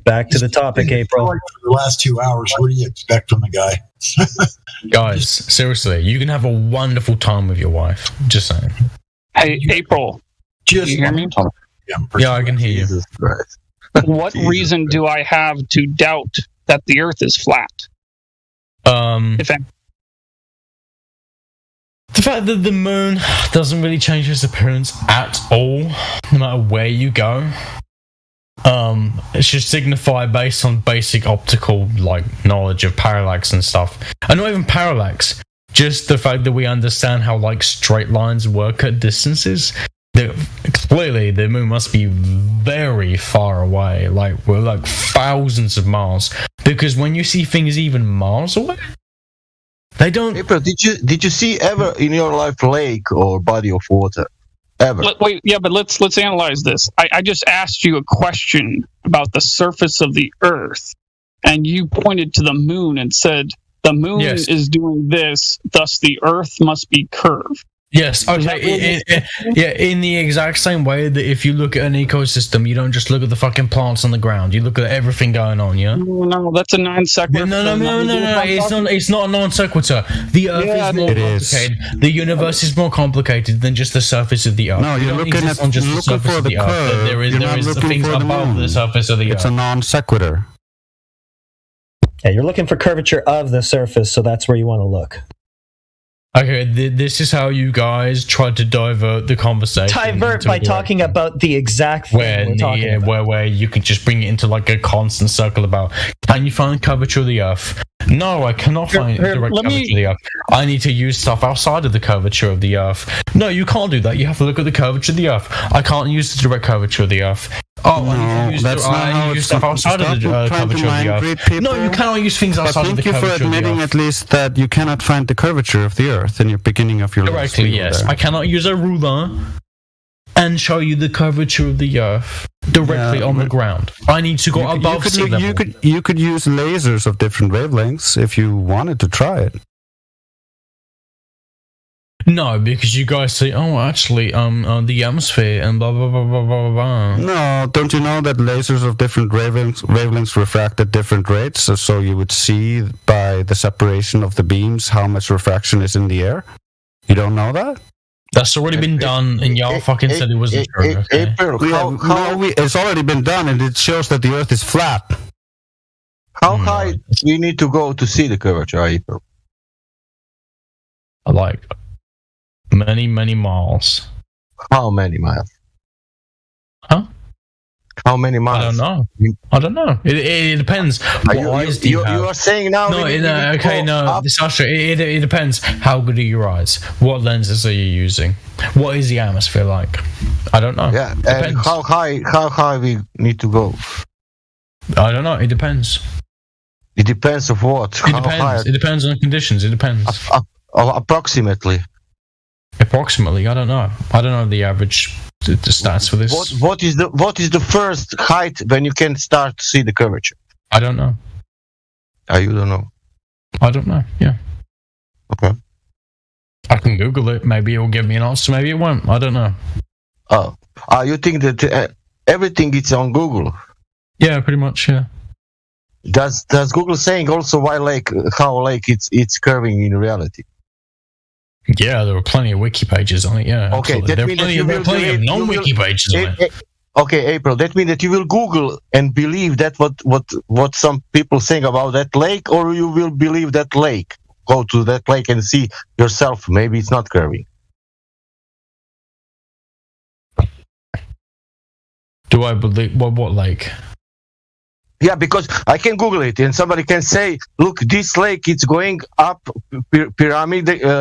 Back to the topic, April. For the last 2 hours, what do you expect from the guy? Guys, seriously, you can have a wonderful time with your wife. Just saying. Hey, April, Just you hear me? Yeah, I can hear you. Jesus Christ. What reason do I have to doubt that the Earth is flat? If any? The fact that the moon doesn't really change its appearance at all, no matter where you go. It should signify based on basic optical knowledge of parallax and stuff. And not even parallax, just the fact that we understand how straight lines work at distances. Clearly the moon must be very far away, we're thousands of miles. Because when you see things even miles away, they don't. April, did you see ever in your life lake or body of water? Ever? Wait, yeah, but let's analyze this. I just asked you a question about the surface of the Earth, and you pointed to the moon and said the moon is doing this, thus the Earth must be curved. Yes, okay. In the exact same way that if you look at an ecosystem, you don't just look at the fucking plants on the ground. You look at everything going on, yeah? No, that's a non sequitur. No. It's not a non sequitur. The Earth is more complicated. The universe is more complicated than just the surface of the Earth. No, you're looking for the curve. There is things above the surface of the Earth. It's a non sequitur. Yeah, you're looking for curvature of the surface, so that's where you want to look. Okay, this is how you guys tried to divert the conversation. Divert by talking about the exact thing we're talking about. Where you can just bring it into a constant circle about, can you find curvature of the Earth? No, I cannot find direct curvature of the Earth. I need to use stuff outside of the curvature of the Earth. No, you can't do that. You have to look at the curvature of the Earth. I can't use the direct curvature of the Earth. Oh, no, I need to use stuff outside of the curvature of the Earth. No, you cannot use things outside of the curvature of the Earth. Thank you for admitting at least that you cannot find the curvature of the Earth in your beginning of your list. Correctly, yes. I cannot use a ruler and show you the curvature of the Earth directly on the ground. I need to go above sea level. You could use lasers of different wavelengths if you wanted to try it. No, because you guys say, actually, the atmosphere and blah, blah, blah, blah, blah, blah. No, don't you know that lasers of different wavelengths refract at different rates? So you would see by the separation of the beams how much refraction is in the air? You don't know that? That's already been done, and y'all fucking said it wasn't true. Okay? It's already been done, and it shows that the Earth is flat. How high do you need to go to see the curvature, April? Many, many miles. How many miles? Huh? How many miles? I don't know. It depends. You are saying now... Sasha, it depends. How good are your eyes? What lenses are you using? What is the atmosphere like? I don't know. Yeah, and how high we need to go? I don't know. It depends. It depends of what? It depends on conditions. It depends. Approximately. Approximately, I don't know. I don't know the average the stats for this. What is the first height when you can start to see the curvature? I don't know. You don't know? I don't know. Yeah. Okay. I can Google it. Maybe it will give me an answer. Maybe it won't. I don't know. Oh, you think that everything is on Google? Yeah, pretty much. Yeah. Does Google saying also how it's curving in reality? Yeah, there were plenty of wiki pages on it. Yeah. Okay, absolutely. There are plenty of non-wiki pages on it. Okay, April. That means that you will Google and believe that what some people think about that lake, or you will believe that lake. Go to that lake and see yourself. Maybe it's not curving. Do I believe what lake? Yeah, because I can Google it and somebody can say, look, this lake, it's going up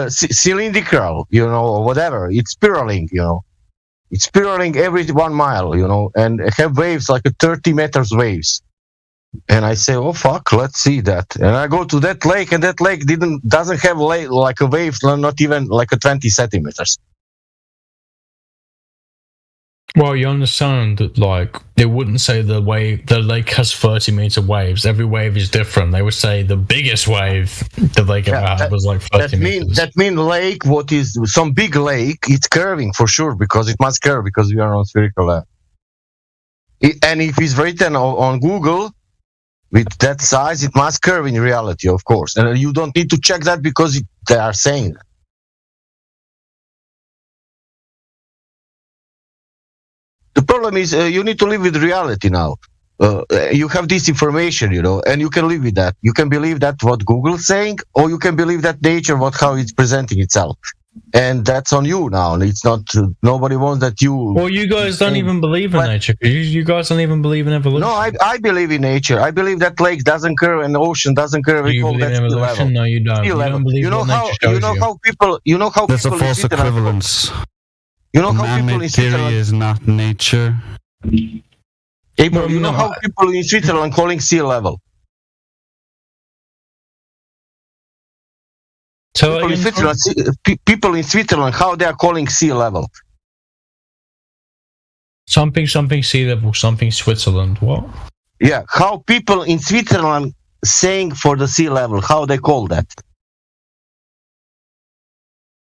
cylindrical, or whatever. It's spiraling, It's spiraling every 1 mile, and have waves like 30 meters waves. And I say, oh, fuck, let's see that. And I go to that lake, and that lake doesn't have like a wave, not even like 20 centimeters. Well, you understand that, they wouldn't say the lake has 30-meter waves. Every wave is different. They would say the biggest wave the lake ever had was 30 meters. That means lake, what is some big lake, it's curving for sure, because it must curve, because we are on spherical land. And if it's written on Google with that size, it must curve in reality, of course. And you don't need to check that because they are saying that. The problem is you need to live with reality now. You have this information, and you can live with that. You can believe that what Google's saying, or you can believe that nature, how it's presenting itself. And that's on you now. It's not, nobody wants that you... Well, you guys don't even believe in nature. You guys don't even believe in evolution. No, I believe in nature. I believe that lake doesn't curve and the ocean doesn't curve. You believe in evolution? No, you don't. You don't believe what nature shows you. That's a false equivalence. You know how people Man-made in theory Switzerland... is not nature. April, you know how people in Switzerland calling sea level? So people in Switzerland, how they are calling sea level? Something sea level, something Switzerland. What? Yeah, how people in Switzerland saying for the sea level, how they call that?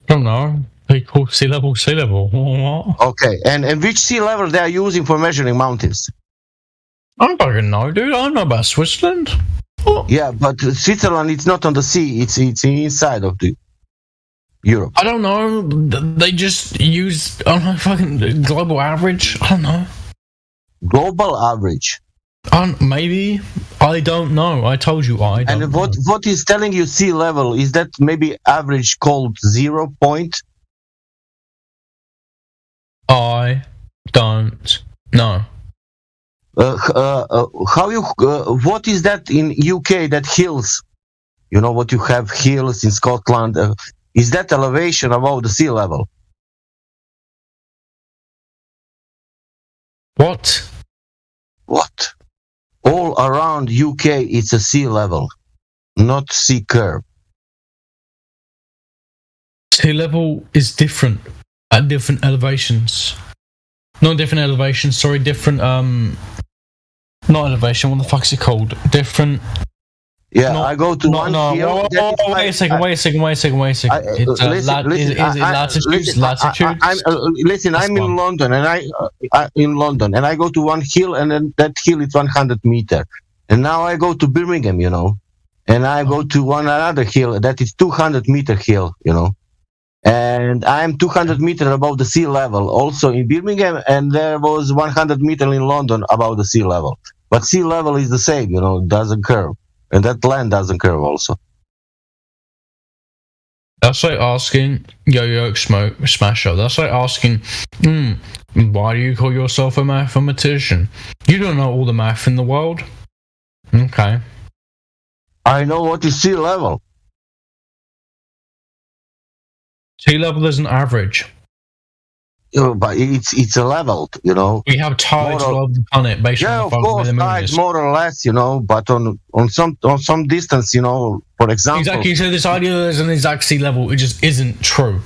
I don't know. They call sea level. What? Okay, and which sea level they are using for measuring mountains? I don't fucking know, dude. I don't know about Switzerland. What? Yeah, but Switzerland, it's not on the sea. It's inside of the Europe. I don't know. They just use, I don't know, fucking global average. I don't know. Global average. Maybe. I don't know. I told you I don't And know. what is telling you sea level? Is that maybe average called 0 point? I don't know. What is that in UK, that hills? You know what you have hills in Scotland? Is that elevation above the sea level? What? What? All around UK it's a sea level, not sea curve. Sea level is different at different elevations. Not different elevations, sorry, different not elevation, what the fuck's it called? Different. Yeah, no, I go to one hill. Wait a second. It's latitude. Listen, I'm in London, and I go to one hill, and then that hill is 100 meter. And now I go to Birmingham, and I go to another hill that is 200 meter hill, and I'm 200 meter above the sea level, also in Birmingham, and there was 100 meter in London above the sea level. But sea level is the same, it doesn't curve. And that land doesn't curve also. That's like asking Yo-Yo Smasher. That's like asking, why do you call yourself a mathematician? You don't know all the math in the world. Okay. I know what is sea level. Sea level is an average. But it's a level, We have tides all over the planet based on the of course, tides more or less, but on some distance, for example. Exactly. So this idea there's an exact sea level, it just isn't true.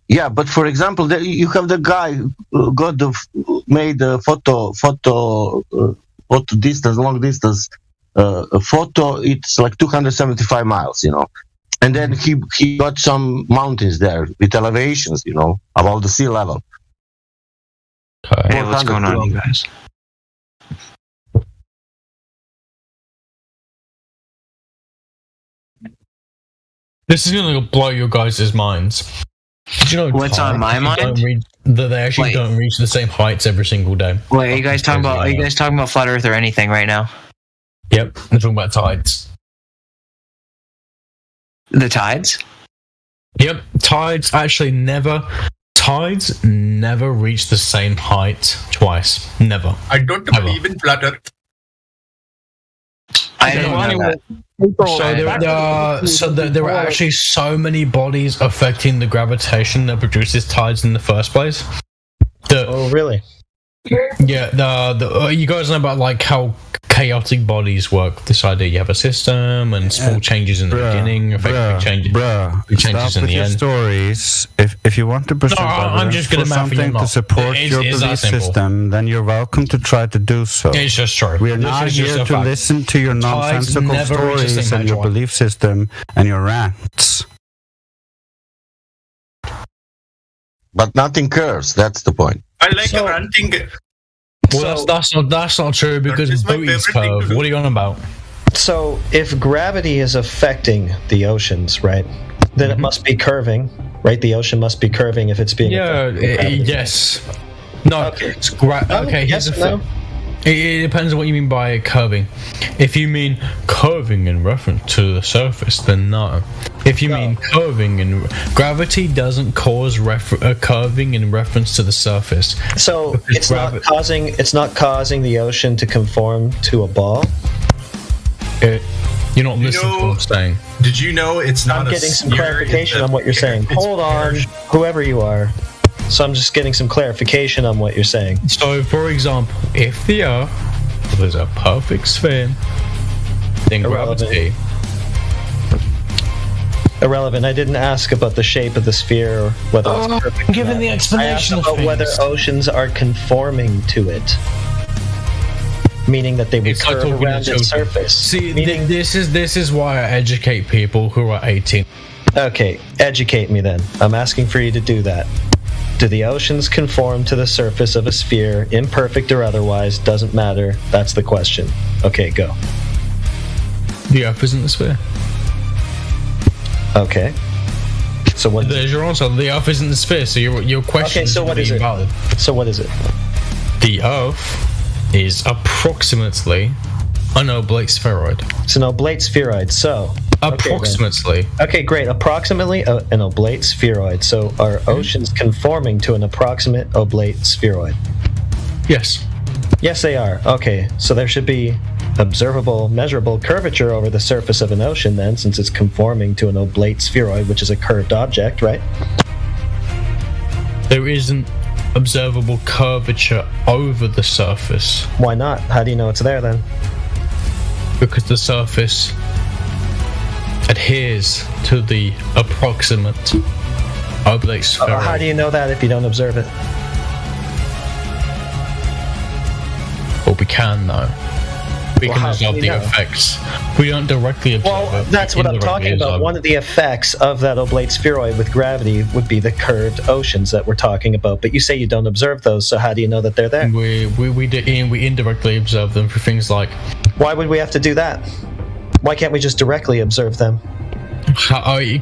Yeah, but for example, you have the guy who made a photo distance, long distance photo. It's like 275 miles, And then he got some mountains there with elevations, above the sea level. Hey, what's going on, you guys? This is gonna blow your guys' minds. Did you know what's on my mind? That they actually don't reach the same heights every single day. Wait, are you guys talking about flat Earth or anything right now? Yep, they're talking about tides. The tides? Yep, tides never reach the same height twice. Never. I don't believe in flat Earth. I didn't know that. So there are actually so many bodies affecting the gravitation that produces tides in the first place. Oh, really? Yeah, you guys know about like how chaotic bodies work. This idea you have a system and small changes in the beginning affect big changes in the end. Stories. If you want to present I'm just going to something to support your belief system, then you're welcome to try to do so. It's just true. We are not here to listen to your nonsensical stories and your belief system and your rants. But nothing curves. That's the point. I like ranting. Well, that's not true because That is my booty's favorite thing to curved. do. What are you on about? So if gravity is affecting the oceans, right, then it must be curving, right? The ocean must be curving if it's being affected by gravity. Yes. No. Okay. It's Okay, here's yes the or thing. It depends on what you mean by curving. If you mean curving in reference to the surface, then no. If you mean curving in gravity doesn't cause curving in reference to the surface. So Because it's not causing the ocean to conform to a ball. You're not listening to what I'm saying. Did you know it's not I'm a getting some sphere, clarification it's a- on what you're saying. it's Hold on, pairs. whoever you are. So I'm just getting some clarification on what you're saying. So, for example, if the Earth was a perfect sphere, then Irrelevant. gravity. Irrelevant. I didn't ask about the shape of the sphere or whether it's perfect. or given not. the explanation I asked of about whether things. oceans are conforming to it, meaning that they would It's like curve talking to around its children. surface. See, meaning, this is why I educate people who are 18. okay, educate me then. I'm asking for you to do that. Do the oceans conform to the surface of a sphere, imperfect or otherwise? Doesn't matter. That's the question. Okay, go. The Earth isn't a sphere. Okay. So what? There's your answer. The Earth isn't a sphere, so your question Okay, so what is being it? valid. So what is it? The Earth is approximately an oblate spheroid. It's an oblate spheroid. So Approximately. okay, great. Approximately an oblate spheroid. So are oceans conforming to an approximate oblate spheroid? Yes. Yes, they are. Okay, so there should be observable, measurable curvature over the surface of an ocean then, since it's conforming to an oblate spheroid, which is a curved object, right? There isn't observable curvature over the surface Why not? How do you know it's there then? because the surface adheres to the approximate oblate spheroid. How do you know that if you don't observe it? Well, we can though. We Well, can how observe do the we know? effects. We don't directly observe Well, it. that's what I'm indirectly talking about. observe One it. of the effects of that oblate spheroid with gravity would be the curved oceans that we're talking about. But you say you don't observe those, so how do you know that they're there? We indirectly observe them for things like Why would we have to do that? Why can't we just directly observe them?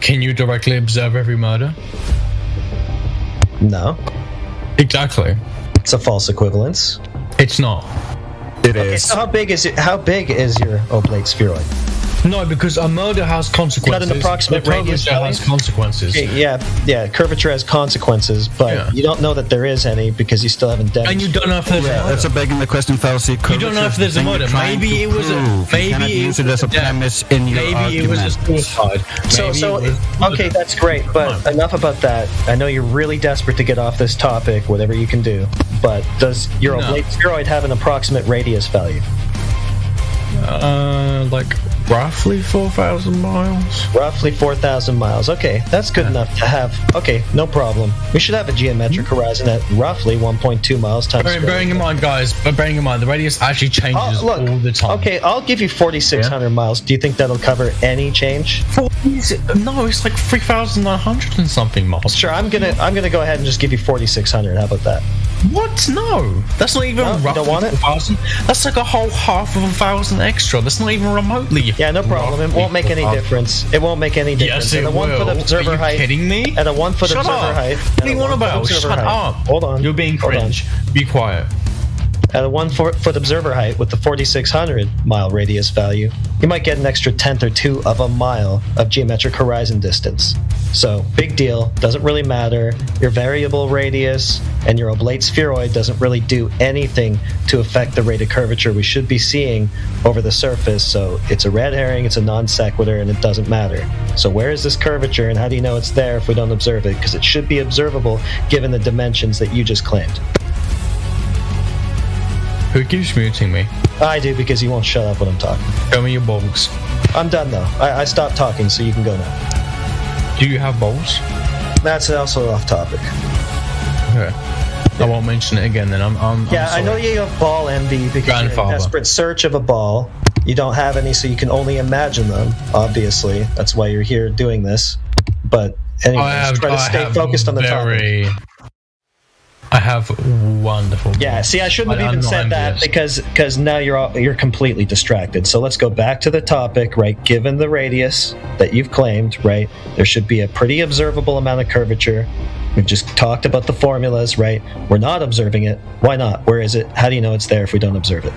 can you directly observe every murder? No. Exactly. It's a false equivalence. It's not. It Okay, is. so how big is it? How big is your oblate spheroid? No, because a murder has consequences. approximate The radius curvature has value? consequences. Okay, yeah. Curvature has consequences, but Yeah. you don't know that there is any because you still haven't And you demonstrated. don't know if there's a murder. That's a begging the question fallacy. You don't know if there's a murder. Maybe it was a. You Maybe cannot it use it as a yeah. premise in your Maybe it was a argument. suicide. So, Maybe so it was okay, that's great, but enough about that. I know you're really desperate to get off this topic, whatever you can do. But does your No. oblate spheroid have an approximate radius value? like roughly 4,000 miles. Roughly 4,000 miles. Okay, that's good enough to have. Okay, no problem. We should have a geometric horizon at roughly 1.2 miles times. Bearing in mind, guys, but bearing in mind, the radius actually changes Look, all the time. okay, I'll give you 4,600 miles. Do you think that'll cover any change? No, it's like 3,900 and something miles. Sure, I'm gonna go ahead and just give you 4,600. How about that? What? No, that's not even No, you roughly don't want it? 4,000. That's like a whole half of 1,000 extra. That's not even remotely. Yeah, no problem. It won't make any difference. It won't make any difference. Yes, it At a will. 1 foot observer Are you height. kidding me? At a 1 foot Shut observer up. height. What do you want about? Shut up. Hold on. You're being Hold on. cringe. Be quiet. At a 1 foot observer height with the 4,600 mile radius value, you might get an extra tenth or two of a mile of geometric horizon distance. So, big deal, doesn't really matter. Your variable radius and your oblate spheroid doesn't really do anything to affect the rate of curvature we should be seeing over the surface. So, it's a red herring, it's a non sequitur, and it doesn't matter. So, where is this curvature and how do you know it's there if we don't observe it? Because it should be observable given the dimensions that you just claimed. Who keeps muting me? I do because you won't shut up when I'm talking. Show me your balls. I'm done though. I stopped talking, so you can go now. Do you have balls? That's also off topic. Okay. I won't mention it again then. I'm Yeah, I sorry. know you have ball envy because you're in Grandfather. desperate search of a ball. You don't have any, so you can only imagine them. Obviously, that's why you're here doing this. But anyway, just try to stay focused on the topic. I have wonderful balls. Yeah, see, I shouldn't have even said that because now you're completely distracted. So let's go back to the topic, right? Given the radius that you've claimed, right, there should be a pretty observable amount of curvature. We've just talked about the formulas, right? We're not observing it. Why not? Where is it? How do you know it's there if we don't observe it?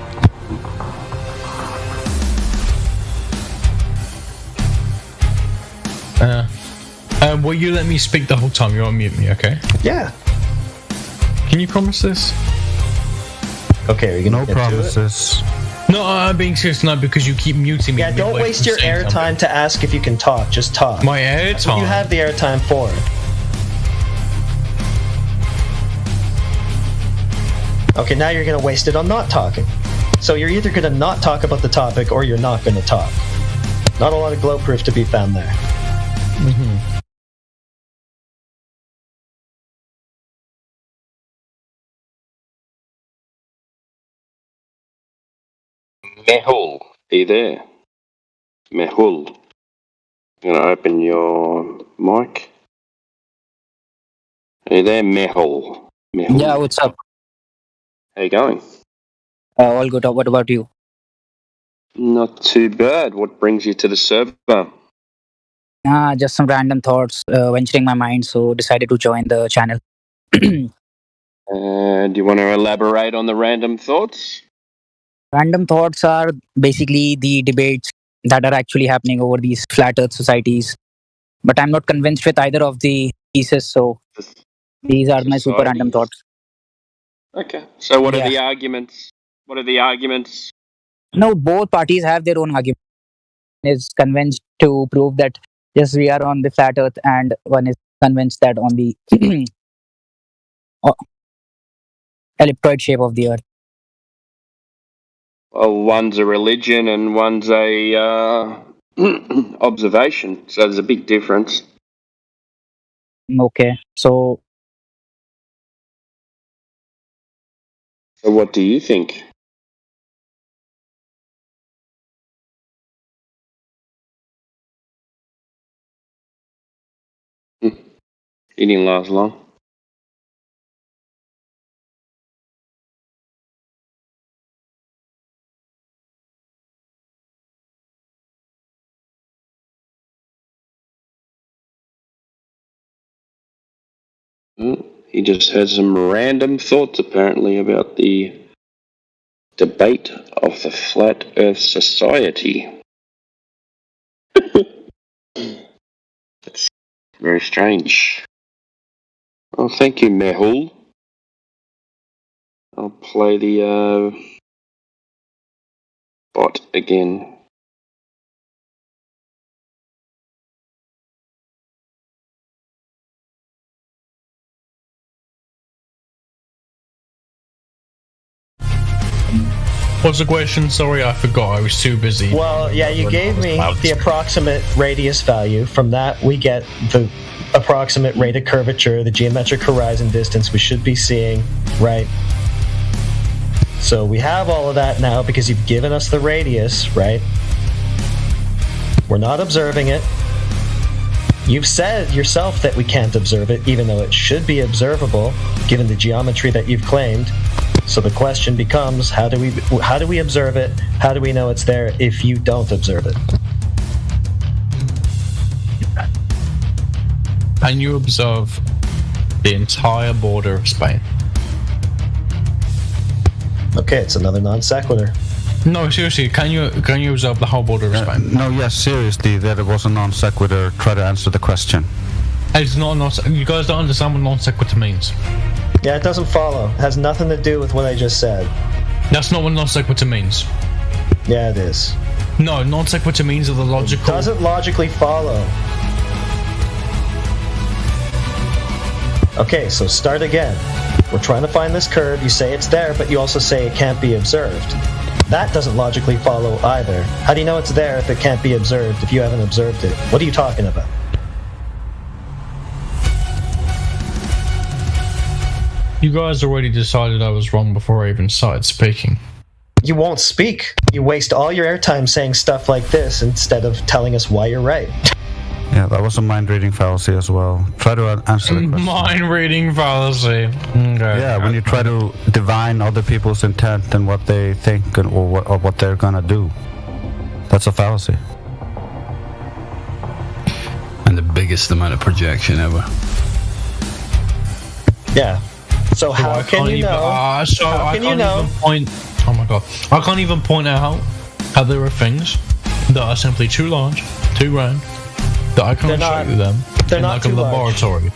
Will you let me speak the whole time? You won't mute me, okay? Yeah. Can you promise this? Okay, are you gonna No promises. No, I'm being serious now because you keep muting me. Yeah, don't waste your airtime to ask if you can talk. Just talk. My airtime? You have the airtime for. Okay, now you're going to waste it on not talking. So you're either going to not talk about the topic or you're not going to talk. Not a lot of glow proof to be found there. Mm-hmm. Mehul, are you there? Mehul. I'm going to open your mic. Are you there, Mehul? Yeah, what's up? How you going? All good. What about you? Not too bad. What brings you to the server? Just some random thoughts venturing my mind, so decided to join the channel. Do you want to elaborate on the random thoughts? Random thoughts are basically the debates that are actually happening over these flat earth societies. But I'm not convinced with either of the pieces, so these are my super random thoughts. Okay. So what are the arguments? What are the arguments? No, both parties have their own argument. One is convinced to prove that yes, we are on the flat earth, and one is convinced that on the ellipsoid shape of the earth. Well, one's a religion and one's a observation, so there's a big difference. Okay, so what do you think? He didn't last long. He just had some random thoughts apparently about the debate of the Flat Earth Society. That's very strange. Well, thank you, Mehul. I'll play the bot again. What's the question? Sorry, I forgot. I was too busy. Well, yeah, you gave me the approximate radius value. From that, we get the approximate rate of curvature, the geometric horizon distance we should be seeing, right? So we have all of that now because you've given us the radius, right? We're not observing it. You've said yourself that we can't observe it, even though it should be observable, given the geometry that you've claimed. So the question becomes, how do we observe it? How do we know it's there if you don't observe it? Can you observe the entire border of Spain? Okay, it's another non sequitur. No, seriously, can you observe the whole border of Spain? No, yes, seriously, that it was a non sequitur. Try to answer the question. It's not you guys don't understand what non sequitur means. Yeah, it doesn't follow. It has nothing to do with what I just said. That's not what non sequitur means. Yeah, it is. No, non sequitur means the logical. It doesn't logically follow. Okay, so start again. We're trying to find this curve. You say it's there, but you also say it can't be observed. That doesn't logically follow either. How do you know it's there if it can't be observed if you haven't observed it? What are you talking about? You guys already decided I was wrong before I even started speaking. You won't speak. You waste all your airtime saying stuff like this instead of telling us why you're right. Yeah, that was a mind-reading fallacy as well. Try to answer the question. Mind-reading fallacy. Okay. Yeah, when you try to divine other people's intent and what they think or what they're gonna do. That's a fallacy. And the biggest amount of projection ever. Yeah. So how can you know? I can't even point. Oh my god! I can't even point out how there are things that are simply too large, too grand, that I can't show you them. They're not too laboratory.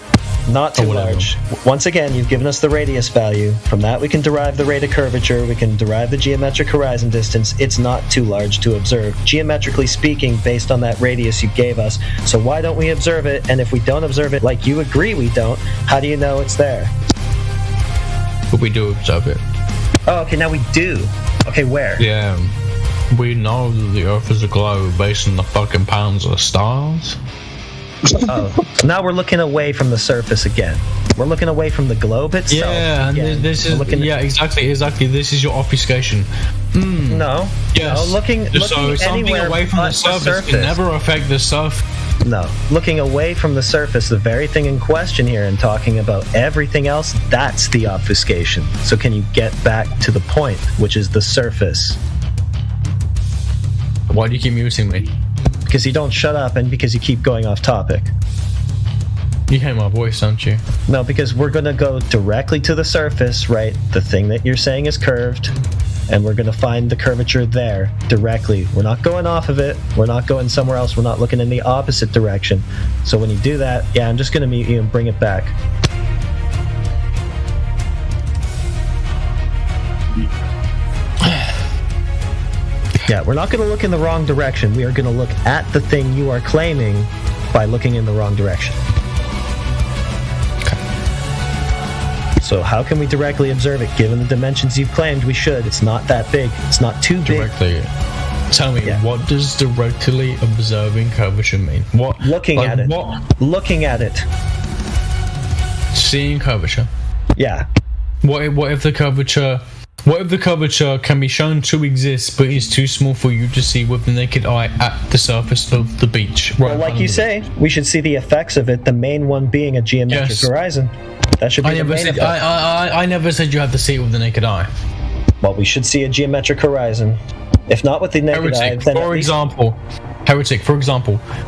Not too large. Once again, you've given us the radius value. From that, we can derive the rate of curvature. We can derive the geometric horizon distance. It's not too large to observe, geometrically speaking, based on that radius you gave us. So why don't we observe it? And if we don't observe it like you agree we don't, how do you know it's there? But we do observe it. Oh, okay, now we do. Okay, where? Yeah. We know that the Earth is a globe based on the fucking pounds of stars. Oh, so now we're looking away from the surface again. We're looking away from the globe itself. Yeah, and this is exactly. This is your obfuscation. No. Yes. No, looking something anywhere away from the surface can never affect the surface. No, looking away from the surface, the very thing in question here, and talking about everything else, that's the obfuscation. So can you get back to the point, which is the surface? Why do you keep muting me? Because you don't shut up and because you keep going off topic. You hate my voice, don't you? No, because we're going to go directly to the surface, right? The thing that you're saying is curved, and we're going to find the curvature there directly. We're not going off of it. We're not going somewhere else. We're not looking in the opposite direction. So when you do that, yeah, I'm just going to mute you and bring it back. Yeah, we're not going to look in the wrong direction. We are going to look at the thing you are claiming by looking in the wrong direction. So how can we directly observe it? Given the dimensions you've claimed we should, it's not that big. It's not too big. Directly. Tell me, what does directly observing curvature mean? What? Looking at it. What? Looking at it. Seeing curvature. Yeah. What if the curvature... What if the curvature can be shown to exist but is too small for you to see with the naked eye at the surface of the beach? Right, well, like you say, we should see the effects of it, the main one being a geometric horizon. That should be the main effect. I never said you have to see it with the naked eye. Well, we should see a geometric horizon. If not with the naked eye, then for example,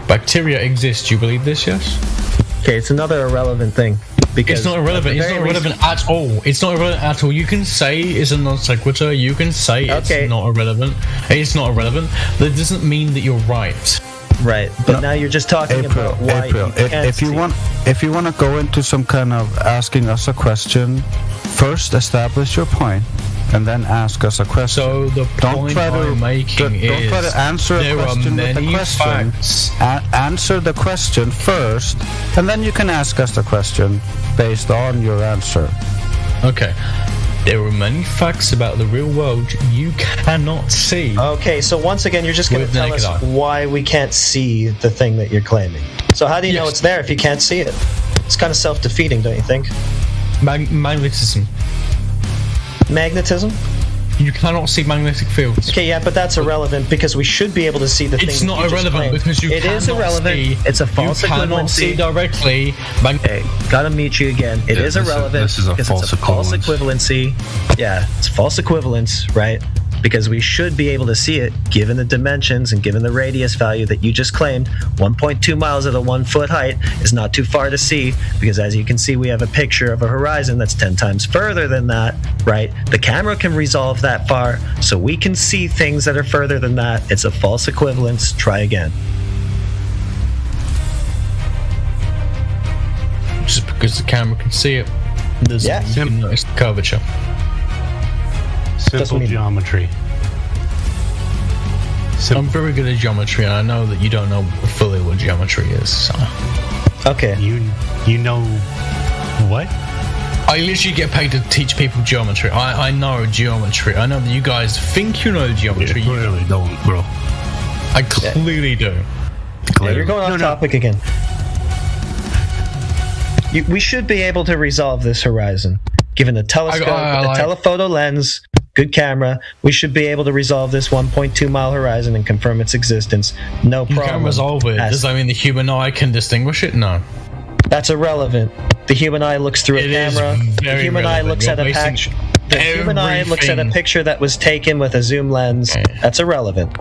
bacteria exist. Do you believe this, yes? Okay, it's another irrelevant thing. Because it's not irrelevant. It's not irrelevant at all. It's not irrelevant at all. You can say it's a non sequitur. You can say it's not irrelevant. It's not irrelevant. That doesn't mean that you're right. Right, but now you're just talking about why you can't if you want to go into some kind of asking us a question, first establish your point. And then ask us a question. So the point I'm making is don't try to answer a question with a question. Answer the question first, and then you can ask us the question based on your answer. Okay. There are many facts about the real world you cannot see. Okay, so once again, you're just going to tell us why we can't see the thing that you're claiming. So how do you know it's there if you can't see it? It's kind of self-defeating, don't you think? Magnetism. Magnetism? You cannot see magnetic fields. Okay, yeah, but that's irrelevant because we should be able to see the thing. It's not irrelevant because you cannot see. It is irrelevant. It's a false equivalency. You cannot see directly. Hey, gotta meet you again. It is irrelevant because it's a false equivalency. Yeah, it's false equivalence, right? Because we should be able to see it given the dimensions and given the radius value that you just claimed. 1.2 miles at a 1 foot height is not too far to see because as you can see, we have a picture of a horizon that's 10 times further than that, right? The camera can resolve that far, so we can see things that are further than that. It's a false equivalence. Try again. Just because the camera can see it, doesn't mean you can notice the curvature. Simple geometry. I'm very good at geometry, and I know that you don't know fully what geometry is. So. Okay. You know what? I literally get paid to teach people geometry. I know geometry. I know that you guys think you know geometry. You clearly don't, bro. I clearly do. Yeah, you're going off topic again. We should be able to resolve this horizon, given the telescope, the telephoto lens, good camera. We should be able to resolve this 1.2 mile horizon and confirm its existence. No problem. You can resolve it. Does that mean the human eye can distinguish it? No. That's irrelevant. The human eye looks through a camera. The human eye looks at a patch. The human eye looks at a picture that was taken with a zoom lens. That's irrelevant.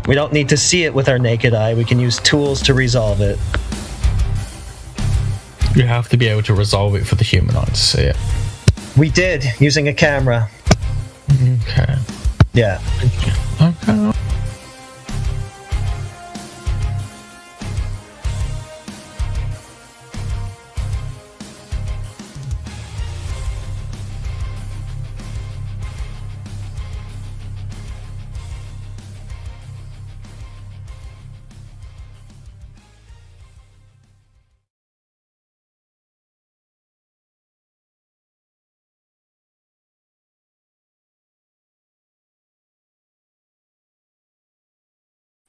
We don't need to see it with our naked eye. We can use tools to resolve it. You have to be able to resolve it for the human eye to see it. We did, using a camera. Okay. Yeah. Okay.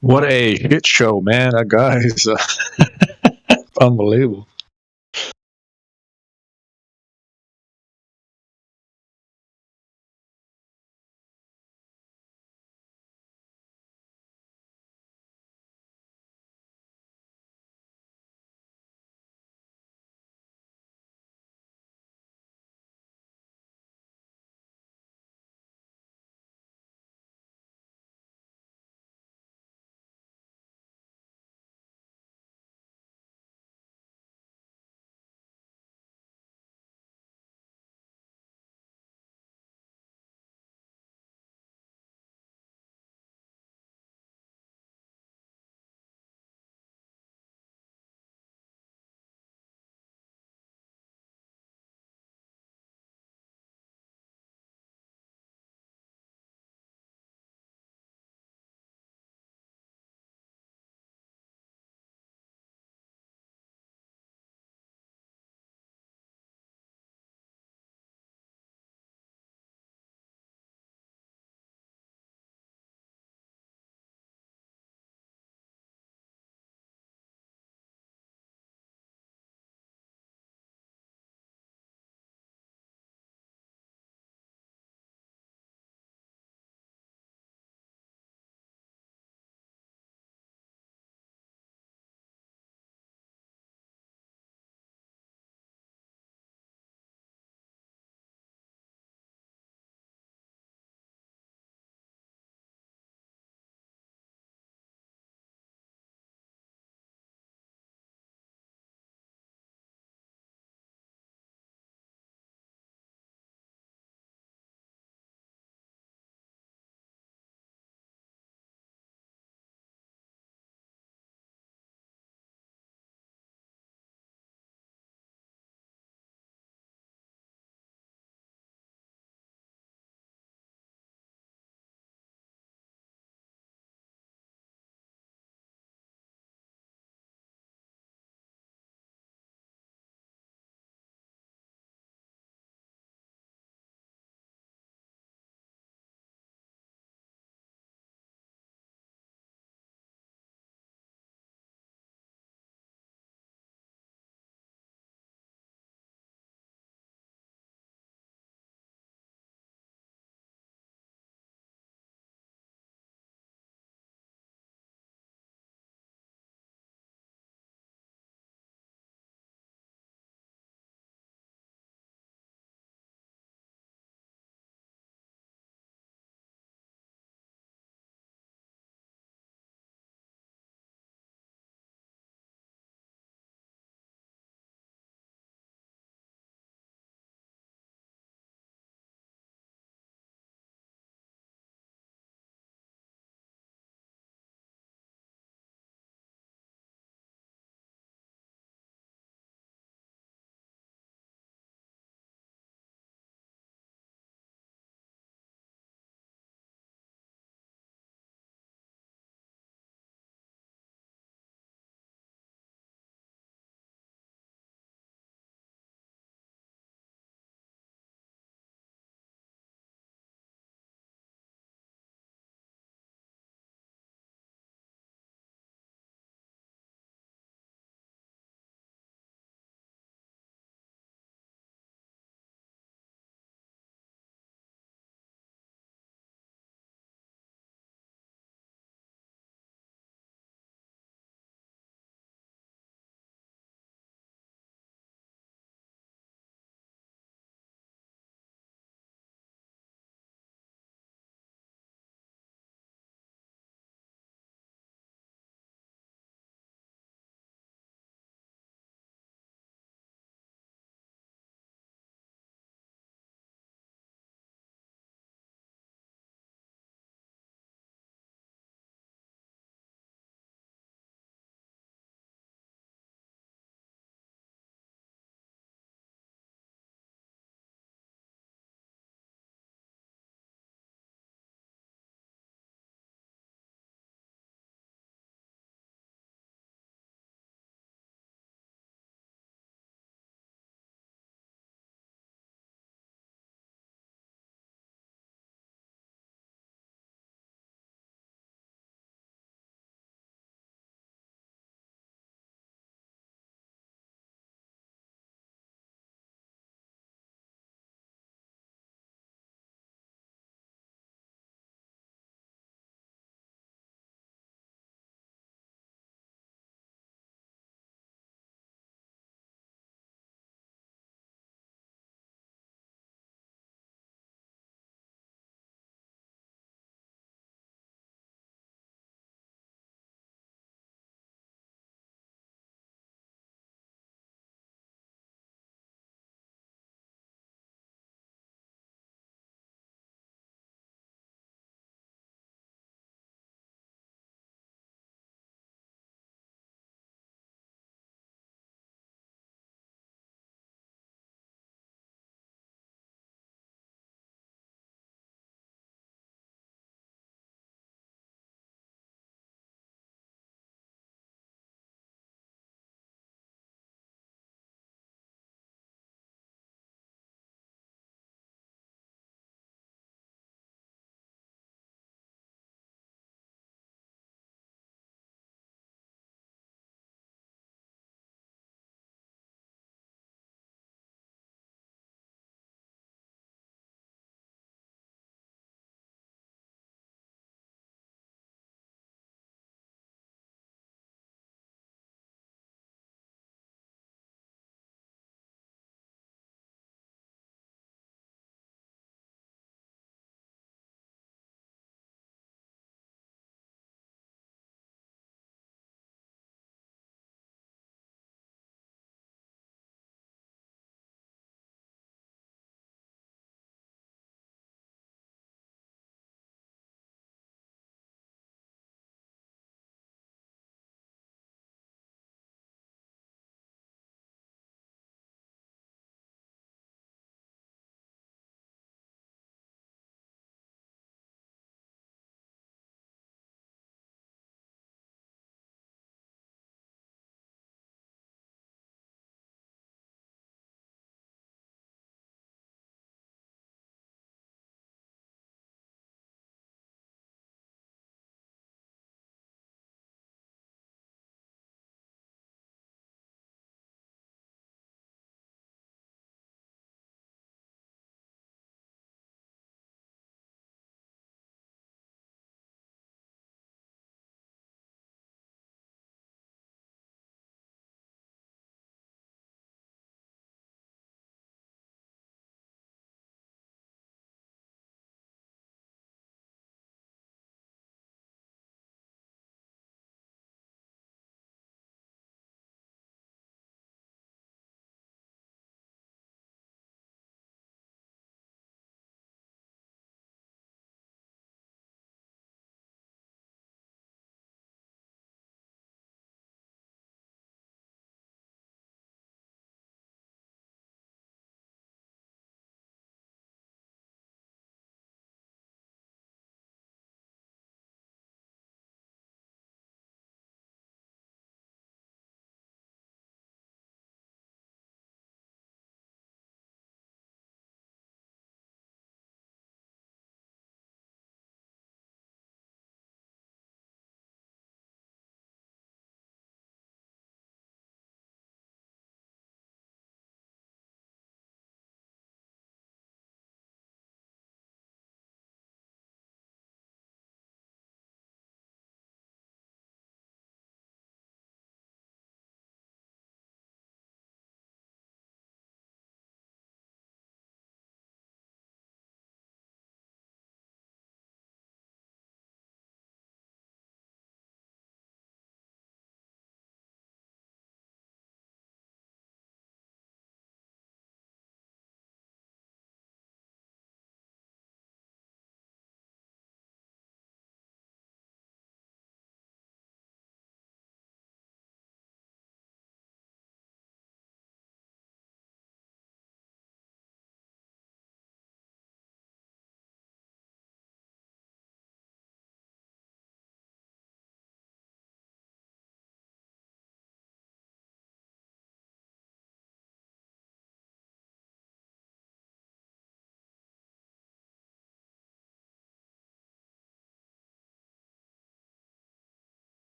What a shit show, man. That guy is unbelievable.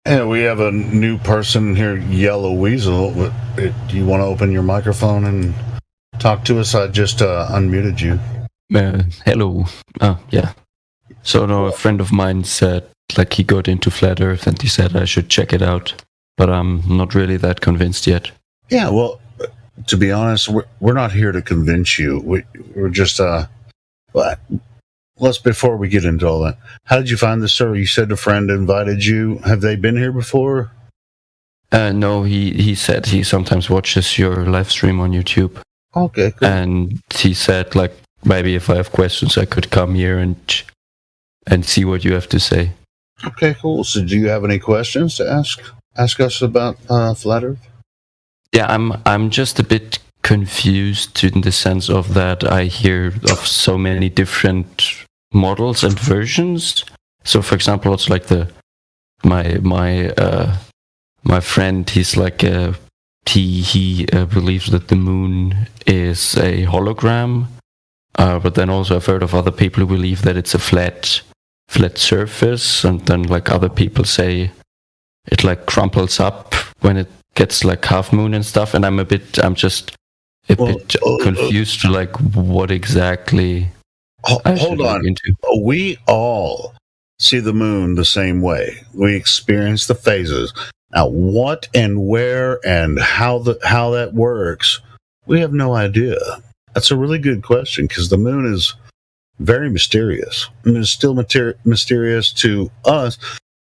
Yeah, we have a new person here, Yellow Weasel. Do you want to open your microphone and talk to us? I just unmuted you. Hello. Yeah. So no, a friend of mine said like he got into Flat Earth and he said I should check it out, but I'm not really that convinced yet. Yeah, well, to be honest, we're not here to convince you. We're just let's before we get into all that. How did you find this server? You said a friend invited you. Have they been here before? No, he said he sometimes watches your live stream on YouTube. Okay, cool. And he said like maybe if I have questions I could come here and see what you have to say. Okay, cool. So do you have any questions to ask us about Flat Earth? Yeah, I'm just a bit confused in the sense of that I hear of so many different models and versions. So for example, it's like my friend, he's like he believes that the moon is a hologram, but then also I've heard of other people who believe that it's a flat surface, and then like other people say it like crumples up when it gets like half moon and stuff, and I'm just a bit confused to like what exactly hold on into. We all see the moon the same way. We experience the phases. Now what and where and how that works, we have no idea. That's a really good question, because the moon is very mysterious. I mean, it's still mysterious to us.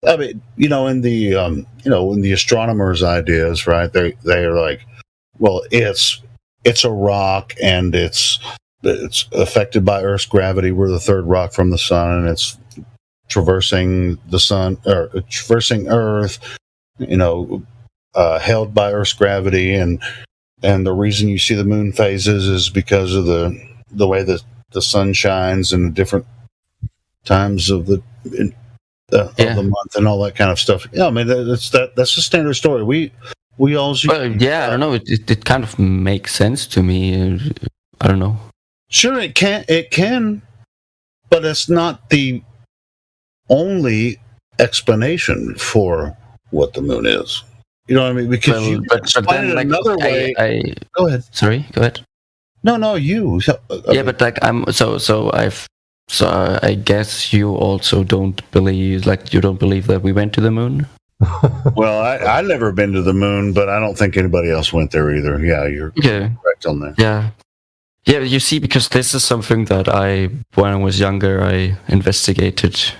I mean, in the astronomers' ideas, right? They are like, well, it's a rock and it's affected by Earth's gravity. We're the third rock from the sun, and it's traversing the sun or traversing Earth. Held by Earth's gravity, and the reason you see the moon phases is because of the way that the sun shines and the different times of the month and all that kind of stuff. Yeah, I mean that's a standard story. We all. I don't know. It kind of makes sense to me. I don't know. Sure, it can, but it's not the only explanation for what the moon is. You know what I mean? Because you explain it another way. Go ahead. Sorry, go ahead. No, you. Okay. Yeah, but like I guess you also don't believe that we went to the moon. Well, I've never been to the moon, but I don't think anybody else went there either. Yeah, you're correct on that. Yeah. You see, because this is something that when I was younger, I investigated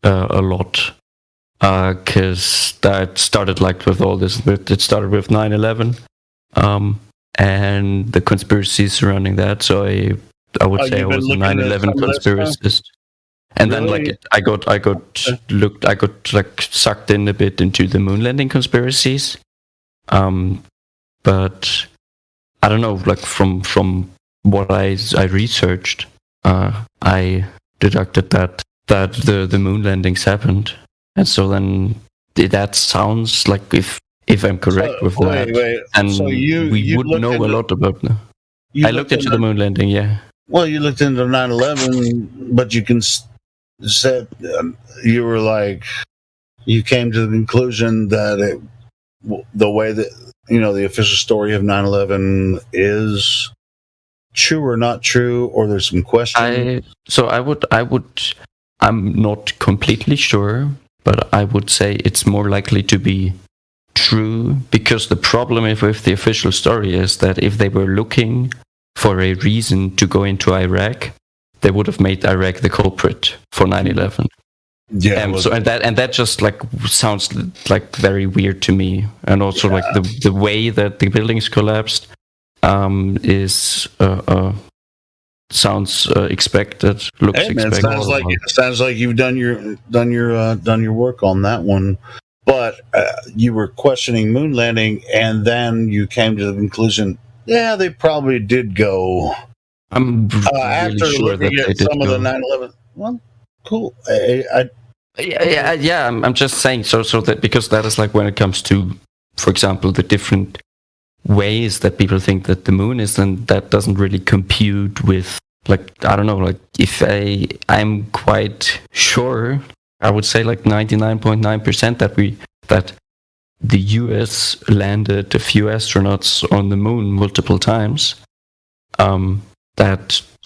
a lot. Because that started like with all this. It started with 9/11, and the conspiracies surrounding that. So I would say I was a 9/11 conspiracist. And then like I got like sucked in a bit into the moon landing conspiracies. But I don't know. Like from what I researched, I deducted that the moon landings happened. And so then that sounds like if I'm correct with that, and so we would know a lot about them. I looked into the moon landing, yeah. Well, you looked into 9/11, but you said you were like, you came to the conclusion that the way that the official story of 9/11 is true or not true, or there's some question. I'm not completely sure. But I would say it's more likely to be true, because the problem with the official story is that if they were looking for a reason to go into Iraq, they would have made Iraq the culprit for 9/11. Yeah. And that just like sounds like very weird to me, and also like the way that the buildings collapsed is sounds expected. Looks expected. It sounds like you've done your work on that one. But you were questioning moon landing, and then you came to the conclusion, yeah, they probably did go. I'm really after sure looking that at some of the 9/11. Well, cool. I'm just saying so that, because that is like when it comes to, for example, the different ways that people think that the moon is, and that doesn't really compute with, like, I don't know, like if I'm quite sure I would say like 99.9% that the US landed a few astronauts on the moon multiple times.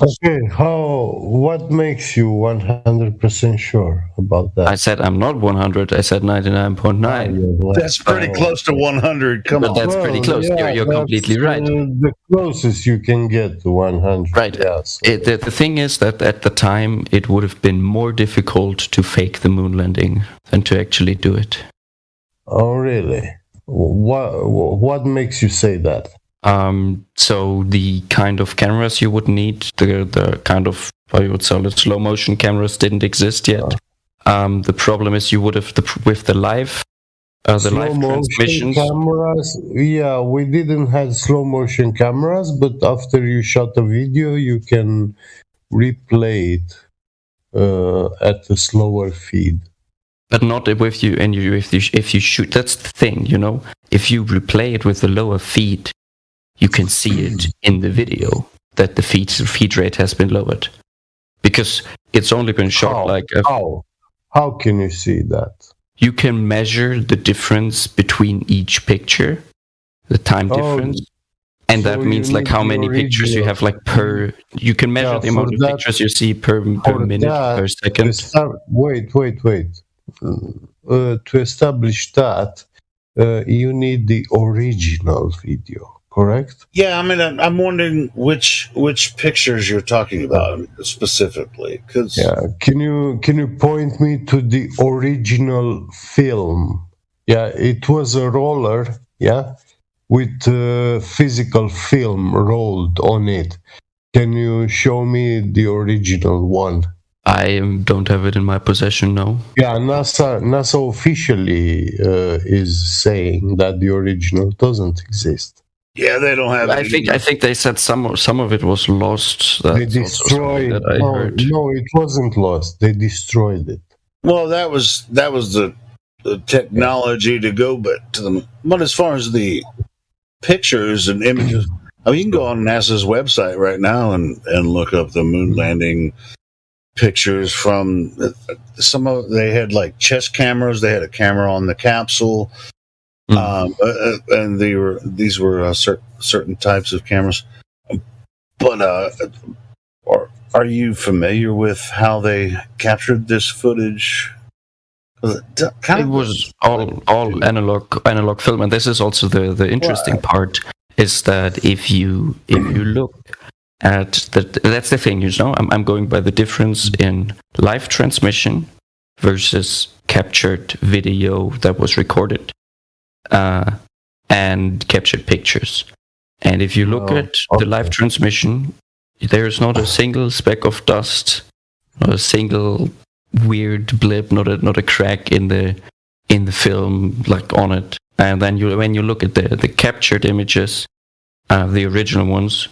What makes you 100% sure about that? I said I'm not 100. I said 99.9. That's pretty close to 100. Come on. That's pretty close. You're completely right. The closest you can get to 100. Right. Yes. The thing is that at the time, it would have been more difficult to fake the moon landing than to actually do it. Oh, really? What makes you say that? So the kind of cameras you would need, the kind of, how you would call it, slow motion cameras didn't exist yet. The problem is you would have with the live transmissions. Cameras. Yeah, we didn't have slow motion cameras, but after you shot a video, you can replay it at a slower feed. But not if you shoot. That's the thing, you know. If you replay it with the lower feed, you can see it in the video that the feed rate has been lowered, because it's only been shot How can you see that? You can measure the difference between each picture, the time difference, and that means like how many pictures you have like per. You can measure the amount of pictures you see per minute, per second. Wait. To establish that, you need the original video, correct? Yeah, I mean, I'm wondering which pictures you're talking about specifically. Can you point me to the original film? Yeah, it was a roller. Yeah, with physical film rolled on it. Can you show me the original one? I don't have it in my possession, no. Yeah, NASA officially is saying that the original doesn't exist. Yeah, they don't have. I think they said some of it was lost. That's they destroyed. No, it wasn't lost. They destroyed it. Well, that was the technology to go, but to them. But as far as the pictures and images, I mean, you can go on NASA's website right now and look up the moon landing pictures from they had like chest cameras. They had a camera on the capsule, and these were certain types of cameras. But are you familiar with how they captured this footage? It was all analog film, and this is also the interesting part is that if you look at that's the thing, you know. I'm going by the difference in live transmission versus captured video that was recorded, and captured pictures. And if you look at the live transmission, there is not a single speck of dust, not a single weird blip, not a crack in the film like on it. And then when you look at the captured images, the original ones,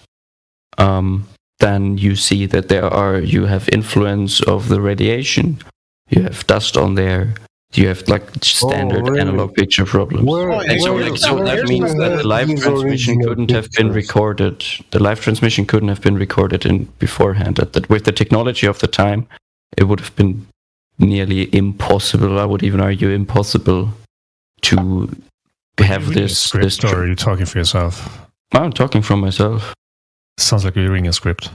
then you see that you have influence of the radiation, you have dust on there, you have like standard analog picture problems. So that means that the live transmission couldn't have been recorded. The live transmission couldn't have been recorded beforehand. That with the technology of the time, it would have been nearly impossible. I would even argue impossible to have this. Or are you talking for yourself? I'm talking from myself. Sounds like you're reading a script.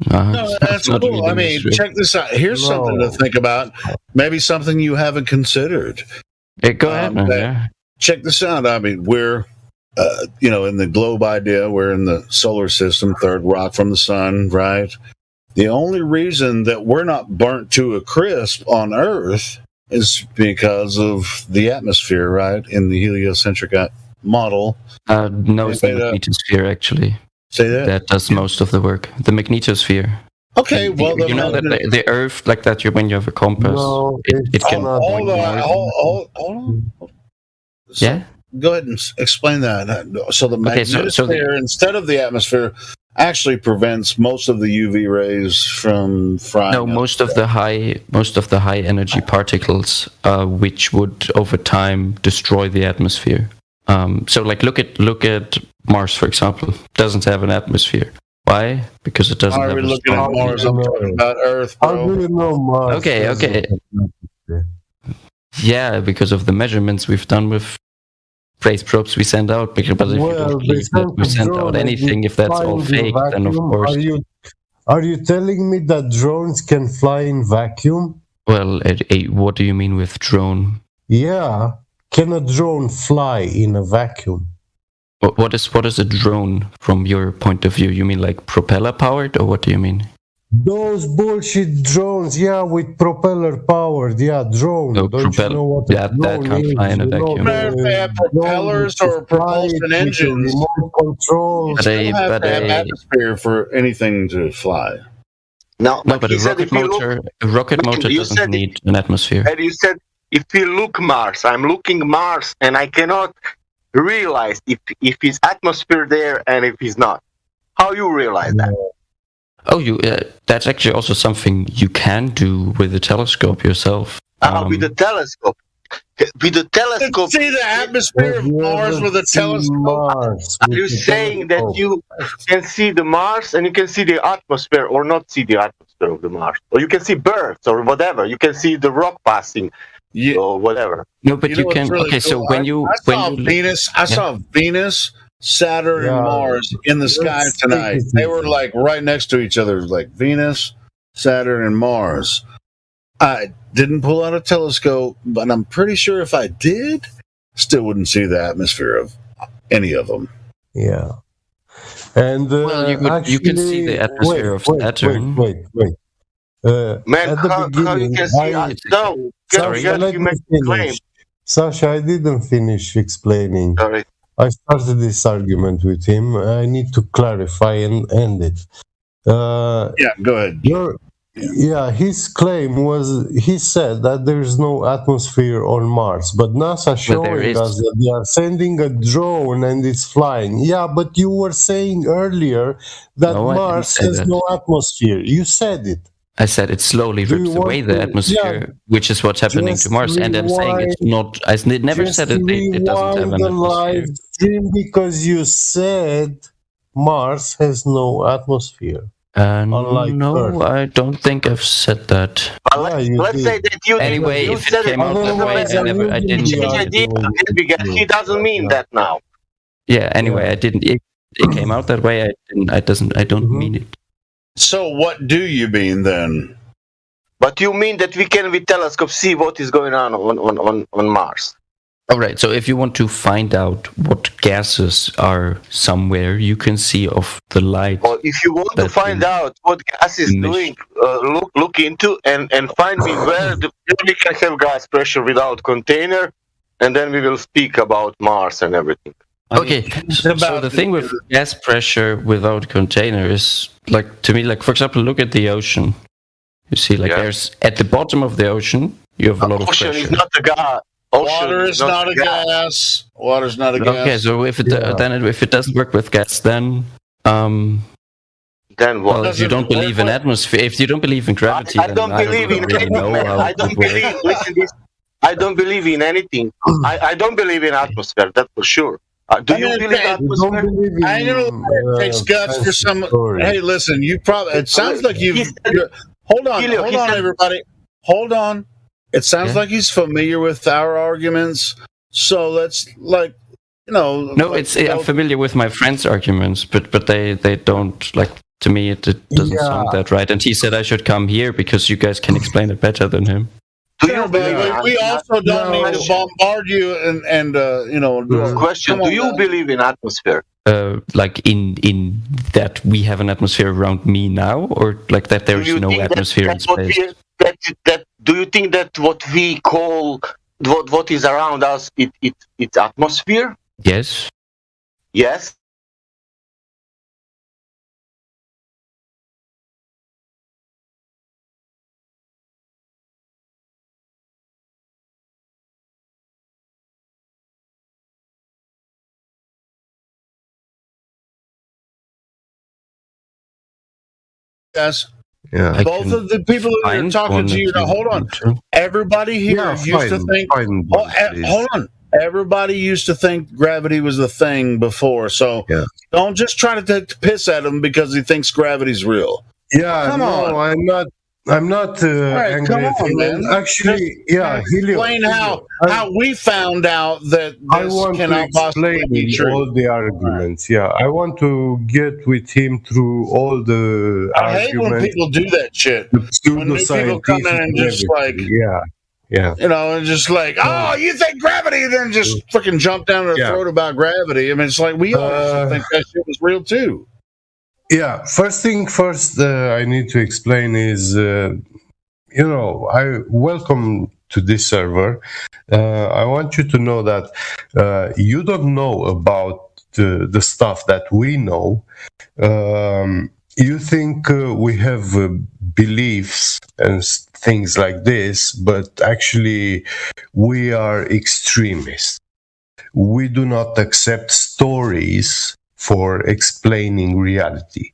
No, that's cool. I mean, check this out. Here's something to think about. Maybe something you haven't considered. Go ahead, man. Yeah. Check this out. I mean, we're, in the globe idea, we're in the solar system, third rock from the sun, right? The only reason that we're not burnt to a crisp on Earth is because of the atmosphere, right? In the heliocentric model. No, it's the magnetosphere, actually. Say that? That does most of the work. The magnetosphere. Okay, well... You know that the Earth, like that, when you have a compass, it can... Hold on. Yeah? Go ahead and explain that. So the magnetosphere, instead of the atmosphere, actually prevents most of the UV rays from frying. No, most of the high energy particles, which would over time destroy the atmosphere. So like look at Mars, for example. Doesn't have an atmosphere. Why? Because it doesn't have a looking at Mars? I'm talking about Earth, bro. How do you know Mars? Okay. Yeah, because of the measurements we've done with space probes we send out. But if you don't believe that we send out anything, if that's all fake, then of course. Are you telling me that drones can fly in vacuum? Well, what do you mean with drone? Yeah, can a drone fly in a vacuum? What is a drone from your point of view? You mean like propeller powered, or what do you mean? Those bullshit drones, yeah, with propeller powered, yeah, drone. No, Don't you know what a drone can't fly in a vacuum. If they have propellers or propulsion engines, control. they have to have atmosphere for anything to fly. No, but a rocket motor doesn't need an atmosphere. And you said, if you look Mars, I'm looking Mars, and I cannot realize if it's atmosphere there and if it's not. How you realize that? Oh, that's actually also something you can do with the telescope yourself. With the telescope. With the telescope. See the atmosphere of Mars with a telescope. Are you saying that you can see the Mars and you can see the atmosphere, or not see the atmosphere of the Mars? Or you can see birds or whatever. You can see the rock passing or whatever. No, but you can. Really so when you I saw Venus, Saturn, and Mars in the sky tonight. They were like right next to each other, like Venus, Saturn, and Mars. I didn't pull out a telescope, but I'm pretty sure if I did, still wouldn't see the atmosphere of any of them. Yeah. And you can see the atmosphere of Saturn. Wait. Man, how you can see? No, Sasha, I didn't finish explaining. Sorry. I started this argument with him. I need to clarify and end it. Go ahead. His claim was, he said that there's no atmosphere on Mars, but NASA showing us that they are sending a drone and it's flying. Yeah, but you were saying earlier that Mars has no atmosphere. You said it. I said it slowly rips away the atmosphere, which is what's happening to Mars. And I'm saying it's not. I never said it doesn't have an atmosphere. Stream because you said Mars has no atmosphere. No, Earth. I don't think I've said that. Let's say that you anyway, you if it came out that way, I didn't. He doesn't mean that now. Yeah. Anyway, I didn't. It came out that way. I don't mean it. So what do you mean then? But you mean that we can with telescope see what is going on Mars? All right. So if you want to find out what gases are somewhere, you can see off the light. Or if you want to find out what gas is doing, look into and find me where we can have gas pressure without container, and then we will speak about Mars and everything. Okay, so the thing with gas pressure without container is, like, to me, like, for example, look at the ocean. You see, like, there's, at the bottom of the ocean, you have a lot of pressure. Ocean is not a gas. Water is not a gas. Water's not a gas. Okay, so if it if it doesn't work with gas, then what? Well, if you don't believe in atmosphere, if you don't believe in gravity, I don't believe in anything. I don't believe. Listen, I don't believe in anything. I don't believe in atmosphere. That's for sure. Do you believe in atmosphere? I know it takes guts for some. Hey, listen, you probably. It sounds like you've. Hold on, everybody. Hold on. It sounds like he's familiar with our arguments. So let's, like, No, I'm familiar with my friend's arguments, but they don't, like, to me it doesn't sound that right. And he said I should come here because you guys can explain it better than him. We also don't need to bombard you and question. Do you believe in atmosphere? Like in that we have an atmosphere around me now, or like that there is no atmosphere in space? Do you think that what we call what is around us it's atmosphere? Yes. Yes. Yes. Yeah. Both of the people that are talking to you now, hold on. Everybody here used to think. Hold on. Everybody used to think gravity was the thing before, so don't just try to take the piss at him because he thinks gravity's real. Yeah, I'm not I'm not right, angry come at on, him. man. Actually, yeah, explain how we found out that I this want to cannot possibly explain be true. all the arguments. Yeah, I want to get with him through all the I hate when arguments. people do that shit. When new people come in and just like, yeah, you know, and just like, oh, you think gravity? Then just fucking jump down their throat about gravity. I mean, it's like we all think that shit was real too. Yeah, first thing first, I need to explain is, I welcome to this server. I want you to know that you don't know about the stuff that we know. You think we have beliefs and things like this, but actually we are extremists. We do not accept stories for explaining reality.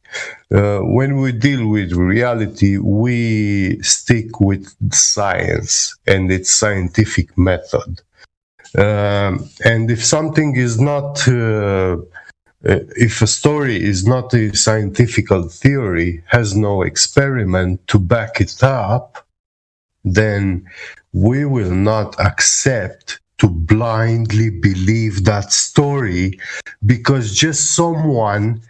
When we deal with reality, we stick with science and its scientific method. And if something is not, if a story is not a scientific theory, has no experiment to back it up, then we will not accept to blindly believe that story because just someone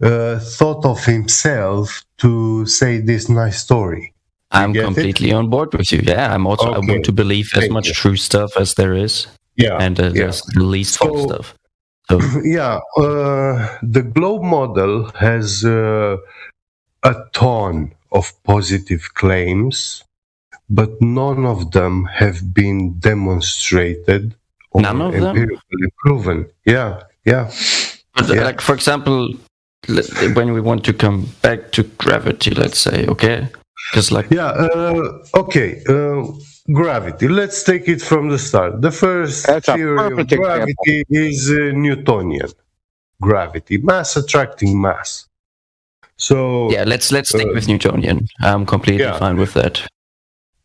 thought of himself to say this nice story. I'm completely on board with you. Yeah, I'm also. I want to believe as much true stuff as there is. Yeah, and there's the least false stuff. So. Yeah, the globe model has a ton of positive claims, but none of them have been demonstrated or empirically proven. Yeah. But like, for example, when we want to come back to gravity, let's say, okay? Because like... Gravity. Let's take it from the start. The first theory of gravity is Newtonian. Gravity, mass attracting mass. So yeah, let's stick with Newtonian. I'm completely fine with that.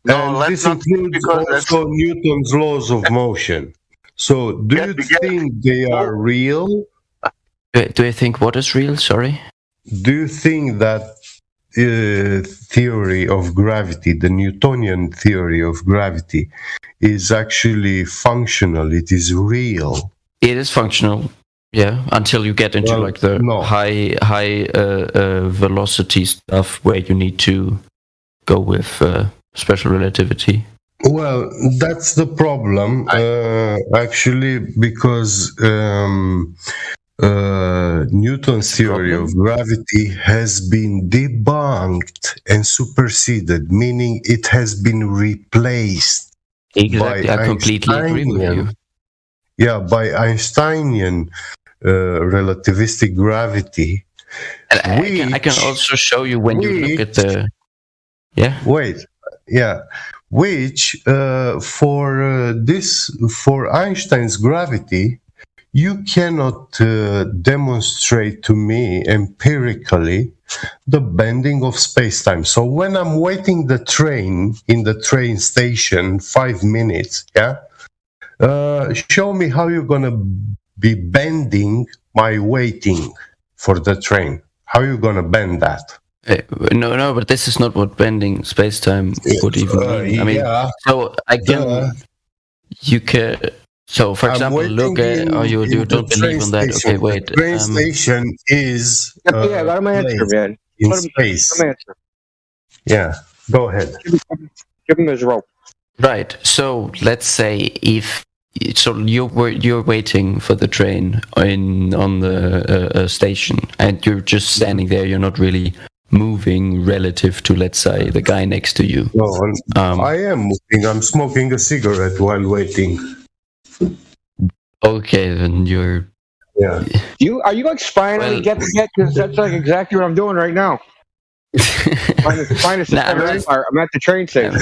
And this includes also Newton's laws of motion. So, do you think they are real? Do you think what is real? Sorry. Do you think that theory of gravity, the Newtonian theory of gravity, is actually functional? It is real. It is functional. Yeah, until you get into like the high velocity stuff where you need to go with special relativity. Well, that's the problem, actually, because Newton's theory of gravity has been debunked and superseded, meaning it has been replaced. Exactly, I completely agree with you. Yeah, by Einsteinian relativistic gravity. And I can also show you when you look at the... Yeah? Wait, yeah. Which, for Einstein's gravity, you cannot demonstrate to me empirically the bending of space-time. So when I'm waiting the train in the train station 5 minutes, show me how you're gonna be bending my waiting for the train. How are you gonna bend that? No, but this is not what bending space-time would even mean. I mean, so I can, you can. So, for example, look at, you don't believe in that. Okay, wait. The train station is I got my answer, man. In space. Yeah, go ahead. Give him his rope. Right. So let's say you're waiting for the train on the station, and you're just standing there. You're not really moving relative to, let's say, the guy next to you. No, I am moving. I'm smoking a cigarette while waiting. Okay, then you're... Yeah. Are you like spying on me? Get? Because that's like exactly what I'm doing right now. I'm at the train station.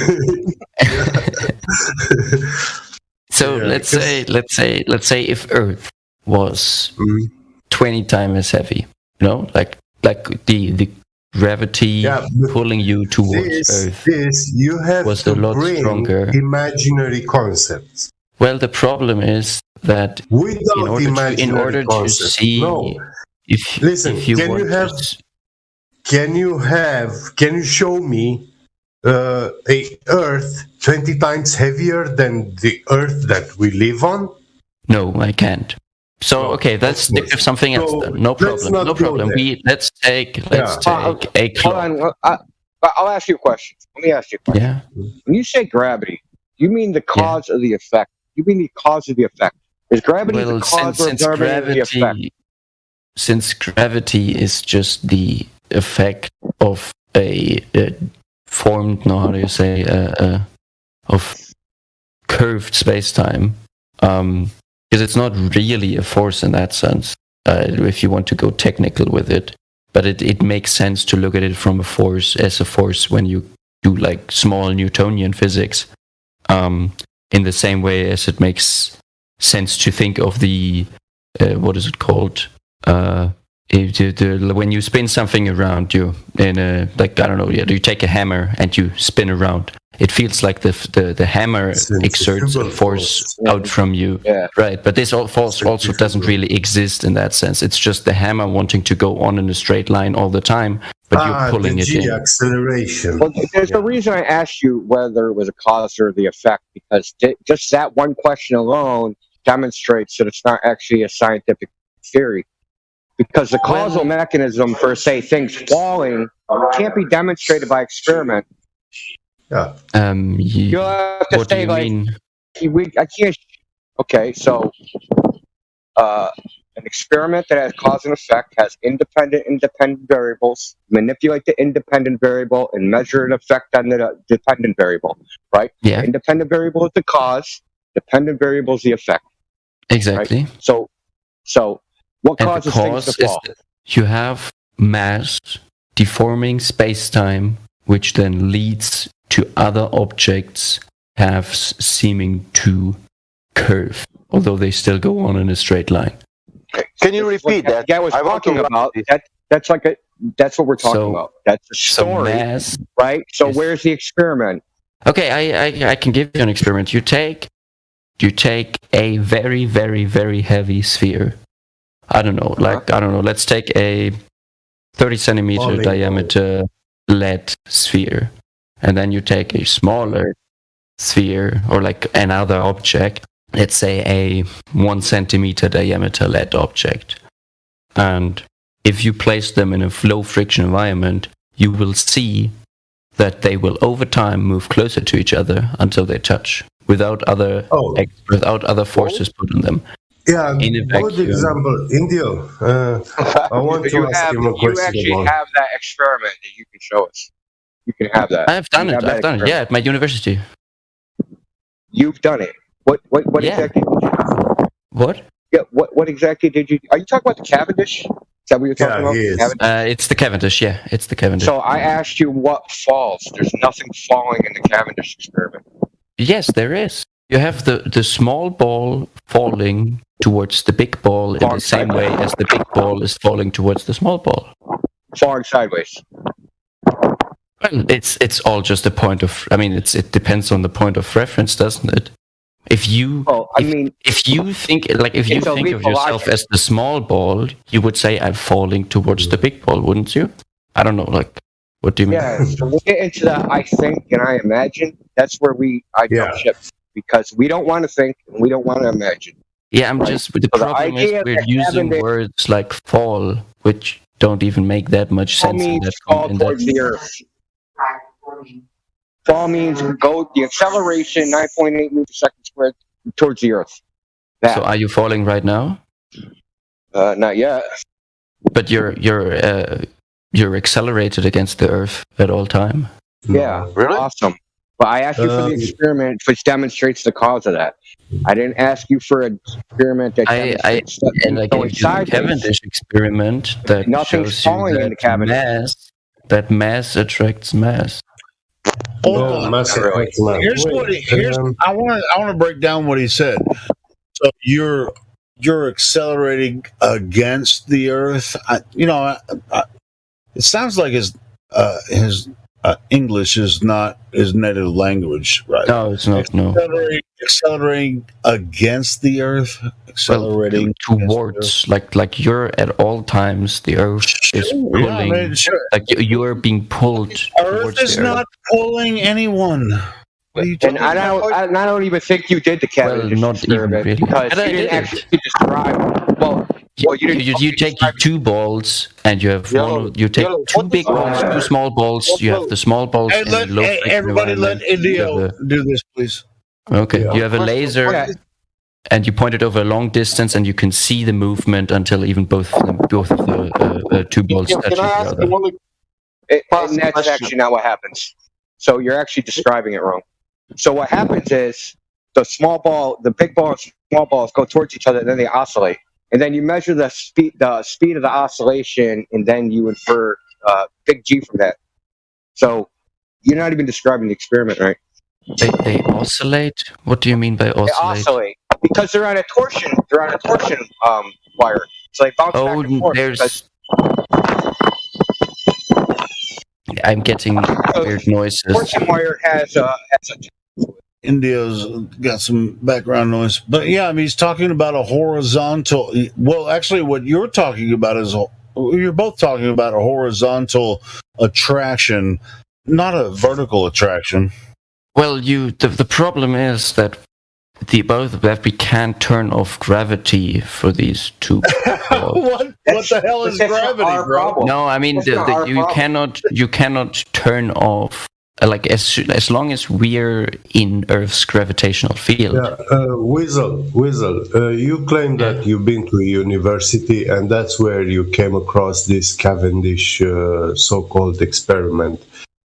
So let's say if Earth was 20 times as heavy, like the gravity pulling you towards Earth you have was a lot stronger. Imaginary concepts. Well, the problem is that in order to see, can you show me a Earth 20 times heavier than the Earth that we live on? No, I can't. So okay, let's stick with something else then. No problem. No problem. Let's take a clock. Hold on. I'll ask you a question. Let me ask you a question. Yeah. When you say gravity, you mean the cause of the effect? You mean the cause of the effect? Is gravity the cause or gravity the effect? Since gravity is just the effect of a formed, no, how do you say, of curved space-time, because it's not really a force in that sense, if you want to go technical with it, but it makes sense to look at it from a force when you do like small Newtonian physics, in the same way as it makes sense to think of the what is it called? When you spin something around you in a, like, I don't know, you take a hammer and you spin around, it feels like the hammer exerts a force out from you, right? But this force also doesn't really exist in that sense. It's just the hammer wanting to go on in a straight line all the time, but you're pulling it in. Acceleration. Well, there's a reason I asked you whether it was a cause or the effect, because just that one question alone demonstrates that it's not actually a scientific theory. Because the causal mechanism for, say, things falling can't be demonstrated by experiment. Yeah. You'll have to what say, do you like, mean? I can't. Okay, so an experiment that has cause and effect has independent variables. Manipulate the independent variable and measure an effect on the dependent variable. Right? Yeah. The independent variable is the cause. Dependent variable is the effect. Exactly. Right? So. What causes things to fall? You have mass deforming space-time, which then leads to other objects seeming to curve, although they still go on in a straight line. Can you repeat that? I was talking about that. That's what we're talking about. That's the story, right? So where's the experiment? Okay, I can give you an experiment. You take a very, very, very heavy sphere. I don't know, let's take a 30 centimeter diameter lead sphere, and then you take a smaller sphere, or like another object, let's say a 1 centimeter diameter lead object. And if you place them in a low friction environment, you will see that they will over time move closer to each other until they touch, without other forces put on them. Yeah, good example. Indio. I want to ask him a question. You actually have that experiment that you can show us. You can have that. I've done it. Yeah, at my university. You've done it. What exactly did you do? What? Yeah, what exactly did you do? Are you talking about the Cavendish? Is that what you're talking about? It's the Cavendish, yeah. It's the Cavendish. So I asked you what falls. There's nothing falling in the Cavendish experiment. Yes, there is. You have the small ball falling towards the big ball in the same way as the big ball is falling towards the small ball. Falling sideways. Well, it's all just a point of. I mean, it depends on the point of reference, doesn't it? If you think of yourself as the small ball, you would say I'm falling towards the big ball, wouldn't you? I don't know, like, what do you mean? Yeah, so we'll get into that. I think and I imagine. That's where I jump ship, because we don't want to think and we don't want to imagine. Yeah, the problem is we're using words like fall, which don't even make that much sense. Fall means fall towards the earth. Fall means go the acceleration 9.8 meters per second squared towards the earth. So are you falling right now? Not yet. But you're accelerated against the earth at all time? Yeah, really? Awesome. But I asked you for the experiment which demonstrates the cause of that. I didn't ask you for an experiment that demonstrates I gave you the Cavendish experiment that shows you that mass attracts mass. I want to break down what he said. So you're accelerating against the Earth. It sounds like his English is not his native language, right? No, it's not. No. Accelerating against the Earth, accelerating towards, like you're at all times. The Earth is pulling. Like you're being pulled. Earth is not pulling anyone. And I don't even think you did the Cavendish experiment really. because you didn't actually describe. Well, you take 2 balls and you have you take 2 big balls, 2 small balls. You have the small balls. Hey, everybody, let Indio do this, please. Okay, you have a laser, and you point it over a long distance, and you can see the movement until even both of the 2 balls touch each other. And that's actually not what happens. So you're actually describing it wrong. So what happens is the big ball and small balls go towards each other, and then they oscillate. And then you measure the speed of the oscillation, and then you infer big G from that. So you're not even describing the experiment right. They oscillate? What do you mean by oscillate? They oscillate because they're on a torsion. Wire, so they bounce back and forth. I'm getting weird noises. Torsion wire has a. India's got some background noise, but yeah, I mean, he's talking about a horizontal. Well, actually, what you're talking about is you're both talking about a horizontal attraction, not a vertical attraction. Well, the problem is that we can't turn off gravity for these 2. What the hell is gravity, bro? No, I mean you cannot turn off. Like as long as we're in Earth's gravitational field. Weasel, you claim that you've been to university and that's where you came across this Cavendish so-called experiment.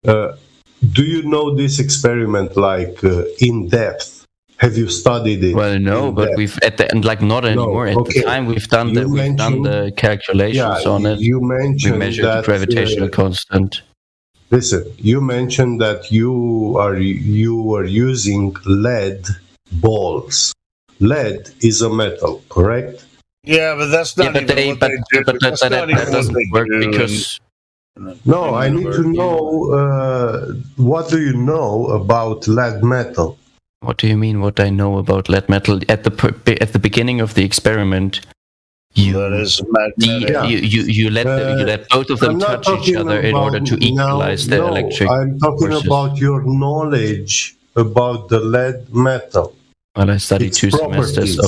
Do you know this experiment in depth? Have you studied it? Well, no, but we've at the end, not anymore. At the time, we've done the calculations on it. You mentioned we measured the gravitational constant. Listen, you mentioned that you were using lead balls. Lead is a metal, correct? Yeah, but that's not. Yeah, that doesn't work because. No, I need to know. What do you know about lead metal? What do you mean? What I know about lead metal? At the beginning of the experiment, you let both of them touch each other in order to equalize the electric. I'm talking about your knowledge about the lead metal. Well, I studied 2 semesters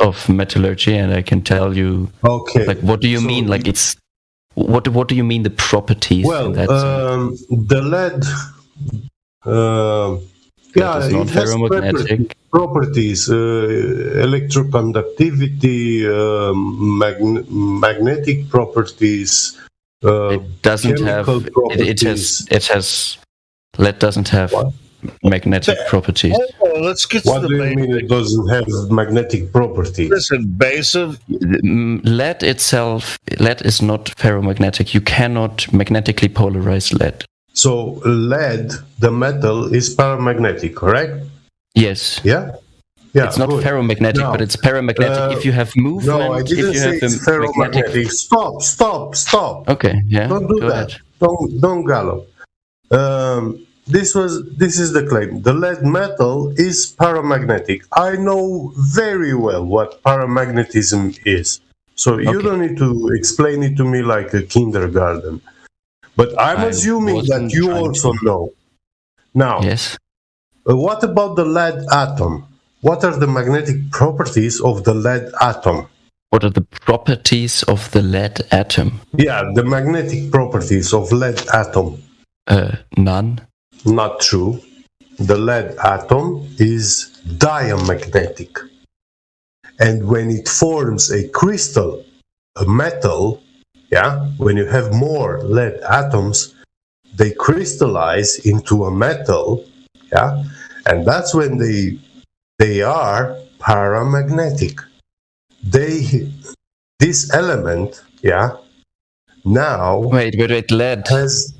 of metallurgy, and I can tell you. Okay. What do you mean? What do you mean the properties? Well, the lead. It has properties, electroconductivity, magnetic properties. It doesn't have. Lead doesn't have magnetic properties. Let's get what do you mean it doesn't have magnetic properties? Listen, base of lead itself. Lead is not ferromagnetic. You cannot magnetically polarize lead. So lead, the metal, is paramagnetic, correct? Yes. Yeah. It's not ferromagnetic, but it's paramagnetic if you have movement. No, I didn't say it's ferromagnetic. Stop. Okay. Yeah. Don't do that. Don't gallop. This is the claim. The lead metal is paramagnetic. I know very well what paramagnetism is. So you don't need to explain it to me like a kindergarten. But I'm assuming that you also know. Now, yes. What about the lead atom? What are the magnetic properties of the lead atom? What are the properties of the lead atom? Yeah, the magnetic properties of lead atom. None. Not true. The lead atom is diamagnetic. And when it forms a crystal, a metal, when you have more lead atoms, they crystallize into a metal, and that's when they are paramagnetic. This element, now wait, lead has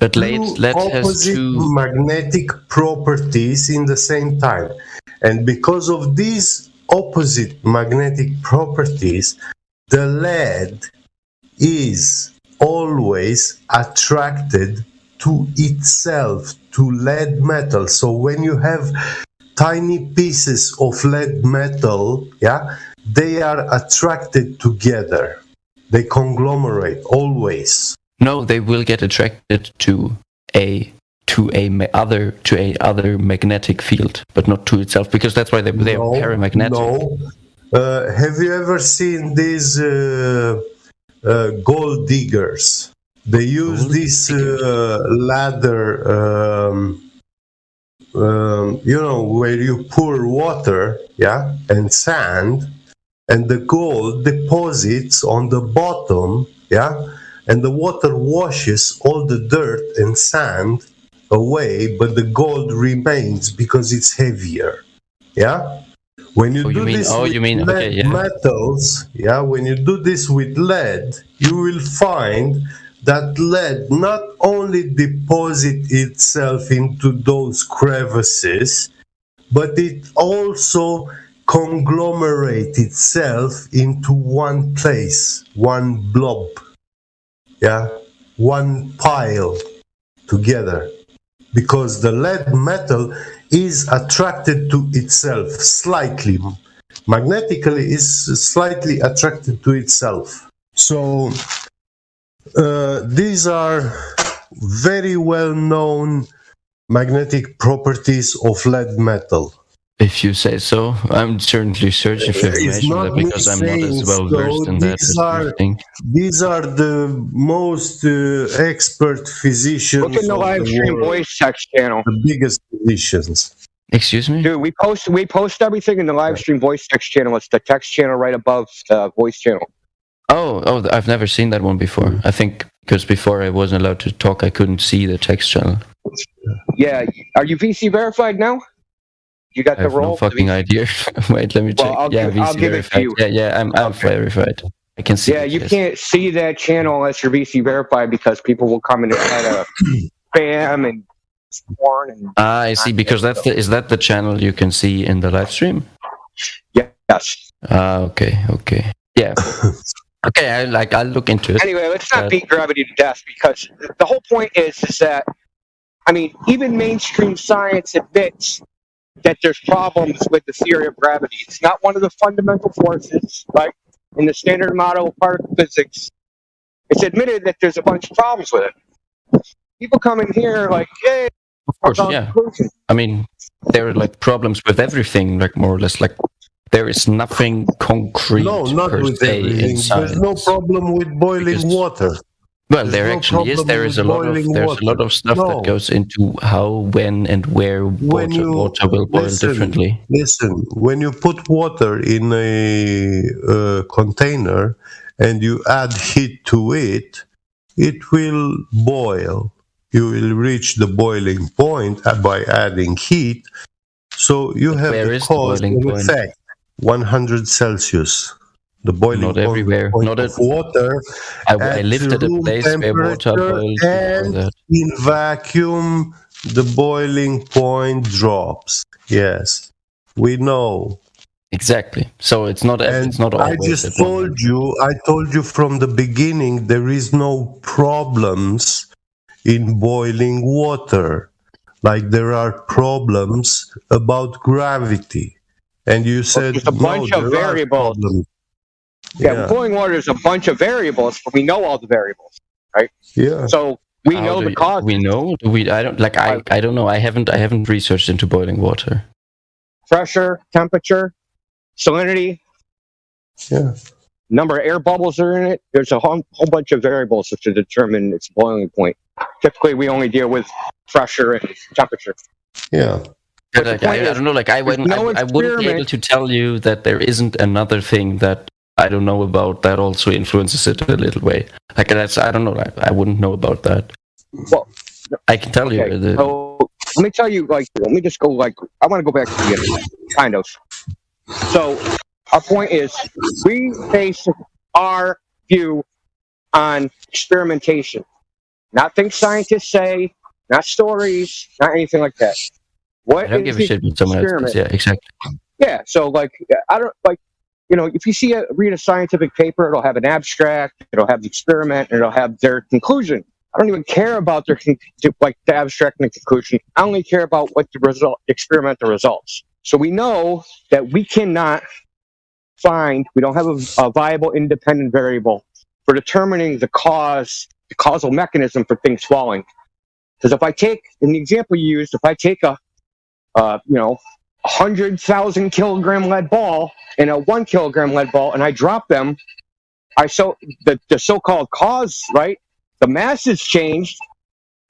two magnetic properties in the same time, and because of these opposite magnetic properties, the lead is always attracted to itself, to lead metal. So when you have tiny pieces of lead metal, they are attracted together. They conglomerate always. No, they will get attracted to to a other magnetic field, but not to itself, because that's why they're paramagnetic. No. Have you ever seen these gold diggers? They use this ladder, where you pour water, and sand, and the gold deposits on the bottom, and the water washes all the dirt and sand away, but the gold remains because it's heavier. When you do this with lead metals, when you do this with lead, you will find that lead not only deposits itself into those crevices, but it also conglomerates itself into one place, one blob, one pile together, because the lead metal is attracted to itself slightly, magnetically is slightly attracted to itself. So these are very well known magnetic properties of lead metal. If you say so, I'm certainly searching for information on that, because I'm not as well versed in that. These are the most expert physicians. Look in the live stream voice text channel. The biggest physicians. Excuse me? Dude, we post everything in the live stream voice text channel. It's the text channel right above the voice channel. Oh, I've never seen that one before. I think because before I wasn't allowed to talk, I couldn't see the text channel. Yeah, are you VC verified now? You got the role? No fucking idea. Wait, let me check. I'll give verified. it to you. I'm verified. I can see. Yeah, you can't see that channel unless you're VC verified, because people will come in and try to spam and porn and. I see. Because is that the channel you can see in the live stream? Yes. Okay. Yeah. Okay, I'll look into it. Anyway, let's not beat gravity to death, because the whole point is that, I mean, even mainstream science admits that there's problems with the theory of gravity. It's not one of the fundamental forces, like in the standard model of particle physics. It's admitted that there's a bunch of problems with it. People come in here like, hey, of course, yeah. I mean, there are like problems with everything, like more or less, like there is nothing concrete. No, not per with se everything. in science. There's no problem with boiling water. Well, there actually is. There is a lot of stuff that goes into how, when, and where water will boil differently. Listen, when you put water in a container and you add heat to it, it will boil. You will reach the boiling point by adding heat. So you have the cause and effect. 100 Celsius. The boiling not everywhere. Not of water. I lived at a place where water boiled. And in vacuum, the boiling point drops. Yes, we know. Exactly. So it's not. It's not always. I told you from the beginning. There is no problems in boiling water, like there are problems about gravity. And you said it's a bunch of variables. Yeah, boiling water is a bunch of variables, but we know all the variables, right? Yeah. So we know the cause. We know. I don't like. I don't know. I haven't researched into boiling water. Pressure, temperature, salinity. Yeah. Number of air bubbles are in it. There's a whole bunch of variables to determine its boiling point. Typically, we only deal with pressure and temperature. Yeah. But I don't know. Like I wouldn't be able to tell you that there isn't another thing that I don't know about that also influences it a little way. Like I don't know. I wouldn't know about that. Well, I can tell you. So let me tell you. Let me just go. I want to go back to the internet, kind of. So our point is, we base our view on experimentation, not things scientists say, not stories, not anything like that. I don't give a shit what someone else says. Yeah, exactly. Yeah, so I don't if you read a scientific paper, it'll have an abstract, it'll have the experiment, and it'll have their conclusion. I don't even care about their the abstract and the conclusion. I only care about what the experimental results. So we know that we cannot we don't have a viable independent variable for determining the causal mechanism for things falling. Because if I take, in the example you used, if I take a 100,000 kilogram lead ball and a 1 kilogram lead ball, and I drop them, the so-called cause, right? The mass has changed,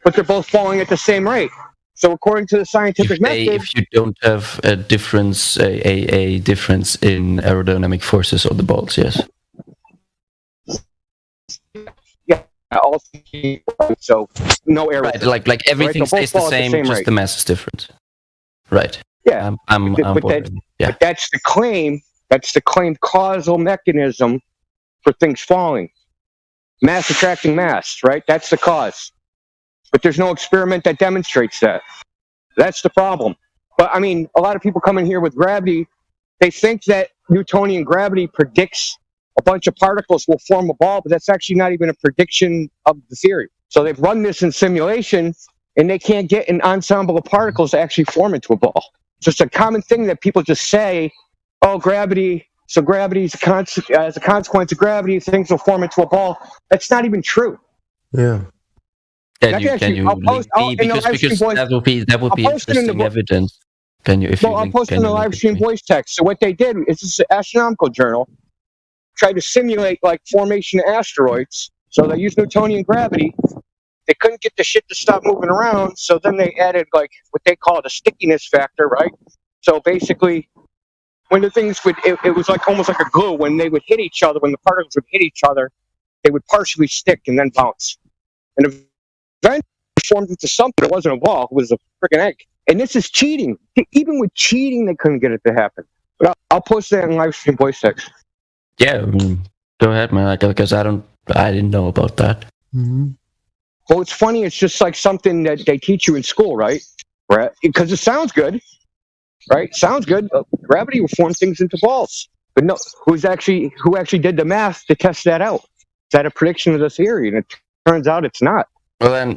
but they're both falling at the same rate. So according to the scientific method, if you don't have a difference, a difference in aerodynamic forces of the balls, yes. Yeah, so no error. Right, like everything stays the same, just rate. the mass is different. Right. Yeah, but that's the claim. That's the claimed causal mechanism for things falling. Mass attracting mass, right? That's the cause. But there's no experiment that demonstrates that. That's the problem. But I mean, a lot of people come in here with gravity. They think that Newtonian gravity predicts a bunch of particles will form a ball, but that's actually not even a prediction of the theory. So they've run this in simulation, and they can't get an ensemble of particles to actually form into a ball. So it's a common thing that people just say, oh, gravity, so gravity is as a consequence of gravity, things will form into a ball. That's not even true. Yeah. Can you because that would be interesting evidence. Can you? I'll post in the live stream voice text. So what they did is this is an astronomical journal. Tried to simulate like formation of asteroids. So they used Newtonian gravity. They couldn't get the shit to stop moving around. So then they added like what they call a stickiness factor, right? So basically, when the things would, it was like almost like a glue. When they would hit each other, when the particles would hit each other, they would partially stick and then bounce. And eventually formed into something. It wasn't a ball. It was a freaking egg. And this is cheating. Even with cheating, they couldn't get it to happen. But I'll post that in live stream voice text. Yeah, go ahead, man. Because I didn't know about that. Mm-hmm. Well, it's funny. It's just like something that they teach you in school, right? Right? Because it sounds good, right? Sounds good. Gravity will form things into balls. But no, who actually did the math to test that out? Is that a prediction of the theory? And it turns out it's not. Well, then,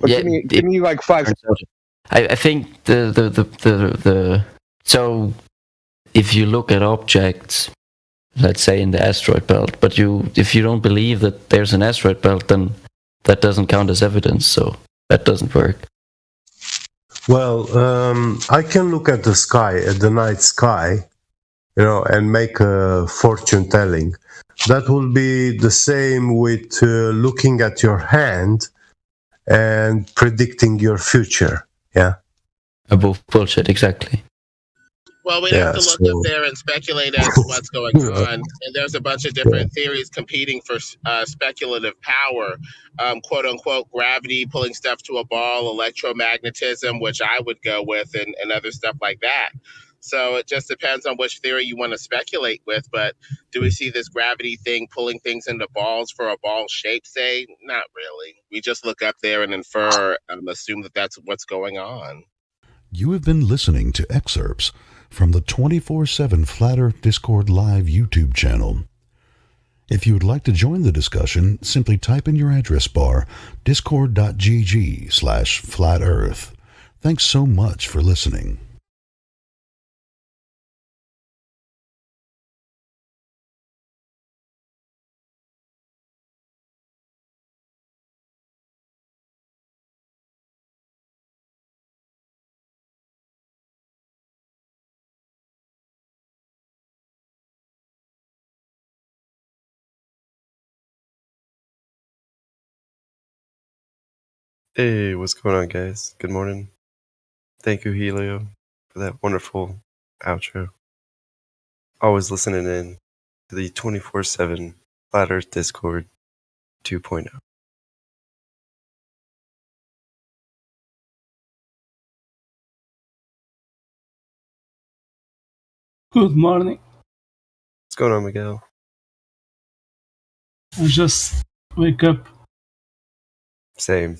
give me like 5 seconds. I think the so if you look at objects, let's say in the asteroid belt, but if you don't believe that there's an asteroid belt, then that doesn't count as evidence, so that doesn't work. Well, I can look at the sky, at the night sky, and make a fortune telling. That will be the same with looking at your hand and predicting your future. Yeah. Above bullshit, exactly. Well, we have to look up there and speculate as to what's going on. And there's a bunch of different theories competing for speculative power. Quote unquote, gravity, pulling stuff to a ball, electromagnetism, which I would go with, and other stuff like that. So it just depends on which theory you want to speculate with. But do we see this gravity thing pulling things into balls for a ball shape, say? Not really. We just look up there and infer and assume that that's what's going on. You have been listening to excerpts from the 24/7 Flat Earth Discord Live YouTube channel. If you would like to join the discussion, simply type in your address bar discord.gg/flatearth. Thanks so much for listening. Hey, what's going on, guys? Good morning. Thank you, Helio, for that wonderful outro. Always listening in to the 24/7 Flat Earth Discord 2.0. Good morning. What's going on, Miguel? I just wake up. Same.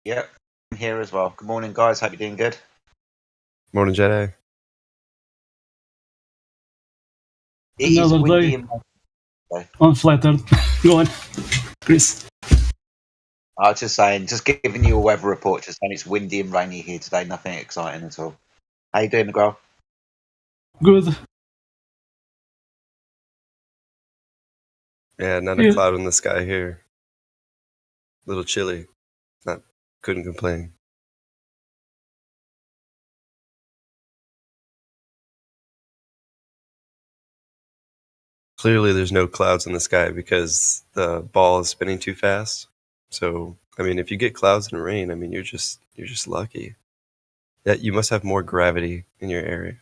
Yep, I'm here as well. Good morning, guys. Hope you're doing good. Morning, Jedi. Another day on Flat Earth. Go on, Chris. I was just saying, just giving you a weather report, just saying it's windy and rainy here today. Nothing exciting at all. How you doing, Miguel? Good. Yeah, not a cloud in the sky here. A little chilly. Couldn't complain. Clearly, there's no clouds in the sky because the ball is spinning too fast. So, I mean, if you get clouds and rain, I mean, you're just lucky. Yeah, you must have more gravity in your area.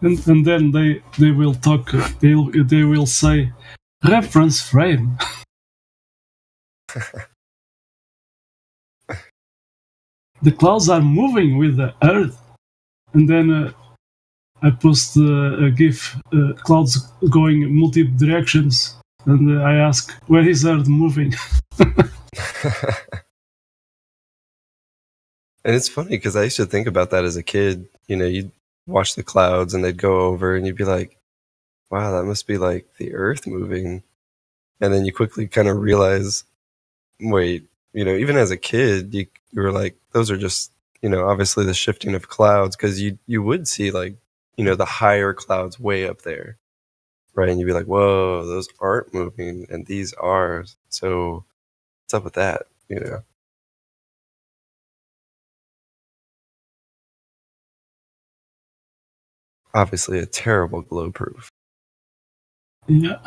And then they will talk. They will say reference frame. The clouds are moving with the Earth, and then I post a GIF, clouds going multiple directions, and I ask, where is Earth moving? And it's funny because I used to think about that as a kid. You know, you'd watch the clouds and they'd go over and you'd be like, wow, that must be like the Earth moving. And then you quickly kind of realize, wait, you know, even as a kid, you were like, those are just, you know, obviously the shifting of clouds, because you would see like, you know, the higher clouds way up there, right? And you'd be like, whoa, those aren't moving and these are. So what's up with that, you know? Obviously a terrible glow proof. Yeah.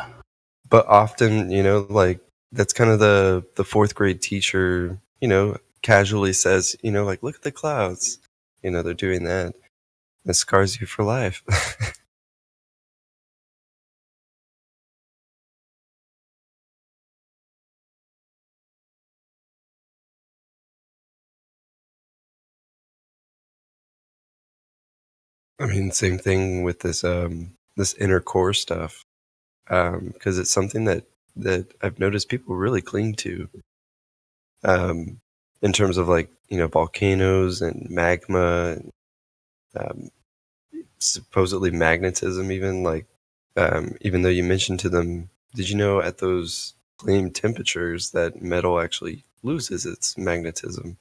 But often, you know, like that's kind of the fourth grade teacher, you know, casually says, you know, like, look at the clouds. You know, they're doing that. It scars you for life. I mean, same thing with this this inner core stuff, because it's something that I've noticed people really cling to, in terms of like, you know, volcanoes and magma, and, supposedly magnetism, even like, even though you mentioned to them, did you know at those claimed temperatures that metal actually loses its magnetism?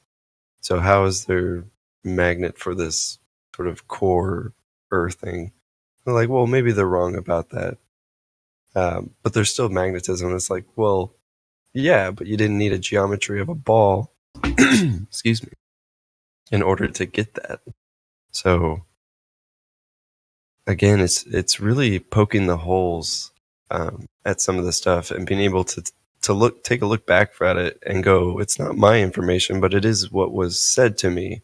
So how is there magnet for this sort of core earthing? They're like, well, maybe they're wrong about that. But there's still magnetism. It's like, well, yeah, but you didn't need a geometry of a ball, excuse me, in order to get that. So again, it's really poking the holes at some of the stuff and being able to take a look back at it and go, it's not my information, but it is what was said to me.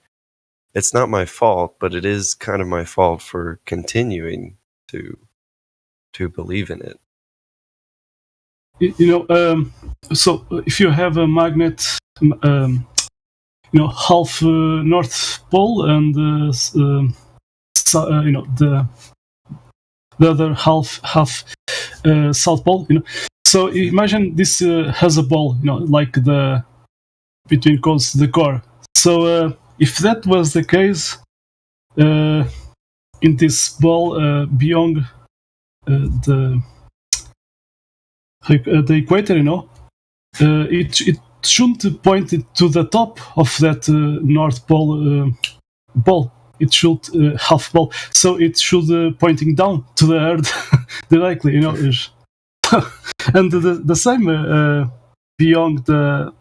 It's not my fault, but it is kind of my fault for continuing to believe in it. You know, so if you have a magnet, you know, half North Pole and you know, the other half South Pole, you know. So imagine this has a ball, you know, like the between cones, the core. So if that was the case, in this ball beyond the equator, you know, it shouldn't point it to the top of that North Pole ball. It should half ball, so it should pointing down to the Earth directly, you know. And the same beyond the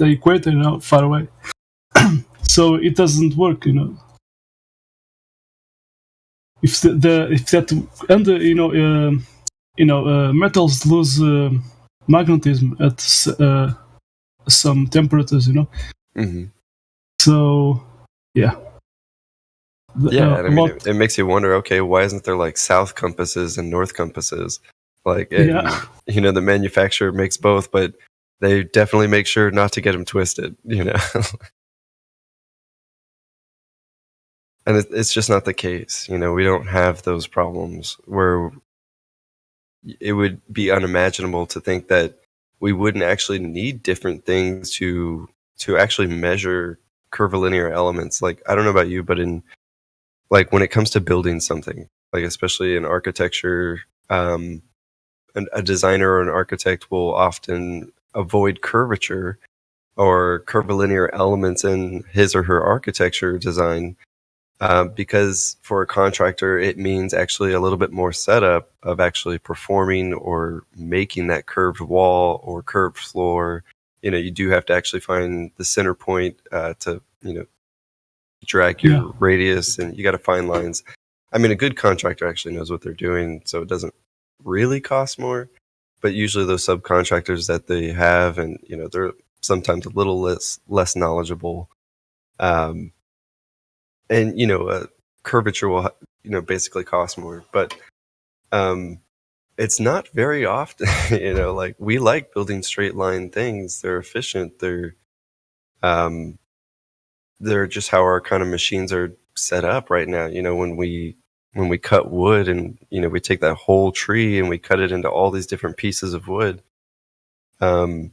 equator, you know, far away. So it doesn't work, you know. If metals lose magnetism at some temperatures, you know. Mm-hmm. So yeah. Yeah, and I mean, it makes you wonder, okay, why isn't there like south compasses and north compasses? Like, you know, the manufacturer makes both, but they definitely make sure not to get them twisted, you know. And it's just not the case. You know, we don't have those problems where it would be unimaginable to think that we wouldn't actually need different things to actually measure curvilinear elements. Like, I don't know about you, but in like when it comes to building something, like especially in architecture, a designer or an architect will often avoid curvature or curvilinear elements in his or her architecture design, because for a contractor it means actually a little bit more setup of actually performing or making that curved wall or curved floor. You do have to actually find the center point to drag your radius, and you got to find lines. I mean, a good contractor actually knows what they're doing, so it doesn't really cost more. But usually those subcontractors that they have, and they're sometimes a little less knowledgeable, and curvature will basically cost more. But it's not very often. Like we like building straight line things. They're efficient. They're just how our kind of machines are set up right now. When we cut wood and we take that whole tree and we cut it into all these different pieces of wood, they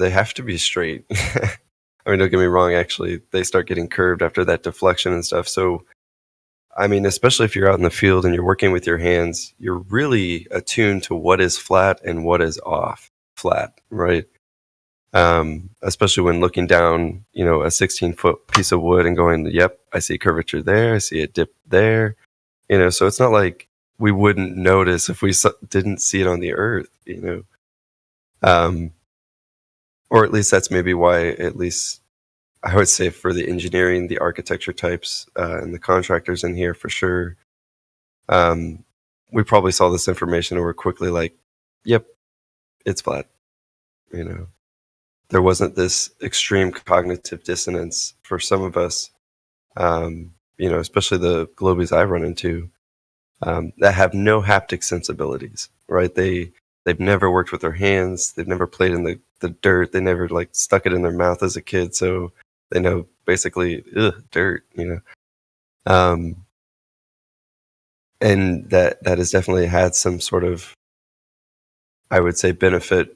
have to be straight. I mean, don't get me wrong, actually they start getting curved after that deflection and stuff. So I mean, especially if you're out in the field and you're working with your hands, you're really attuned to what is flat and what is off flat, right? Especially when looking down, a 16-foot piece of wood and going, yep, I see curvature there, I see a dip there, so it's not like we wouldn't notice if we didn't see it on the earth, or at least that's maybe why, at least I would say for the engineering, the architecture types, and the contractors in here for sure, we probably saw this information and were quickly like, yep, it's flat, There wasn't this extreme cognitive dissonance for some of us, especially the globies I run into, that have no haptic sensibilities, right? They've never worked with their hands. They've never played in the dirt. They never stuck it in their mouth as a kid. So they know basically, dirt, and that has definitely had some sort of, I would say, benefit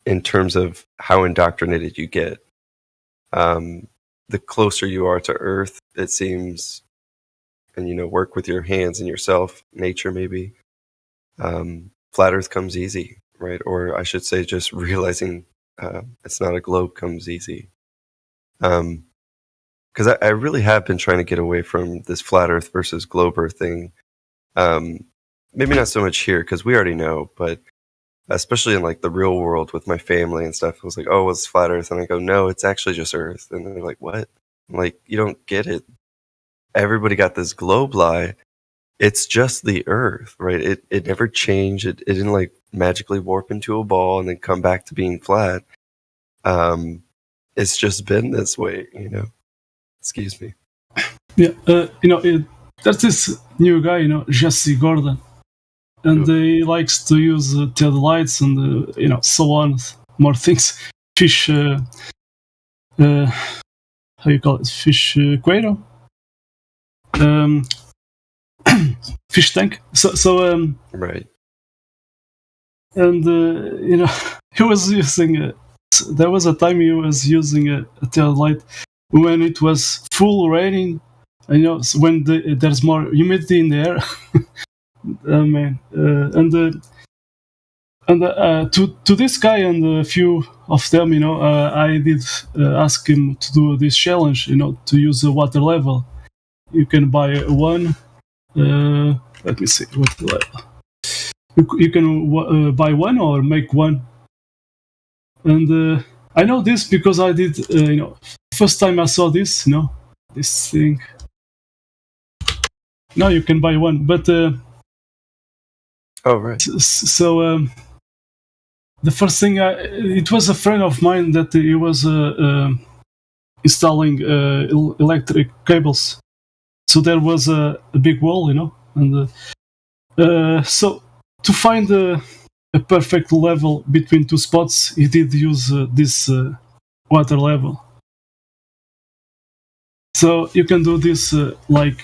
in terms of how indoctrinated you get. The closer you are to Earth, it seems, and work with your hands and yourself, nature maybe, flat Earth comes easy, right? Or I should say just realizing it's not a globe comes easy. Because I really have been trying to get away from this flat Earth versus globe Earth thing. Maybe not so much here, because we already know, but especially in the real world with my family and stuff, it was like, oh, it's flat Earth. And I go, no, it's actually just Earth. And they're like, what? I'm like, you don't get it. Everybody got this globe lie. It's just the Earth, right? It never changed. It didn't magically warp into a ball and then come back to being flat. It's just been this way, Excuse me. Yeah, there's this new guy, Jesse Gordon. And he likes to use TED lights and so on, more things. Fish, how you call it? Fish Quato, fish tank. So right. And he was using. There was a time he was using a TED light when it was full raining. When there's more humidity in the air. Man, to this guy and a few of them, I did ask him to do this challenge, to use a water level. You can buy one. Let me see what level. You can buy one or make one. And I know this because I did. First time I saw this, this thing. Now you can buy one, but. Oh, right. So the first thing, it was a friend of mine that he was installing electric cables. So there was a big wall, and so to find a perfect level between two spots, he did use this water level. So you can do this 1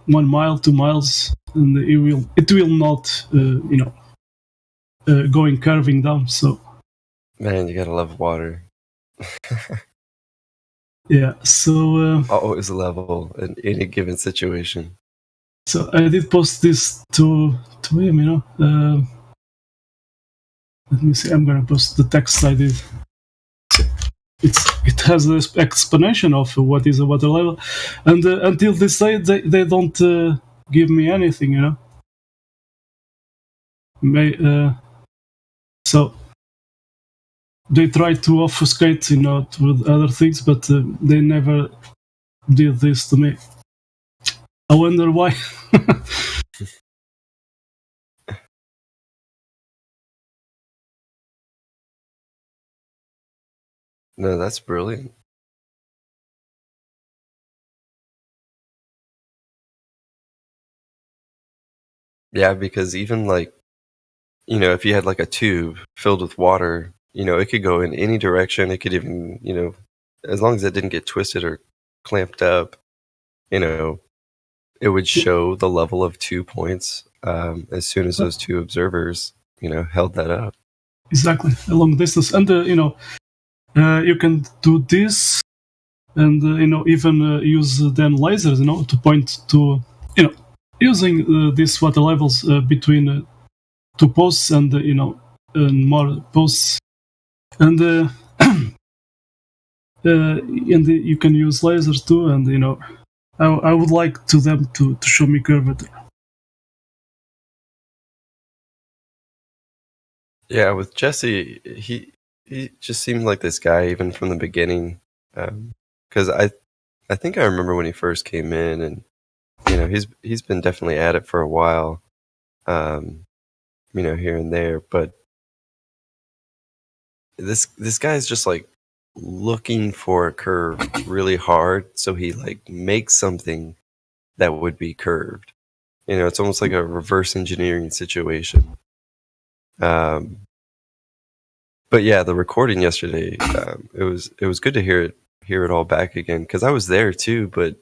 mile, 2 miles, and it will not going curving down. So man, you gotta love water. Yeah, so always level in any given situation. So I did post this to him, let me see. I'm gonna post the text I did. It has this explanation of what is a water level, and until this day they don't give me anything, So they try to obfuscate, with other things, but they never did this to me. I wonder why. No, that's brilliant. Yeah, because even like, if you had like a tube filled with water, it could go in any direction. It could even, as long as it didn't get twisted or clamped up, it would show the level of 2 points as soon as those two observers, held that up. Exactly, a long distance. And, you can do this and, even use then lasers, to point to, using these water levels between 2 posts and, and more posts. And, and you can use lasers too, and, I would like them to show me curvature. Yeah, with Jesse, he just seemed like this guy even from the beginning. Because I think I remember when he first came in, and he's been definitely at it for a while, here and there. But this guy's just like looking for a curve really hard, so he like makes something that would be curved. It's almost like a reverse engineering situation. But yeah, the recording yesterday, it was good to hear it all back again, because I was there too. But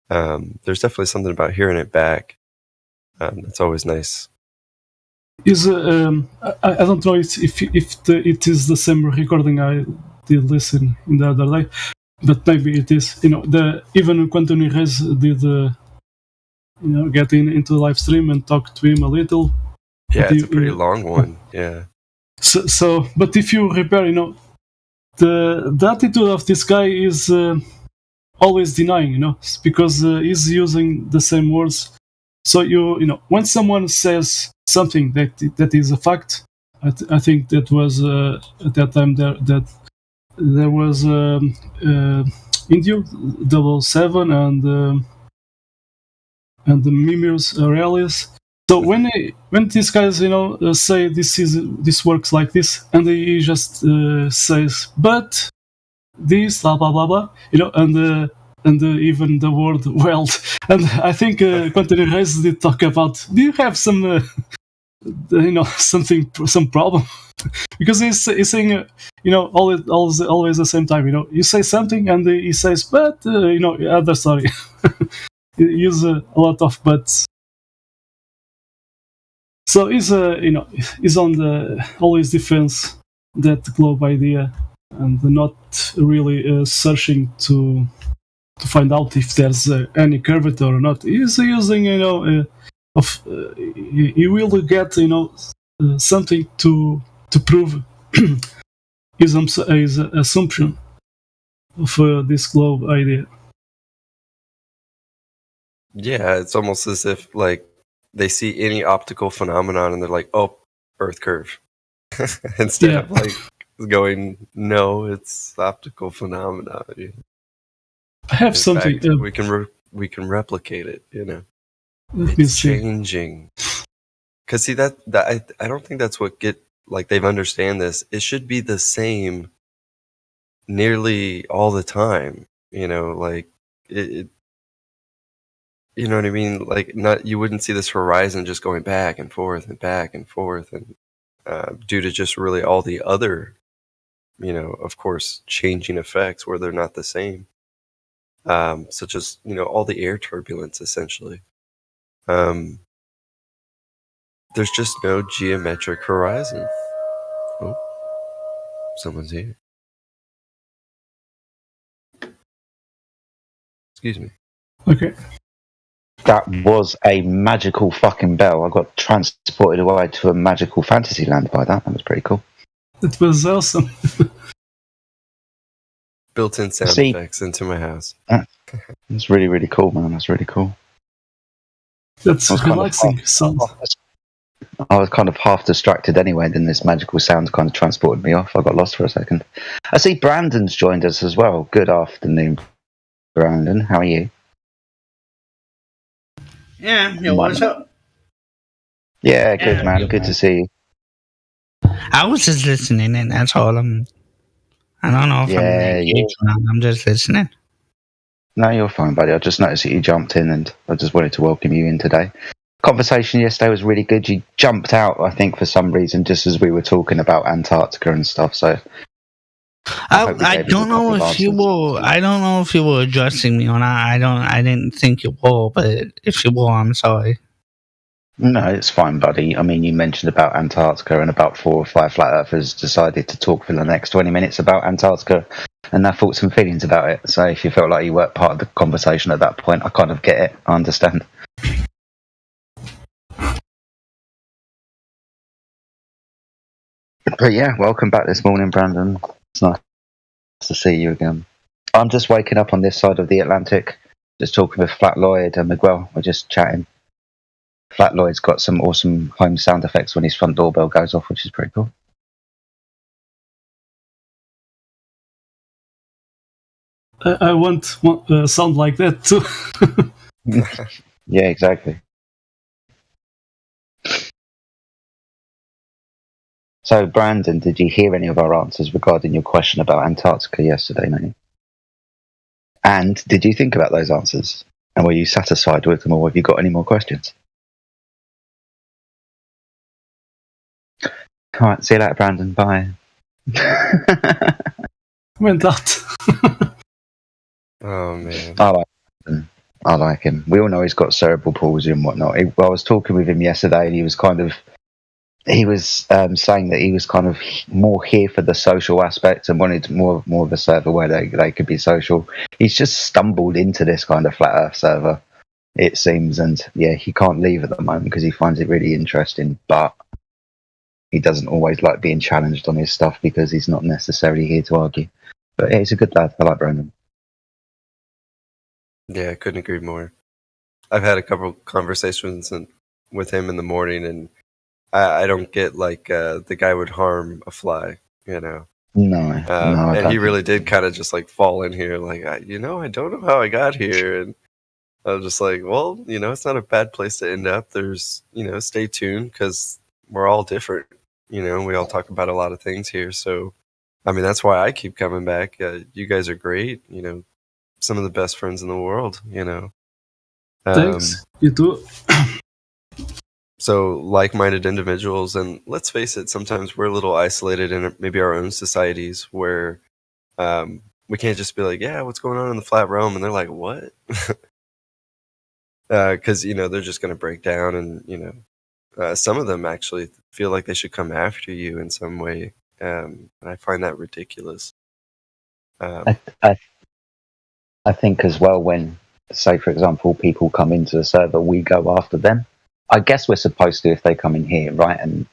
there's definitely something about hearing it back. That's always nice. Is I don't know if it is the same recording I did listen in the other day, but maybe it is. Even Quantum Erase did get into the live stream and talk to him a little. Yeah, it's a pretty long one. Yeah. So, but if you repair, the attitude of this guy is always denying, because he's using the same words. So when someone says something that is a fact, I think that was at that time that there was Indio 7 and the Mimius Aurelius. So when these guys say this works like this, and he just says but this blah blah blah blah, and even the word weld, and I think Quantum Erase did talk about, do you have some some problem? Because he's saying always the same time, you say something and he says but other story. He use a lot of buts. So he's on the always defense that globe idea, and not really searching to find out if there's any curvature or not. He's using he will get something to prove his assumption of this globe idea. Yeah, it's almost as if like they see any optical phenomenon and they're like, oh, Earth curve. Instead of like going, no, it's optical phenomena. I have something. Fact, we can replicate it, It's changing. Because see, that I don't think that's what they've understand this. It should be the same nearly all the time, like it you know what I mean? Like, you wouldn't see this horizon just going back and forth and back and forth, and due to just really all the other, of course, changing effects where they're not the same, such as all the air turbulence. Essentially, there's just no geometric horizon. Oh, someone's here. Excuse me. Okay. That was a magical fucking bell. I got transported away to a magical fantasy land by that. That was pretty cool. It was awesome. Built-in sound effects into my house. It's really, really cool, man. That's really cool. That's relaxing sound. I was kind of half distracted anyway, then this magical sound kind of transported me off. I got lost for a second. I see Brandon's joined us as well. Good afternoon, Brandon. How are you? Yeah, what's up? Yeah, good, man. Good to see you. I was just listening, and that's all. I don't know if I'm engaged. I'm just listening. No, you're fine, buddy. I just noticed that you jumped in, and I just wanted to welcome you in today. Conversation yesterday was really good. You jumped out, I think, for some reason, just as we were talking about Antarctica and stuff. So I don't know if you were. I don't know if you were addressing me or not. I didn't think you were, but if you were, I'm sorry. No, it's fine, buddy. I mean, you mentioned about Antarctica, and about 4 or 5 flat earthers decided to talk for the next 20 minutes about Antarctica and their thoughts and feelings about it. So if you felt like you weren't part of the conversation at that point, I kind of get it. I understand. But yeah, welcome back this morning, Brandon. It's nice to see you again. I'm just waking up on this side of the Atlantic, just talking with Flat Lloyd and Miguel. We're just chatting. Flat Lloyd's got some awesome home sound effects when his front doorbell goes off, which is pretty cool. I want sound like that too. Yeah, exactly. So, Brandon, did you hear any of our answers regarding your question about Antarctica yesterday, mate? And did you think about those answers? And were you satisfied with them, or have you got any more questions? All right, see you later, Brandon. Bye. Went that. Oh, man. I like him. We all know he's got cerebral palsy and whatnot. I was talking with him yesterday, and he was saying that he was kind of more here for the social aspect and wanted more of a server where they could be social. He's just stumbled into this kind of flat earth server, it seems, and yeah, he can't leave at the moment because he finds it really interesting, but he doesn't always like being challenged on his stuff because he's not necessarily here to argue. But yeah, he's a good lad. I like Brandon. Yeah, I couldn't agree more. I've had a couple conversations with him in the morning, and I don't get like the guy would harm a fly, you know. No, and he really did kind of just like fall in here, like I don't know how I got here, and I was just like, well, it's not a bad place to end up. There's, stay tuned because we're all different, we all talk about a lot of things here. So, I mean, that's why I keep coming back. You guys are great, some of the best friends in the world, Thanks. You too. So like-minded individuals, and let's face it, sometimes we're a little isolated in maybe our own societies where we can't just be like, yeah, what's going on in the flat realm? And they're like, what? Because, they're just going to break down, and, some of them actually feel like they should come after you in some way. And I find that ridiculous. I think as well, when, say, for example, people come into the server, we go after them. I guess we're supposed to if they come in here, right? And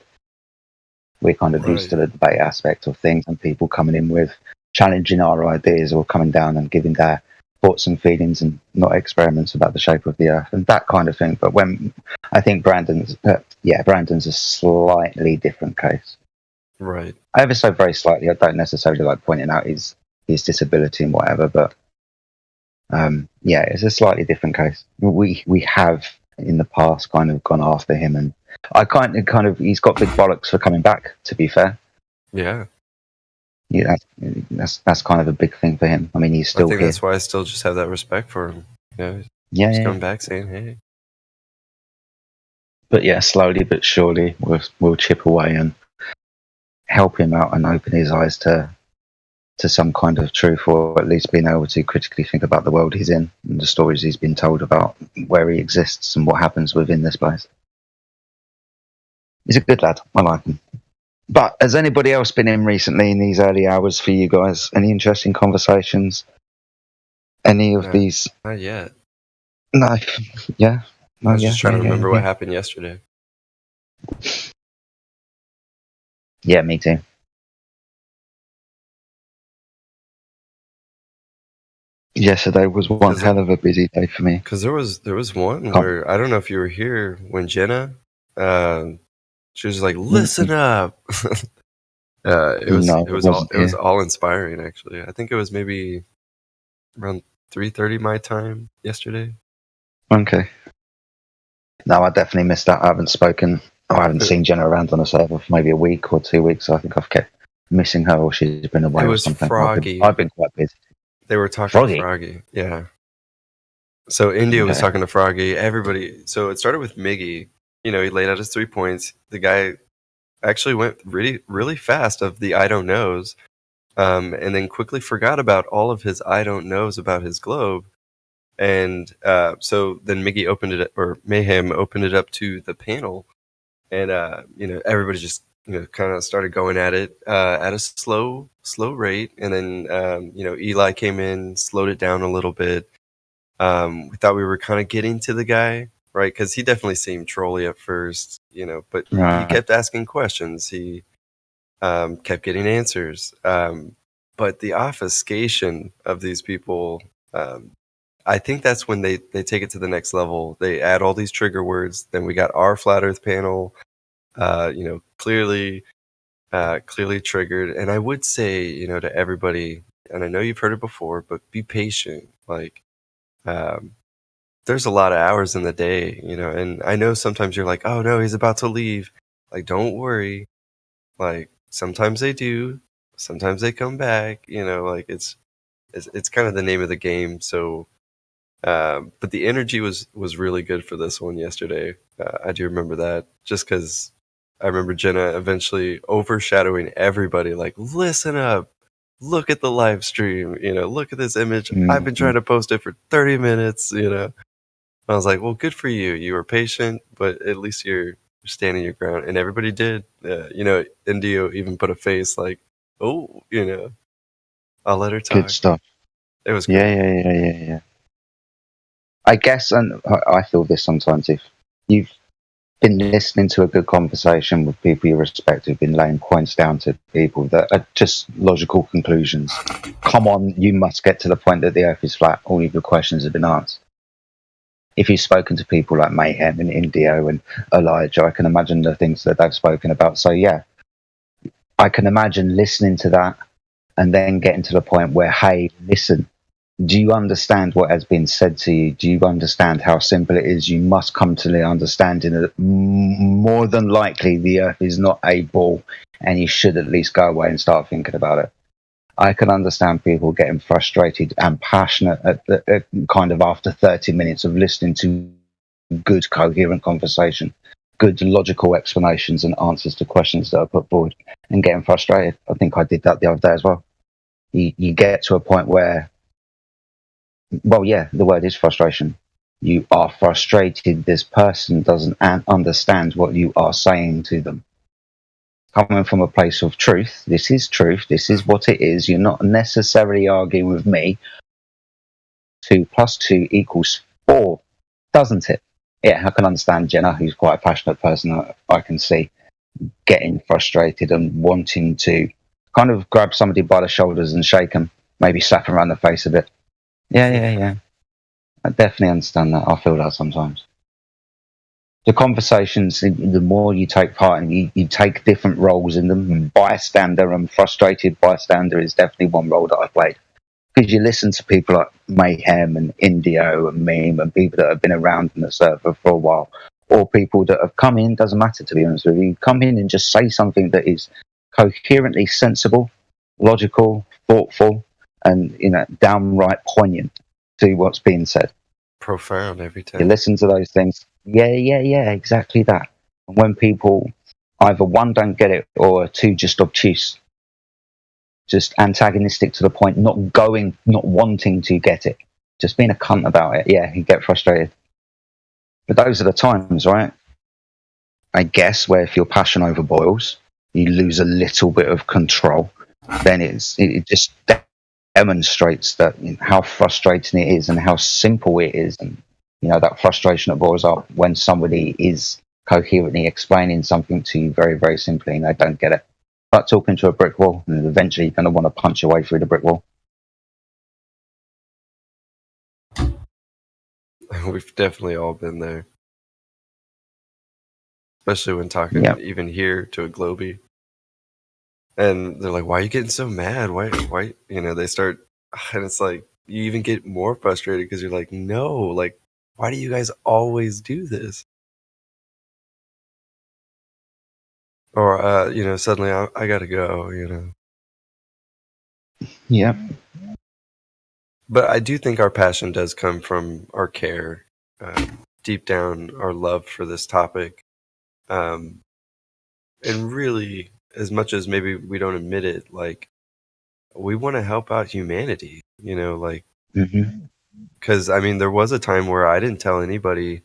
we're kind of used to the debate aspect of things, and people coming in with challenging our ideas or coming down and giving their thoughts and feelings and not experiments about the shape of the earth and that kind of thing. But when I think Brandon's a slightly different case. Right. Ever so very slightly. I don't necessarily like pointing out his disability and whatever, but it's a slightly different case. We have in the past kind of gone after him, and I kind of he's got big bollocks for coming back, to be fair. Yeah, that's kind of a big thing for him. I mean, he's still I think here. That's why I still just have that respect for him. He's coming back saying, hey. But yeah, slowly but surely we'll chip away and help him out and open his eyes to some kind of truth, or at least being able to critically think about the world he's in and the stories he's been told about where he exists and what happens within this place. He's a good lad. I like him. But has anybody else been in recently in these early hours for you guys? Any interesting conversations? any of these? Not yet. No. Yeah. No, I was just trying to remember what happened yesterday. Yeah, me too. Yesterday was one hell of a busy day for me. Because there was one where I don't know if you were here when Jenna, she was like, "Listen up." It was all inspiring actually. I think it was maybe around 3:30 my time yesterday. Okay. No, I definitely missed that. I haven't spoken. I haven't seen Jenna around on the server for maybe a week or 2 weeks. So I think I've kept missing her, or she's been away or something. Froggy. I've been quite busy. They were talking to Froggy. Yeah. So India was talking to Froggy. Everybody. So it started with Miggy. He laid out his 3 points. The guy actually went really, really fast of the I don't knows, and then quickly forgot about all of his I don't knows about his globe. And so then Miggy opened it, or Mayhem opened it up to the panel, and everybody just kind of started going at it at a slow rate, and then Eli came in, slowed it down a little bit. We thought we were kind of getting to the guy, right? Because he definitely seemed trolly at first, but he kept asking questions. He kept getting answers, but the obfuscation of these people. I think that's when they take it to the next level. They add all these trigger words. Then we got our Flat Earth panel, clearly triggered. And I would say, to everybody, and I know you've heard it before, but be patient. Like, there's a lot of hours in the day, and I know sometimes you're like, oh no, he's about to leave. Like, don't worry. Like, sometimes they do, sometimes they come back, like it's kind of the name of the game. So, but the energy was really good for this one yesterday. I do remember that, just because I remember Jenna eventually overshadowing everybody. Like, listen up, look at the live stream. Look at this image. I've been trying to post it for 30 minutes. I was like, well, good for you. You were patient, but at least you're standing your ground. And everybody did. Indio even put a face like, oh, I'll let her talk. Good stuff. It was cool. Yeah. I guess, and I feel this sometimes, if you've been listening to a good conversation with people you respect, who've been laying points down to people that are just logical conclusions, come on, you must get to the point that the Earth is flat. All of your questions have been answered. If you've spoken to people like Mayhem and Indio and Elijah, I can imagine the things that they've spoken about. So yeah, I can imagine listening to that and then getting to the point where, hey, listen, do you understand what has been said to you? Do you understand how simple it is? You must come to the understanding that more than likely the Earth is not a ball, and you should at least go away and start thinking about it. I can understand people getting frustrated and passionate at kind of after 30 minutes of listening to good, coherent conversation, good logical explanations and answers to questions that are put forward, and getting frustrated. I think I did that the other day as well. You get to a point where, well, yeah, the word is frustration. You are frustrated. This person doesn't understand what you are saying to them. Coming from a place of truth, this is truth, this is what it is. You're not necessarily arguing with me. 2 + 2 = 4, doesn't it? Yeah, I can understand Jenna, who's quite a passionate person. I can see getting frustrated and wanting to kind of grab somebody by the shoulders and shake them, maybe slap them around the face a bit. Yeah. I definitely understand that. I feel that sometimes. The conversations, the more you take part in, you take different roles in them. Bystander and frustrated bystander is definitely one role that I played. Because you listen to people like Mayhem and Indio and Meme and people that have been around in the server for a while, or people that have come in, doesn't matter to be honest with you, come in and just say something that is coherently sensible, logical, thoughtful, and downright poignant to what's being said. Profound every time. You listen to those things. Yeah, exactly that. And when people either 1, don't get it, or 2, just obtuse, just antagonistic to the point, not wanting to get it, just being a cunt about it, yeah, you get frustrated. But those are the times, right? I guess where if your passion overboils, you lose a little bit of control, then it just demonstrates that how frustrating it is and how simple it is, and that frustration that boils up when somebody is coherently explaining something to you very, very simply and they don't get it. But talking to a brick wall, and eventually you're going to want to punch your way through the brick wall. We've definitely all been there, especially when talking even here to a Globie. And they're like, why are you getting so mad? Why, they start, and it's like, you even get more frustrated because you're like, no, like, why do you guys always do this? Or, suddenly I gotta go, Yeah. But I do think our passion does come from our care, deep down, our love for this topic. And really, as much as maybe we don't admit it, like, we want to help out humanity, because there was a time where I didn't tell anybody,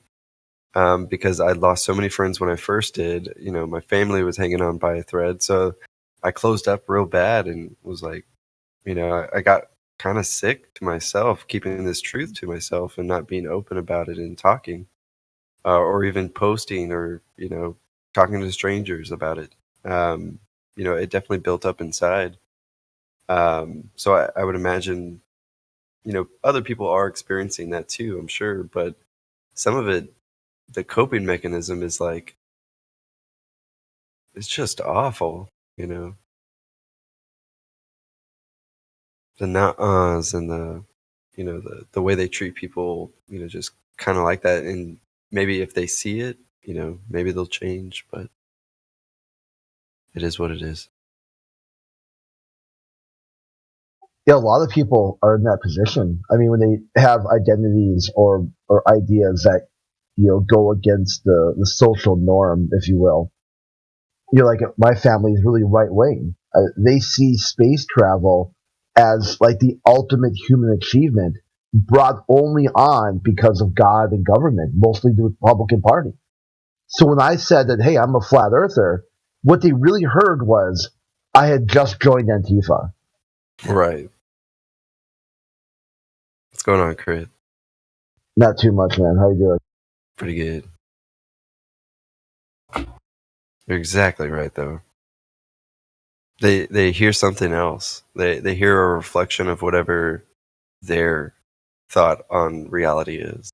because I'd lost so many friends when I first did. My family was hanging on by a thread, so I closed up real bad and was like, I got kind of sick to myself, keeping this truth to myself and not being open about it and talking, or even posting or talking to strangers about it. It definitely built up inside. So I would imagine, other people are experiencing that too, I'm sure, but some of it, the coping mechanism is like, it's just awful, the not-uhs and the way they treat people, just kind of like that. And maybe if they see it, maybe they'll change, but it is what it is. Yeah, a lot of people are in that position. When they have identities or ideas that go against the social norm, if you will. Like my family is really right wing. They see space travel as like the ultimate human achievement, brought only on because of God and government, mostly the Republican Party. So when I said that, hey, I'm a flat earther, what they really heard was I had just joined Antifa. Right. What's going on, Crit? Not too much, man. How you doing? Pretty good. You're exactly right, though. They hear something else. They hear a reflection of whatever their thought on reality is.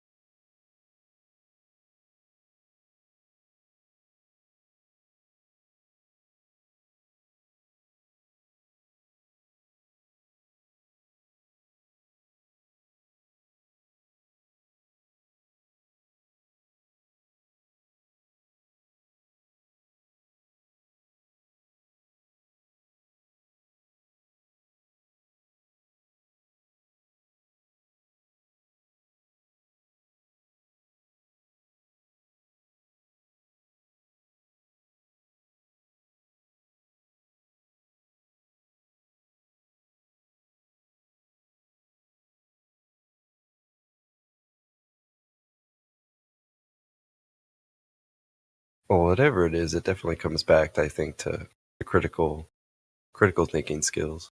Well, whatever it is, it definitely comes back, I think, to the critical thinking skills.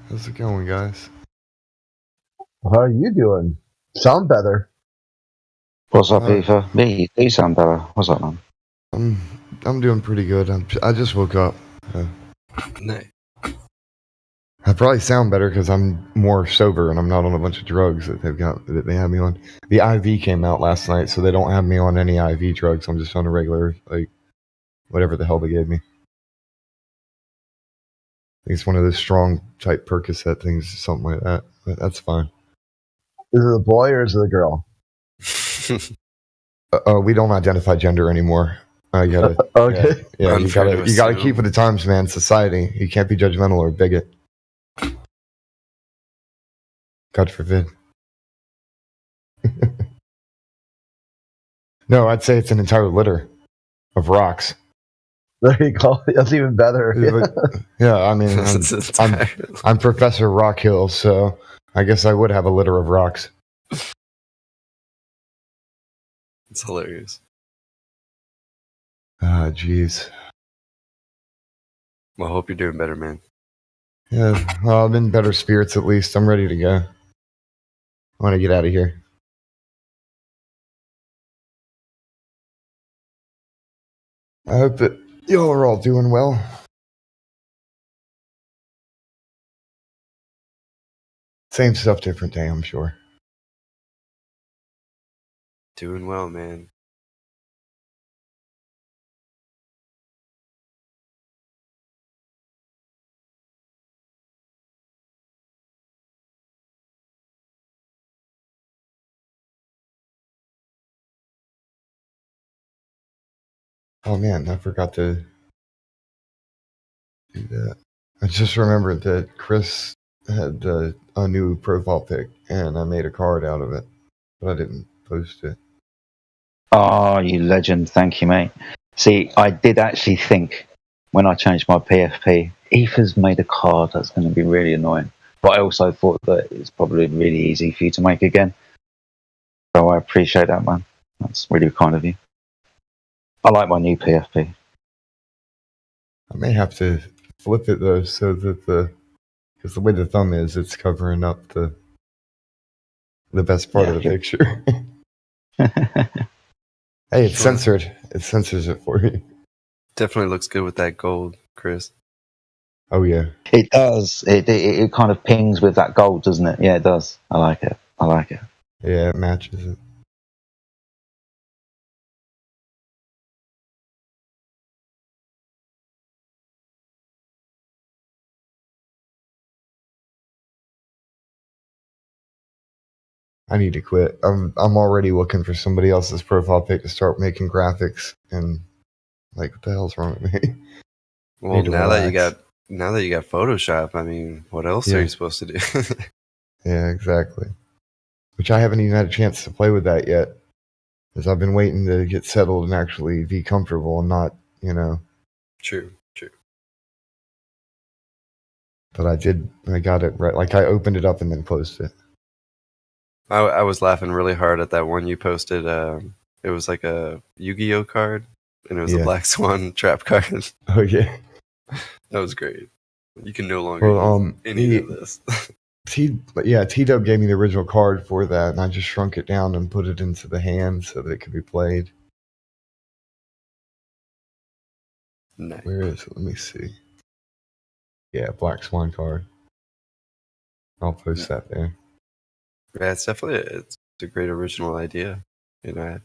How's it going, guys? How are you doing? Sound better. What's up, Eva? Me, you sound better. What's up, man? I'm doing pretty good. I just woke up. Nice. I probably sound better because I'm more sober and I'm not on a bunch of drugs that they have me on. The IV came out last night, so they don't have me on any IV drugs. I'm just on a regular, like, whatever the hell they gave me. it's one of those strong type Percocet things, something like that. But that's fine. Is it the boy or is it the girl? We don't identify gender anymore. I gotta. Okay. Yeah, you gotta keep with the times, man. Society. You can't be judgmental or a bigot. God forbid. No, I'd say it's an entire litter of rocks. There you go. That's even better. Yeah, I mean, I'm Professor Rockhill, so I guess I would have a litter of rocks. It's hilarious. Ah, jeez. Well, I hope you're doing better, man. Yeah, well, I'm in better spirits at least. I'm ready to go. I want to get out of here. I hope that y'all are all doing well. Same stuff, different day, I'm sure. Doing well, man. Oh man, I forgot to do that. I just remembered that Chris had a new profile pic, and I made a card out of it, but I didn't post it. Oh, you legend. Thank you, mate. See, I did actually think when I changed my PFP, Ether's made a card that's going to be really annoying. But I also thought that it's probably really easy for you to make again. So I appreciate that, man. That's really kind of you. I like my new PFP. I may have to flip it though, so that because the way the thumb is, it's covering up the best part of the picture. Hey, it's censored. It censors it for you. Definitely looks good with that gold, Chris. Oh yeah, it does. It kind of pings with that gold, doesn't it? Yeah, it does. I like it. I like it. Yeah, it matches it. I need to quit. I'm already looking for somebody else's profile pic to start making graphics, and like, what the hell's wrong with me? Well, now that you got Photoshop, I mean, what else are you supposed to do? Yeah, exactly. Which I haven't even had a chance to play with that yet, because I've been waiting to get settled and actually be comfortable and not, True. But I got it right. Like, I opened it up and then closed it. I was laughing really hard at that one you posted. It was like a Yu-Gi-Oh card, and it was a Black Swan trap card. Oh yeah, that was great. You can no longer use any of this. T-Dub gave me the original card for that, and I just shrunk it down and put it into the hand so that it could be played. Nice. Where is it? Let me see. Yeah, Black Swan card. I'll post that there. Yeah, it's a great original idea. I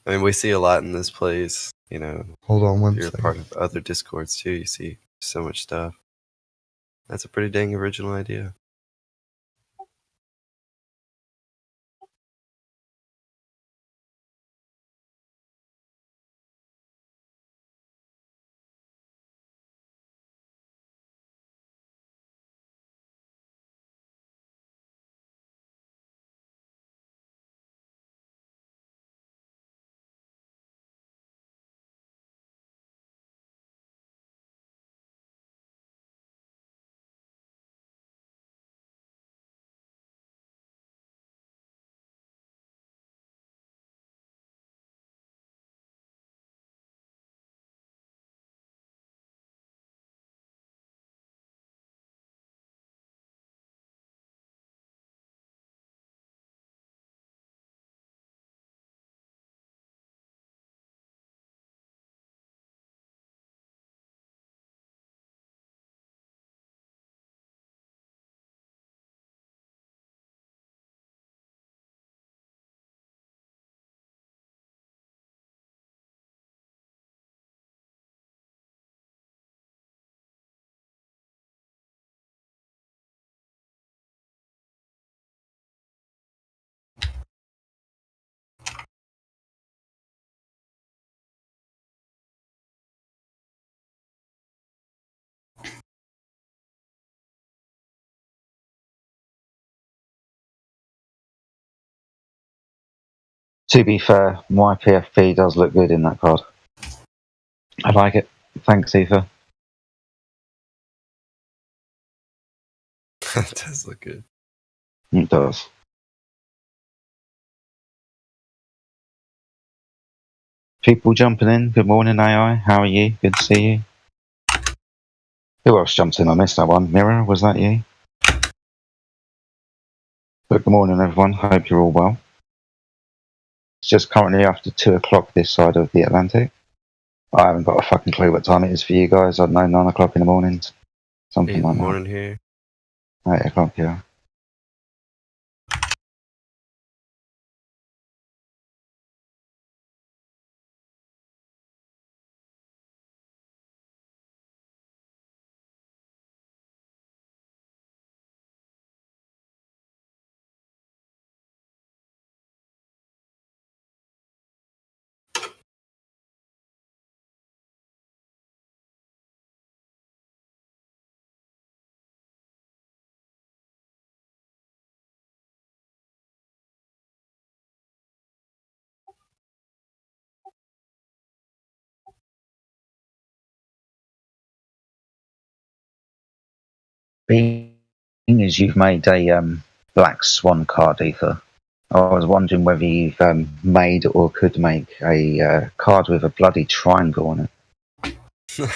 mean, we see a lot in this place. Hold on one You're second. part of other Discords too. You see so much stuff. That's a pretty dang original idea. To be fair, my PFP does look good in that card. I like it. Thanks, Ether. It does look good. It does. People jumping in. Good morning, AI. How are you? Good to see you. Who else jumped in? I missed that one. Mirror, was that you? But good morning, everyone. Hope you're all well. It's just currently after 2 o'clock this side of the Atlantic. I haven't got a fucking clue what time it is for you guys. I don't know, 9 o'clock in the morning. Something like that. Morning here. 8 o'clock, yeah. Being as you've made a Black Swan card, Ether, I was wondering whether you've made or could make a card with a bloody triangle on it.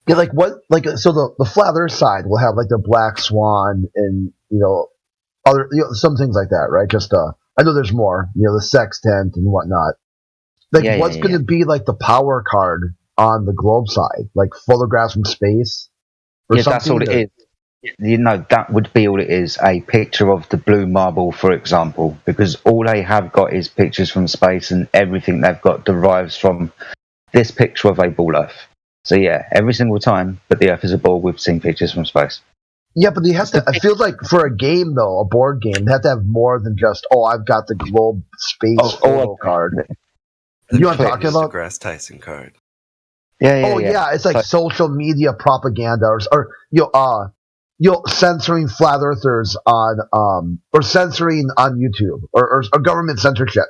Yeah, like what? Like so, the flat Earth side will have like the Black Swan and other some things like that, right? Just I know there's more, the sextant and whatnot. Like what's going to be like the power card on the globe side, like photographs from space? Yeah, that's all it is. That would be all it is. A picture of the blue marble, for example, because all they have got is pictures from space, and everything they've got derives from this picture of a ball Earth. So yeah, every single time that the Earth is a ball, we've seen pictures from space. Yeah, but they have to. It feels like for a game though, a board game, they have to have more than just I've got the globe space photo card. You know what I'm talking about? The DeGrasse Tyson card. Yeah, it's like social media propaganda, or censoring flat earthers on or censoring on YouTube or government censorship.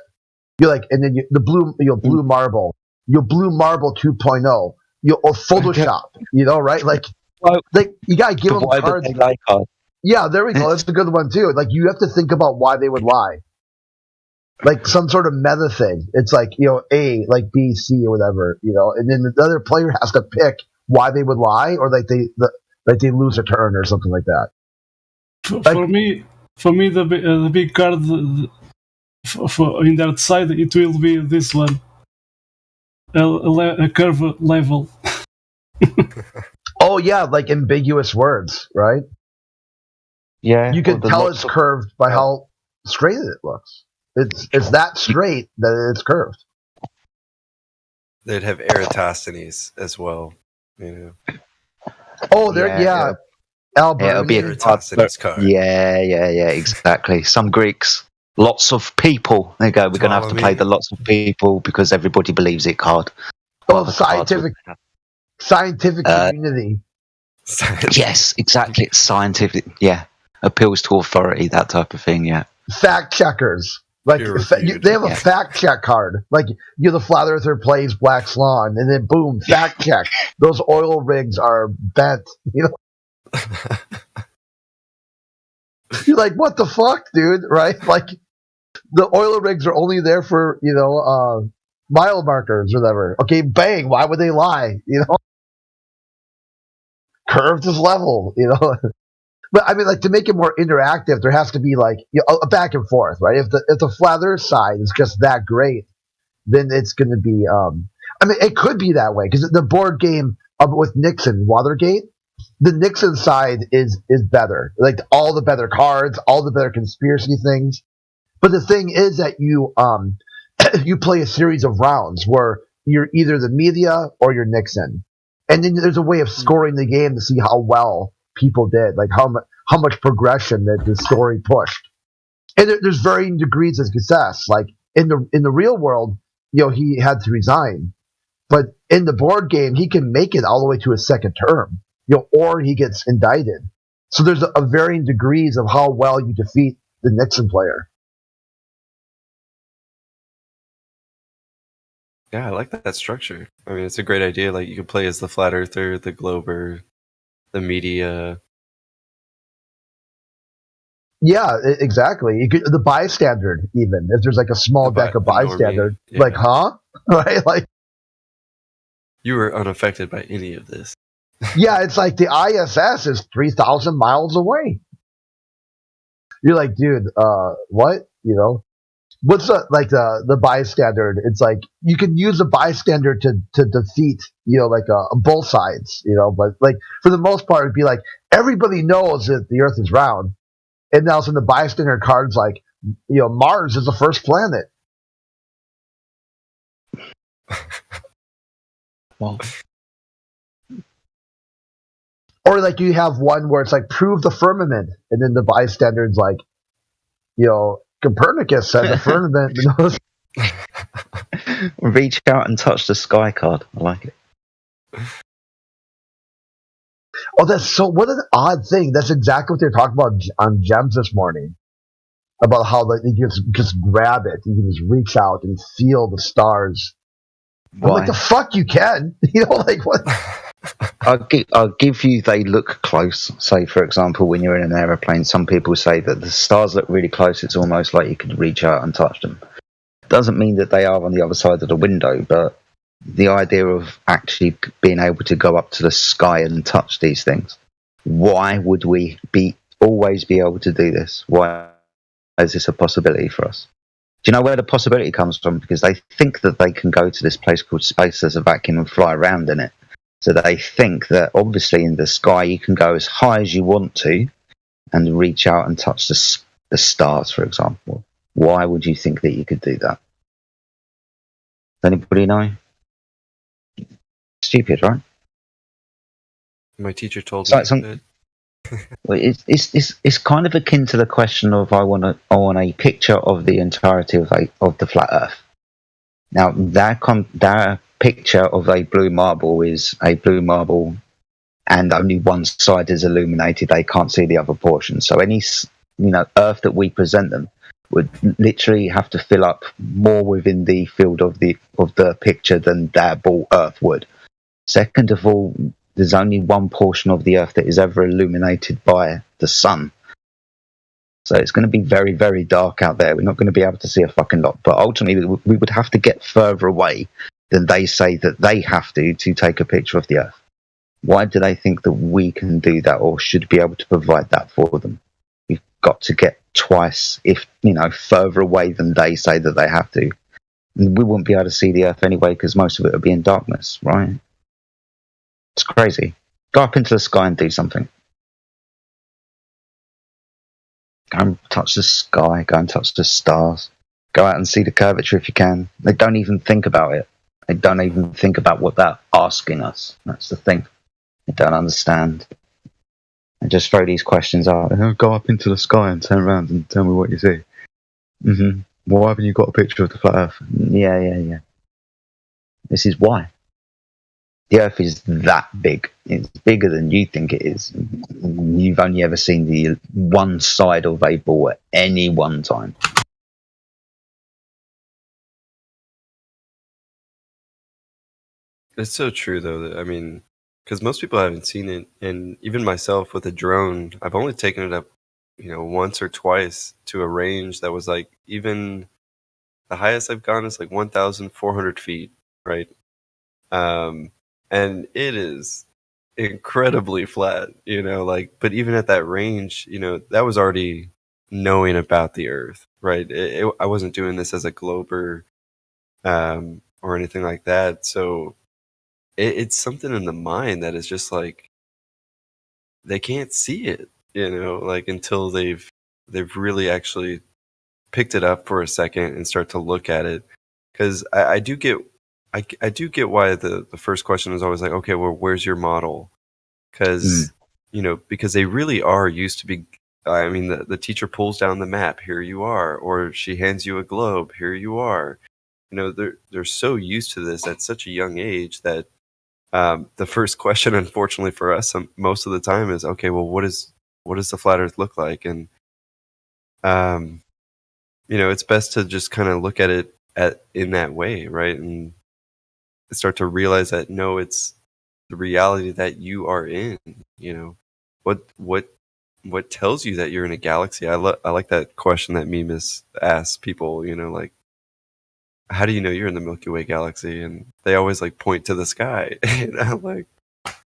You're like, and then the blue marble, blue marble 2.0, or Photoshop, right? Like you gotta give them cards. Yeah, there we go. That's a good one too. Like you have to think about why they would lie. Like some sort of meta thing. It's like, A, like B, C, or whatever, and then the other player has to pick why they would lie, or like they lose a turn or something like that. For me, the big card for in that side, it will be this one, a curve level. Oh yeah, like ambiguous words, right? Yeah, you can tell it's curved by how straight it looks. It's that straight that it's curved. They'd have Eratosthenes as well, Oh, yeah. Albert. It'll be Eratosthenes card. Yeah, exactly. Some Greeks, lots of people. There you go. We're going to have to play the lots of people because everybody believes it card. Scientific community. Yes, exactly. It's scientific. Yeah, appeals to authority, that type of thing. Yeah. Fact checkers. Like they have a fact check card. Like the flat earther plays Black Swan, and then boom, fact check. Those oil rigs are bent. You're like, what the fuck, dude? Right? Like the oil rigs are only there for mile markers or whatever. Okay, bang. Why would they lie? Curved is level. But I mean, like, to make it more interactive, there has to be like a back and forth, right? If the flat Earth side is just that great, then it's going to be. I mean, it could be that way because the board game with Nixon, Watergate, the Nixon side is better. Like all the better cards, all the better conspiracy things. But the thing is that you you play a series of rounds where you're either the media or you're Nixon, and then there's a way of scoring the game to see how well people did, like how much progression that the story pushed, and there's varying degrees of success. Like in the real world, he had to resign, but in the board game, he can make it all the way to his second term, or he gets indicted. So there's a varying degrees of how well you defeat the Nixon player. Yeah, I like that structure. I mean, it's a great idea. Like, you could play as the flat earther, the glober, the media. Yeah, exactly. You could, the bystander, even if there's like a small deck of bystander, like, huh? Right? Like, you were unaffected by any of this. Yeah, it's like the ISS is 3,000 miles away. You're like, dude, what? You know, what's the bystander? It's like you can use a bystander to defeat, like both sides, but like for the most part, it'd be like everybody knows that the Earth is round, and now in the bystander card's like, Mars is the first planet. Well. Or like you have one where it's like prove the firmament, and then the bystander's like, Copernicus said the firmament. Reach out and touch the sky card. I like it. Oh, what an odd thing. That's exactly what they're talking about on Gems this morning. About how you just grab it, you can just reach out and feel the stars. I'm like, the fuck you can, like what? I'll give you they look close. Say, for example, when you're in an aeroplane, some people say that the stars look really close. It's almost like you could reach out and touch them. Doesn't mean that they are on the other side of the window, but the idea of actually being able to go up to the sky and touch these things. Why would we always be able to do this? Why is this a possibility for us? Do you know where the possibility comes from? Because they think that they can go to this place called space as a vacuum and fly around in it. So they think that obviously in the sky you can go as high as you want to and reach out and touch the stars, for example. Why would you think that you could do that? Does anybody know? Stupid, right? My teacher told me. Well, it's kind of akin to the question of I want a picture of the entirety of the flat Earth. Now that picture of a blue marble is a blue marble, and only one side is illuminated. They can't see the other portion. So any Earth that we present them would literally have to fill up more within the field of the picture than their ball Earth would. Second of all, there's only one portion of the Earth that is ever illuminated by the sun. So it's going to be very, very dark out there. We're not going to be able to see a fucking lot. But ultimately, we would have to get further away than they say that they have to take a picture of the Earth. Why do they think that we can do that or should be able to provide that for them? We've got to get twice, if further away than they say that they have to. And we wouldn't be able to see the Earth anyway because most of it would be in darkness, right? It's crazy. Go up into the sky and do something. Go and touch the sky. Go and touch the stars. Go out and see the curvature if you can. They don't even think about it. They don't even think about what they're asking us. That's the thing. They don't understand. They just throw these questions out. Go up into the sky and turn around and tell me what you see. Mm-hmm. Why haven't you got a picture of the flat Earth? Yeah. This is why. The Earth is that big. It's bigger than you think it is. You've only ever seen the one side of a ball at any one time. It's so true, though. I mean, because most people haven't seen it, and even myself with a drone, I've only taken it up, once or twice to a range that was like, even the highest I've gone is like 1,400 feet, right? And it is incredibly flat, but even at that range, that was already knowing about the Earth, right? I wasn't doing this as a glober or anything like that. So it's something in the mind that is just like, they can't see it, until they've really actually picked it up for a second and start to look at it. Because I do get why the first question is always like, okay, well, where's your model? Because because they really are used to be. I mean, the teacher pulls down the map. Here you are, or she hands you a globe. Here you are. They're so used to this at such a young age that the first question, unfortunately for us, most of the time is, okay, well, what does the flat Earth look like? And it's best to just kind of look at it in that way, right? And start to realize that no, it's the reality that you are in. You know, what tells you that you're in a galaxy? I like that question that Mimas asks people. You know, like, how do you know you're in the Milky Way galaxy? And they always like point to the sky. And I'm like,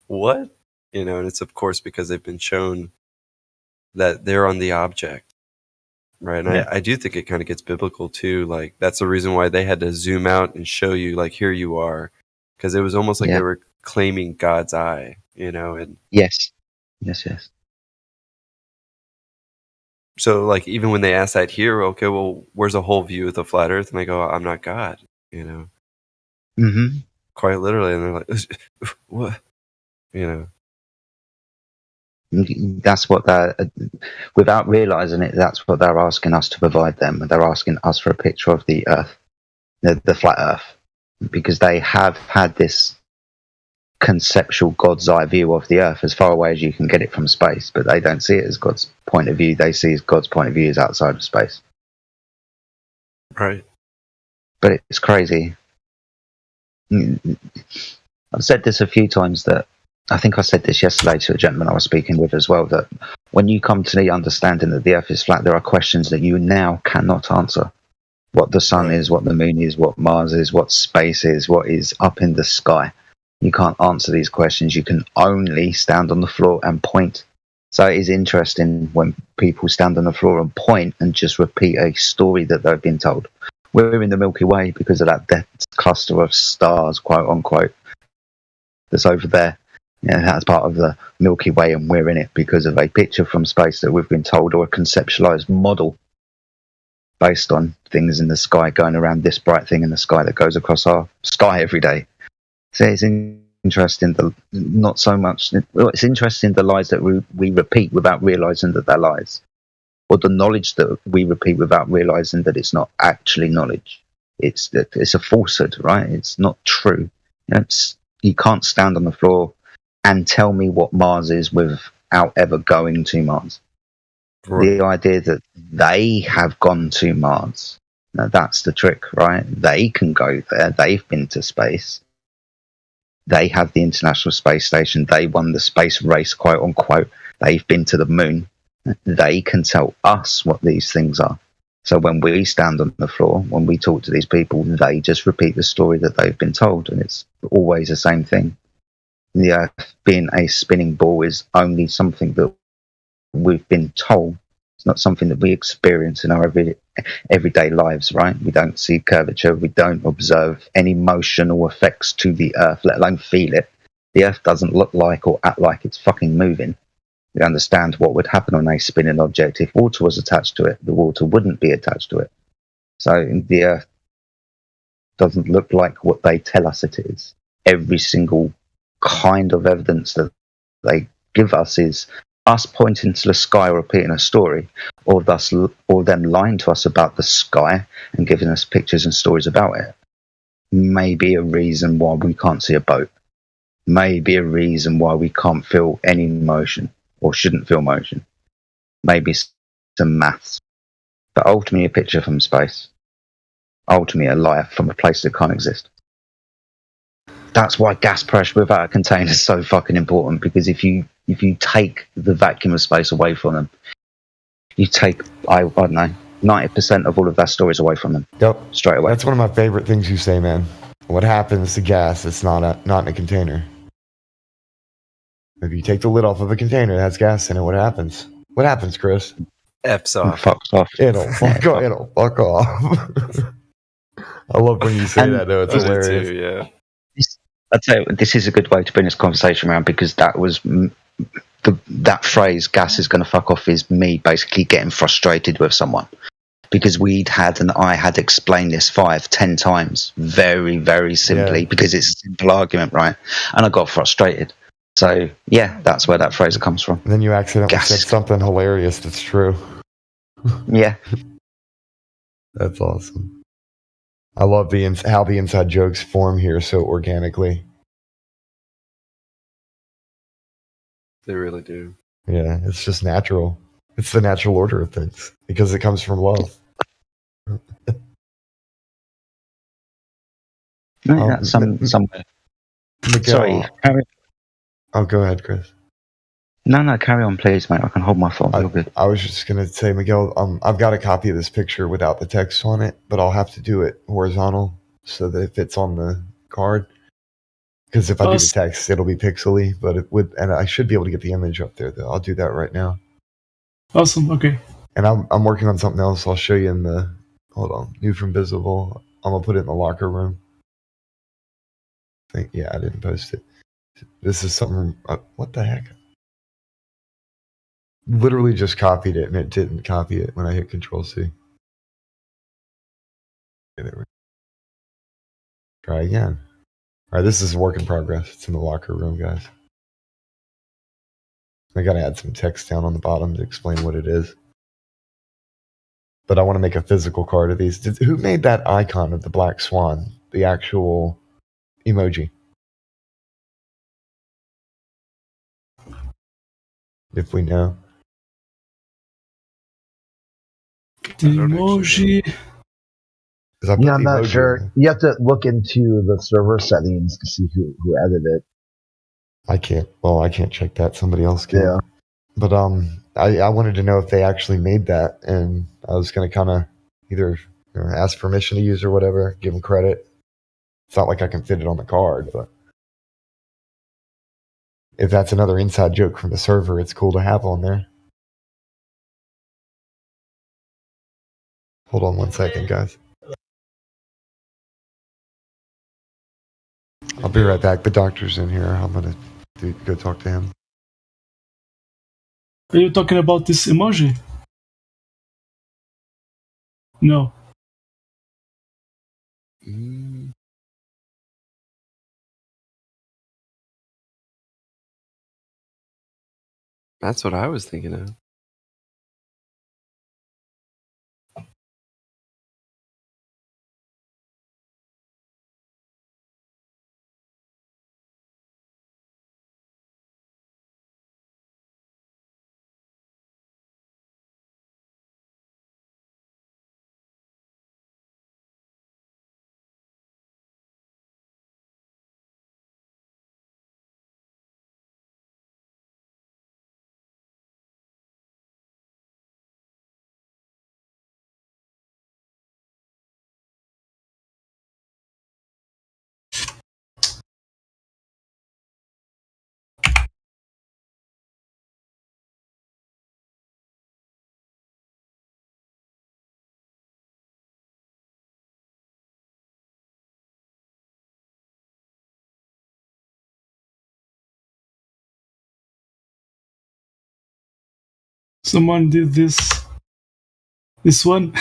what? You know, and it's of course because they've been shown that they're on the object. Right. And I do think it kind of gets biblical too. Like, that's the reason why they had to zoom out and show you, like, here you are. Because it was almost like they were claiming God's eye, you know? And yes. So, like, even when they ask that here, okay, well, where's a whole view of the flat earth? And they go, I'm not God, you know? Mm-hmm. Quite literally. And they're like, what? You know? That's what they're, without realizing it, that's what they're asking us to provide them. They're asking us for a picture of the earth, the flat earth, because they have had this conceptual God's eye view of the earth as far away as you can get it from space, but they don't see it as God's point of view. They see God's point of view as outside of space. Right. But it's crazy. I've said this a few times, that I think I said this yesterday to a gentleman I was speaking with as well, that when you come to the understanding that the earth is flat, there are questions that you now cannot answer. What the sun is, what the moon is, what Mars is, what space is, what is up in the sky. You can't answer these questions. You can only stand on the floor and point. So it is interesting when people stand on the floor and point and just repeat a story that they've been told. We're in the Milky Way because of that dense cluster of stars, quote unquote, that's over there. Yeah, that's part of the Milky Way, and we're in it because of a picture from space that we've been told, or a conceptualized model based on things in the sky going around, this bright thing in the sky that goes across our sky every day. So it's interesting, not so much, well, it's interesting the lies that we repeat without realizing that they're lies, or the knowledge that we repeat without realizing that it's not actually knowledge. It's a falsehood, right? It's not true. You can't stand on the floor and tell me what Mars is without ever going to Mars. Right. The idea that they have gone to Mars, now that's the trick, right? They can go there. They've been to space. They have the International Space Station. They won the space race, quote unquote. They've been to the moon. They can tell us what these things are. So when we stand on the floor, when we talk to these people, they just repeat the story that they've been told, and it's always the same thing. The earth being a spinning ball is only something that we've been told. It's not something that we experience in our everyday lives, right? We don't see curvature. We don't observe any motion or effects to the earth, let alone feel it. The earth doesn't look like or act like it's fucking moving. We understand what would happen on a spinning object. If water was attached to it, the water wouldn't be attached to it. So the earth doesn't look like what they tell us it is. Every single kind of evidence that they give us is us pointing to the sky or repeating a story, or them lying to us about the sky and giving us pictures and stories about it. Maybe a reason why we can't see a boat. Maybe a reason why we can't feel any motion or shouldn't feel motion. Maybe some maths. But ultimately a picture from space. Ultimately a lie from a place that can't exist. That's why gas pressure without a container is so fucking important, because if you take the vacuum of space away from them, you take, I don't know, 90% of all of their stories away from them. Yep. Straight away. That's one of my favorite things you say, man. What happens to gas? It's not in a container. If you take the lid off of a container that has gas in it, what happens? What happens, Chris? F's off. Fucks off. It'll fuck off. I love when you say that, though. It's hilarious. Too, yeah. I'd say this is a good way to bring this conversation around, because that was that phrase, gas is going to fuck off, is me basically getting frustrated with someone, because I had explained this 5-10 times very, very simply, because it's a simple argument, right? And I got frustrated. So yeah, that's where that phrase comes from. And then you accidentally said something hilarious that's true. Yeah. That's awesome. I love how the inside jokes form here so organically. They really do. Yeah, it's just natural. It's the natural order of things because it comes from love. That's somewhere. Miguel, Sorry, carry. Oh, go ahead, Chris. No, carry on, please, mate. I can hold my thought. You're good. I was just gonna say, Miguel, I've got a copy of this picture without the text on it, but I'll have to do it horizontal so that it fits on the card. Because if I do the text, it'll be pixely, but it would, and I should be able to get the image up there. Though I'll do that right now. Awesome. Okay. And I'm working on something else. I'll show you in the. Hold on, new from Visible. I'm gonna put it in the locker room. I didn't post it. This is something. What the heck? Literally just copied it, and it didn't copy it when I hit Control-C. Okay, there we go. Try again. All right, this is a work in progress. It's in the locker room, guys. I gotta add some text down on the bottom to explain what it is. But I want to make a physical card of these. Who made that icon of the black swan? The actual emoji? If we know. The emoji. Yeah, I'm not sure. You have to look into the server settings to see who added it. I can't check that. Somebody else can. Yeah. But I wanted to know if they actually made that, and I was going to kind of either ask permission to use or whatever, give them credit. It's not like I can fit it on the card, but if that's another inside joke from the server, it's cool to have on there. Hold on 1 second, guys. I'll be right back. The doctor's in here. I'm going to go talk to him. Are you talking about this emoji? No. That's what I was thinking of. Someone did this one.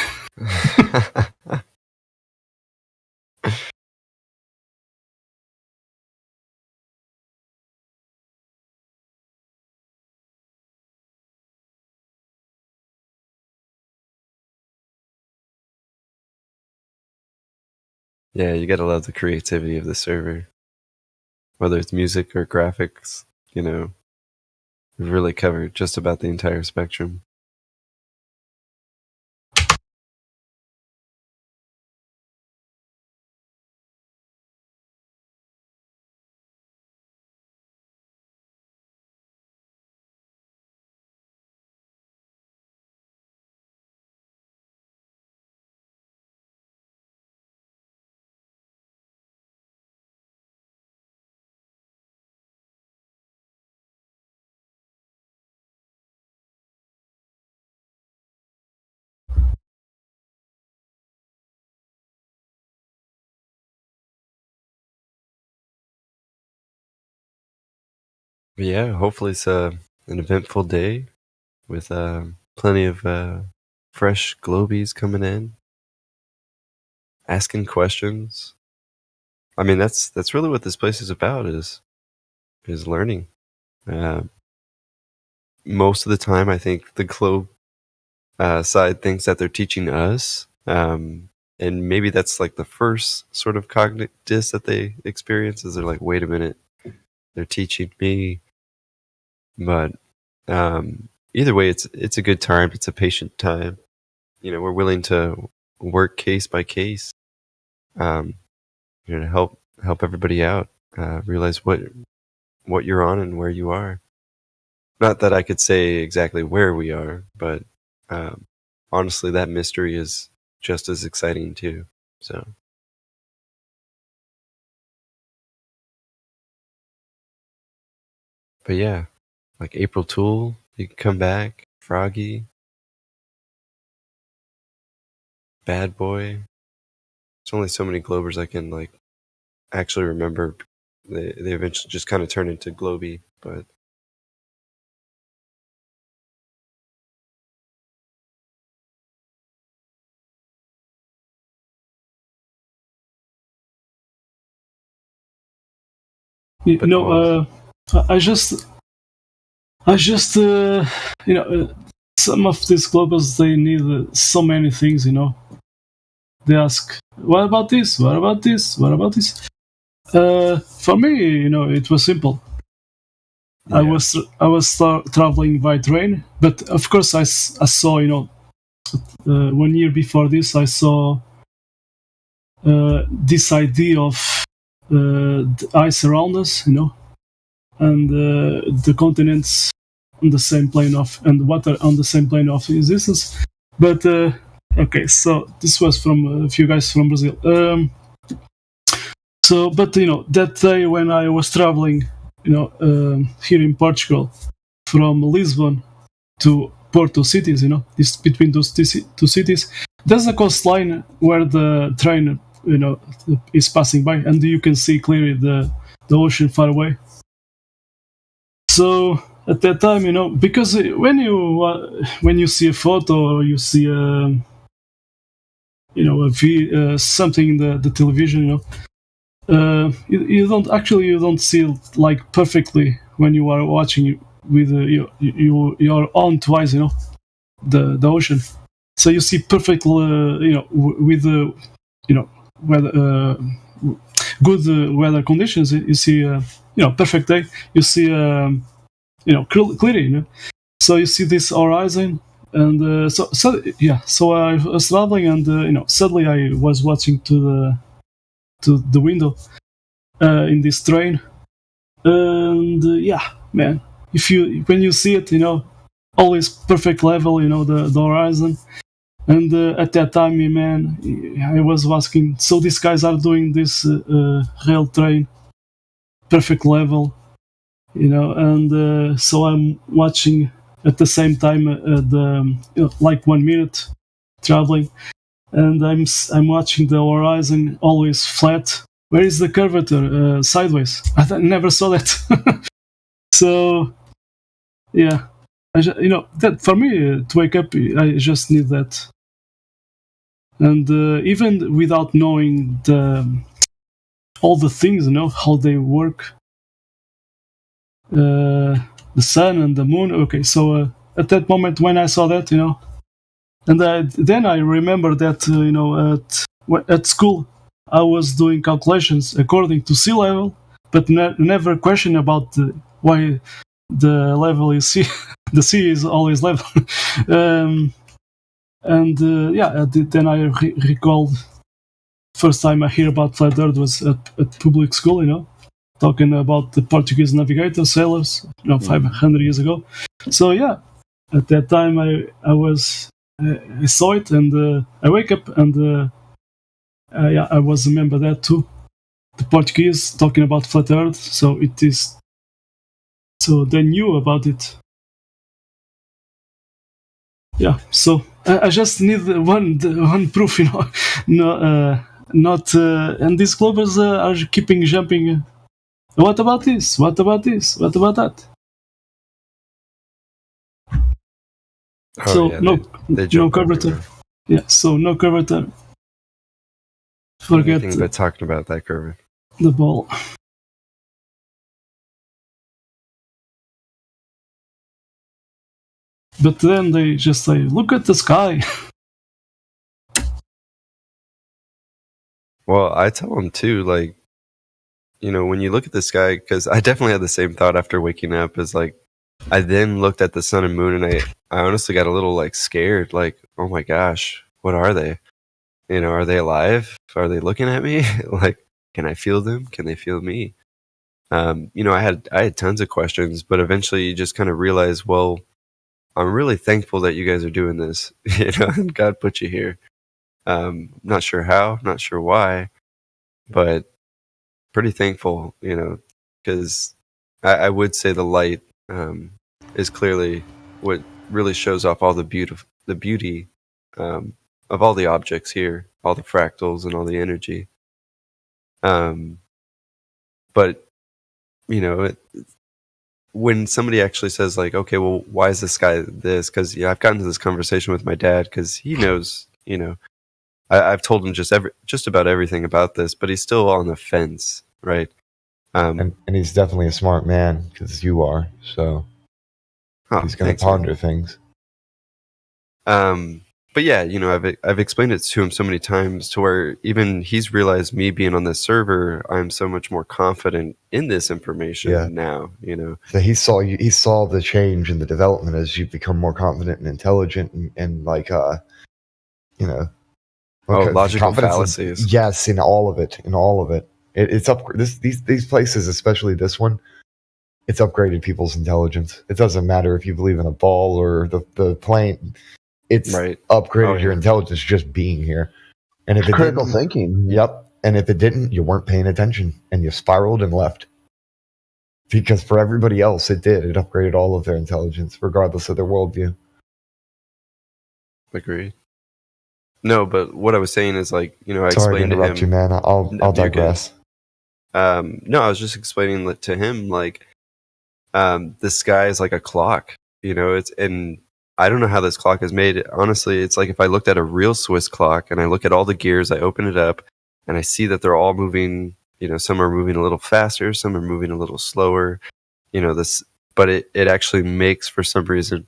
Yeah, you gotta love the creativity of the server. Whether it's music or graphics, we've really covered just about the entire spectrum. But yeah, hopefully it's an eventful day with plenty of fresh globies coming in, asking questions. I mean, that's really what this place is about, is learning. Most of the time, I think the globe side thinks that they're teaching us, and maybe that's like the first sort of cognitive diss that they experience, is they're like, wait a minute, they're teaching me. But either way, it's a good time. It's a patient time. We're willing to work case by case. to help everybody out, realize what you're on and where you are. Not that I could say exactly where we are, but honestly, that mystery is just as exciting too. So. But yeah, like April Tool, you can come back. Froggy, Bad Boy. There's only so many Globers I can like actually remember. They eventually just kind of turn into Globy, but. I just some of these Globers, they need so many things, They ask, what about this? What about this? What about this? For me, it was simple. Yeah. I was traveling by train, but of course I saw, 1 year before this, I saw this idea of the ice around us, and the continents on the same plane of, and water on the same plane of existence. But okay, so this was from a few guys from Brazil. But that day when I was traveling, here in Portugal, from Lisbon to Porto cities, this between those two cities, there's a coastline where the train, is passing by, and you can see clearly the ocean far away. So at that time, because when you see a photo or you see something in the television, you don't see it like perfectly when you are watching it with your own eyes, the ocean. So you see perfect, with weather, good weather conditions. You see, perfect day. You see, clearly, So you see this horizon, and So I was traveling, and suddenly I was watching to the window in this train, and man, when you see it, always perfect level, the horizon. And at that time, man, I was asking, so these guys are doing this rail train, perfect level, and so I'm watching at the same time like 1 minute traveling, and I'm watching the horizon always flat. Where is the curvature? Sideways. I never saw that. So, yeah, that for me to wake up, I just need that. And even without knowing all the things, how they work, the sun and the moon. Okay, so at that moment when I saw that, and then I remember that at school I was doing calculations according to sea level, but never question about why the level is sea. The sea is always level. Then I recalled first time I hear about flat Earth was at public school, talking about the Portuguese navigators, sailors, 500 years ago. So yeah, at that time I saw it, and I wake up, and I was remember that too. The Portuguese talking about flat Earth, so it is. So they knew about it. Yeah, so I just need one proof, not and these Globers are keeping jumping. What about this? What about this? What about that? No curvature. Yeah, so no curvature. Forget anything but talking about that curve. The ball. But then they just say, look at the sky. Well, I tell them too, like, when you look at the sky, because I definitely had the same thought after waking up, is like, I then looked at the sun and moon, and I honestly got a little like scared, like, oh my gosh, what are they? Are they alive? Are they looking at me? Like, Can I feel them? Can they feel me? I had tons of questions, but eventually you just kind of realize, well, I'm really thankful that you guys are doing this. And God put you here. Not sure how, not sure why, but pretty thankful, because I would say the light is clearly what really shows off all the beauty of all the objects here, all the fractals and all the energy. But when somebody actually says like, okay, well, why is this guy this? Because I've gotten to this conversation with my dad because he knows, I've told him just about everything about this, but he's still on the fence, right? And he's definitely a smart man because you are, so he's going to ponder things. But yeah, I've explained it to him so many times to where even he's realized me being on this server, I'm so much more confident in this information now, So he saw the change in the development as you become more confident and intelligent and like, logical fallacies. Yes, in all of it. It's up. These places, especially this one, it's upgraded people's intelligence. It doesn't matter if you believe in a ball or the plane. It's upgraded your intelligence just being here. And if it critical thinking. Yep. And if it didn't, you weren't paying attention and you spiraled and left. Because for everybody else, it did. It upgraded all of their intelligence, regardless of their worldview. Agreed. No, but what I was saying is like, I Sorry explained to interrupt to him. you, man. I'll digress. No, I was just explaining to him like, the sky is like a clock, and I don't know how this clock is made. Honestly, it's like if I looked at a real Swiss clock and I look at all the gears, I open it up and I see that they're all moving, some are moving a little faster, some are moving a little slower, but it actually makes, for some reason,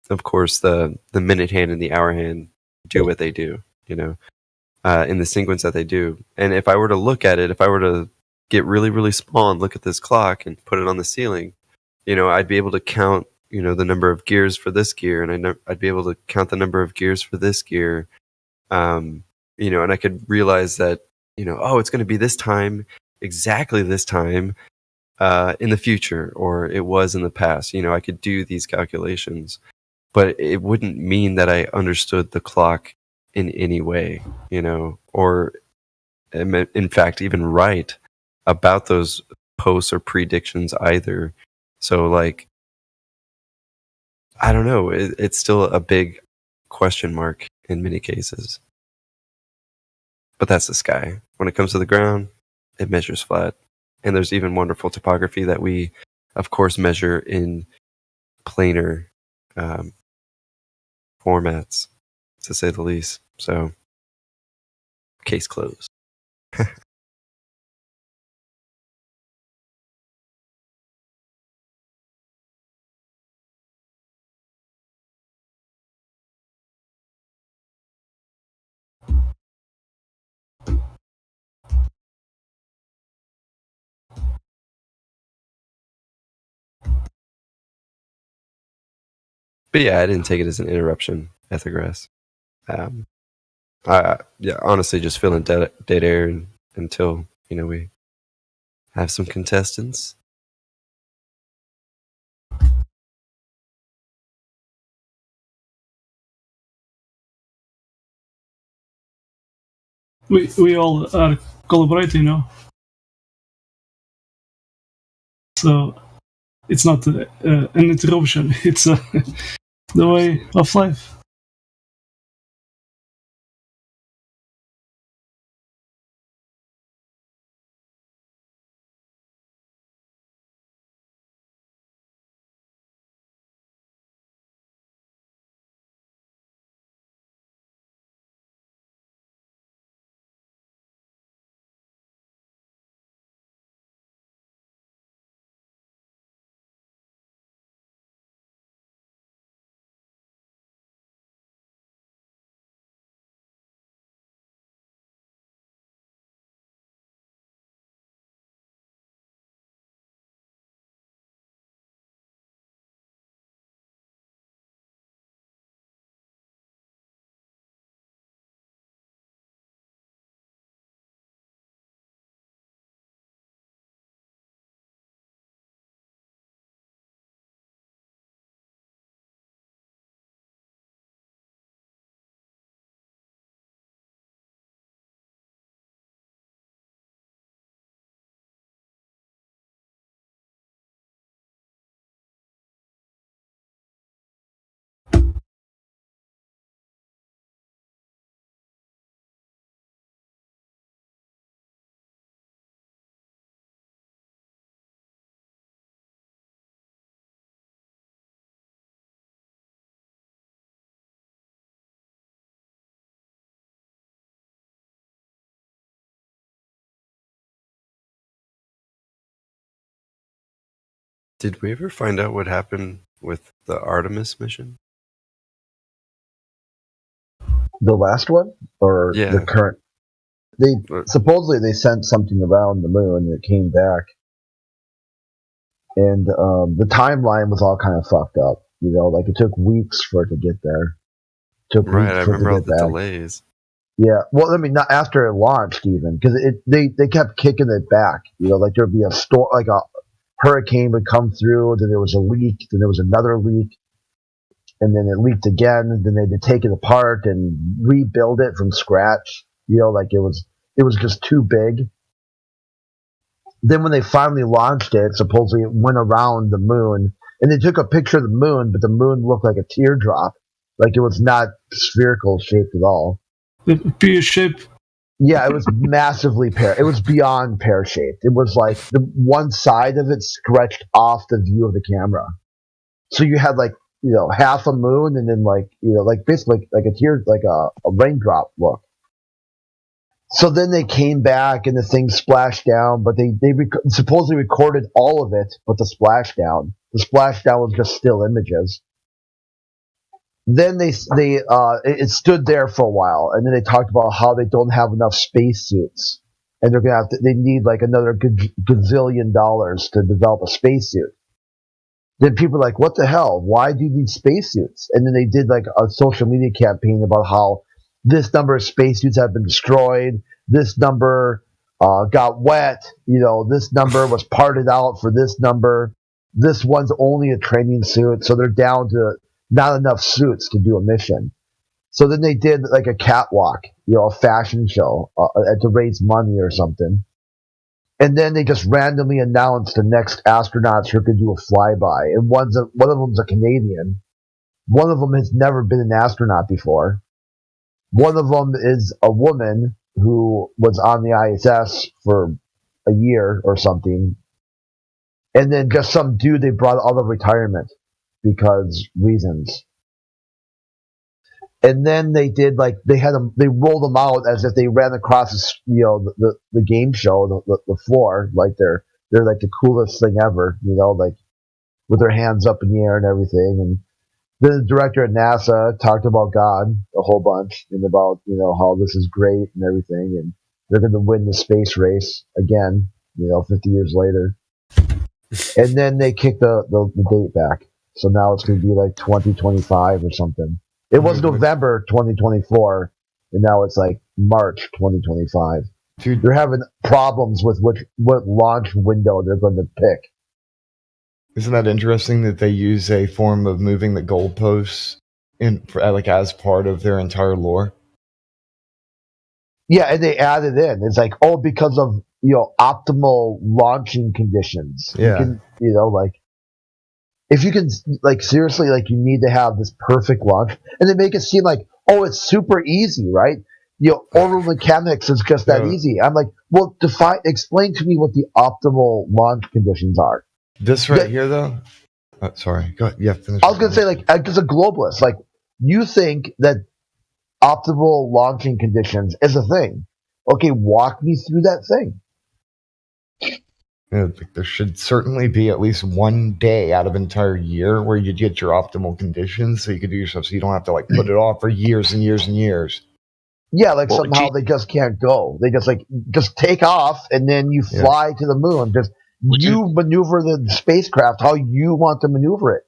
of course, the minute hand and the hour hand do what they do, in the sequence that they do. And if I were to look at it, if I were to get really, really small and look at this clock and put it on the ceiling, I'd be able to count, the number of gears for this gear, and I'd be able to count the number of gears for this gear, and I could realize that, it's going to be this time, exactly this time, in the future, or it was in the past. I could do these calculations, but it wouldn't mean that I understood the clock in any way, or in fact even write about those posts or predictions either. So like, I don't know, it's still a big question mark in many cases. But that's the sky. When it comes to the ground, it measures flat. And there's even wonderful topography that we, of course, measure in planar formats, to say the least. So, case closed. But yeah, I didn't take it as an interruption, Ethergrass. I honestly just feeling dead air until, we have some contestants. We all are collaborating, so it's not an interruption. It's the way of life. Did we ever find out what happened with the Artemis mission? The last one, or Yeah. the current? They supposedly they sent something around the moon and it came back, and the timeline was all kind of fucked up. You know, like it took weeks for it to get there. Right, I remember all the delays. Yeah, well, I mean, not after it launched even, because they kept kicking it back. You know, like there'd be a storm, like a hurricane would come through, then there was a leak, then there was another leak, and then it leaked again. Then they had to take it apart and rebuild it from scratch. You know, like it was just too big. Then when they finally launched it, supposedly it went around the moon, and they took a picture of the moon, but the moon looked like a teardrop, like it was not spherical shaped at all. Pear shape. Yeah, it was massively it was beyond pear shaped. It was like the one side of it stretched off the view of the camera. So you had like, you know, half a moon and then like, you know, like basically like a tear, like a raindrop look. So then they came back and the thing splashed down, but they supposedly recorded all of it, but the splashdown was just still images. Then it stood there for a while, and then they talked about how they don't have enough spacesuits, and they need like another gazillion dollars to develop a spacesuit. Then people are like, what the hell? Why do you need spacesuits? And then they did like a social media campaign about how this number of spacesuits have been destroyed, this number got wet, you know, this number was parted out for this number, this one's only a training suit, so they're down to not enough suits to do a mission. So then they did like a catwalk, you know, a fashion show to raise money or something. And then they just randomly announced the next astronauts who could do a flyby. And one of them's a Canadian. One of them has never been an astronaut before. One of them is a woman who was on the ISS for a year or something. And then just some dude they brought out of retirement because reasons. And then they did like they rolled them out as if they ran across the game show, the floor, like they're like the coolest thing ever, you know, like with their hands up in the air and everything. And then the director at NASA talked about God a whole bunch and about, you know, how this is great and everything, and they're going to win the space race again, you know, 50 years later. And then they kicked the date back. So now it's going to be like 2025 or something. It was November 2024, and now it's like March 2025. Dude, they're having problems with what launch window they're going to pick. Isn't that interesting that they use a form of moving the goalposts as part of their entire lore? Yeah, and they added in. It's like, oh, because of, you know, optimal launching conditions. Yeah. You can, you know, like, if you can, like, seriously, like, you need to have this perfect launch, and they make it seem like, oh, it's super easy, right? You know, orbital mechanics is just that easy. I'm like, well, explain to me what the optimal launch conditions are. This here, though. Sorry, go ahead. Yeah, finish. I was gonna say, like, as a globalist, like, you think that optimal launching conditions is a thing. Okay, walk me through that thing. Yeah, there should certainly be at least one day out of an entire year where you get your optimal conditions so you can do yourself, so you don't have to like put it off for years and years and years. Yeah, like somehow they just can't go. They just take off and then you fly to the moon. Just you maneuver the spacecraft how you want to maneuver it.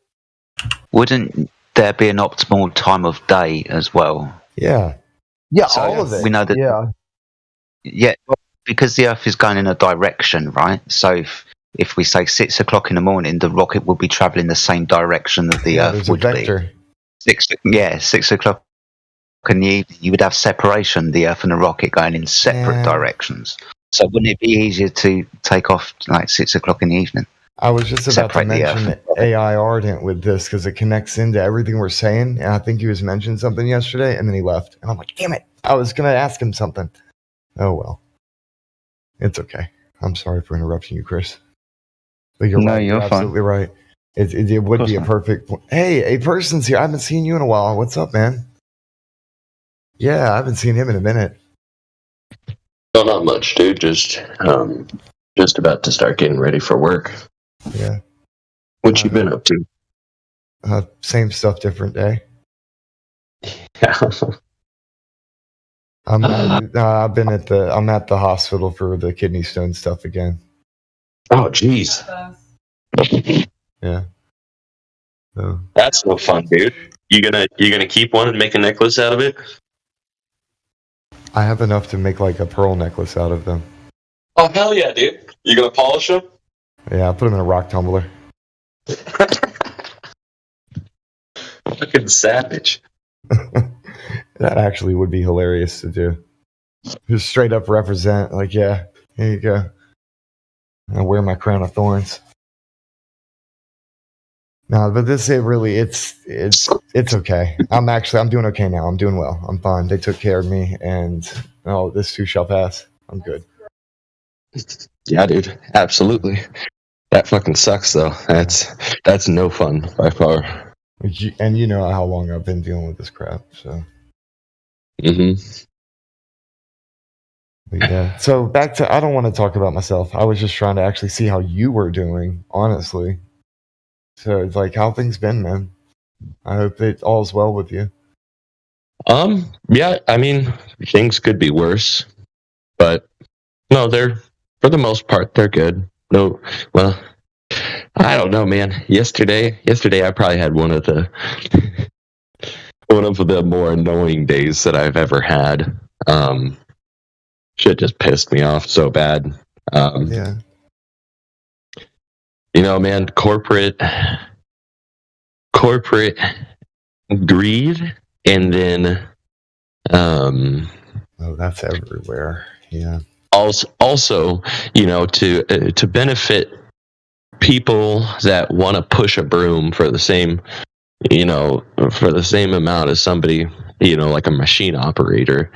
Wouldn't there be an optimal time of day as well? Yeah. Yeah, so all of it. We know that. Yeah, because the Earth is going in a direction, right? So if we say 6 o'clock in the morning, the rocket will be traveling the same direction that the Earth would be. 6 o'clock in the evening, you would have separation, the Earth and the rocket going in separate directions. So wouldn't it be easier to take off like 6 o'clock in the evening? I was just about to mention AI Ardent with this because it connects into everything we're saying. And I think he was mentioning something yesterday and then he left. And I'm like, damn it. I was going to ask him something. Oh, well. It's okay. I'm sorry for interrupting you, Chris. But you're right. You're absolutely right. It would be a perfect point. Hey, a person's here. I haven't seen you in a while. What's up, man? Yeah, I haven't seen him in a minute. Well, not much, dude. Just about to start getting ready for work. Yeah. What you been up to? Same stuff, different day. Yeah. I've been at the hospital for the kidney stone stuff again. Oh, jeez. Yeah. So. That's no fun, dude. You gonna keep one and make a necklace out of it? I have enough to make like a pearl necklace out of them. Oh hell yeah, dude! You gonna polish them? Yeah, I put them in a rock tumbler. Fucking savage. That actually would be hilarious to do. Just straight up represent, like, yeah, here you go. I wear my crown of thorns. No, but it's okay. I'm doing okay now. I'm doing well. I'm fine. They took care of me, and this too shall pass. I'm good. Yeah, dude. Absolutely. That fucking sucks, though. That's no fun by far. And you know how long I've been dealing with this crap, so. Mm-hmm. But yeah. So back to, I don't want to talk about myself. I was just trying to actually see how you were doing, honestly. So it's like, how things been, man? I hope it all's well with you. Yeah, I mean, things could be worse, but no, for the most part, they're good. No, well, I don't know, man. Yesterday, I probably had one of the more annoying days that I've ever had. Shit just pissed me off so bad. Yeah. You know, man, corporate greed, and then that's everywhere. Yeah. Also, you know, to benefit people that want to push a broom for the same amount as somebody, you know, like a machine operator.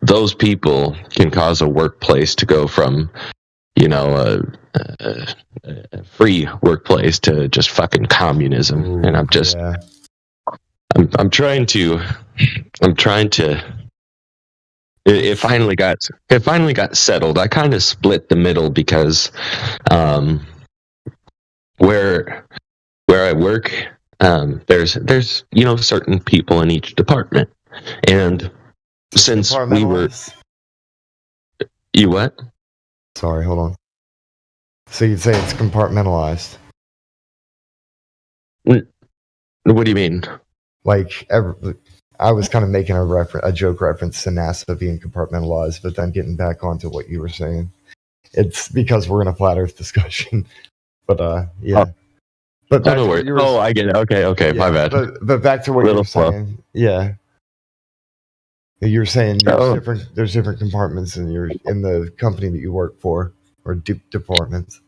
Those people can cause a workplace to go from, you know, a free workplace to just fucking communism. Ooh, and I'm trying to it finally got settled. I kind of split the middle because where I work, there's you know, certain people in each department, and since we were, you what? Sorry, hold on. So you'd say it's compartmentalized? What do you mean? Like, I was kind of making a joke reference to NASA being compartmentalized, but then getting back onto what you were saying. It's because we're in a flat Earth discussion. But yeah. But no worries. I get it. Okay, yeah, my bad. But back to what you were saying. Yeah. You're saying there's different compartments in the company that you work for, or departments.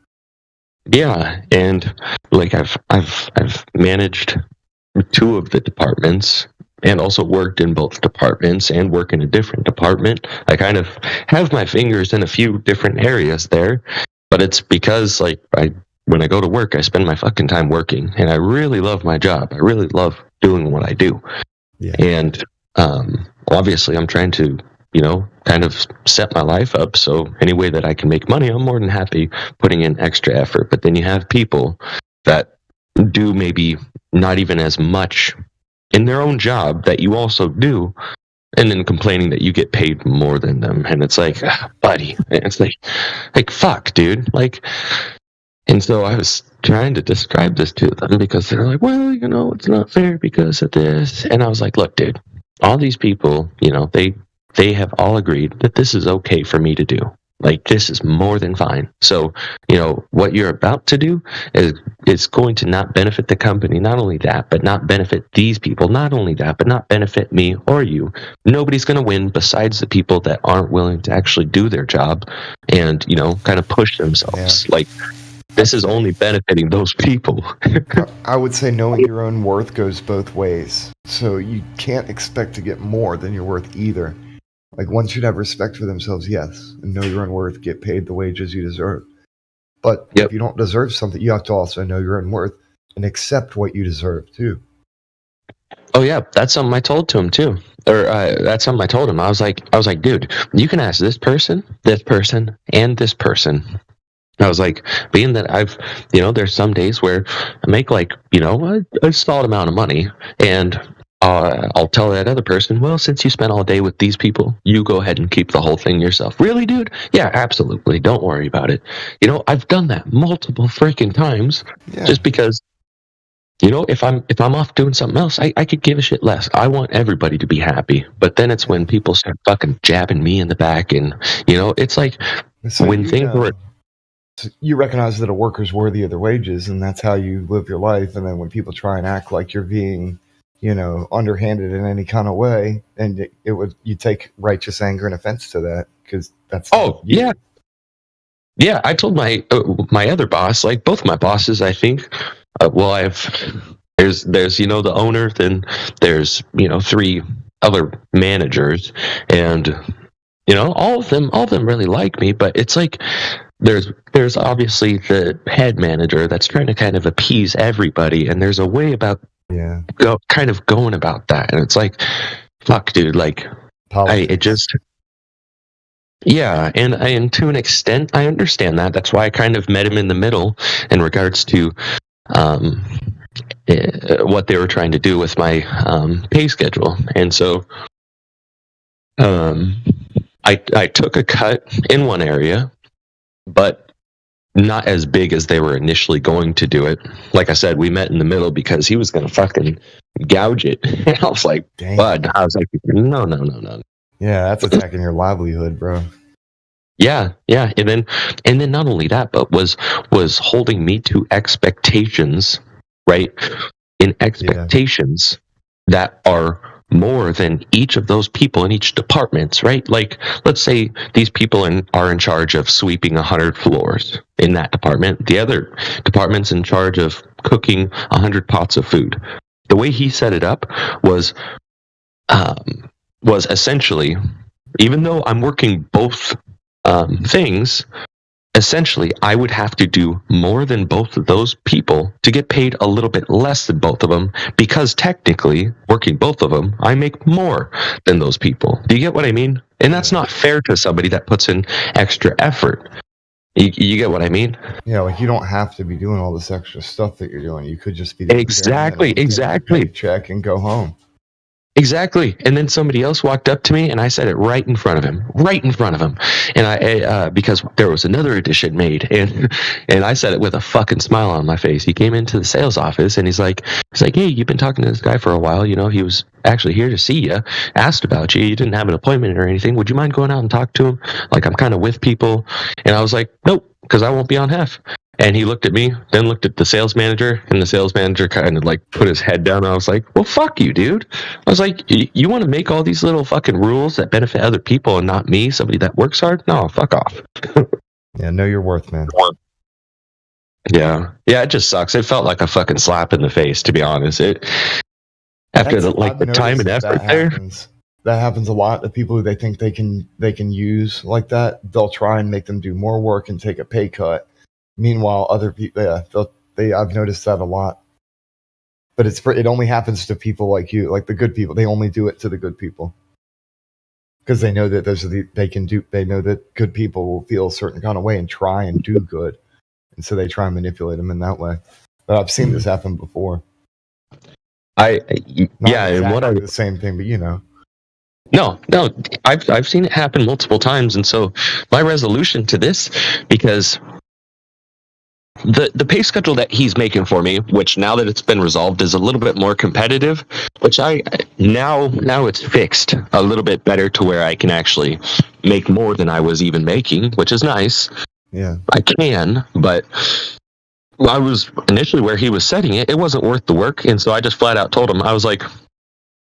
Yeah, and like I've managed 2 of the departments, and also worked in both departments, and work in a different department. I kind of have my fingers in a few different areas there, but it's because like when I go to work, I spend my fucking time working, and I really love my job. I really love doing what I do. Yeah. And obviously I'm trying to, you know, kind of set my life up so any way that I can make money, I'm more than happy putting in extra effort. But then you have people that do maybe not even as much in their own job that you also do, and then complaining that you get paid more than them. And it's like, buddy, it's like fuck, dude. Like, and so I was trying to describe this to them, because they're like, well, you know, it's not fair because of this. And I was like, look, dude, all these people, you know, they have all agreed that this is okay for me to do. Like, this is more than fine. So, you know, what you're about to do is going to not benefit the company. Not only that, but not benefit these people. Not only that, but not benefit me or you. Nobody's going to win besides the people that aren't willing to actually do their job and, you know, kind of push themselves. Yeah. Like, this is only benefiting those people. I would say knowing your own worth goes both ways. So you can't expect to get more than you're worth either. Like, one should have respect for themselves, yes, and know your own worth, get paid the wages you deserve. But if you don't deserve something, you have to also know your own worth and accept what you deserve, too. Oh, yeah, that's something I told to him, too. Or that's something I told him. I was like, dude, you can ask this person, and this person. I was like, being that I've, there's some days where I make like, a solid amount of money, and I'll tell that other person, well, since you spent all day with these people, you go ahead and keep the whole thing yourself. Really, dude? Yeah, absolutely. Don't worry about it. I've done that multiple freaking times just because, if I'm off doing something else, I could give a shit less. I want everybody to be happy. But then it's when people start fucking jabbing me in the back, and, it's like when things were... You recognize that a worker's worthy of their wages, and that's how you live your life. And then when people try and act like you're being, underhanded in any kind of way, and you take righteous anger and offense to that, because that's yeah. I told my other boss, like both my bosses, I think. There's the owner, then there's 3 other managers, and all of them really like me, but it's like there's obviously the head manager that's trying to kind of appease everybody, and there's a way about kind of going about that, and it's like, fuck, dude, like and to an extent I understand that. That's why I kind of met him in the middle in regards to what they were trying to do with my pay schedule, and so I took a cut in one area, but not as big as they were initially going to do it. Like I said, we met in the middle because he was going to fucking gouge it. And I was like, Dang. Bud, I was like, no. Yeah, that's attacking your livelihood, bro. Yeah. And then not only that, but was holding me to expectations, right? In expectations that are more than each of those people in each departments, right? Like, let's say these people are in charge of sweeping 100 floors in that department. The other department's in charge of cooking 100 pots of food. The way he set it up was essentially, even though I'm working both things, essentially I would have to do more than both of those people to get paid a little bit less than both of them, because technically, working both of them, I make more than those people. Do you get what I mean? And that's not fair to somebody that puts in extra effort. You get what I mean? Yeah, like you don't have to be doing all this extra stuff that you're doing. You could just be doing exactly. Check and go home. Exactly. And then somebody else walked up to me, and I said it right in front of him. And I because there was another edition made, and I said it with a fucking smile on my face. He came into the sales office, and he's like, hey, you've been talking to this guy for a while. He was actually here to see you, asked about you. You didn't have an appointment or anything. Would you mind going out and talk to him? Like, I'm kind of with people. And I was like, nope, because I won't be on half. And he looked at me, then looked at the sales manager, and the sales manager kind of like put his head down. I was like, well, fuck you, dude. I was like, you want to make all these little fucking rules that benefit other people and not me, somebody that works hard? No, fuck off. Yeah, know your worth, man. Yeah, it just sucks. It felt like a fucking slap in the face, to be honest. After the time and effort there. That happens a lot. The people who they think they can use like that, they'll try and make them do more work and take a pay cut. Meanwhile, other people, I've noticed that a lot. But it only happens to people like you, like the good people. They only do it to the good people because they know that they know that good people will feel a certain kind of way and try and do good, and so they try and manipulate them in that way. But I've seen this happen before. The same thing, but No, I've seen it happen multiple times, and so my resolution to this, because the pay schedule that he's making for me, which now that it's been resolved, is a little bit more competitive, which now it's fixed a little bit better to where I can actually make more than I was even making, which is nice. Yeah, I can, but I was initially where he was setting it wasn't worth the work, and so I just flat out told him, I was like,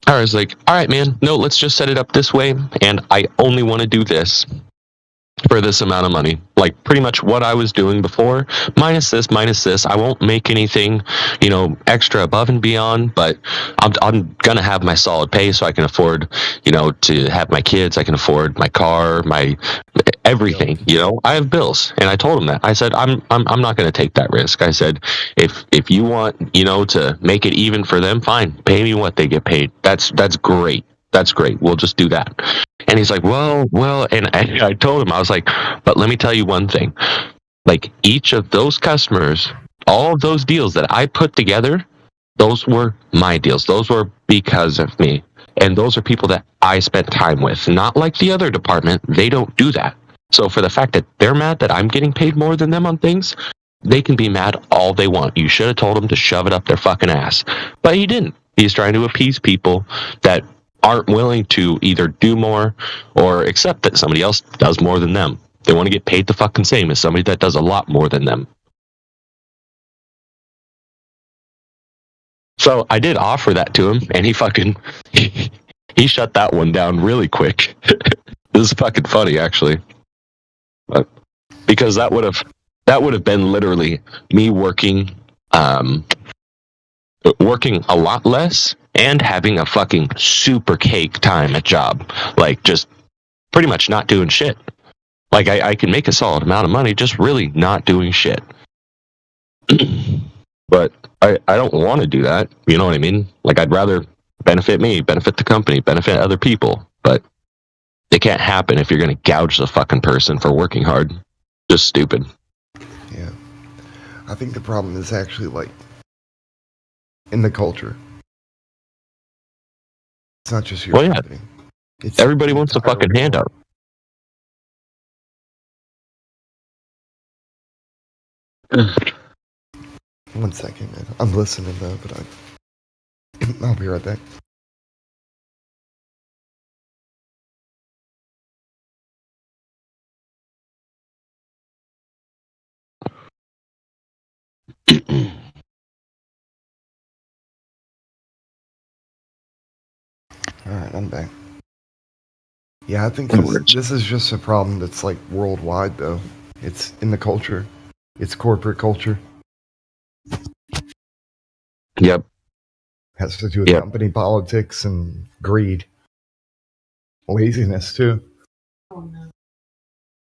all right, man, no, let's just set it up this way, and I only want to do this for this amount of money. Like, pretty much what I was doing before, minus this. I won't make anything, extra above and beyond, but I'm gonna have my solid pay so I can afford, to have my kids, I can afford my car, my everything, I have bills. And I told him that. I said, I'm not gonna take that risk. I said, if you want, to make it even for them, fine, pay me what they get paid. That's great. That's great. We'll just do that. And he's like, well, and I told him, I was like, but let me tell you one thing. Like each of those customers, all of those deals that I put together, those were my deals. Those were because of me. And those are people that I spent time with. Not like the other department. They don't do that. So for the fact that they're mad that I'm getting paid more than them on things, they can be mad all they want. You should have told them to shove it up their fucking ass. But he didn't. He's trying to appease people that aren't willing to either do more or accept that somebody else does more than them. They want to get paid the fucking same as somebody that does a lot more than them. So I did offer that to him, and he shut that one down really quick. This is fucking funny, actually, because that would have been literally me working a lot less and having a fucking super cake time at job, like just pretty much not doing shit. Like I can make a solid amount of money just really not doing shit. But I don't want to do that. You know what I mean? Like, I'd rather benefit me, benefit the company, benefit other people. But it can't happen if you're going to gouge the fucking person for working hard. Just stupid. Yeah. I think the problem is actually, like, in the culture. It's not just your company. It's everybody wants a fucking handout. One second, man. I'm listening though, but I'll be right back. Alright, I'm back. Yeah, I think this is just a problem that's like worldwide though. It's in the culture. It's corporate culture. Yep. Has to do with company politics and greed. Laziness, too.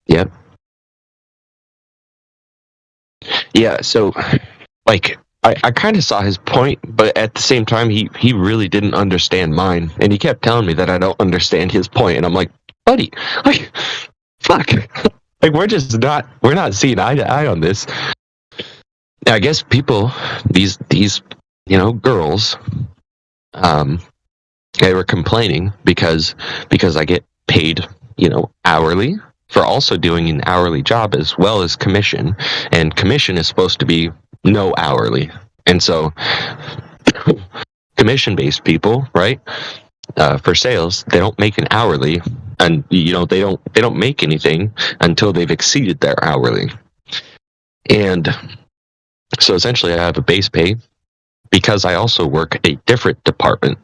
Yep. Yeah, so, like, I kind of saw his point, but at the same time, he really didn't understand mine. And he kept telling me that I don't understand his point. And I'm like, buddy, like, fuck. Like, we're not seeing eye to eye on this. I guess people, these girls, they were complaining because I get paid, hourly for also doing an hourly job as well as commission, and commission is supposed to be no hourly, and so commission-based people, right? For sales, they don't make an hourly, and they don't make anything until they've exceeded their hourly, and so essentially I have a base pay because I also work a different department.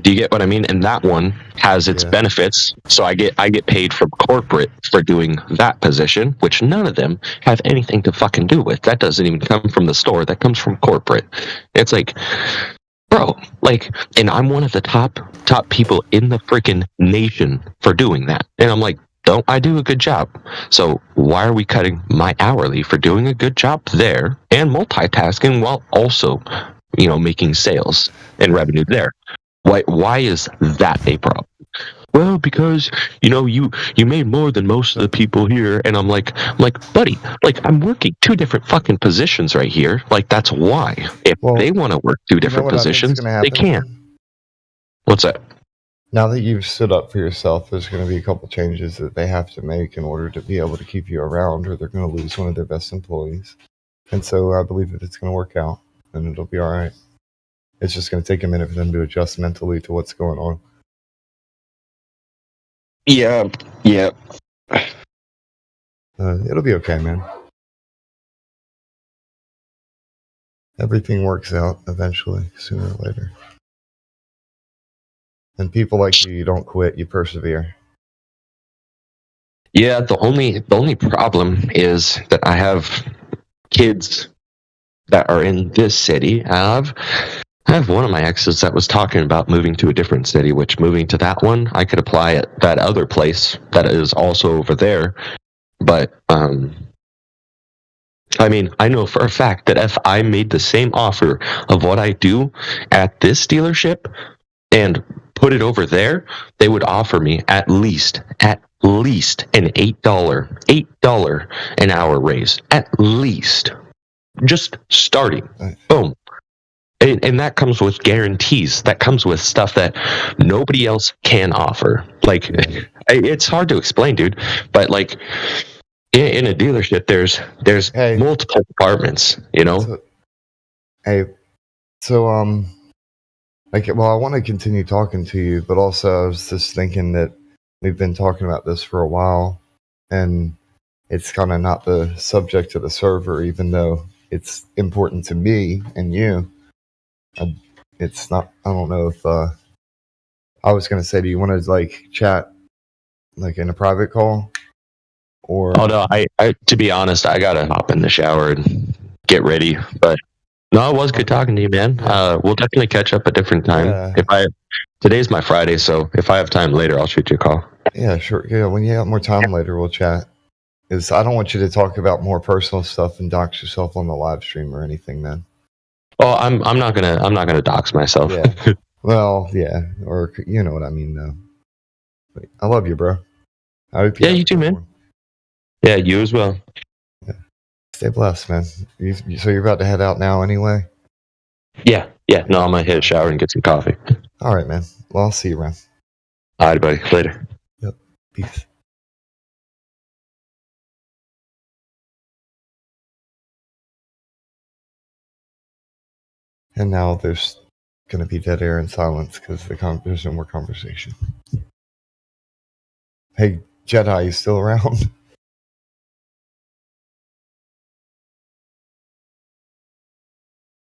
Do you get what I mean? And that one has its benefits, so I get paid from corporate for doing that position, which none of them have anything to fucking do with. That doesn't even come from the store. That comes from corporate. It's like, bro, like, and I'm one of the top people in the freaking nation for doing that. And I'm like, don't I do a good job? So why are we cutting my hourly for doing a good job there and multitasking while also, making sales and revenue there? Why is that a problem? Well, because you made more than most of the people here, and I'm like, buddy, like, I'm working two different fucking positions right here. Like, that's why. If they want to work two different positions, they can. What's that? Now that you've stood up for yourself, there's going to be a couple changes that they have to make in order to be able to keep you around, or they're going to lose one of their best employees. And so I believe that it's going to work out, and it'll be all right. It's just going to take a minute for them to adjust mentally to what's going on. Yeah. It'll be okay, man. Everything works out eventually, sooner or later. And people like you don't quit, you persevere. Yeah, the only problem is that I have kids that are in this city. I have one of my exes that was talking about moving to a different city, which moving to that one, I could apply at that other place that is also over there. But, I mean, I know for a fact that if I made the same offer of what I do at this dealership and put it over there, they would offer me at least an $8 an hour raise. At least. Just starting. Boom. And that comes with guarantees. That comes with stuff that nobody else can offer. Like, it's hard to explain, dude. But like, in a dealership, there's multiple departments. You know. So I want to continue talking to you, but also I was just thinking that we've been talking about this for a while, and it's kind of not the subject of the server, even though it's important to me and you. It's not. I don't know if I was going to say, do you want to like chat like in a private call, or? Oh no, I to be honest, I gotta hop in the shower and get ready. But no, it was good talking to you, man. We'll definitely catch up a different time. Today's my Friday, so if I have time later, I'll shoot you a call. Yeah, sure. Yeah, when you have more time later, we'll chat. Because I don't want you to talk about more personal stuff and dox yourself on the live stream or anything, man. Oh, I'm not gonna dox myself. Yeah. Well, yeah, or you know what I mean, though. But I love you, bro. I hope you too, man. Yeah, you as well. Yeah. Stay blessed, man. So you're about to head out now, anyway? Yeah. No, I'm gonna hit a shower and get some coffee. All right, man. Well, I'll see you around. All right, buddy. Later. Yep. Peace. And now there's going to be dead air and silence because there's no more conversation. Hey, Jedi, you still around?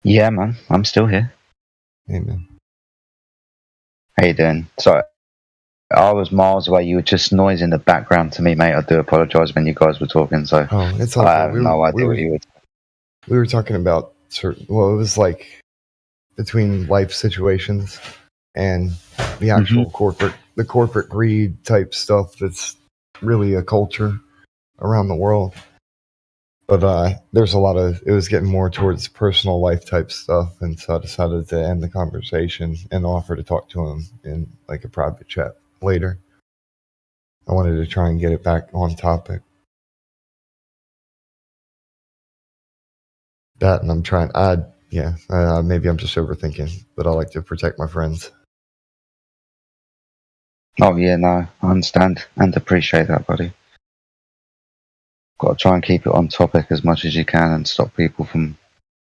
Yeah, man. I'm still here. Hey, man. How you doing? Sorry. I was miles away. You were just noise in the background to me, mate. I do apologise when you guys were talking, so it's all I have no idea what you were. We were talking about it was like between life situations and the actual corporate greed type stuff that's really a culture around the world. But there's a lot of, it was getting more towards personal life type stuff, and so I decided to end the conversation and offer to talk to him in like a private chat later. I wanted to try and get it back on topic. That, and I'm trying, maybe I'm just overthinking, but I like to protect my friends. Oh yeah, no, I understand and appreciate that, buddy. Got to try and keep it on topic as much as you can and stop people from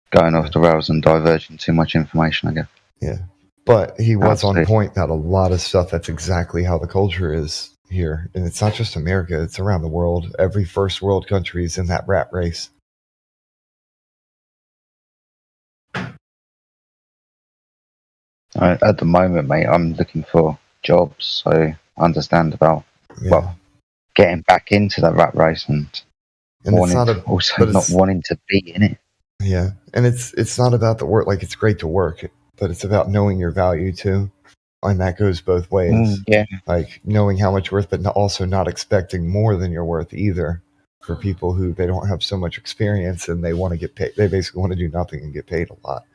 going off the rails and diverging too much information, I guess. Yeah, but he was on point about a lot of stuff. That's exactly how the culture is here, and it's not just America; it's around the world. Every first world country is in that rat race. At the moment, mate, I'm looking for jobs, so I understand about getting back into the rat race and not wanting to be in it. Yeah, and it's not about the work. Like, it's great to work, but it's about knowing your value too, and that goes both ways. Yeah, like knowing how much worth, but also not expecting more than you're worth either. For people who they don't have so much experience and they want to get paid, they basically want to do nothing and get paid a lot,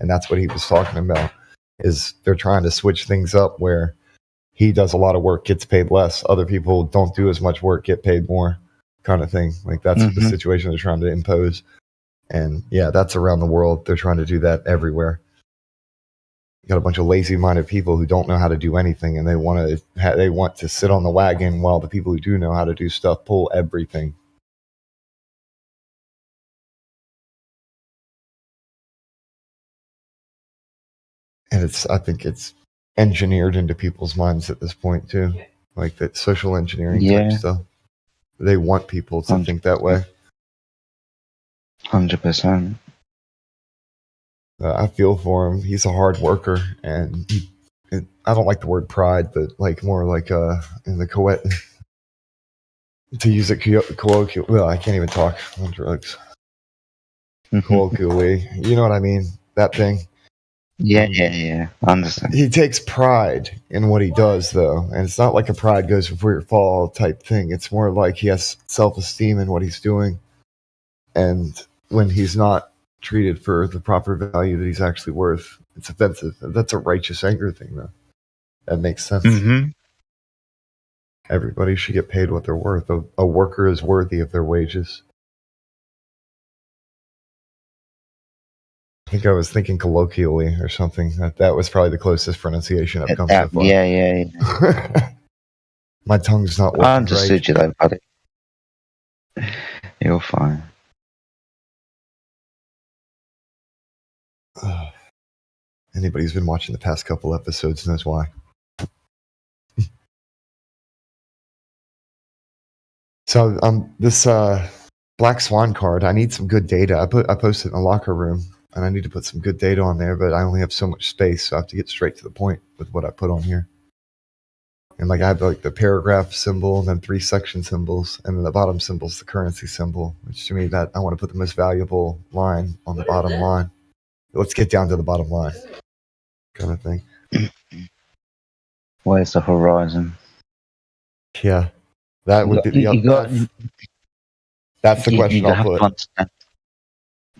and that's what he was talking about. Is they're trying to switch things up where he does a lot of work, gets paid less. Other people don't do as much work, get paid more, kind of thing. Like that's the situation they're trying to impose. And yeah, that's around the world. They're trying to do that everywhere. You got a bunch of lazy-minded people who don't know how to do anything, and they want to sit on the wagon while the people who do know how to do stuff pull everything. And I think it's engineered into people's minds at this point too, like that social engineering type stuff. They want people to think that way. 100%. I feel for him. He's a hard worker, and I don't like the word pride, but like more like in the to use it colloquially. Well, I can't even talk on drugs. Colloquially, you know what I mean? That thing. Yeah, I understand. He takes pride in what he does, though, and it's not like a pride goes before your fall type thing. It's more like he has self-esteem in what he's doing, and when he's not treated for the proper value that he's actually worth, it's offensive. That's a righteous anger thing, though. That makes sense. Mm-hmm. Everybody should get paid what they're worth. A worker is worthy of their wages. I think I was thinking colloquially or something. That was probably the closest pronunciation I've come so far. Yeah. My tongue's not working I understood right. you though, buddy. You're fine. Anybody who's been watching the past couple episodes knows why. So this Black Swan card, I need some good data. I posted it in the locker room, and I need to put some good data on there, but I only have so much space, so I have to get straight to the point with what I put on here. And like I have like the paragraph symbol, and then 3 section symbols, and then the bottom symbol is the currency symbol, which to me that I want to put the most valuable line on the bottom line. Let's get down to the bottom line, kind of thing. Where's the horizon? Yeah, that would be. That's the question I'll put.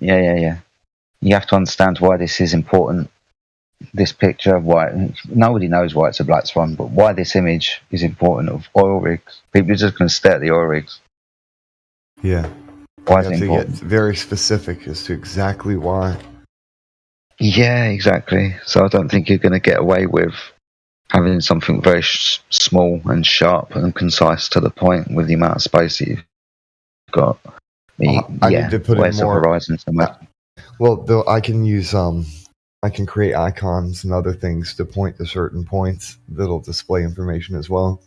Yeah. You have to understand why this is important. This picture, why nobody knows why it's a black swan, but why this image is important of oil rigs. People are just going to stare at the oil rigs. Yeah. Why is it important? Get very specific as to exactly why. Yeah, exactly. So I don't think you're going to get away with having something very small and sharp and concise to the point with the amount of space that you've got. I need to put in more horizon. Well, though I can use I can create icons and other things to point to certain points that'll display information as well.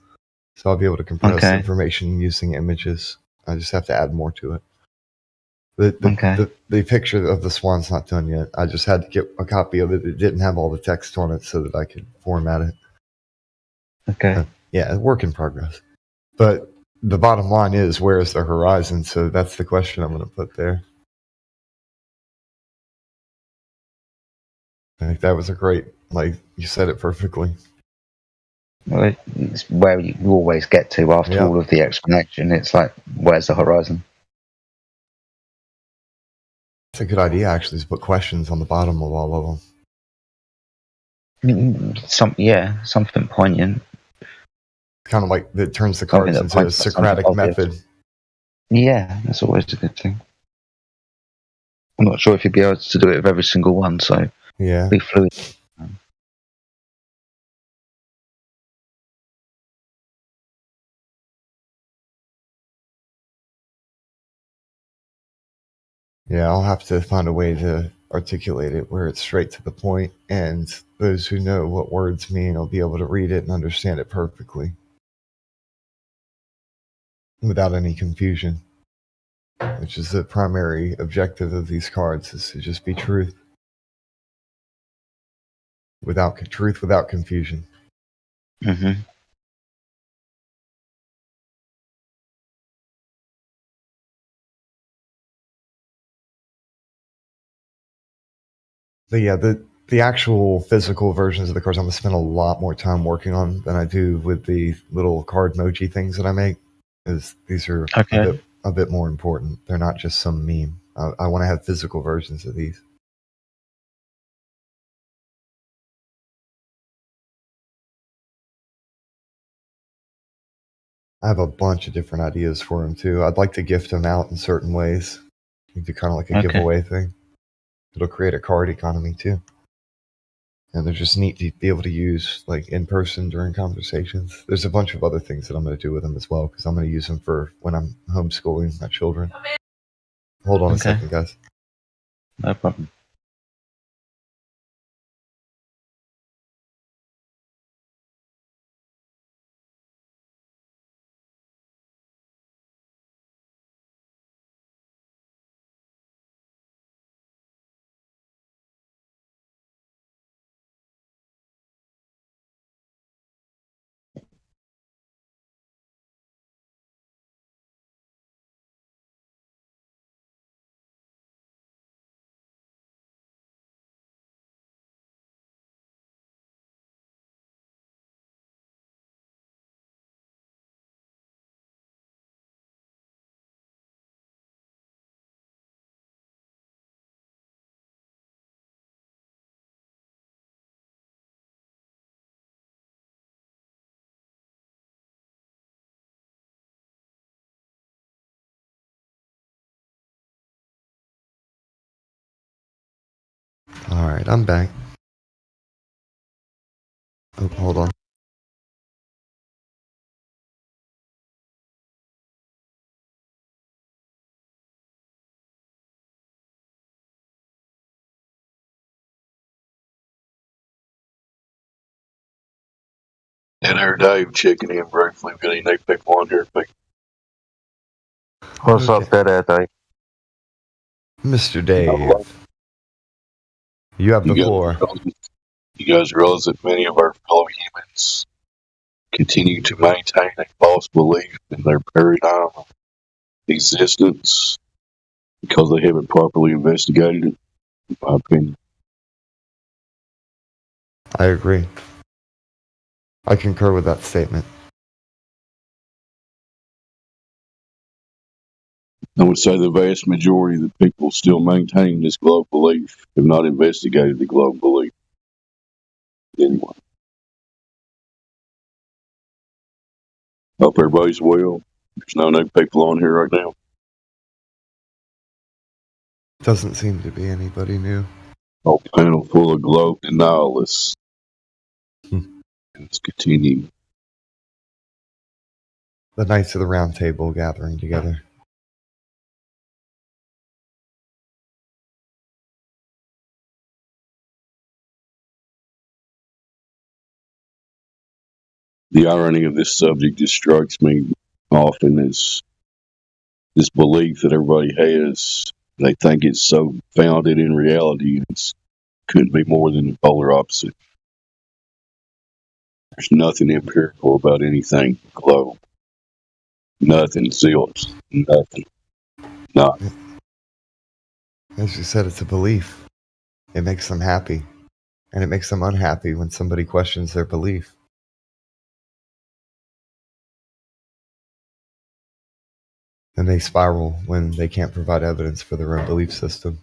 So I'll be able to compress information using images. I just have to add more to it. The picture of the swan's not done yet. I just had to get a copy of it. It didn't have all the text on it so that I could format it. Okay. Yeah, work in progress. But the bottom line is, where is the horizon? So that's the question I'm going to put there. I think that was a great, you said it perfectly. Well, it's where you always get to after all of the explanation. It's like, where's the horizon? It's a good idea, actually, to put questions on the bottom of all of them. Something poignant. Kind of like that turns the cards into a Socratic method. Yeah, that's always a good thing. I'm not sure if you'd be able to do it with every single one, so be fluid. Yeah, I'll have to find a way to articulate it where it's straight to the point, and those who know what words mean will be able to read it and understand it perfectly without any confusion, which is the primary objective of these cards, is to just be truth without confusion. Mm-hmm. But yeah, the actual physical versions of the cards I'm going to spend a lot more time working on than I do with the little card emoji things that I make, because these are a bit more important. They're not just some meme. I want to have physical versions of these. I have a bunch of different ideas for them too. I'd like to gift them out in certain ways. You do kind of like a giveaway thing. It'll create a card economy too. And they're just neat to be able to use like in person during conversations. There's a bunch of other things that I'm going to do with them as well, because I'm going to use them for when I'm homeschooling my children. Hold on a second, guys. No problem. Alright, I'm back. Oh, hold on. And her Dave checking in briefly. We've got any new people on here. What's up, Dad? Mr. Dave. You have the floor. You guys realize that many of our fellow humans continue to maintain a false belief in their paradigm of existence because they haven't properly investigated it, in my opinion. I agree. I concur with that statement. I would say the vast majority of the people still maintaining this globe belief have not investigated the globe belief. Anyway. Hope everybody's well. There's no new people on here right now. Doesn't seem to be anybody new. Whole panel full of globe denialists. Let's continue. The Knights of the Round Table gathering together. The irony of this subject just strikes me often as this belief that everybody has. They think it's so founded in reality, and it couldn't be more than the polar opposite. There's nothing empirical about anything globe. Nothing, Seals. Nothing. Nothing. As you said, it's a belief. It makes them happy. And it makes them unhappy when somebody questions their belief. And they spiral when they can't provide evidence for their own belief system.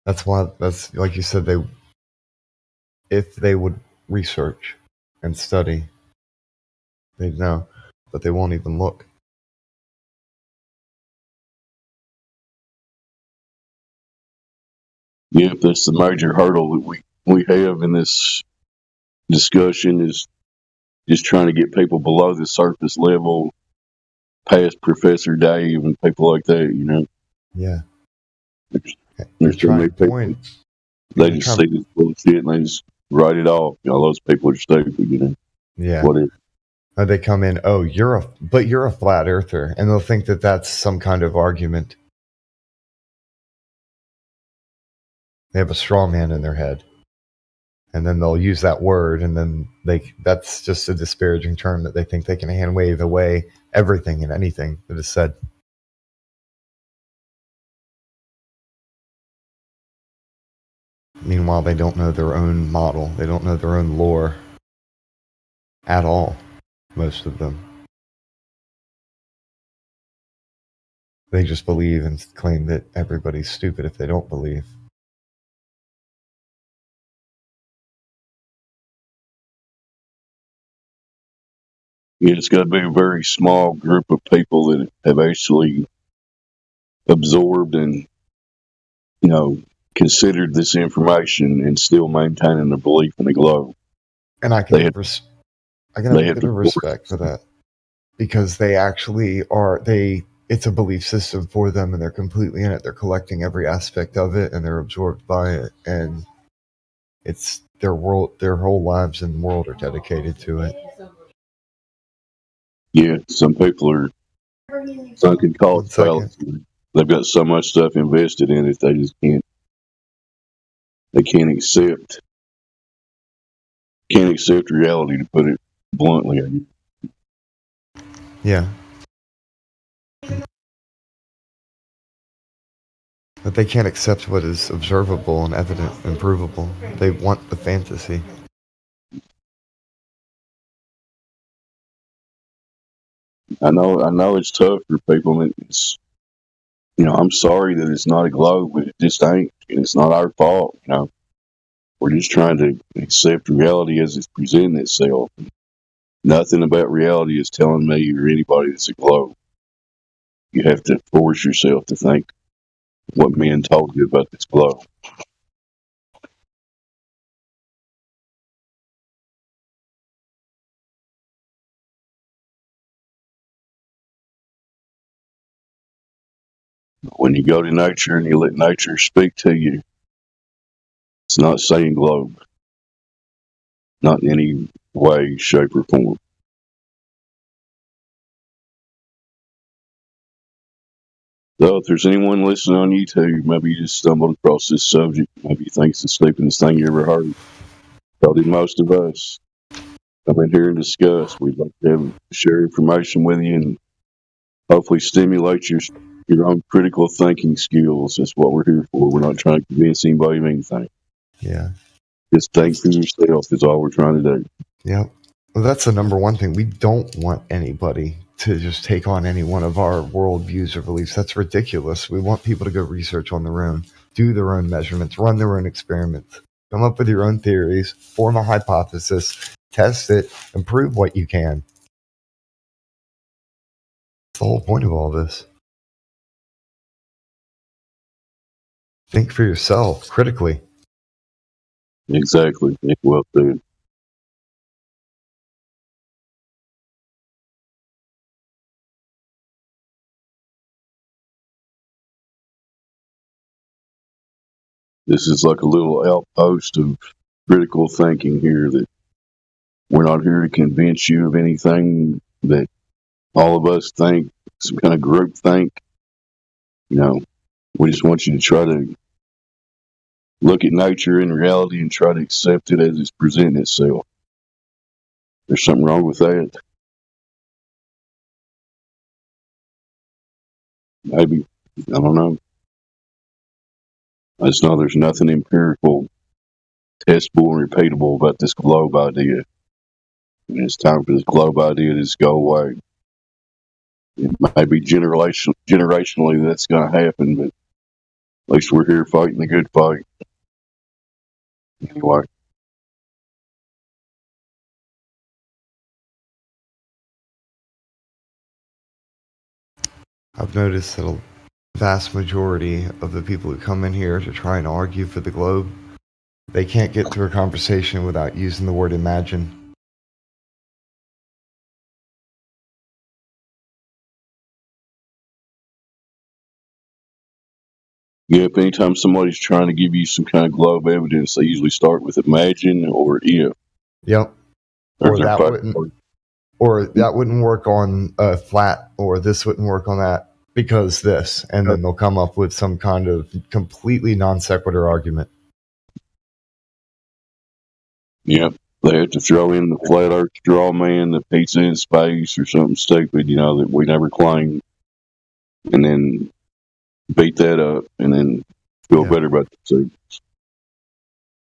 That's why, that's like you said, if they would research and study, they'd know, but they won't even look. Yeah, that's the major hurdle that we have in this discussion, is just trying to get people below the surface level, past Professor Dave and people like that, you know. Yeah. There's too many people. They just see this bullshit and they just write it off. You know, those people are stupid, you know. Yeah. Whatever. They come in, oh, you're a flat earther, and they'll think that that's some kind of argument. They have a straw man in their head, and then they'll use that word, and then that's just a disparaging term that they think they can hand wave away everything and anything that is said. Meanwhile, they don't know their own model. They don't know their own lore at all, most of them. They just believe and claim that everybody's stupid if they don't believe. Yeah, it's got to be a very small group of people that have actually absorbed and, you know, considered this information and still maintaining their belief in the globe. And I can have a bit of respect for that, because they actually are, it's a belief system for them, and they're completely in it. They're collecting every aspect of it, and they're absorbed by it, and it's their world. Their whole lives and world are dedicated to it. Yeah, some people are sunken cost fallacy. They've got so much stuff invested in it, they just can't. They can't accept reality, to put it bluntly. Yeah. But they can't accept what is observable and evident and provable. They want the fantasy. I know it's tough for people. It's, you know, I'm sorry that it's not a globe, but it just ain't. And it's not our fault, you know. We're just trying to accept reality as it's presenting itself. Nothing about reality is telling me or anybody it's a globe. You have to force yourself to think what men told you about this globe. When you go to nature and you let nature speak to you, it's not saying globe. Not in any way, shape, or form. So if there's anyone listening on YouTube, maybe you just stumbled across this subject. Maybe you think it's the stupidest thing you ever heard. So did most of us. Come in here and discuss. We'd like to share information with you and hopefully stimulate your own critical thinking skills. That's what we're here for. We're not trying to convince anybody of anything. Yeah. Just think for yourself is all we're trying to do. Yeah. Well, that's the number one thing. We don't want anybody to just take on any one of our worldviews or beliefs. That's ridiculous. We want people to go research on their own, do their own measurements, run their own experiments, come up with your own theories, form a hypothesis, test it, and prove what you can. That's the whole point of all this. Think for yourself, critically. Exactly. Well said. This is like a little outpost of critical thinking here, that we're not here to convince you of anything that all of us think, some kind of group think. We just want you to try to look at nature in reality and try to accept it as it's presenting itself. There's something wrong with that? Maybe. I don't know. I just know there's nothing empirical, testable, and repeatable about this globe idea. And it's time for this globe idea to just go away. It might be generationally that's going to happen, but at least we're here fighting the good fight. Anyway. I've noticed that a vast majority of the people who come in here to try and argue for the globe, they can't get through a conversation without using the word imagine. Yep, anytime somebody's trying to give you some kind of globe evidence, they usually start with imagine or if. Yep. Or that wouldn't work on a flat, or this wouldn't work on that because this, and then they'll come up with some kind of completely non sequitur argument. Yep. They have to throw in the flat earth straw man, the pizza in space, or something stupid, that we never claimed. And then beat that up and then feel better about themselves.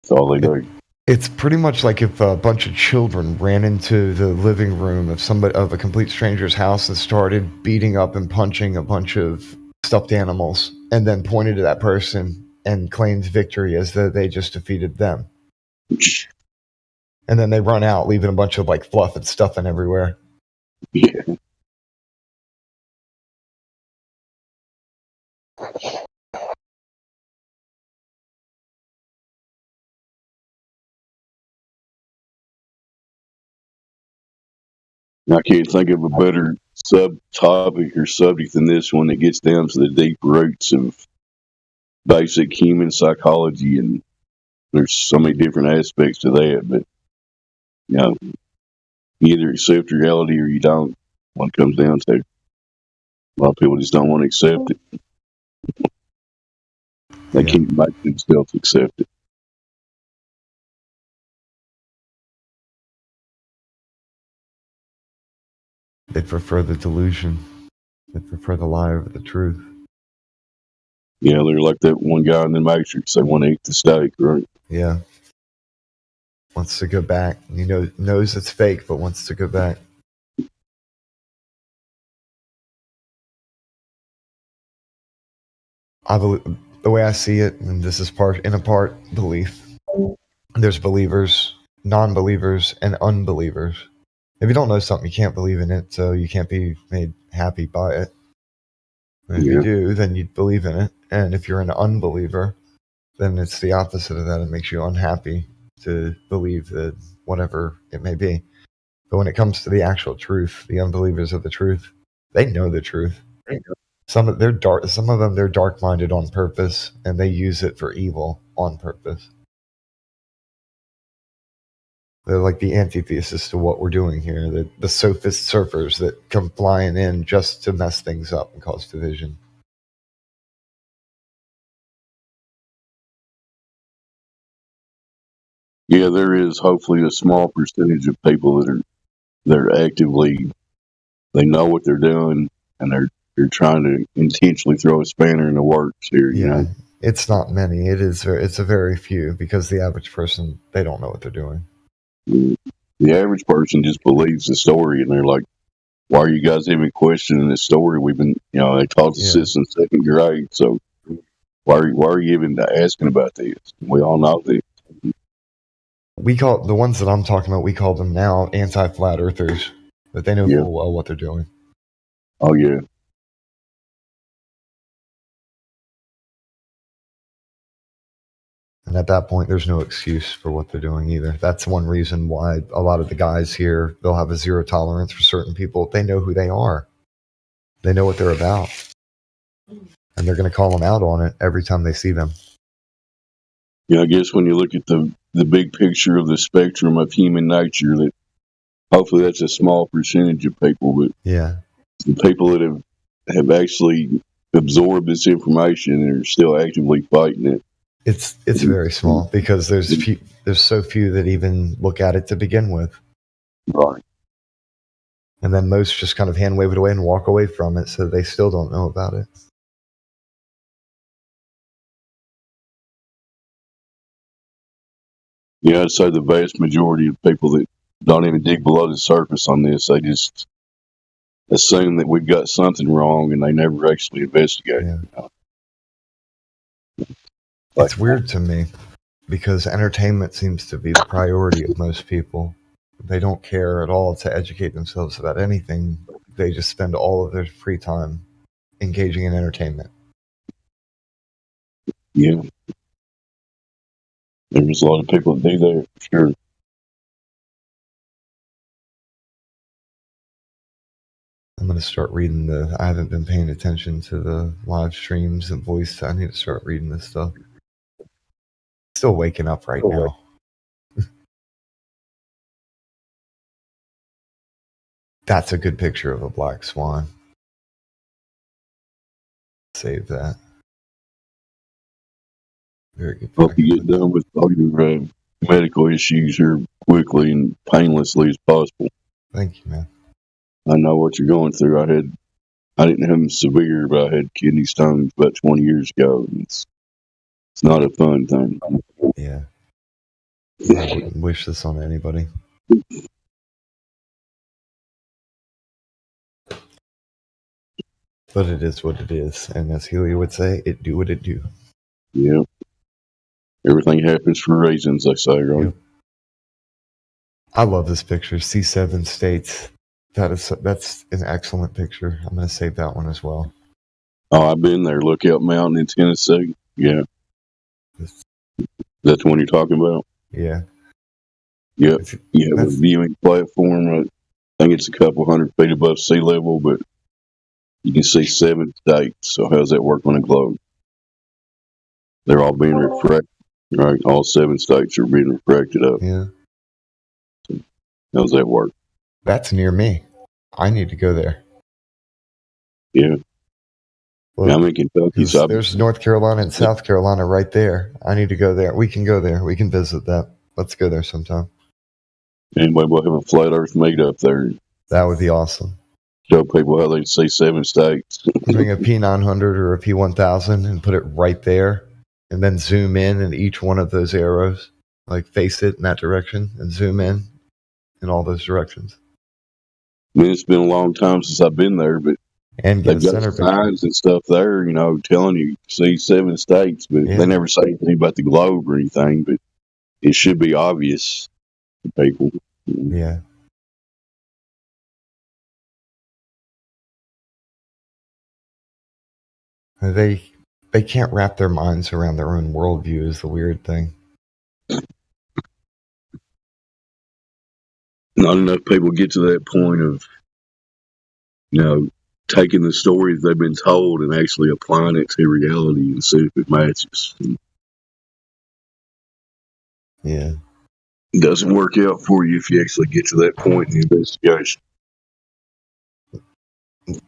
That's all they do. It's pretty much like if a bunch of children ran into the living room of a complete stranger's house and started beating up and punching a bunch of stuffed animals, and then pointed to that person and claimed victory as though they just defeated them. And then they run out, leaving a bunch of fluff and stuffing everywhere. Yeah. I can't think of a better subtopic or subject than this one that gets down to the deep roots of basic human psychology, and there's so many different aspects to that, but you either accept reality or you don't. What it comes down to. A lot of people just don't want to accept it. They can't make themselves accept it. They prefer the delusion. They prefer the lie over the truth. Yeah, they're like that one guy in the Matrix. They want to eat the steak, right? Yeah. Wants to go back. He knows it's fake, but wants to go back. I believe, the way I see it, and this is part belief. There's believers, non-believers, and unbelievers. If you don't know something, you can't believe in it, so you can't be made happy by it. And if you do, then you believe in it. And if you're an unbeliever, then it's the opposite of that. It makes you unhappy to believe that whatever it may be. But when it comes to the actual truth, the unbelievers of the truth, they know the truth. Some of them they're dark-minded on purpose, and they use it for evil on purpose. They're like the antithesis to what we're doing here. The sophist surfers that come flying in just to mess things up and cause division. Yeah, there is hopefully a small percentage of people that they're actively, they know what they're doing, and they're trying to intentionally throw a spanner in the works here. Yeah, you know? It's not many. It's a very few, because the average person, they don't know what they're doing. The average person just believes the story, and they're like, "Why are you guys even questioning this story? We've been, they taught us this in second grade, so why are you even asking about this? We all know this." We call the ones that I'm talking about, we call them now anti-flat earthers, but they know full well what they're doing. Oh yeah. And at that point, there's no excuse for what they're doing either. That's one reason why a lot of the guys here, they'll have a zero tolerance for certain people. They know who they are. They know what they're about. And they're going to call them out on it every time they see them. I guess when you look at the big picture of the spectrum of human nature, that hopefully that's a small percentage of people, but the people that have actually absorbed this information and are still actively fighting it. It's very small, because there's so few that even look at it to begin with. Right. And then most just kind of hand wave it away and walk away from it, so they still don't know about it. Yeah, I'd say the vast majority of people that don't even dig below the surface on this, they just assume that we've got something wrong, and they never actually investigate. It's weird to me, because entertainment seems to be the priority of most people. They don't care at all to educate themselves about anything. They just spend all of their free time engaging in entertainment. Yeah. There's a lot of people that do that, for sure. I'm going to start reading I haven't been paying attention to the live streams and voice. I need to start reading this stuff. Still waking up right now. That's a good picture of a black swan. Save that. Very good. Hope you get done with all your medical issues here quickly and painlessly as possible. Thank you, man. I know what you're going through. I didn't have them severe, but I had kidney stones about 20 years ago. It's not a fun thing. Yeah. I wouldn't wish this on anybody. But it is what it is. And as Helio would say, it do what it do. Yeah. Everything happens for reasons, they say, right? Yep. I love this picture. C7 states. That's an excellent picture. I'm going to save that one as well. Oh, I've been there. Lookout Mountain in Tennessee. Yeah. That's the one you're talking about? Yeah. Yep. You have a viewing platform. I think it's a couple 100 feet above sea level, but you can see 7 states. So how does that work on a globe? They're all being refracted, right? All 7 states are being refracted up. Yeah. So how does that work? That's near me. I need to go there. Yeah. Well, I'm in Kentucky. So there's North Carolina and South Carolina right there. I need to go there. We can go there. We can visit that. Let's go there sometime. Anybody will have a flat Earth meetup there. That would be awesome. Show people how they see 7 states. Bring a P900 or a P1000 and put it right there, and then zoom in each one of those arrows, like face it in that direction, and zoom in all those directions. I mean, it's been a long time since I've been there, but and they've got signs and stuff there, telling you see 7 states, but they never say anything about the globe or anything, but it should be obvious to people. Yeah. They can't wrap their minds around their own worldview is the weird thing. Not enough people get to that point of, taking the stories they've been told and actually applying it to reality and see if it matches. Yeah. It doesn't work out for you if you actually get to that point in the investigation.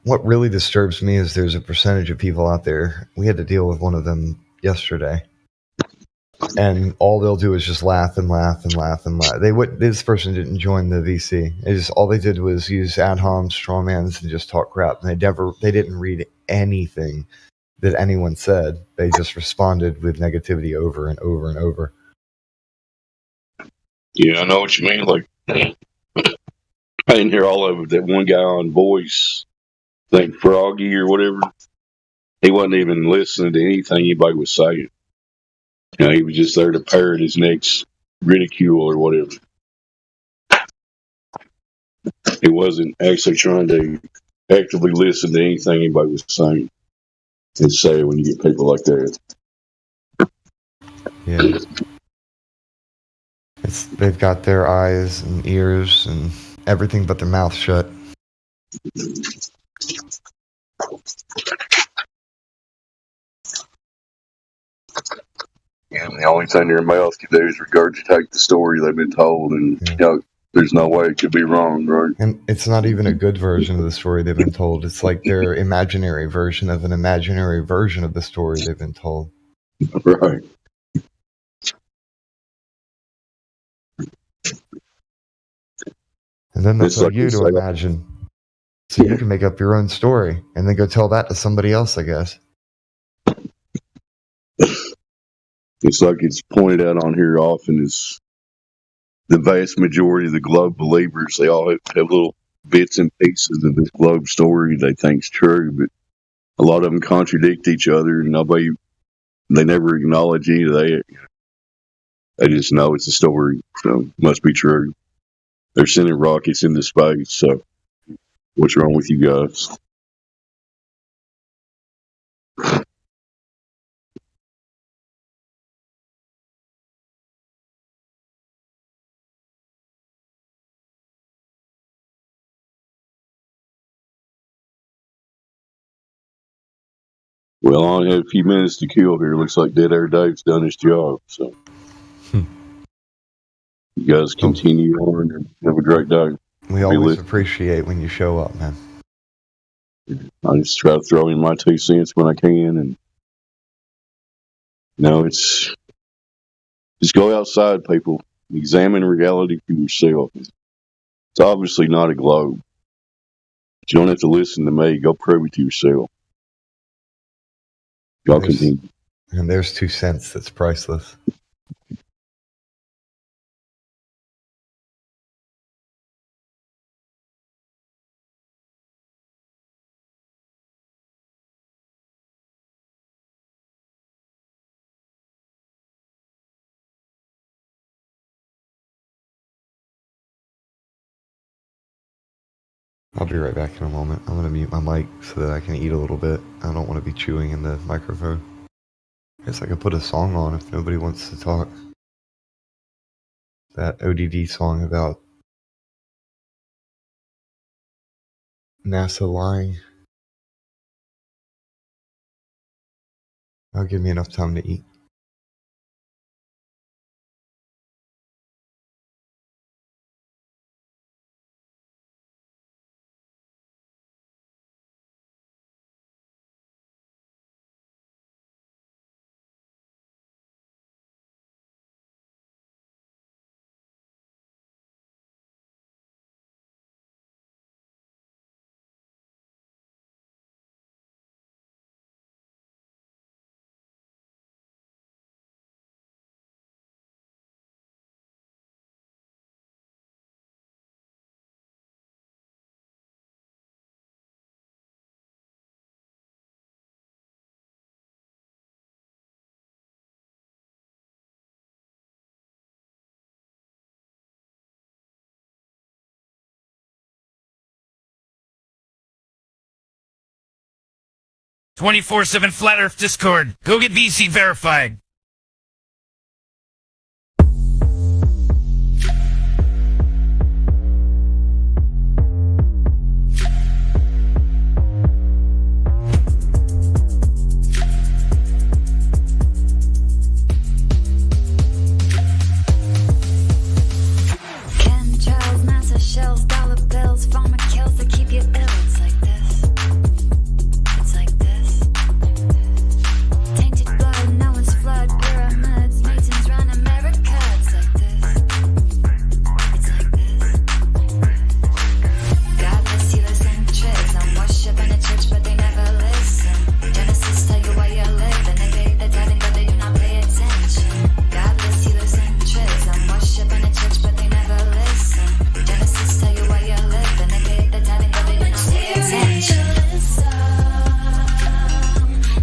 What really disturbs me is there's a percentage of people out there. We had to deal with one of them yesterday, and all they'll do is just laugh and laugh and laugh and laugh. This person didn't join the VC. All they did was use ad homs, strawmans, and just talk crap. And they didn't read anything that anyone said. They just responded with negativity over and over and over. Yeah, I know what you mean. Like, I didn't hear all of it. That one guy on Voice, I think Froggy or whatever, he wasn't even listening to anything anybody was saying. He was just there to parrot his next ridicule or whatever. He wasn't actually trying to actively listen to anything anybody was saying. It's sad when you get people like that. Yeah. They've got their eyes and ears and everything but their mouth shut. And the only thing their mouth can do is regurgitate the story they've been told, and there's no way it could be wrong, right? And it's not even a good version of the story they've been told. It's like their imaginary version of an imaginary version of the story they've been told. Right. And then that's like you to imagine. So you can make up your own story and then go tell that to somebody else, I guess. It's like it's pointed out on here often is the vast majority of the Globe believers, they all have little bits and pieces of this Globe story they think's true, but a lot of them contradict each other, and they never acknowledge any of that. They just know it's a story, so it must be true. They're sending rockets into space, so what's wrong with you guys? Well, I only have a few minutes to kill here. Looks like Dead Air Dave's done his job, so you guys continue on and have a great day. We always appreciate when you show up, man. I just try to throw in my 2 cents when I can, and it's just go outside, people. Examine reality for yourself. It's obviously not a globe. You don't have to listen to me. Go prove it to yourself. Y'all continue. And there's 2 cents that's priceless. I'll be right back in a moment. I'm going to mute my mic so that I can eat a little bit. I don't want to be chewing in the microphone. I guess I could put a song on if nobody wants to talk. That ODD song about NASA lying. That'll give me enough time to eat. 24/7 Flat Earth Discord. Go get VC verified. Chemtrails, massive shells, dollar bills, pharma kills to keep you ill. It's like this. It's like this. Tainted blood, no one's flood, pyramids, Masons run America. It's like this. It's like this. Godless healers and tricks. I'm worshiping a church, but they never listen. Genesis tell you why you live, and they pay the tithing, but they do not pay attention. Godless healers and tricks. I'm worshiping a church, but they never listen. Genesis tell you why you live, and they pay the tithing, but they do not pay attention.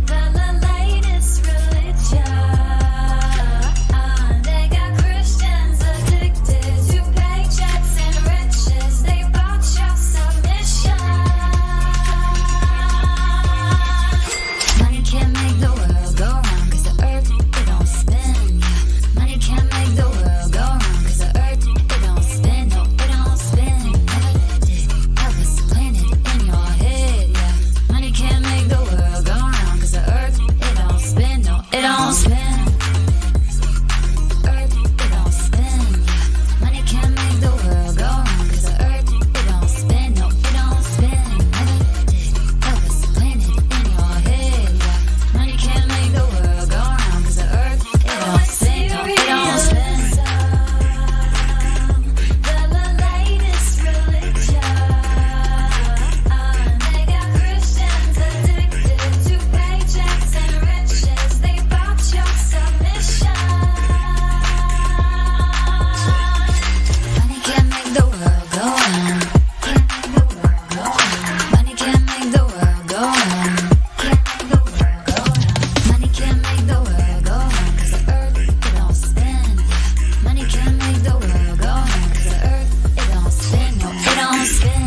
The latest religion. They got Christians addicted to paychecks and riches. They bought your submission. Money can't make the world go round, 'cause the earth, it don't spin. Yeah. Money can't make the world go round, 'cause the earth, it don't spin. No, it don't spin. Never did. Elvis planted in your head. Yeah. Money can't make the world go round, 'cause the earth, it don't spin. No, it don't spin. Earth, it don't spin. Yeah. Money can't make the world go round, 'cause the earth, it don't spin. No, it don't spin. Never did. Elvis planted in your head. Yeah. Money can't make the world go round, 'cause the earth, it don't spin. No, it don't spin. The latest religion. They got Christians addicted to paychecks and riches. They bought your submission. Money can't make the world go round. Money can't make the world go round. Money can't make the world go round, 'cause the earth, it don't spin. Money can't make the world go round, 'cause the earth, it don't spin. No, it don't spin.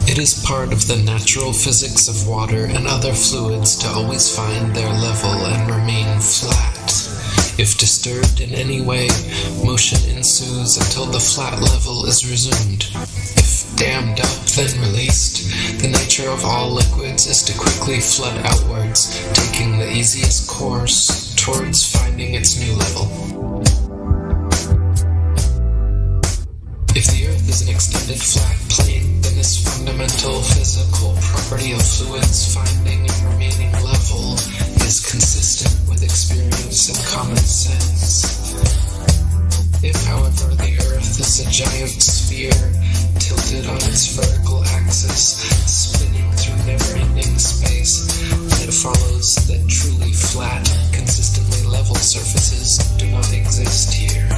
It is part of the natural physics of water and other fluids to always find their level and remain flat. If disturbed in any way, motion ensues until the flat level is resumed. If dammed up, then released, the nature of all liquids is to quickly flood outwards, taking the easiest course towards finding its new level. If the Earth is an extended flat plane, then this fundamental physical property of fluids finding and remaining level is consistent with experience and common sense. If, however, the Earth is a giant sphere tilted on its vertical axis, spinning through never-ending space, then it follows that truly flat, consistently level surfaces do not exist here.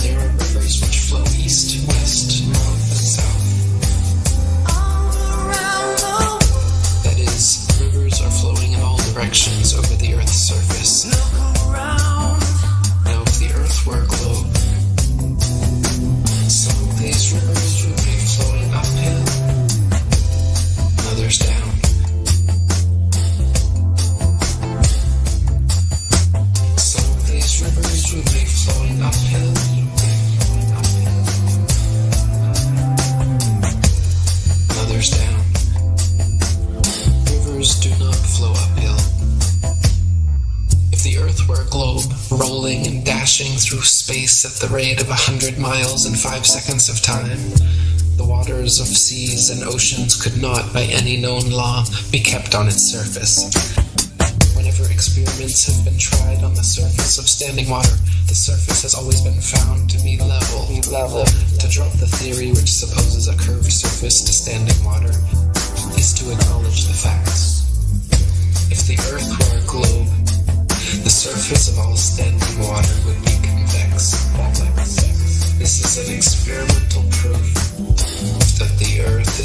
There are rivers which flow east, west, north, and south. That is, rivers are flowing in all directions over the Earth's surface. Now, if the Earth were a globe, some of these rivers would be flowing uphill, and others down. Some of these rivers would be flowing uphill. Others down. Rivers do not flow uphill. If the Earth were a globe, rolling and dashing through space at the rate of 100 miles in 5 seconds of time, the waters of seas and oceans could not, by any known law, be kept on its surface. Whenever experiments have been tried on the surface of standing water, the surface has always been found to be level. To drop the theory which supposes a curved surface to standing water is to acknowledge the facts. If the Earth were a globe, the surface of all standing water would be convex. This is an experimental proof that the Earth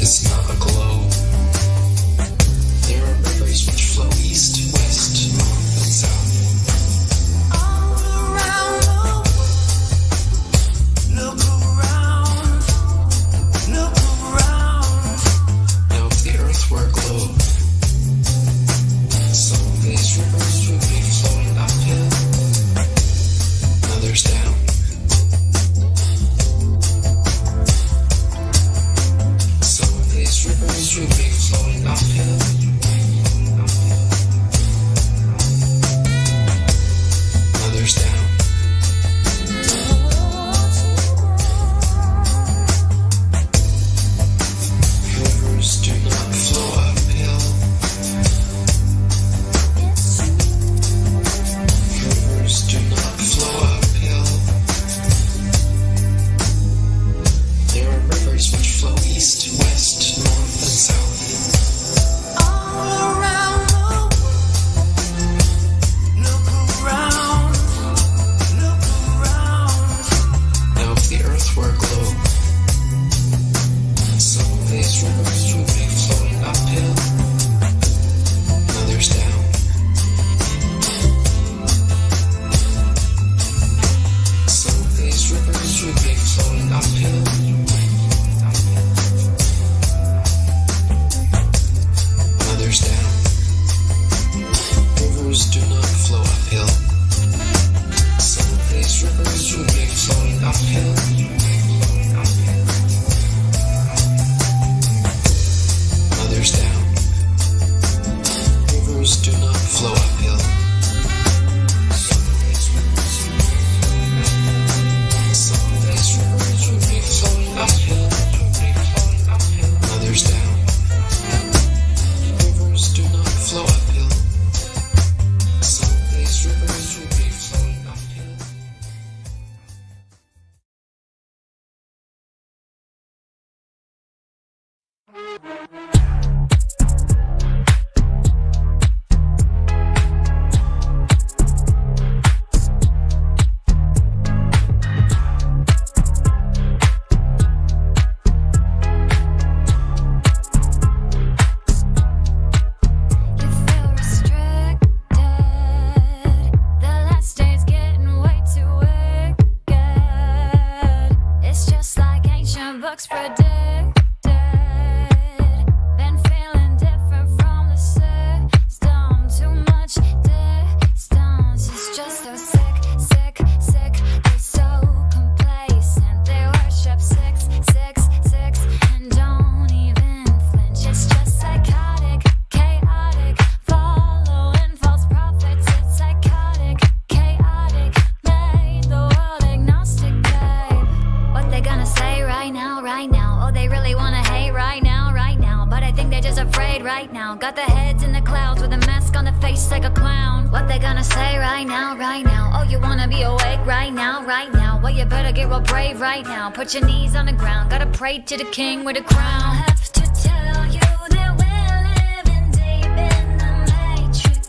afraid right now. Got the heads in the clouds with a mask on the face like a clown. What they gonna say right now, right now? Oh, you wanna be awake right now, right now? Well, you better get real brave right now. Put your knees on the ground, gotta pray to the king with a crown. I have to tell you that we're living deep in the matrix.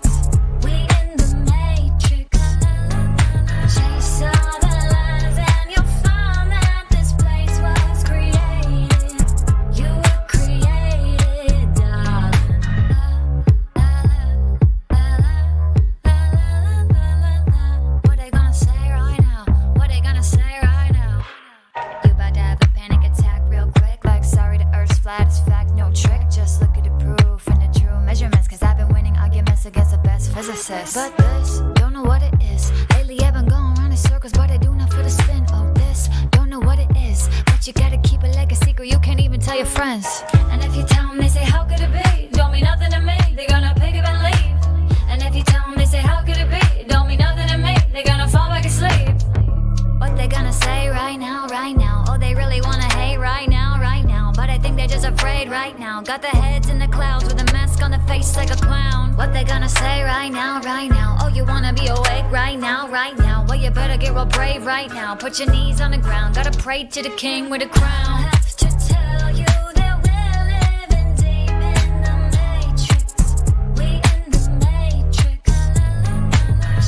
We in the matrix. Chase all the lies and you'll find that this place was created. You were created, darling. What they gonna say right now? What they gonna say right now? You about to have a panic attack real quick. Like, sorry, the earth's flat, it's fact, no trick. Just look at the proof and the true measurements. Cause I've been winning arguments against the best physicists. But this, don't know what it is. Lately I've been going around in circles, but I do not for the spin. Oh, this, don't know what it is. But you gotta keep it like a secret, you can't even tell your friends. And if you tell them, they say, how could it be? Don't mean nothing to me, they're gonna pick up and leave. And if you tell them, they say, how could it be? Don't mean nothing to me, they're gonna fall back asleep. What they gonna say right now, right now? Oh, they really wanna hate right now, right now. But I think they're just afraid right now. Got their heads in the clouds with a mask on the face like a clown. What they gonna say right now, right now? Oh, you wanna be awake right now, right now? Well, you better get real brave right now. Put your knees on the ground, gotta pray to the king with a crown. I have to tell you that we're living deep in the matrix. We in the matrix.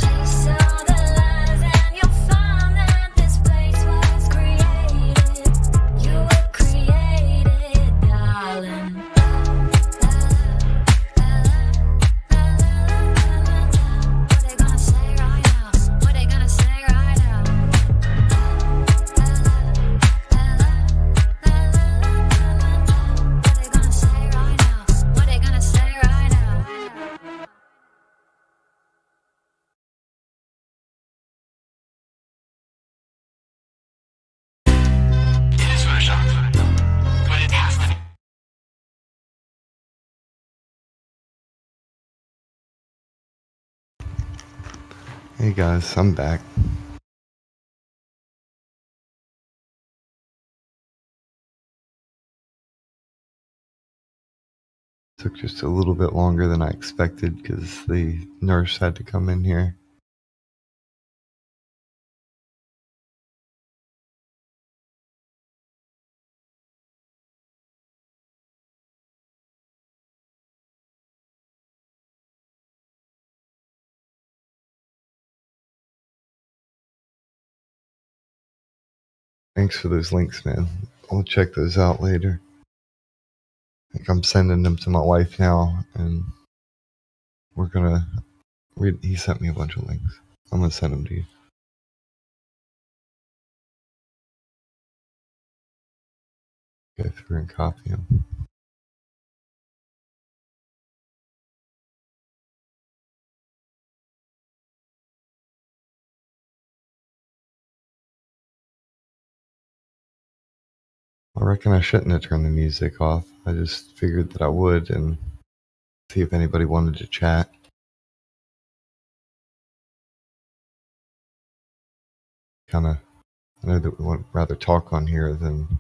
Chase all the lies and you'll find that this place was created. You were created, darling. What they gonna say right now? What they gonna say right now? What they gonna say right now? What they gonna say right now? Hey guys, I'm back. Took just a little bit longer than I expected because the nurse had to come in here. Thanks for those links, man. I'll check those out later. I think I'm sending them to my wife now, and we're gonna read. He sent me a bunch of links. I'm gonna send them to you. Go through and copy them. I reckon I shouldn't have turned the music off. I just figured that I would and see if anybody wanted to chat. Kinda, I know that we would rather talk on here than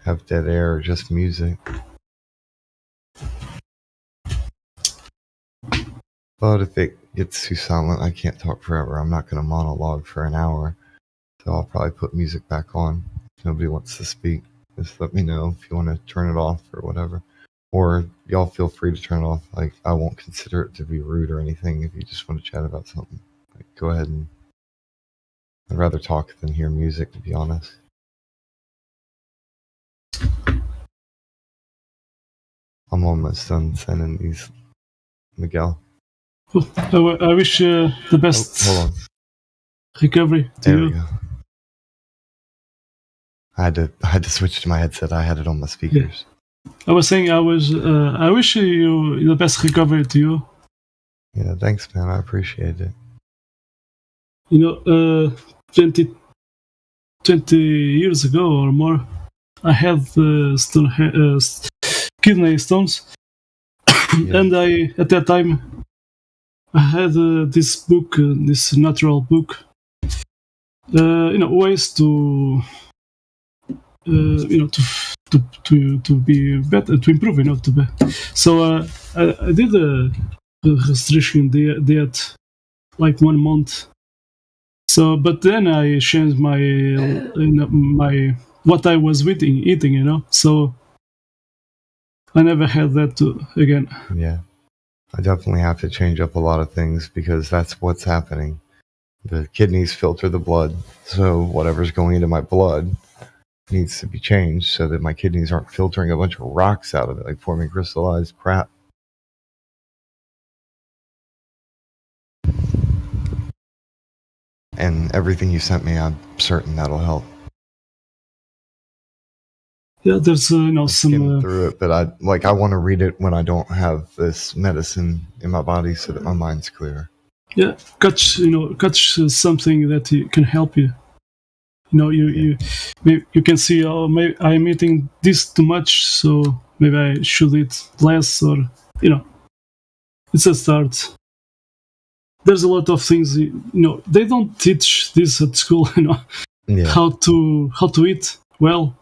have dead air or just music. But if it gets too silent, I can't talk forever. I'm not gonna monologue for an hour. So I'll probably put music back on. If nobody wants to speak, just let me know if you want to turn it off or whatever. Or y'all feel free to turn it off. Like, I won't consider it to be rude or anything if you just want to chat about something. Like, go ahead and... I'd rather talk than hear music, to be honest. I'm almost done sending these, Miguel. I wish the best Hold on. recovery to There you. we go. I had to switch to my headset. I had it on my speakers. I was saying I wish you the best recovery to you. Yeah, thanks, man. I appreciate it. You know, 20 years ago or more, I had kidney stones, and I at that time I had this book, this natural book. Ways to to be better, to improve, to be. So I did a restriction diet like 1 month. So, but then I changed my what I was eating, So I never had that again. Yeah, I definitely have to change up a lot of things because that's what's happening. The kidneys filter the blood, so whatever's going into my blood needs to be changed so that my kidneys aren't filtering a bunch of rocks out of it, like forming crystallized crap. And everything you sent me, I'm certain that'll help. Yeah, there's some through it, but I want to read it when I don't have this medicine in my body so that my mind's clear. Yeah, catch something that can help you. You can see, oh, maybe I'm eating this too much, so maybe I should eat less, or it's a start. There's a lot of things, they don't teach this at school, Yeah. how to eat well.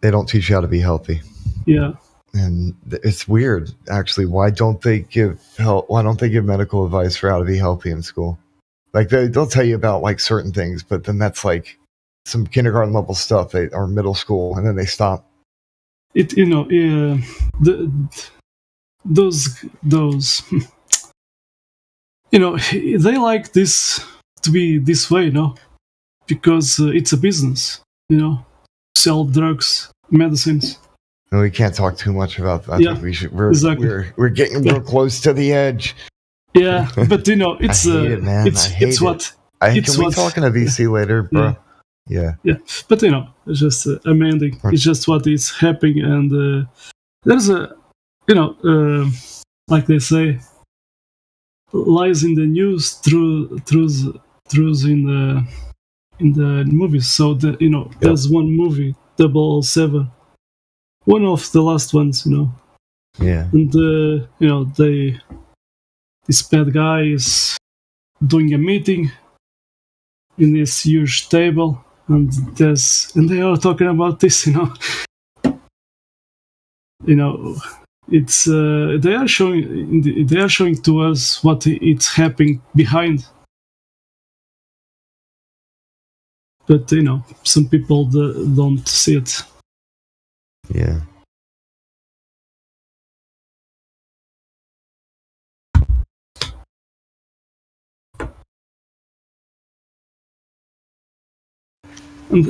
They don't teach you how to be healthy. Yeah. And it's weird, actually. Why don't they give medical advice for how to be healthy in school? Like they'll tell you about like certain things, but then that's like some kindergarten level stuff or middle school, and then they stop. Those they like this to be this way, because it's a business, sell drugs, medicines. And we can't talk too much about that. Yeah, I think we should. exactly. We're getting real close to the edge. Yeah, but it's I hate it, man. it's what. Can we talk in a VC later, bro? Yeah. But it's just amending. It's just what is happening, and there's a like they say, lies in the news, truths in the movies. So there's one movie, 007, one of the last ones, Yeah. and this bad guy is doing a meeting in this huge table, and they are talking about this, it's they are showing to us what it's happening behind, but some people don't see it. Yeah. And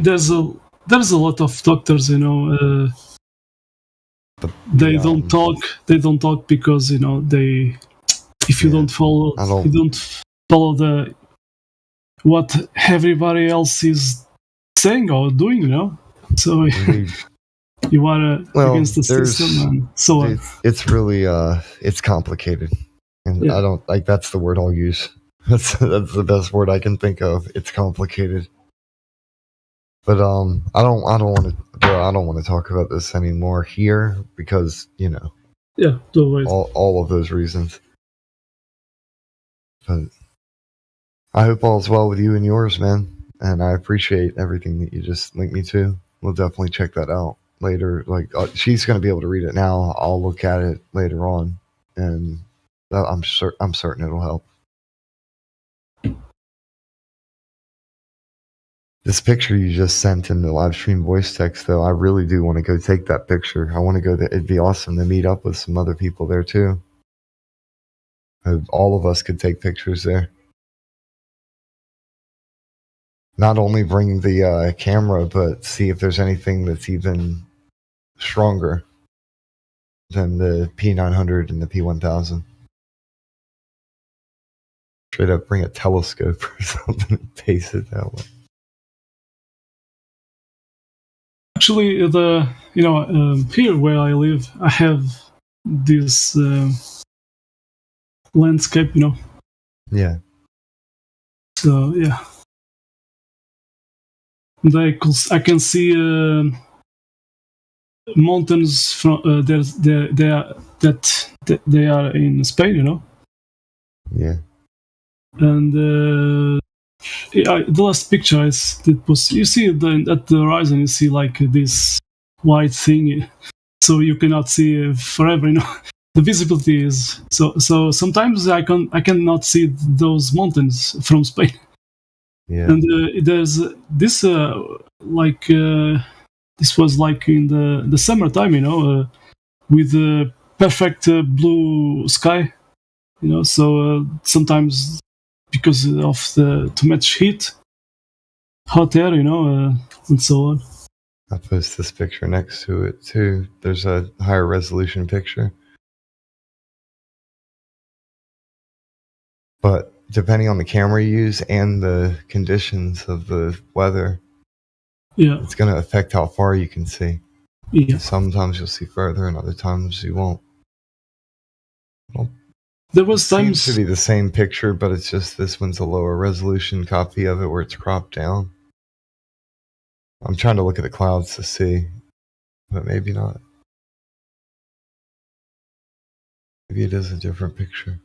there's a lot of doctors, they don't talk because if you don't follow what everybody else is saying or doing, so you are against the system and so on. It's really it's complicated, and I don't like that's the word I'll use. That's the best word I can think of. It's complicated. But I don't want to talk about this anymore here because don't worry. all of those reasons. But I hope all's well with you and yours, man. And I appreciate everything that you just linked me to. We'll definitely check that out later. Like she's going to be able to read it now. I'll look at it later on, and I'm certain it'll help. This picture you just sent in the live stream voice text, though, I really do want to go take that picture. I want to go there. It'd be awesome to meet up with some other people there, too. All of us could take pictures there. Not only bring the camera, but see if there's anything that's even stronger than the P900 and the P1000. Straight up bring a telescope or something and paste it that way. Actually, here where I live, I have this landscape, Yeah. So yeah, and I can see mountains from they are in Spain, Yeah. And The last picture it was, you see at the horizon, you see like this white thing, so you cannot see forever. The visibility is so. Sometimes I cannot see those mountains from Spain. Yeah. And there's this this was like in the summertime, with the perfect blue sky, So sometimes because of the too much heat, hot air, and so on. I'll post this picture next to it too. There's a higher resolution picture. But depending on the camera you use and the conditions of the weather, it's going to affect how far you can see. Yeah. Sometimes you'll see further, and other times you won't. There was times to be the same picture, but it's just this one's a lower resolution copy of it where it's cropped down. I'm trying to look at the clouds to see, but maybe not. Maybe it is a different picture.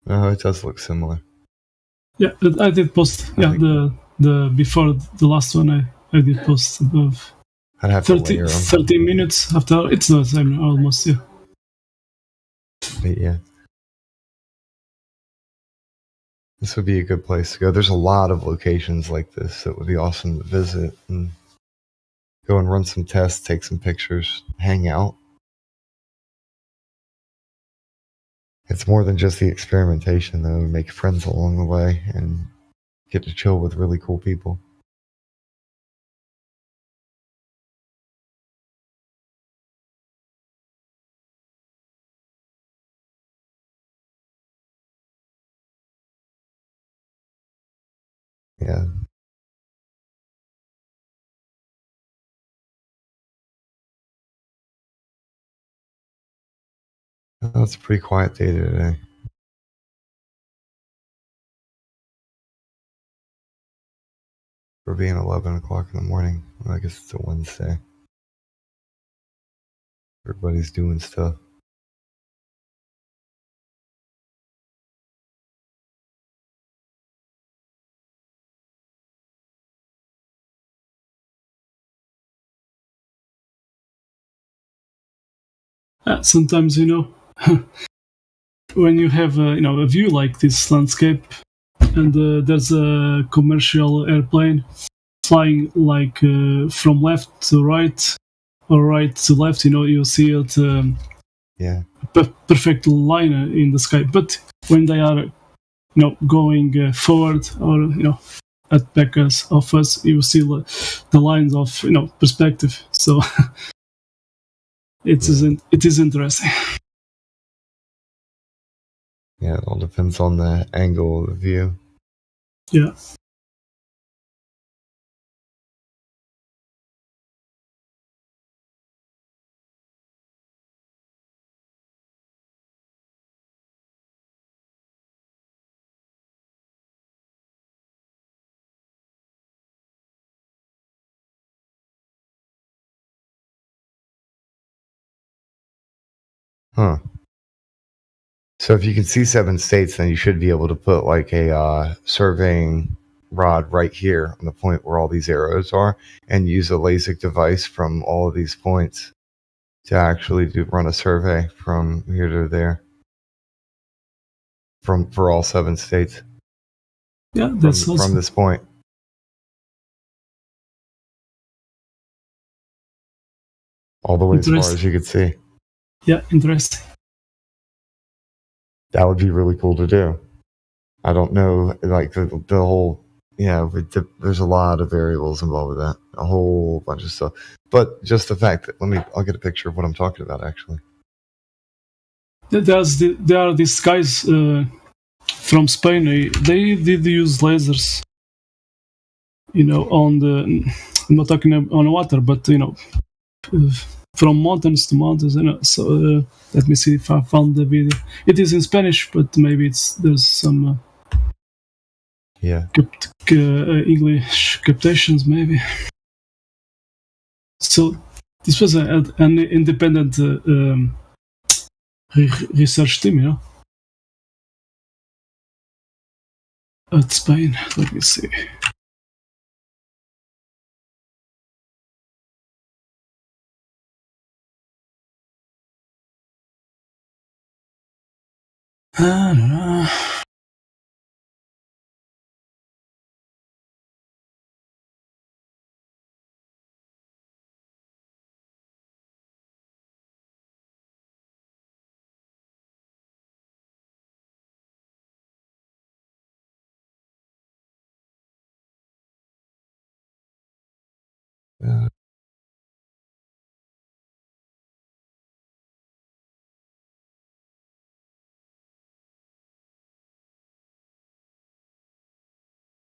No, it does look similar. Yeah, I did post. Yeah, the before the last one, I did post above. I'd have 30 minutes after. It's the same almost. Yeah. But yeah. This would be a good place to go. There's a lot of locations like this that would be awesome to visit and go and run some tests, take some pictures, hang out. It's more than just the experimentation, though. Make friends along the way and get to chill with really cool people. Yeah. Oh, it's a pretty quiet day today. For being 11 o'clock in the morning. Well, I guess it's a Wednesday. Everybody's doing stuff. Sometimes, when you have a view like this landscape, and there's a commercial airplane flying like from left to right or right to left, you see it perfect line in the sky. But when they are going forward or at back of us, you see the lines of perspective. So it is interesting. Yeah, it all depends on the angle of the view. Yeah. Huh. So if you can see 7 states, then you should be able to put like a surveying rod right here on the point where all these arrows are and use a LASIK device from all of these points to actually run a survey from here to there for all 7 states. Yeah, that's from this point. All the way as far as you could see. Yeah, interesting. That would be really cool to do. I don't know, like the whole, there's a lot of variables involved with that, a whole bunch of stuff. But just the fact that, I'll get a picture of what I'm talking about, actually. There are these guys from Spain. They did use lasers, on the, I'm not talking on water, but, from mountains to mountains. So let me see if I found the video. It is in Spanish, but maybe there's some English captations, maybe. So this was an independent research team, at Spain. Let me see. I don't know.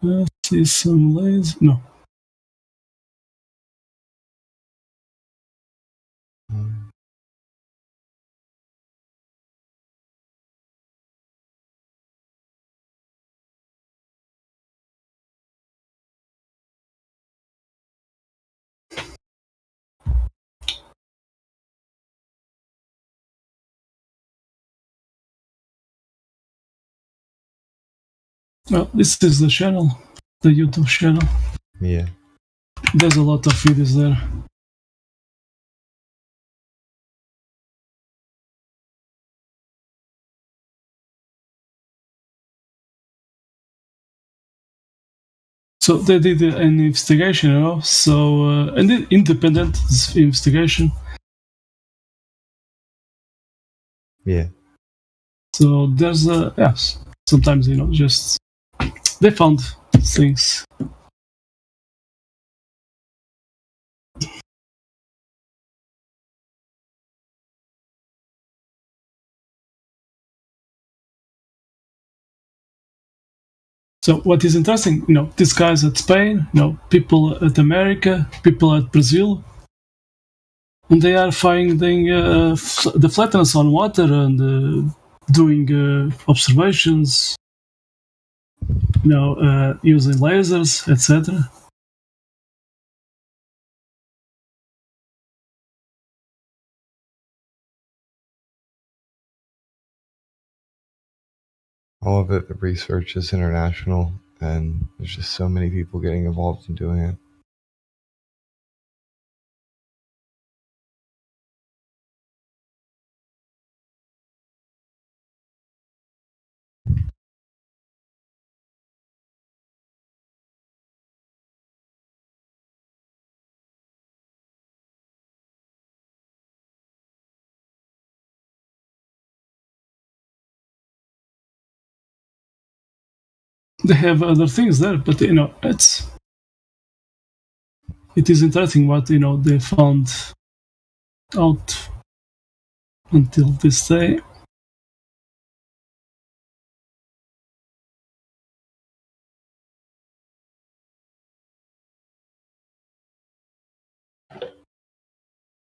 Let's see some lays. No. Well, this is the channel, the YouTube channel. Yeah. There's a lot of videos there. So they did an investigation, you know. So an independent investigation. Yeah. So there's yes. Sometimes just they found things. So what is interesting, these guys at Spain, people at America, people at Brazil, and they are finding the flatness on water and doing observations, using lasers, etc. All of it, the research is international, and there's just so many people getting involved in doing it. They have other things there, but it is interesting what they found out until this day.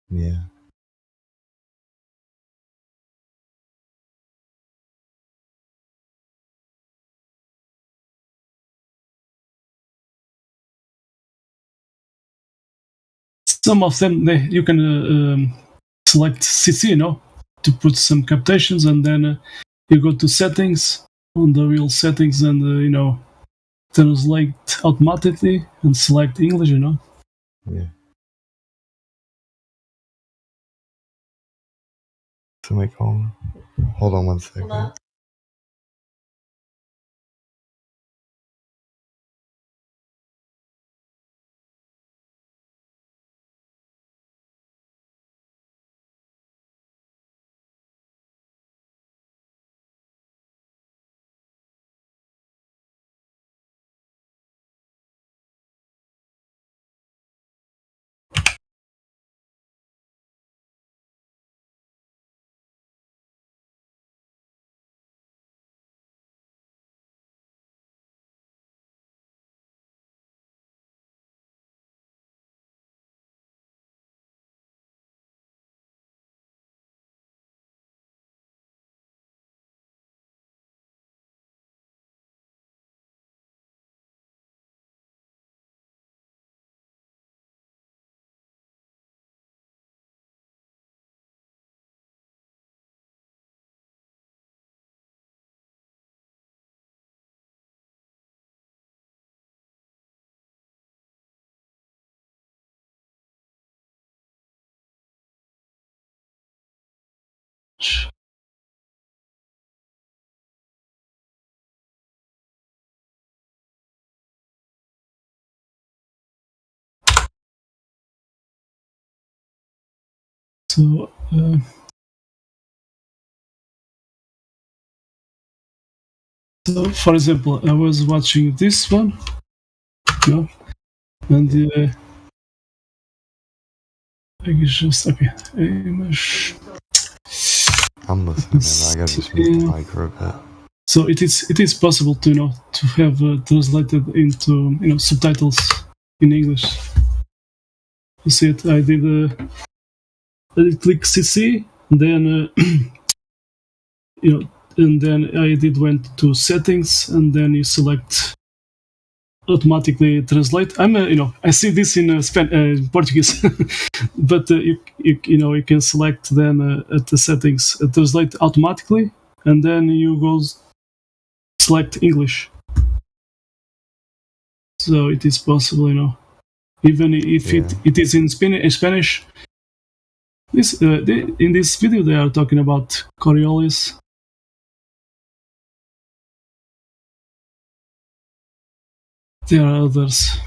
Yeah. Some of them you can select CC, to put some captations, and then you go to settings on the real settings, and translate automatically and select English. Yeah. Somebody call. Hold on one second. So, so, for example, I was watching this one, and I just okay. I'm listening. I gotta just move the mic real bit. So it is possible to to have translated into subtitles in English. You see it? I did click CC, then and then I did went to settings, and then you select automatically translate. I see this in Portuguese, but you can select then at the settings translate automatically, and then you go select English. So it is possible, even if it is in Spanish. This in this video they are talking about Coriolis. There are others.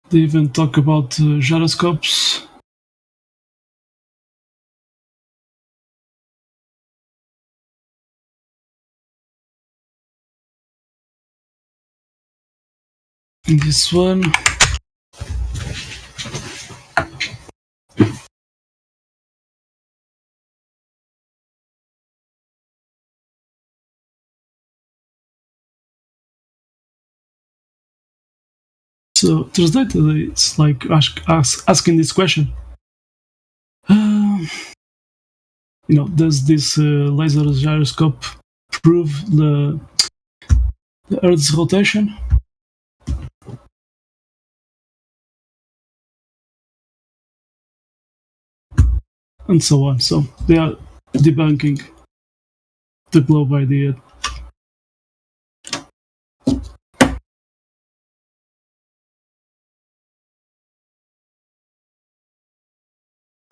They even talk about gyroscopes. In this one. So translated, it's like asking this question. Does this laser gyroscope prove the Earth's rotation? And so on. So they are debunking the globe idea.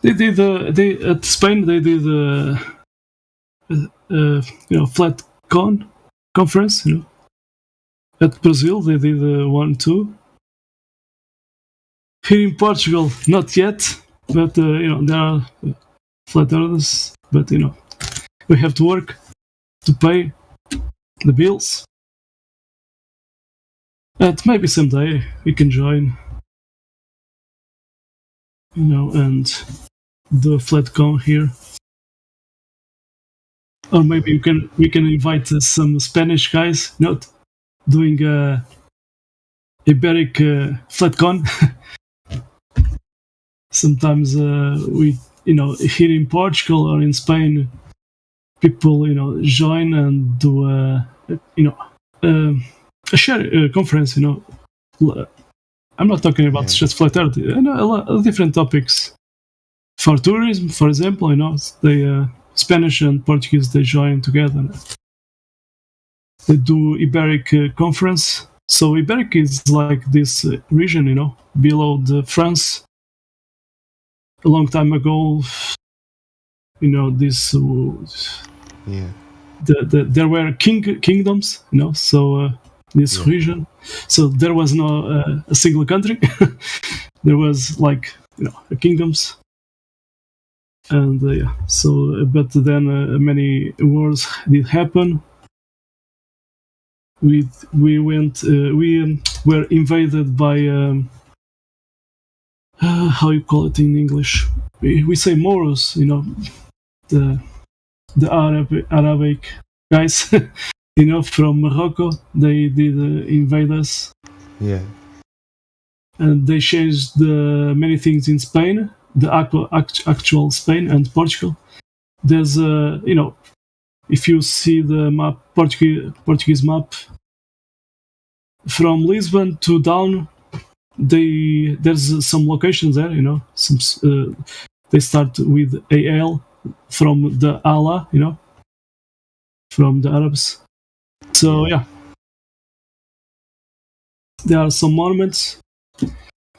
They at Spain they did flat conference. At Brazil they did one too. Here in Portugal, not yet, but there are flat earthers. But we have to work to pay the bills. And maybe someday we can join. And do a flatcon here, or maybe we can invite some Spanish guys, doing a Iberic flatcon. Sometimes we, here in Portugal or in Spain, people join and do a share conference. I'm not talking about just flat earth. A lot of different topics. For tourism, for example, they Spanish and Portuguese they join together. They do Iberic conference. So Iberic is like this region, below the France. A long time ago, this. There were kingdoms, So this region. So there was no a single country. There was like kingdoms, and so but then many wars did happen. We were invaded by how you call it in English? We say Moros, the Arabic guys. From Morocco, they did invade us. Yeah. And they changed many things in Spain, the actual Spain and Portugal. There's if you see the map, Portuguese map, from Lisbon to down, there's some locations there, some they start with AL from the Allah, from the Arabs. So yeah, there are some monuments,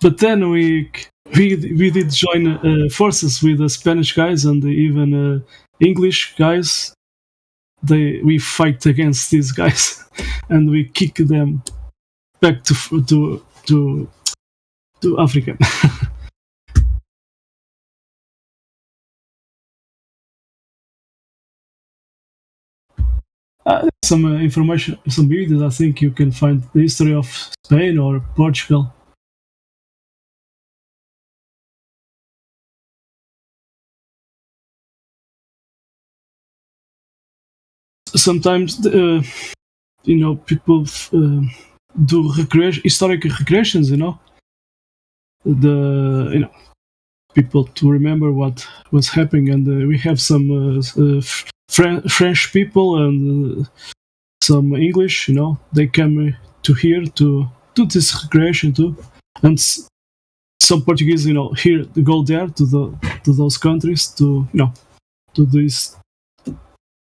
but then we did join forces with the Spanish guys and even English guys. We fight against these guys, and we kick them back to Africa. Some information, some videos. I think you can find the history of Spain or Portugal. Sometimes, people do historical recreations. People to remember what was happening, and we have some French people and some English. They come to here to do this recreation too, and some Portuguese, here to go there to those countries to to this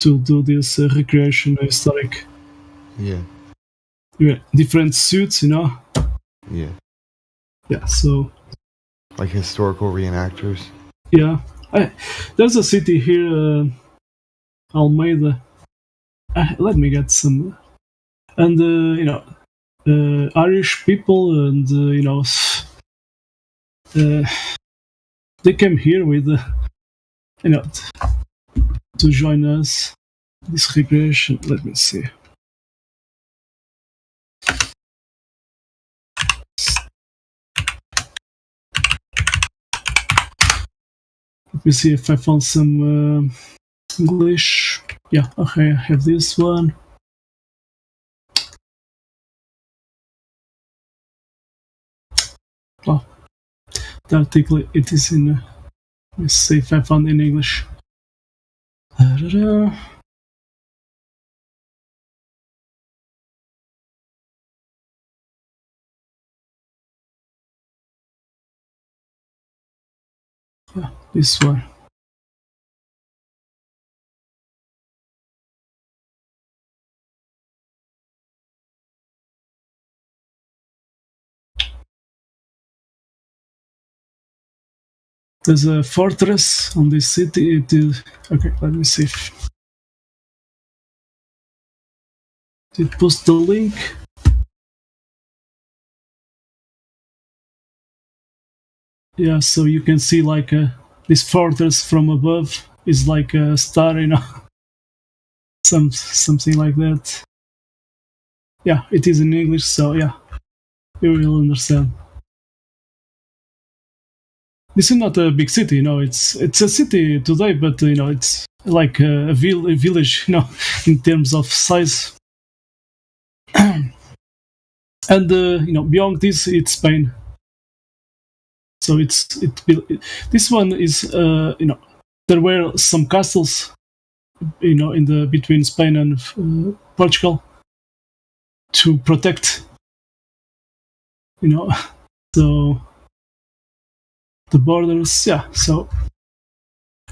to do this recreation historic. Yeah. Yeah, different suits, Yeah. Yeah, so like historical reenactors. Yeah, there's a city here, Almeida. Let me get some, and Irish people, and they came here with, to join us this recreation. Let me see. Let me see if I found some English. Yeah, okay, I have this one. Oh, the article, it is in. Let's see if I found in English. Yeah, this one. There's a fortress on this city. It is okay. Let me see if it posts the link. Yeah, so you can see like this fortress from above is like a star, something like that. Yeah, it is in English, so yeah, you will understand. This is not a big city, it's a city today, but it's like a village, in terms of size. And beyond this, it's Spain. So this one is there were some castles, in the between Spain and Portugal to protect, so the borders. Yeah, so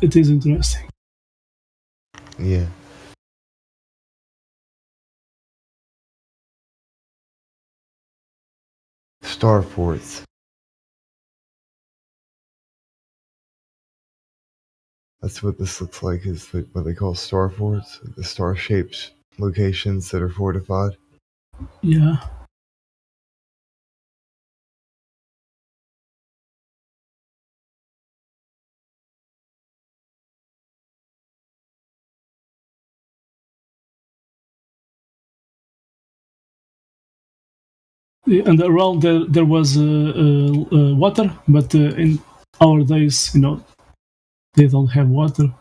it is interesting. Yeah. Star forts. That's what this looks like, is what they call star forts, the star-shaped locations that are fortified. Yeah. And around there was water, but in our days, they don't have water.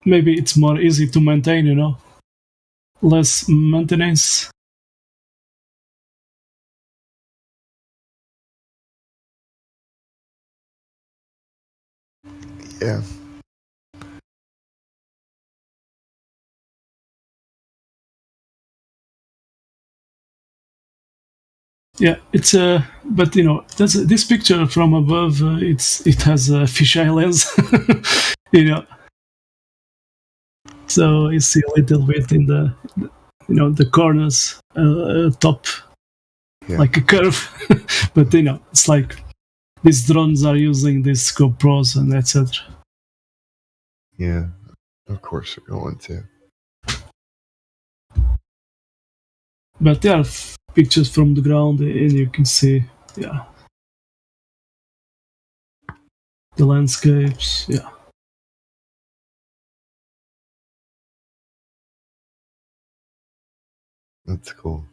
Maybe it's more easy to maintain, less maintenance. Yeah. Yeah, it's but this picture from above, it has a fisheye lens, so you see a little bit in the the corners, top, like a curve, but it's like these drones are using these GoPros and etc. Yeah, of course they're going to. But there are pictures from the ground, and you can see, the landscapes, That's cool.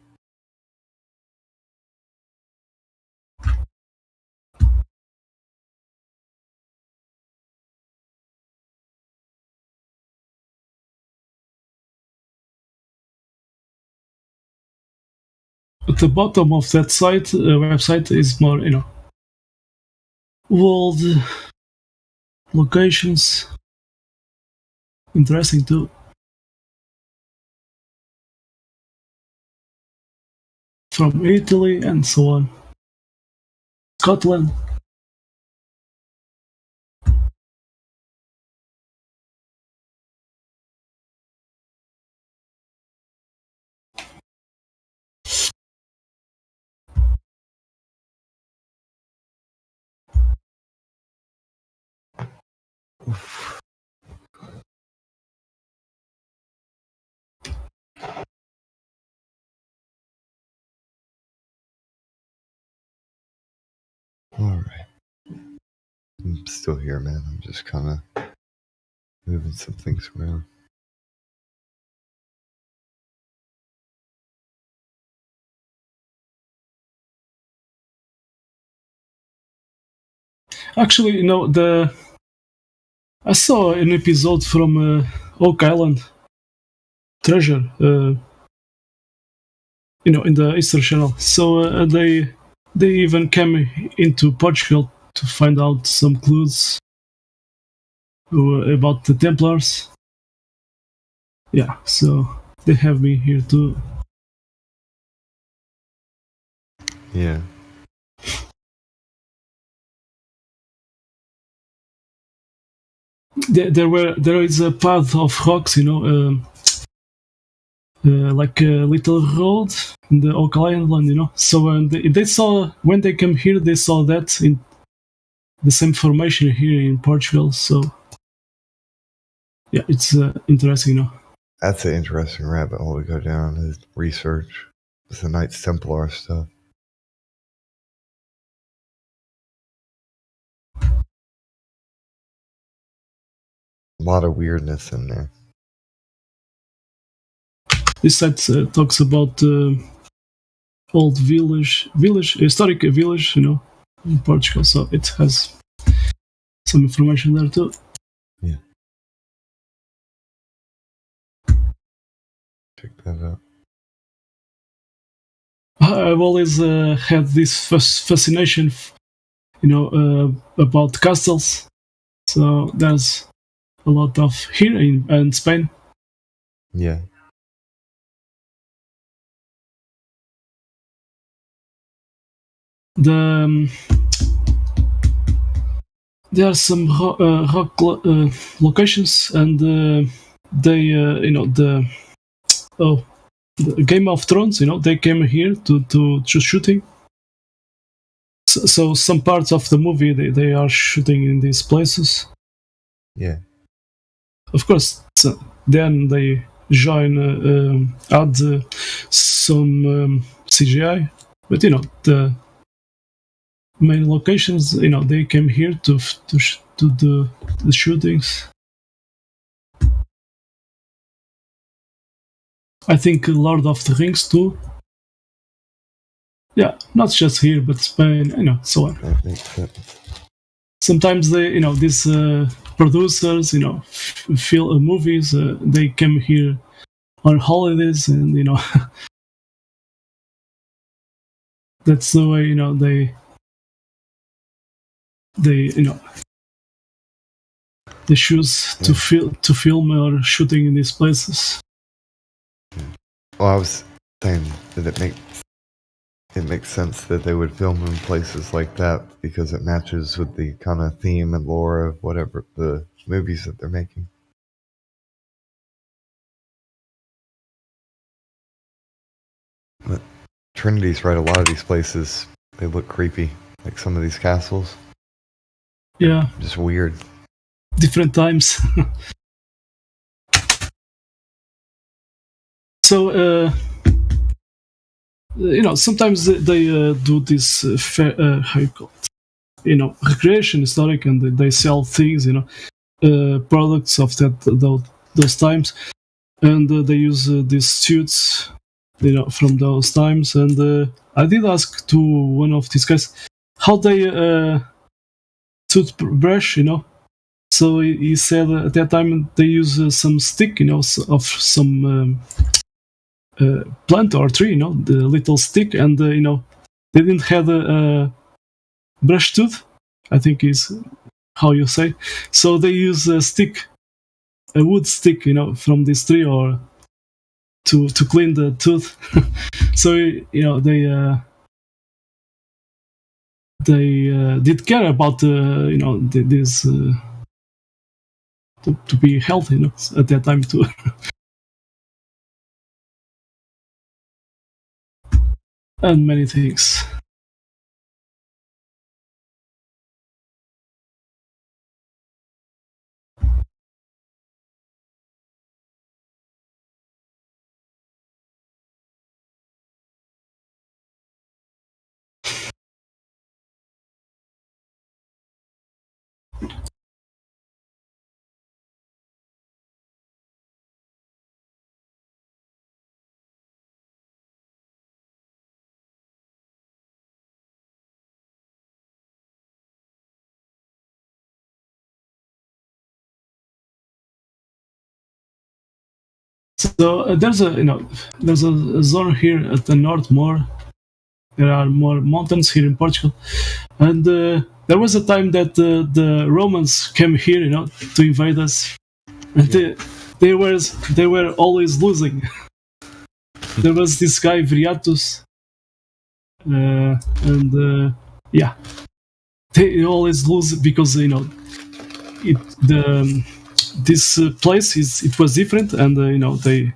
At the bottom of that website is more, world locations. Interesting too. From Italy and so on. Scotland. Alright. I'm still here, man. I'm just kind of moving some things around. Actually, I saw an episode from Oak Island Treasure, in the Easter Channel. So they even came into Portugal to find out some clues about the Templars. Yeah, so they have me here too. Yeah. There is a path of rocks, like a little road in the Oak Island, So they saw, when they came here, they saw that in the same formation here in Portugal. So yeah, it's interesting, That's an interesting rabbit hole to go down, is research. It's the Knights Templar stuff. A lot of weirdness in there. This site talks about old historic village, in Portugal. So it has some information there too. Yeah. Check that out. I've always had this fascination, about castles. So there's a lot of here in Spain. Yeah. There are some rock locations, and the Game of Thrones, they came here to shooting. So some parts of the movie they are shooting in these places. Yeah. Of course, then they add some CGI, but the main locations, they came here to do the shootings. I think Lord of the Rings too. Yeah, not just here, but Spain, so on. That makes sense. Sometimes these producers, film movies, they came here on holidays, and that's the way they choose to film or shooting in these places. Well, I was saying, did it make it makes sense that they would film in places like that because it matches with the kind of theme and lore of whatever the movies that they're making. But Trinity's right, a lot of these places, they look creepy. Like some of these castles. Yeah. Just weird. Different times. So, sometimes they do this how you call it? Recreation historic, and they sell things, products of those times, and they use these suits, from those times. And I did ask to one of these guys how they toothbrush, So he said at that time they use some stick, of some plant or tree, the little stick, and they didn't have a brush tooth, I think is how you say. So they use a stick, a wood stick, from this tree, or to clean the tooth. So they did care about this to be healthy, at that time too. And many things. So there's a zone here at the north more. There are more mountains here in Portugal, and there was a time that the Romans came here, to invade us, and they were always losing. There was this guy Viriatus, and yeah, they always lose because this place it was different, and they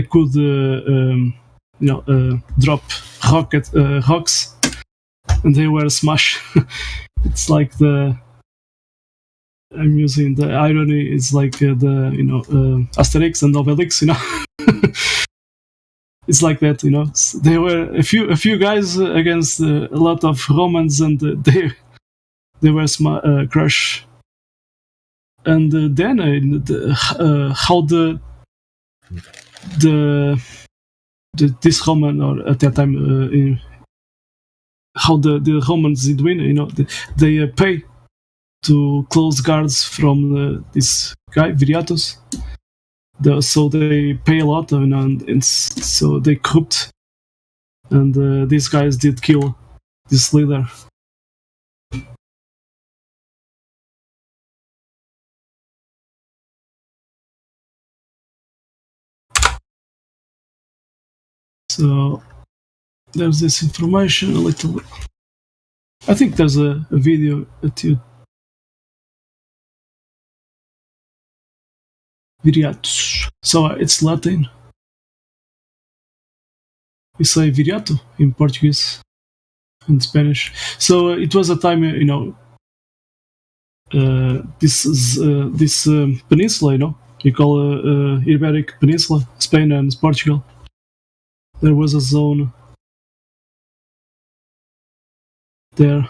could drop rocks, and they were smashed. It's like I'm using the irony. It's like Asterix and Obelix, It's like that, They were a few guys against a lot of Romans, and they were crushed. And then how this Roman, or at that time, how the Romans did win, they pay to close guards from this guy Viriatus. So they pay a lot, and so they cooked, and these guys did kill this leader. So there's this information a little. I think there's a video at you. Viriatus. So it's Latin. We say Viriato in Portuguese and Spanish. So it was a time, this peninsula, you call Iberic Peninsula, Spain and Portugal. There was a zone there,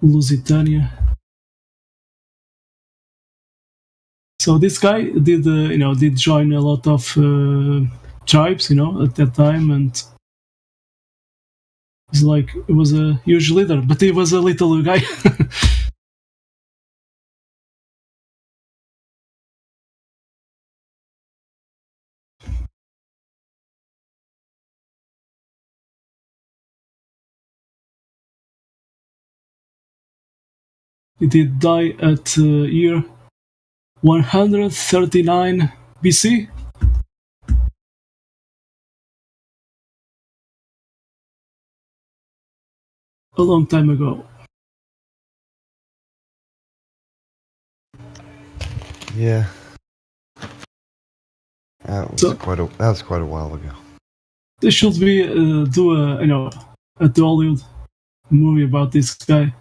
Lusitania. So this guy did join a lot of tribes, at that time, and he was a huge leader, but he was a little guy. He did die at year 139 BC. a long time ago. Yeah. That was quite a while ago. There should be do a Hollywood movie about this guy.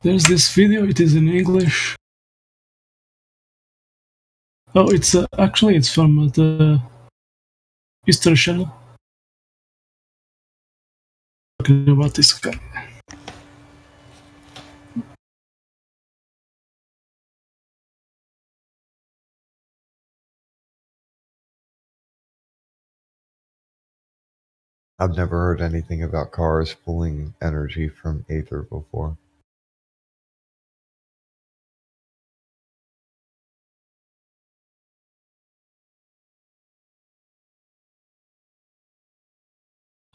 There's this video. It is in English. Oh, it's actually it's from the History Channel. Talking about this guy. I've never heard anything about cars pulling energy from aether before.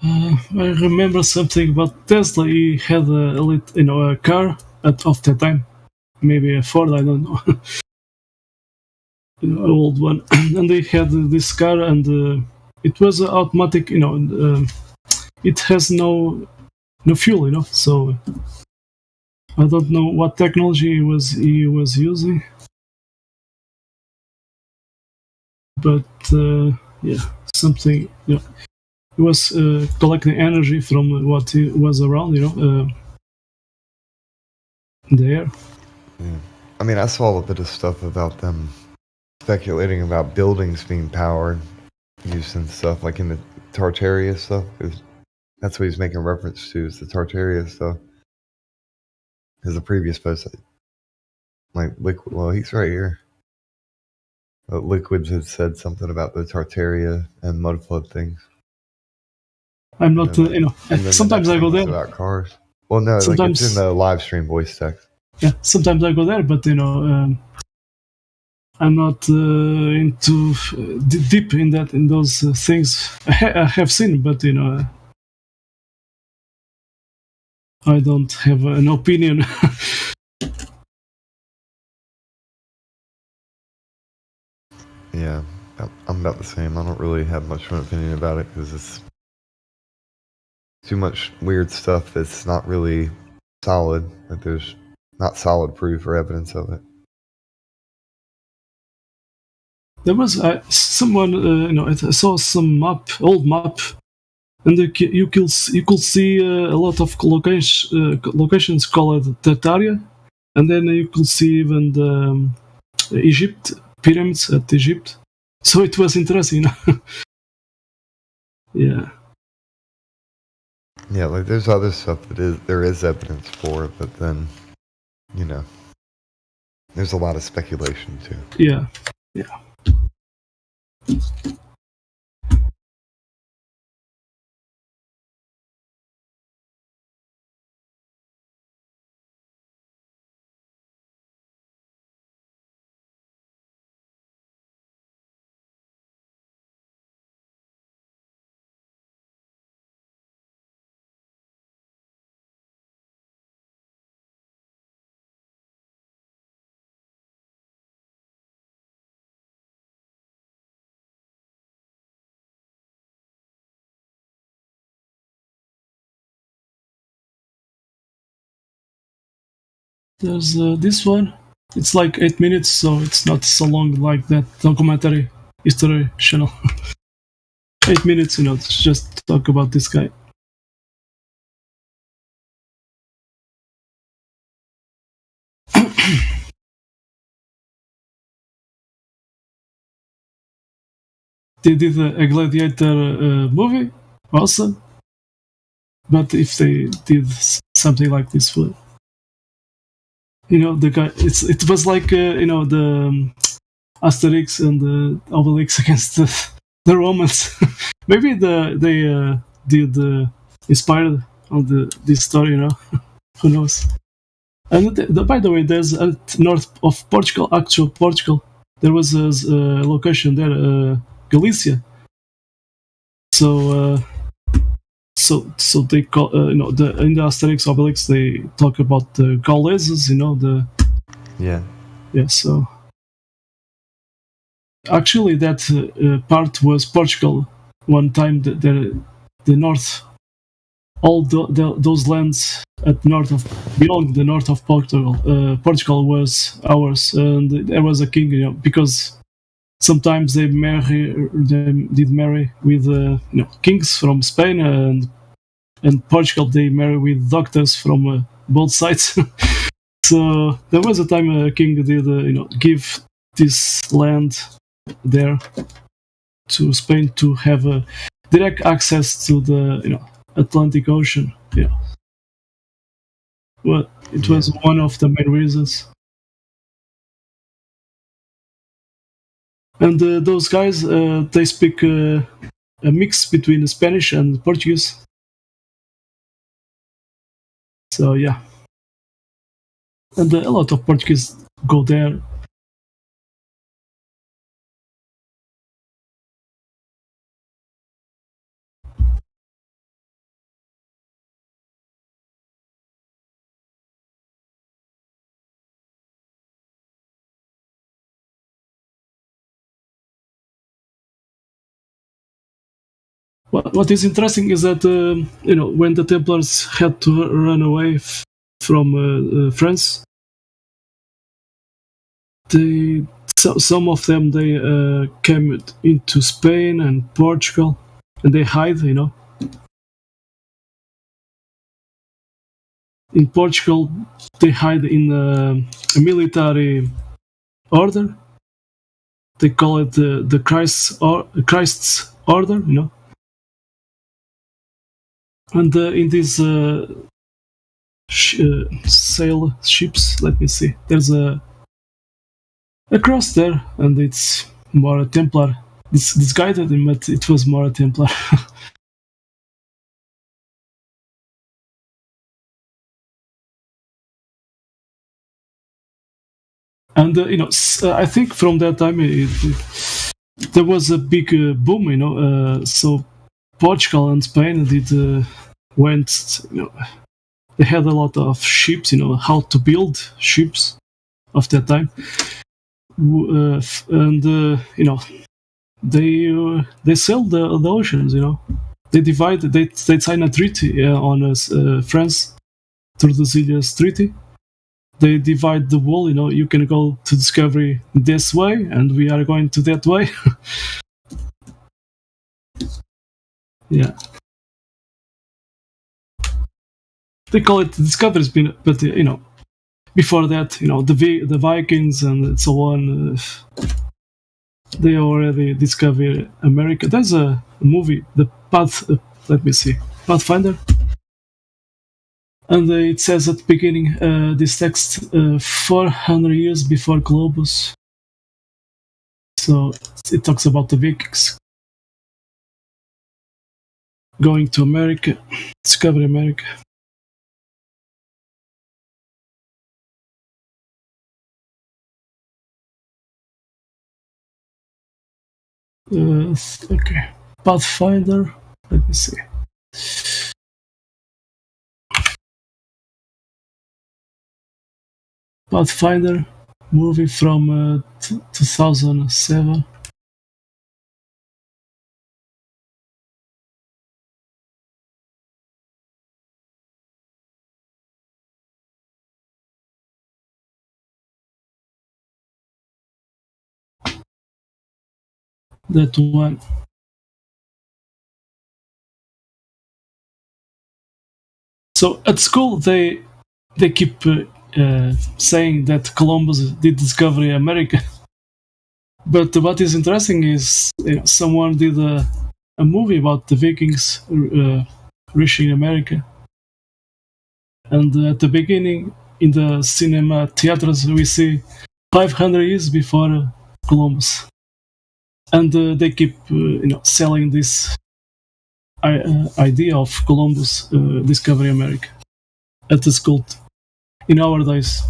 I remember something about Tesla. He had a car of that time, maybe a Ford. I don't know, an old one, and they had this car, and it was automatic. It has no fuel. So I don't know what technology he was using, but yeah, something. He was collecting energy from what was around, there. Yeah. I mean, I saw a bit of stuff about them speculating about buildings being powered using stuff like in the Tartaria stuff. That's what he's making reference to, is the Tartaria stuff. Because the previous post, like Liquid, well, he's right here. Liquids had said something about the Tartaria and Mudflood things. I'm not, sometimes I go there. About cars. Well, no, sometimes, like it's in the live stream voice text. Yeah, sometimes I go there, but I'm not into deep in those things. I have seen, but I don't have an opinion. Yeah, I'm about the same. I don't really have much of an opinion about it because it's too much weird stuff that's not really solid. Like there's not solid proof or evidence of it. There was someone, I saw some old map, and you could see a lot of locations called Tartaria, and then you could see even the Egypt pyramids at Egypt. So it was interesting. Yeah. Yeah, like there's other stuff there is evidence for, but then, there's a lot of speculation too. Yeah. There's this one. It's like 8 minutes, so it's not so long like that documentary History Channel. 8 minutes, to just talk about this guy. They did a Gladiator movie, awesome. But if they did something like this, the guy, it was like the Asterix and the Obelix against the Romans. Maybe they did inspired on this story. Who knows? And by the way, there's at north of Portugal, actual Portugal, there was a location there, Galicia. So they call in the Asterix Obelix they talk about the Gauleses, yeah. So actually, that part was Portugal. One time, the north, all those lands at beyond the north of Portugal was ours, and there was a king, because sometimes they did marry with kings from Spain and Portugal. They marry with doctors from both sides. So there was a time a king did give this land there to Spain to have direct access to the Atlantic Ocean. Yeah. Well, it was one of the main reasons. And those guys, they speak a mix between Spanish and Portuguese. So yeah. And a lot of Portuguese go there. What is interesting is that when the Templars had to run away from France, some of them they came into Spain and Portugal, and they hide. In Portugal, they hide in a military order. They call it the Christ's Order, And in these sail ships, let me see, there's a cross there, and it's more a Templar. This guy did him, but it was more a Templar. And I think from that time there was a big boom. So Portugal and Spain went. They had a lot of ships. How to build ships of that time, and they sailed the oceans. They divided. They signed a treaty on France, Tordesillas Treaty. They divide the world. You can go to discovery this way, and we are going to that way. Yeah. They call it discoveries, but before that, the Vikings and so on, they already discovered America. There's a movie, Pathfinder, and it says at the beginning, this text 400 years before Columbus. So it talks about the Vikings going to America, discover America. Okay, Pathfinder. Let me see. Pathfinder movie from 2007. That one. So at school they keep saying that Columbus did discover America, but what is interesting is someone did a movie about the Vikings reaching America, and at the beginning in the cinema theaters we see 500 years before Columbus. And they keep, selling this idea of Columbus discovering America at the school. in our days.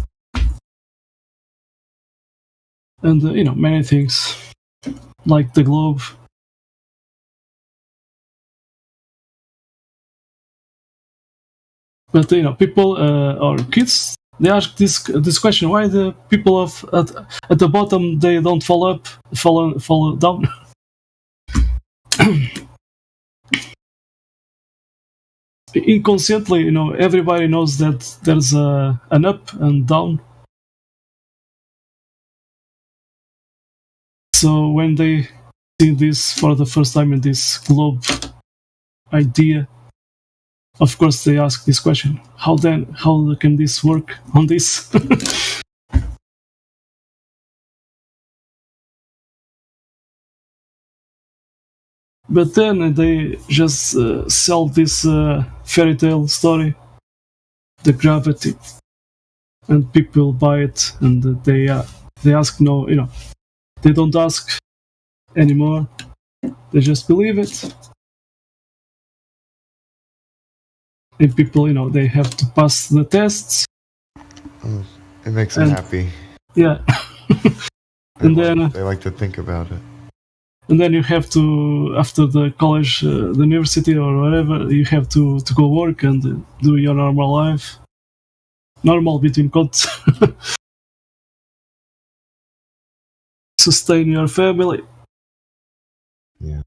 And many things like the globe. But people or kids, they ask this question: why the people at the bottom, they don't fall down? Inconsciently, everybody knows that there's an up and down. So when they see this for the first time in this globe idea, of course they ask this question: how can this work on this? But then they just sell this fairy tale story, the gravity, and people buy it, and they ask they don't ask anymore. They just believe it, and people they have to pass the tests. It makes them happy. Yeah, and then they like to think about it. And then you have to, after the college, the university or whatever, you have to go work and do your normal life. Normal between quotes. Sustain your family. Yeah.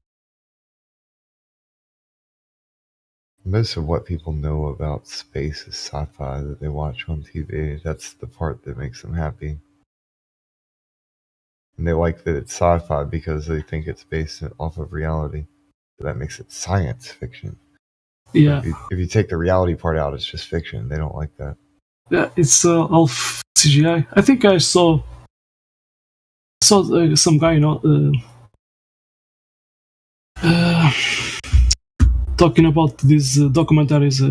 Most of what people know about space is sci-fi that they watch on TV. That's the part that makes them happy. And they like that it's sci-fi because they think it's based off of reality. So that makes it science fiction. Yeah. If you take the reality part out, it's just fiction. They don't like that. Yeah, it's all CGI. I think I saw some guy, talking about these documentaries,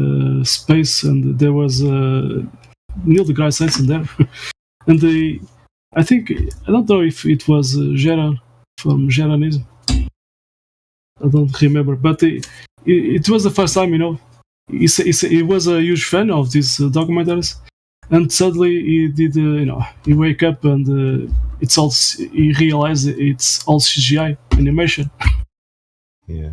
space, and there was Neil deGrasse Tyson there, and I don't know if it was Gerard from Geranism. I don't remember, but it was the first time, he was a huge fan of these documentaries, and suddenly he did, he wake up and he realized it's all CGI animation. Yeah.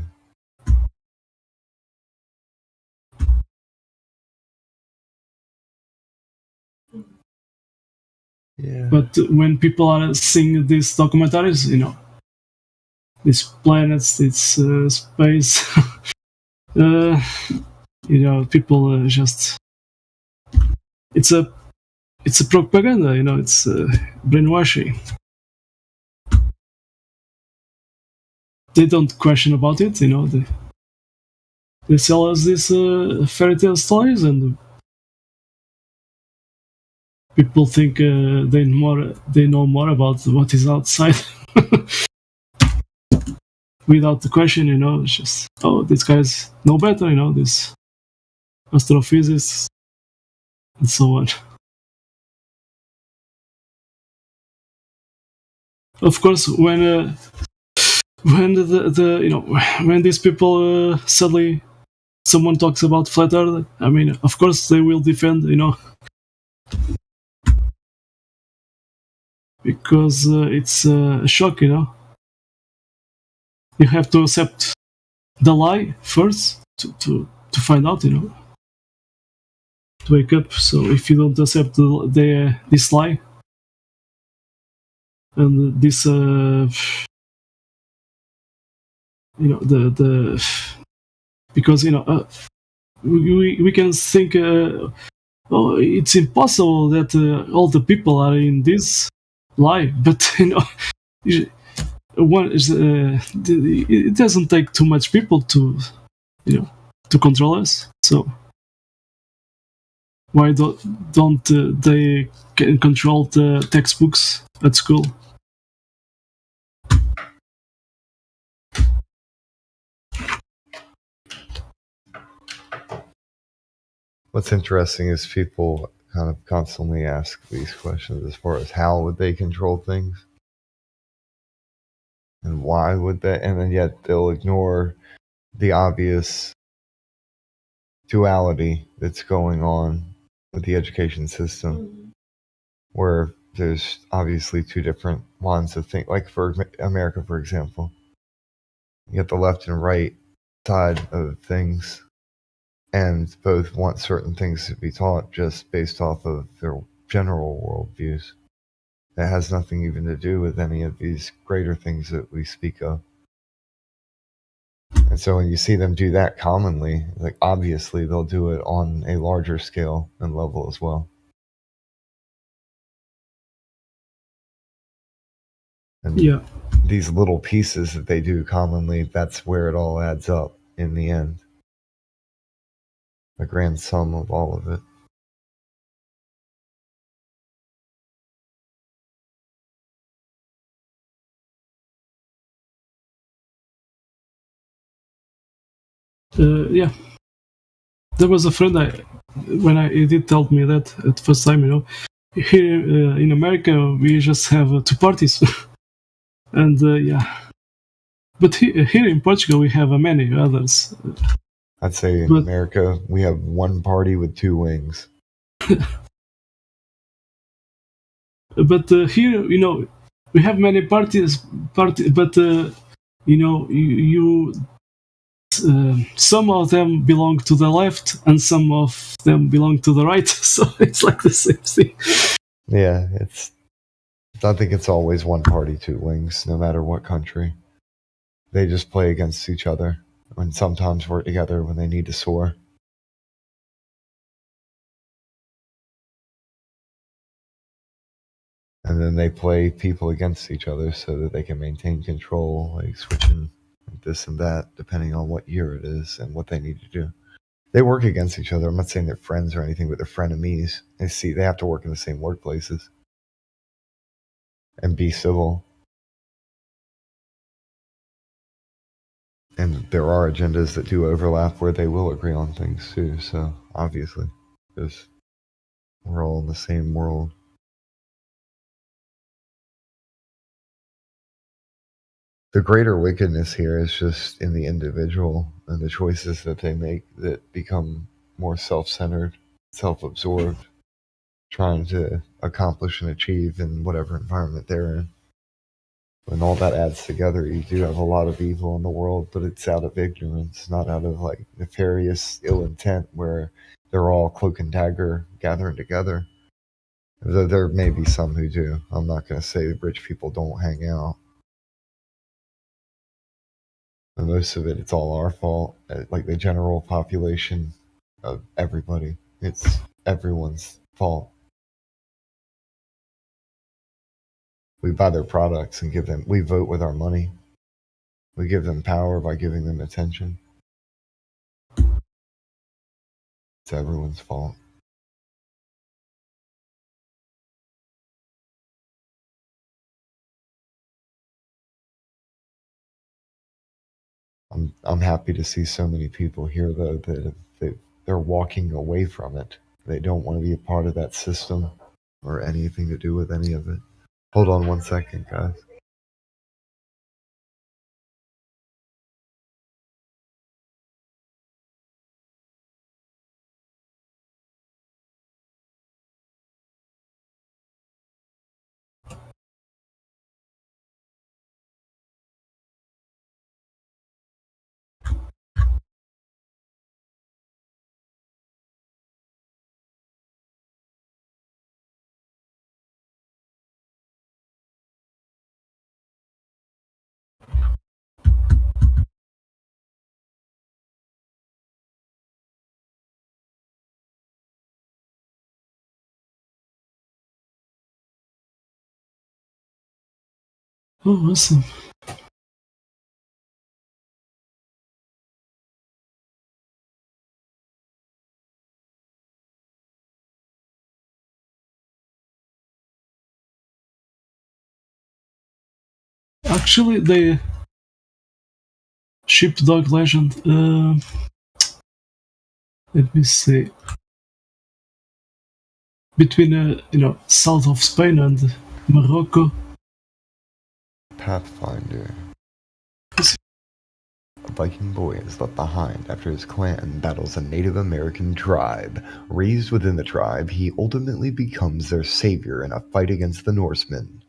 Yeah. But when people are seeing these documentaries, these planets, this space, people just it's a propaganda, it's brainwashing. They don't question about it, they sell us these fairy tale stories, and people think they know more about what is outside. Without the question, it's just, these guys know better, this astrophysicists and so on. Of course, when when these people suddenly someone talks about flat Earth, of course they will defend, because it's a shock, You have to accept the lie first to find out, to wake up. So if you don't accept this lie and this, because we can think, it's impossible that all the people are in this lie, but one is it doesn't take too much people to control us. So why don't they control the textbooks at school? What's interesting is people kind of constantly ask these questions as far as how would they control things? And why would they? And then yet they'll ignore the obvious duality that's going on with the education system, where there's obviously two different lines of think. Like for America, for example, you get the left and right side of things, and both want certain things to be taught just based off of their general worldviews. That has nothing even to do with any of these greater things that we speak of. And so when you see them do that commonly, like obviously they'll do it on a larger scale and level as well. And these little pieces that they do commonly, that's where it all adds up in the end. The grand sum of all of it. Yeah, there was a friend he did tell me that at first time, here in America we just have two parties, and but here in Portugal we have many others. I'd say in America we have one party with two wings. But here, we have many parties, but some of them belong to the left and some of them belong to the right, so it's like the same thing. Yeah, I think it's always one party, two wings, no matter what country. They just play against each other and sometimes work together when they need to soar. And then they play people against each other so that they can maintain control, like switching this and that, depending on what year it is and what they need to do. They work against each other. I'm not saying they're friends or anything, but they're frenemies. They have to work in the same workplaces and be civil. And there are agendas that do overlap where they will agree on things too, so obviously, because we're all in the same world. The greater wickedness here is just in the individual and the choices that they make that become more self-centered, self-absorbed, trying to accomplish and achieve in whatever environment they're in. When all that adds together, you do have a lot of evil in the world, but it's out of ignorance, not out of like nefarious ill intent where they're all cloak and dagger gathering together. Though there may be some who do. I'm not going to say rich people don't hang out. And most of it's all our fault, like the general population of everybody. It's everyone's fault. We buy their products and we vote with our money. We give them power by giving them attention. It's everyone's fault. I'm happy to see so many people here, though, that they're walking away from it. They don't want to be a part of that system or anything to do with any of it. Hold on 1 second, guys. Oh, awesome. Actually, the sheepdog legend, let me see, between south of Spain and Morocco. Pathfinder. Viking boy is left behind after his clan battles a Native American tribe. Raised within the tribe, he ultimately becomes their savior in a fight against the Norsemen.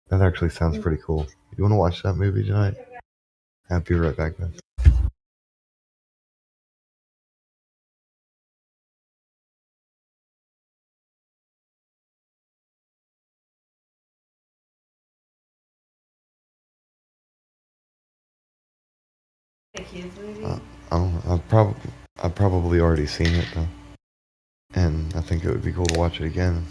That actually sounds pretty cool. You want to watch that movie tonight? I'll be right back then. I've probably already seen it though, and I think it would be cool to watch it again.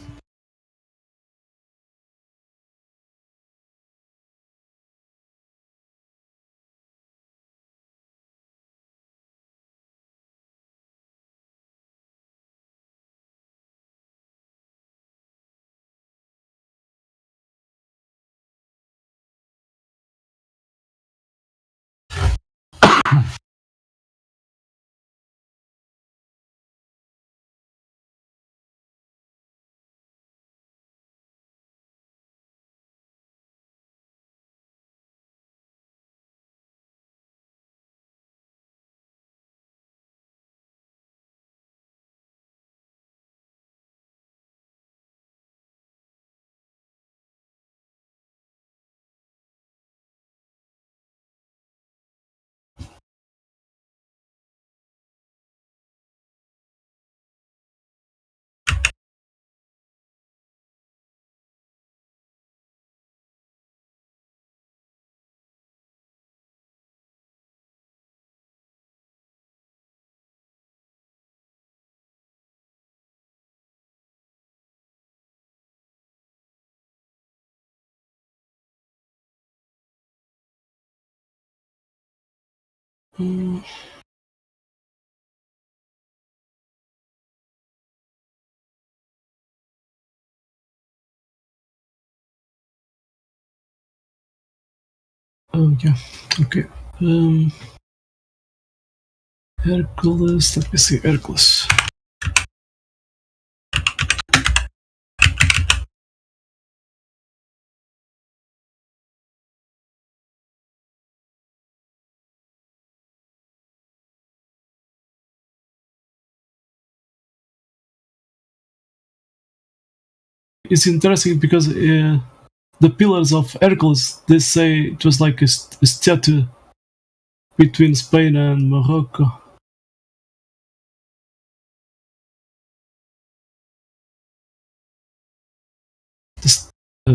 Oh yeah, okay. Hercules, let me see, Hercules. It's interesting because the pillars of Hercules, they say it was like a statue between Spain and Morocco. This,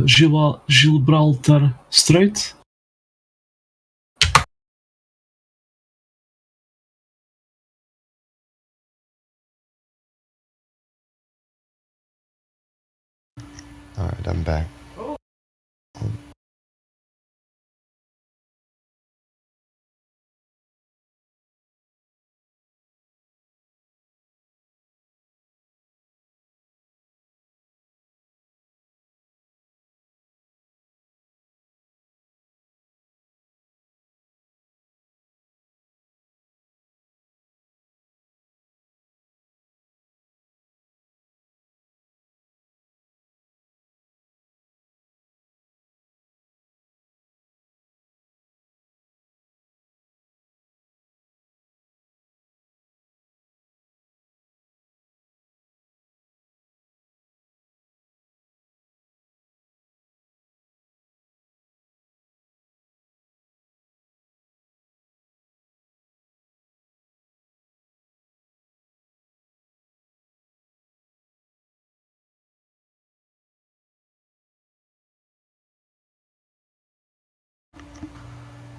Gibraltar Strait. Alright, I'm back.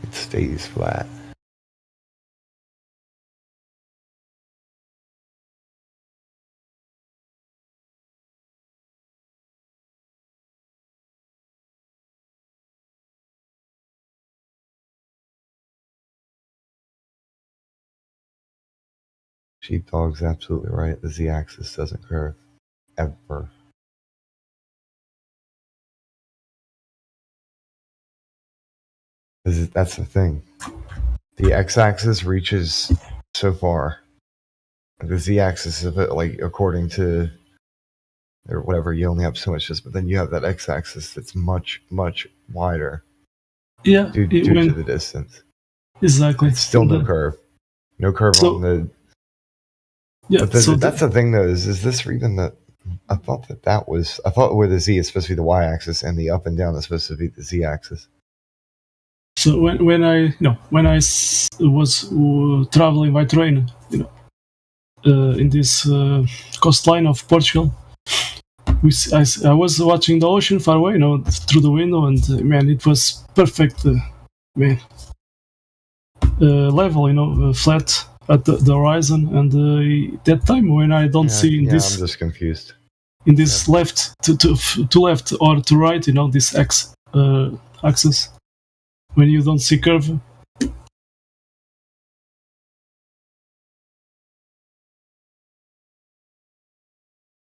It stays flat. Sheepdog's absolutely right. The z-axis doesn't curve. Ever. That's the thing. The x-axis reaches so far. The z-axis of it, like, according to or whatever, you only have so much distance, but then you have that x-axis that's much, much wider. Yeah, due to the distance. Exactly. It's still no curve. No curve on the. Yeah, but that's the thing, though. Is this even the? I thought that was. I thought where the z is supposed to be the y-axis and the up and down is supposed to be the z-axis. So when I was traveling by train, in this coastline of Portugal, I was watching the ocean far away, through the window, and man, it was perfect, level, flat at the horizon. And that time when I don't see in this, I'm just confused. In this left to left or to right, this axis, when you don't see curve.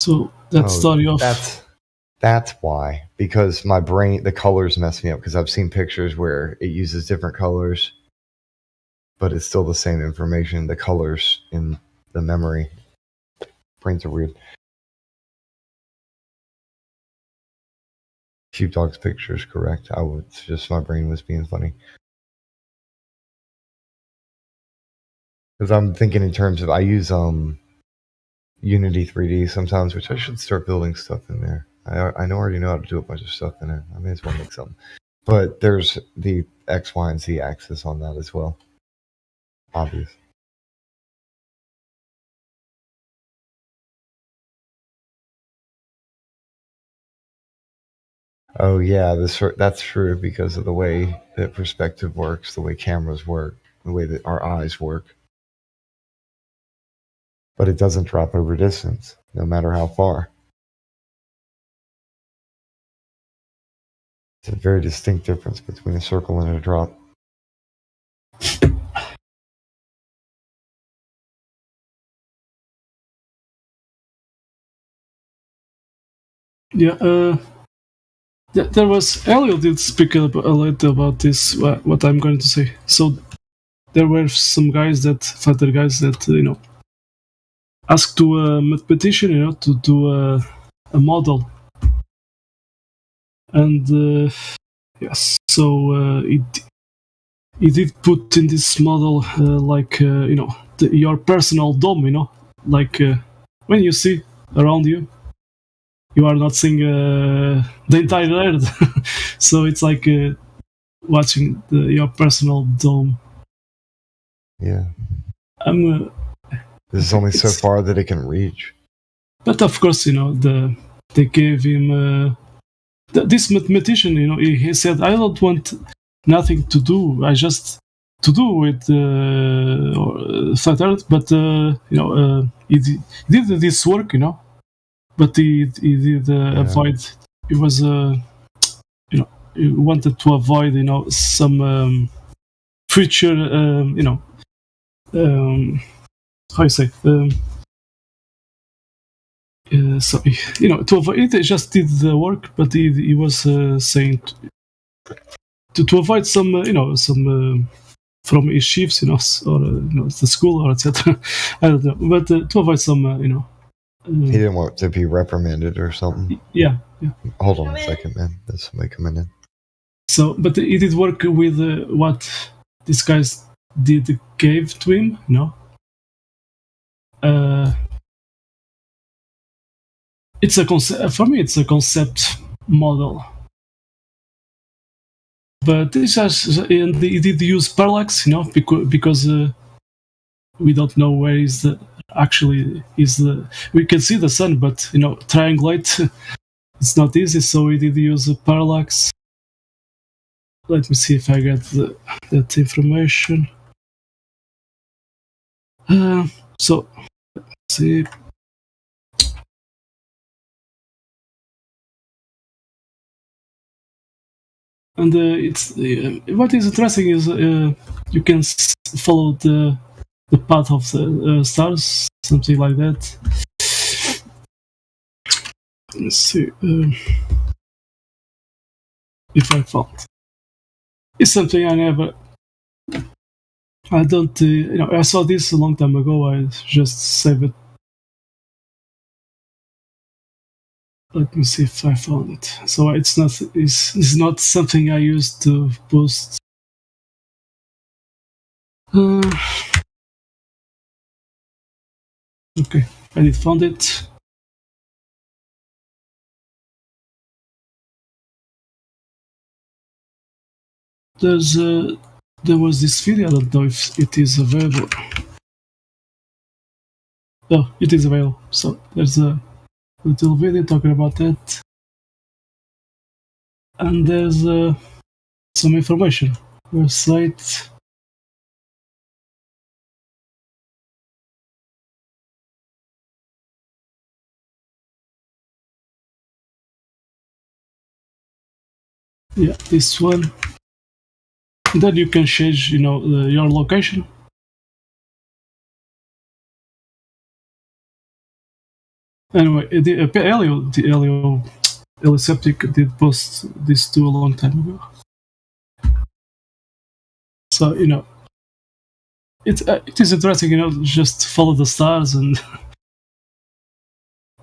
So that story of that's why, because my brain, the colors mess me up, because I've seen pictures where it uses different colors, but it's still the same information. The colors in the memory, brains are weird. Sheepdog's picture is correct. It's just my brain was being funny. Because I'm thinking in terms of, I use Unity 3D sometimes, which I should start building stuff in there. I already know how to do a bunch of stuff in it. I may as well make something. But there's the X, Y, and Z axis on that as well. Obvious. Oh yeah, that's true because of the way that perspective works, the way cameras work, the way that our eyes work. But it doesn't drop over distance, no matter how far. It's a very distinct difference between a circle and a drop. Yeah, there was Elliot did speak a little about this. What I'm going to say. So there were some fighter guys that asked to a mathematician, to do a model, and yes, so he did put in this model your personal dome, like when you see around you. You are not seeing the entire Earth, so it's like watching your personal dome. Yeah. There's only so far that it can reach. But of course, they gave him this mathematician. He said, "I don't want nothing to do. I just to do with flat Earth." But he did this work, But he did avoid. It was he wanted to avoid some future how you say so to avoid it. He just did the work, but he was saying to avoid some some from his chiefs, or the school or etc. I don't know, but to avoid some he didn't want to be reprimanded or something. Yeah. Hold on a second, man. There's somebody coming in. So, but he did work with what these guys gave to him, it's a concept. For me, it's a concept model. But and he did use parallax, because we don't know where is we can see the sun, but triangulate it's not easy, so we did use a parallax. Let me see if I get that information. So let's see. And it's what is interesting is you can follow the path of the stars, something like that. Let's see if I found. It's something I don't. I saw this a long time ago. I just saved it. Let me see if I found it. So it's not something I used to post. Okay, I did found it. There was this video. I don't know if it is available. Oh, it is available. So there's a little video talking about that, and there's some information. Website. Yeah, this one. Then you can change, your location. Anyway, Elio Septic did post this too a long time ago. So it is interesting. Just follow the stars, and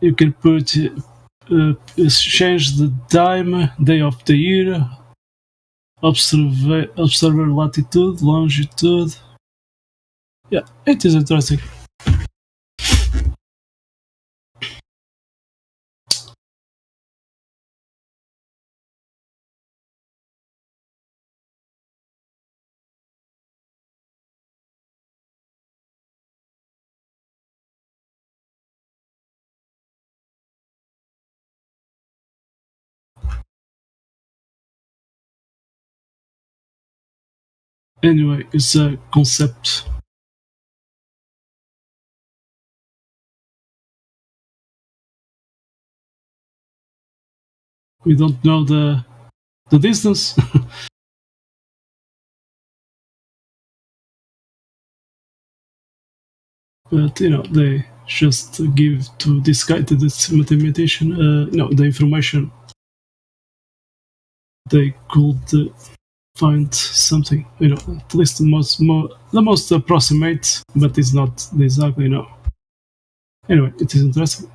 you can change the time, day of the year, observer latitude, longitude. Yeah, it is interesting. Anyway, it's a concept. We don't know the distance. But they just give to this guy, to this mathematician, the information. They could find something, at least the most approximate, but it's not exactly. Anyway, it is interesting.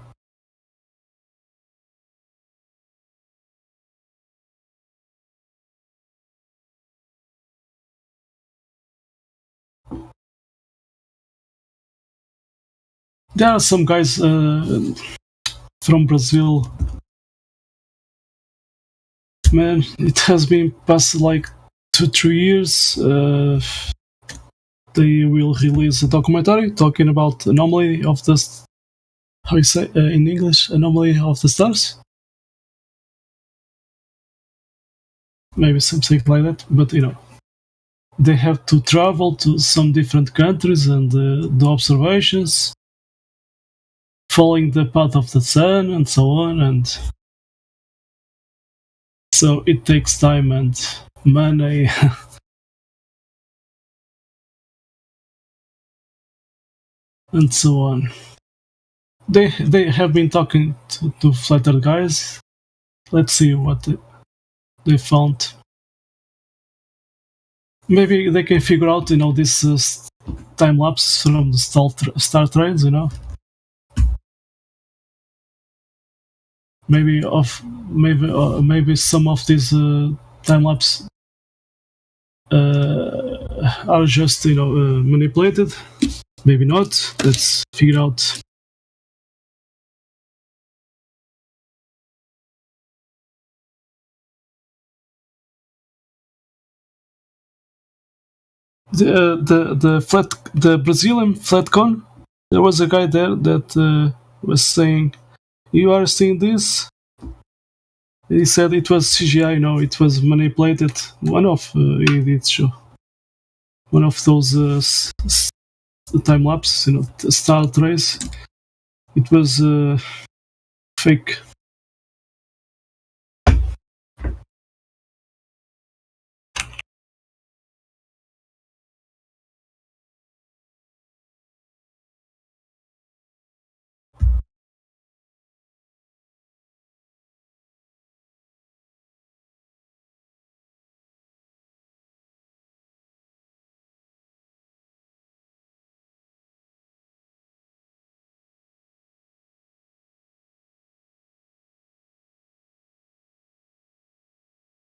There are some guys from Brazil. Man, it has been past like 2-3 years. They will release a documentary talking about anomaly of the, how you say in English, anomaly of the stars. Maybe something like that. But they have to travel to some different countries and do observations, following the path of the sun and so on, and so it takes time and money. And so on. They have been talking to Flat Earth guys. Let's see what they found. Maybe they can figure out, this time lapse from the star trades. Maybe some of these time lapse are just manipulated. Maybe not. Let's figure out. The Brazilian FlatCon, there was a guy there that was saying, "You are seeing this?" He said it was CGI. It was manipulated. One of he did show one of those time lapse, star trace. It was fake.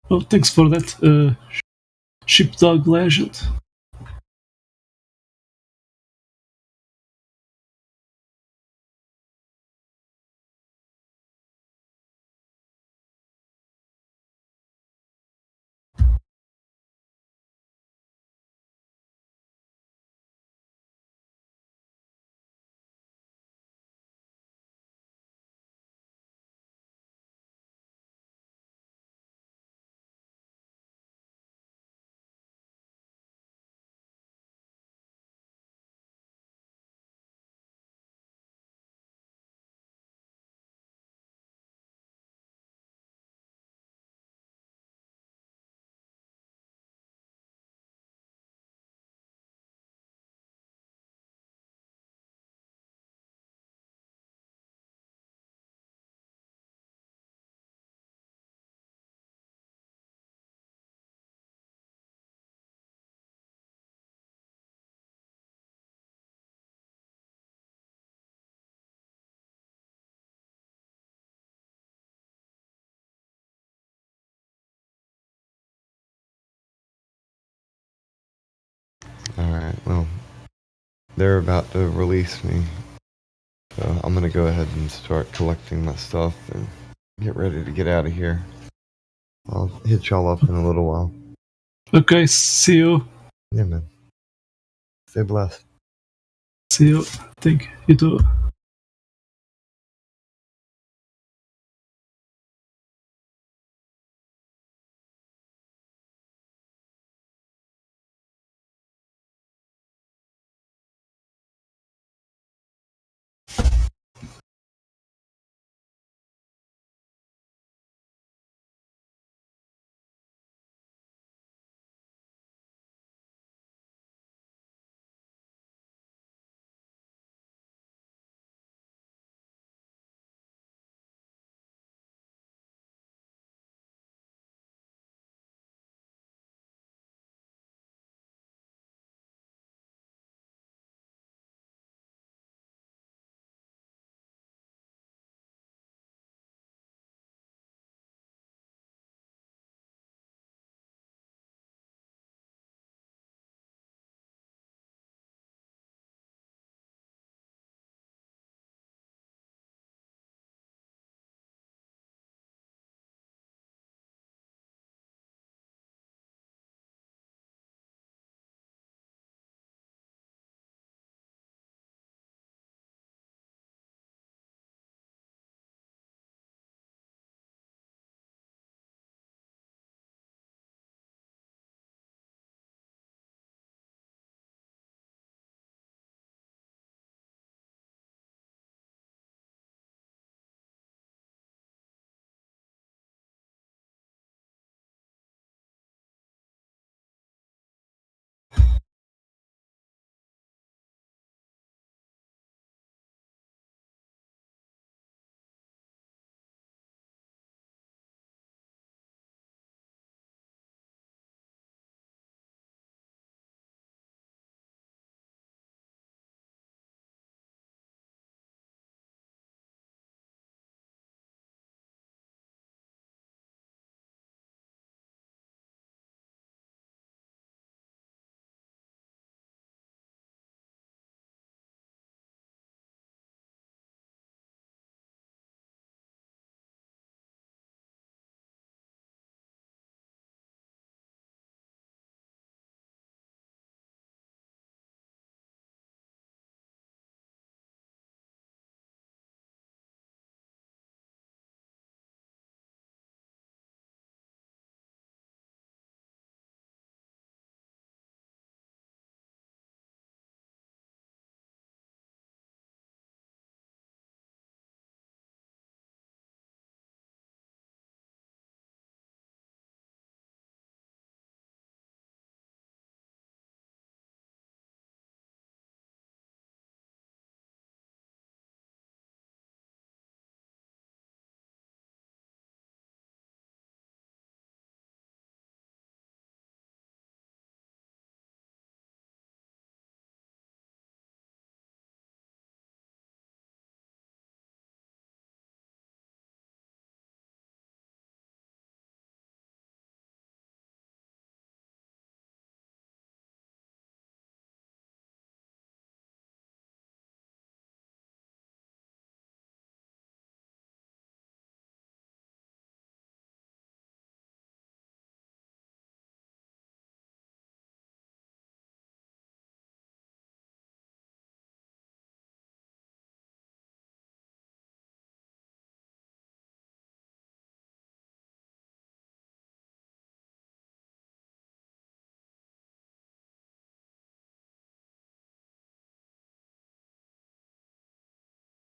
Well, thanks for that, Sheepdog Legend. Alright, well, they're about to release me. So I'm gonna go ahead and start collecting my stuff and get ready to get out of here. I'll hit y'all up in a little while. Okay, see you. Yeah, man. Stay blessed. See you. Thank you too.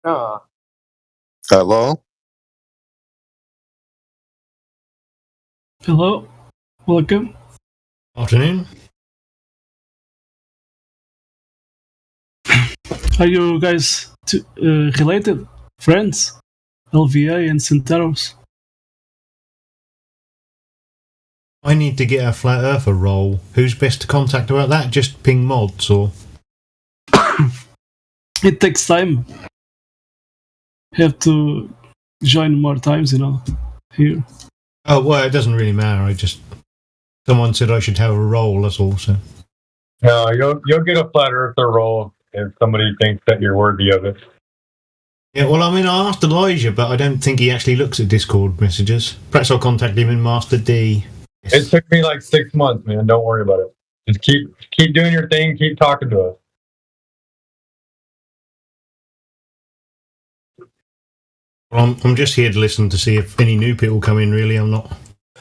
Hello? Hello, welcome. Afternoon. Are you guys related? Friends? LVA and Centauros? I need to get a Flat Earther role. Who's best to contact about that? Just ping mods or? It takes time. You have to join more times, here. Oh, well, it doesn't really matter. Someone said I should have a role, that's all. So. No, you'll get a Flat Earther role if somebody thinks that you're worthy of it. Yeah, well, I asked Elijah, but I don't think he actually looks at Discord messages. Perhaps I'll contact him in Master D. Yes. It took me like 6 months, man. Don't worry about it. Just keep doing your thing. Keep talking to us. Well, I'm just here to listen to see if any new people come in, really. I'm not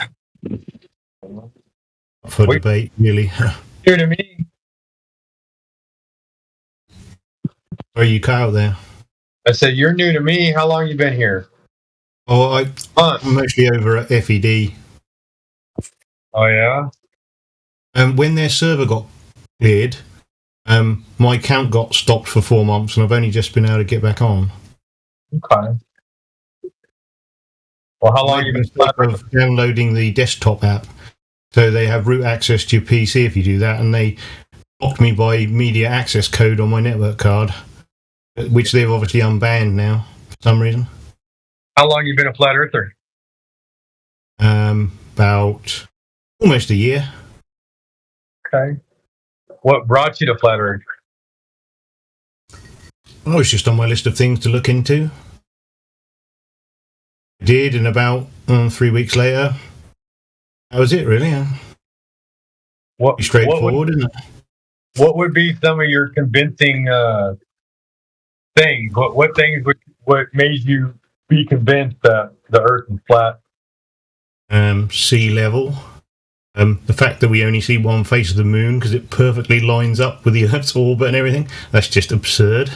up for debate, really. Here to me. Where are you cut out there? I said, you're new to me. How long you been here? Oh, I'm mostly over at FED. Oh, yeah? When their server got cleared, my account got stopped for 4 months, and I've only just been able to get back on. Okay. Well, how long have you been downloading the desktop app? So they have root access to your PC if you do that, and they blocked me by media access code on my network card, which they've obviously unbanned now for some reason. How long you been a Flat Earther? About almost a year. Okay. What brought you to Flat Earth? Oh, it's just on my list of things to look into. I did, and about 3 weeks later, that was it, really. What straightforward, isn't it? What would be some of your convincing things? What things what made you be convinced that the Earth is flat? Sea level. The fact that we only see one face of the moon because it perfectly lines up with the Earth's orbit and everything. That's just absurd.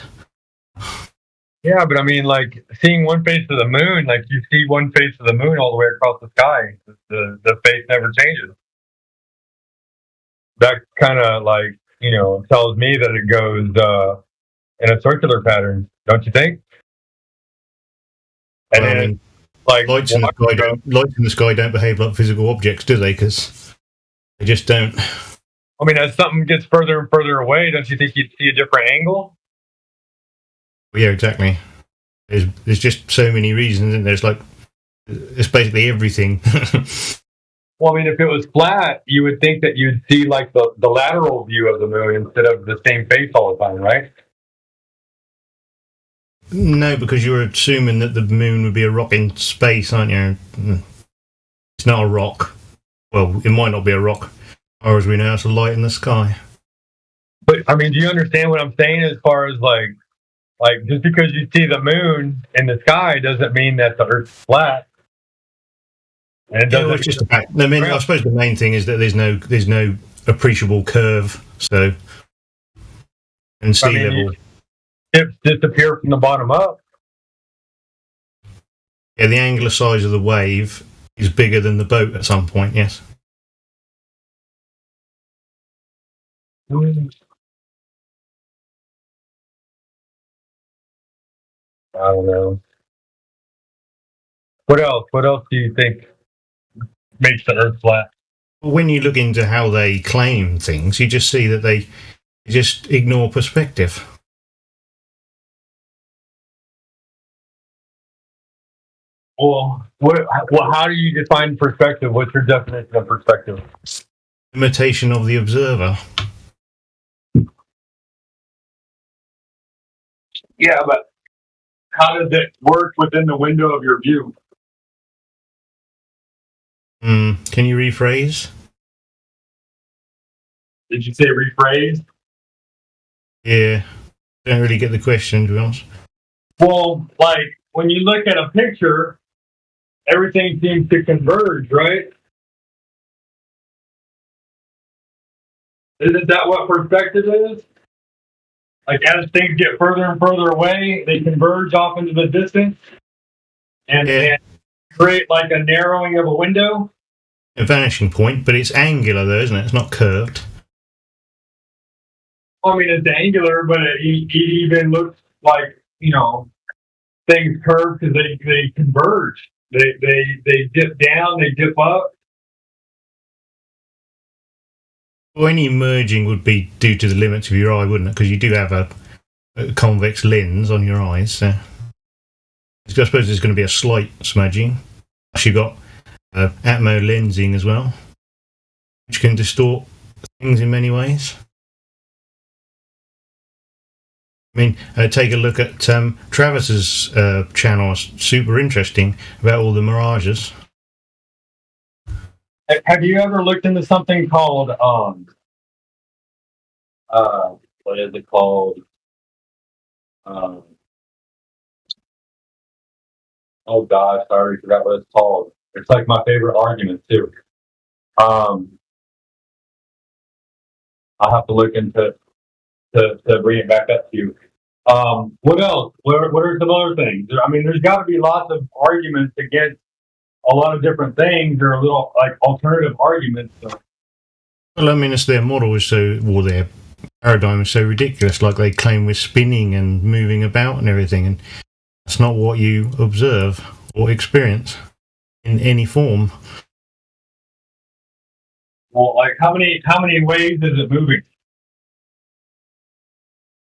Yeah, but like seeing one face of the moon, like you see one face of the moon all the way across the sky. The face never changes. That kind of tells me that it goes in a circular pattern, don't you think? And then, lights in the sky don't behave like physical objects, do they? Because they just don't. As something gets further and further away, don't you think you'd see a different angle? Yeah, exactly. There's just so many reasons, and there's it's basically everything. Well, if it was flat, you would think that you'd see the lateral view of the moon instead of the same face all the time, right? No, because you're assuming that the moon would be a rock in space, aren't you? It's not a rock. Well, it might not be a rock, or as we know, it's a light in the sky. But do you understand what I'm saying? As far as just because you see the moon in the sky doesn't mean that the Earth's flat. And it doesn't. It's just a fact. I suppose the main thing is that there's no appreciable curve. So, and sea level. Ships disappear from the bottom up. Yeah, the angular size of the wave is bigger than the boat at some point. Yes. I don't know. What else? What else do you think makes the Earth flat? Well, when you look into how they claim things, you just see that they just ignore perspective. Well, how do you define perspective? What's your definition of perspective? Imitation of the observer. Yeah, but how does it work within the window of your view? Can you rephrase? Did you say rephrase? Yeah. Don't really get the question, to be honest. Well, when you look at a picture, everything seems to converge, right? Isn't that what perspective is? like as things get further and further away, they converge off into the distance and create like a narrowing of a window. A vanishing point, but it's angular though, isn't it? It's not curved. I mean, it's angular, but it even looks like, things curve because they converge. They dip down, they dip up. Well, any merging would be due to the limits of your eye, wouldn't it? Because you do have a convex lens on your eyes, so I suppose there's going to be a slight smudging. Plus, you've got Atmo lensing as well, which can distort things in many ways. I mean, take a look at Travis's channel. It's super interesting about all the mirages. Have you ever looked into something called what is it called? Oh gosh, I already forgot what it's called. It's like my favorite argument too. I'll have to look into to bring it back up to you. What else? What are some other things? I mean, there's got to be lots of arguments against a lot of different things, or a little like alternative arguments. So. Well, I mean, it's their model is their paradigm is so ridiculous. Like they claim we're spinning and moving about and everything, and that's not what you observe or experience in any form. Well, like how many ways is it moving?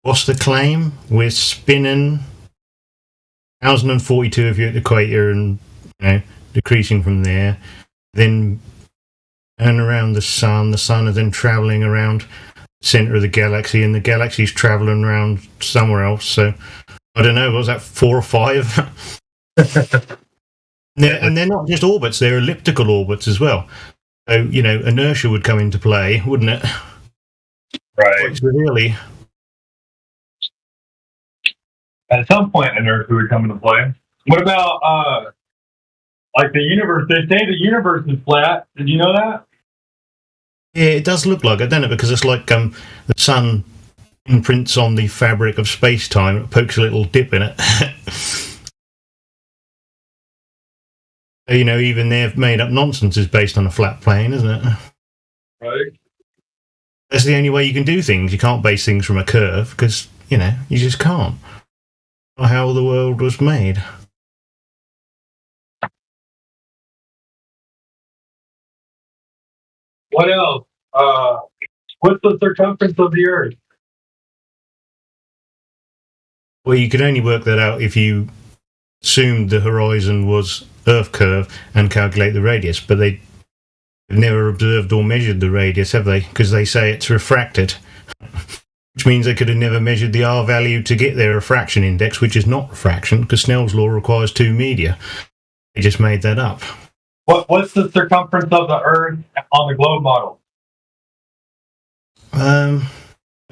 What's the claim? We're spinning 1042 if you're at the equator, and decreasing from there, then turn around the sun. The sun is then traveling around the center of the galaxy, and the galaxy's traveling around somewhere else. So I don't know, was that 4 or 5? And they're not just orbits; they're elliptical orbits as well. So inertia would come into play, wouldn't it? Right. Really. At some point, inertia would come into play. What about like the universe? They say the universe is flat. Did you know that? Yeah, it does look like it, doesn't it? Because it's like the sun imprints on the fabric of space-time. It pokes a little dip in it. So, even their made-up nonsense is based on a flat plane, isn't it? Right. That's the only way you can do things. You can't base things from a curve because, you just can't. Or how the world was made. What else? What's the circumference of the Earth? Well, you could only work that out if you assumed the horizon was Earth curve and calculate the radius, but they've never observed or measured the radius, have they? Because they say it's refracted, which means they could have never measured the R value to get their refraction index, which is not refraction, because Snell's law requires 2 media. They just made that up. What's the circumference of the Earth on the globe model? Was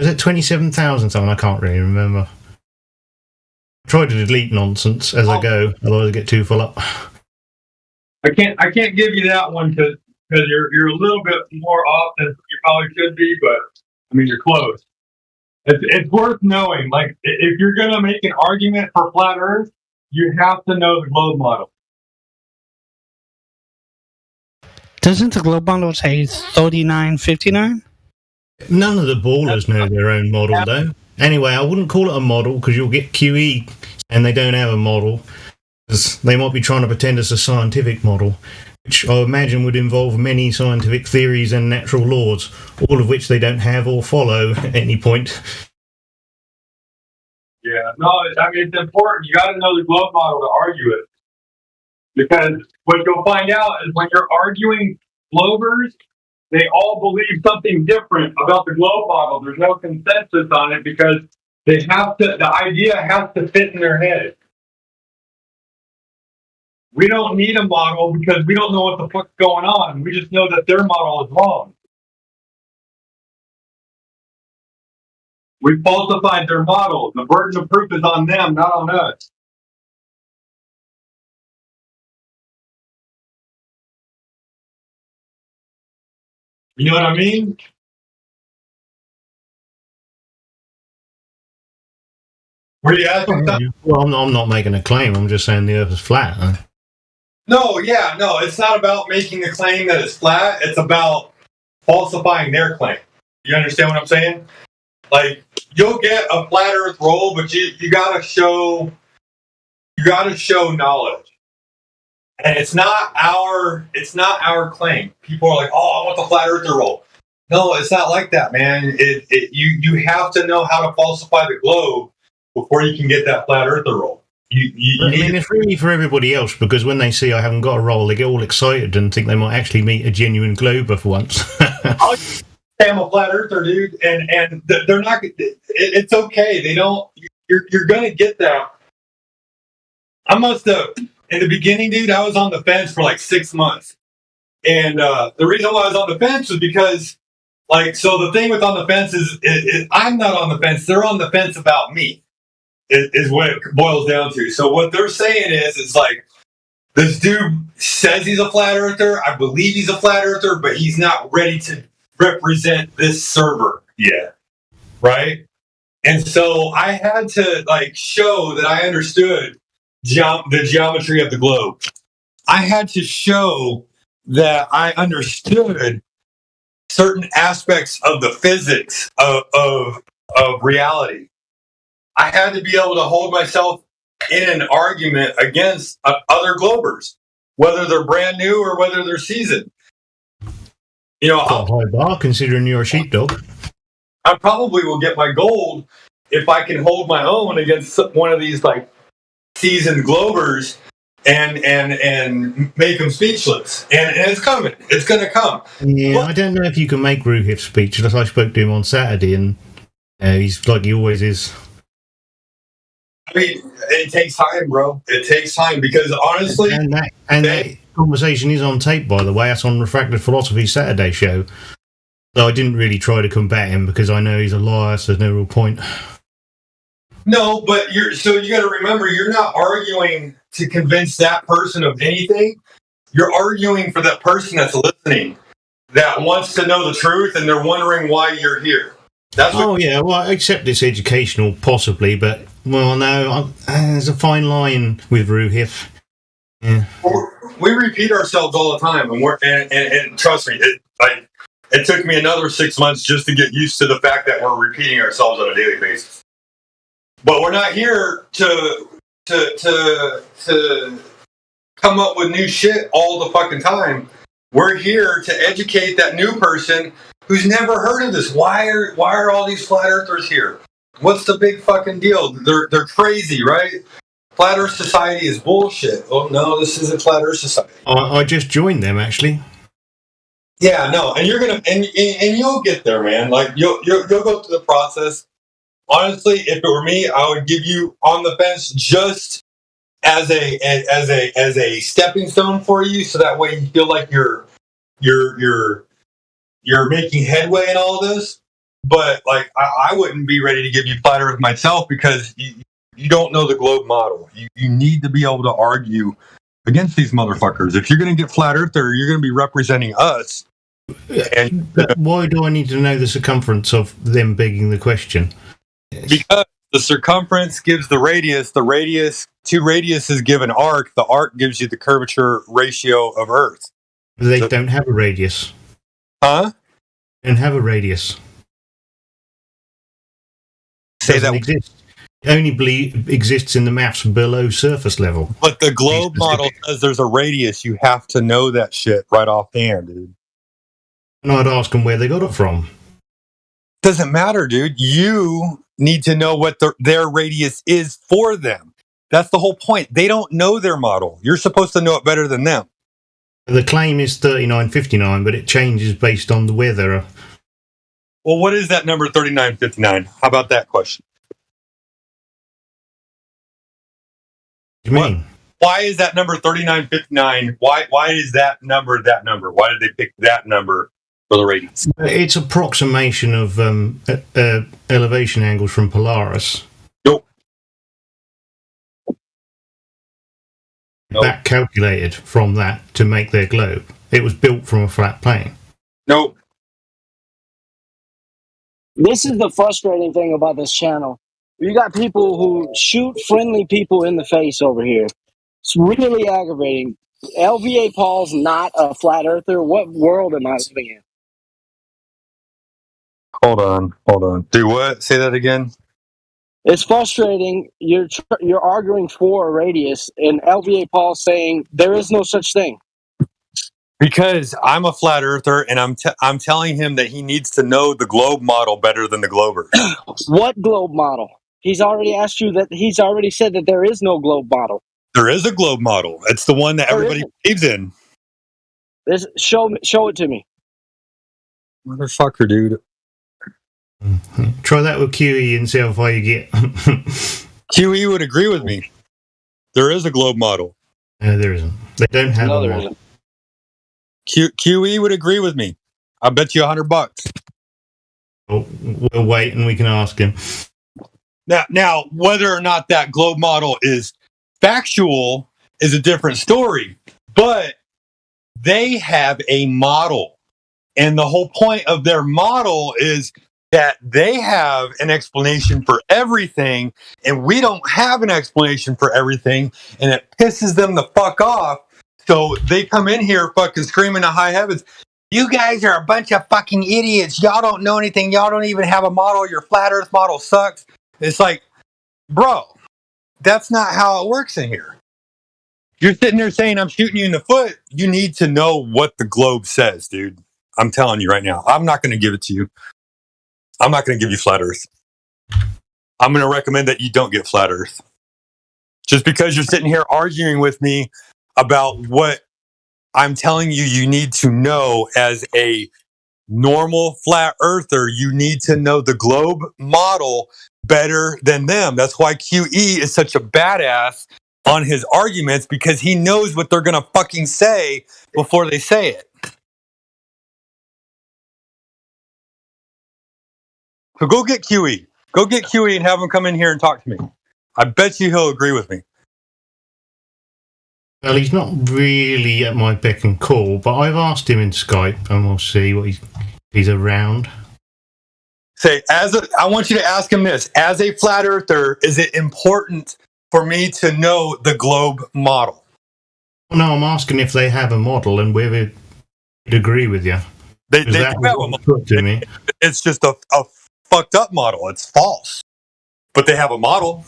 it 27,000 something? I can't really remember. I try to delete nonsense as I go, otherwise I get too full up. I can't give you that one because you're a little bit more off than you probably should be, but I mean you're close. It's worth knowing. Like if you're gonna make an argument for flat Earth, you have to know the globe model. Doesn't the globe model say 3959? None of the ballers know their own model, though. Anyway, I wouldn't call it a model because you'll get QE and they don't have a model. They might be trying to pretend it's a scientific model, which I imagine would involve many scientific theories and natural laws, all of which they don't have or follow at any point. Yeah, no, I mean, it's important. You got to know the globe model to argue it. Because what you'll find out is when you're arguing globers, they all believe something different about the globe model. There's no consensus on it because the idea has to fit in their head. We don't need a model because we don't know what the fuck's going on. We just know that their model is wrong. We falsified their model. The burden of proof is on them, not on us. You know what I mean? Were you asking something? Well, I'm not making a claim. I'm just saying the Earth is flat. Huh? No, it's not about making a claim that it's flat. It's about falsifying their claim. You understand what I'm saying? Like, you'll get a flat Earth roll, but you gotta show knowledge. And it's not our claim. People are like, oh, I want the flat Earther roll. No, it's not like that, man. You have to know how to falsify the globe before you can get that flat Earther roll. I mean, it's really for everybody else, because when they see I haven't got a roll, they get all excited and think they might actually meet a genuine glober for once. I'm a flat Earther, dude, and they're not. It's okay. They don't. You're gonna get that. I must have in the beginning, dude. I was on the fence for like 6 months, and the reason why I was on the fence was because, so the thing with on the fence is I'm not on the fence. They're on the fence about me. Is what it boils down to. So what they're saying is like, this dude says he's a flat earther. I believe he's a flat earther, but he's not ready to represent this server yet, right? And so I had to show that I understood the geometry of the globe. I had to show that I understood certain aspects of the physics of reality. I had to be able to hold myself in an argument against other globers, whether they're brand new or whether they're seasoned. Quite a high bar considering you're a sheepdog. I probably will get my gold if I can hold my own against one of these seasoned globers and make them speechless. And it's coming. It's going to come. Yeah, I don't know if you can make Ruhif speechless. I spoke to him on Saturday, and he's like he always is. I mean, it takes time, bro. It takes time because honestly, and that conversation is on tape, by the way. That's on Refracted Philosophy Saturday show. So I didn't really try to combat him because I know he's a liar, so there's no real point. No, but you got to remember, you're not arguing to convince that person of anything. You're arguing for that person that's listening, that wants to know the truth, and they're wondering why you're here. Yeah, well, I accept it's educational, possibly, but, well, no, there's a fine line with Ruhif. Yeah. We repeat ourselves all the time, and trust me, it took me another 6 months just to get used to the fact that we're repeating ourselves on a daily basis. But we're not here to come up with new shit all the fucking time. We're here to educate that new person who's never heard of this. Why are all these flat earthers here? What's the big fucking deal? They're crazy, right? Flat Earth Society is bullshit. Oh no, this isn't Flat Earth Society. I just joined them actually. Yeah, no, and you're gonna and you'll get there, man. You'll go through the process. Honestly, if it were me, I would give you on the fence just as a stepping stone for you, so that way you feel like you're making headway in all of this. But I wouldn't be ready to give you Flat Earth myself because you don't know the globe model. You need to be able to argue against these motherfuckers. If you're going to get Flat Earther, you're going to be representing us. And why do I need to know the circumference of them begging the question? Because the circumference gives the radius. The radius, two radiuses give an arc. The arc gives you the curvature ratio of Earth. They don't have a radius. Huh? They don't have a radius. Say that exists. It only exists in the maps below surface level. But the globe model says there's a radius. You have to know that shit right offhand, dude. And I'd ask them where they got it from. Doesn't matter, dude. You need to know what their radius is for them. That's the whole point. They don't know their model. You're supposed to know it better than them. The claim is 3959, but it changes based on the weather. Well, what is that number 3959? How about that question? What do you mean? Why is that number 3959? Why is that number that number? Why did they pick that number for the radius? It's approximation of elevation angles from Polaris. Nope. That calculated from that to make their globe. It was built from a flat plane. Nope. This is the frustrating thing about this channel. You got people who shoot friendly people in the face over here. It's really aggravating. LVA Paul's not a flat earther. What world am I living in? Hold on. Do what? Say that again. It's frustrating. You're arguing for a radius, and LVA Paul's saying there is no such thing. Because I'm a flat earther, and I'm telling him that he needs to know the globe model better than the globers. What globe model? He's already asked you that. He's already said that there is no globe model. There is a globe model. It's the one that everybody believes in. Show it to me. Motherfucker, dude. Try that with QE and see how far you get. QE would agree with me. There is a globe model. No, there isn't. They don't have a model. QE would agree with me. I bet you $100. We'll wait and we can ask him. Now, whether or not that globe model is factual is a different story. But they have a model. And the whole point of their model is that they have an explanation for everything, and we don't have an explanation for everything, and it pisses them the fuck off. So they come in here fucking screaming to high heavens, you guys are a bunch of fucking idiots. Y'all don't know anything. Y'all don't even have a model. Your flat earth model sucks. It's like, bro, that's not how it works in here. You're sitting there saying I'm shooting you in the foot. You need to know what the globe says, dude. I'm telling you right now. I'm not going to give it to you. I'm not going to give you flat earth. I'm going to recommend that you don't get flat earth. Just because you're sitting here arguing with me about what I'm telling you you need to know as a normal flat earther, you need to know the globe model better than them. That's why QE is such a badass on his arguments, because he knows what they're going to fucking say before they say it. So go get QE. Go get QE and have him come in here and talk to me. I bet you he'll agree with me. Well, he's not really at my beck and call, but I've asked him in Skype, and we'll see what he's around. Say, I want you to ask him this. As a flat earther, is it important for me to know the globe model? No, I'm asking if they have a model and whether he'd agree with you. They do have a model. It's just a fucked up model. It's false. But they have a model.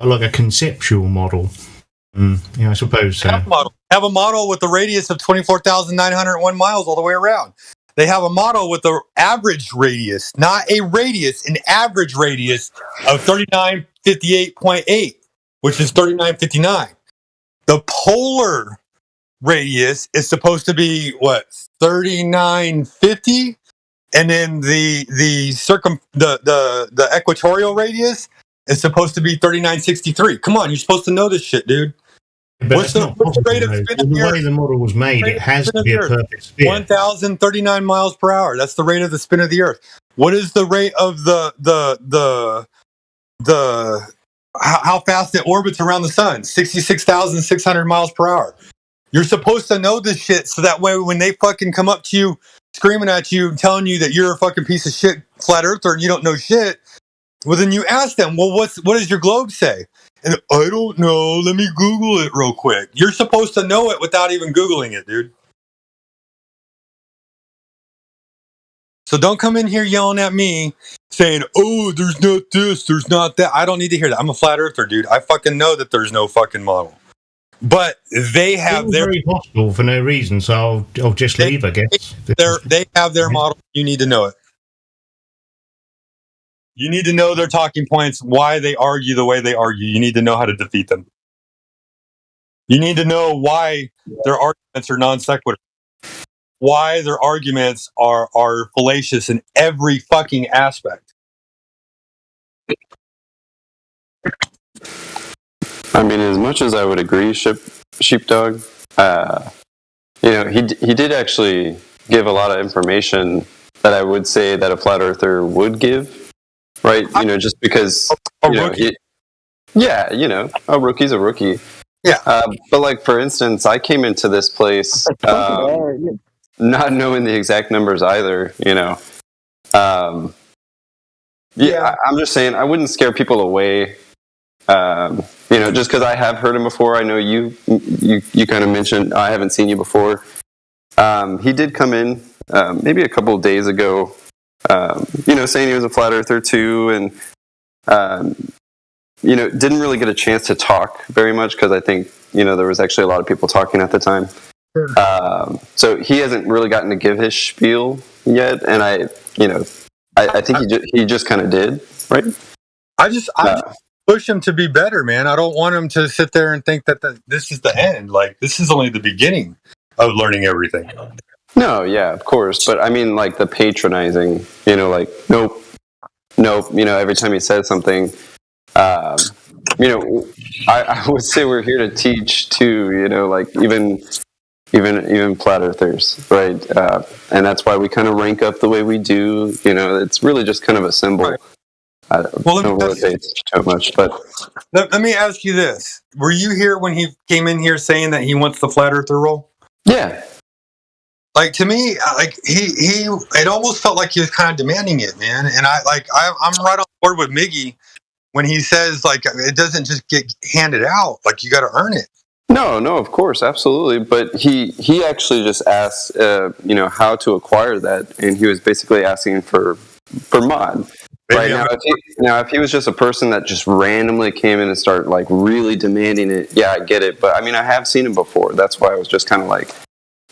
Like a conceptual model. Yeah, I suppose so. Have a model with a radius of 24,901 miles all the way around. They have a model with an average radius, not a radius, an average radius of 3958.8, which is 3959. The polar radius is supposed to be, 3950? And then the equatorial radius is supposed to be 3963. Come on, you're supposed to know this shit, dude. But what's the rate of spin of the way the model was made, it has to be a perfect spin. 1,039 miles per hour. That's the rate of the spin of the Earth. What is the rate of how fast it orbits around the sun? 66,600 miles per hour. You're supposed to know this shit so that way when they fucking come up to you, screaming at you, telling you that you're a fucking piece of shit flat earther and you don't know shit, well then you ask them, well, what does your globe say? And I don't know. Let me Google it real quick. You're supposed to know it without even Googling it, dude. So don't come in here yelling at me saying, oh, there's not this, there's not that. I don't need to hear that. I'm a flat earther, dude. I fucking know that there's no fucking model. But they have their... very hostile for no reason, so I'll just leave, I guess. They have their model. You need to know it. You need to know their talking points, why they argue the way they argue. You need to know how to defeat them. You need to know why their arguments are non sequitur. Why their arguments are fallacious in every fucking aspect. I mean, as much as I would agree, Sheepdog, he did actually give a lot of information that I would say that a flat earther would give. Right, just because a rookie's a rookie. Yeah, but like for instance, I came into this place not knowing the exact numbers either. I'm just saying I wouldn't scare people away. Just because I have heard him before. I know you kind of mentioned I haven't seen you before. He did come in maybe a couple of days ago, saying he was a flat earther too, and didn't really get a chance to talk very much because I think there was actually a lot of people talking at the time. Sure. So he hasn't really gotten to give his spiel yet, and I think he just kind of did, right? I just push him to be better, man. I don't want him to sit there and think that this is the end. Like, this is only the beginning of learning everything. No, yeah, of course. But I mean, like the patronizing, like, nope, every time he says something, I would say we're here to teach too, like even flat earthers, right? And that's why we kind of rank up the way we do. It's really just kind of a symbol. I don't really say too much, but let me ask you this: were you here when he came in here saying that he wants the flat earther role? Yeah. Like, to me, like he it almost felt like he was kind of demanding it, man. And I'm right on board with Miggy when he says, like, it doesn't just get handed out. Like, you got to earn it. No, of course, absolutely. But he actually just asked, how to acquire that, and he was basically asking for mod. Right now, if he was just a person that just randomly came in and started like really demanding it, yeah, I get it. But I mean, I have seen him before. That's why I was just kind of like,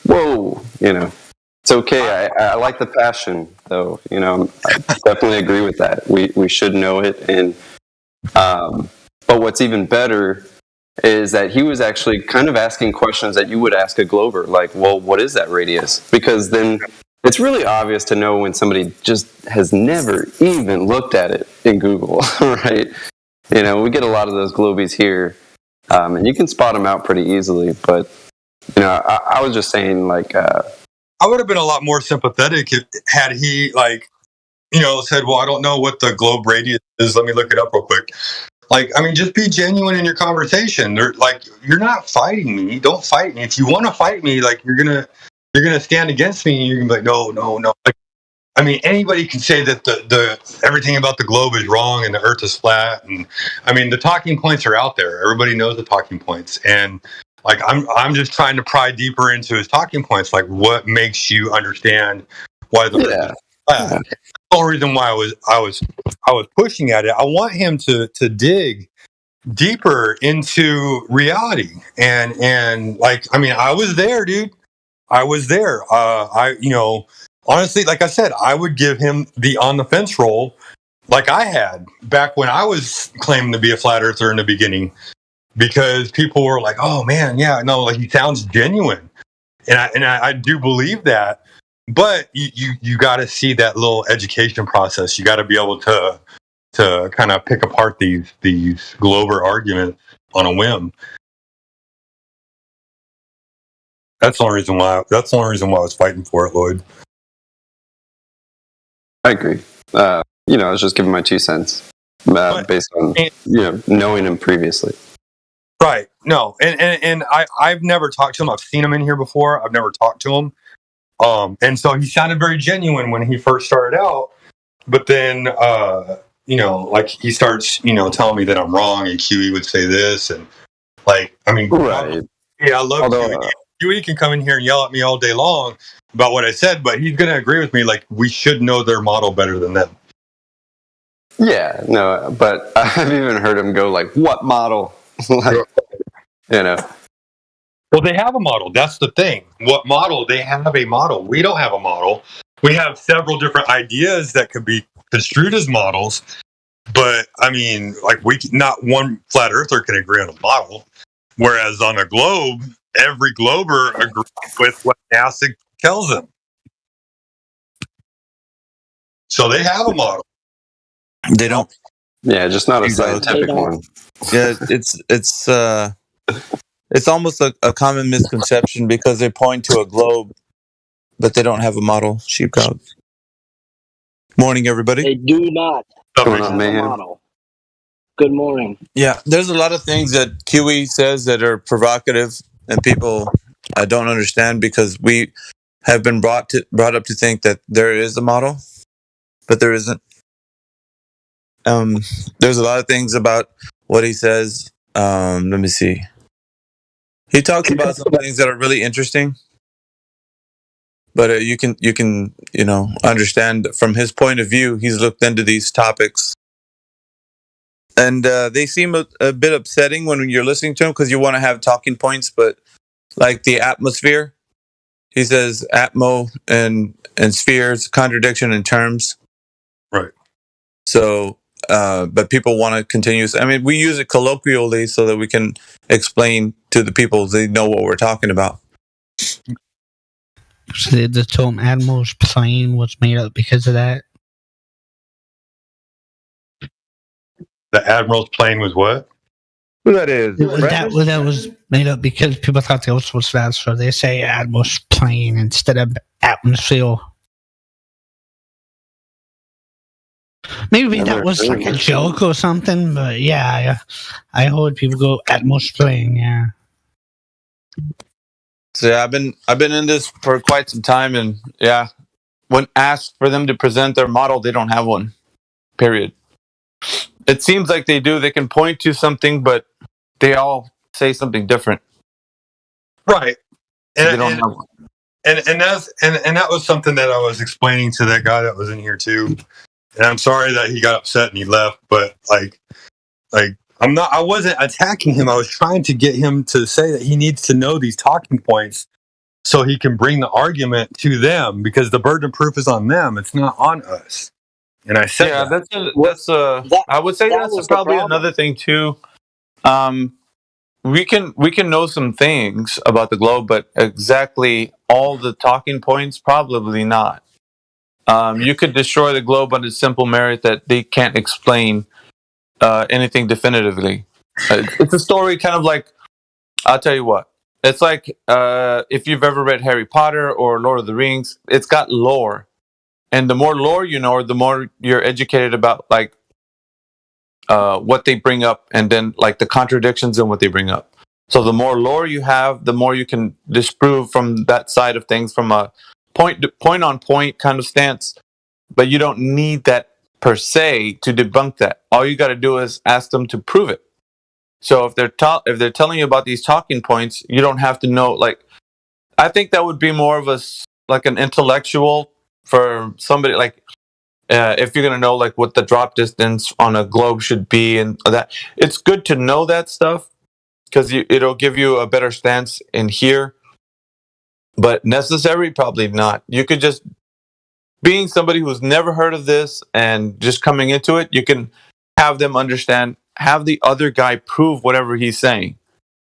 whoa, it's okay. I like the passion, though. I definitely agree with that. We should know it, and but what's even better is that he was actually kind of asking questions that you would ask a Glober, like, well, what is that radius? Because then it's really obvious to know when somebody just has never even looked at it in Google, right? We get a lot of those globies here, and you can spot them out pretty easily. But, I was just saying, like... I would have been a lot more sympathetic had he, like, said, well, I don't know what the globe radius is. Let me look it up real quick. Like, I mean, just be genuine in your conversation. You're not fighting me. Don't fight me. If you want to fight me, like, you're gonna stand against me, and you're gonna be like, no. Like, I mean, anybody can say that the everything about the globe is wrong and the Earth is flat, and I mean, the talking points are out there. Everybody knows the talking points, and like, I'm just trying to pry deeper into his talking points. Like, what makes you understand why the Earth is flat? That's the only reason why I was pushing at it. I want him to dig deeper into reality, and like, I mean, I was there, dude. I was there. Honestly, like I said, I would give him the on the fence role, like I had back when I was claiming to be a flat earther in the beginning, because people were like, "Oh man, yeah, no, like, he sounds genuine," and I do believe that. But you got to see that little education process. You got to be able to kind of pick apart these Glober arguments on a whim. That's the only reason why I was fighting for it, Lloyd. I agree. I was just giving my 2 cents based on knowing him previously. Right. No, and I've never talked to him. I've seen him in here before. I've never talked to him. And so he sounded very genuine when he first started out. But then, like, he starts, telling me that I'm wrong, and QE would say this, and like, I mean, right. I love QE. QE can come in here and yell at me all day long about what I said, but he's going to agree with me. Like, we should know their model better than them. Yeah, no, but I've even heard him go like, "What model?" Like, Well, they have a model. That's the thing. What model? They have a model. We don't have a model. We have several different ideas that could be construed as models, but I mean, like, not one flat earther can agree on a model. Whereas on a globe, every glober agrees with what NASA tells them. So they have a model. They don't. Yeah, just not a scientific one. Yeah, it's almost a common misconception because they point to a globe, but they don't have a model. Sheepdog. Morning, everybody. They do not have a model. Good morning. Yeah, there's a lot of things that QE says that are provocative, and people don't understand because we have been brought up to think that there is a model. but there isn't. There's a lot of things about what he says. Let me see. He talks about some things that are really interesting, but you can understand from his point of view. He's looked into these topics, and they seem a bit upsetting when you're listening to him because you want to have talking points, but like the atmosphere, he says atmo and spheres, contradiction in terms. Right. So, but people want to continue. I mean, we use it colloquially so that we can explain to the people they know what we're talking about. So the term Admiral's plane was made up because of that. The Admiral's plane was what? Who that is? That was made up because people thought the Earth was flat, so they say Admiral's plane instead of atmosphere. Maybe that was like a joke or something, but yeah, I heard people go Admiral's plane. Yeah. So yeah, I've been in this for quite some time, and yeah, when asked for them to present their model, they don't have one. Period. It seems like they do. They can point to something, but they all say something different. Right. So they don't have one. And that was something that I was explaining to that guy that was in here too. And I'm sorry that he got upset and he left, but like I wasn't attacking him. I was trying to get him to say that he needs to know these talking points so he can bring the argument to them, because the burden of proof is on them. It's not on us. And I said, I would say that's probably another thing too. We can know some things about the globe, but exactly all the talking points, probably not. You could destroy the globe on its simple merit that they can't explain anything definitively. It's a story kind of like, I'll tell you what. It's like if you've ever read Harry Potter or Lord of the Rings, it's got lore. And the more lore you know, or the more you're educated about like what they bring up, and then like the contradictions in what they bring up. So the more lore you have, the more you can disprove from that side of things, from a point on point kind of stance. But you don't need that per se to debunk that. All you got to do is ask them to prove it. So if they're telling you about these talking points, you don't have to know. Like, I think that would be more of an intellectual for somebody, like if you're gonna know like what the drop distance on a globe should be and that. It's good to know that stuff because it'll give you a better stance in here. But necessary, probably not. You could just, being somebody who's never heard of this and just coming into it, you can have them understand, have the other guy prove whatever he's saying.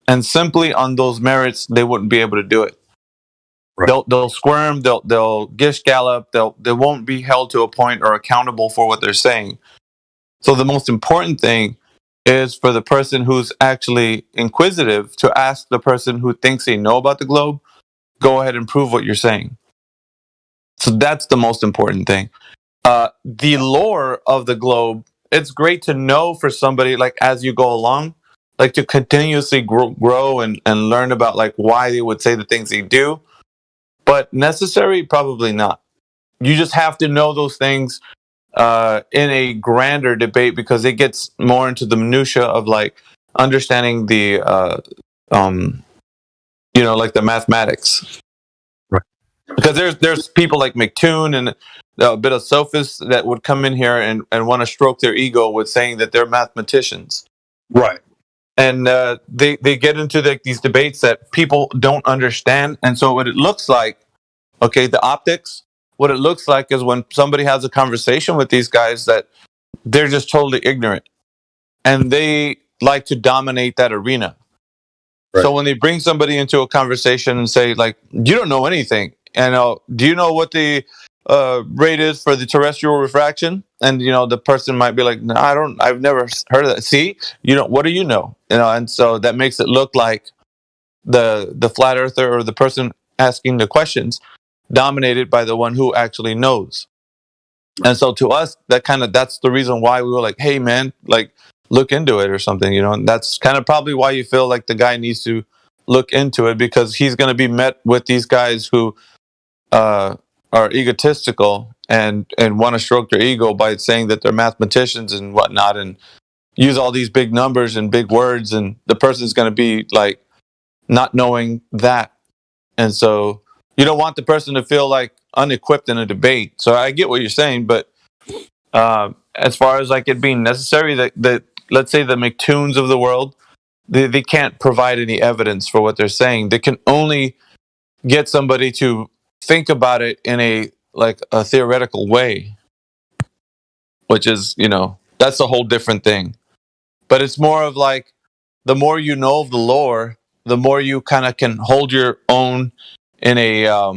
And simply on those merits, they wouldn't be able to do it. Right. They'll squirm, they'll gish gallop, they won't be held to a point or accountable for what they're saying. So the most important thing is for the person who's actually inquisitive to ask the person who thinks they know about the globe, go ahead and prove what you're saying. So that's the most important thing. The lore of the globe, it's great to know for somebody, like as you go along, like to continuously grow and learn about like why they would say the things they do. But necessary, probably not. You just have to know those things in a grander debate, because it gets more into the minutia of like understanding the like the mathematics. Right. Because there's people like McToon and a bit of sophists that would come in here and want to stroke their ego with saying that they're mathematicians. Right. And they get into these debates that people don't understand. And so what it looks like, okay, the optics, what it looks like is when somebody has a conversation with these guys that they're just totally ignorant. And they like to dominate that arena. Right. So when they bring somebody into a conversation and say, like, you don't know anything. And do you know what the rate is for the terrestrial refraction? And, the person might be like, no, I've never heard of that. See, what do you know? And so that makes it look like the flat earther or the person asking the questions dominated by the one who actually knows. And so to us, that's the reason why we were like, hey man, like look into it or something, and that's kind of probably why you feel like the guy needs to look into it, because he's going to be met with these guys who are egotistical and want to stroke their ego by saying that they're mathematicians and whatnot, and use all these big numbers and big words, and the person's going to be like not knowing that. And so you don't want the person to feel like unequipped in a debate. So I get what you're saying, but as far as like it being necessary, that let's say the McToons of the world, they can't provide any evidence for what they're saying. They can only get somebody to think about it in a theoretical way, which is, that's a whole different thing. But it's more of like, the more you know of the lore, the more you kind of can hold your own in a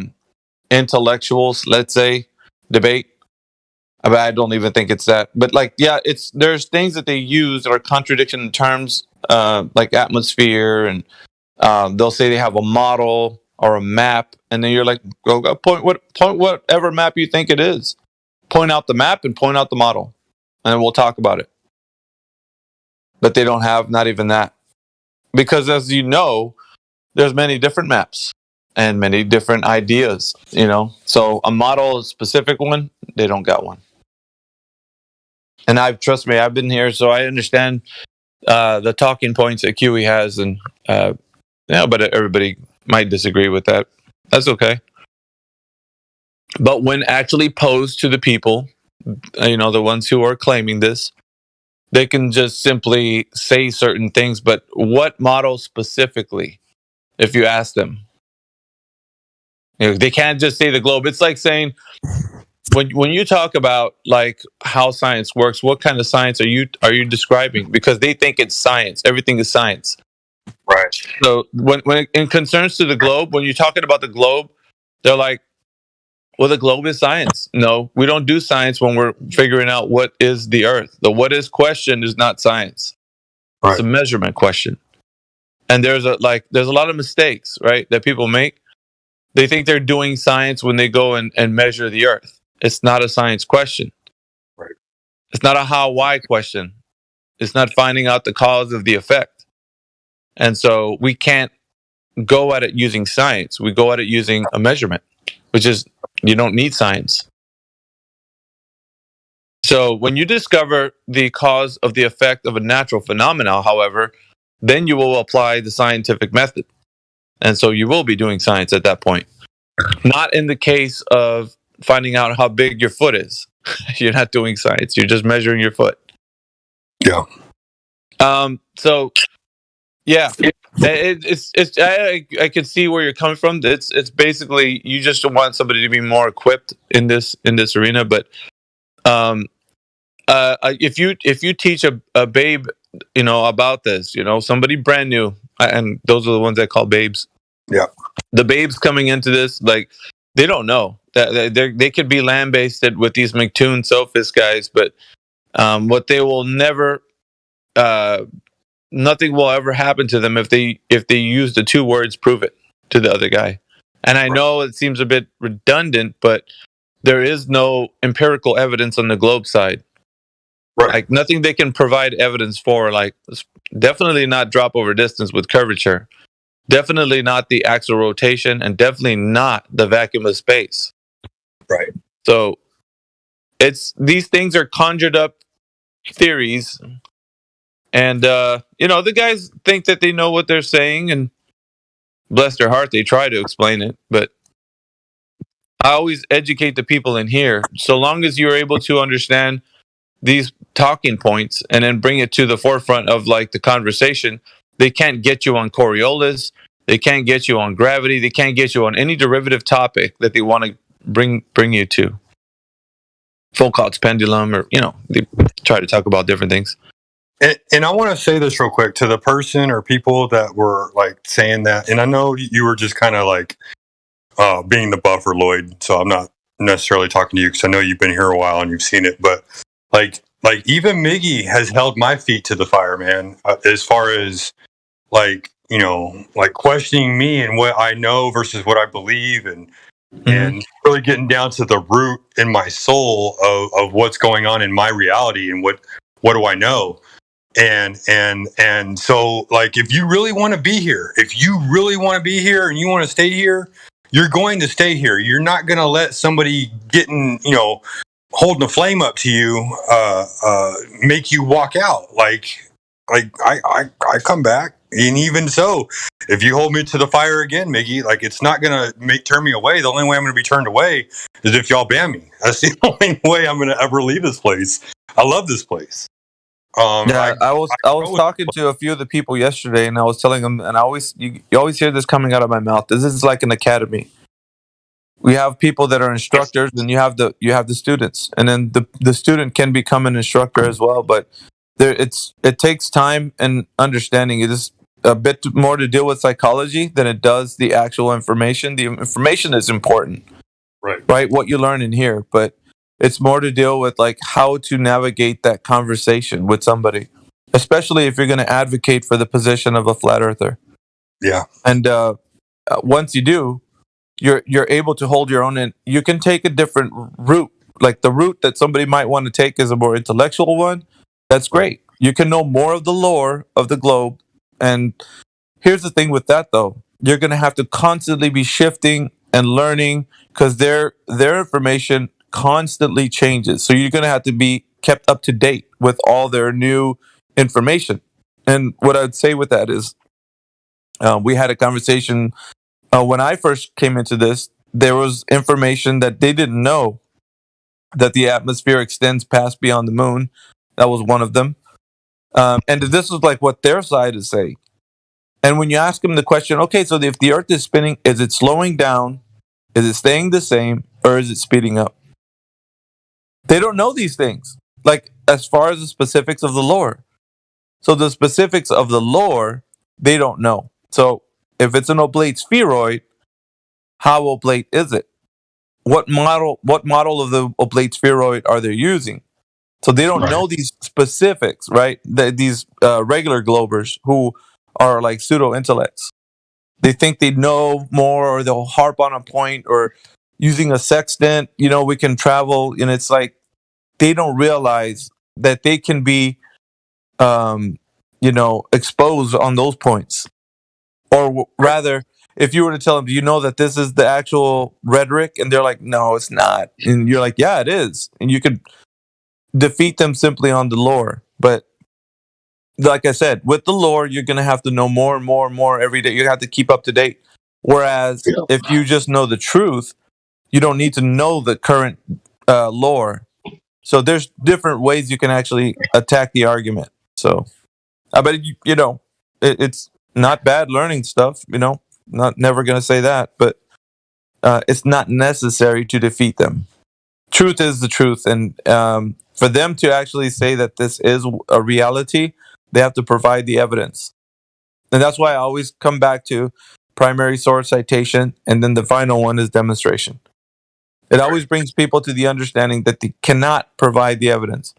intellectual, let's say, debate. I don't even think it's that. But like, yeah, there's things that they use that are contradiction in terms, like atmosphere, and they'll say they have a model or a map, and then you're like, go point whatever map you think it is. Point out the map and point out the model, and then we'll talk about it. But they don't have not even that. Because as you know, there's many different maps and many different ideas, So a model, a specific one, they don't got one. And trust me, I've been here, so I understand the talking points that QE has, and but everybody might disagree with that. That's okay. But when actually posed to the people, the ones who are claiming this, they can just simply say certain things, but what model specifically, if you ask them? They can't just say the globe. It's like saying, when you talk about like how science works, what kind of science are you describing? Because they think it's science. Everything is science. Right. So when it concerns to the globe, when you're talking about the globe, they're like, well, the globe is science. No, we don't do science when we're figuring out what is the Earth. The what is question is not science. Right. It's a measurement question. And there's a lot of mistakes, right, that people make. They think they're doing science when they go and measure the Earth. It's not a science question. Right. It's not a how-why question. It's not finding out the cause of the effect. And so we can't go at it using science. We go at it using a measurement, which is, you don't need science. So when you discover the cause of the effect of a natural phenomenon, however, then you will apply the scientific method. And so you will be doing science at that point. Not in the case of finding out how big your foot is. You're not doing science. You're just measuring your foot. Yeah. So, yeah, I can see where you're coming from. It's basically, you just want somebody to be more equipped in this arena. But if you teach a babe, about this, somebody brand new, and those are the ones I call babes. Yeah. The babes coming into this, like, they don't know that they could be land-based with these McToon sophist guys, but what they will never, nothing will ever happen to them if they use the two words "prove it" to the other guy. And I know it seems a bit redundant, but there is no empirical evidence on the globe side. Right. Like, nothing they can provide evidence for. Like, definitely not drop over distance with curvature. Definitely not the axial rotation, and definitely not the vacuum of space. Right. So these things are conjured up theories, and the guys think that they know what they're saying, and bless their heart, they try to explain it. But I always educate the people in here. So long as you're able to understand these talking points and then bring it to the forefront of like the conversation, they can't get you on Coriolis. They can't get you on gravity. They can't get you on any derivative topic that they want to bring you to. Foucault's pendulum, or they try to talk about different things. And I want to say this real quick to the person or people that were like saying that. And I know you were just kind of like being the buffer, Lloyd. So I'm not necessarily talking to you because I know you've been here a while and you've seen it. But like even Miggy has held my feet to the fire, man. As far as like questioning me and what I know versus what I believe, and really getting down to the root in my soul of what's going on in my reality and what do I know. And so, like, if you really want to be here, and you want to stay here, you're going to stay here. You're not going to let somebody getting, holding a flame up to you, make you walk out. Like I come back, and even so, if you hold me to the fire again, Miggy, like it's not gonna turn me away. The only way I'm gonna be turned away is if y'all ban me. That's the only way I'm gonna ever leave this place. I love this place. I was talking to a few of the people yesterday, and I was telling them, and you always hear this coming out of my mouth. This is like an academy. We have people that are instructors, and you have the students, and then the student can become an instructor as well. But it takes time and understanding. It is a bit more to deal with psychology than it does the actual information. The information is important, right? What you learn in here, but it's more to deal with like how to navigate that conversation with somebody, especially if you're going to advocate for the position of a flat earther. Yeah, and once you do, you're able to hold your own, and you can take a different route. Like the route that somebody might want to take is a more intellectual one. That's great. You can know more of the lore of the globe. And here's the thing with that, though. You're going to have to constantly be shifting and learning because their information constantly changes. So you're going to have to be kept up to date with all their new information. And what I'd say with that is we had a conversation when I first came into this. There was information that they didn't know, that the atmosphere extends past beyond the moon. That was one of them. And this is like what their side is saying. And when you ask them the question, okay, so if the Earth is spinning, is it slowing down? Is it staying the same? Or is it speeding up? They don't know these things, like as far as the specifics of the lore. So the specifics of the lore, they don't know. So if it's an oblate spheroid, how oblate is it? What model of the oblate spheroid are they using? So they don't know these specifics, right? These regular globers who are like pseudo intellects, they think they know more, or they'll harp on a point, or using a sextant, we can travel. And it's like they don't realize that they can be, exposed on those points. Or rather, if you were to tell them, do you know that this is the actual rhetoric? And they're like, no, it's not. And you're like, yeah, it is. And you could defeat them simply on the lore. But like I said, with the lore, you're going to have to know more and more and more every day. You have to keep up to date. Whereas if you just know the truth, you don't need to know the current lore. So there's different ways you can actually attack the argument. So, but it's not bad learning stuff. Never going to say that, but it's not necessary to defeat them. Truth is the truth, and for them to actually say that this is a reality, they have to provide the evidence. And that's why I always come back to primary source citation, and then the final one is demonstration. It always brings people to the understanding that they cannot provide the evidence.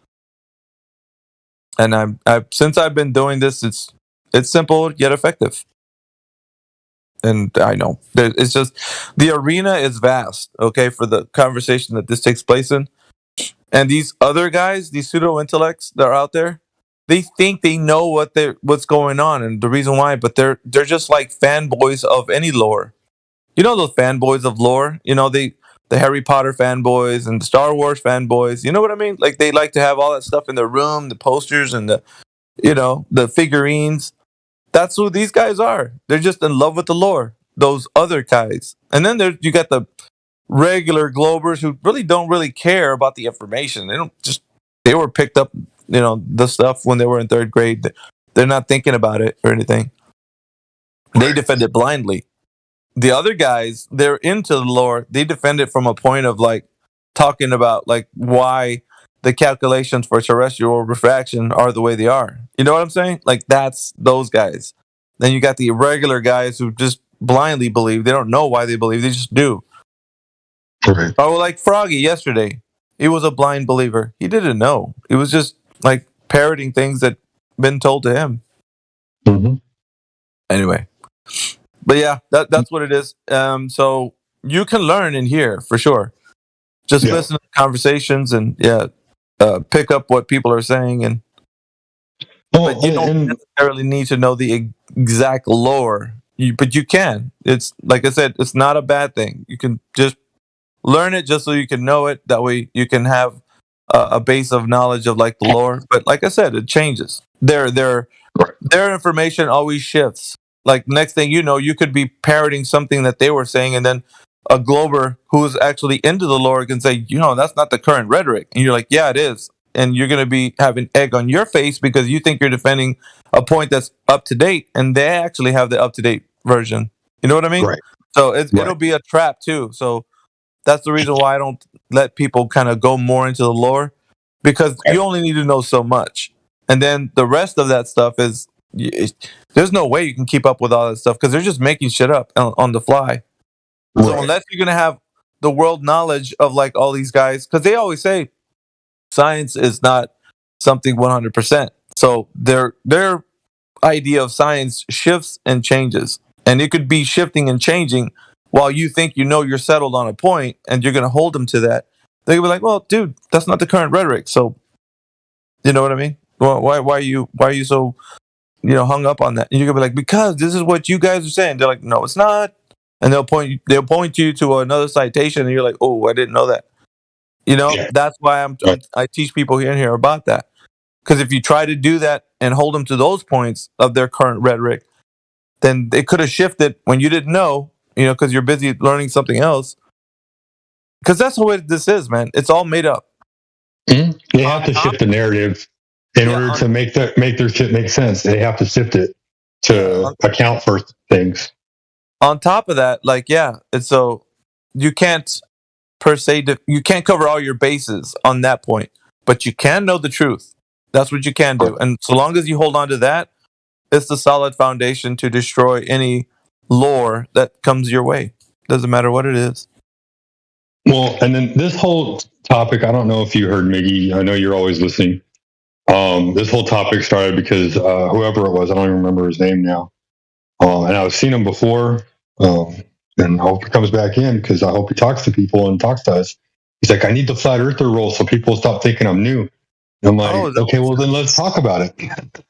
And since I've been doing this, it's simple yet effective. And I know it's just the arena is vast, okay, for the conversation that this takes place in. And these other guys, these pseudo intellects that are out there, they think they know what's going on and the reason why, but they're just like fanboys of any lore. Those fanboys of lore, the Harry Potter fanboys and the Star Wars fanboys, you know what I mean? Like they like to have all that stuff in their room, the posters and the figurines. That's who these guys are. They're just in love with the lore, those other guys. And then you got the regular globers who really don't really care about the information. They were picked up, the stuff when they were in third grade. They're not thinking about it or anything. They defend it blindly. The other guys, they're into the lore. They defend it from a point of like talking about like why the calculations for terrestrial refraction are the way they are. You know what I'm saying? Like that's those guys. Then you got the regular guys who just blindly believe. They don't know why they believe. They just do. Right. Oh, like Froggy yesterday. He was a blind believer. He didn't know. He was just like parroting things that been told to him. Mm-hmm. Anyway. But yeah, that's what it is. So you can learn in here for sure. Just listen to the conversations and pick up what people are saying, but you don't necessarily need to know the exact lore. but you can. It's like I said, it's not a bad thing. You can just learn it just so you can know it. That way you can have a base of knowledge of like the lore. But like I said, it changes. Their information always shifts. Like next thing you know, you could be parroting something that they were saying, and then a Glober who's actually into the lore can say, that's not the current rhetoric. And you're like, yeah, it is. And you're going to be having egg on your face because you think you're defending a point that's up to date, and they actually have the up to date version. You know what I mean? Right. So it'll be a trap too. So that's the reason why I don't let people kind of go more into the lore, because you only need to know so much. And then the rest of that stuff is, there's no way you can keep up with all that stuff because they're just making shit up on the fly. Right. So unless you're going to have the world knowledge of like all these guys, because they always say science is not something 100%. So their idea of science shifts and changes. And it could be shifting and changing while you think you're settled on a point and you're going to hold them to that. They'll be like, well, dude, that's not the current rhetoric. So, you know what I mean? Why are you so, hung up on that? And you're going to be like, because this is what you guys are saying. They're like, no, it's not. And they'll point you to another citation, and you're like, oh, I didn't know that. That's why I teach people here and here about that. Because if you try to do that and hold them to those points of their current rhetoric, then they could have shifted when you didn't know, because you're busy learning something else. Because that's the way this is, man. It's all made up. Mm-hmm. They have to shift the narrative in order to make their shit make sense. They have to shift it to account for things. On top of that, it's so you can't per se you can't cover all your bases on that point, but you can know the truth. That's what you can do, and so long as you hold on to that, it's the solid foundation to destroy any lore that comes your way. Doesn't matter what it is. Well, and then this whole topic, I don't know if you heard Miggy. I know you're always listening. This whole topic started because whoever it was, I don't even remember his name now, and I've seen him before. And I hope he comes back in because I hope he talks to people and talks to us. He's like, I need the flat earther role so people stop thinking I'm new. And I'm like, okay, well then let's talk about it.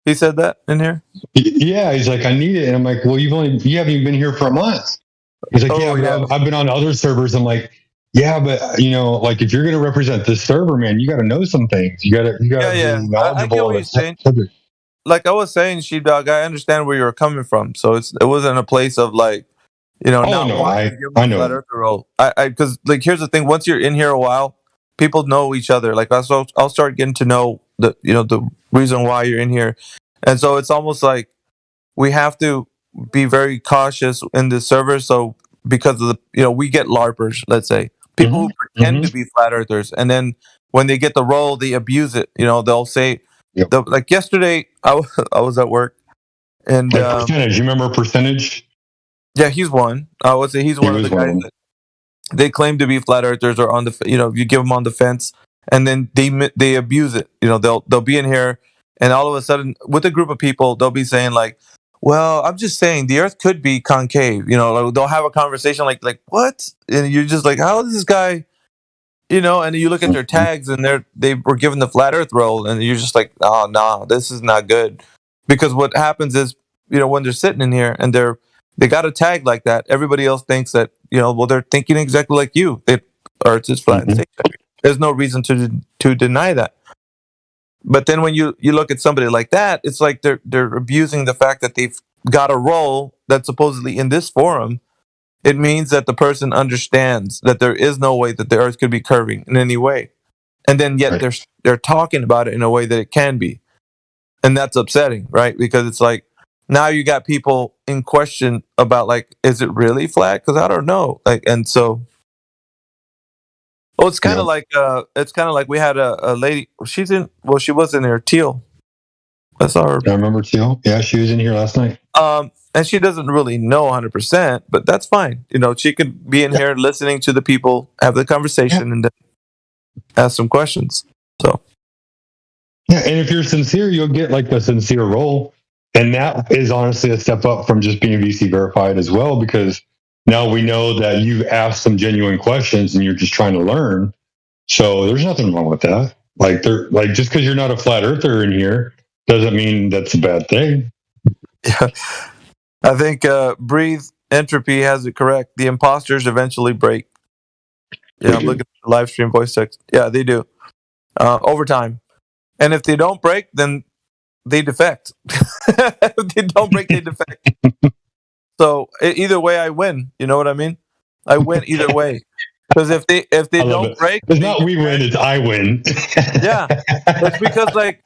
He said that in here? Yeah, he's like, I need it. And I'm like, well, you haven't even been here for a month. He's like, I've been on other servers. I'm like, yeah, but like if you're going to represent this server, man, you got to know some things. You got to be knowledgeable. I get what you're saying. Like I was saying, Sheepdog, I understand where you're coming from. So it wasn't a place of like, I know. Because like here's the thing: once you're in here a while, people know each other. Like I'll start getting to know the reason why you're in here, and so it's almost like we have to be very cautious in the server. So because of the we get LARPers, let's say people who pretend to be flat earthers, and then when they get the role, they abuse it. They'll say like yesterday, I was at work, and percentage. You remember percentage? Yeah, he's one. I would say he's one of the guys that they claim to be flat earthers or on the you give them on the fence, and then they abuse it. They'll be in here, and all of a sudden with a group of people, they'll be saying like, "Well, I'm just saying the Earth could be concave." Like they'll have a conversation like what, and you're just like, "How is this guy?" And you look at their tags, and they were given the flat Earth role, and you're just like, "Oh no, this is not good," because what happens is when they're sitting in here and they got a tag like that, everybody else thinks that, they're thinking exactly like you. Earth is flat and stationary. There's no reason to deny that. But then when you look at somebody like that, it's like they're abusing the fact that they've got a role that's supposedly in this forum. It means that the person understands that there is no way that the Earth could be curving in any way. And then yet they're talking about it in a way that it can be. And that's upsetting, right? Because it's like, now you got people in question about like, is it really flat? Because I don't know. Like, and so, it's kind of like we had a lady. She was in there. Teal. I saw her. I remember Teal. Yeah, she was in here last night. And she doesn't really know 100%, but that's fine. She could be in here listening to the people have the conversation and then ask some questions. So, yeah, and if you're sincere, you'll get like the sincere role. And that is honestly a step up from just being VC verified as well, because now we know that you've asked some genuine questions and you're just trying to learn. So there's nothing wrong with that. Like just because you're not a flat earther in here doesn't mean that's a bad thing. Yeah. I think Breathe Entropy has it correct. The imposters eventually break. Yeah, I'm looking at the live stream voice text. Yeah, they do. Over time. And if they don't break, then they defect. If they don't break, they defect. So either way, I win. You know what I mean? I win either way. Because if they don't break, it's not we win, it's I win. Yeah, it's because like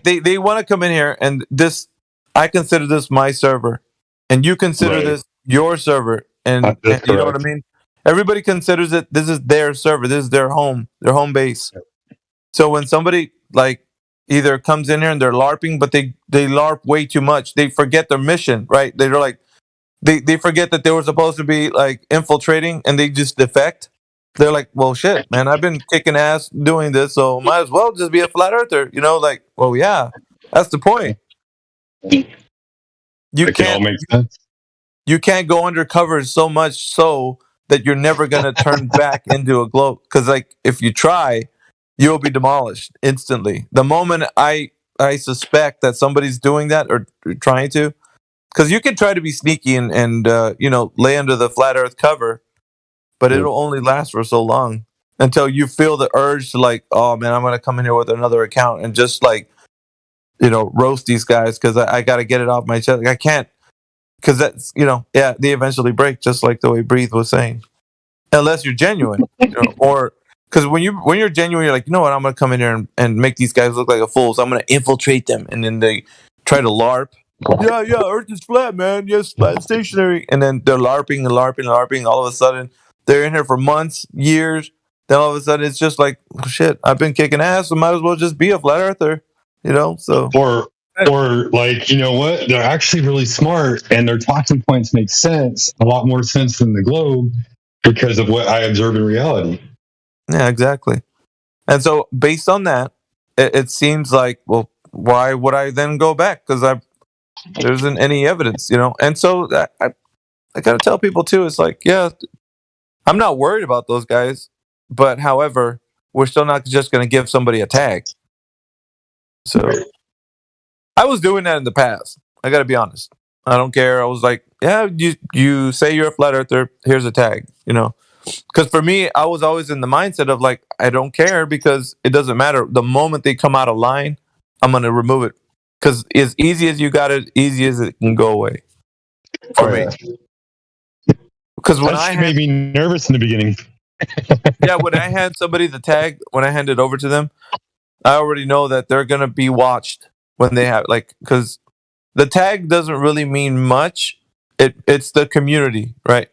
they want to come in here, and this, I consider this my server, and you consider Right. this your server, and That's you know what I correct. mean. Everybody considers it. This is their server. This is their home base. So when somebody like either comes in here and they're LARPing, but they LARP way too much, they forget their mission. Right? They're like they forget that they were supposed to be like infiltrating, and they just defect. They're like, well, shit, man, I've been kicking ass doing this, so might as well just be a flat earther. You know, like, well, yeah, that's the point. You It can all can't make sense. you can't go undercover so much so that you're never gonna turn back into a globe. Because like if you try, you'll be demolished instantly. The moment I suspect that somebody's doing that or trying to, because you can try to be sneaky and you know, lay under the flat Earth cover, but it'll only last for so long until you feel the urge to like, oh man, I'm gonna come in here with another account and just like, you know, roast these guys because I got to get it off my chest. Like, I can't, because that's, you know, yeah, they eventually break, just like the way Breathe was saying, unless you're genuine, you know, or because when you're genuine, you're like, you know what, I'm gonna come in here and make these guys look like a fool, so I'm gonna infiltrate them, and then they try to LARP. Yeah, Earth is flat, man. Yes, flat, stationary, and then they're LARPing and LARPing and LARPing. All of a sudden, they're in here for months, years. Then all of a sudden, it's just like, oh, shit, I've been kicking ass, so might as well just be a flat earther, you know. So Or like, you know what? They're actually really smart and their talking points make sense, a lot more sense than the globe because of what I observe in reality. yeah, exactly. And so based on that, it seems like, well, why would I then go back? Because there isn't any evidence, you know. And so I got to tell people too. It's like, yeah, I'm not worried about those guys, but however, we're still not just going to give somebody a tag. So I was doing that in the past. I got to be honest. I don't care. I was like, yeah, you say you're a flat earther. Here's a tag, you know. Because for me, I was always in the mindset of like, I don't care because it doesn't matter. The moment they come out of line, I'm going to remove it. Because as easy as you got it, easy as it can go away for me. Because when that made me nervous in the beginning. Yeah, when I hand somebody the tag, when I hand it over to them, I already know that they're going to be watched when they have, like, because the tag doesn't really mean much. It's the community, right?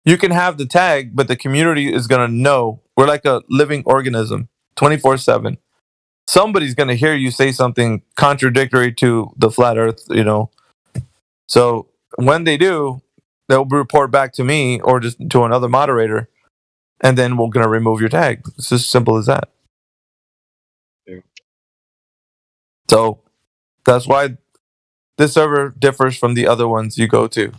You can have the tag, but the community is going to know. We're like a living organism, 24/7. Somebody's going to hear you say something contradictory to the flat Earth, you know. So when they do, they'll report back to me or just to another moderator, and then we're going to remove your tag. It's as simple as that. Yeah. So that's why this server differs from the other ones you go to,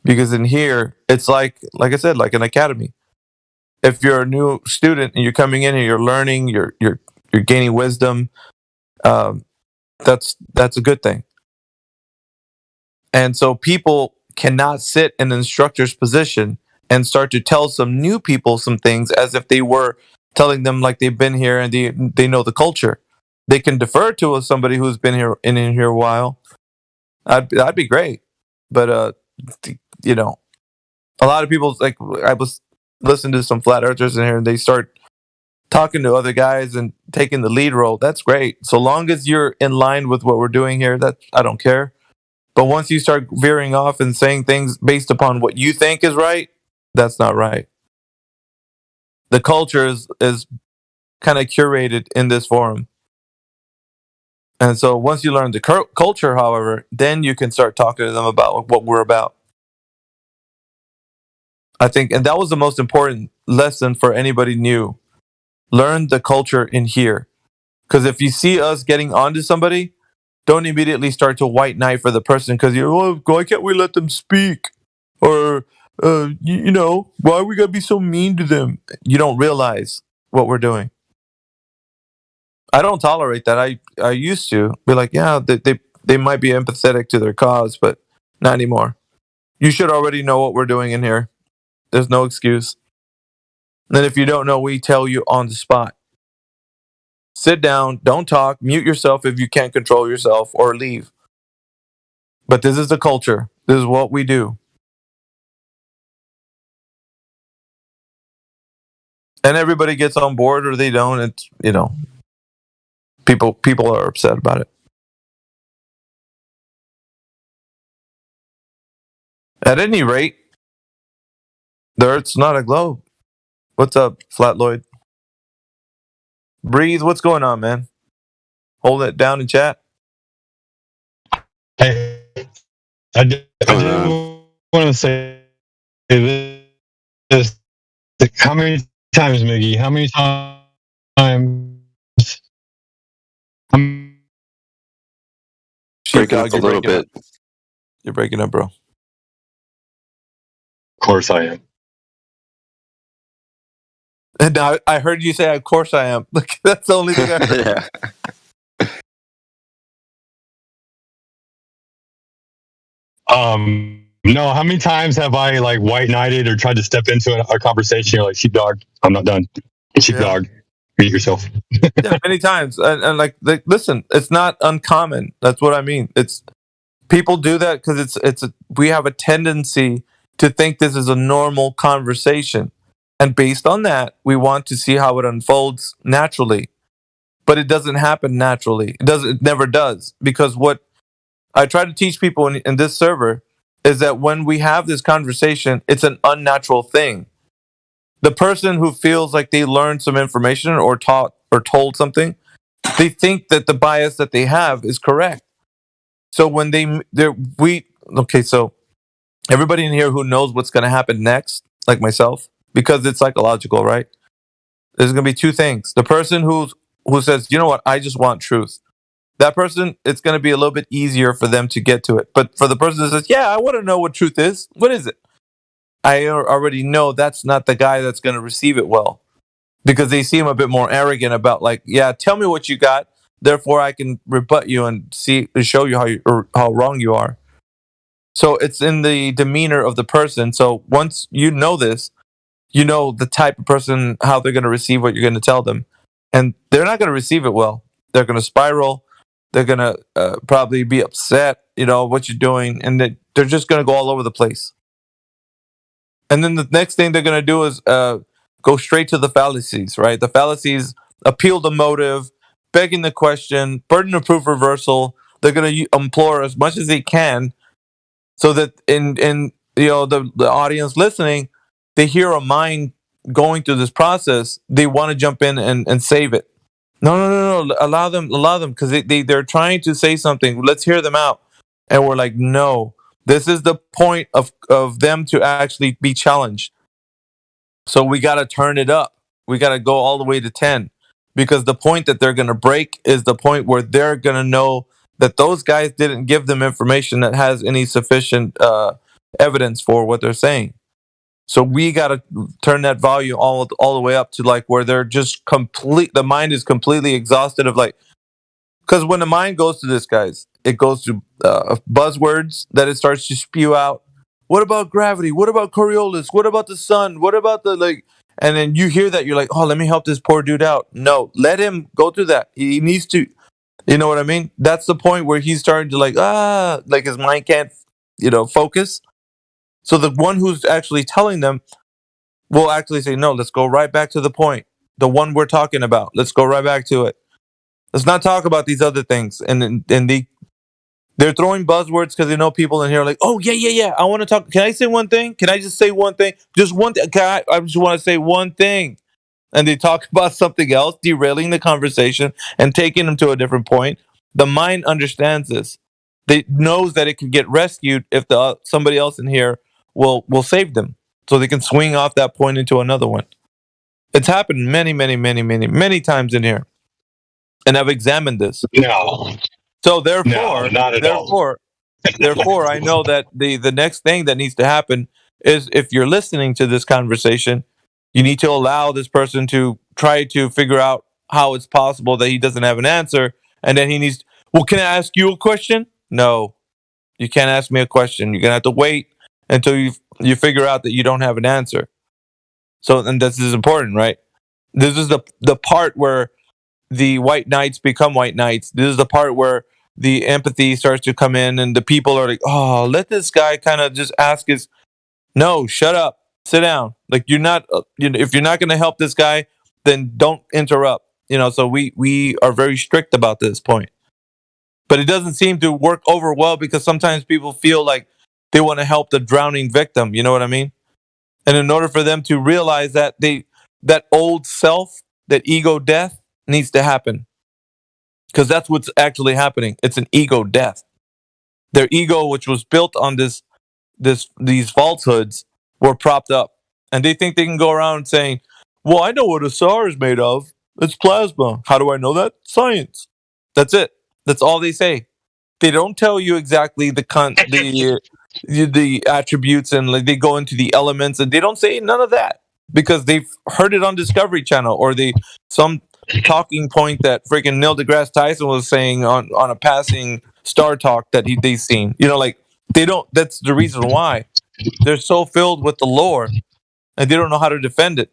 because in here it's like I said, like an academy. If you're a new student and you're coming in and you're learning, you're gaining wisdom. That's a good thing. And so people cannot sit in an instructor's position and start to tell some new people some things as if they were telling them like they've been here and they know the culture. They can defer to somebody who's been here in here a while. That'd be great. But you know, a lot of people, like, I was listening to some flat earthers in here and they start talking to other guys and taking the lead role. That's great. So long as you're in line with what we're doing here, that I don't care. But once you start veering off and saying things based upon what you think is right, that's not right. The culture is kind of curated in this forum. And so once you learn the culture, however, then you can start talking to them about what we're about. I think, and that was the most important lesson for anybody new. Learn the culture in here. Because if you see us getting onto somebody, don't immediately start to white knight for the person because you're, oh, why can't we let them speak? Or, you know, why we gotta be so mean to them? You don't realize what we're doing. I don't tolerate that. I used to be like, yeah, they might be empathetic to their cause, but not anymore. You should already know what we're doing in here. There's no excuse. And if you don't know, we tell you on the spot. Sit down, don't talk, mute yourself if you can't control yourself, or leave. But this is the culture. This is what we do. And everybody gets on board or they don't. It's, people are upset about it. At any rate, the Earth's not a globe. What's up, Flat Lloyd? Breathe, what's going on, man? Hold it down in chat. Hey, I do want to say this. How many times, Miggy? How many times? Breaking up a little bit. You're breaking up, bro. Of course I am. And now I heard you say, "Of course I am." Look, that's the only thing I heard. Yeah. No, how many times have I like white knighted or tried to step into a conversation? You're like, sheepdog, I'm not done. Sheepdog, mute yourself. Yeah, many times. And like, listen, it's not uncommon. That's what I mean. It's people do that because we have a tendency to think this is a normal conversation. And based on that, we want to see how it unfolds naturally. But it doesn't happen naturally. It never does. Because what I try to teach people in this server is that when we have this conversation, it's an unnatural thing. The person who feels like they learned some information or taught or told something, they think that the bias that they have is correct. So when so everybody in here who knows what's going to happen next, like myself, because it's psychological, right? There's going to be two things. The person who says, you know what, I just want truth. That person, it's going to be a little bit easier for them to get to it. But for the person that says, yeah, I want to know what truth is. What is it? I already know that's not the guy that's going to receive it well. Because they seem a bit more arrogant about like, yeah, tell me what you got. Therefore, I can rebut you and show you how wrong you are. So it's in the demeanor of the person. So once you know this, you know the type of person, how they're going to receive what you're going to tell them. And they're not going to receive it well. They're going to spiral. They're going to probably be upset, what you're doing. And they're just going to go all over the place. And then the next thing they're going to do is go straight to the fallacies, right? The fallacies appeal to motive, begging the question, burden of proof reversal. They're going to implore as much as they can so that in the audience listening, they hear a mind going through this process. They want to jump in and save it. No. Allow them because they're trying to say something. Let's hear them out. And we're like, no, this is the point of them to actually be challenged. So we got to turn it up. We got to go all the way to 10 because the point that they're going to break is the point where they're going to know that those guys didn't give them information that has any sufficient evidence for what they're saying. So we got to turn that volume all the way up to like where they're just the mind is completely exhausted of like, because when the mind goes to this, guys, it goes to buzzwords that it starts to spew out. What about gravity? What about Coriolis? What about the sun? What about and then you hear that, you're like, oh, let me help this poor dude out. No, let him go through that. He needs to, you know what I mean? That's the point where he's starting to like his mind can't, focus. So the one who's actually telling them will actually say, no, let's go right back to the point. The one we're talking about. Let's go right back to it. Let's not talk about these other things. And they're throwing buzzwords because they know people in here are like, oh, yeah. I want to talk. Can I say one thing? Can I just say one thing? Just one thing. I just want to say one thing. And they talk about something else, derailing the conversation and taking them to a different point. The mind understands this. It knows that it can get rescued if somebody else in here will save them. So they can swing off that point into another one. It's happened many, many, many, many, many times in here. And I've examined this. No. So therefore, not at all. Therefore, I know that the next thing that needs to happen is if you're listening to this conversation, you need to allow this person to try to figure out how it's possible that he doesn't have an answer. And then he needs, well, can I ask you a question? No, you can't ask me a question. You're going to have to wait until you figure out that you don't have an answer. So, and this is important, right? This is the part where the white knights become white knights. This is the part where the empathy starts to come in, and the people are like, "Oh, let this guy kind of just ask his." No, shut up, sit down. Like you're not, if you're not going to help this guy, then don't interrupt. So we are very strict about this point. But it doesn't seem to work over well because sometimes people feel like they want to help the drowning victim. You know what I mean? And in order for them to realize that that old self, that ego death needs to happen. Because that's what's actually happening. It's an ego death. Their ego, which was built on these falsehoods, were propped up. And they think they can go around saying, well, I know what a star is made of. It's plasma. How do I know that? Science. That's it. That's all they say. They don't tell you exactly the attributes, and like they go into the elements, and they don't say none of that because they've heard it on Discovery Channel or some talking point that freaking Neil deGrasse Tyson was saying on a passing Star Talk that they've seen. Like they don't. That's the reason why they're so filled with the lore, and they don't know how to defend it.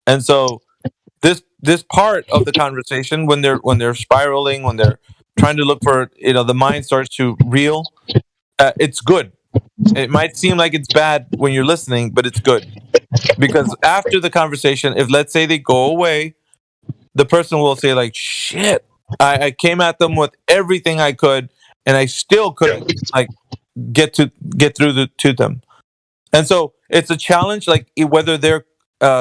And so this part of the conversation, when they're spiraling, when they're trying to look for, the mind starts to reel. It's good. It might seem like it's bad when you're listening, but it's good because after the conversation, if let's say they go away, the person will say like, "Shit, I came at them with everything I could, and I still couldn't like get through to them." And so it's a challenge. Like whether they're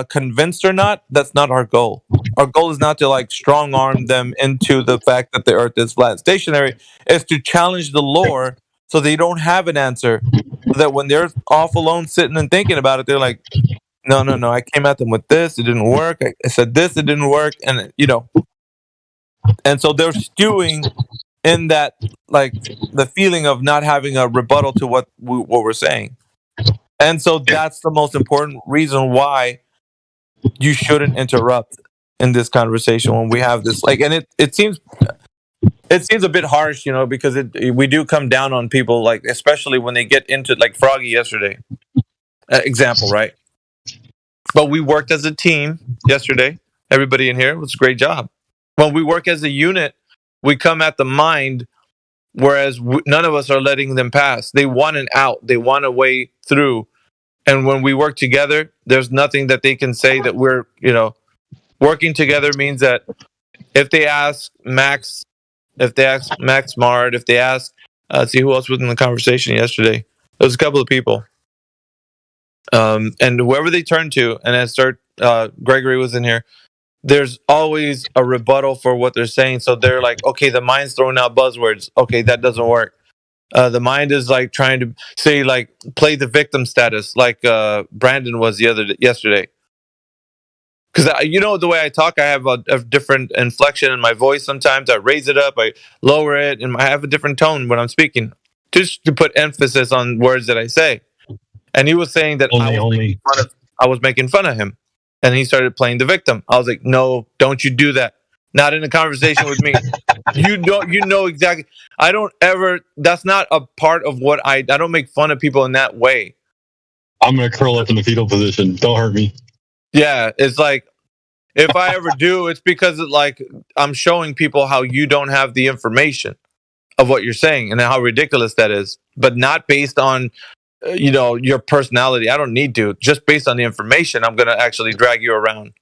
convinced or not, that's not our goal. Our goal is not to like strong arm them into the fact that the Earth is flat and stationary. It's to challenge the lore so they don't have an answer. So that when they're off alone sitting and thinking about it, they're like, no, I came at them with this, it didn't work. I said this, it didn't work, and and so they're stewing in that, like the feeling of not having a rebuttal to what we're saying. And so that's the most important reason why you shouldn't interrupt in this conversation when we have this. Like, and it seems a bit harsh, because we do come down on people, like especially when they get into like Froggy yesterday, example, right? But we worked as a team yesterday. Everybody in here, it was a great job. When we work as a unit, we come at the mind, whereas none of us are letting them pass. They want an out. They want a way through. And when we work together, there's nothing that they can say that we're, working together means that if they ask Max, if they ask Max Mard, if they ask, see who else was in the conversation yesterday. There was a couple of people. And whoever they turn to, and as Gregory was in here, there's always a rebuttal for what they're saying. So they're like, okay, the mind's throwing out buzzwords. Okay, that doesn't work. The mind is like trying to say, like, play the victim status, like Brandon was yesterday. Because the way I talk, I have a different inflection in my voice. Sometimes I raise it up, I lower it, and I have a different tone when I'm speaking, just to put emphasis on words that I say. And he was saying that I was making fun of him, and he started playing the victim. I was like, no, don't you do that. Not in a conversation with me. You know exactly. I don't ever. That's not a part of what I don't make fun of people in that way. I'm gonna curl up in the fetal position. Don't hurt me. Yeah, it's like if I ever do, it's because I'm showing people how you don't have the information of what you're saying and how ridiculous that is, but not based on your personality. I don't need to. Just based on the information, I'm gonna actually drag you around.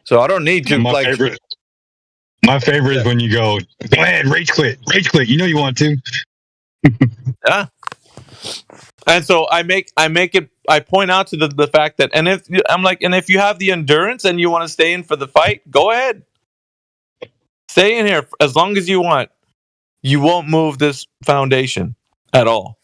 So I don't need to. My favorite is when you go ahead, rage quit. You know you want to. Yeah. And so I point out to the fact that, and if you have the endurance and you want to stay in for the fight, go ahead. Stay in here as long as you want. You won't move this foundation at all.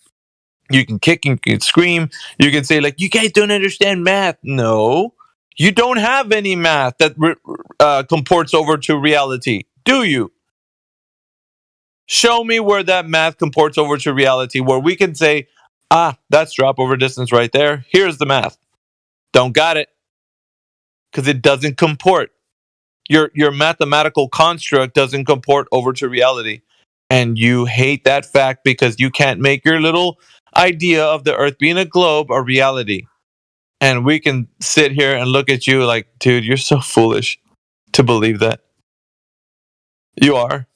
You can kick, you can scream, you can say like, you guys don't understand math. No, you don't have any math that comports over to reality, do you? Show me where that math comports over to reality, where we can say, that's drop over distance right there. Here's the math. Don't got it. Because it doesn't comport. Your mathematical construct doesn't comport over to reality. And you hate that fact because you can't make your little idea of the Earth being a globe a reality. And we can sit here and look at you like, dude, you're so foolish to believe that. You are.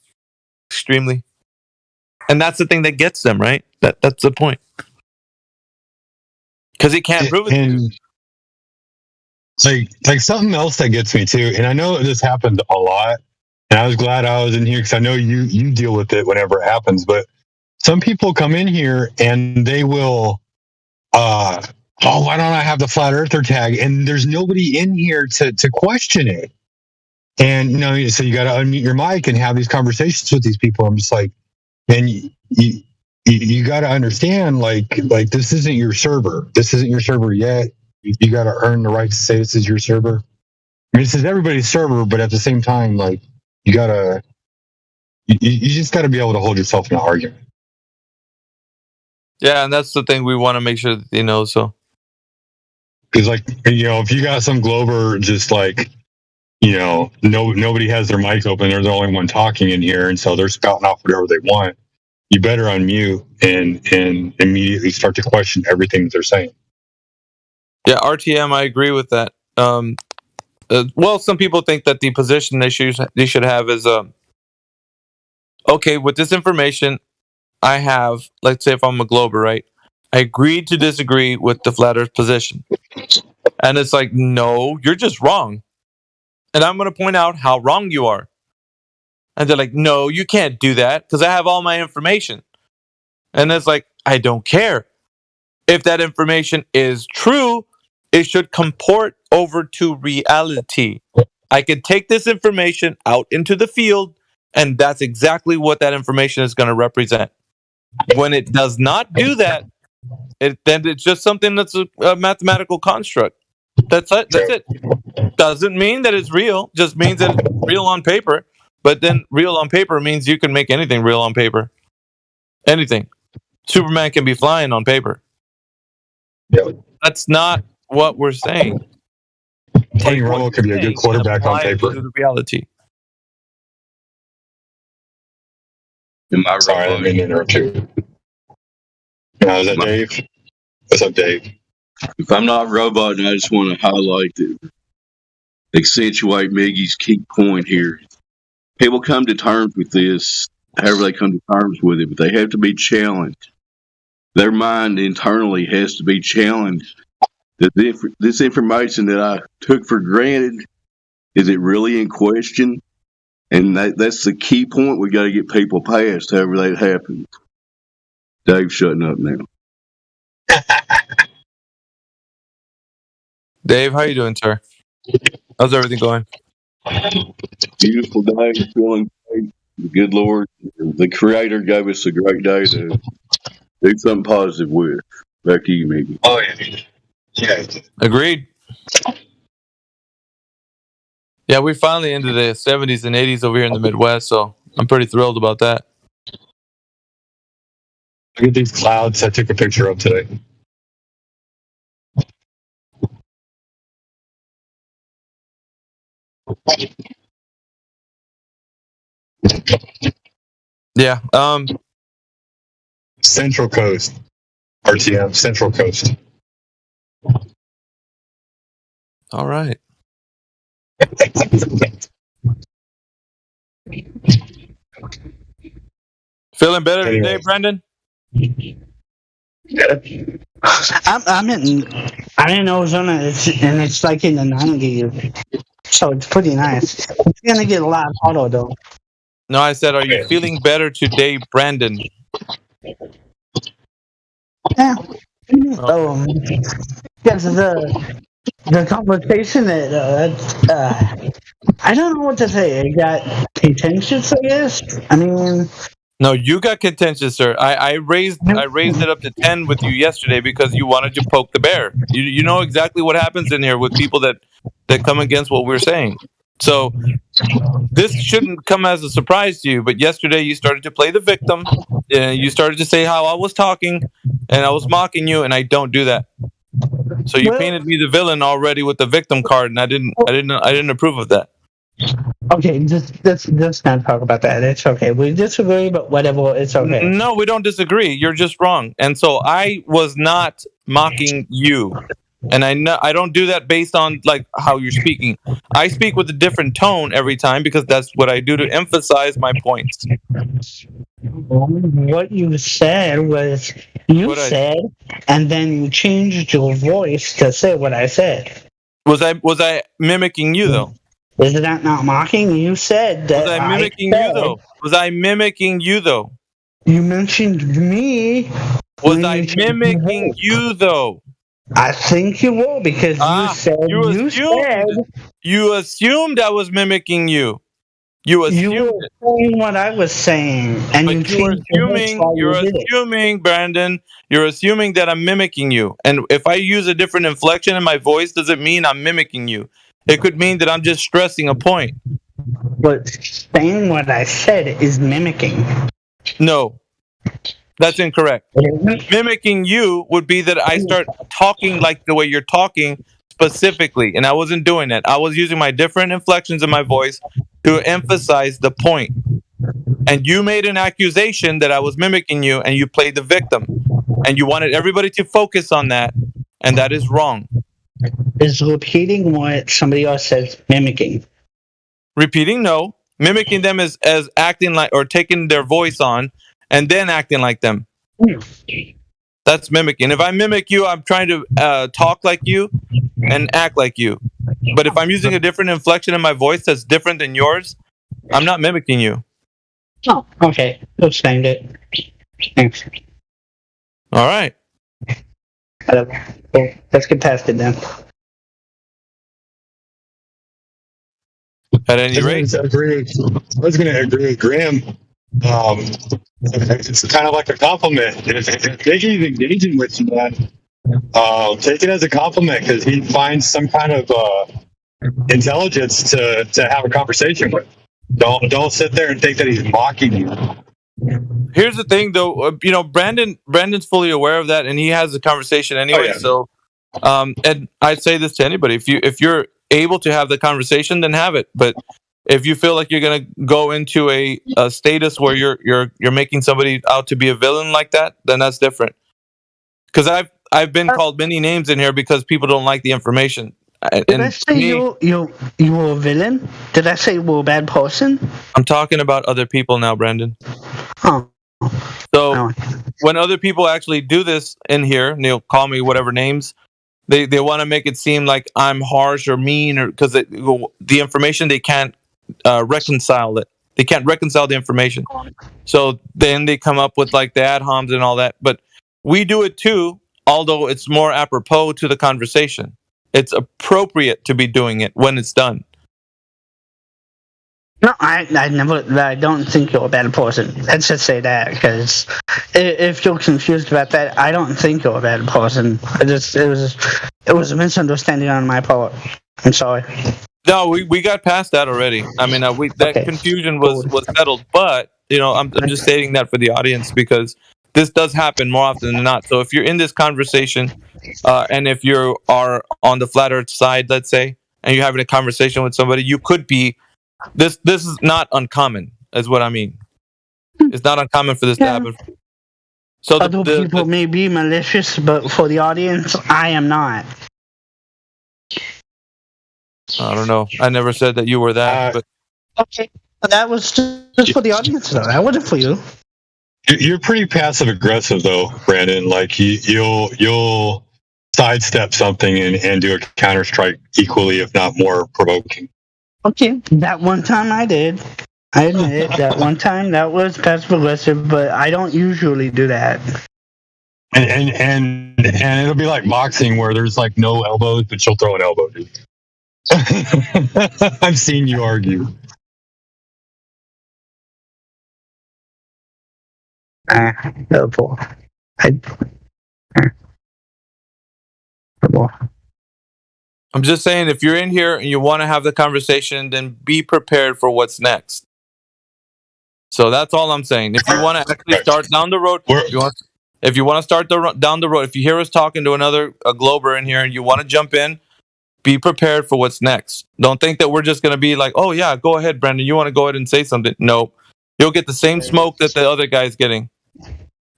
Extremely. And that's the thing that gets them, right? That's the point. Because he can't prove it to you. Like something else that gets me too, and I know this happened a lot, and I was glad I was in here because I know you deal with it whenever it happens, but some people come in here and they will why don't I have the flat earther tag? And there's nobody in here to question it. And so you got to unmute your mic and have these conversations with these people. I'm just like, man, you got to understand, like this isn't your server. This isn't your server yet. You got to earn the right to say this is your server. I mean, this is everybody's server, but at the same time, like you just got to be able to hold yourself in an argument. Yeah, and that's the thing we want to make sure that they know. So, because if you got some Glober just like, nobody has their mic open, they're the only one talking in here, and so they're spouting off whatever they want. You better unmute and immediately start to question everything that they're saying. Yeah, RTM, I agree with that. Well, some people think that the position they should have is, okay, with this information I have, let's say if I'm a Glober, right? I agreed to disagree with the flat Earth position. And it's like, no, you're just wrong. And I'm going to point out how wrong you are. And they're like, no, you can't do that because I have all my information. And it's like, I don't care. If that information is true, it should comport over to reality. I can take this information out into the field, and that's exactly what that information is going to represent. When it does not do that, then it's just something that's a mathematical construct. That's it. That's it. Doesn't mean that it's real. Just means that it's real on paper. But then real on paper means you can make anything real on paper. Anything. Superman can be flying on paper. That's not what we're saying. Tony Romo could be a good quarterback on paper. To the reality. Sorry, I didn't mean to interrupt you. Is that Dave? What's up, Dave? If I'm not robot, I just want to highlight accentuate Miggy's key point here. People come to terms with this, however they come to terms with it, but they have to be challenged. Their mind internally has to be challenged. This information that I took for granted, is it really in question? And that's the key point we got to get people past, however that happens. Dave's shutting up now. Dave, how you doing, sir? How's everything going? Beautiful day, feeling great. The good Lord, the Creator gave us a great day to do something positive with. Back to you, Miggy. Oh, yeah. Agreed. Yeah, we finally into the 70s and 80s over here in the Midwest, so I'm pretty thrilled about that. Look at these clouds I took a picture of today. Yeah. Central Coast. RTM, Central Coast. All right. Feeling better today, Brendan? I'm in Arizona, and it's like in the 90s, so it's pretty nice. It's gonna get a lot hotter though. No, I said, are you feeling better today, Brandon? Yeah. Because the conversation that I don't know what to say. It got contentious, I guess. I mean. No, you got contentious, sir. I raised it up to 10 with you yesterday because you wanted to poke the bear. You know exactly what happens in here with people that come against what we're saying. So this shouldn't come as a surprise to you. But yesterday you started to play the victim. You started to say how I was talking and I was mocking you, and I don't do that. So you painted me the villain already with the victim card, and I didn't approve of that. Okay, just not talk about that. It's okay. We disagree, but whatever. It's okay. No, we don't disagree. You're just wrong. And so I was not mocking you. And I don't do that based on like how you're speaking. I speak with a different tone every time because that's what I do to emphasize my points. What you said was and then you changed your voice to say what I said. Was I mimicking you though? Is that not mocking? You said that. Was I mimicking you though? Was I mimicking you though? You mentioned me. Was I mimicking you though? I think you were because you assumed I was mimicking you. You assumed you were saying what I was saying, and but you're assuming, Brandon. You're assuming that I'm mimicking you, and if I use a different inflection in my voice, does it mean I'm mimicking you? It could mean that I'm just stressing a point. But saying what I said is mimicking. No, that's incorrect. Mimicking you would be that I start talking like the way you're talking specifically, and I wasn't doing that. I was using my different inflections in my voice to emphasize the point. And you made an accusation that I was mimicking you, and you played the victim. And you wanted everybody to focus on that, and that is wrong. Is repeating what somebody else says mimicking? Repeating, no. Mimicking them is as acting like or taking their voice on and then acting like them. That's mimicking. If I mimic you, I'm trying to talk like you and act like you. But if I'm using a different inflection in my voice that's different than yours, I'm not mimicking you. Oh, okay. Understand it. Thanks. All right. Well, let's get past it then. At any rate, I was going to agree with Graham. It's kind of like a compliment. If Iggy's engaging with you, man, take it as a compliment because he finds some kind of intelligence to have a conversation with. Don't sit there and think that he's mocking you. Here's the thing, though. Brandon's fully aware of that, and he has the conversation anyway. So, and I'd say this to anybody: if you're able to have the conversation, then have it. But if you feel like you're gonna go into a status where you're making somebody out to be a villain like that, then that's different. Because I've been called many names in here because people don't like the information. Did I say you were a villain? Did I say you were a bad person? I'm talking about other people now, Brandon. Oh. So when other people actually do this in here, and they'll call me whatever names, they want to make it seem like I'm harsh or mean, or because the information they can't reconcile it. They can't reconcile the information. So then they come up with like the ad homs and all that. But we do it too, although it's more apropos to the conversation. It's appropriate to be doing it when it's done. No, I don't think you're a bad person. Let's just say that, because if you're confused about that, I don't think you're a bad person. It was a misunderstanding on my part. I'm sorry. No, we got past that already. I mean, that confusion was settled, but I'm just stating that for the audience because this does happen more often than not. So if you're in this conversation, and if you are on the flat Earth side, let's say, and you're having a conversation with somebody, you could be. This is not uncommon, is what I mean. It's not uncommon for this to happen. So other people may be malicious, but for the audience, I am not. I don't know. I never said that you were that. But okay, that was just for the audience, though. That wasn't for you. You're pretty passive aggressive, though, Brandon. Like you'll sidestep something and do a counter strike equally, if not more provoking. Okay, that one time I did. I admit it. That one time that was passive aggressive, but I don't usually do that. And it'll be like boxing where there's like no elbows, but she'll throw an elbow, dude. I've seen you argue. I'm just saying, if you're in here and you want to have the conversation, then be prepared for what's next. So that's all I'm saying. If you want to actually start down the road, if you want to start down the road, if you hear us talking to a Glober in here and you want to jump in, be prepared for what's next. Don't think that we're just going to be like, oh yeah, go ahead, Brandon. You want to go ahead and say something? No, you'll get the same smoke that the other guy's getting.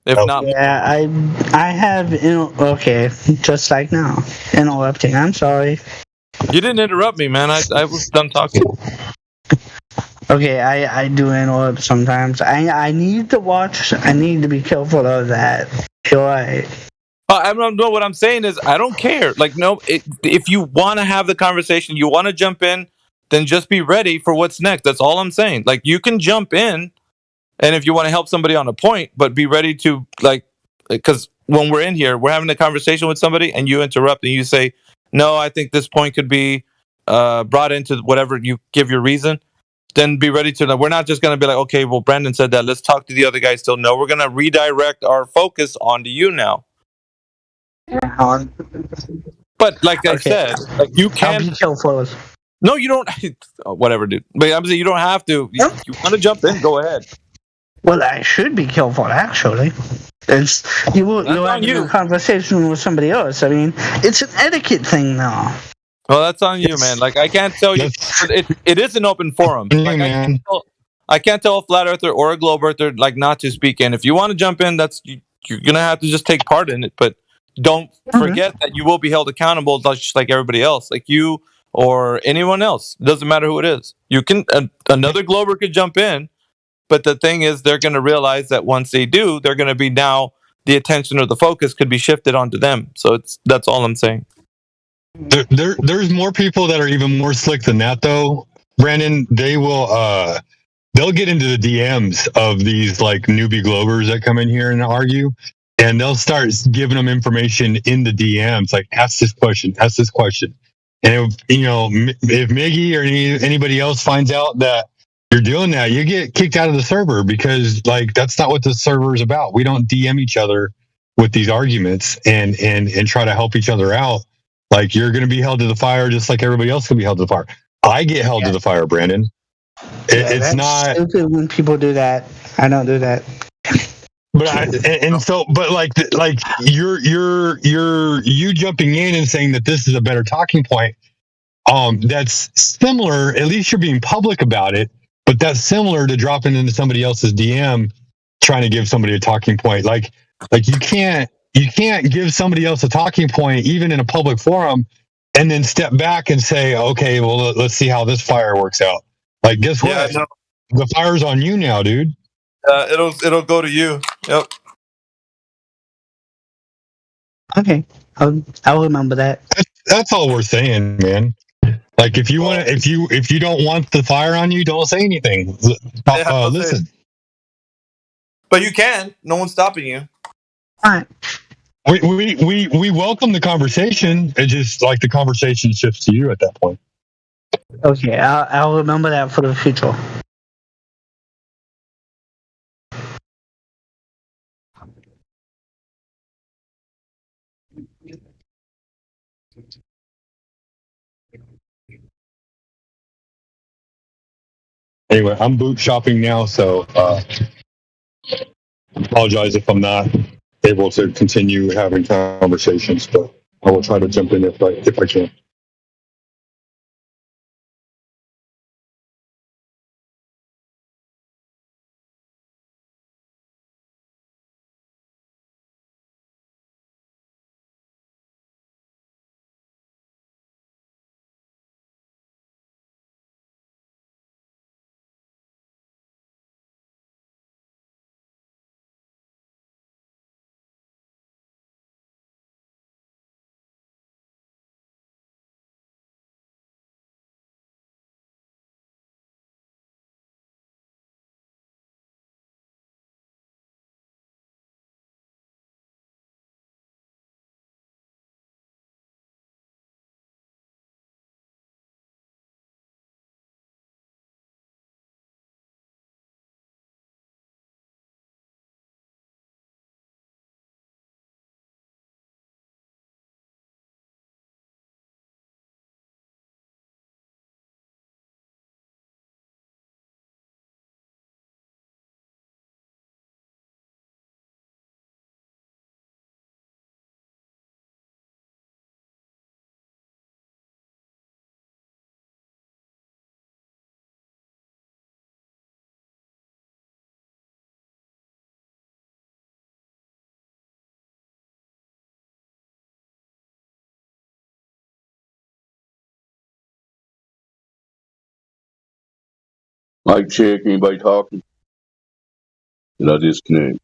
If not, Yeah, I have okay, just like now, interrupting. I'm sorry. you didn't interrupt me, man. I was done talking. Okay, I do interrupt sometimes. I need to watch. I need to be careful of that. You're right. I don't know. What I'm saying is, I don't care. Like, no, if you want to have the conversation, you want to jump in, then just be ready for what's next. That's all I'm saying. Like, you can jump in, and if you want to help somebody on a point, but be ready to, like, because when we're in here, we're having a conversation with somebody, and you interrupt and you say, no, I think this point could be brought into whatever you give your reason. Then be ready to. We're not just going to be like, okay, well, Brandon said that. Let's talk to the other guy still. No, we're going to redirect our focus onto you now. But like I said, like you can. No, you don't. Whatever, dude. But I'm saying you don't have to. You want to jump in? Go ahead. Well, I should be careful, actually. It's you're having a conversation with somebody else. I mean, it's an etiquette thing now. Well, that's on you, man. Like I can't tell you. It is an open forum. Like, I can't tell a flat earther or a globe earther like not to speak in. If you want to jump in, you're gonna have to just take part in it. But don't forget that you will be held accountable, just like everybody else, like you or anyone else. It doesn't matter who it is. You can another glober could jump in, but the thing is, they're going to realize that once they do, they're going to be now the attention or the focus could be shifted onto them. So that's all I'm saying. There's more people that are even more slick than that, though. Brandon, they'll get into the DMs of these like newbie globers that come in here and argue, and they'll start giving them information in the DMs, like ask this question. And if Miggy or anybody else finds out that you're doing that, you get kicked out of the server because like that's not what the server is about. We don't DM each other with these arguments and try to help each other out. Like you're going to be held to the fire just like everybody else can be held to the fire. I get held to the fire, Brandon. It's not stupid when people do that. I don't do that. But you jumping in and saying that this is a better talking point. That's similar. At least you're being public about it. But that's similar to dropping into somebody else's DM, trying to give somebody a talking point. Like you can't give somebody else a talking point even in a public forum, and then step back and say, okay, well let's see how this fire works out. Like guess what? No. The fire's on you now, dude. It'll go to you. Yep. Okay, I'll remember that. That's all we're saying, man. Like if you want, if you don't want the fire on you, don't say anything. Listen. But you can. No one's stopping you. All right. We welcome the conversation. It just like the conversation shifts to you at that point. Okay, I'll remember that for the future. Anyway, I'm boot shopping now, so apologize if I'm not able to continue having conversations, but I will try to jump in if I can. Mic check. Anybody talking? Did I disconnect?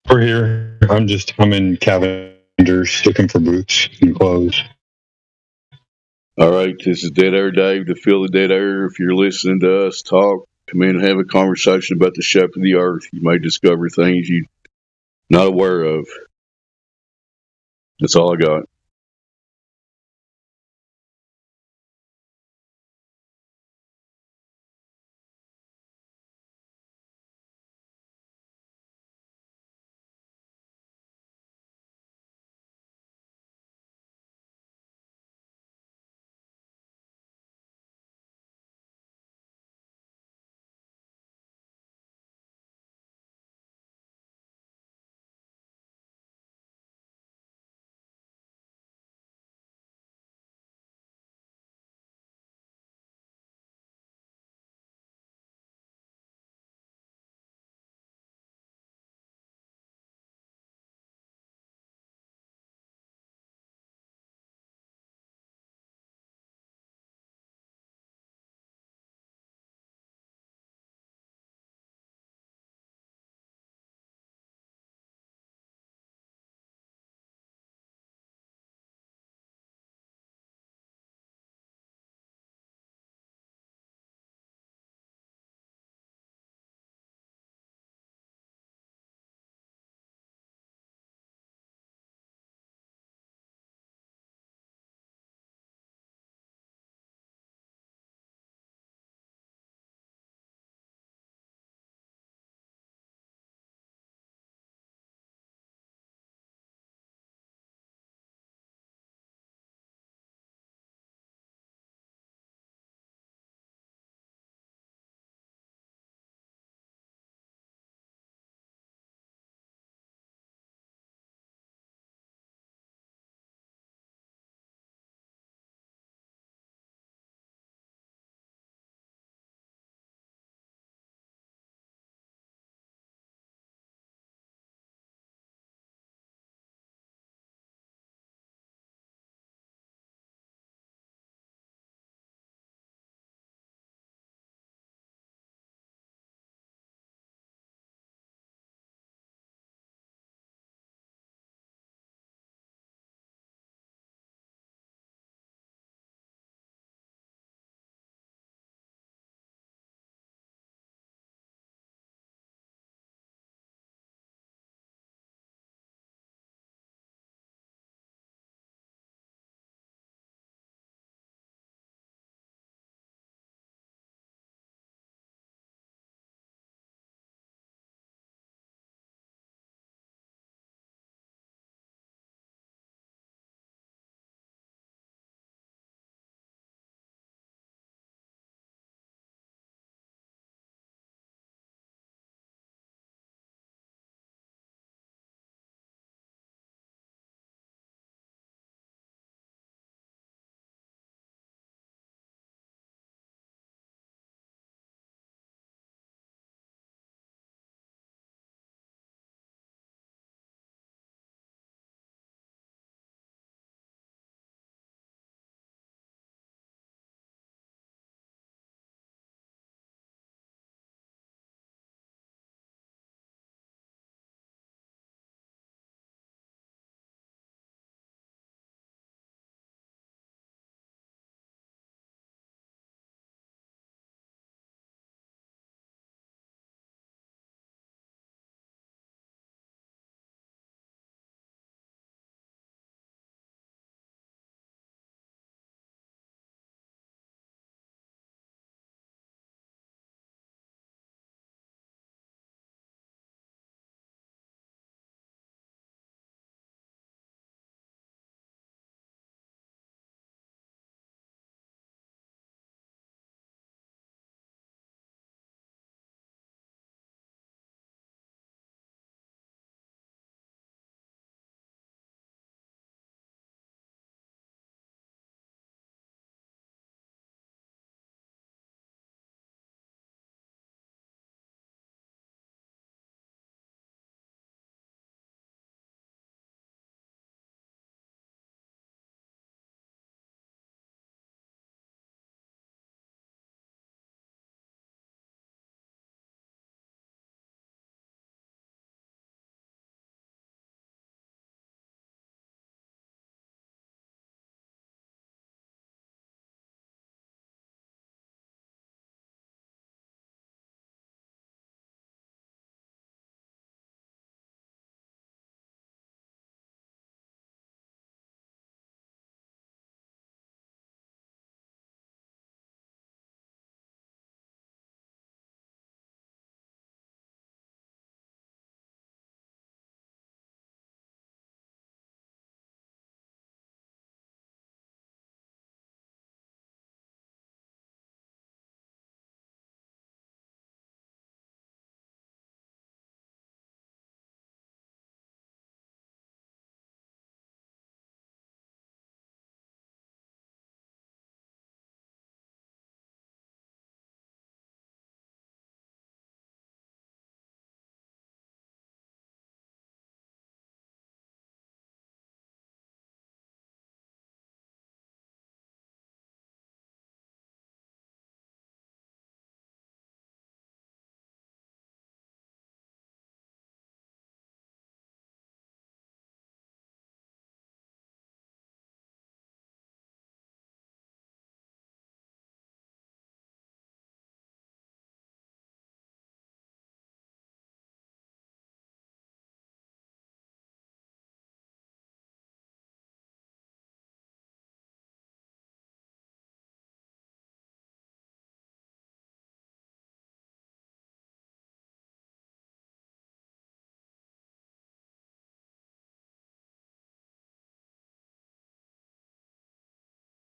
We're here. I'm in Cavender's looking for boots and clothes. All right, this is Dead Air Dave to Fill the Dead Air. If you're listening to us talk, come in and have a conversation about the shape of the earth. You may discover things you're not aware of. That's all I got.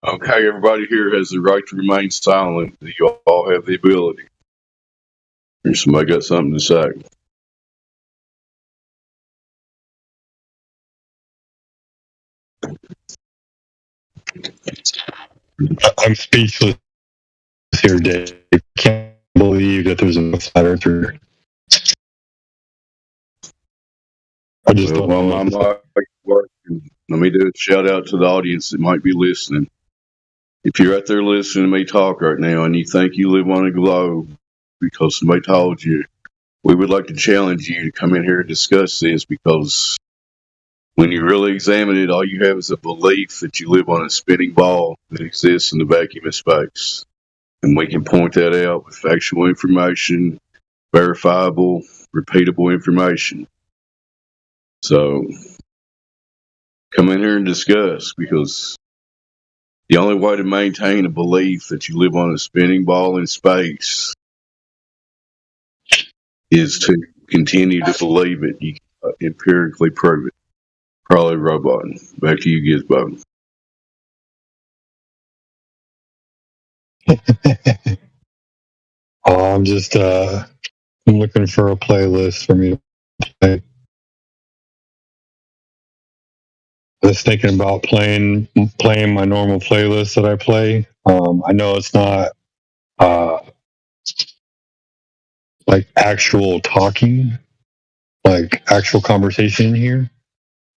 Okay, everybody here has the right to remain silent. You all have the ability. If somebody got something to say. I'm speechless here, Dave. I can't believe that there's a flat earther. I just don't know. I'm working. Let me do a shout out to the audience that might be listening. If you're out there listening to me talk right now and you think you live on a globe because somebody told you, we would like to challenge you to come in here and discuss this, because when you really examine it, all you have is a belief that you live on a spinning ball that exists in the vacuum of space. And we can point that out with factual information, verifiable, repeatable information. So come in here and discuss, because the only way to maintain a belief that you live on a spinning ball in space is to continue to believe it. You can empirically prove it. Probably robot. Back to you, Gizbo. I'm just I'm looking for a playlist for me to play. I was thinking about playing my normal playlist that I play. I know it's not like actual talking, like actual conversation here,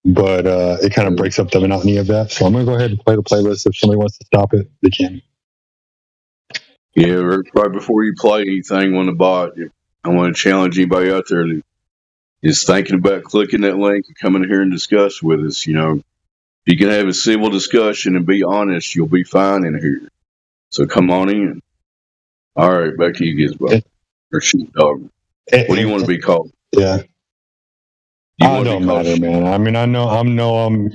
but it kind of breaks up the monotony of that. So I'm gonna go ahead and play the playlist. If somebody wants to stop it, they can. Yeah, right before you play anything on the bot, I want to challenge anybody out there that is thinking about clicking that link and coming here and discuss with us. You know, if you can have a civil discussion and be honest, you'll be fine in here. So come on in. All right, back to you, Gizbo. Or Sheepdog. What do you want to be called? Yeah. It don't matter, man. I mean, I know.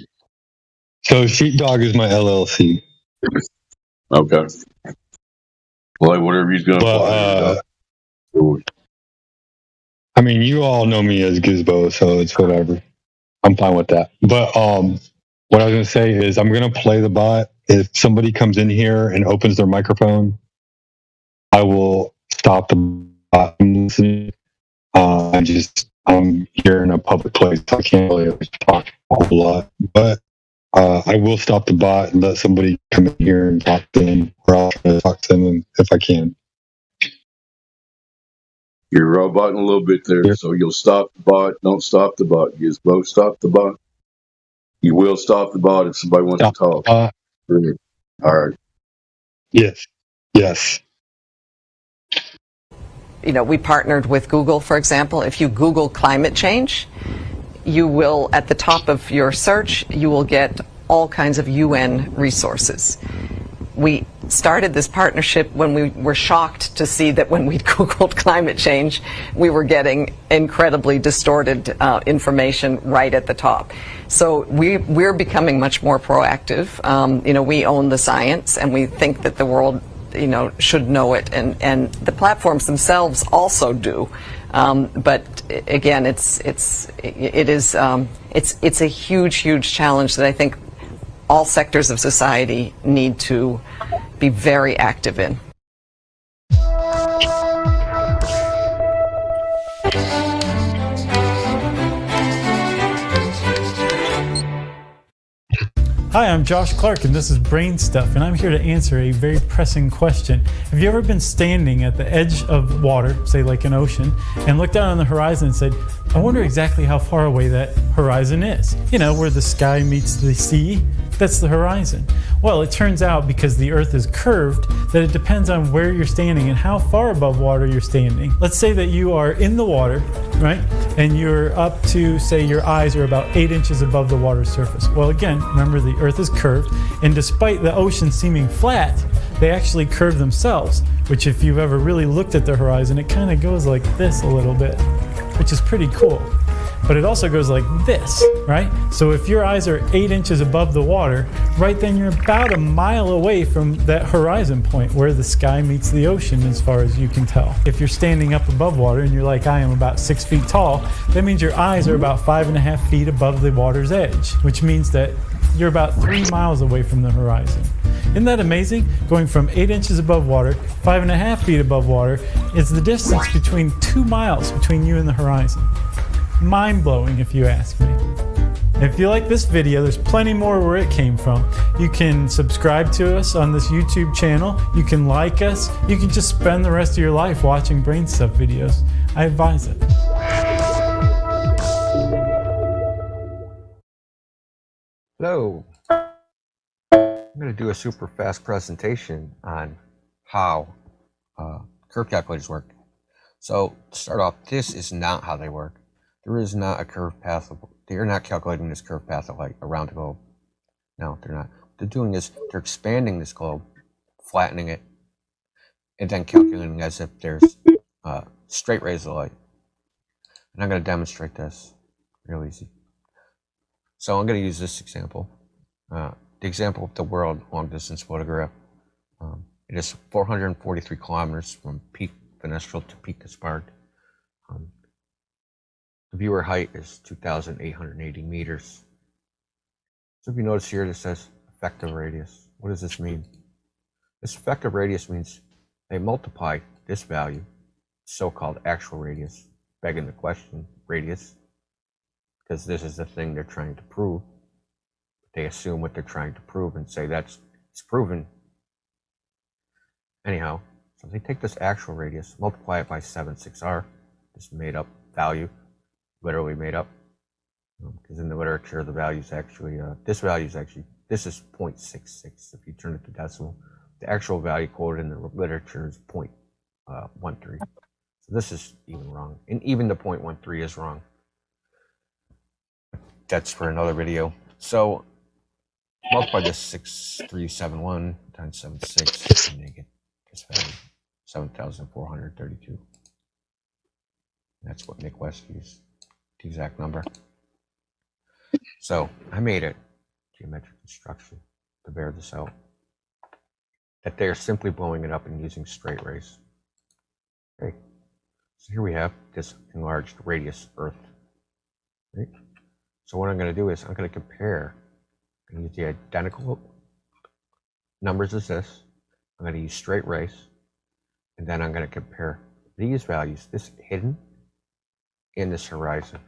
So Sheepdog is my LLC. Okay. Play whatever he's gonna play. I mean, you all know me as Gizbo, so it's whatever. I'm fine with that. But what I was gonna say is I'm gonna play the bot. If somebody comes in here and opens their microphone, I will stop the bot from listening. I'm here in a public place, so I can't really talk a whole lot. But I will stop the bot and let somebody come in here and talk to them, or I'll try to talk to them if I can. You're roboting a little bit there, so you'll stop the bot. Don't stop the bot. Gizbo, stop the bot. You will stop the bot if somebody wants to talk. All right. Yes. Yes. You know, we partnered with Google, for example. If you Google climate change, you will, at the top of your search, you will get all kinds of UN resources. We started this partnership when we were shocked to see that when we Googled climate change, we were getting incredibly distorted information right at the top. So we're becoming much more proactive. You know, we own the science, and we think that the world, you know, should know it, and the platforms themselves also do. But again, it's a huge challenge that I think all sectors of society need to be very active in. Hi, I'm Josh Clark, and this is Brain Stuff, and I'm here to answer a very pressing question. Have you ever been standing at the edge of water, say like an ocean, and looked out on the horizon and said, I wonder exactly how far away that horizon is? You know, where the sky meets the sea, that's the horizon. Well, it turns out because the Earth is curved that it depends on where you're standing and how far above water you're standing. Let's say that you are in the water, right? And you're up to, say, your eyes are about 8 inches above the water surface. Well, again, remember the Earth is curved, and despite the ocean seeming flat, they actually curve themselves, which if you've ever really looked at the horizon, it kind of goes like this a little bit, which is pretty cool. But it also goes like this, right? So if your eyes are 8 inches above the water, right then you're about a mile away from that horizon point where the sky meets the ocean as far as you can tell. If you're standing up above water and you're like I am about 6 feet tall, that means your eyes are about 5.5 feet above the water's edge, which means that you're about 3 miles away from the horizon. Isn't that amazing? Going from 8 inches above water, 5.5 feet above water, is the distance between 2 miles between you and the horizon. Mind-blowing, if you ask me. If you like this video, there's plenty more where it came from. You can subscribe to us on this YouTube channel. You can like us. You can just spend the rest of your life watching Brain Stuff videos. I advise it. Hello. I'm going to do a super fast presentation on how curve calculators work. So to start off, this is not how they work. There is not a curve path. They're not calculating this curve path of light around the globe. No, they're not. What they're doing is they're expanding this globe, flattening it, and then calculating as if there's straight rays of light. And I'm going to demonstrate this real easy. So I'm going to use this example, the example of the world long distance photograph. It is 443 kilometers from Peak Fenestrel to Peak Gaspard. The viewer height is 2,880 meters. So if you notice here, this says effective radius. What does this mean? This effective radius means they multiply this value, so-called actual radius, begging the question, radius, because this is the thing they're trying to prove. They assume what they're trying to prove and say it's proven. Anyhow, so they take this actual radius, multiply it by 76R, this made up value, literally made up, because in the literature the value is actually, this is 0.66 if you turn it to decimal. The actual value quoted in the literature is 0.13. So this is even wrong, and even the 0.13 is wrong. That's for another video. So multiply this 6371 times 76 and you get this value, 7,432. That's what Nick West used, the exact number. So I made a geometric construction to bear this out, that they're simply blowing it up and using straight rays. Okay, so here we have this enlarged radius Earth. Right? So what I'm going to do is I'm going to compare, I'm going to use the identical numbers as this. I'm going to use straight rays, and then I'm going to compare these values, this hidden, in this horizon.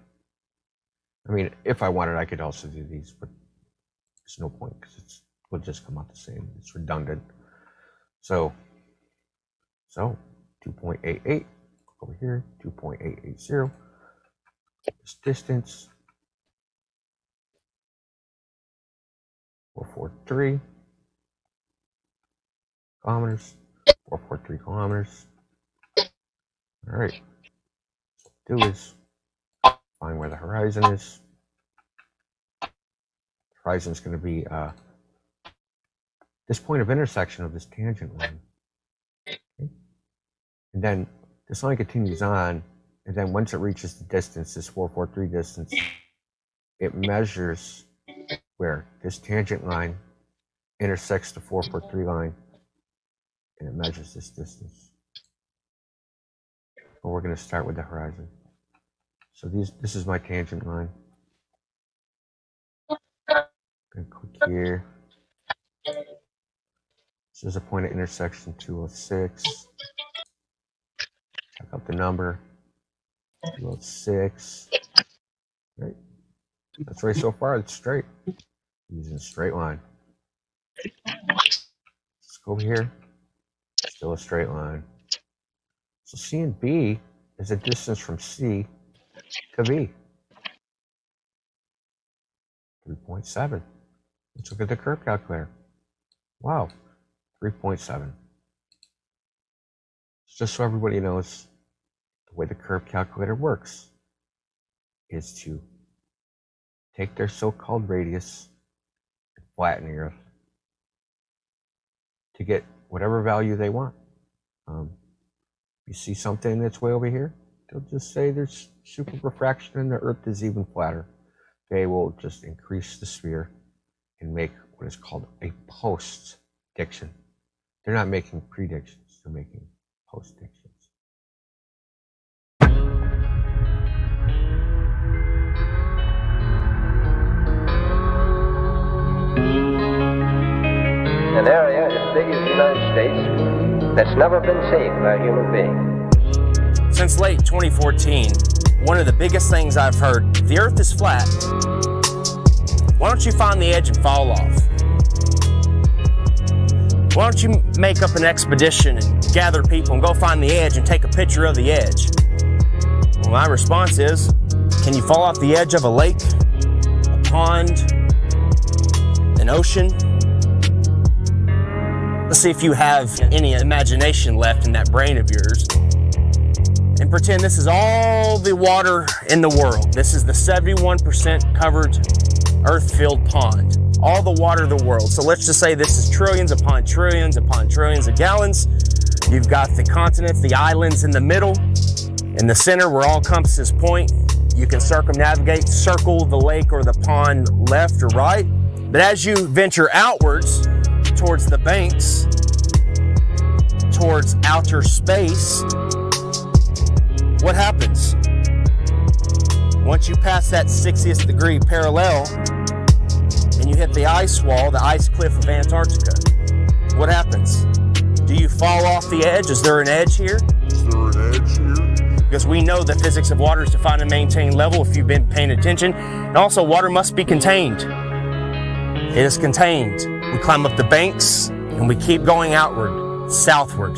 I mean, if I wanted, I could also do these, but there's no point because it will just come out the same. It's redundant. So 2.88 over here, 2.880. This distance, 443 kilometers. 443 kilometers. All right. So what we'll do is find where the horizon is. The horizon is going to be this point of intersection of this tangent line. Okay. And then this line continues on, and then once it reaches the distance, this 443 distance, it measures where this tangent line intersects the 443 line, and it measures this distance. But we're going to start with the horizon. So this is my tangent line. I'm going to click here. This is a point of intersection 206. Check out the number. 206. Right. That's right so far. It's straight. Using a straight line. Let's go over here. Still a straight line. So C and B is a distance from C to B. 3.7. Let's look at the curve calculator. Wow, 3.7. Just so everybody knows, the way the curve calculator works is to take their so-called radius and flatten the Earth to get whatever value they want. You see something that's way over here, they'll just say there's super refraction and the Earth is even flatter. They will just increase the sphere and make what is called a post-diction. They're not making predictions, they're making post-dictions. And there he never been seen by a human being. Since late 2014, one of the biggest things I've heard, if the Earth is flat, why don't you find the edge and fall off? Why don't you make up an expedition and gather people and go find the edge and take a picture of the edge? Well, my response is, can you fall off the edge of a lake, a pond, an ocean? Let's see if you have any imagination left in that brain of yours. And pretend this is all the water in the world. This is the 71% covered earth-filled pond. All the water of the world. So let's just say this is trillions upon trillions upon trillions of gallons. You've got the continents, the islands in the middle. In the center where all compasses point, you can circumnavigate, circle the lake or the pond left or right. But as you venture outwards towards the banks, towards outer space, what happens? Once you pass that 60th degree parallel and you hit the ice wall, the ice cliff of Antarctica, what happens? Do you fall off the edge? Is there an edge here? Is there an edge here? Because we know the physics of water is defined and maintained level if you've been paying attention. And also water must be contained. It is contained. We climb up the banks and we keep going outward, southward.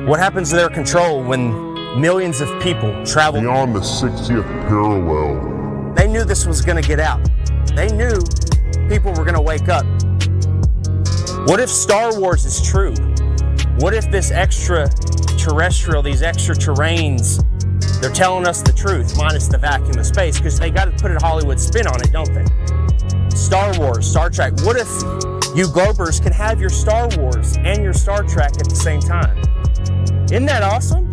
What happens to their control when millions of people travel beyond the 60th parallel? They knew this was going to get out. They knew people were going to wake up. What if Star Wars is true? What if this extraterrestrial, these extra terrains, they're telling us the truth, minus the vacuum of space, because they got to put a Hollywood spin on it, don't they? Star Wars, Star Trek. What if you Globers can have your Star Wars and your Star Trek at the same time? Isn't that awesome?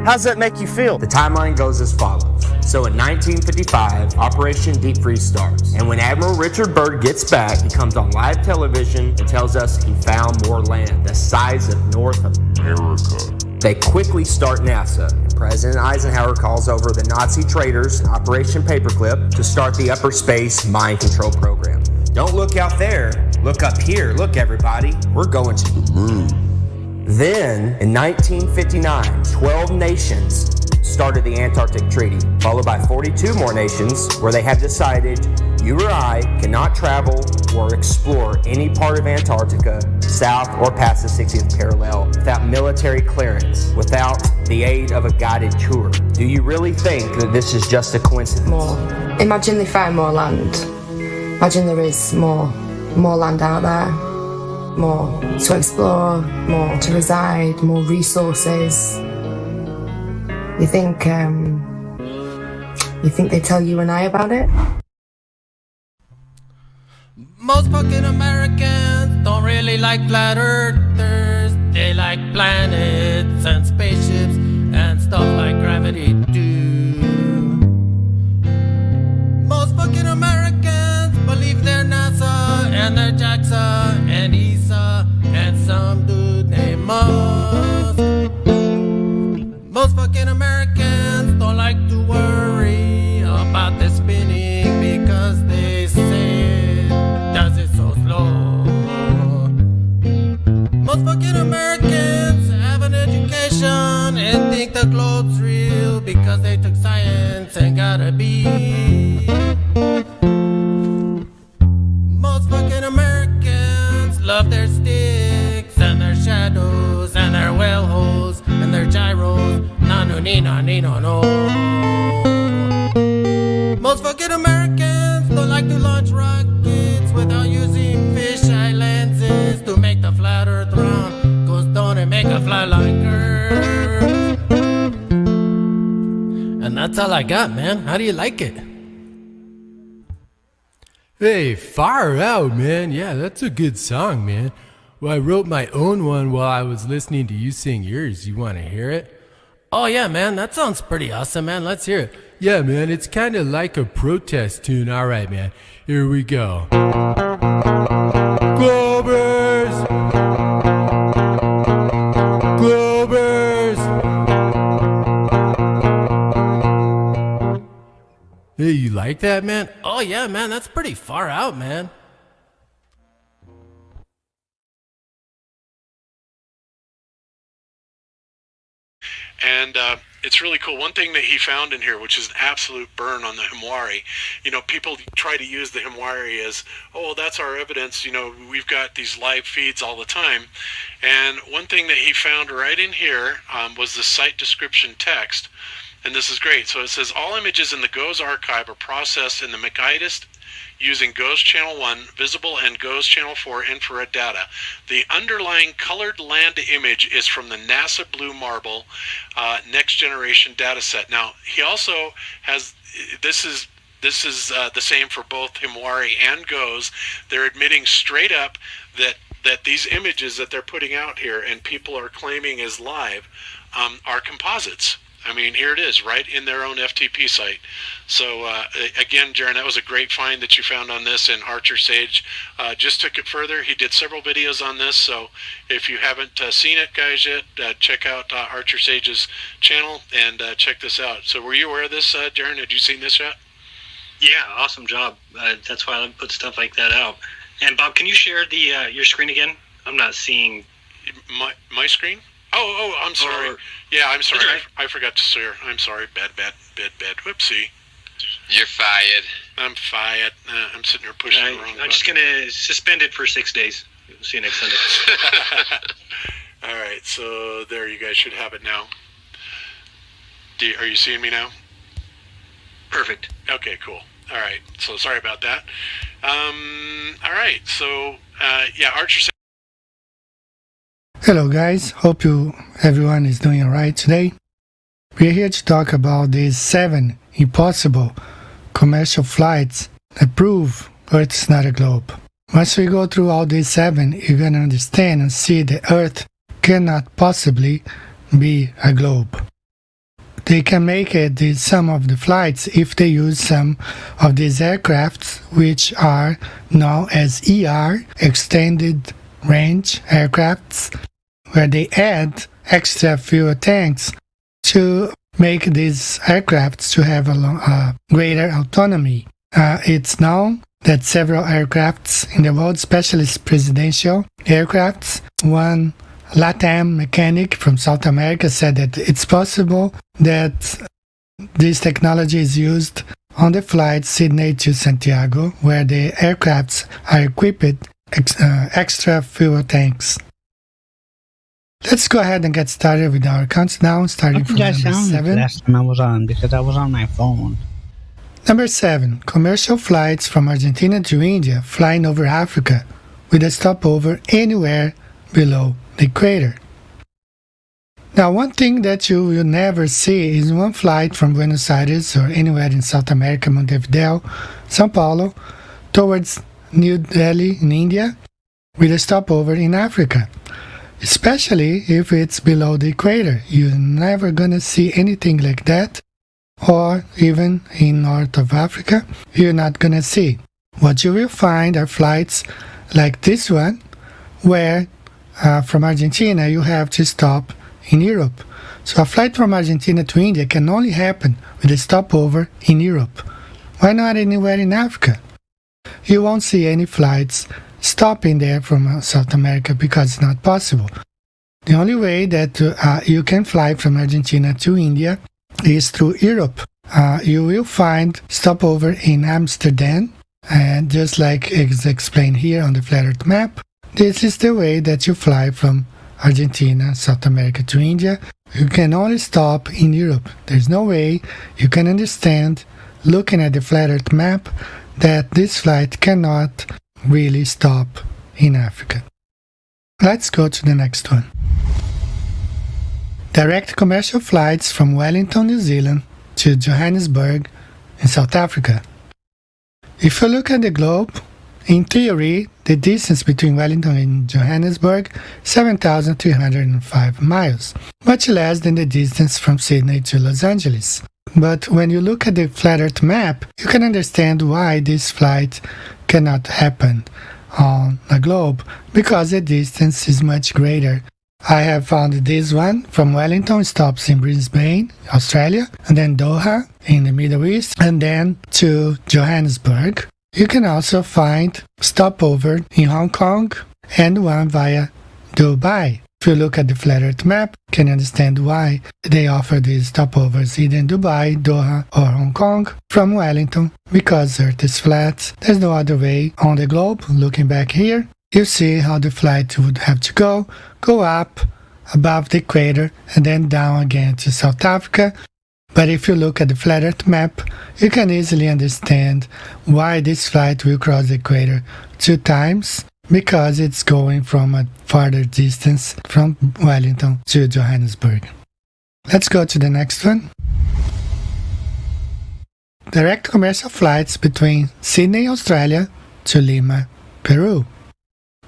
How does that make you feel? The timeline goes as follows. So in 1955, Operation Deep Freeze starts. And when Admiral Richard Byrd gets back, he comes on live television and tells us he found more land, the size of North America. They quickly start NASA. And President Eisenhower calls over the Nazi traitors in Operation Paperclip to start the upper space mind control program. Don't look out there. Look up here. Look, everybody. We're going to the moon. Then, in 1959, 12 nations started the Antarctic Treaty, followed by 42 more nations where they have decided you or I cannot travel or explore any part of Antarctica south or past the 60th parallel without military clearance, without the aid of a guided tour. Do you really think that this is just a coincidence? More. Imagine they find more land. Imagine there is more land out there. More to explore, more to reside, more resources. You think they tell you and I about it? Most fucking Americans don't really like flat earthers. They like planets and spaceships and stuff like gravity too. Most fucking Americans believe they're NASA and they're JAXA and ESA and some dude named Musk. Most fucking Americans don't like to worry about the spinning because they say it does it so slow. Most fucking Americans have an education and think the globe's real because they took science and got a B. Most fucking Americans love their sticks and their shadows and their well holes and their gyros. No. Most fucking Americans don't like to launch rockets without using fisheye lenses to make the flat earth round. Cause don't it make a fly like Earth? And that's all I got, man. How do you like it? Hey, far out, man. Yeah, that's a good song, man. Well, I wrote my own one while I was listening to you sing yours. You want to hear it? Oh, yeah, man. That sounds pretty awesome, man. Let's hear it. Yeah, man. It's kind of like a protest tune. All right, man. Here we go. Globers! Globers! Hey, you like that, man? Oh, yeah, man. That's pretty far out, man. And it's really cool. One thing that he found in here, which is an absolute burn on the Himwari, people try to use the Himwari as, oh, that's our evidence. We've got these live feeds all the time. And one thing that he found right in here was the site description text. And this is great. So it says, all images in the GOES archive are processed in the McIDIS using GOES Channel 1, Visible, and GOES Channel 4 infrared data. The underlying colored land image is from the NASA Blue Marble Next Generation dataset. Now, he also has, this is the same for both Himwari and GOES. They're admitting straight up that these images that they're putting out here and people are claiming as live are composites. I mean, here it is, right in their own FTP site. So, again, Jaron, that was a great find that you found on this, and Archer Sage just took it further. He did several videos on this, so if you haven't seen it, guys, yet, check out Archer Sage's channel and check this out. So were you aware of this, Jaron? Had you seen this yet? Yeah, awesome job. That's why I put stuff like that out. And, Bob, can you share the your screen again? I'm not seeing... My screen? Oh, I'm sorry. Yeah, I'm sorry. I forgot to share. I'm sorry. Bad. Whoopsie. You're fired. I'm fired. I'm sitting here pushing the wrong button. I'm just going to suspend it for 6 days. We'll see you next Sunday. All right, so there, you guys should have it now. Are you seeing me now? Perfect. Okay, cool. All right, so sorry about that. All right, so, Archer... Hello guys, hope everyone is doing alright today. We're here to talk about these 7 impossible commercial flights that prove Earth is not a globe. Once we go through all these 7, you're gonna understand and see that Earth cannot possibly be a globe. They can make it some of the flights if they use some of these aircrafts, which are known as ER, Extended Range Aircrafts, where they add extra fuel tanks to make these aircrafts to have a greater autonomy. It's known that several aircrafts in the world, especially presidential aircrafts, one LATAM mechanic from South America said that it's possible that this technology is used on the flight Sydney to Santiago, where the aircrafts are equipped extra fuel tanks. Let's go ahead and get started with our countdown, starting from number 7. Last time I was on, because I was on my phone. Number 7. Commercial flights from Argentina to India flying over Africa with a stopover anywhere below the equator. Now, one thing that you will never see is one flight from Buenos Aires or anywhere in South America, Montevideo, São Paulo, towards New Delhi in India with a stopover in Africa. Especially if it's below the equator. You're never gonna see anything like that, or even in north of Africa, you're not gonna see. What you will find are flights like this one, where from Argentina you have to stop in Europe. So a flight from Argentina to India can only happen with a stopover in Europe. Why not anywhere in Africa? You won't see any flights stopping there from South America because it's not possible. The only way that you can fly from Argentina to India is through Europe. You will find stopover in Amsterdam, and just like is explained here on the Flat Earth map, this is the way that you fly from Argentina, South America to India. You can only stop in Europe. There's no way you can understand, looking at the Flat Earth map, that this flight cannot really stop in Africa. Let's go to the next one. Direct commercial flights from Wellington, New Zealand to Johannesburg in South Africa. If you look at the globe, in theory, the distance between Wellington and Johannesburg is 7,305 miles, much less than the distance from Sydney to Los Angeles. But when you look at the Flat Earth map, you can understand why this flight cannot happen on a globe, because the distance is much greater. I have found this one from Wellington, stops in Brisbane, Australia, and then Doha in the Middle East, and then to Johannesburg. You can also find stopover in Hong Kong and one via Dubai. If you look at the flat Earth map, you can understand why they offer these stopovers either in Dubai, Doha, or Hong Kong from Wellington, because Earth is flat. There's no other way on the globe. Looking back here, you see how the flight would have to go up above the equator and then down again to South Africa. But if you look at the flat Earth map, you can easily understand why this flight will cross the equator 2 times, because it's going from a farther distance from Wellington to Johannesburg. Let's go to the next one. Direct commercial flights between Sydney, Australia to Lima, Peru.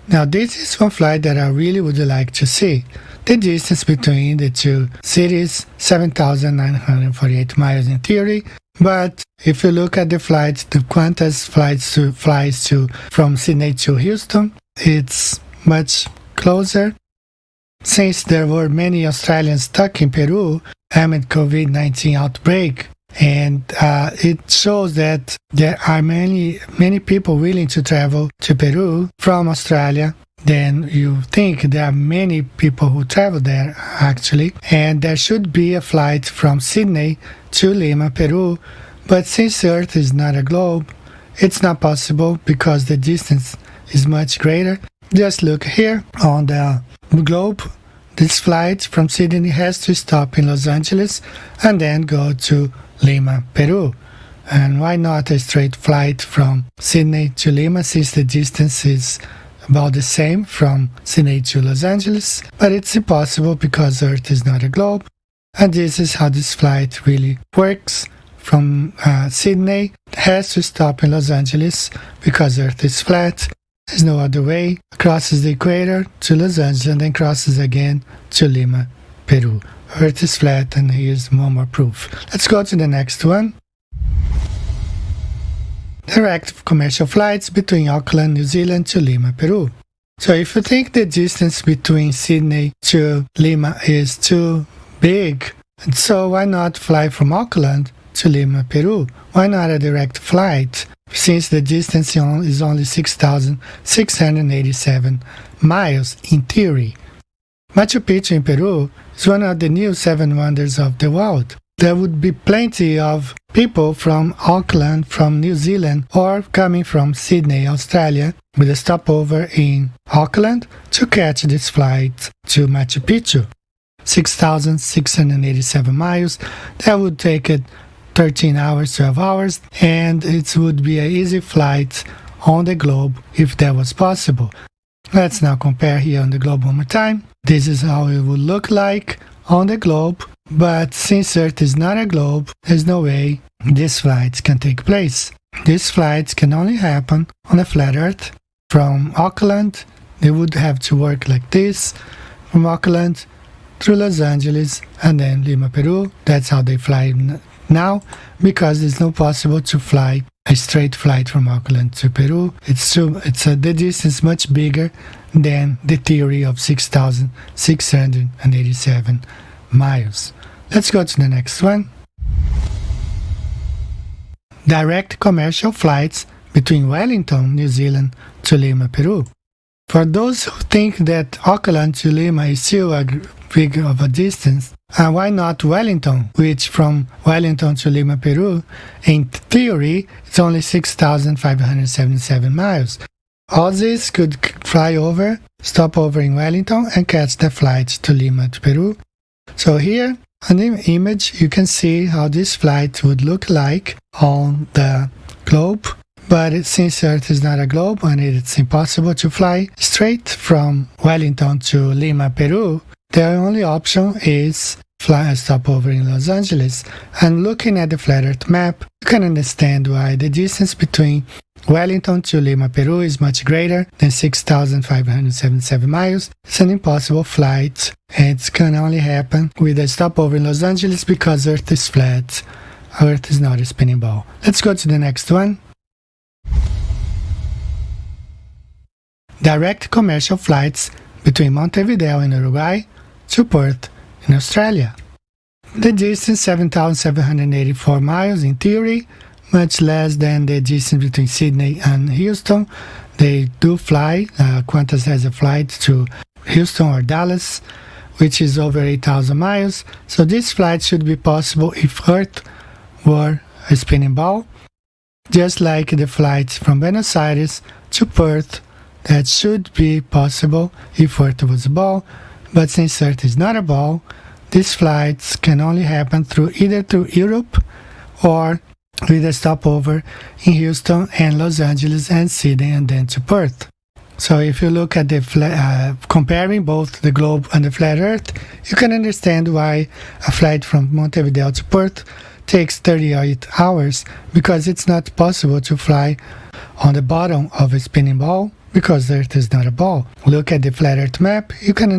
Now this is one flight that I really would like to see. The distance between the two cities, 7,948 miles in theory, but if you look at the flights, the Qantas flies from Sydney to Houston, it's much closer. Since there were many Australians stuck in Peru amid COVID-19 outbreak, and it shows that there are many people willing to travel to Peru from Australia. Then you think there are many people who travel there actually, and there should be a flight from Sydney to Lima, Peru, but since Earth is not a globe, it's not possible because the distance is much greater. Just look here on the globe. This flight from Sydney has to stop in Los Angeles and then go to Lima, Peru. And why not a straight flight from Sydney to Lima, since the distance is about the same from Sydney to Los Angeles, but it's impossible because Earth is not a globe. And this is how this flight really works. From Sydney, it has to stop in Los Angeles because Earth is flat. There's no other way. Crosses the equator to Los Angeles and then crosses again to Lima, Peru. Earth is flat, and here's one more proof. Let's go to the next one. Direct commercial flights between Auckland, New Zealand to Lima, Peru. So if you think the distance between Sydney to Lima is too big, so why not fly from Auckland to Lima, Peru? Why not a direct flight, since the distance is only 6,687 miles in theory? Machu Picchu in Peru is one of the new 7 wonders of the world. There would be plenty of people from Auckland, from New Zealand, or coming from Sydney, Australia, with a stopover in Auckland to catch this flight to Machu Picchu. 6,687 miles. That would take it 13 hours, 12 hours, and it would be an easy flight on the globe if that was possible. Let's now compare here on the globe one more time. This is how it would look like on the globe, but since Earth is not a globe, there's no way these flights can take place. These flights can only happen on a flat Earth. From Auckland, they would have to work like this, from Auckland through Los Angeles and then Lima, Peru. That's how they fly now, because it's not possible to fly a straight flight from Auckland to Peru. The distance much bigger than the theory of 6,687 miles. Let's go to the next one. Direct commercial flights between Wellington, New Zealand to Lima, Peru. For those who think that Auckland to Lima is still a big of a distance, why not Wellington, which from Wellington to Lima, Peru, in theory, it's only 6,577 miles. Aussies could fly over, stop over in Wellington, and catch the flight to Lima, to Peru. So here, on the image, you can see how this flight would look like on the globe. But since Earth is not a globe and it's impossible to fly straight from Wellington to Lima, Peru, the only option is fly a stopover in Los Angeles. And looking at the flat Earth map, you can understand why the distance between Wellington to Lima, Peru is much greater than 6,577 miles. It's an impossible flight, and it can only happen with a stopover in Los Angeles because Earth is flat. Earth is not a spinning ball. Let's go to the next one. Direct commercial flights between Montevideo in Uruguay to Perth in Australia. The distance 7,784 miles in theory, much less than the distance between Sydney and Houston. They do fly. Qantas has a flight to Houston or Dallas, which is over 8,000 miles. So this flight should be possible if Earth were a spinning ball, just like the flights from Buenos Aires to Perth. That should be possible if Earth was a ball, but since Earth is not a ball, these flights can only happen either through Europe or with a stopover in Houston and Los Angeles and Sydney and then to Perth. So if you look at the comparing both the globe and the flat Earth, you can understand why a flight from Montevideo to Perth takes 38 hours, because it's not possible to fly on the bottom of a spinning ball because the Earth is not a ball. Look at the flat Earth map, you can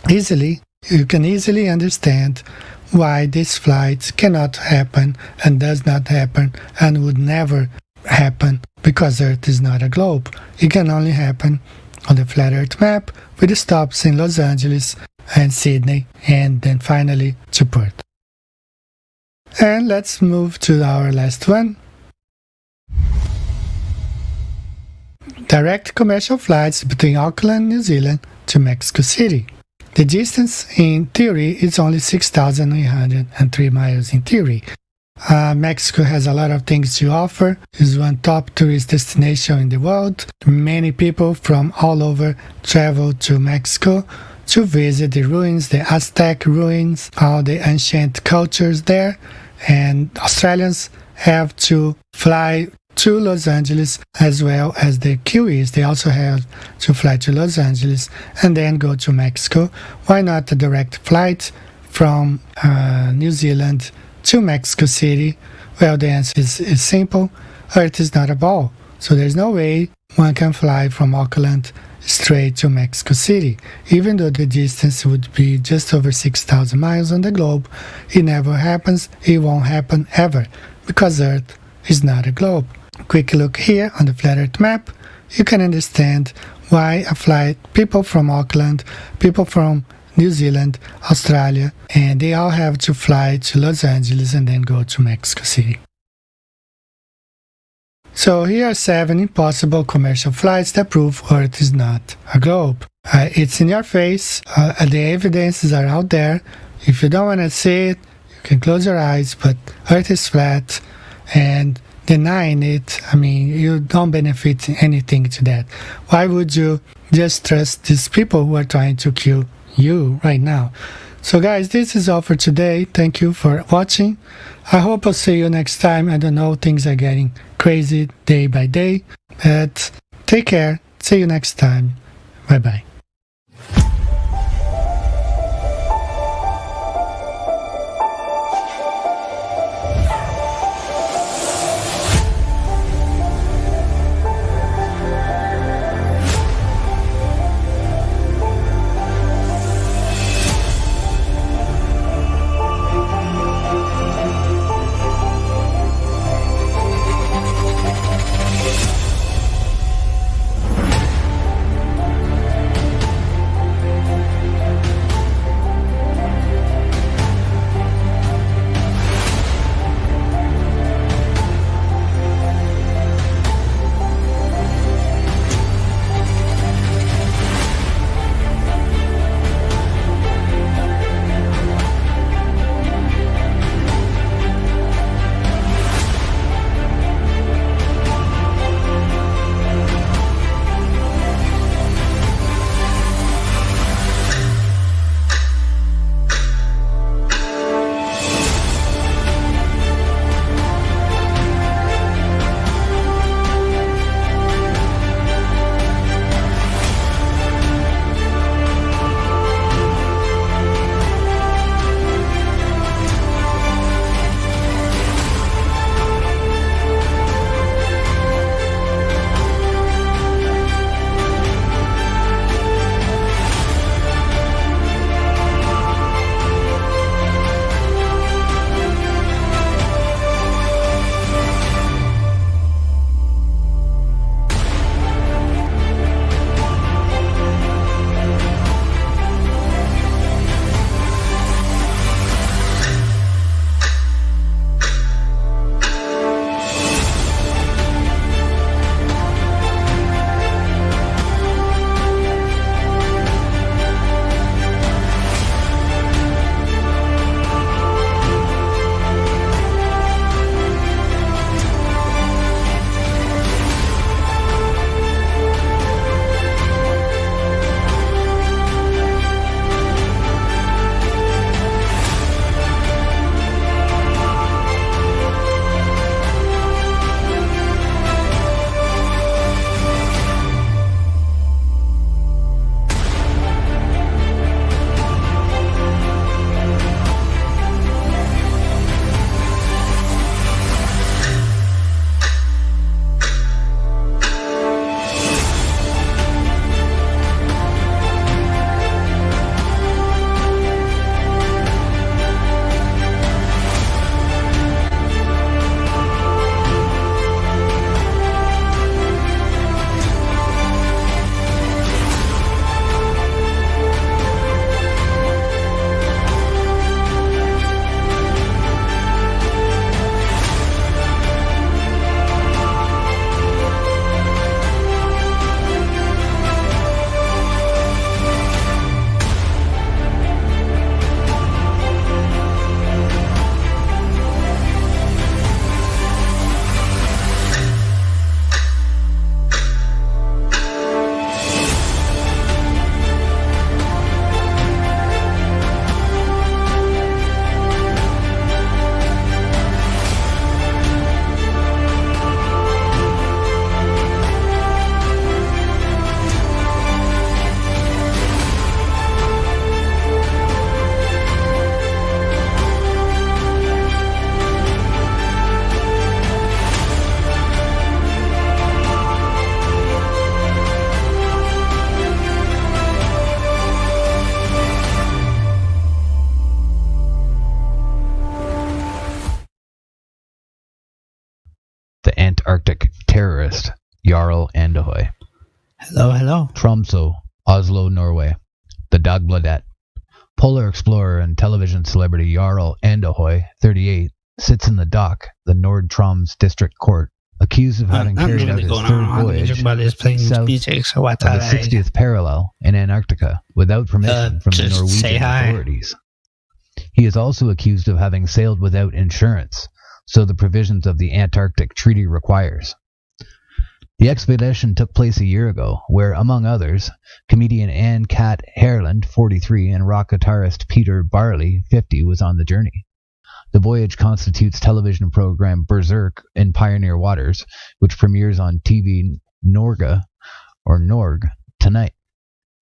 easily understand why these flights cannot happen and does not happen and would never happen, because Earth is not a globe. It can only happen on the flat Earth map with the stops in Los Angeles and Sydney and then finally to Perth. And let's move to our last one. Direct commercial flights between Auckland, New Zealand to Mexico City. The distance in theory is only 6,803 miles in theory. Mexico has a lot of things to offer. It's one top tourist destination in the world. Many people from all over travel to Mexico to visit the ruins, the Aztec ruins, all the ancient cultures there. And Australians have to fly to Los Angeles as well as the Kiwis. They also have to fly to Los Angeles and then go to Mexico. Why not a direct flight from New Zealand to Mexico City? Well, the answer is simple. Earth is not a ball, so there's no way one can fly from Auckland straight to Mexico City. Even though the distance would be just over 6,000 miles on the globe, it never happens. It won't happen ever, because Earth is not a globe. Quick look here on the flat Earth map. You can understand why a flight, people from Auckland, people from New Zealand, Australia, and they all have to fly to Los Angeles and then go to Mexico City. So here are 7 impossible commercial flights that prove Earth is not a globe. It's in your face. The evidences are out there. If you don't want to see it, you can close your eyes, but Earth is flat, and denying it, you don't benefit anything to that. Why would you just trust these people who are trying to kill you right now? So guys, this is all for today. Thank you for watching. I hope I'll see you next time. I don't know, things are getting crazy day by day, but take care. See you next time. Bye bye. Antarctic terrorist Jarl Andøy. Hello. Tromsø, Oslo, Norway. The Dagbladet. Polar explorer and television celebrity Jarl Andøy, 38, sits in the dock, the Nord-Troms district court, accused of having carried out his third voyage south of the 60th parallel in Antarctica without permission from the Norwegian authorities. He is also accused of having sailed without insurance, so the provisions of the Antarctic Treaty requires. The expedition took place a year ago, where, among others, comedian Anne-Kat Herland, 43, and rock guitarist Peter Barley, 50, was on the journey. The voyage constitutes television program Berserk in Pioneer Waters, which premieres on TV Norge tonight.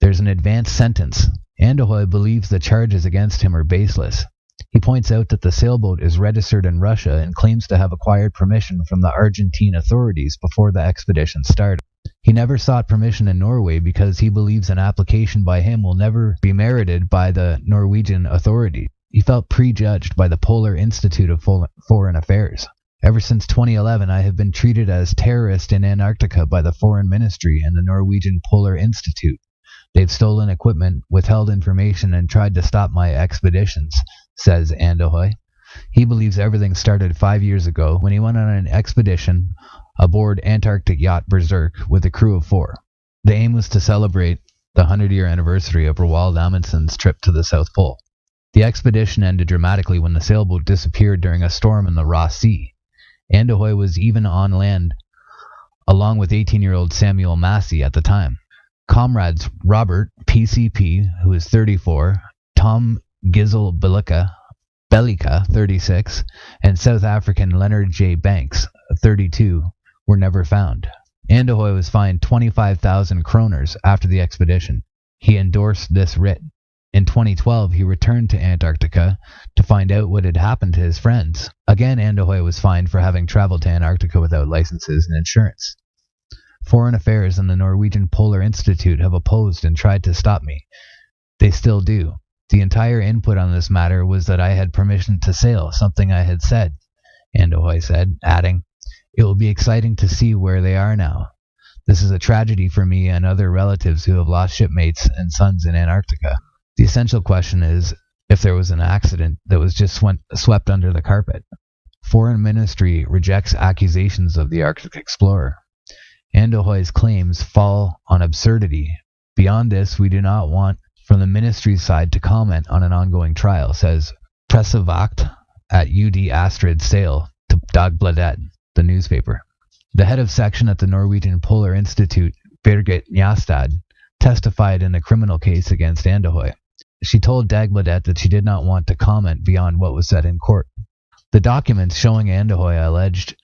There's an advanced sentence. Andøy believes the charges against him are baseless. He points out that the sailboat is registered in Russia and claims to have acquired permission from the Argentine authorities before the expedition started. He never sought permission in Norway because he believes an application by him will never be merited by the Norwegian authorities. He felt prejudged by the Polar Institute of Foreign Affairs. Ever since 2011, I have been treated as terrorist in Antarctica by the Foreign Ministry and the Norwegian Polar Institute. They've stolen equipment, withheld information, and tried to stop my expeditions, says Andøy. He believes everything started 5 years ago when he went on an expedition aboard Antarctic yacht Berserk with a crew of 4. The aim was to celebrate the 100-year anniversary of Roald Amundsen's trip to the South Pole. The expedition ended dramatically when the sailboat disappeared during a storm in the Ross Sea. Andøy was even on land, along with 18-year-old Samuel Massey at the time. Comrades Robert PCP, who is 34, Tom Gizel Bellica, 36, and South African Leonard J. Banks, 32, were never found. Andøy was fined 25,000 kroners after the expedition. He endorsed this writ. In 2012, he returned to Antarctica to find out what had happened to his friends. Again, Andøy was fined for having traveled to Antarctica without licenses and insurance. Foreign Affairs and the Norwegian Polar Institute have opposed and tried to stop me. They still do. The entire input on this matter was that I had permission to sail, something I had said, Andøy said, adding, "It will be exciting to see where they are now. This is a tragedy for me and other relatives who have lost shipmates and sons in Antarctica. The essential question is if there was an accident that was just swept under the carpet." Foreign Ministry rejects accusations of the Arctic explorer. Andøy's claims fall on absurdity. Beyond this, we do not want from the ministry's side to comment on an ongoing trial, says Pressevakt at UD Astrid Sale to Dagbladet, the newspaper. The head of section at the Norwegian Polar Institute, Birgit Njastad, testified in a criminal case against Andøy. She told Dagbladet that she did not want to comment beyond what was said in court. The documents showing Andøy alleged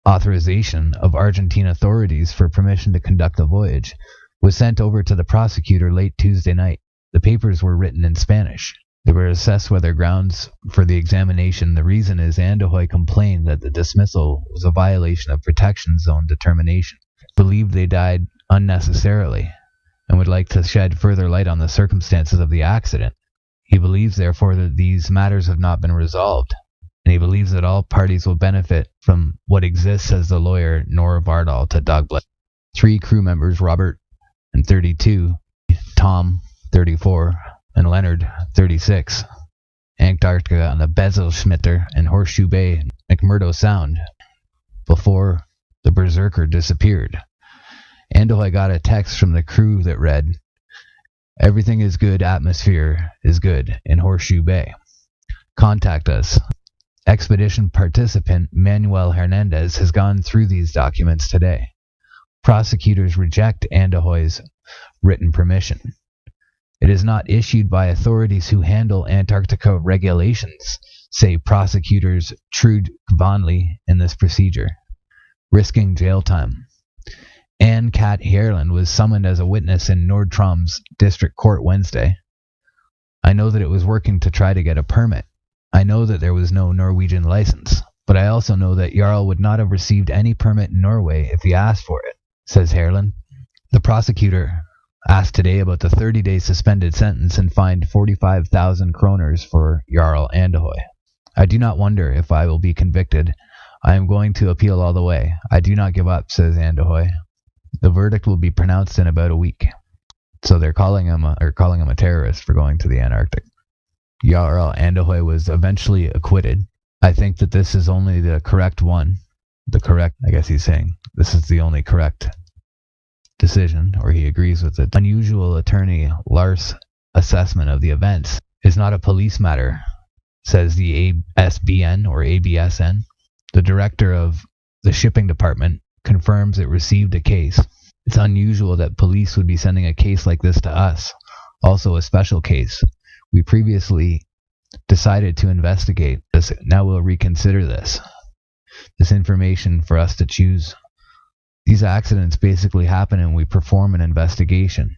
authorization of Argentine authorities for permission to conduct the voyage was sent over to the prosecutor late Tuesday night. The papers were written in Spanish. They were assessed whether grounds for the examination. The reason is Andøy complained that the dismissal was a violation of protection zone determination, believed they died unnecessarily, and would like to shed further light on the circumstances of the accident. He believes, therefore, that these matters have not been resolved, and he believes that all parties will benefit from what exists, says the lawyer Nora Bardal to Dagbladet. 3 crew members, Robert and 32, Tom, 34, and Leonard, 36, Antarctica on the Bezelschmitter and Horseshoe Bay, McMurdo Sound, before the Berserker disappeared. Andøy got a text from the crew that read, "Everything is good, atmosphere is good in Horseshoe Bay. Contact us." Expedition participant Manuel Hernandez has gone through these documents today. Prosecutors reject Andøy's written permission. It is not issued by authorities who handle Antarctica regulations, say prosecutors Trude Kvanli in this procedure, risking jail time. Anne-Kat Herland was summoned as a witness in Nord-Troms District Court Wednesday. "I know that it was working to try to get a permit. I know that there was no Norwegian license, but I also know that Jarl would not have received any permit in Norway if he asked for it," says Herland. The prosecutor asked today about the 30-day suspended sentence and fined 45,000 kroners for Jarl Andøy. "I do not wonder if I will be convicted. I am going to appeal all the way. I do not give up, says Andahoy. The verdict will be pronounced in about a week. So they're calling him a terrorist for going to the Antarctic. Jarl Andahoy was eventually acquitted. I think that this is only the correct one. I guess he's saying this is the only correct decision, or he agrees with it. Unusual attorney Lars' assessment of the events is not a police matter, says the ASBN or ABSN. The director of the shipping department confirms it received a case. It's unusual that police would be sending a case like this to us, also a special case. We previously decided to investigate this. Now we'll reconsider this information for us to choose. These accidents basically happen and we perform an investigation.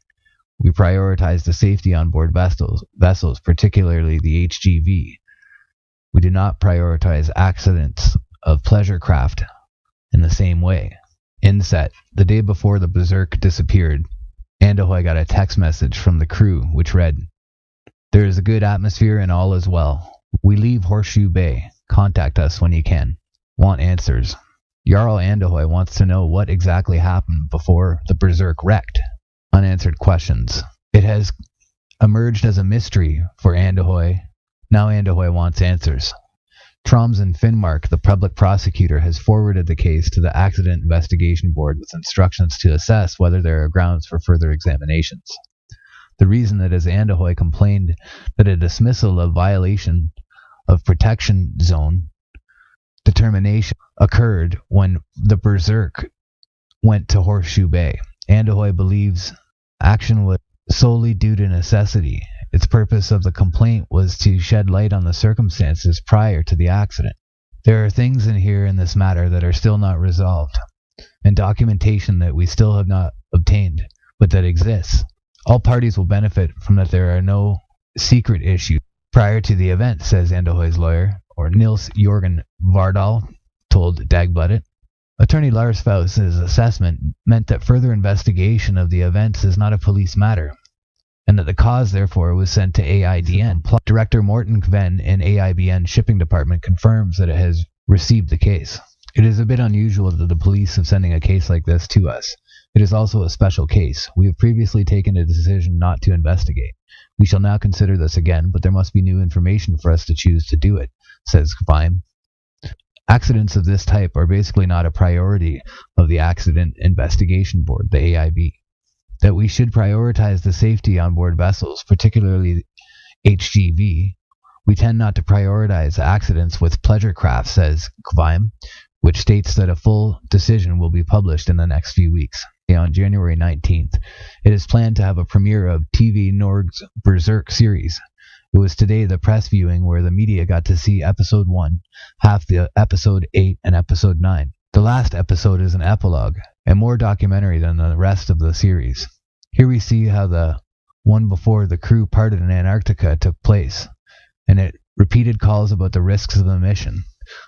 We prioritize the safety on board vessels, particularly the HGV. We do not prioritize accidents of pleasure craft in the same way. Inset. The day before the Berserk disappeared, Andahoy got a text message from the crew which read, "There is a good atmosphere and all is well. We leave Horseshoe Bay. Contact us when you can. Want answers." Jarl Andahoy wants to know what exactly happened before the Berserk wrecked. Unanswered questions. It has emerged as a mystery for Andahoy. Now Andahoy wants answers. Troms and Finnmark, the public prosecutor, has forwarded the case to the Accident Investigation Board with instructions to assess whether there are grounds for further examinations. The reason that, as Andahoy complained that a dismissal of violation of protection zone determination occurred when the Berserk went to Horseshoe Bay. Andahoy believes action was solely due to necessity. Its purpose of the complaint was to shed light on the circumstances prior to the accident. There are things in here in this matter that are still not resolved, and documentation that we still have not obtained, but that exists. All parties will benefit from that. There are no secret issues prior to the event, says Andahoy's lawyer, or Nils Jorgen Vardal, told Dagbladet. Attorney Lars Faust's assessment meant that further investigation of the events is not a police matter, and that the cause, therefore, was sent to AIDN. Director Morten Kven in AIBN Shipping Department confirms that it has received the case. It is a bit unusual that the police have sending a case like this to us. It is also a special case. We have previously taken a decision not to investigate. We shall now consider this again, but there must be new information for us to choose to do it, says Kveim. Accidents of this type are basically not a priority of the Accident Investigation Board, the AIB. That we should prioritize the safety on board vessels, particularly HGV. We tend not to prioritize accidents with pleasure craft, says Kveim, which states that a full decision will be published in the next few weeks. On January 19th, it is planned to have a premiere of TV Norg's Berserk series. It was today the press viewing where the media got to see episode 1, half the episode 8, and episode 9. The last episode is an epilogue, and more documentary than the rest of the series. Here we see how the one before the crew parted in Antarctica took place, and it repeated calls about the risks of the mission.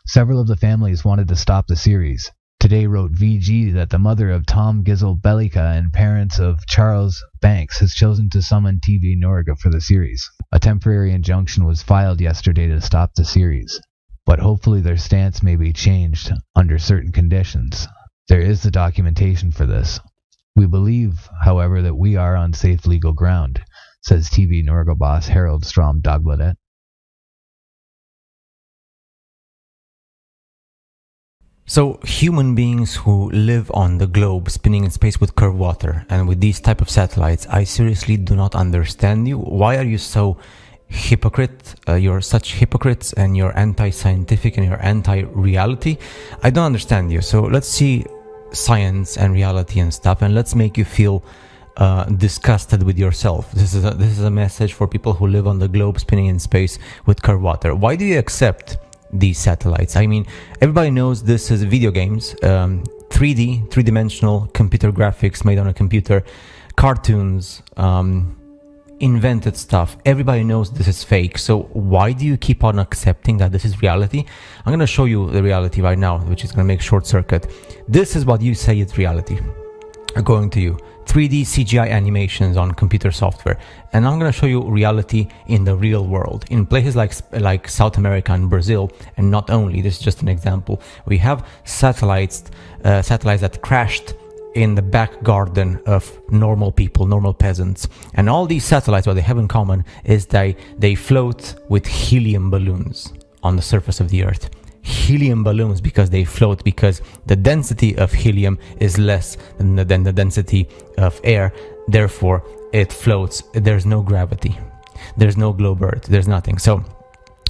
Several of the families wanted to stop the series. Today wrote VG that the mother of Tom Gizzle Bellica and parents of Charles Banks has chosen to summon TV Norge for the series. A temporary injunction was filed yesterday to stop the series, but hopefully their stance may be changed under certain conditions. There is the documentation for this. We believe, however, that we are on safe legal ground, says TV Norge boss Harold Strom Dagbladet. So human beings who live on the globe spinning in space with curved water and with these type of satellites, I seriously do not understand you. Why are you so hypocrite? You're such hypocrites and you're anti-scientific and you're anti-reality. I don't understand you. So let's see science and reality and stuff, and let's make you feel disgusted with yourself. This is a message for people who live on the globe spinning in space with curved water. Why do you accept these satellites? I mean, everybody knows this is video games, 3D, three-dimensional computer graphics made on a computer, cartoons, invented stuff. Everybody knows this is fake. So why do you keep on accepting that this is reality? I'm going to show you the reality right now, which is going to make short circuit. This is what you say is reality. going to you 3D CGI animations on computer software, and I'm going to show you reality in the real world in places like South America and Brazil. And not only, this is just an example, we have satellites that crashed in the back garden of normal people, normal peasants. And all these satellites, what they have in common is they float with helium balloons on the surface of the earth. Helium balloons because they float, because the density of helium is less than the density of air. Therefore, it floats. There's no gravity. There's no globe Earth. There's nothing. So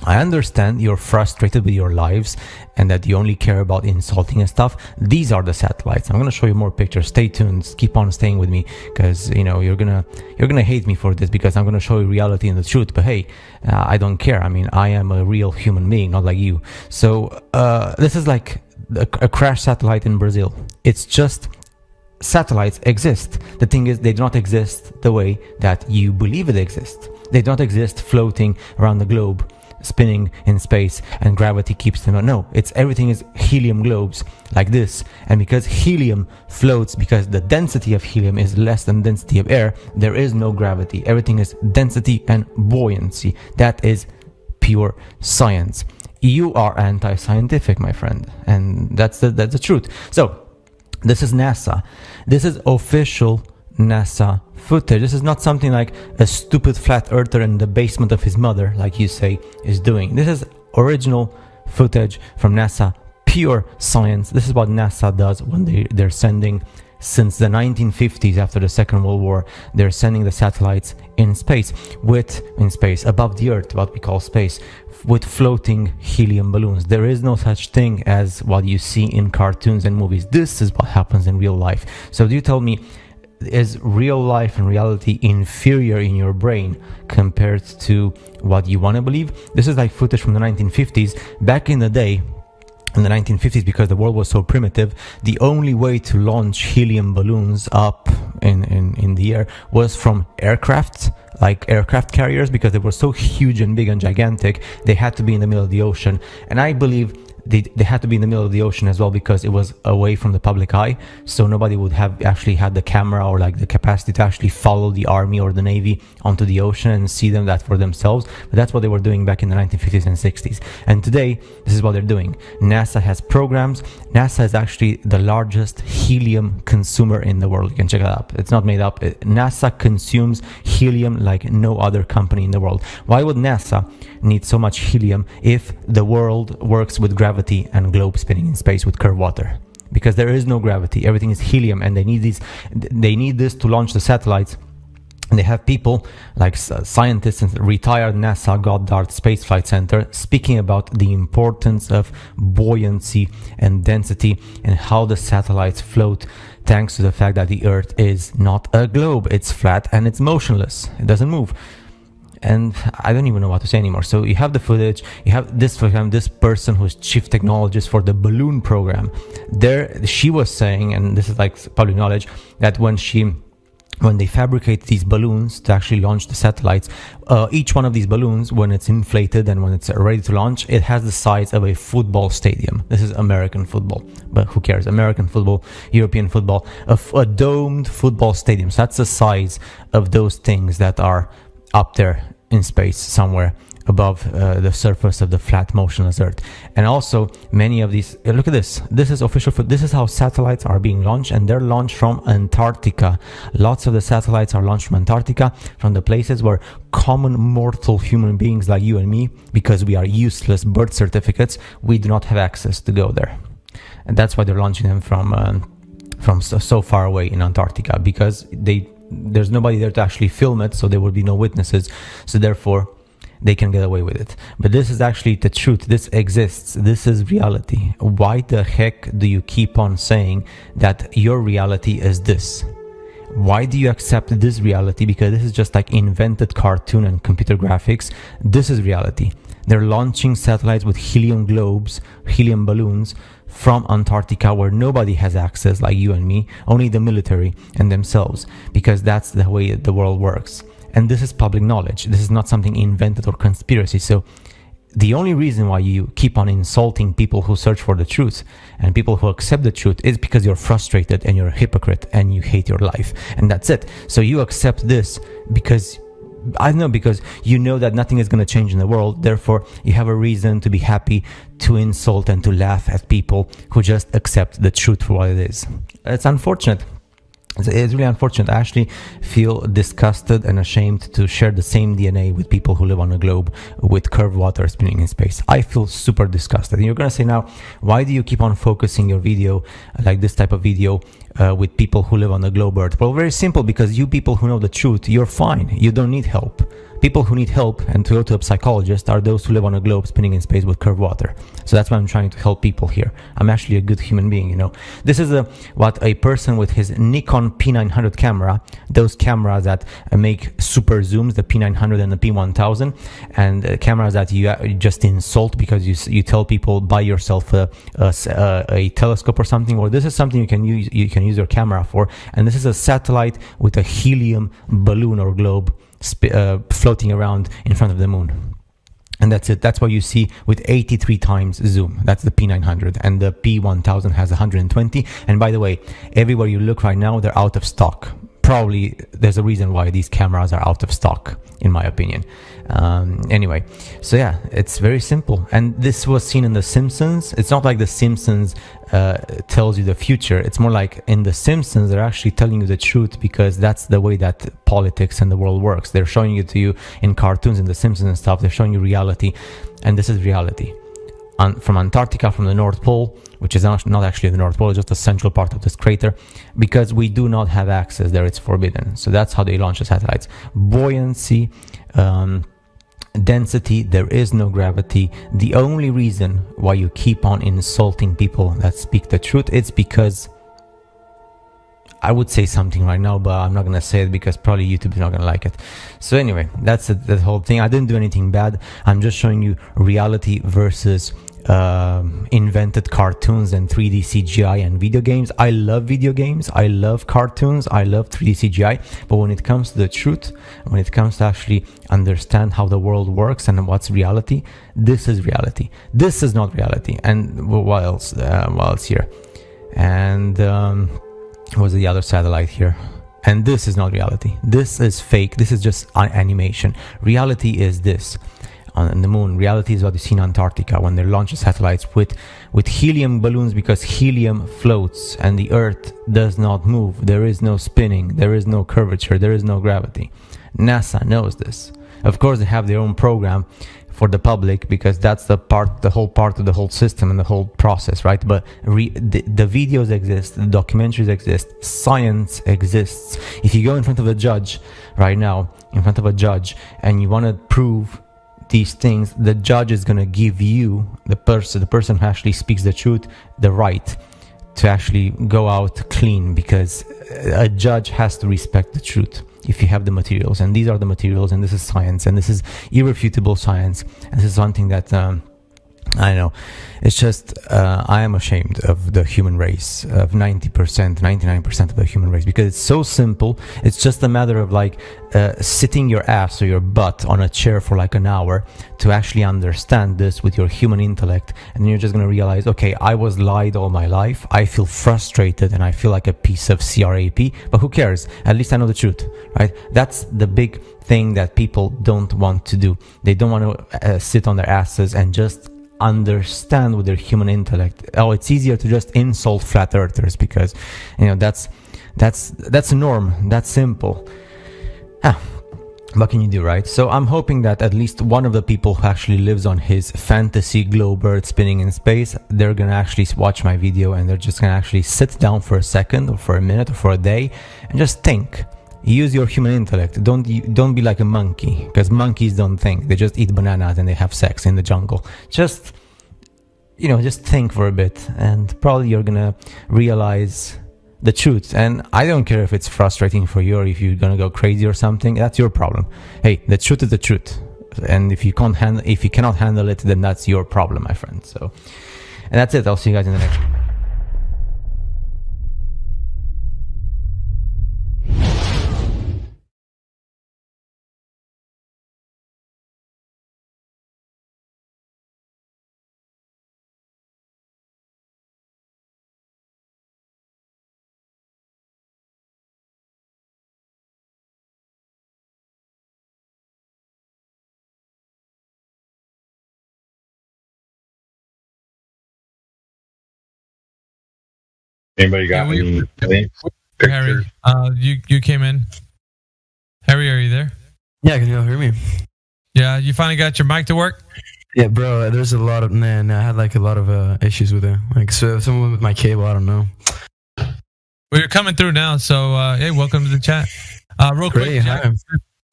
I understand you're frustrated with your lives and that you only care about insulting and stuff. These are the satellites. I'm going to show you more pictures. Stay tuned. Keep on staying with me, because you're going to hate me for this, because I'm going to show you reality and the truth. But hey, I don't care. I mean, I am a real human being, not like you. So this is like a crash satellite in Brazil. It's just satellites exist. The thing is, they do not exist the way that you believe it exists. They don't exist floating around the globe, spinning in space, and gravity keeps them. No, everything is helium globes like this. And because helium floats, because the density of helium is less than density of air, there is no gravity. Everything is density and buoyancy. That is pure science. You are anti-scientific, my friend, and that's the truth. So this is NASA. This is official NASA footage. This is not something like a stupid flat earther in the basement of his mother, like you say, is doing. This is original footage from NASA, pure science. This is what NASA does when they're sending, since the 1950s, after the Second World War, they're sending the satellites in space, above the earth, what we call space, with floating helium balloons. There is no such thing as what you see in cartoons and movies. This is what happens in real life. So do you tell me, is real life and reality inferior in your brain compared to what you want to believe? This is like footage from the 1950s. Back in the day, in the 1950s, because the world was so primitive, the only way to launch helium balloons up in the air was from aircraft, like aircraft carriers, because they were so huge and big and gigantic. They had to be in the middle of the ocean. And I believe they had to be in the middle of the ocean as well, because it was away from the public eye, so nobody would have actually had the camera or like the capacity to actually follow the army or the navy onto the ocean and see them that for themselves. But that's what they were doing back in the 1950s and 60s. And today, this is what they're doing. NASA has programs. NASA is actually the largest helium consumer in the world. You can check it up. It's not made up. NASA consumes helium like no other company in the world. Why would NASA need so much helium if the world works with gravity and globe spinning in space with curved water? Because there is no gravity. Everything is helium, and they need this to launch the satellites. And they have people like scientists and retired NASA Goddard Space Flight Center speaking about the importance of buoyancy and density and how the satellites float, thanks to the fact that the Earth is not a globe. It's flat and it's motionless. It doesn't move. And I don't even know what to say anymore. So you have the footage. You have this, for example, this person who's chief technologist for the balloon program. There, she was saying, and this is like public knowledge, that when they fabricate these balloons to actually launch the satellites, each one of these balloons, when it's inflated and when it's ready to launch, it has the size of a football stadium. This is American football, but who cares? American football, European football, a domed football stadium. So that's the size of those things that are up there in space somewhere above the surface of the flat motionless Earth. And also many of these, look at this, this is official. This is how satellites are being launched, and they're launched from Antarctica. Lots of the satellites are launched from Antarctica, from the places where common mortal human beings like you and me, because we are useless birth certificates, we do not have access to go there. And that's why they're launching them from so far away in Antarctica, because there's nobody there to actually film it, so there will be no witnesses, so therefore they can get away with it. But this is actually the truth. This exists. This is reality. Why the heck do you keep on saying that your reality is this? Why do you accept this reality? Because this is just like invented cartoon and computer graphics. This is reality. They're launching satellites with helium globes, helium balloons, from Antarctica, where nobody has access, like you and me, only the military and themselves, because that's the way the world works. And this is public knowledge. This is not something invented or conspiracy. So the only reason why you keep on insulting people who search for the truth and people who accept the truth is because you're frustrated and you're a hypocrite and you hate your life, and that's it. So you accept this because because you know that nothing is going to change in the world. Therefore, you have a reason to be happy, to insult and to laugh at people who just accept the truth for what it is. It's unfortunate. It's really unfortunate. I actually feel disgusted and ashamed to share the same DNA with people who live on a globe with curved water spinning in space. I feel super disgusted. And you're going to say now, why do you keep on focusing your video, like this type of video, with people who live on the globe Earth? Well, very simple, because you people who know the truth, you're fine. You don't need help. People who need help and to go to a psychologist are those who live on a globe spinning in space with curved water. So that's why I'm trying to help people here. I'm actually a good human being, you know. This is what a person with his Nikon P900 camera, those cameras that make super zooms, the P900 and the P1000, and cameras that you just insult because you tell people buy yourself a telescope or something. Or this is something you can use your camera for. And this is a satellite with a helium balloon or globe floating around in front of the moon. And that's it. That's what you see with 83 times zoom. That's the P900, and the P1000 has 120. And by the way, everywhere you look right now, they're out of stock. Probably there's a reason why these cameras are out of stock, in my opinion. Anyway, so yeah, it's very simple. And this was seen in The Simpsons. It's not like The Simpsons tells you the future. It's more like in The Simpsons, they're actually telling you the truth, because that's the way that politics and the world works. They're showing it to you in cartoons, in The Simpsons and stuff. They're showing you reality, and this is reality. From Antarctica, from the North Pole, which is not actually the North Pole, it's just a central part of this crater, because we do not have access there. It's forbidden. So that's how they launch the satellites. Buoyancy, density, there is no gravity. The only reason why you keep on insulting people that speak the truth, it's because I would say something right now, but I'm not going to say it because probably YouTube is not going to like it. So anyway, that's it, the whole thing. I didn't do anything bad. I'm just showing you reality versus invented cartoons and 3D CGI and video games. I love video games. I love cartoons. I love 3D CGI. But when it comes to the truth, when it comes to actually understand how the world works and what's reality, this is reality. This is not reality. And what else? What else here? And was the other satellite here? And this is not reality. This is fake. This is just animation. Reality is this. On the moon, reality is what you see in Antarctica when they launch satellites with helium balloons, because helium floats and the Earth does not move. There is no spinning, there is no curvature, there is no gravity. NASA knows this. Of course, they have their own program for the public, because that's the whole part of the whole system and the whole process, right? But the videos exist, the documentaries exist, science exists. If you go in front of a judge right now, and you want to prove these things, the judge is going to give you, the person who actually speaks the truth, the right to actually go out clean, because a judge has to respect the truth if you have the materials. And these are the materials, and this is science, and this is irrefutable science. And this is something that I know. It's just I am ashamed of the human race, of 99% of the human race, because it's so simple. It's just a matter of like sitting your ass or your butt on a chair for like an hour to actually understand this with your human intellect, and then you're just going to realize, okay, I was lied all my life. I feel frustrated and I feel like a piece of crap, but who cares? At least I know the truth, right? That's the big thing that people don't want to do. They don't want to sit on their asses and just understand with their human intellect. Oh, it's easier to just insult flat earthers because, you know, that's a norm. That's simple. What can you do, right? So I'm hoping that at least one of the people who actually lives on his fantasy globe Earth spinning in space, they're gonna actually watch my video, and they're just gonna actually sit down for a second or for a minute or for a day and just think. Use your human intellect. Don't be like a monkey, because monkeys don't think. They just eat bananas and they have sex in the jungle. Just think for a bit, and probably you're gonna realize the truth. And I don't care if it's frustrating for you or if you're gonna go crazy or something. That's your problem. Hey, the truth is the truth, and if you cannot handle it, then that's your problem, my friend. So, and that's it. I'll see you guys in the next one. Anybody got any Harry, you came in. Harry, are you there? Yeah, can you hear me? Yeah, you finally got your mic to work? Yeah, bro, there's a lot of, I had like a lot of issues with it. Like, so someone with my cable, I don't know. Well, you're coming through now, so hey, welcome to the chat. Real quick, Jack,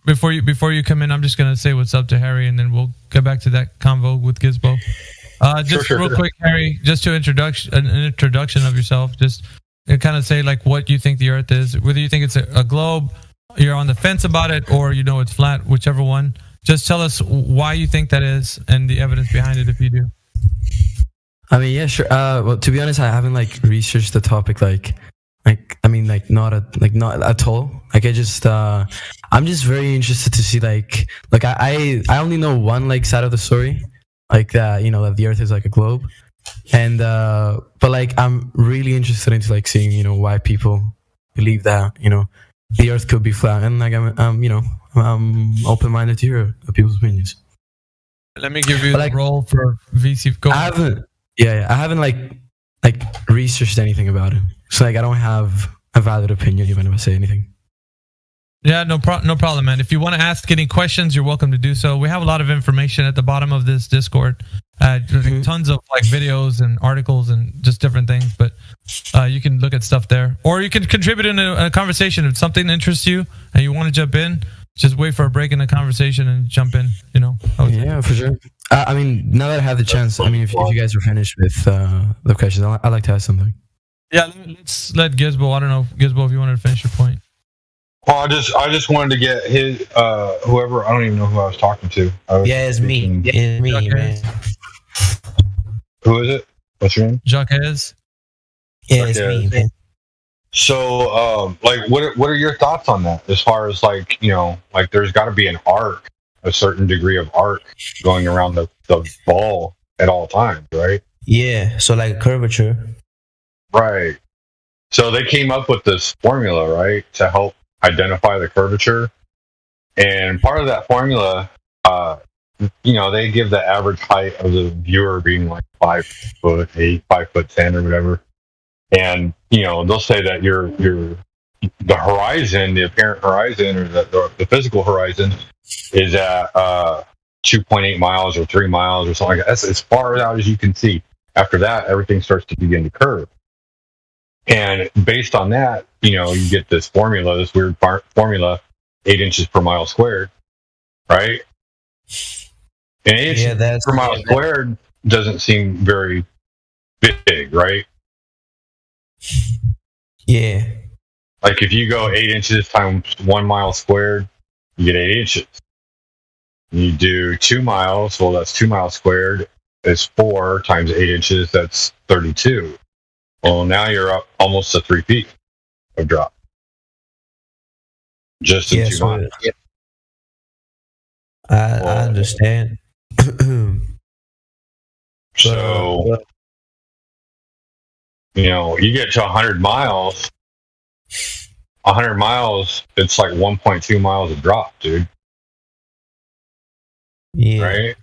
before you come in, I'm just gonna say what's up to Harry, and then we'll get back to that convo with Gizbo. Just real quick, Harry, just to an introduction of yourself, just kind of say like what you think the Earth is, whether you think it's a globe, you're on the fence about it, or you know it's flat, whichever one. Just tell us why you think that is and the evidence behind it if you do. I mean, yeah, sure. Well, to be honest, I haven't like researched the topic not at all. Like I just I'm just very interested to see like I only know one like side of the story, like that, you know, that the Earth is like a globe, and but like I'm really interested into like seeing, you know, why people believe that, you know, the Earth could be flat, and like I'm open-minded to hear people's opinions. Let me give you the role for VC. Go I haven't like researched anything about it, so like I don't have a valid opinion even if I say anything. Yeah, no problem, man. If you want to ask any questions, you're welcome to do so. We have a lot of information at the bottom of this Discord. Tons of like videos and articles and just different things, but you can look at stuff there, or you can contribute in a conversation. If something interests you and you want to jump in, just wait for a break in the conversation and jump in, you know. Yeah, for sure. I mean, now that I have the chance, I mean, if you guys are finished with the questions, I'd like to ask something. Yeah, let's let Gizbo. I don't know, Gizbo, if you wanted to finish your point. Well, I just wanted to get his whoever, I don't even know who I was talking to. It's me. It's me, man. Who is it? What's your name? Jacques. Yeah, it's me, man. So, like, what are your thoughts on that? As far as like, you know, like there's got to be an arc, a certain degree of arc going around the ball at all times, right? Yeah. So like a curvature. Right. So they came up with this formula, right, to help identify the curvature, and part of that formula, you know, they give the average height of the viewer being like 5'8", 5'10", or whatever. And, you know, they'll say that the horizon, the apparent horizon, or the physical horizon is at 2.8 miles or 3 miles or something like that. That's as far out as you can see. After that, everything starts to begin to curve. And based on that, you know, you get this formula, this weird formula, 8 inches per mile squared, right? And 8 inches per mile squared doesn't seem very big, right? Yeah. Like if you go 8 inches times 1 mile squared, you get 8 inches. You do 2 miles, well, that's 2 miles squared. It's 4 times 8 inches, that's 32. Well, now you're up almost to 3 feet of drop. Just in 2 miles. I understand. So, you know, you get to 100 miles. 100 miles, it's like 1.2 miles of drop, dude. Yeah. Right?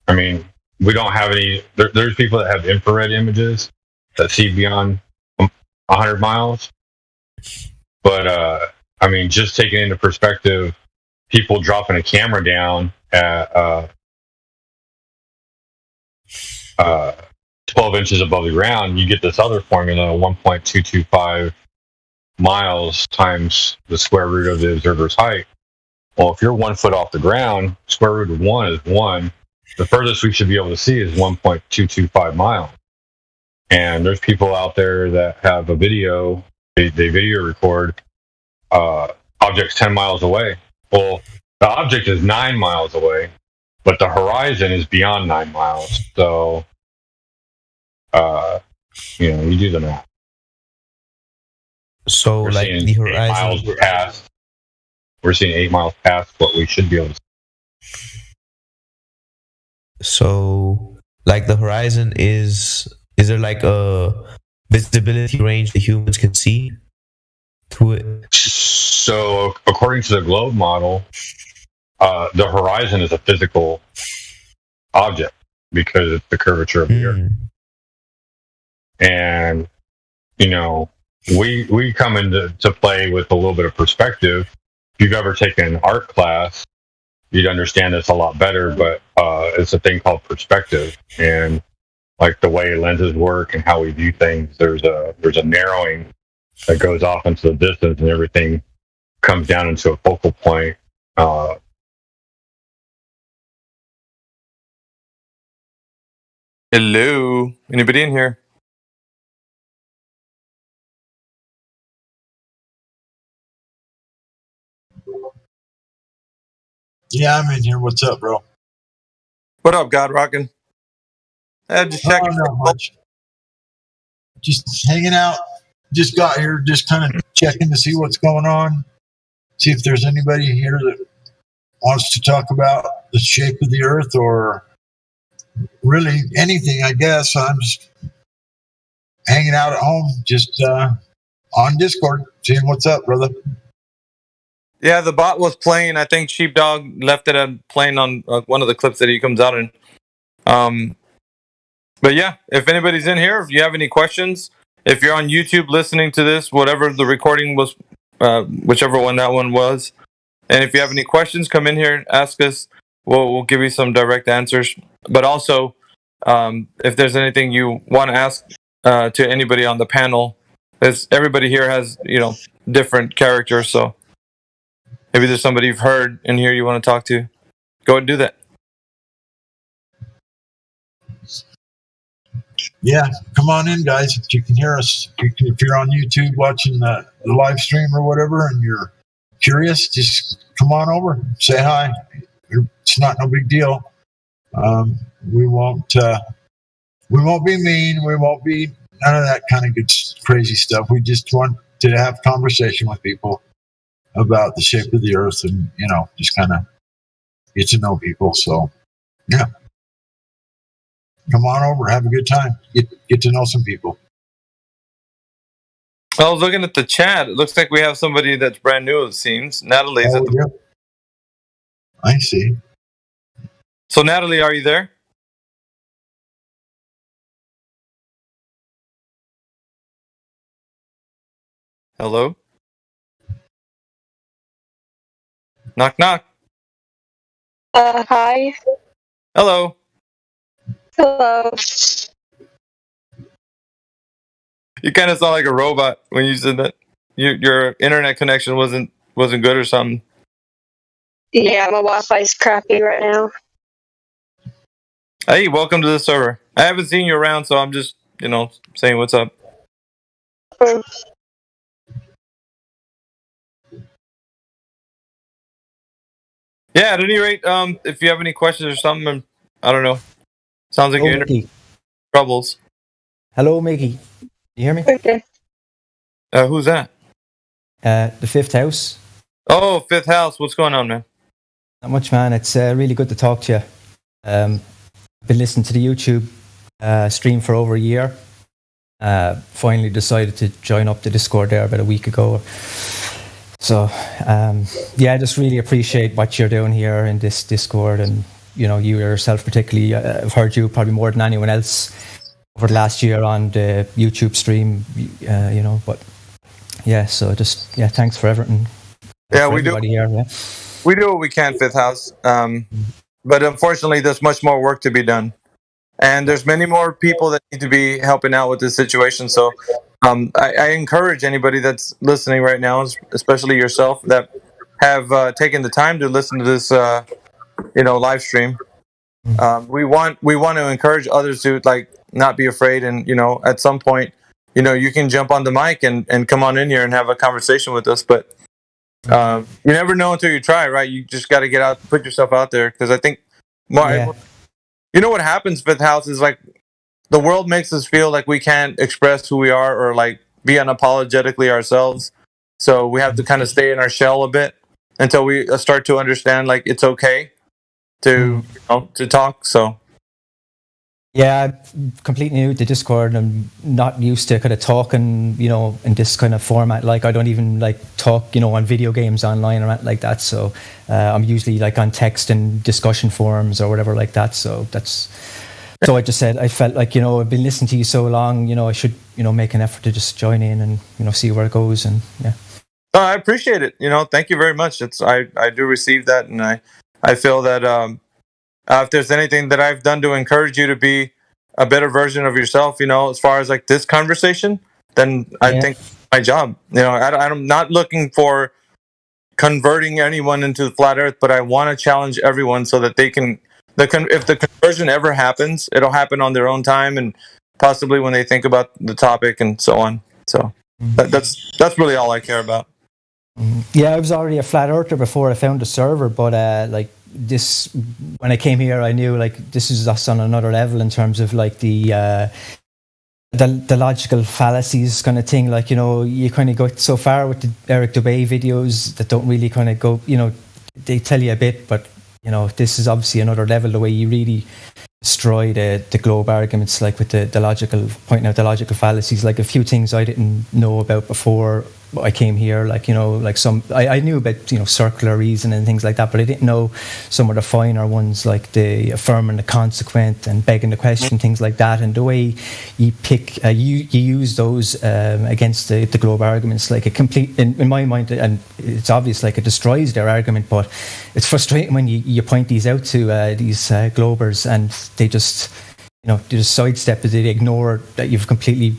I mean, we don't have any. There's people that have infrared images that see beyond 100 miles. But, I mean, just taking into perspective, people dropping a camera down at 12 inches above the ground, you get this other formula, 1.225 miles times the square root of the observer's height. Well, if you're 1 foot off the ground, square root of 1 is 1. The furthest we should be able to see is 1.225 miles. And there's people out there that have a video, they video record objects 10 miles away. Well, the object is 9 miles away, but the horizon is beyond 9 miles. So, you know, you do the math. So, like the horizon, we're seeing 8 miles past what we should be able to see. So, like the horizon is there like a visibility range that humans can see through it? So, according to the globe model, the horizon is a physical object because it's the curvature of the Earth. And we come into play with a little bit of perspective. If you've ever taken an art class, you'd understand this a lot better, but it's a thing called perspective, and like the way lenses work and how we view things, there's a narrowing that goes off into the distance, and everything comes down into a focal point. Hello, anybody in here? Yeah, I'm in here. What's up, bro? What up, God Rockin'? Just checking. Not much. Just hanging out. Just got here. Just kind of checking to see what's going on. See if there's anybody here that wants to talk about the shape of the Earth or really anything. I guess I'm just hanging out at home, just on Discord, seeing what's up, brother. Yeah, the bot was playing. I think Sheepdog left it playing on one of the clips that he comes out in. But yeah, if anybody's in here, if you have any questions, if you're on YouTube listening to this, whatever the recording was, whichever one that one was, and if you have any questions, come in here and ask us. We'll give you some direct answers. But also, if there's anything you want to ask to anybody on the panel, as everybody here has different characters, so maybe there's somebody you've heard in here you want to talk to, go and do that. Yeah, come on in, guys. If you can hear us, if you're on YouTube watching the live stream or whatever, and you're curious, just come on over, say hi. It's not no big deal. We won't be mean. We won't be none of that kind of good crazy stuff. We just want to have conversation with people about the shape of the Earth, and just kind of get to know people. So, yeah. Come on over, have a good time. Get to know some people. I was looking at the chat. It looks like we have somebody that's brand new, it seems. Natalie's at the... Yeah. I see. So, Natalie, are you there? Hello? Knock, knock. Hi. Hello. Hello. You kind of sound like a robot when you said that. Your internet connection wasn't good or something. Yeah, my Wi-Fi's crappy right now. Hey, welcome to the server. I haven't seen you around, so I'm just, saying what's up. Yeah, at any rate, if you have any questions or something, I don't know. Sounds like you're in troubles. Hello, Mickey. You hear me? Okay. Who's that? The Fifth House. Oh, Fifth House. What's going on, man? Not much, man. It's really good to talk to you. I've been listening to the YouTube stream for over a year. Finally decided to join up the Discord there about a week ago. So, I just really appreciate what you're doing here in this Discord, and you yourself particularly. I've heard you probably more than anyone else over the last year on the YouTube stream. But so thanks for everything. Yeah, we do. Here, yeah. We do what we can, Fifth House. But unfortunately, there's much more work to be done, and there's many more people that need to be helping out with this situation. So. I encourage anybody that's listening right now, especially yourself, that have taken the time to listen to this, live stream. We want to encourage others to not be afraid, and at some point, you can jump on the mic and come on in here and have a conversation with us. But you never know until you try, right? You just got to get out, put yourself out there, because I think, what happens, Fifth House, is the world makes us feel like we can't express who we are or be unapologetically ourselves. So we have to kind of stay in our shell a bit until we start to understand it's okay to talk. So yeah, I'm completely new to Discord. I'm not used to kind of talking, in this kind of format. I don't even talk, on video games online or anything like that. So I'm usually on text and discussion forums or whatever like that. So that's So I just said, I felt like, I've been listening to you so long, I should, make an effort to just join in and, see where it goes. And yeah. No, I appreciate it. Thank you very much. I do receive that. And I feel that if there's anything that I've done to encourage you to be a better version of yourself, as far as like this conversation, then I think my job, I'm not looking for converting anyone into the flat earth, but I want to challenge everyone so that they can, if the conversion ever happens, it'll happen on their own time and possibly when they think about the topic and so on. So that's really all I care about. Yeah, I was already a flat earther before I found the server, but this, when I came here, I knew like this is us on another level in terms of like the logical fallacies kind of thing. Like, you kind of go so far with the Eric Dubay videos that don't really kind of go, they tell you a bit, but this is obviously another level, the way you really destroy the globe arguments, like with the logical, pointing out the logical fallacies, like a few things I didn't know about before I came here, like, like I knew about, circular reason and things like that, but I didn't know some of the finer ones, like the affirming the consequent and begging the question, things like that. And the way you pick, you use those against the globe arguments, like a complete, in my mind, and it's obvious, like it destroys their argument, but it's frustrating when you point these out to these globers and they just, they just sidestep it, they ignore that you've completely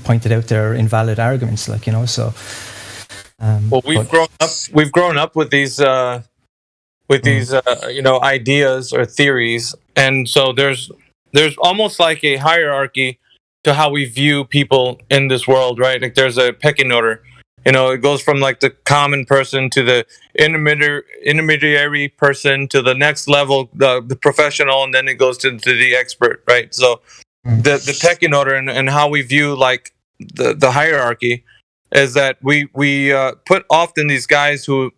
pointed out their invalid arguments, like, so. Well, we've grown up with these, ideas or theories, and so there's almost like a hierarchy to how we view people in this world, right? Like there's a pecking order. It goes from like the common person to the intermediary person to the next level, the professional, and then it goes to the expert, right? So the pecking order and how we view like the hierarchy is that we put often these guys who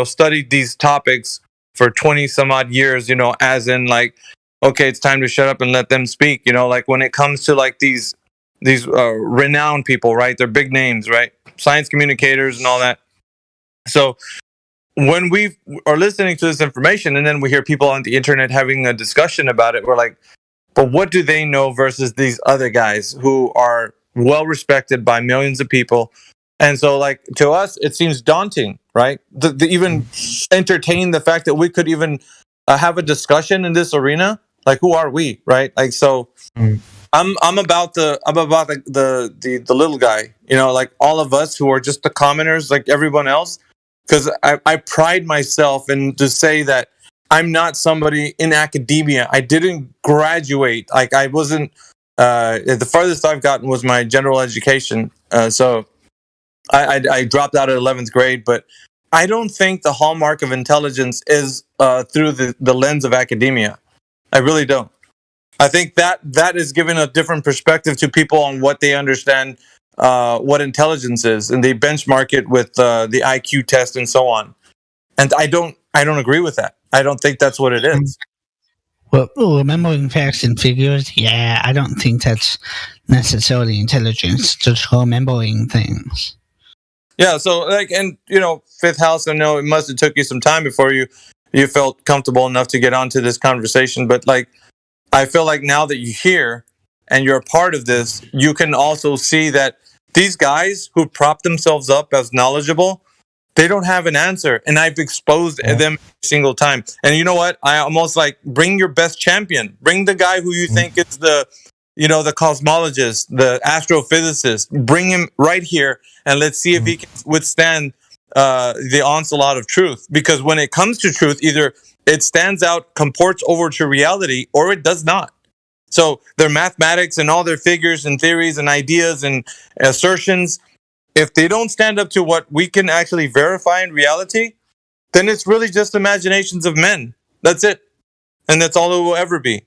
studied these topics for 20 some odd years, as in like, okay, it's time to shut up and let them speak. Like when it comes to like these renowned people, right? They're big names, right? Science communicators and all that. So when we are listening to this information and then we hear people on the internet having a discussion about it, we're like, but what do they know versus these other guys who are well respected by millions of people? And so like to us, it seems daunting, right? The even entertain the fact that we could even have a discussion in this arena. Like, who are we, right? Like, so I'm about the little guy, like all of us who are just the commoners, like everyone else. Because I pride myself in to say that I'm not somebody in academia. I didn't graduate. Like I wasn't. The farthest I've gotten was my general education. So I dropped out at 11th grade. But I don't think the hallmark of intelligence is through the lens of academia. I really don't. I think that is giving a different perspective to people on what they understand, what intelligence is, and they benchmark it with the IQ test and so on. And I don't agree with that. I don't think that's what it is. Well, remembering facts and figures, yeah, I don't think that's necessarily intelligence. Just remembering things. Yeah. So like, and Fifth House, I know it must have took you some time before you felt comfortable enough to get onto this conversation, but like. I feel like now that you're here and you're a part of this, you can also see that these guys who prop themselves up as knowledgeable, they don't have an answer. And I've exposed them every single time. And you know what? I almost like bring your best champion. Bring the guy who you think is the cosmologist, the astrophysicist. Bring him right here and let's see if he can withstand the onslaught of truth. Because when it comes to truth, either it stands out, comports over to reality, or it does not. So their mathematics and all their figures and theories and ideas and assertions, if they don't stand up to what we can actually verify in reality, then it's really just imaginations of men. That's it. And that's all it will ever be.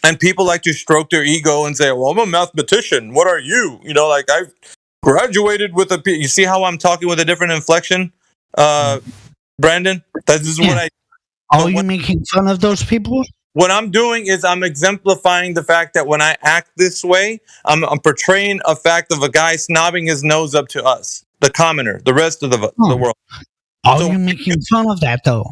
And people like to stroke their ego and say, well, I'm a mathematician. What are you? Like I've graduated with a P. You see how I'm talking with a different inflection, Brandon? This is what I... Are you making fun of those people? What I'm doing is I'm exemplifying the fact that when I act this way, I'm portraying a fact of a guy snobbing his nose up to us, the commoner, the rest of the world. Are you making fun of that, though?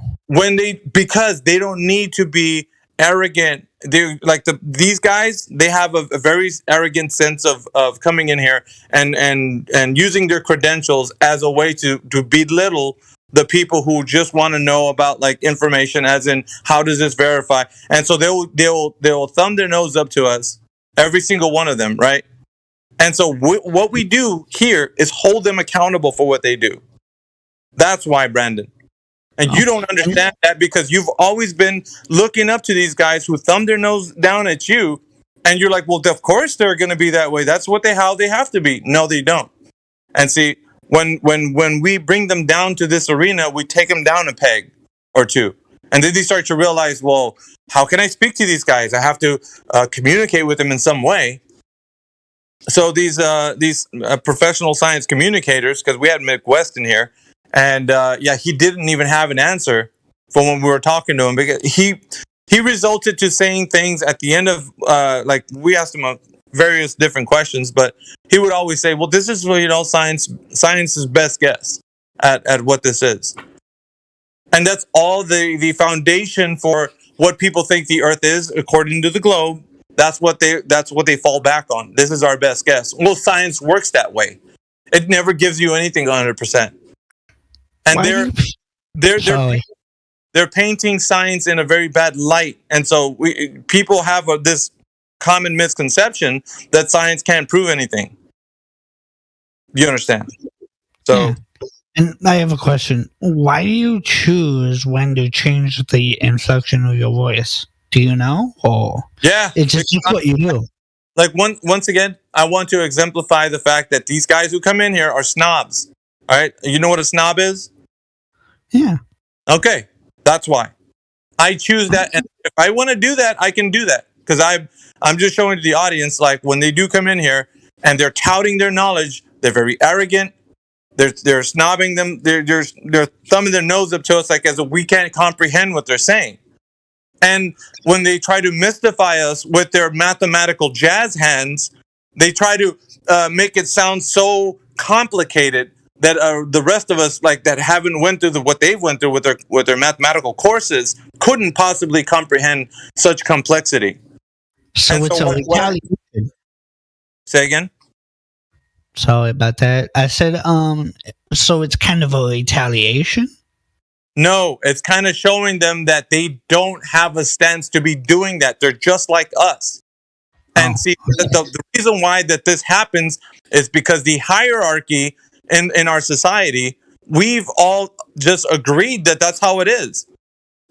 Because they don't need to be arrogant. These guys, they have a very arrogant sense of coming in here and using their credentials as a way to belittle the people who just want to know about like information, as in how does this verify. And so they'll thumb their nose up to us, every single one of them, right? And so what we do here is hold them accountable for what they do. That's why, Brandon. And you don't understand that because you've always been looking up to these guys who thumb their nose down at you, and you're like, well, of course they're going to be that way. That's how they have to be. No, they don't. And see, when we bring them down to this arena, we take them down a peg or two, and then they start to realize, well, how can I speak to these guys? I have to communicate with them in some way. So these professional science communicators, because we had Mick West in here. And he didn't even have an answer for when we were talking to him, because he resulted to saying things at the end of we asked him various different questions, but he would always say, "Well, this is science's best guess at what this is," and that's all the foundation for what people think the Earth is according to the globe. That's what they fall back on. This is our best guess. Well, science works that way. It never gives you anything 100%. And they're painting science in a very bad light, and so people have this common misconception that science can't prove anything. You understand? So, yeah. And I have a question: why do you choose when to change the inflection of your voice? Do you know, or it's just what you do? Like once again, I want to exemplify the fact that these guys who come in here are snobs. All right, you know what a snob is? Yeah. Okay, that's why I choose that, and if I want to do that, I can do that, because I'm just showing to the audience, like, when they do come in here and they're touting their knowledge, they're very arrogant. They're snobbing them. They're thumbing their nose up to us, like as if we can't comprehend what they're saying. And when they try to mystify us with their mathematical jazz hands, they try to make it sound so complicated that the rest of us, like, that haven't went through what they've went through with their mathematical courses, couldn't possibly comprehend such complexity. So it's a retaliation. Say again? Sorry about that. I said, so it's kind of a retaliation? No, it's kind of showing them that they don't have a stance to be doing that. They're just like us. And see, the reason why that this happens is because the hierarchy in our society, we've all just agreed that that's how it is,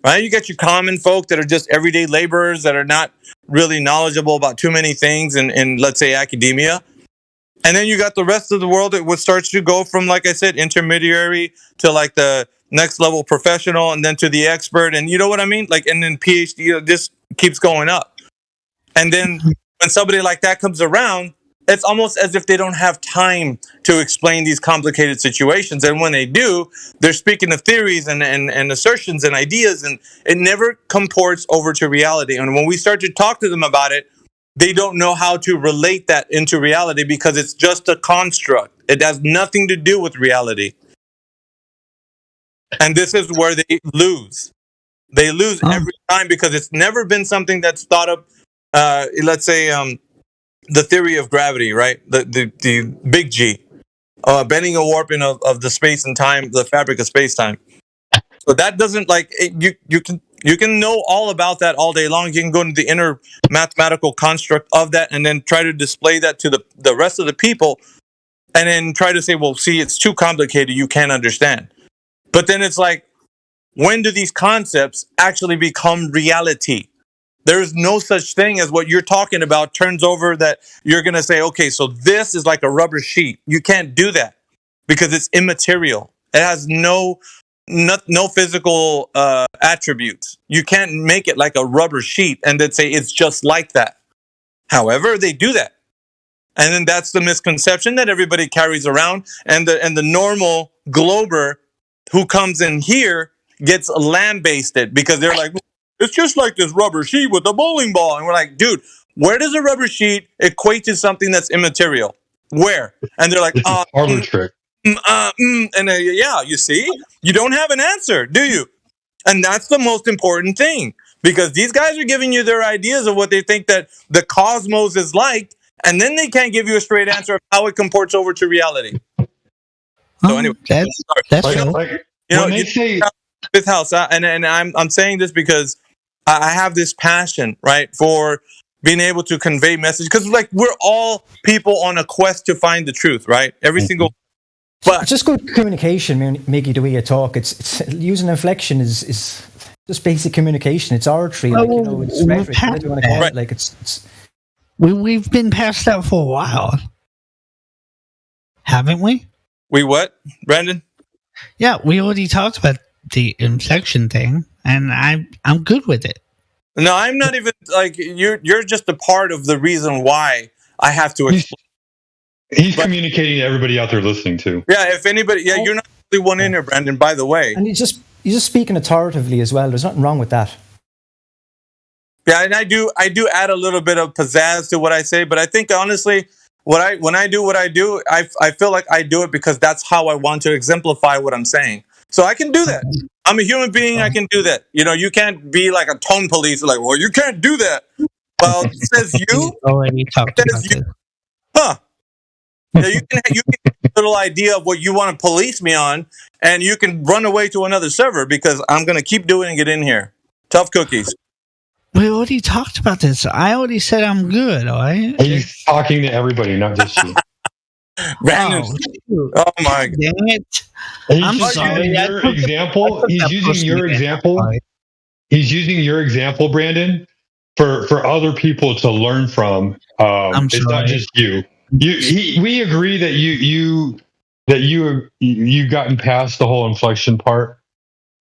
right? You got your common folk that are just everyday laborers that are not really knowledgeable about too many things in let's say, academia. And then you got the rest of the world that starts to go from, like I said, intermediary to like the next level professional, and then to the expert. And you know what I mean? Like, and then PhD, it just keeps going up. And then when somebody like that comes around, it's almost as if they don't have time to explain these complicated situations. And when they do, they're speaking of theories and assertions and ideas, and it never comports over to reality. And when we start to talk to them about it, they don't know how to relate that into reality, because it's just a construct. It has nothing to do with reality. And this is where they lose. They lose every time, because it's never been something that's thought of, let's say, the theory of gravity, right? The big G, bending and warping of the space and time, the fabric of space time. So that doesn't, like, you can know all about that all day long. You can go into the inner mathematical construct of that, and then try to display that to the rest of the people, and then try to say, well, see, it's too complicated, you can't understand. But then it's like, when do these concepts actually become reality? There is no such thing as what you're talking about turns over, that you're going to say, okay, so this is like a rubber sheet. You can't do that, because it's immaterial. It has no physical attributes. You can't make it like a rubber sheet and then say it's just like that. However, they do that. And then that's the misconception that everybody carries around. And the normal glober who comes in here gets lambasted, because they're like, it's just like this rubber sheet with a bowling ball. And we're like, dude, where does a rubber sheet equate to something that's immaterial? Where? And they're like, Harvard trick. Yeah, you see, you don't have an answer, do you? And that's the most important thing. because these guys are giving you their ideas of what they think that the cosmos is like, and then they can't give you a straight answer of how it comports over to reality. So anyway, that's Fifth House, and I'm saying this because I have this passion, right, for being able to convey message, because like we're all people on a quest to find the truth, right? Every single. But it's just good communication, Mickey. The way you talk, it's using inflection is just basic communication. It's oratory, like, you know, it's rhetoric. Whatever you want to call it. Like it's. We've been past that for a while, haven't we? We what, Brandon? Yeah, we already talked about the inflection thing, and I'm good with it. No, I'm not even like you're just a part of the reason why I have to explain. He's communicating to everybody out there listening too. Yeah, if anybody, you're not the only one in here, Brandon, by the way. And you're just speaking authoritatively as well. There's nothing wrong with that. Yeah, and I do add a little bit of pizzazz to what I say, but I think honestly, when I do what I do, I feel like I do it because that's how I want to exemplify what I'm saying. So I can do that. I'm a human being. I can do that. You know, you can't be like a tone police, like, well, you can't do that. Well, it says you. Already talked about this. Huh. Yeah, you can get a little idea of what you want to police me on, and you can run away to another server because I'm going to keep doing it in here. Tough cookies. We already talked about this. I already said I'm good, all right? He's talking to everybody, not just you. Brandon. Oh my God. Dang it. I'm sorry. Your example. He's using your example. He's using your example, Brandon, for other people to learn from. It's not just you. We agree that you've gotten past the whole inflection part,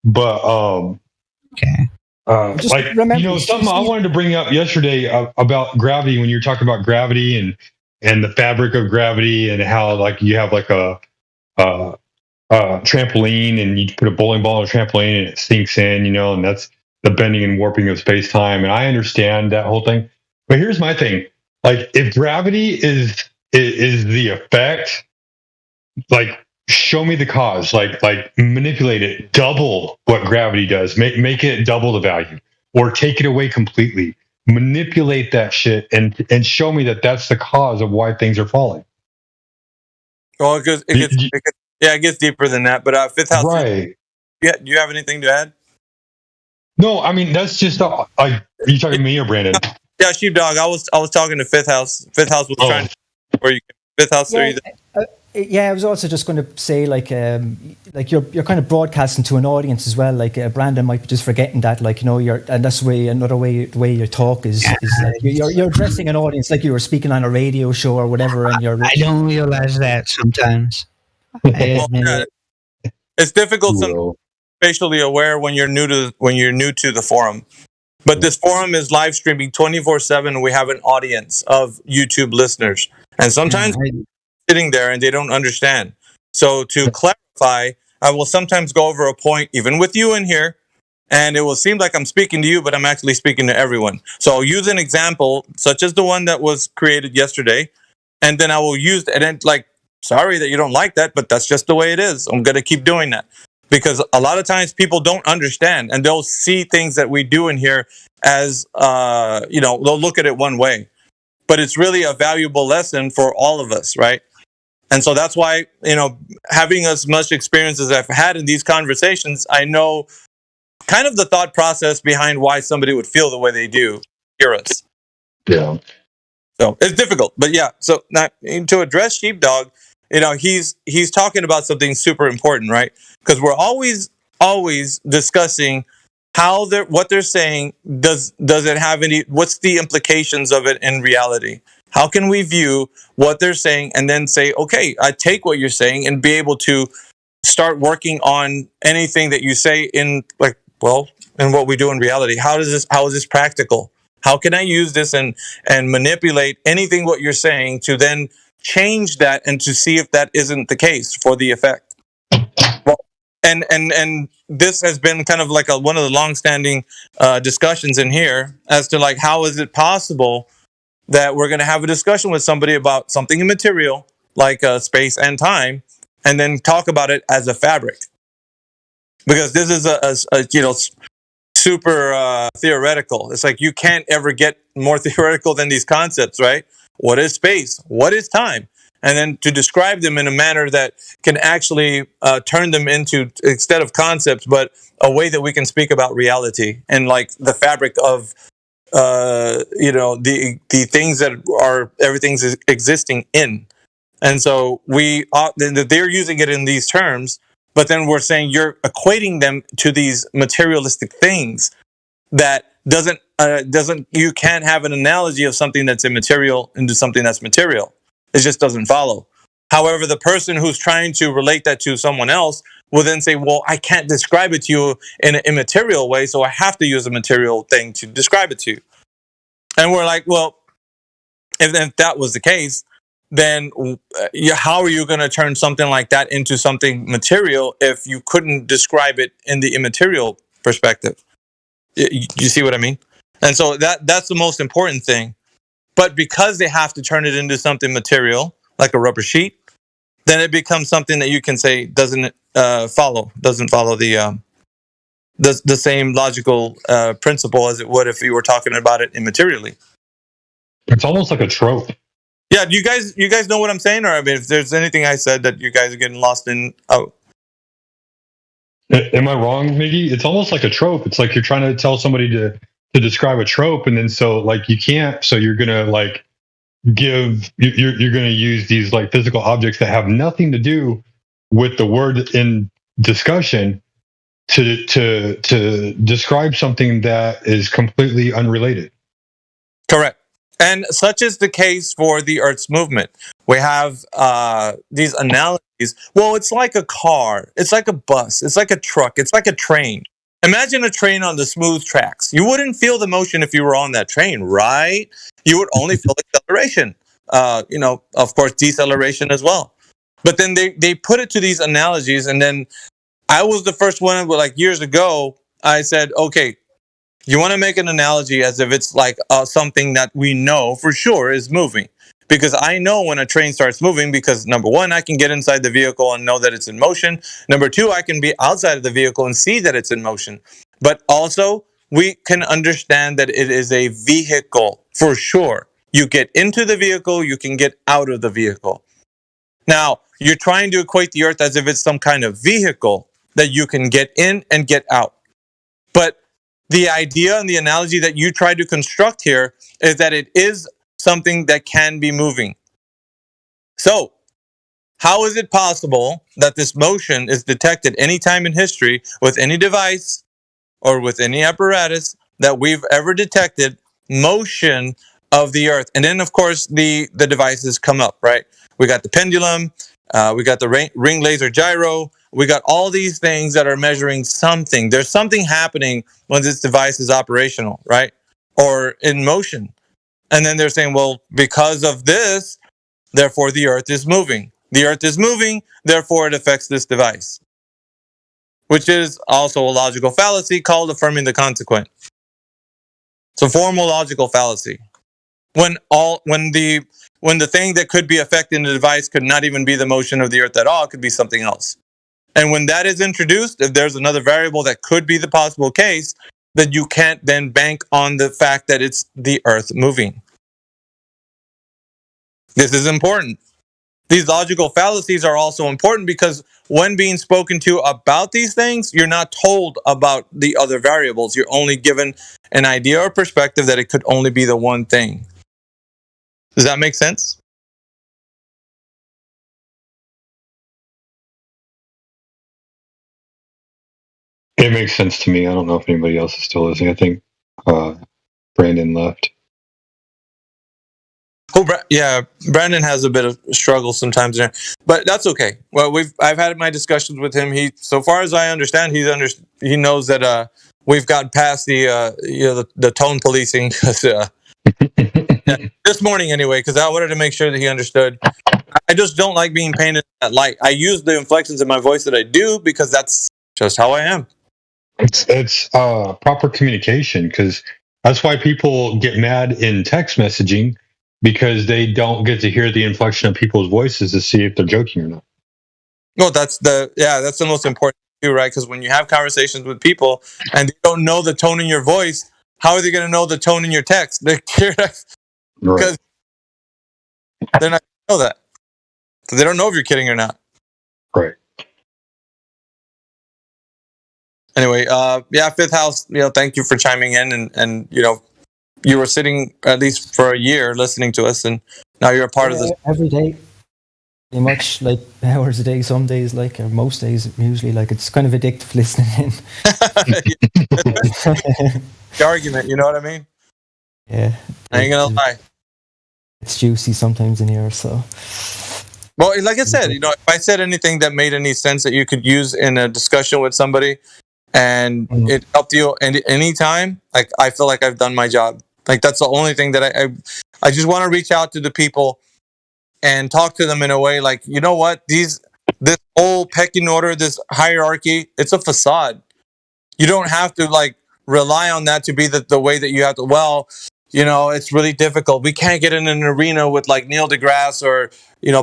but okay. Like remember, you know, something I wanted to bring up yesterday about gravity, when you were talking about gravity and the fabric of gravity, and how like you have like a trampoline, and you put a bowling ball on a trampoline and it sinks in, you know, and that's the bending and warping of space time. And I understand that whole thing, but here's my thing: like, if gravity is the effect, like, show me the cause, like manipulate it, double what gravity does, make it double the value, or take it away completely, manipulate that shit and show me that that's the cause of why things are falling. Well, it gets deeper than that, but Fifth House, right? Yeah, do you have anything to add? No, I mean, that's just are you talking to me or Brandon? Yeah, Sheepdog. I was talking to Fifth House. Fifth House was trying to, or you Fifth House. Yeah, I was also just going to say, like you're kind of broadcasting to an audience as well. Like Brandon might be just forgetting that, like, you know, and that's the way your talk is like you're addressing an audience like you were speaking on a radio show or whatever. And I don't realize that sometimes. It's difficult sometimes, spatially aware when you're new to the forum. But this forum is live streaming 24/7. We have an audience of YouTube listeners, and sometimes sitting there and they don't understand. So to clarify, I will sometimes go over a point, even with you in here, and it will seem like I'm speaking to you, but I'm actually speaking to everyone. So I'll use an example, such as the one that was created yesterday, and then I will use, and then, like, sorry that you don't like that, but that's just the way it is. I'm going to keep doing that. Because a lot of times people don't understand, and they'll see things that we do in here as, they'll look at it one way. But it's really a valuable lesson for all of us, right? And so that's why, you know, having as much experience as I've had in these conversations, I know kind of the thought process behind why somebody would feel the way they do hear us. Yeah. So it's difficult. But yeah, so now to address Sheepdog, you know, he's talking about something super important, right? Because we're always discussing how what they're saying. Does it have any? What's the implications of it in reality? How can we view what they're saying and then say, okay, I take what you're saying, and be able to start working on anything that you say in what we do in reality? How is this practical? How can I use this and manipulate anything what you're saying to then change that and to see if that isn't the case for the effect? Well, and this has been kind of like one of the long-standing discussions in here as to, like, how is it possible that we're going to have a discussion with somebody about something immaterial like space and time, and then talk about it as a fabric? Because this is a super theoretical. It's like you can't ever get more theoretical than these concepts, right? What is space? What is time? And then to describe them in a manner that can actually turn them into, instead of concepts, but a way that we can speak about reality and like the fabric of, the things that are everything's existing in. And so they're using it in these terms, but then we're saying you're equating them to these materialistic things that doesn't you can't have an analogy of something that's immaterial into something that's material. It just doesn't follow. However, the person who's trying to relate that to someone else will then say, well, I can't describe it to you in an immaterial way, so I have to use a material thing to describe it to you. And we're like, well, if that was the case, then how are you going to turn something like that into something material if you couldn't describe it in the immaterial perspective? You see what I mean? And so that's the most important thing. But because they have to turn it into something material, like a rubber sheet, then it becomes something that you can say doesn't follow the same logical principle as it would if you were talking about it immaterially. It's almost like a trope. Yeah, you guys know what I'm saying? Or I mean, if there's anything I said that you guys are getting lost in, Am I wrong, Miggy? It's almost like a trope. It's like you're trying to tell somebody to describe a trope, and then so like you can't. So you're gonna like you're gonna use these like physical objects that have nothing to do with the word in discussion to describe something that is completely unrelated. Correct. And such is the case for the Earth's movement. We have these analogies. Well, it's like a car. It's like a bus. It's like a truck. It's like a train. Imagine a train on the smooth tracks. You wouldn't feel the motion if you were on that train, right? You would only feel acceleration. Of course, deceleration as well. But then they put it to these analogies. And then I was the first one, like years ago, I said, okay, you want to make an analogy as if it's like something that we know for sure is moving. Because I know when a train starts moving, because number one, I can get inside the vehicle and know that it's in motion. Number two, I can be outside of the vehicle and see that it's in motion. But also, we can understand that it is a vehicle for sure. You get into the vehicle, you can get out of the vehicle. Now, you're trying to equate the Earth as if it's some kind of vehicle that you can get in and get out. But the idea and the analogy that you try to construct here is that it is something that can be moving. So, how is it possible that this motion is detected anytime in history with any device or with any apparatus that we've ever detected motion of the Earth? And then, of course, the devices come up, right? We got the pendulum, we got the ring laser gyro, we got all these things that are measuring something. There's something happening when this device is operational, right? Or in motion. And then they're saying, well, because of this, therefore the Earth is moving. The Earth is moving, therefore it affects this device. Which is also a logical fallacy called affirming the consequent. It's a formal logical fallacy. When the thing that could be affecting the device could not even be the motion of the Earth at all, it could be something else. And when that is introduced, if there's another variable that could be the possible case, then you can't then bank on the fact that it's the Earth moving. This is important. These logical fallacies are also important because when being spoken to about these things, you're not told about the other variables. You're only given an idea or perspective that it could only be the one thing. Does that make sense? It makes sense to me. I don't know if anybody else is still listening. I think Brandon left. Oh, yeah, Brandon has a bit of struggle sometimes there, but that's okay. Well, I've had my discussions with him. So far as I understand, he knows that we've gotten past the tone policing. This morning anyway, because I wanted to make sure that he understood. I just don't like being painted in that light. I use the inflections in my voice that I do because that's just how I am. It's proper communication, because that's why people get mad in text messaging, because they don't get to hear the inflection of people's voices to see if they're joking or not. No, that's the most important too, right? Because when you have conversations with people and they don't know the tone in your voice, how are they going to know the tone in your text? Because they're not going to know that. So they don't know if you're kidding or not. Right. Anyway, Fifth House, thank you for chiming in, and you were sitting at least for a year listening to us, and now you're a part of this every day. Pretty much like hours a day, some days, like, or most days, usually, like, it's kind of addictive listening in. The argument, you know what I mean? Yeah. I ain't gonna lie. It's juicy sometimes in here, so. Well, like I said, if I said anything that made any sense that you could use in a discussion with somebody, and it helped you any time, like, I feel like I've done my job. Like, that's the only thing that I just want to reach out to the people and talk to them in a way like, you know what, this whole pecking order, this hierarchy, it's a facade. You don't have to like rely on that to be the way that you have to. Well, it's really difficult. We can't get in an arena with like Neil deGrasse or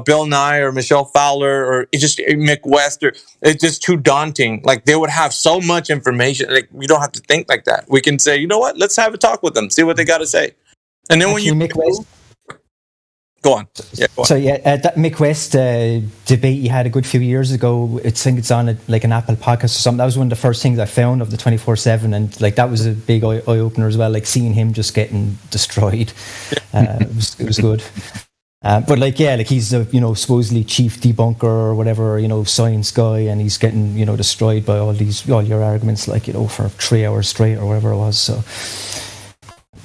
Bill Nye or Michelle Fowler or Mick West, or it's just too daunting. Like, they would have so much information. Like, we don't have to think like that. We can say, you know what? Let's have a talk with them, see what they got to say. And then when Mick West. Go on. Yeah, go on. So that Mick West debate you had a good few years ago, I think it's on like an Apple podcast or something. That was one of the first things I found of the 24/7, and like that was a big eye opener as well. Like seeing him just getting destroyed, it was good. But like he's the supposedly chief debunker or whatever, science guy, and he's getting destroyed by all your arguments, like for 3 hours straight or whatever it was. So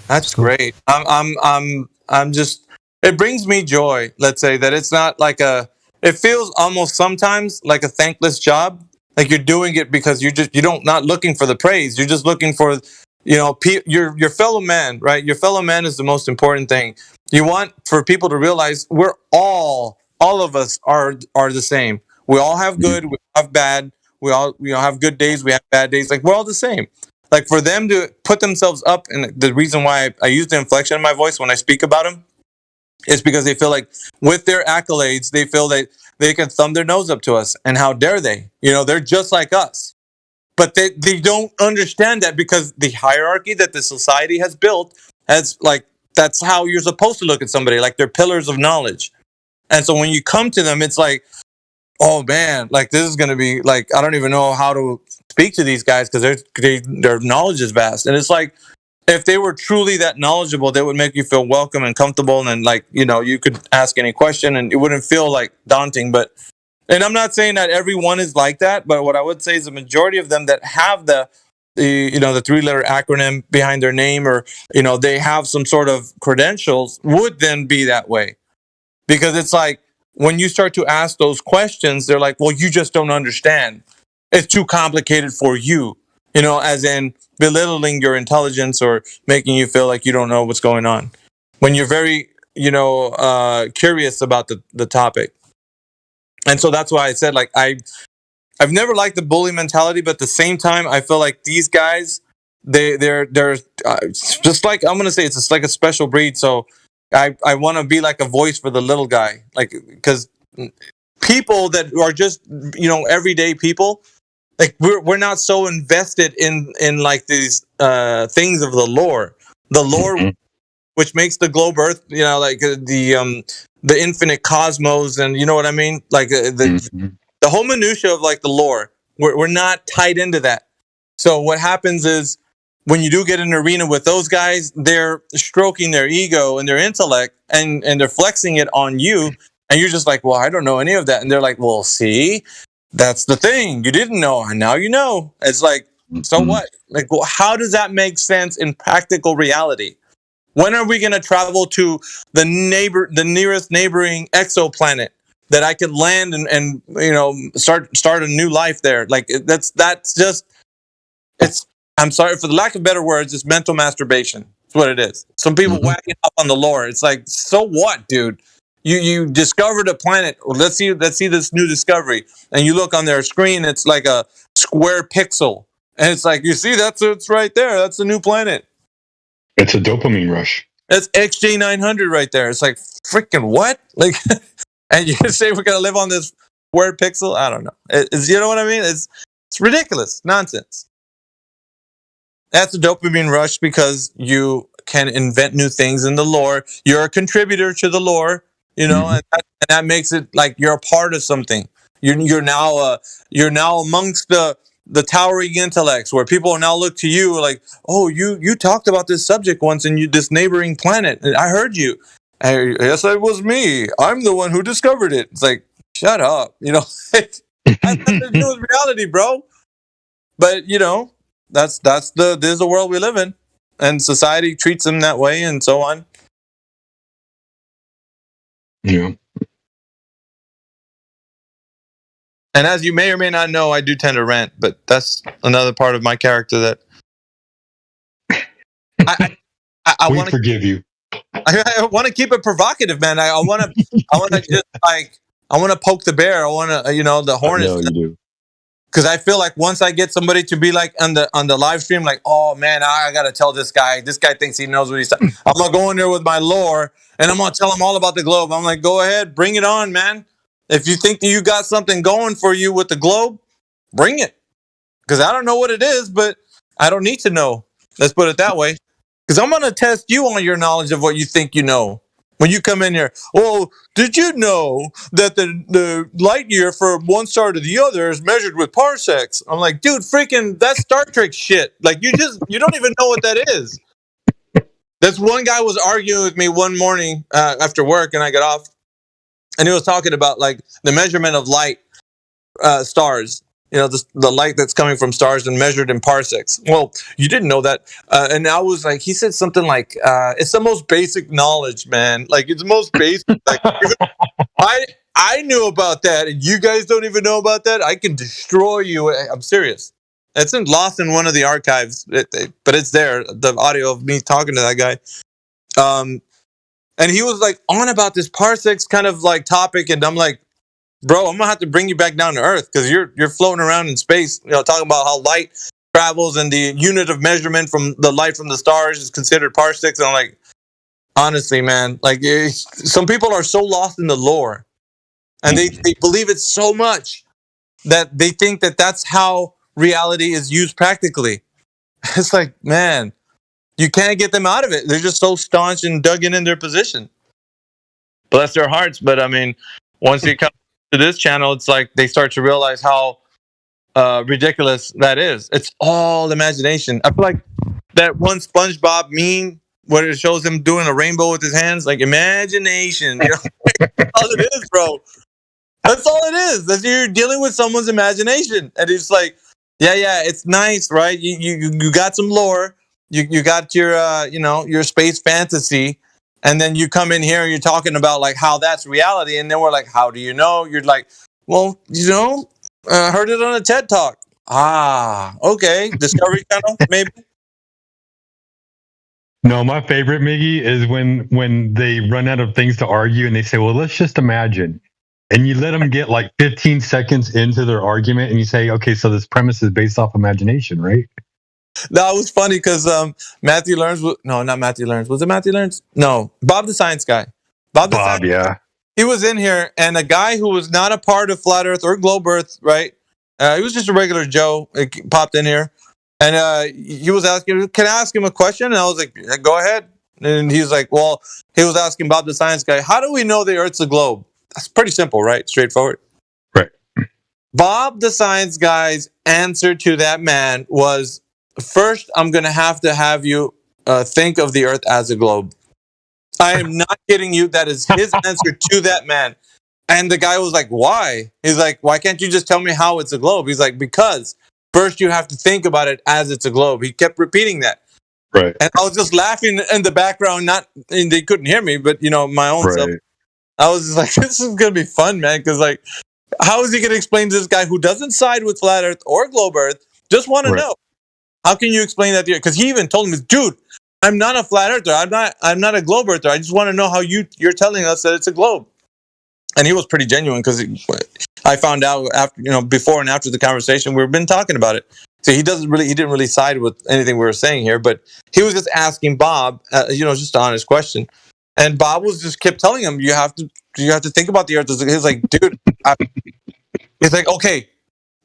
that's great. I'm just. It brings me joy, let's say, that it's not like it feels almost sometimes like a thankless job. Like you're doing it because you're not looking for the praise. You're just looking for, your fellow man, right? Your fellow man is the most important thing. You want for people to realize we're all of us are the same. We all have good, we all have bad. We all, have good days, we have bad days. Like, we're all the same. Like, for them to put themselves up, and the reason why I use the inflection in my voice when I speak about them, it's because they feel like with their accolades, they feel that they can thumb their nose up to us. And how dare they? They're just like us. But they don't understand that, because the hierarchy that the society has built has, like, that's how you're supposed to look at somebody. Like, they're pillars of knowledge. And so when you come to them, it's like, oh man, like, this is going to be like, I don't even know how to speak to these guys because their knowledge is vast. And it's like, if they were truly that knowledgeable, they would make you feel welcome and comfortable, and like, you could ask any question and it wouldn't feel like daunting. And I'm not saying that everyone is like that, but what I would say is the majority of them that have the 3-letter acronym behind their name, or, they have some sort of credentials, would then be that way. Because it's like, when you start to ask those questions, they're like, well, you just don't understand. It's too complicated for you, as in belittling your intelligence or making you feel like you don't know what's going on. When you're very, curious about the topic. And so that's why I said, like, I've never liked the bully mentality, but at the same time, I feel like these guys, they're just like, I'm going to say it's just like a special breed. So I want to be like a voice for the little guy, like, because people that are just, everyday people, like, we're not so invested in like these things of the lore, which makes the globe Earth, like the infinite cosmos, and you know what I mean, like the whole minutia of like the lore. We're not tied into that. So what happens is, when you do get in an arena with those guys, they're stroking their ego and their intellect, and they're flexing it on you, and you're just like, well, I don't know any of that, and they're like, well, see. That's the thing. You didn't know, and now you know. It's like, so what? Like, well, how does that make sense in practical reality? When are we going to travel to the nearest neighboring exoplanet that I could land and start a new life there? Like, that's just, it's, I'm sorry for the lack of better words, it's mental masturbation. That's what it is. Some people whacking up on the lore. It's like, so what, dude? You discovered a planet. Let's see this new discovery. And you look on their screen, it's like a square pixel. And it's like, you see, it's right there. That's the new planet. It's a dopamine rush. That's XJ900 right there. It's like, freaking what? Like, and you say we're going to live on this square pixel? I don't know. You know what I mean? It's ridiculous. Nonsense. That's a dopamine rush because you can invent new things in the lore. You're a contributor to the lore, and that makes it like you're a part of something. You're now amongst the towering intellects where people now look to you like, oh, you talked about this subject once in this neighboring planet, and I heard you. Yes, it was me. I'm the one who discovered it. It's like, shut up. That's nothing to do with reality, bro. But this is the world we live in, and society treats them that way, and so on. Yeah. And as you may or may not know, I do tend to rant, but that's another part of my character that I we forgive you. I want to keep it provocative, man. I want to just I want to poke the bear. I want to the hornets. I know you do. Because I feel like once I get somebody to be like on the live stream, like, oh man, I gotta tell this guy. This guy thinks he knows what he's talking. I'm gonna go in there with my lore and I'm gonna tell him all about the globe. I'm like, go ahead, bring it on, man. If you think that you got something going for you with the globe, bring it. Because I don't know what it is, but I don't need to know. Let's put it that way. Because I'm gonna test you on your knowledge of what you think you know. When you come in here, well, did you know that the light year from one star to the other is measured with parsecs? I'm like, dude, freaking, that's Star Trek shit. Like, you don't even know what that is. This one guy was arguing with me one morning after work, and I got off, and he was talking about like the measurement of light, stars. The light that's coming from stars and measured in parsecs. Well, you didn't know that. And I was like, he said something like, it's the most basic knowledge, man. Like, it's the most basic. Like, I knew about that, and you guys don't even know about that. I can destroy you. I'm serious. It's lost in one of the archives, but it's there. The audio of me talking to that guy. And he was like on about this parsecs kind of like topic, and I'm like, bro, I'm gonna have to bring you back down to Earth because you're floating around in space, talking about how light travels and the unit of measurement from the light from the stars is considered parsecs. And I'm like, honestly, man, like some people are so lost in the lore, and they believe it so much that they think that that's how reality is used practically. It's like, man, you can't get them out of it. They're just so staunch and dug in their position. Bless their hearts, but I mean, once you come to this channel, it's like they start to realize how ridiculous that is. It's all imagination. I feel like that one SpongeBob meme where it shows him doing a rainbow with his hands, like imagination. That's all it is, bro. That's all it is. That's you're dealing with someone's imagination, and it's like, yeah, it's nice, right? You got some lore, you got your your space fantasy. And then you come in here and you're talking about like how that's reality. And then we're like, how do you know? You're like, well, heard it on a TED Talk. Ah, okay. Discovery Channel, maybe. No, my favorite, Miggy, is when they run out of things to argue and they say, well, let's just imagine. And you let them get like 15 seconds into their argument and you say, okay, so this premise is based off imagination, right? That was funny because Matthew Learns. No, not Matthew Learns. Was it Matthew Learns? No, Bob the Science Guy. Bob, yeah. He was in here, and a guy who was not a part of Flat Earth or Globe Earth, right? He was just a regular Joe. It popped in here, and he was asking, "Can I ask him a question?" And I was like, yeah, "Go ahead." And he's like, "Well," he was asking Bob the Science Guy, "How do we know the Earth's a globe?" That's pretty simple, right? Straightforward. Right. Bob the Science Guy's answer to that man was, first, I'm going to have you think of the Earth as a globe. I am not kidding you. That is his answer to that man. And the guy was like, why? He's like, why can't you just tell me how it's a globe? He's like, because first you have to think about it as it's a globe. He kept repeating that. Right. And I was just laughing in the background. And they couldn't hear me, but my own self. I was just like, this is going to be fun, man. Because like, how is he going to explain to this guy who doesn't side with Flat Earth or Globe Earth? Just want to know. How can you explain that to you? Because he even told me, dude, I'm not a flat earther. I'm not a globe earther. I just want to know how you're telling us that it's a globe. And he was pretty genuine because I found out after, before and after the conversation, we've been talking about it. So he didn't really side with anything we were saying here, but he was just asking Bob, just an honest question. And Bob just kept telling him, you have to think about the Earth. He was like, dude, he's like, okay,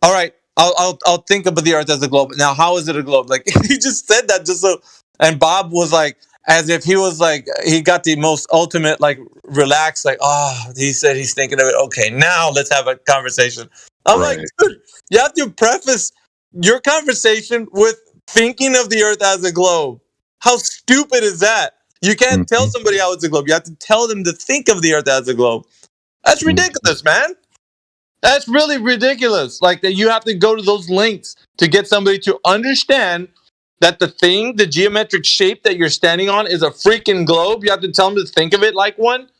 all right. I'll think of the Earth as a globe. Now, how is it a globe? Like he just said that just so, and Bob was like, as if he was like, he got the most ultimate like relaxed, like, he said he's thinking of it. Okay, now let's have a conversation. I'm like, dude, you have to preface your conversation with thinking of the Earth as a globe. How stupid is that? You can't tell somebody how it's a globe. You have to tell them to think of the Earth as a globe. That's ridiculous, man. That's really ridiculous. Like that you have to go to those lengths to get somebody to understand that the geometric shape that you're standing on is a freaking globe. You have to tell them to think of it like one.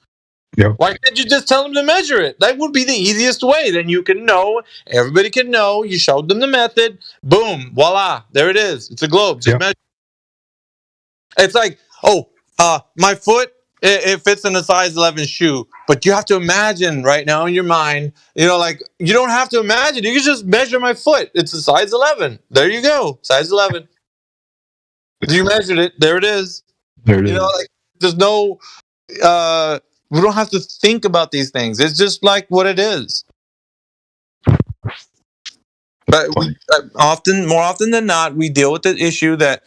Yep. Why can't you just tell them to measure it? That would be the easiest way. Then you can know. Everybody can know. You showed them the method. Boom. Voila. There it is. It's a globe. Just measure. It's like, my foot, it fits in a size 11 shoe. But you have to imagine right now in your mind, like you don't have to imagine. You can just measure my foot. It's a size 11. There you go. Size 11. You measured it. There it is. There it is. Like there's no, we don't have to think about these things. It's just like what it is. But more often than not, we deal with the issue that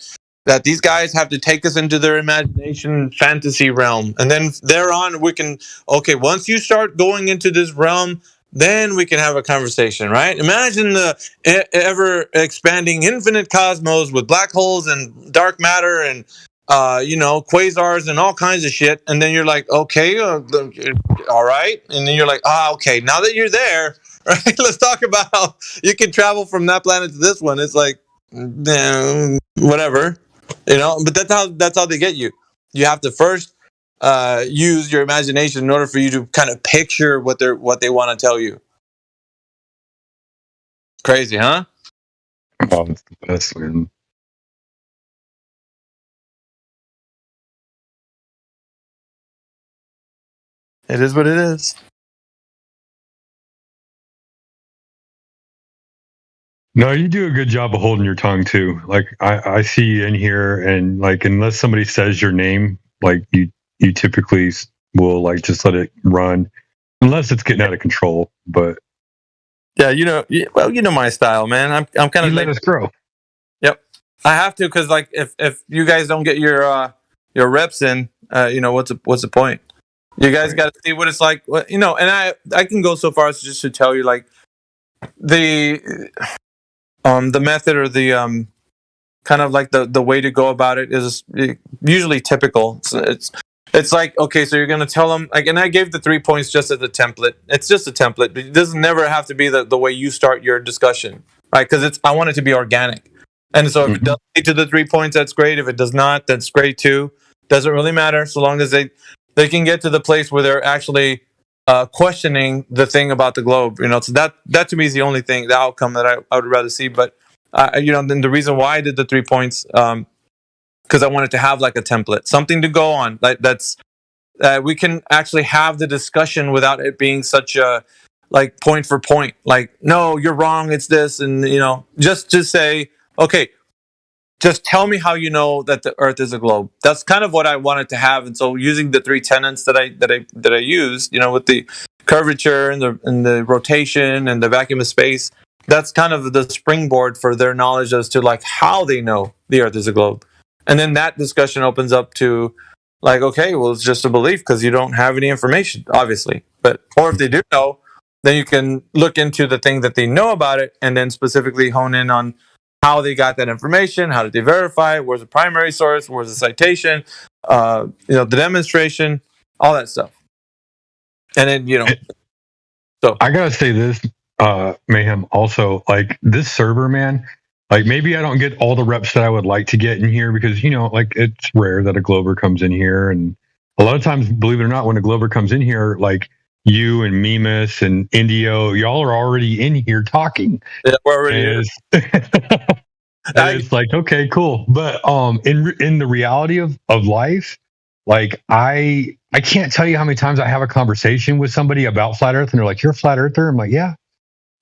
these guys have to take us into their imagination fantasy realm. And then thereon we can, once you start going into this realm, then we can have a conversation, right? Imagine the ever expanding infinite cosmos with black holes and dark matter and, quasars and all kinds of shit. And then you're like, okay, all right. And then you're like, okay, now that you're there, right, let's talk about how you can travel from that planet to this one. It's like, whatever. But that's how they get you. You have to first use your imagination in order for you to kind of picture what they want to tell you. Crazy, huh? Oh, that's the best, man. It is what it is. No, you do a good job of holding your tongue too. Like I see you in here, and like unless somebody says your name, like you typically will like just let it run, unless it's getting out of control. But yeah, you know my style, man. I'm kind of let us grow. Yep, I have to because like if you guys don't get your reps in, what's the point? You guys got to see what it's like, and I can go so far as just to tell you like the method or the kind of like the way to go about it is usually typical. It's like, okay, so you're going to tell them, like, and I gave the 3 points just as a template. It's just a template. It doesn't never have to be the way you start your discussion, right? Because I want it to be organic. And so if it does lead to the 3 points, that's great. If it does not, that's great too. Doesn't really matter so long as they can get to the place where they're actually questioning the thing about the globe. So that to me is the only thing, the outcome that I would rather see. But then the reason why I did the 3 points, because I wanted to have like a template, something to go on, like that's we can actually have the discussion without it being such a like point for point. Like, no, you're wrong. It's this, and just say, okay, just tell me how you know that the Earth is a globe. That's kind of what I wanted to have. And so using the 3 tenets that I used, with the curvature and the rotation and the vacuum of space, that's kind of the springboard for their knowledge as to like how they know the Earth is a globe. And then that discussion opens up to like, okay, well, it's just a belief because you don't have any information, obviously. Or if they do know, then you can look into the thing that they know about it and then specifically hone in on how they got that information, how did they verify it, where's the primary source, where's the citation, the demonstration, all that stuff. And then, so I gotta say this, Mayhem, also, like this server, man, like maybe I don't get all the reps that I would like to get in here because, like it's rare that a Glober comes in here. And a lot of times, believe it or not, when a Glober comes in here, like you and Mimas and Indio, y'all are already in here talking. Yeah, we're already here. It's like, okay, cool. But in the reality of life, like I can't tell you how many times I have a conversation with somebody about flat Earth and they're like, "You're a flat earther?" I'm like, "Yeah."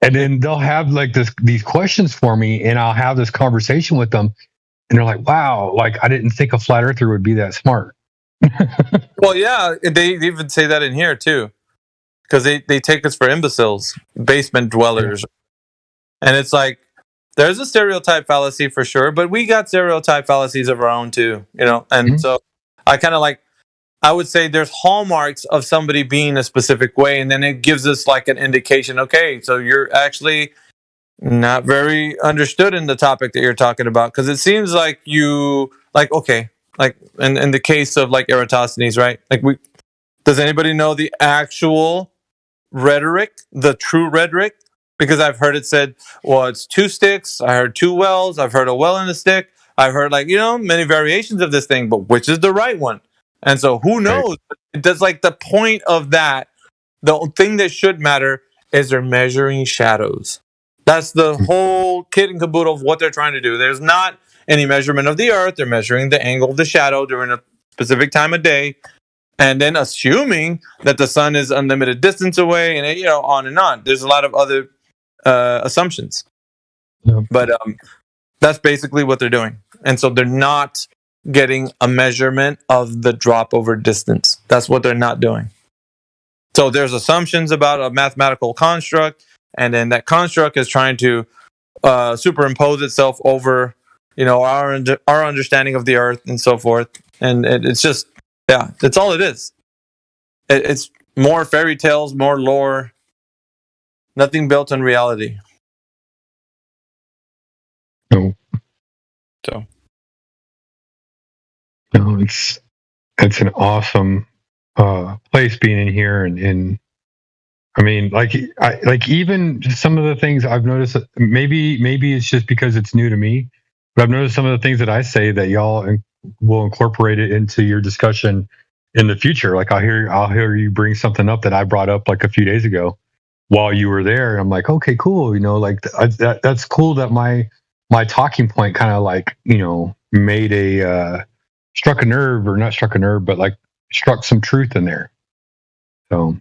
And then they'll have like these questions for me and I'll have this conversation with them and they're like, "Wow, like I didn't think a flat earther would be that smart." Well, yeah, they even say that in here too. Because they take us for imbeciles, basement dwellers. And it's like, there's a stereotype fallacy for sure, but we got stereotype fallacies of our own too, you know? And so I kind of like, I would say there's hallmarks of somebody being a specific way, and then it gives us like an indication, okay, so you're actually not very understood in the topic that you're talking about, because it seems like you, like, okay, like in the case of like Eratosthenes, right? Like, does anybody know the actual rhetoric, the true rhetoric? Because I've heard it said, well, it's 2 sticks, I heard 2 wells, I've heard a well and a stick, I've heard, like, you know, many variations of this thing, but which is the right one? And so who knows? That's like the point of that. The thing that should matter is they're measuring shadows. That's the whole kit and caboodle of what they're trying to do. There's not any measurement of the earth. They're measuring the angle of the shadow during a specific time of day, and then assuming that the sun is unlimited distance away, and, you know, on and on. There's a lot of other assumptions. But that's basically what they're doing. And so they're not getting a measurement of the drop over distance. That's what they're not doing. So there's assumptions about a mathematical construct, and then that construct is trying to superimpose itself over, you know, our understanding of the earth and so forth. And it's just, yeah, that's all it is. It's more fairy tales, more lore, nothing built in reality. No. So. No, it's an awesome place being in here, and I mean, like even just some of the things I've noticed. Maybe it's just because it's new to me, but I've noticed some of the things that I say that y'all will incorporate it into your discussion in the future. Like I'll hear you bring something up that I brought up like a few days ago while you were there, and I'm like, okay, cool. You know, like that's cool that my talking point kind of like, you know, made a struck a nerve, or not struck a nerve, but like struck some truth in there. So,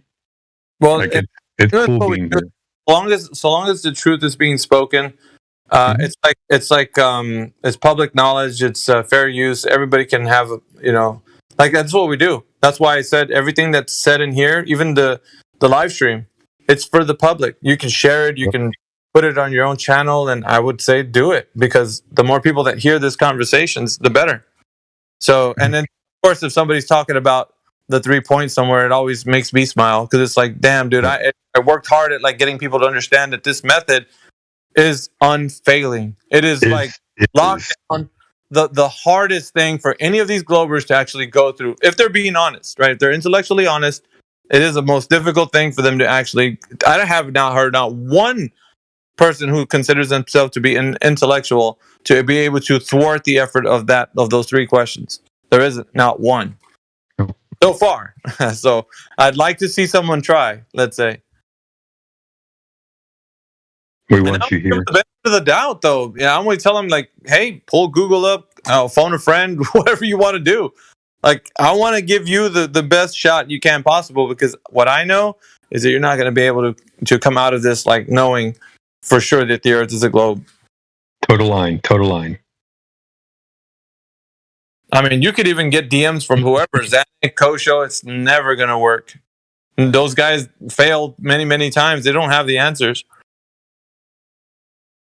well, like it's cool being here. So long as the truth is being spoken, it's public knowledge. It's fair use. Everybody can have, you know, like that's what we do. That's why I said everything that's said in here, even the live stream, it's for the public. You can share it. You can put it on your own channel, and I would say do it, because the more people that hear this conversations, the better. So, and then, of course, if somebody's talking about the 3 points somewhere, it always makes me smile, because it's like, damn, dude, I worked hard at like getting people to understand that this method is unfailing. It is like locked down, the hardest thing for any of these Globers to actually go through, if they're being honest, right? If they're intellectually honest, it is the most difficult thing for them to actually. I have not heard not one person who considers themselves to be an intellectual to be able to thwart the effort of those 3 questions. There isn't, not one so far. So I'd like to see someone try, let's say. We want you here. The benefit of the doubt, though. Yeah, I'm going to tell them, like, hey, pull Google up, phone a friend, whatever you want to do. Like, I want to give you the best shot you can possible, because what I know is that you're not going to be able to come out of this like knowing for sure that the Earth is a globe. Total line. I mean, you could even get DMs from whoever. Zanuck, Kosho, it's never going to work. And those guys failed many, many times. They don't have the answers.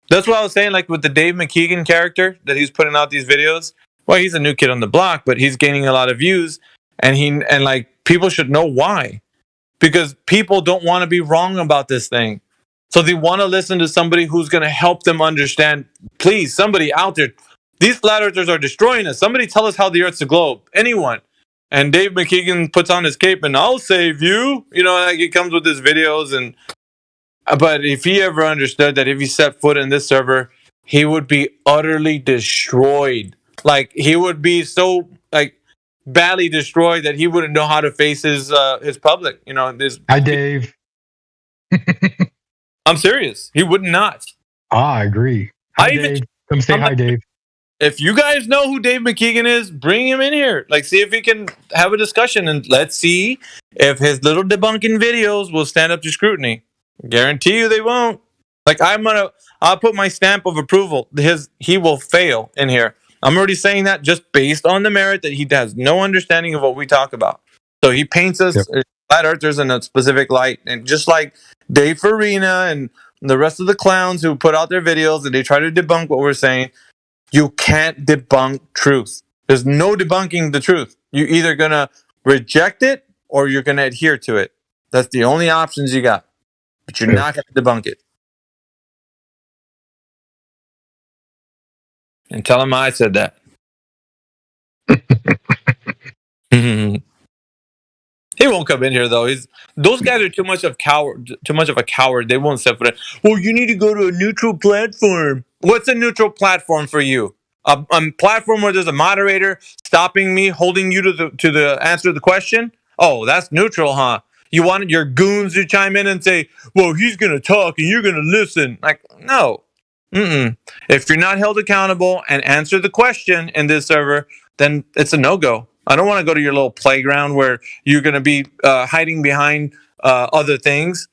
That's what I was saying, like with the Dave McKeegan character that he's putting out these videos. Well, he's a new kid on the block, but he's gaining a lot of views, and like people should know why. Because people don't want to be wrong about this thing. So they want to listen to somebody who's going to help them understand. Please, somebody out there. These flat earthers are destroying us. Somebody tell us how the Earth's a globe. Anyone. And Dave McKeegan puts on his cape and I'll save you. You know, like he comes with his videos. But if he ever understood that if he set foot in this server, he would be utterly destroyed. Like he would be so like badly destroyed that he wouldn't know how to face his public. You know, hi Dave. I'm serious. He would not. I agree. Hi, Dave. Come say hi, Dave. If you guys know who Dave McKeegan is, bring him in here. Like, see if he can have a discussion, and let's see if his little debunking videos will stand up to scrutiny. Guarantee you they won't. Like, I'll put my stamp of approval. He will fail in here. I'm already saying that just based on the merit that he has no understanding of what we talk about. So he paints us flat earthers in a specific light, and just like Dave Farina and the rest of the clowns who put out their videos and they try to debunk what we're saying, you can't debunk truth. There's no debunking the truth. You're either going to reject it or you're going to adhere to it. That's the only options you got. But you're not going to debunk it. And tell him I said that. He won't come in here though. Those guys are too much of a coward. They won't step for it. Well, you need to go to a neutral platform. What's a neutral platform for you? A platform where there's a moderator stopping me, holding you to the answer to the question? Oh, that's neutral, huh? You wanted your goons to chime in and say, well, he's gonna talk and you're gonna listen. Like, no. If you're not held accountable and answer the question in this server, then it's a no-go. I don't want to go to your little playground where you're going to be hiding behind other things,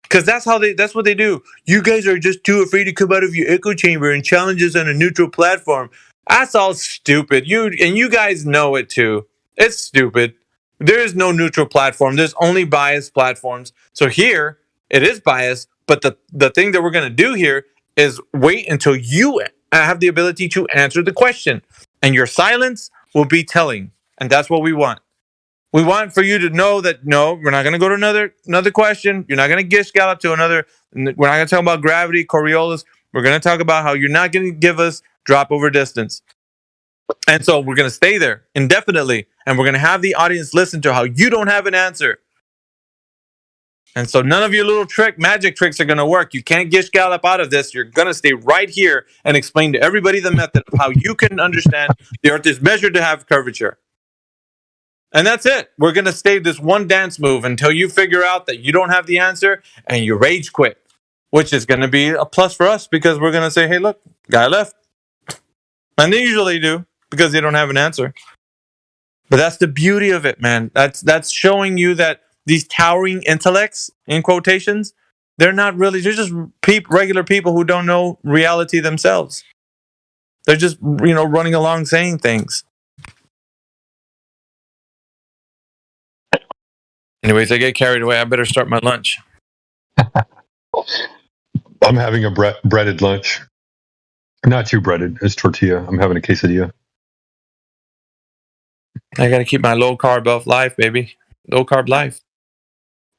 because that's what they do. You guys are just too afraid to come out of your echo chamber and challenge us on a neutral platform. That's all stupid. You guys know it too. It's stupid. There is no neutral platform. There's only biased platforms. So here it is biased, but the thing that we're going to do here is wait until you have the ability to answer the question, and your silence will be telling. And that's what we want. We want for you to know that no, we're not going to go to another question. You're not going to gish gallop to another. We're not going to talk about gravity, Coriolis. We're going to talk about how you're not going to give us drop over distance. And so we're going to stay there indefinitely, and we're going to have the audience listen to how you don't have an answer. And so none of your little magic tricks are going to work. You can't gish gallop out of this. You're going to stay right here and explain to everybody the method of how you can understand the Earth is measured to have curvature. And that's it. We're going to stay this one dance move until you figure out that you don't have the answer and you rage quit, which is going to be a plus for us because we're going to say, hey, look, guy left. And they usually do because they don't have an answer. But that's the beauty of it, man. That's showing you that these towering intellects, in quotations, they're not really, they're just regular people who don't know reality themselves. They're just, running along saying things. Anyways, I get carried away. I better start my lunch. I'm having a breaded lunch. Not too breaded. It's tortilla. I'm having a quesadilla. I got to keep my low carb life, baby. Low carb life.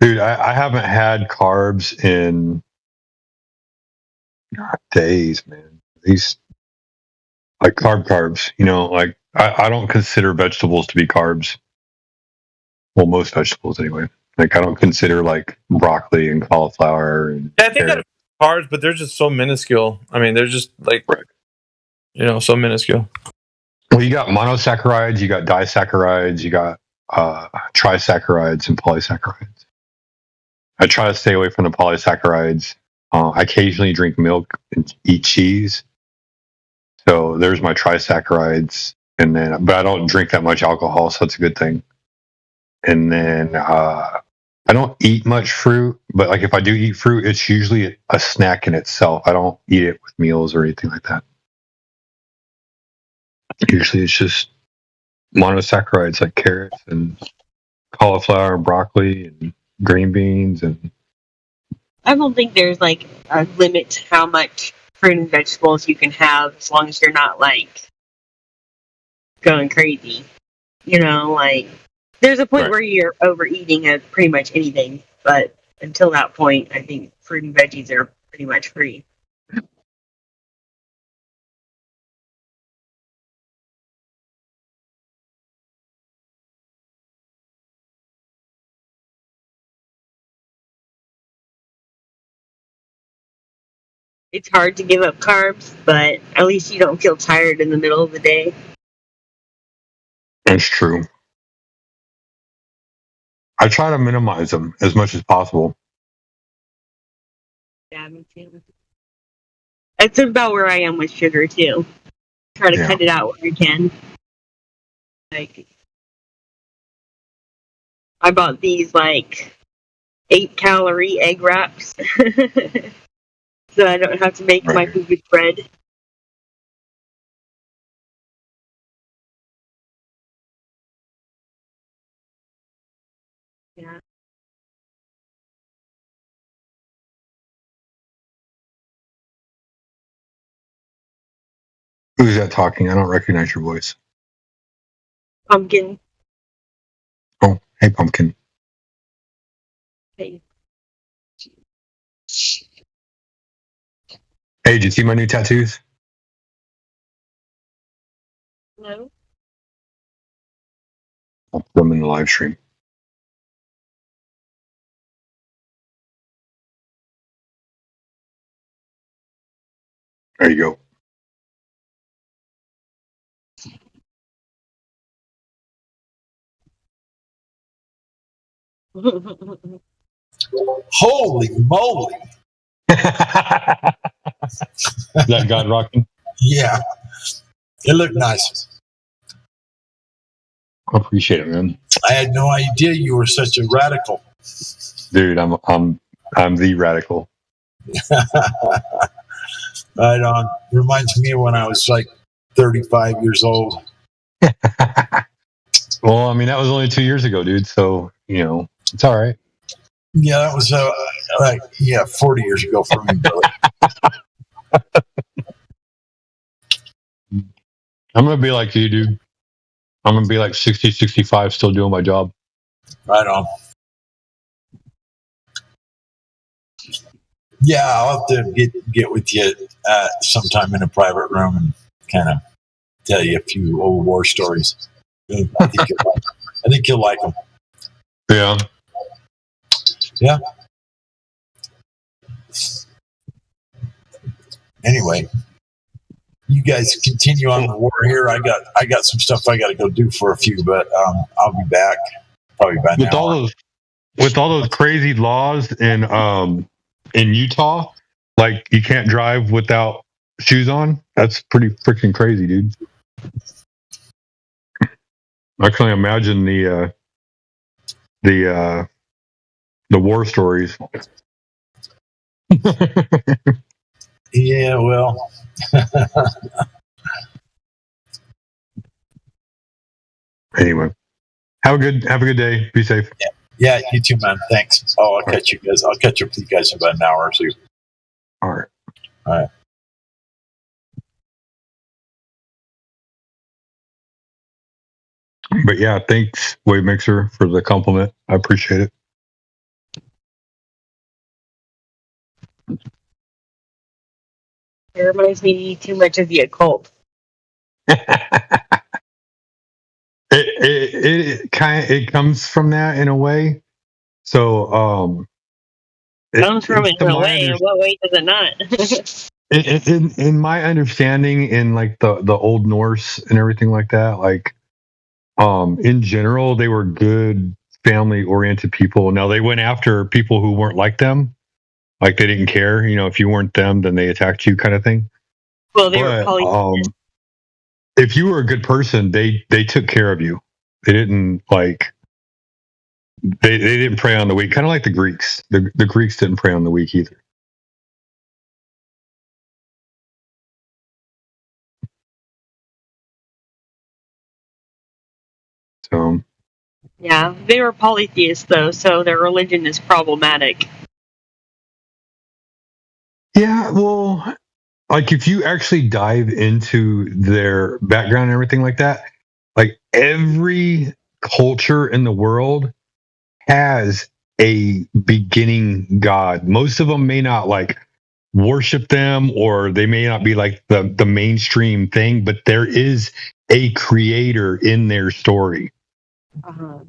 Dude, I haven't had carbs in days, man. These, like carbs, like I don't consider vegetables to be carbs. Well, most vegetables anyway. Like I don't consider like broccoli and cauliflower. And I think that carbs, but they're just so minuscule. I mean, they're just like, so minuscule. Well, you got monosaccharides, you got disaccharides, you got trisaccharides and polysaccharides. I try to stay away from the polysaccharides. I occasionally drink milk and eat cheese. So there's my trisaccharides, but I don't drink that much alcohol, so that's a good thing. And then I don't eat much fruit, but like if I do eat fruit, it's usually a snack in itself. I don't eat it with meals or anything like that. Usually it's just monosaccharides like carrots and cauliflower and broccoli and green beans. And I don't think there's like a limit to how much fruit and vegetables you can have as long as you're not like going crazy. There's a point where you're overeating at pretty much anything, but until that point, I think fruit and veggies are pretty much free. It's hard to give up carbs, but at least you don't feel tired in the middle of the day. That's true. I try to minimize them as much as possible. Yeah, me too. That's about where I am with sugar too. Try to cut it out where you can. Like, I bought these 8-calorie egg wraps, so I don't have to make my food with bread. Yeah. Who's that talking? I don't recognize your voice. Pumpkin. Oh, hey, Pumpkin. Hey. Hey, did you see my new tattoos? No. I'll put them in the live stream. There you go. Holy moly! Is that God rocking? Yeah, it looked nice. I appreciate it, man. I had no idea you were such a radical. Dude, I'm the radical. Right on. Reminds me of when I was like 35 years old. Well, I mean, that was only 2 years ago, dude. So, you know, it's all right. Yeah, that was 40 years ago for me, brother. I'm going to be like you, dude. I'm going to be like 60, 65, still doing my job. Right on. Yeah, I'll have to get with you sometime in a private room and kind of tell you a few old war stories. I think you'll like them. Yeah. Yeah. Anyway, you guys continue on the war here. I got some stuff I got to go do for a few, but I'll be back probably by now. With all those crazy laws in Utah, like you can't drive without shoes on. That's pretty freaking crazy, dude. I can only imagine the war stories. Yeah, well. Anyway, have a good day. Be safe. Yeah, you too, man. Thanks. I'll catch you guys. I'll catch up with you guys in about an hour or two. All right. All right. But yeah, thanks, Wave Mixer, for the compliment. I appreciate it. It reminds me too much of the occult. It comes from that in a way. So Comes from it in a way. In what way does it not? in my understanding, in like the Old Norse and everything like that, like in general, they were good family oriented people. Now they went after people who weren't like them. Like they didn't care, you know, if you weren't them, then they attacked you, kind of thing. Well, they were probably. If you were a good person, they took care of you. They didn't like. They didn't prey on the weak, kind of like the Greeks. The Greeks didn't prey on the weak either. So. Yeah, they were polytheists though, so their religion is problematic. Yeah, well, like if you actually dive into their background and everything like that, like every culture in the world has a beginning god. Most of them may not like worship them, or they may not be like the mainstream thing, but there is a creator in their story. Uh-huh.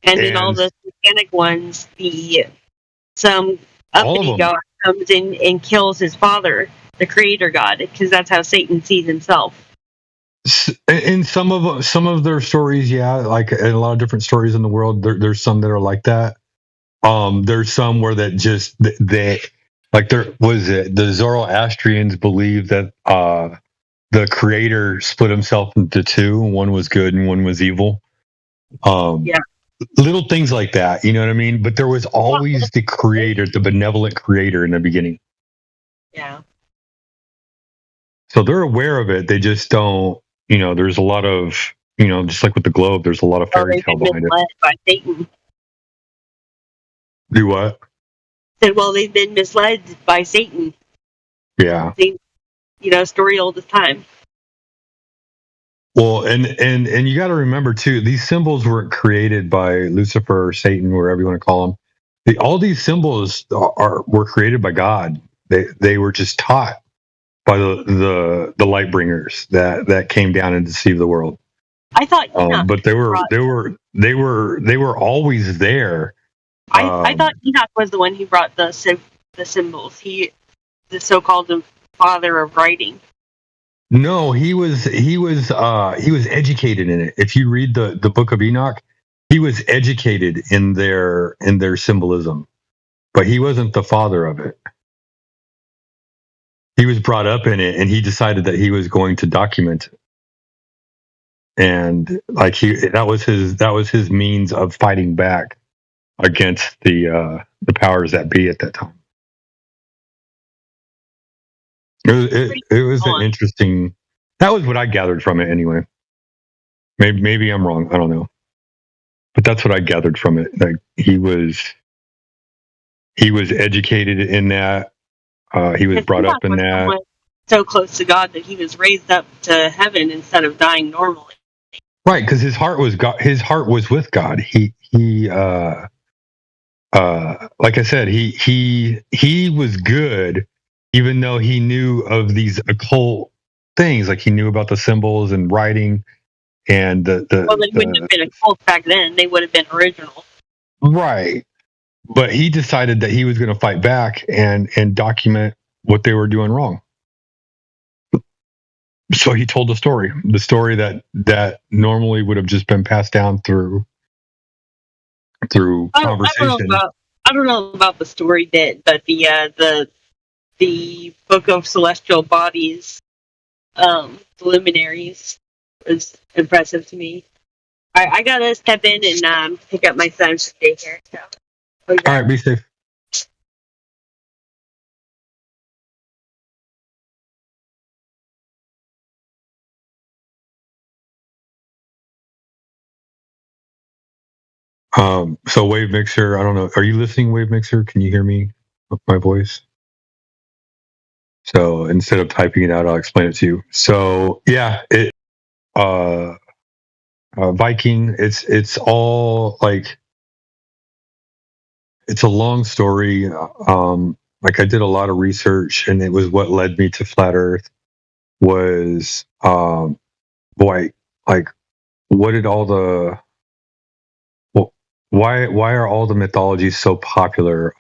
And in all the satanic ones, some uppity god comes in and kills his father, the creator god, because that's how Satan sees himself. In some of their stories, yeah, like in a lot of different stories in the world, there's some that are like that. There's some where that just they like there was it. The Zoroastrians believe that the creator split himself into two. One was good and one was evil. Yeah. Little things like that, you know what I mean? But there was always the creator, the benevolent creator in the beginning. Yeah. So they're aware of it. They just don't, you know, there's a lot of, you know, just like with the globe, there's a lot of fairy tale behind it. By Satan. Do what? Said, well, they've been misled by Satan. Yeah. Story old as time. Well, and you got to remember too, these symbols weren't created by Lucifer or Satan, wherever you want to call them. All these symbols were created by God. They were just taught by the light bringers that came down and deceived the world. I thought, but they were always there. I thought Enoch was the one who brought the symbols. The so-called father of writing. No, he was educated in it. If you read the book of Enoch, he was educated in their symbolism, but he wasn't the father of it. He was brought up in it, and he decided that he was going to document it. And like that was his means of fighting back against the powers that be at that time. It was an interesting. That was what I gathered from it, anyway. Maybe I'm wrong. I don't know, but that's what I gathered from it. Like he was educated in that. He was brought up in that. So close to God that he was raised up to heaven instead of dying normally. Right, because his heart was God. His heart was with God. He like I said, he was good, even though he knew of these occult things. Like he knew about the symbols and writing, and they wouldn't have been occult back then. They would have been original. Right, but he decided that he was going to fight back and document what they were doing wrong. So he told the story that normally would have just been passed down through conversation. I don't know about the story bit, but the Book of Celestial Bodies, the luminaries, was impressive to me. I gotta step in and pick up my son's daycare. So, all right, be safe. So Wave Mixer, I don't know. Are you listening, Wave Mixer? Can you hear me with my voice? So instead of typing it out, I'll explain it to you. So yeah, Viking, it's all like, it's a long story. Like I did a lot of research, and it was what led me to Flat Earth was, like what did all the, why are all the mythologies so popular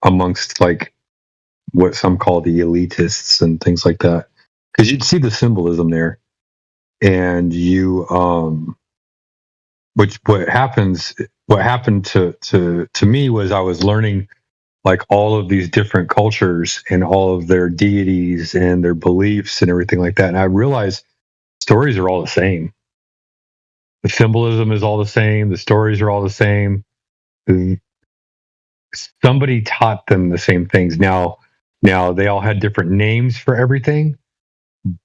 amongst like what some call the elitists and things like that? Because you'd see the symbolism there, and you what happened to me was I was learning like all of these different cultures and all of their deities and their beliefs and everything like that, and I realized stories are all the same. The symbolism is all the same. The stories are all the same. Somebody taught them the same things. Now they all had different names for everything,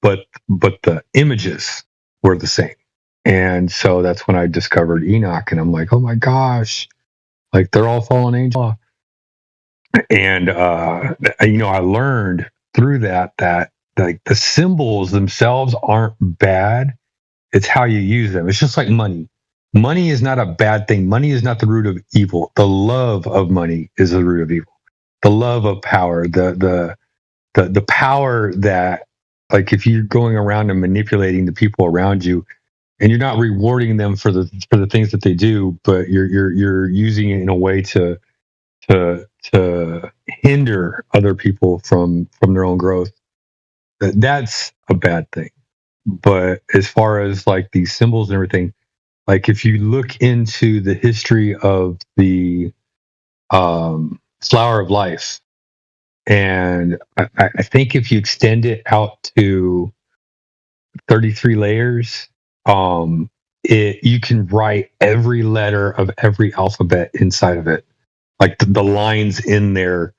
but the images were the same. And so that's when I discovered Enoch, and I'm like, oh my gosh, like they're all fallen angels. And I learned through that like the symbols themselves aren't bad. It's how you use them. It's just like money. Money is not a bad thing. Money is not the root of evil. The love of money is the root of evil. The love of power, the power that, like, if you're going around and manipulating the people around you, and you're not rewarding them for the things that they do, but you're using it in a way to hinder other people from their own growth, that's a bad thing. But as far as like these symbols and everything, like if you look into the history of the flower of life, and I think if you extend it out to 33 layers, you can write every letter of every alphabet inside of it. Like the lines in there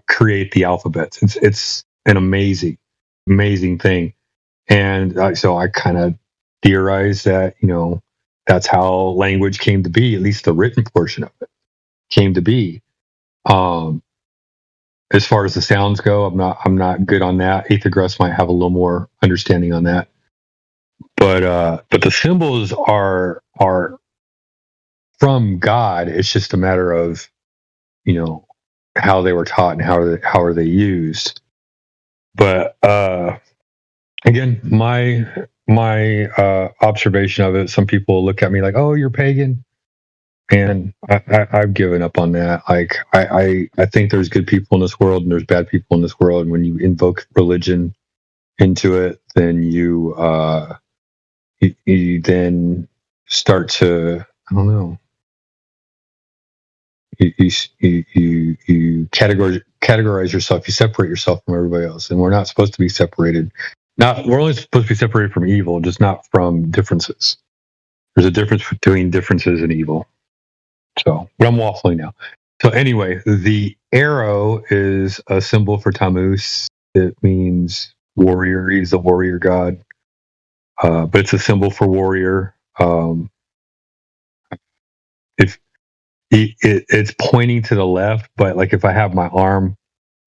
create the alphabets. It's an amazing thing. And so I kind of theorized that, that's how language came to be, at least the written portion of it came to be. As far as the sounds go, I'm not good on that. Aethergrust might have a little more understanding on that. but the symbols are from God. It's just a matter of, how they were taught and how are they used. But again, my observation of it, some people look at me like, "Oh, you're pagan," and I've given up on that. Like I think there's good people in this world and there's bad people in this world, and when you invoke religion into it, then you then start to, I don't know, you categorize yourself, you separate yourself from everybody else, and we're not supposed to be separated. We're only supposed to be separated from evil, just not from differences. There's a difference between differences and evil. So, but I'm waffling now. So anyway, the arrow is a symbol for Tammuz. It means warrior. He's the warrior god. But it's a symbol for warrior. It's pointing to the left, but like if I have my arm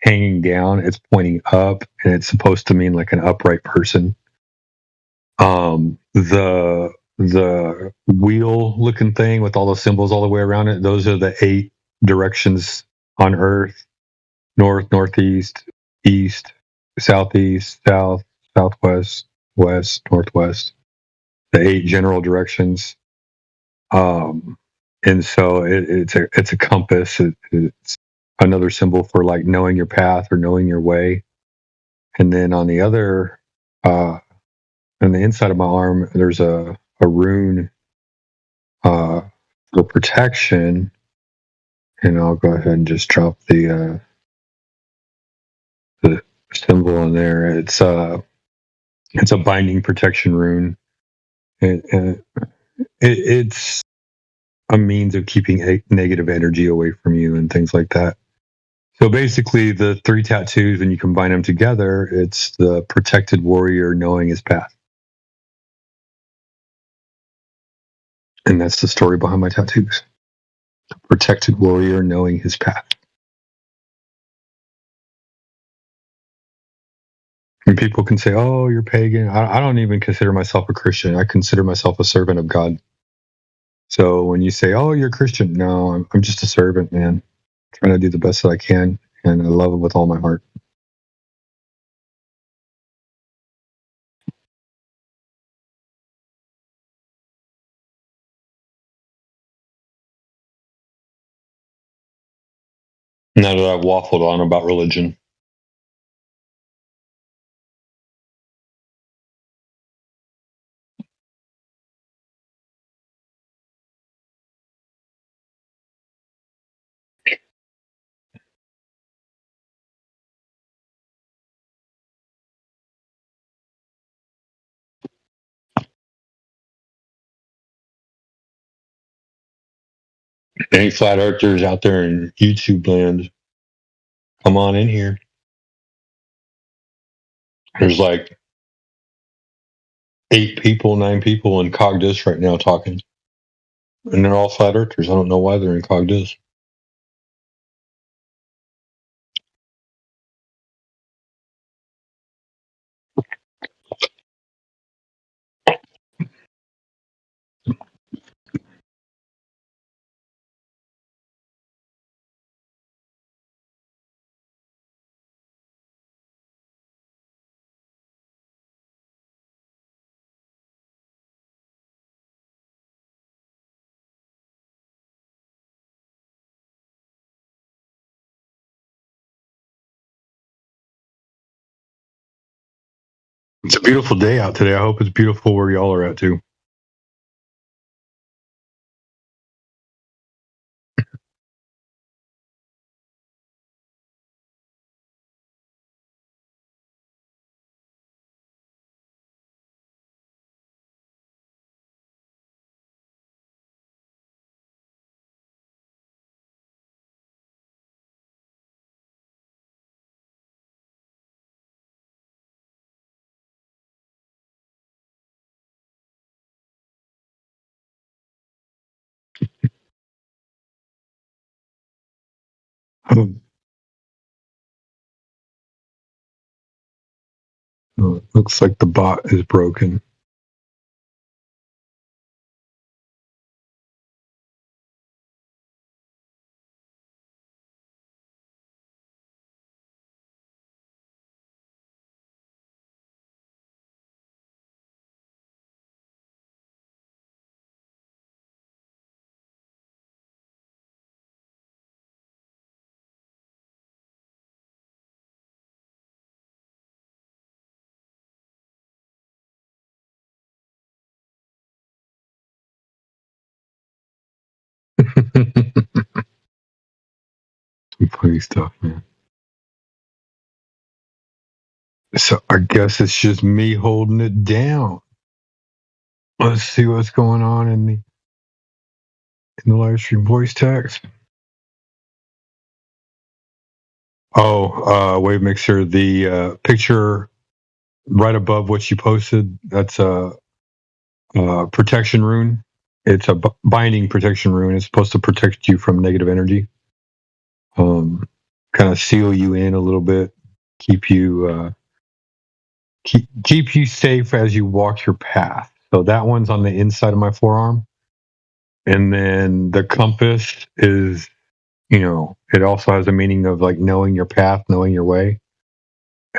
hanging down, it's pointing up, and it's supposed to mean like an upright person. The wheel looking thing with all the symbols all the way around it, those are the 8 directions on Earth: north, northeast, east, southeast, south, southwest, west, northwest. The 8 general directions. And so it's a compass. It's another symbol for like knowing your path or knowing your way. And then on the other, on the inside of my arm, there's a rune for protection. And I'll go ahead and just drop the symbol in there. It's a binding protection rune. It's a means of keeping negative energy away from you and things like that. So basically, the 3 tattoos, when you combine them together, it's the protected warrior knowing his path. And that's the story behind my tattoos. The protected warrior knowing his path. And people can say, "Oh, you're pagan." I don't even consider myself a Christian. I consider myself a servant of God. So when you say, "Oh, you're a Christian," no, I'm just a servant, man. Trying to do the best that I can, and I love it with all my heart. Now that I've waffled on about religion. Any flat earthers out there in YouTube land, come on in here. There's like 9 people in Cogdis right now talking. And they're all flat earthers. I don't know why they're in Cogdis. It's a beautiful day out today. I hope it's beautiful where y'all are at too. Oh, looks like the bot is broken. Some funny stuff, man. So I guess it's just me holding it down. Let's see what's going on in the live stream voice text. Oh, Wave Mixer, the picture right above what you posted, that's a protection rune. It's a binding protection rune. It's supposed to protect you from negative energy. Kind of seal you in a little bit, keep you keep you safe as you walk your path. So that one's on the inside of my forearm. And then the compass is, it also has a meaning of like knowing your path, knowing your way.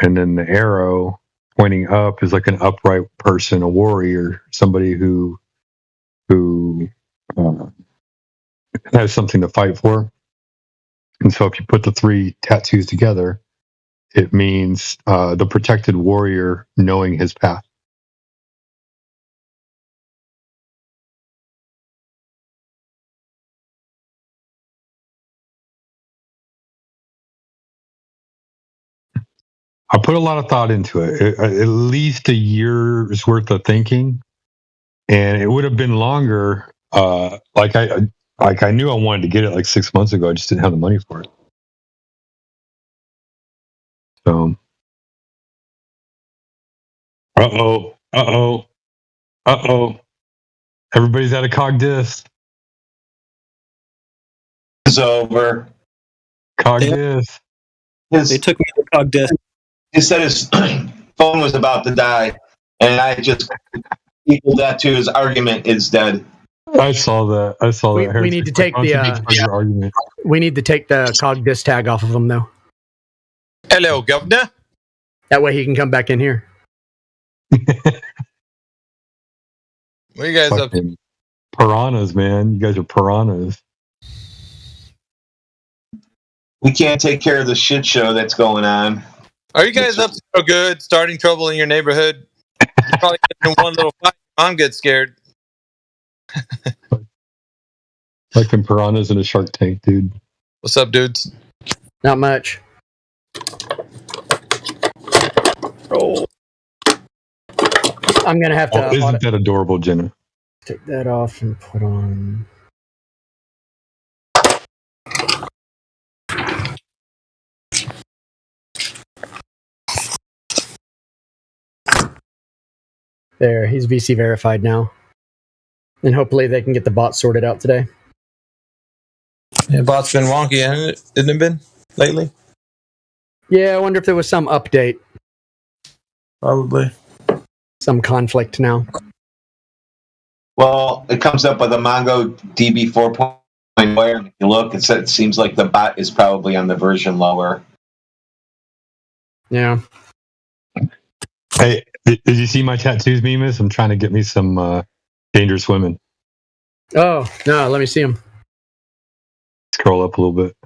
And then the arrow pointing up is like an upright person, a warrior, somebody who has something to fight for. And so if you put the three tattoos together, it means the protected warrior knowing his path. I put a lot of thought into it, at least a year's worth of thinking, and it would have been longer. Like I knew I wanted to get it like 6 months ago. I just didn't have the money for it. So, everybody's at a cog dis. It's over. Cog dis. They took me to cog dis. He said his phone was about to die, and I just equaled that to his argument is dead. I saw that. We need to take argument. We need to take the cog dis tag off of him, though. Hello, Governor. That way he can come back in here. What are you guys up to? Piranhas, man. You guys are piranhas. We can't take care of the shit show that's going on. Are you guys up to so good? Starting trouble in your neighborhood? You're probably getting in one little fight. I'm get scared. Like them piranhas in a Shark Tank, dude. What's up, dudes? Not much. Oh. I'm gonna have to. Isn't that adorable, Jenna? Take that off and put on. There, he's VC verified now. And hopefully they can get the bot sorted out today. Yeah, bot's been wonky, hasn't it? Didn't it been lately? Yeah, I wonder if there was some update. Probably. Some conflict now. Well, it comes up with a MongoDB 4.0. And if you look, it seems like the bot is probably on the version lower. Yeah. Hey, did you see my tattoos, Mimas? I'm trying to get me some dangerous women. Oh, no, let me see them. Scroll up a little bit.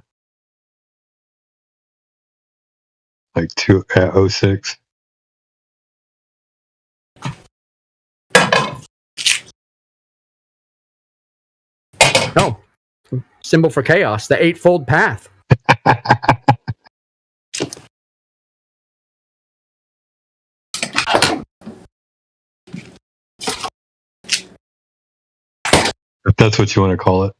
Like 06. Oh, symbol for chaos, the eightfold path. If that's what you want to call it.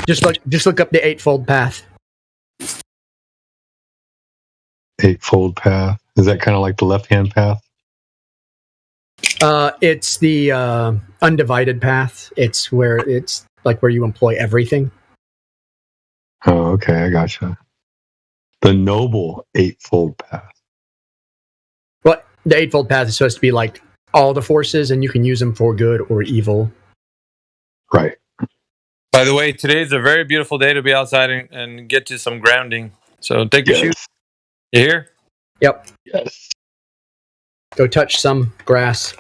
Just look up the eightfold path. Eightfold path. Is that kind of like the left-hand path? It's the undivided path. It's where you employ everything. Oh, okay, I gotcha. The noble eightfold path. Well, the eightfold path is supposed to be like all the forces, and you can use them for good or evil. Right. By the way, today's a very beautiful day to be outside and get to some grounding. So take your shoes. You hear? Yep. Yes. Go touch some grass.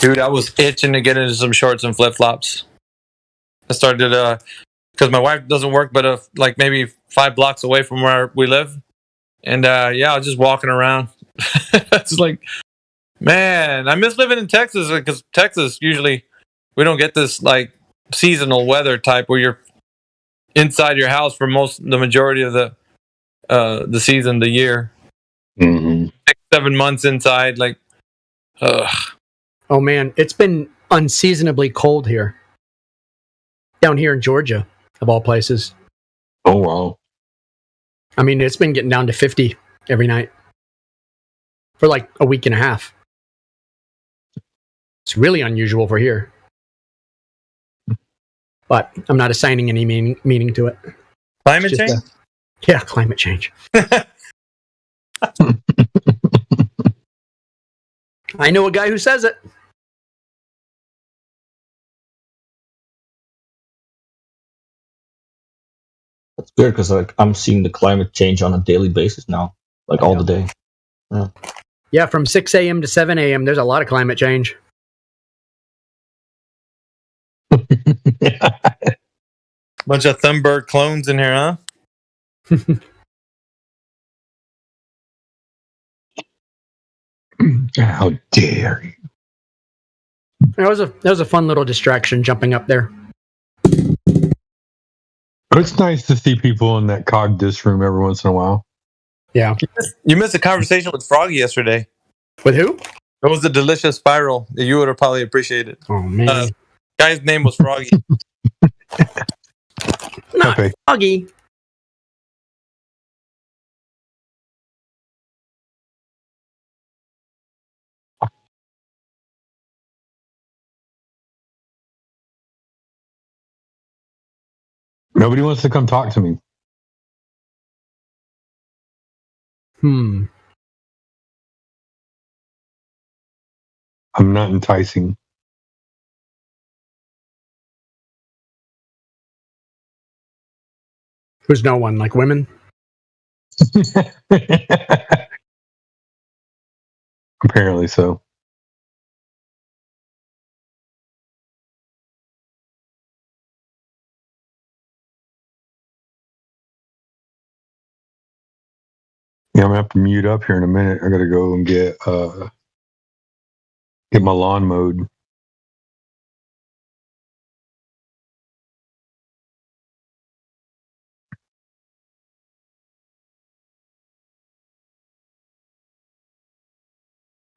Dude, I was itching to get into some shorts and flip-flops. I started because my wife doesn't work, but like maybe 5 blocks away from where we live. And yeah, I was just walking around. It's like, man, I miss living in Texas because Texas usually we don't get this like seasonal weather type where you're inside your house for the majority of the season, the year. 6-7 months inside, like, ugh. Oh man, it's been unseasonably cold here. Down here in Georgia, of all places. Oh wow. I mean, it's been getting down to 50 every night for like a week and a half. It's really unusual for here. But I'm not assigning any meaning to it. Climate change? Yeah, climate change. I know a guy who says it. That's weird because like I'm seeing the climate change on a daily basis now, like all the day. Yeah. Yeah, from 6 a.m. to 7 a.m., there's a lot of climate change. Bunch of Thunberg clones in here, huh? How dare you? That was a fun little distraction jumping up there. It's nice to see people in that cog dis room every once in a while. Yeah. You missed a conversation with Froggy yesterday. With who? It was a delicious spiral that you would have probably appreciated. Oh man. Guy's name was Froggy. Not Froggy. Nobody wants to come talk to me. I'm not enticing. Who's no one, like women? Apparently so. Yeah, I'm gonna have to mute up here in a minute. I gotta go and get my lawn mowed.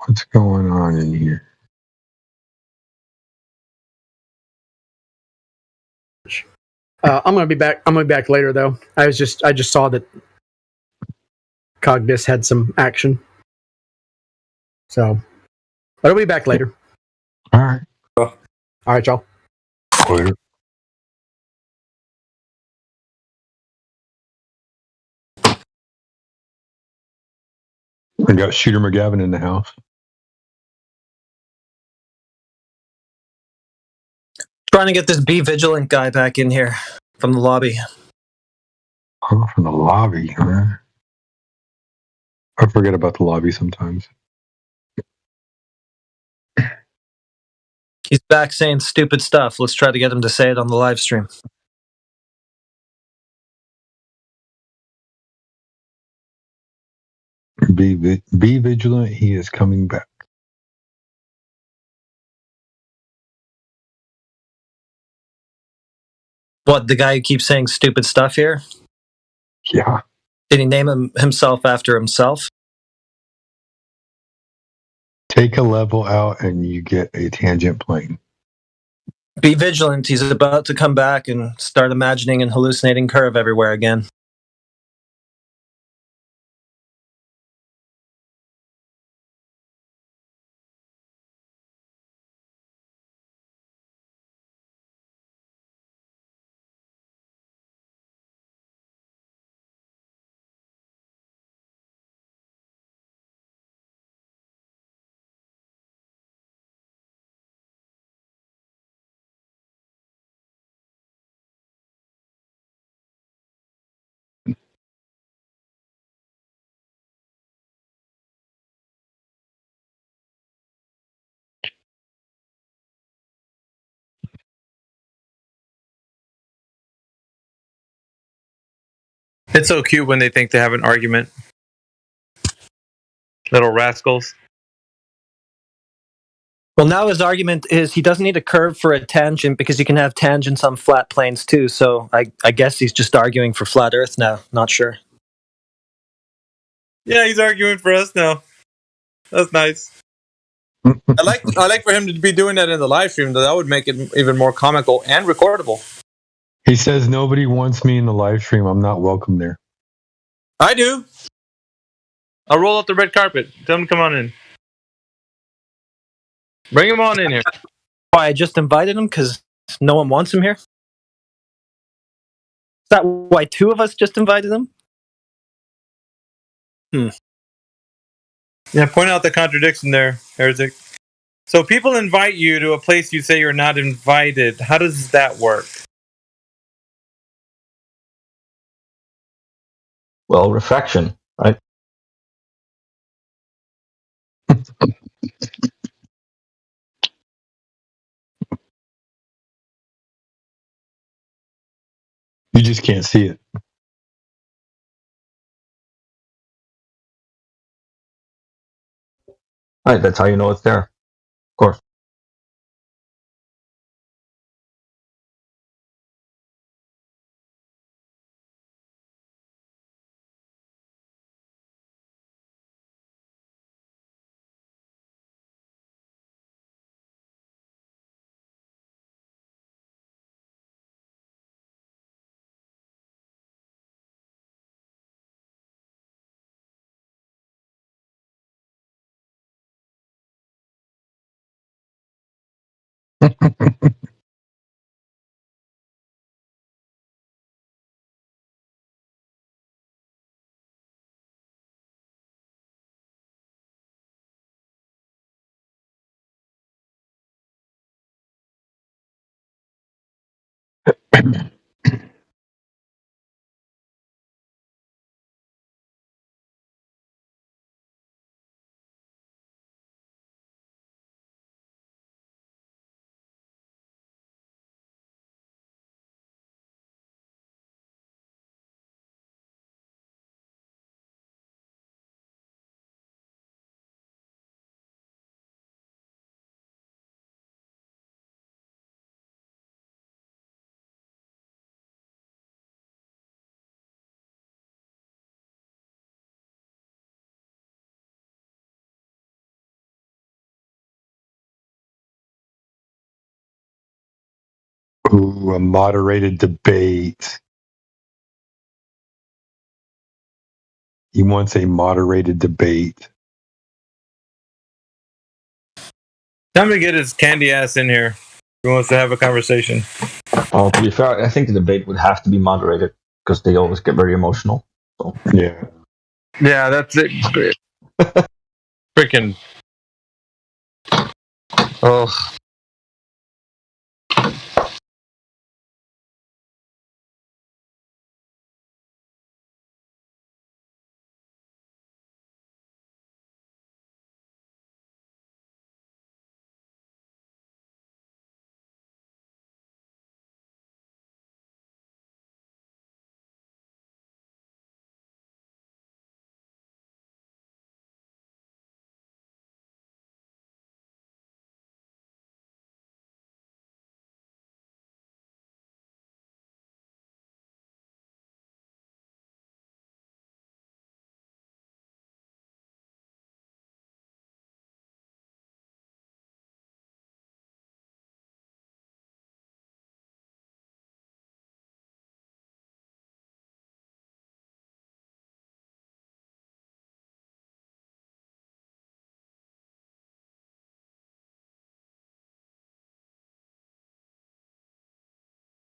What's going on in here? I'm gonna be back. I'm gonna be back later, though. I just saw that Cogdis had some action, so but I'll be back later. All right. All right, y'all. Later. I got Shooter McGavin in the house. Trying to get this Be Vigilant guy back in here from the lobby. Oh, from the lobby, huh? I forget about the lobby sometimes. He's back saying stupid stuff. Let's try to get him to say it on the live stream. Be vigilant. He is coming back. What, the guy who keeps saying stupid stuff here? Yeah. Did he name himself after himself? Take a level out and you get a tangent plane. Be vigilant. He's about to come back and start imagining and hallucinating Curve everywhere again. It's so cute when they think they have an argument. Little rascals. Well, now his argument is he doesn't need a curve for a tangent because you can have tangents on flat planes too. So I guess he's just arguing for flat Earth now. Not sure. Yeah, he's arguing for us now. That's nice. I like for him to be doing that in the live stream. Though that would make it even more comical and recordable. He says nobody wants me in the live stream. I'm not welcome there. I do. I'll roll out the red carpet. Tell him to come on in. Bring him on in here. Why, I just invited him because no one wants him here? Is that why two of us just invited him? Yeah, point out the contradiction there, Heretic. So people invite you to a place you say you're not invited. How does that work? Well, refraction, right? You just can't see it. Right, that's how you know it's there. Of course. Ooh, a moderated debate. He wants a moderated debate. Time to get his candy ass in here. He wants to have a conversation. To be fair, I think the debate would have to be moderated because they always get very emotional. So. Yeah. Yeah, that's it. Freaking. Oh.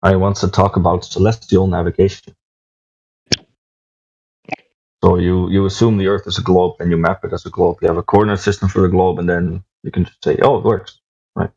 I want to talk about celestial navigation. So you assume the Earth is a globe and you map it as a globe. You have a coordinate system for the globe, and then you can just say, "Oh, it works." Right?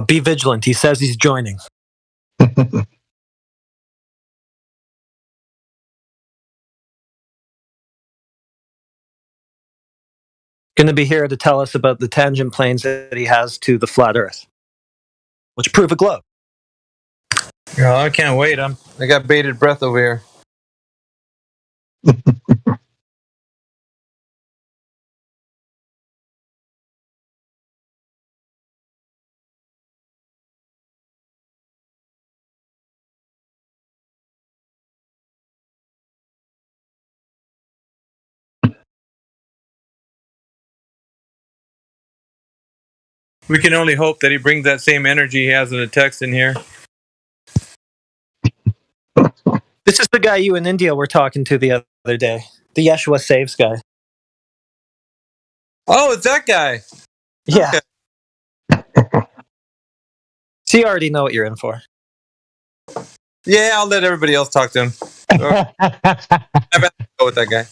Be vigilant. He says he's joining. Going to be here to tell us about the tangent planes that he has to the flat Earth, which prove a globe. Oh, I can't wait. I got bated breath over here. We can only hope that he brings that same energy he has in the text in here. This is the guy you in India were talking to the other day. The Yeshua Saves guy. Oh, it's that guy. Yeah. So you already know what you're in for. Yeah, I'll let everybody else talk to him. I better go with that guy.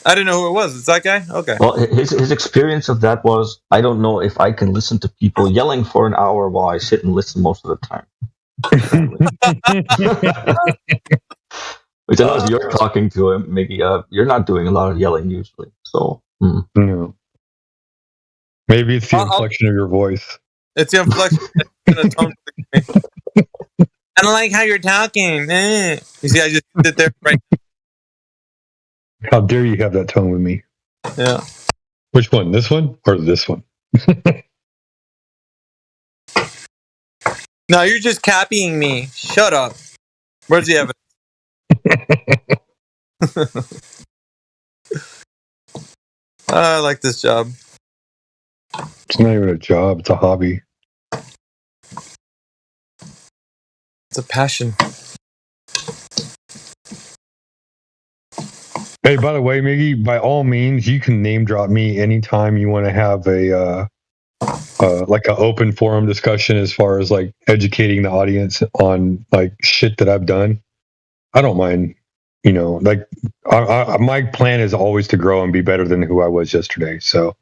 I didn't know who it was. It's that guy? Okay. Well, his experience of that was, I don't know if I can listen to people yelling for an hour while I sit and listen most of the time. Which unless you're talking to him, maybe you're not doing a lot of yelling usually. So no. Maybe it's the inflection of your voice. It's the inflection. I don't like how you're talking. You see, I just sit there right now. How dare you have that tone with me? Yeah. Which one? This one or this one? No, you're just copying me. Shut up. Where's the evidence? I like this job. It's not even a job. It's a hobby. It's a passion. Hey, by the way, Miggy, by all means, you can name drop me anytime you want to have a like an open forum discussion as far as like educating the audience on like shit that I've done. I don't mind. You know, like my plan is always to grow and be better than who I was yesterday. So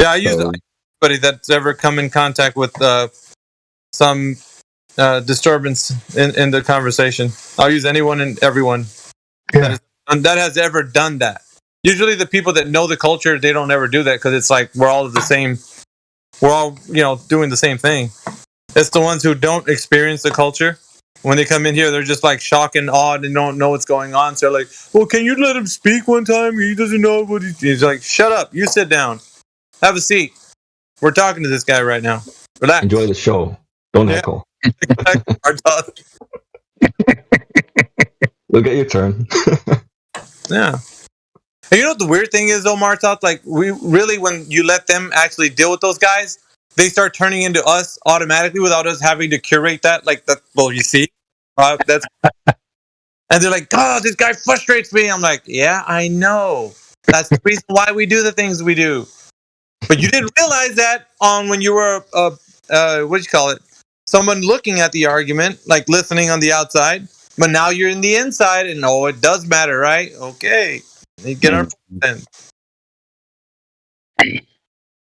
yeah, I use anybody that's ever come in contact with some disturbance in the conversation. I'll use anyone and everyone that has ever done that. Usually the people that know the culture, they don't ever do that because it's like we're all the same. We're all, doing the same thing. It's the ones who don't experience the culture. When they come in here, they're just like shocked and awed and don't know what's going on. So they're like, well, can you let him speak one time? He doesn't know what he's like. Shut up. You sit down. Have a seat. We're talking to this guy right now. Relax. Enjoy the show. Don't heckle. You'll get your turn. Yeah. And you know what the weird thing is, though, Martot? Like, we really, when you let them actually deal with those guys, they start turning into us automatically without us having to curate that. Like, that. Well, you see? That's. And they're like, oh, this guy frustrates me. I'm like, yeah, I know. That's the reason why we do the things we do. But you didn't realize that when you were, someone looking at the argument, like listening on the outside. But now you're in the inside, and it does matter, right? Okay. You get our point.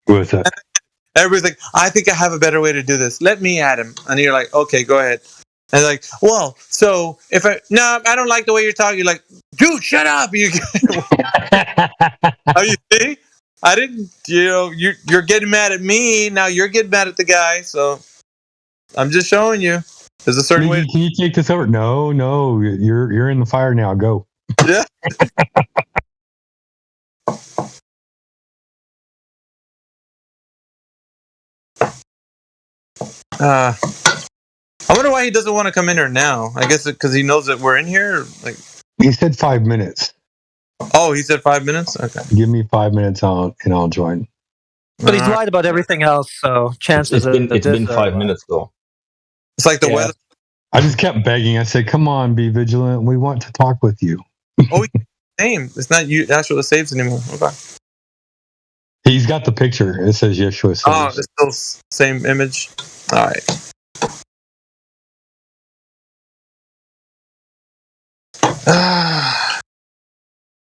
What's that? Everybody's like, I think I have a better way to do this. Let me at him. And you're like, okay, go ahead. And they're like, well, so if I don't like the way you're talking. You're like, dude, shut up. You see? I didn't, you're getting mad at me. Now you're getting mad at the guy. So I'm just showing you. There's a certain way. Can you take this over? No, you're in the fire now. Go. Yeah. I wonder why he doesn't want to come in here now. I guess because he knows that we're in here. Like he said 5 minutes. Oh, he said 5 minutes. Okay. Give me 5 minutes and I'll join. But he's lied about everything else, so chances it's been 5 minutes though. It's like the weather. I just kept begging. I said, "Come on, be vigilant. We want to talk with you." Oh, name. It's not you. Yeshua Saves anymore. Okay. He's got the picture. It says Yeshua Saves. Oh, it's still same image. All right.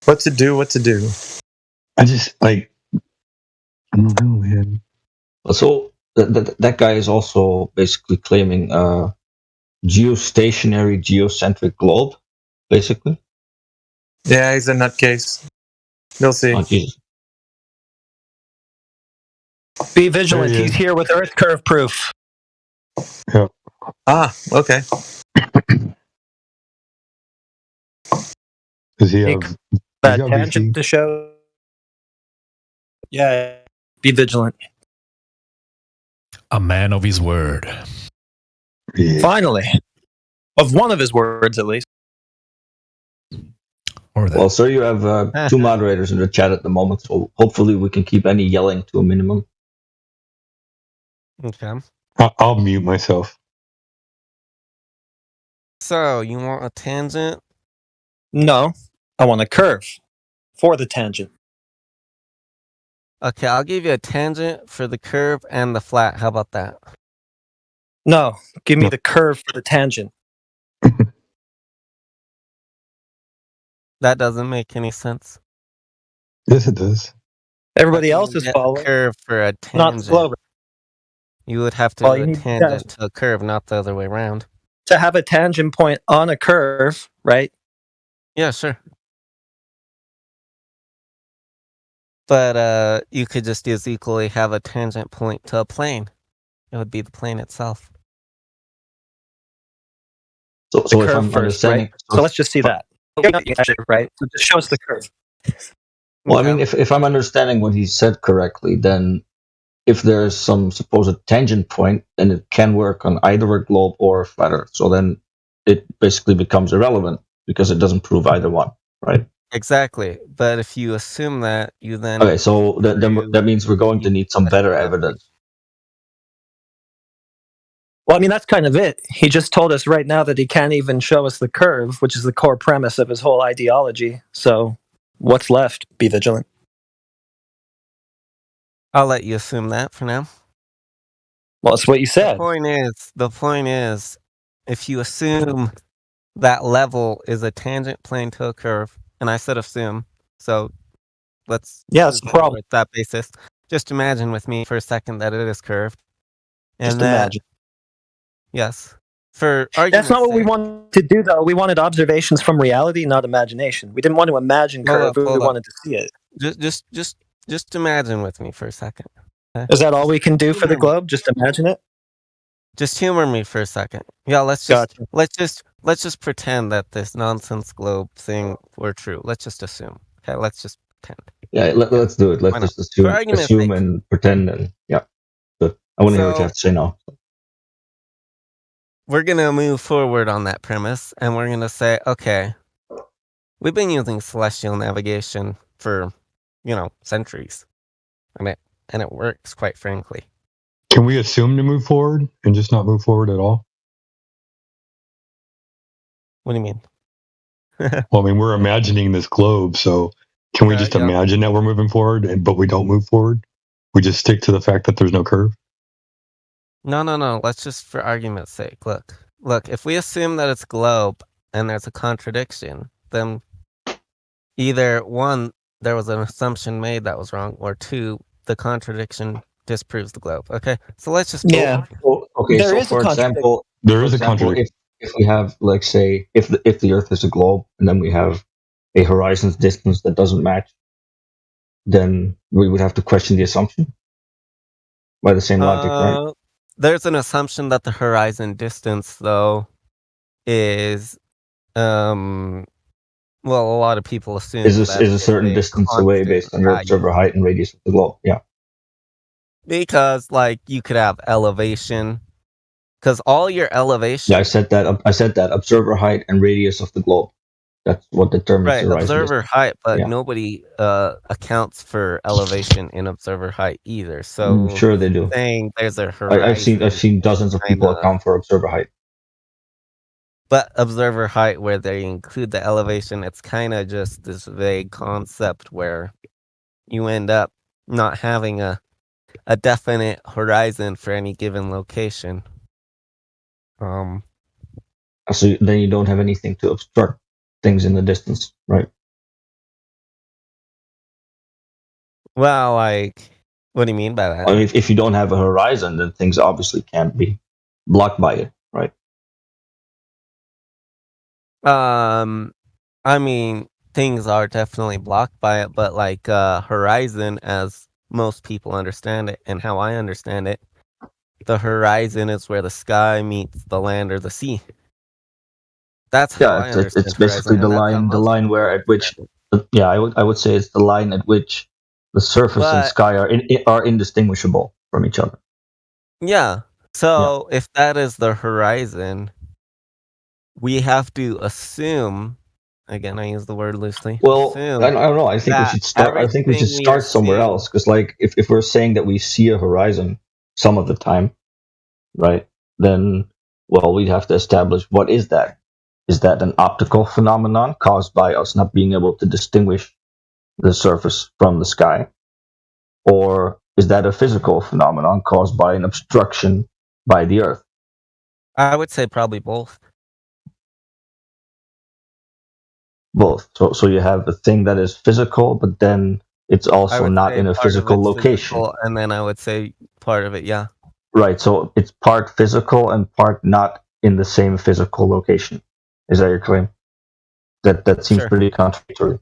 What to do? I just I don't know, man. So that guy is also basically claiming a geostationary, geocentric globe, basically. Yeah, he's a nutcase. You'll see. Oh, Jesus. Be vigilant. There he He's is. here with Earth curve proof. Yeah. Ah, okay. Does he have? That he's got tangent VC? to show. Yeah. Be vigilant. A man of his word. Yeah. Finally, of one of his words at least. Or that. Well, sir, you have 2 moderators in the chat at the moment, so hopefully we can keep any yelling to a minimum. Okay. I'll mute myself. So, you want a tangent? No, I want a curve for the tangent. Okay, I'll give you a tangent for the curve and the flat. How about that? No, give me the curve for the tangent. That doesn't make any sense. Yes, it does. Everybody else is Get a following. curve for a Not tangent. slow. You would have to Well, do you a need tangent to a curve, not the other way around. To have a tangent point on a curve, right? Yeah, sure. But you could just as equally have a tangent point to a plane. It would be the plane itself. So The if curve I'm first, understanding, right? So let's just see that. Right? So just show us the curve. well, I mean, if I'm understanding what he said correctly, then if there's some supposed tangent point, then it can work on either a globe or a flat Earth. So then it basically becomes irrelevant because it doesn't prove either one, right? Exactly. But if you assume that, you then... Okay, so that means we're going to need some better evidence. Well, I mean, that's kind of it. He just told us right now that he can't even show us the curve, which is the core premise of his whole ideology. So what's left? Be vigilant. I'll let you assume that for now. Well, it's what you said. The point is, if you assume that level is a tangent plane to a curve, and I said assume, so let's that's the problem. with that basis. Just imagine with me for a second that it is curved. And Just that, imagine. Yes. For That's not what we wanted to do, though. We wanted observations from reality, not imagination. We didn't want to imagine curve. We wanted to see it. Just imagine with me for a second. Okay? Is that all we can do for the globe? Just imagine it? Just humor me for a second. Yeah, let's just pretend that this nonsense globe thing were true. Let's just assume. Okay, let's just pretend. Yeah, let's do it. Let's just assume and pretend, and yeah. But I want to hear what you have to say now. We're gonna move forward on that premise, and we're gonna say, okay, we've been using celestial navigation for, centuries, and it works, quite frankly. Can we assume to move forward and just not move forward at all? What do you mean? Well, I mean, we're imagining this globe, so can we just imagine that we're moving forward, but we don't move forward? We just stick to the fact that there's no curve? No. Let's just, for argument's sake, look. If we assume that it's globe and there's a contradiction, then either one, there was an assumption made that was wrong, or two, the contradiction disproves the globe. Okay, so let's just Okay, There so is a for example, there is a contradiction. If we have, like, say, if the Earth is a globe and then we have a horizon's distance that doesn't match, then we would have to question the assumption by the same logic, right? There's an assumption that the horizon distance, though, is a lot of people assume Is that a certain distance away based on your observer height and radius of the globe. Yeah. Because, you could have elevation, because all your elevation... Yeah, I said that observer height and radius of the globe. That's what determines the horizon observer distance. height, but Yeah. nobody accounts for elevation in observer height either. So Sure they do. saying there's a horizon, I've seen dozens of people account for observer height. but observer height where they include the elevation, it's kind of just this vague concept where you end up not having a definite horizon for any given location. So then you don't have anything to obstruct things in the distance, right? Well, What do you mean by that? I mean, if you don't have a horizon, then things obviously can't be blocked by it, right? I mean, things are definitely blocked by it, but like horizon, as most people understand it, and how I understand it, the horizon is where the sky meets the land or the sea. That's how I understand it's basically horizon, the line where at which, I would say it's the line at which the surface and But- sky are indistinguishable from each other. Yeah. So if that is the horizon, we have to assume. Again, I use the word loosely. Well, assume I don't know. I think we that should start. I think we should everything we start somewhere assume- else, because, like, if we're saying that we see a horizon some of the time, right? Then, well, we'd have to establish what is that. Is that an optical phenomenon caused by us not being able to distinguish the surface from the sky, or is that a physical phenomenon caused by an obstruction by the Earth? I would say probably both. Both. So you have a thing that is physical, but then it's I also would not say in a part of physical it's location. physical, and then I would say part of it, yeah. Right. So it's part physical and part not in the same physical location. Is that your claim? That seems Sure. pretty contradictory.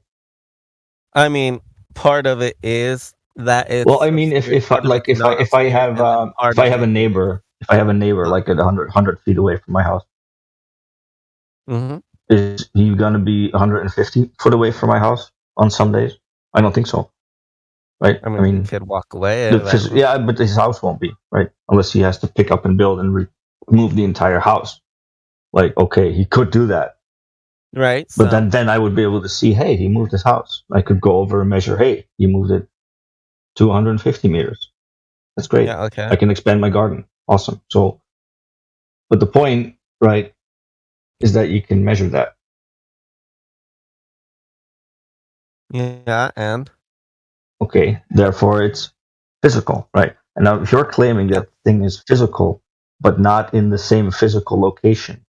I mean, part of it is that it's. Well, I mean, if I part of like it's not if I sphere, have and then part if I of have a it- neighbor like at 100 feet away from my house, Mhm. is he gonna be 150 foot away from my house on some days? I don't think so. Right? I mean, you could walk away. But his house won't be, right? Unless he has to pick up and build and remove the entire house. Like, okay, he could do that. Right. But so- then I would be able to see, hey, he moved his house. I could go over and measure, hey, he moved it 250 meters. That's great. Yeah, okay. I can expand my garden. Awesome. So, but the point, right, is that you can measure that. Yeah, and Okay, therefore it's physical, right? And now if you're claiming that the thing is physical, but not in the same physical location,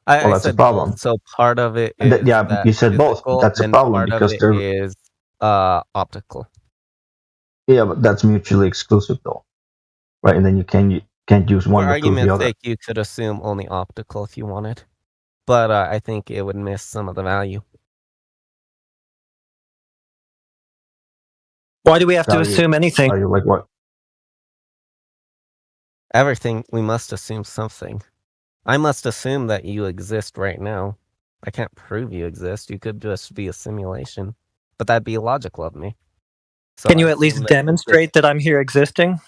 I that's a said problem. both. So part of it And is that, you said both, but physical, that's a and problem part because of they're it is optical. yeah, but that's mutually exclusive though, right? And then you can't use one For to prove the argument's other. sake, you could assume only optical if you wanted, but I think it would miss some of the value. Why do we have to Are you- assume anything? Are you like what? Everything, we must assume something. I must assume that you exist right now. I can't prove you exist. You could just be a simulation, but that'd be illogical of me. So Can you I at least assume that you demonstrate that I'm here existing?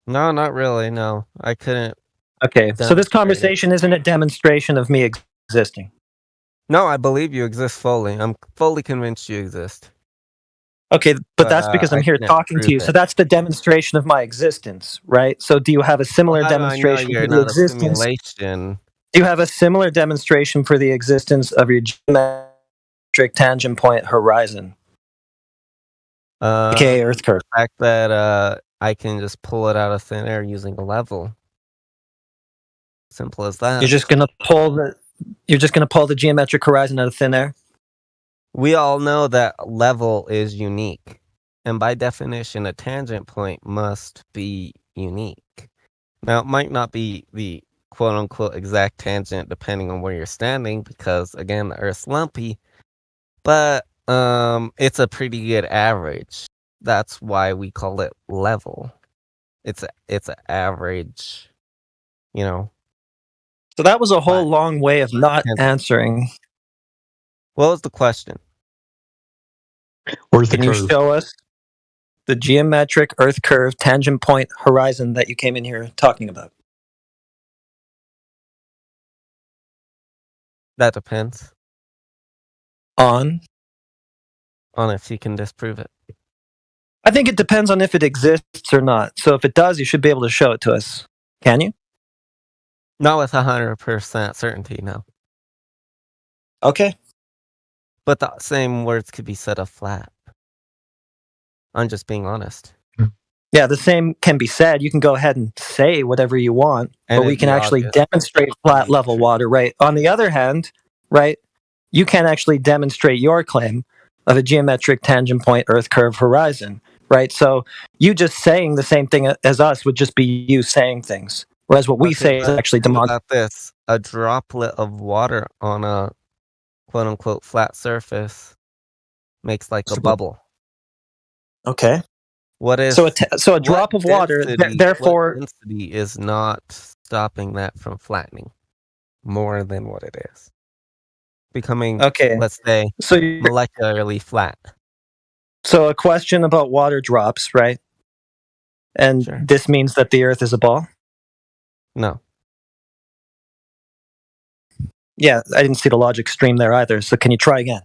No, not really. No, I couldn't. Okay, so this demonstrate it. conversation isn't a demonstration of me existing. No, I believe you exist fully. I'm fully convinced you exist. Okay, but that's because I'm I here can't talking to prove you. it. So that's the demonstration of my existence, right? So do you have a similar How do I know demonstration you're for the not a existence? simulation? Do you have a similar demonstration for the existence of your geometric tangent point horizon, aka Earth curve? The fact that I can just pull it out of thin air using a level. Simple as that. You're just gonna pull the geometric horizon out of thin air. We all know that level is unique, and by definition, a tangent point must be unique. Now, it might not be the quote unquote exact tangent depending on where you're standing, because again, the Earth's lumpy, but it's a pretty good average. That's why we call it level. It's an average, you know. So that was a whole long way of not answering. What was the question? Where's the Can you curve? show us the geometric Earth curve tangent point horizon that you came in here talking about? That depends On? on if you can disprove it. I think it depends on if it exists or not. So if it does, you should be able to show it to us. Can you? Not with 100% certainty, no. Okay. But the same words could be said of flat. I'm just being honest. Yeah, the same can be said. You can go ahead and say whatever you want, And but we it'd can be actually obvious. demonstrate flat level water, right? On the other hand, right, you can't actually demonstrate your claim, of a geometric tangent point Earth curve horizon, right? So you just saying the same thing as us would just be you saying things, whereas what we Okay, say is but actually think demonstrated. about this: a droplet of water on a quote unquote flat surface makes like a bubble. Okay. What if So a what drop of water, density, therefore, what density is not stopping that from flattening more than what it is? Becoming, okay. let's say, So you're, molecularly flat. so a question about water drops, right? And this means that the Earth is a ball? No. Yeah, I didn't see the logic stream there either. So can you try again?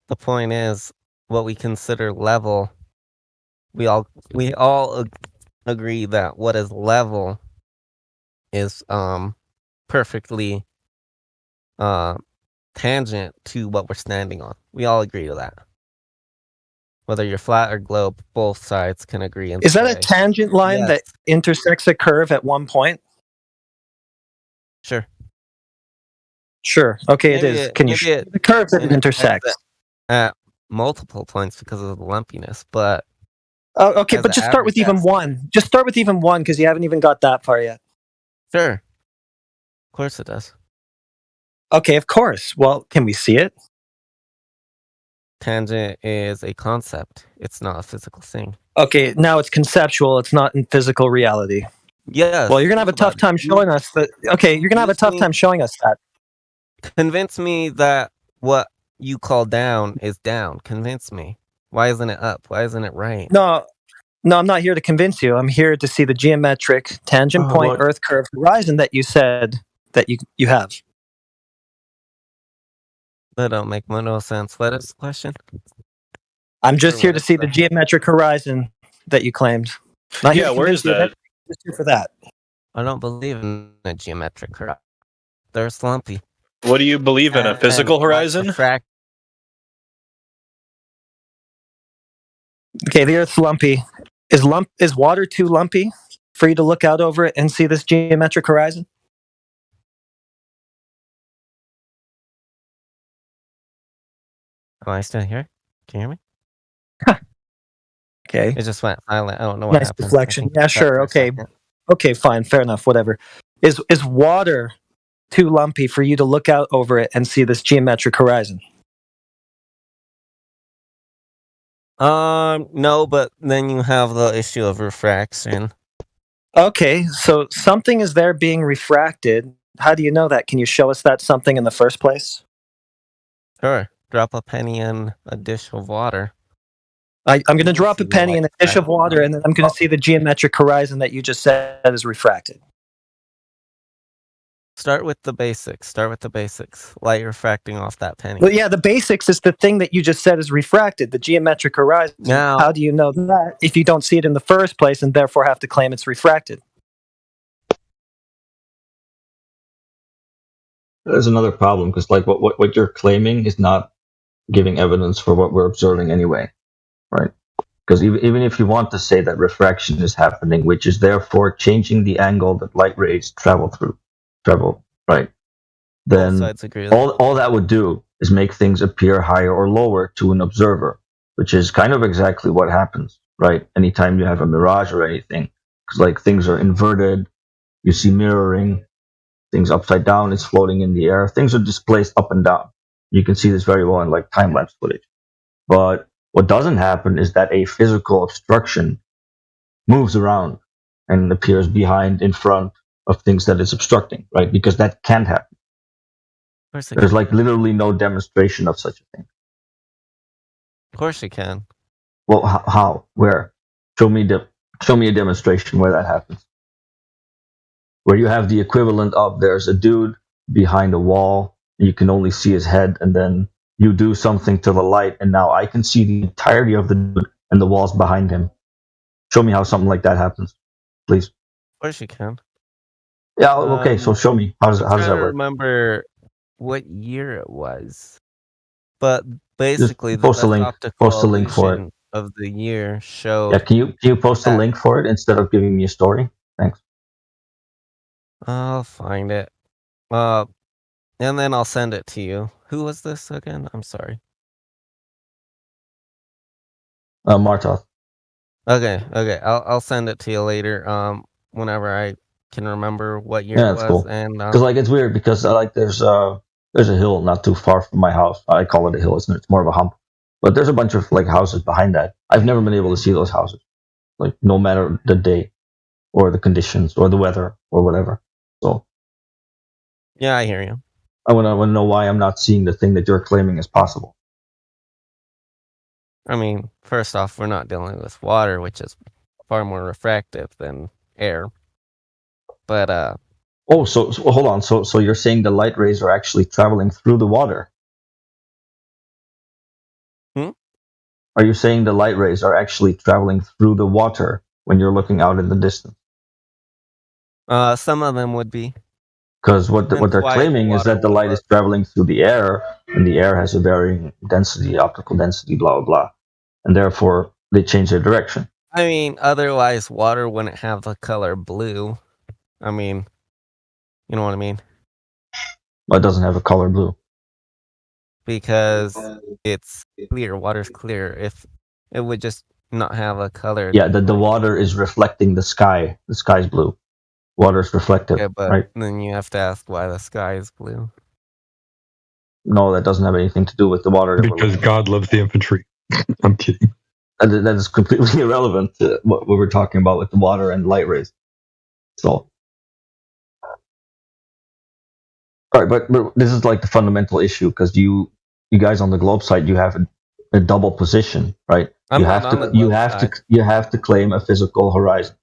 The point is, what we consider level, we all agree that what is level is perfectly tangent to what we're standing on. We all agree to that. Whether you're flat or globe, both sides can agree. And Is that a say, tangent line yes, that intersects a curve at one point? Sure. Sure. Okay, it is. Can you show the curve that it intersects? At multiple points because of the lumpiness, but Oh, okay, as but an just start with average even one. Just start with even one because you haven't even got that far yet. Sure. Of course it does. Okay, of course. Well, can we see it? Tangent is a concept. It's not a physical thing. Okay, now it's conceptual. It's not in physical reality. Yes. Well, you're gonna have a tough time showing us that. Okay, you're gonna have a tough time showing us that. Convince me that what you call down is down. Convince me. Why isn't it up? Why isn't it right? No, I'm not here to convince you. I'm here to see the geometric tangent point Earth curve horizon that you said that you have. That don't make no sense. What is the question? I'm just here to see the geometric horizon that you claimed. Not here Yeah, to where convince is you, that? just here for that. I don't believe in a geometric horizon. They're slumpy. What do you believe in? A physical horizon? Okay, the Earth's lumpy. Is water too lumpy for you to look out over it and see this geometric horizon? Am I still here? Can you hear me? Okay. It just went silent. I don't know what Nice happened. deflection. I think Yeah, it cut sure. for a Okay. second. Okay, fine. Fair enough. Whatever. Is water too lumpy for you to look out over it and see this geometric horizon? No, but then you have the issue of refraction. Okay, so something is there being refracted. How do you know that? Can you show us that something in the first place? Sure. Drop a penny in a dish of water. I'm going to drop a penny in a dish of water, and then I'm going to see the geometric horizon that you just said is refracted. Start with the basics. Light refracting off that penny. Well, yeah, the basics is the thing that you just said is refracted, the geometric horizon. Now, how do you know that if you don't see it in the first place and therefore have to claim it's refracted? There's another problem because, like, what you're claiming is not giving evidence for what we're observing anyway, right? Because even if you want to say that refraction is happening, which is therefore changing the angle that light rays travel, right? Then sides agree. all that would do is make things appear higher or lower to an observer, which is kind of exactly what happens, right? Anytime you have a mirage or anything, because like things are inverted, you see mirroring, things upside down, it's floating in the air, things are displaced up and down. You can see this very well in like time-lapse footage. But what doesn't happen is that a physical obstruction moves around and appears behind, in front of things that it's obstructing, right? Because that can't happen. There's like literally no demonstration of such a thing. Of course you can. Well, how? Where? Show me a demonstration where that happens. Where you have the equivalent of there's a dude behind a wall, you can only see his head, and then you do something to the light, and now I can see the entirety of the dude and the walls behind him. Show me how something like that happens, please. Of course you can. Yeah, okay, so show me. How does that I don't work? remember what year it was. But basically, Just post the a link. optical Post a link for it. illusion of the year showed. Yeah, can you post a link for it instead of giving me a story? Thanks. I'll find it. And then I'll send it to you. Who was this again? I'm sorry. Martoth. Okay. I'll send it to you later. Whenever I can remember what year Yeah, it that's was, cool. and Because like it's weird because there's a hill not too far from my house. I call it a hill. It's more of a hump, but there's a bunch of like houses behind that. I've never been able to see those houses, like no matter the day, or the conditions, or the weather, or whatever. So yeah, I hear you. I want to know why I'm not seeing the thing that you're claiming is possible. I mean, first off, we're not dealing with water, which is far more refractive than air. But Oh, so hold on. So you're saying the light rays are actually traveling through the water? Are you saying the light rays are actually traveling through the water when you're looking out in the distance? some of them would be. Because what Hence they're why claiming is water that the will light is traveling through the air, and the air has a varying density, optical density, blah blah blah, and therefore they change their direction. I mean, otherwise, water wouldn't have the color blue. I mean, you know what I mean? But it doesn't have a color blue. Because it's clear. Water's clear. If it would just not have a color. Yeah, the water is reflecting the sky. The sky's blue. Water is reflective, Yeah, but right? then you have to ask why the sky is blue. No, that doesn't have anything to do with the water. Because God loves the infantry. I'm kidding. That is completely irrelevant to what we're talking about with the water and light rays. So, all right, but this is like the fundamental issue because you guys on the globe side, you have a double position, right? You have to claim a physical horizon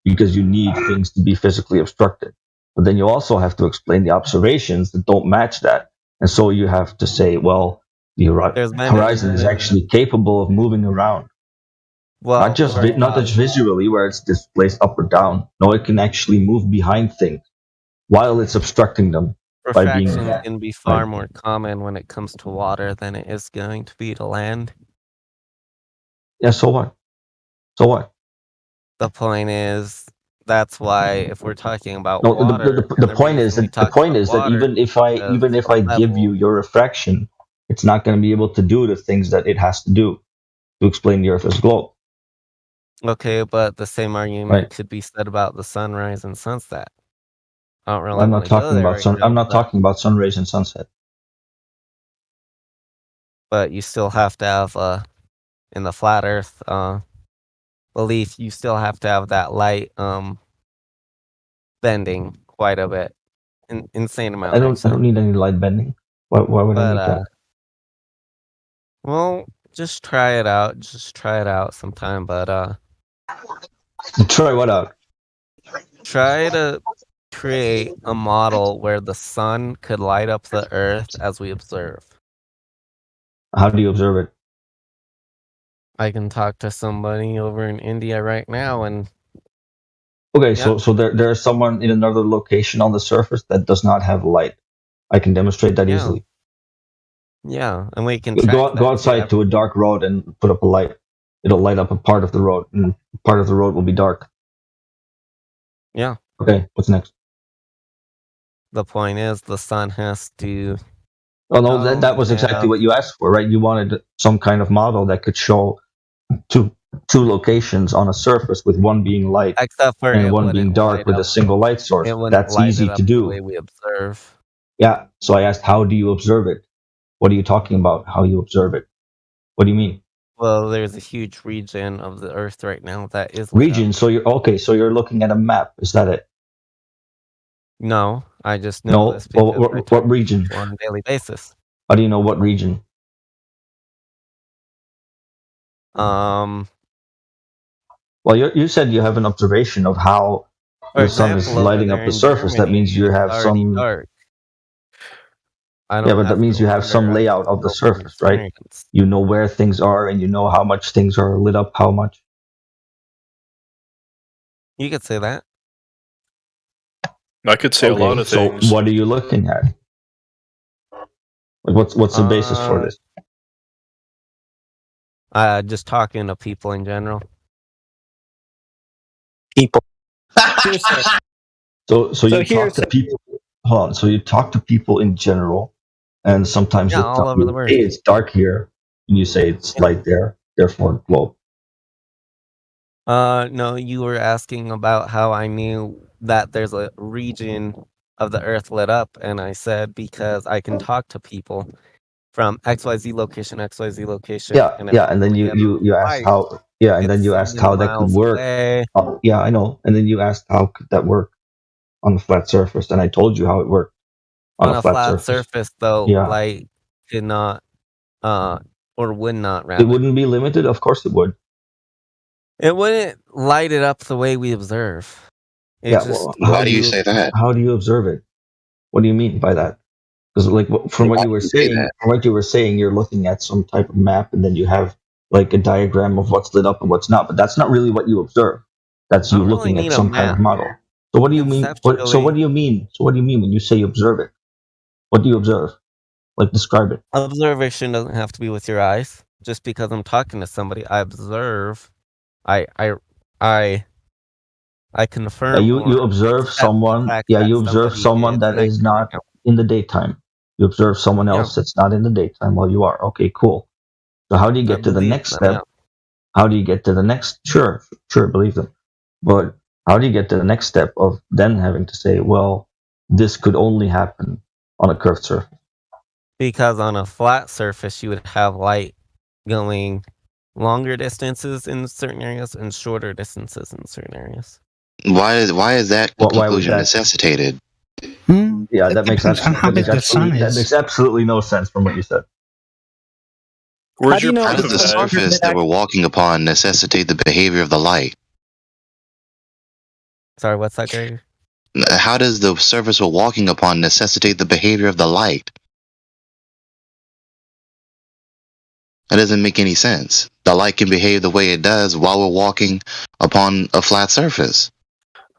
because you need things to be physically obstructed. But then you also have to explain the observations that don't match that. And so you have to say, well, the horizon is actually capable of moving around. Well, not just visually where it's displaced up or down. No, it can actually move behind things while it's obstructing them. Refraction can be far more common when it comes to water than it is going to be to land. Yeah, so what? So what? The point is, that's why if we're talking about No, water, the point is that even if I give you your refraction, it's not going to be able to do the things that it has to do to explain the Earth as a globe. Okay, but the same argument could be said about the sunrise and sunset. I don't really. I'm not talking about I'm not talking about sunrise and sunset. But you still have to have in the flat Earth belief, you still have to have that light bending quite a bit, insane amount. I don't need any light bending. Why would I need that? Well, just try it out. Just try it out sometime. But try what out? Try to create a model where the sun could light up the Earth as we observe. How do you observe it? I can talk to somebody over in India right now and okay, so there is someone in another location on the surface that does not have light. I can demonstrate that easily. Yeah, and we can go outside to a dark road and put up a light. It'll light up a part of the road, and part of the road will be dark. Yeah. Okay, what's next? The point is, the sun has to. Oh no, that was exactly what you asked for, right? You wanted some kind of model that could show two locations on a surface, with one being light and one being dark with a single light source. That's easy to do. The way we observe. Yeah. So I asked, how do you observe it? What are you talking about? How you observe it? What do you mean? Well, there's a huge region of the Earth right now that is region. So you're okay. So you're looking at a map. Is that it? No, I just know this because what region? On a daily basis. How do you know what region? Well, you said you have an observation of how the sun is lighting up the surface. That means you have some. Dark. Yeah, but that means you have some layout of the surface, right? You know where things are, and you know how much things are lit up. How much? You could say that. I could say a lot of things. So what are you looking at? Like what's the basis for this? Just talking to people in general. People. So you talk to people. Hold on. So you talk to people in general, and sometimes you all over the world. Hey, it's dark here, and you say it's light there, therefore globe. No, you were asking about how I knew that there's a region of the Earth lit up, and I said because I can talk to people from XYZ location, XYZ location. Yeah, And yeah, and then you asked how, yeah, and then you asked how that could work. Yeah, I know. And then you asked how could that work on a flat surface, and I told you how it worked on a flat surface, though, Yeah. light could not, or would not, It rather. wouldn't be limited. Of course, it would. It wouldn't light it up the way we observe. It Yeah. just, Well, how do you observe it? What do you mean by that? Because like from what you were saying, you're looking at some type of map, and then you have like a diagram of what's lit up and what's not. But that's not really what you observe. That's you don't really looking need at a some kind of map. model. So what do you mean? So what do you mean? So what do you mean when you say observe it? What do you observe? Like describe it. Observation doesn't have to be with your eyes. Just because I'm talking to somebody, I observe. I confirm. You or observe accept the someone. fact Yeah, that you observe somebody someone is that is connected. not in the daytime. You observe someone else that's not in the daytime while you are. Okay, cool. So how do you get to the believe next them, step? yeah. How do you get to the next? Sure, believe them. But how do you get to the next step of then having to say, well, this could only happen on a curved surface? Because on a flat surface, you would have light going longer distances in certain areas and shorter distances in certain areas. Why is that Why would conclusion that- necessitated? Yeah, that makes depends on how big the sun that is. makes absolutely no sense from what you said. How do you know does the surface that we're walking upon necessitate the behavior of the light? Sorry, what's that, Greg? How does the surface we're walking upon necessitate the behavior of the light? That doesn't make any sense. The light can behave the way it does while we're walking upon a flat surface.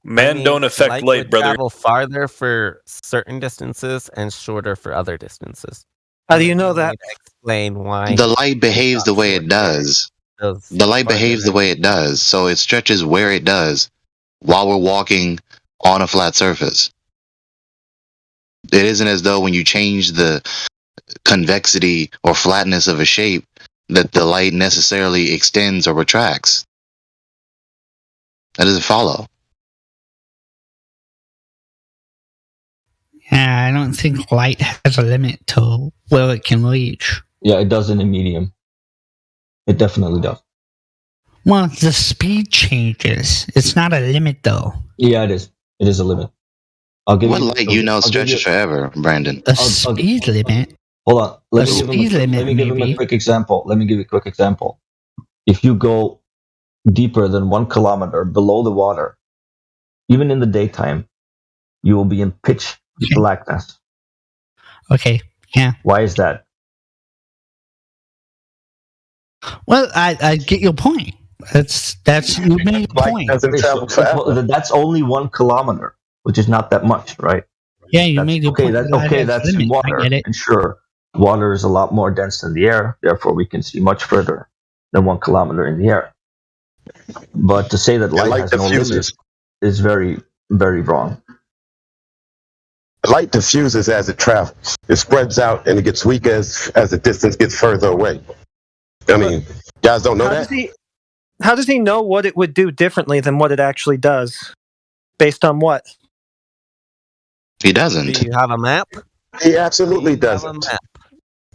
Men don't affect light, would brother. travel farther for certain distances and shorter for other distances. How do you know that? Explain why. The light behaves the way it does. The light behaves the way it does, so it stretches where it does while we're walking on a flat surface. It isn't as though when you change the convexity or flatness of a shape that the light necessarily extends or retracts. That doesn't follow. Yeah, I don't think light has a limit to where it can reach. Yeah, it does in a medium. It definitely does. Well, the speed changes. It's not a limit, though. Yeah, it is. It is a limit. I'll give What you. light you know stretches forever, Brandon? A speed limit. Hold on. Let A me give speed him limit, let me give him a maybe. quick example. Let me give you a quick example. If you go deeper than 1 kilometer below the water, even in the daytime, you will be in pitch blackness. Okay, yeah. Why is that? Well, I get your point. That's you made a point. That's only 1 kilometer, which is not that much, right? Yeah, you made your point. That's limit. water. I get it. And sure, water is a lot more dense than the air, therefore we can see much further than 1 kilometer in the air. But to say that light light has no limit diffuses. is very, very wrong. Light diffuses as it travels. It spreads out and it gets weaker as the distance gets further away. I mean, guys don't know that? How does he know what it would do differently than what it actually does? Based on what? He doesn't. Do you have a map? He absolutely doesn't.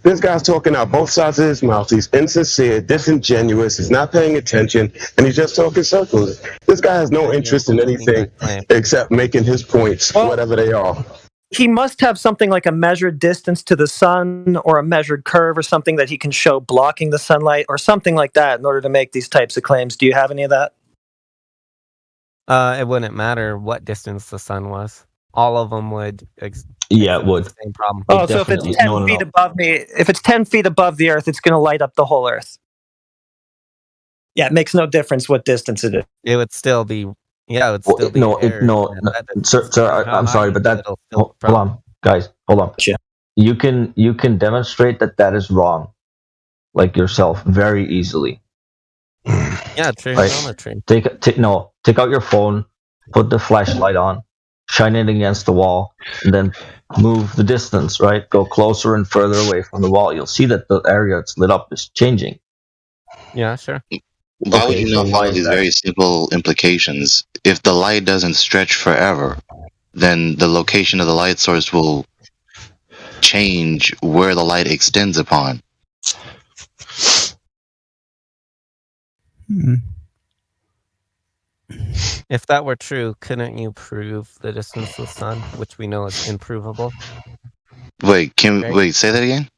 This guy's talking out both sides of his mouth. He's insincere, disingenuous. He's not paying attention, and he's just talking circles. This guy has no interest in anything except making his points, whatever they are. He must have something like a measured distance to the sun or a measured curve or something that he can show blocking the sunlight or something like that in order to make these types of claims. Do you have any of that? It wouldn't matter what distance the sun was. All of them would. Yeah, it would. The same problem. Oh, so if it's 10 feet above me, if it's 10 feet above the Earth, it's going to light up the whole Earth. Yeah, it makes no difference what distance it is. It would still be. Yeah, it would still be. No, sir. I'm sorry, but that. Hold on, guys. Hold on. You can demonstrate that is wrong, like yourself, very easily. Yeah, trigonometry. Take out your phone, put the flashlight on, shine it against the wall, and then move the distance. Right, go closer and further away from the wall. You'll see that the area that's lit up is changing. Yeah, sure. Why would you not follow these very simple implications? If the light doesn't stretch forever, then the location of the light source will change where the light extends upon. If that were true, couldn't you prove the distance to the sun, which we know is improvable? Wait, say that again?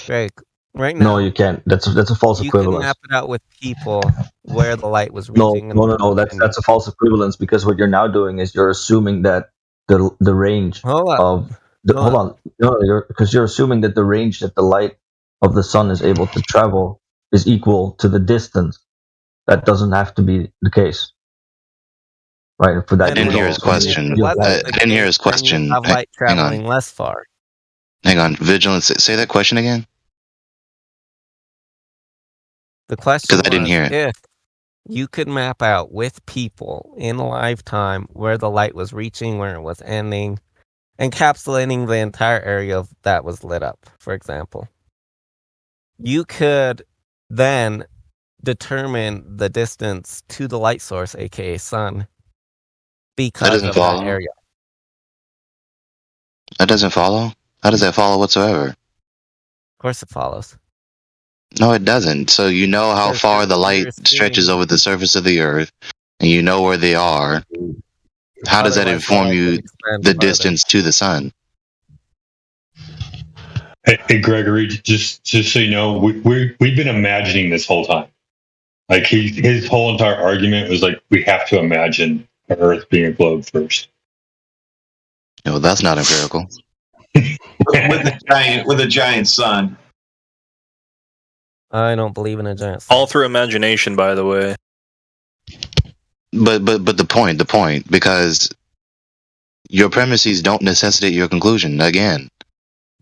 Greg, right now. No, you can't. That's a false You equivalence. can map it out with people where the light was No, reaching. no. That's a false equivalence because what you're now doing is you're assuming that the range of hold on. No, because you're assuming that the range that the light of the sun is able to travel is equal to the distance. That doesn't have to be the case. Right, for that. I didn't hear his question. I didn't hear his question. Have light traveling less far. Hang on, Vigilance. Say that question again. The question because I didn't hear it. If you could map out with people in a lifetime where the light was reaching, where it was ending, encapsulating the entire area that was lit up, for example, you could then determine the distance to the light source, aka sun, because of that area. That doesn't follow? How does that follow whatsoever? Of course it follows. No, it doesn't. So you know how far the light stretches over the surface of the earth, and you know where they are. How does that inform you the distance to the sun? Hey Gregory, just so you know, we've been imagining this whole time. Like his whole entire argument was like, we have to imagine Earth being a globe first. No, that's not empirical. with a giant sun. I don't believe in a giant sun. All through imagination, by the way. But the point, because your premises don't necessitate your conclusion again.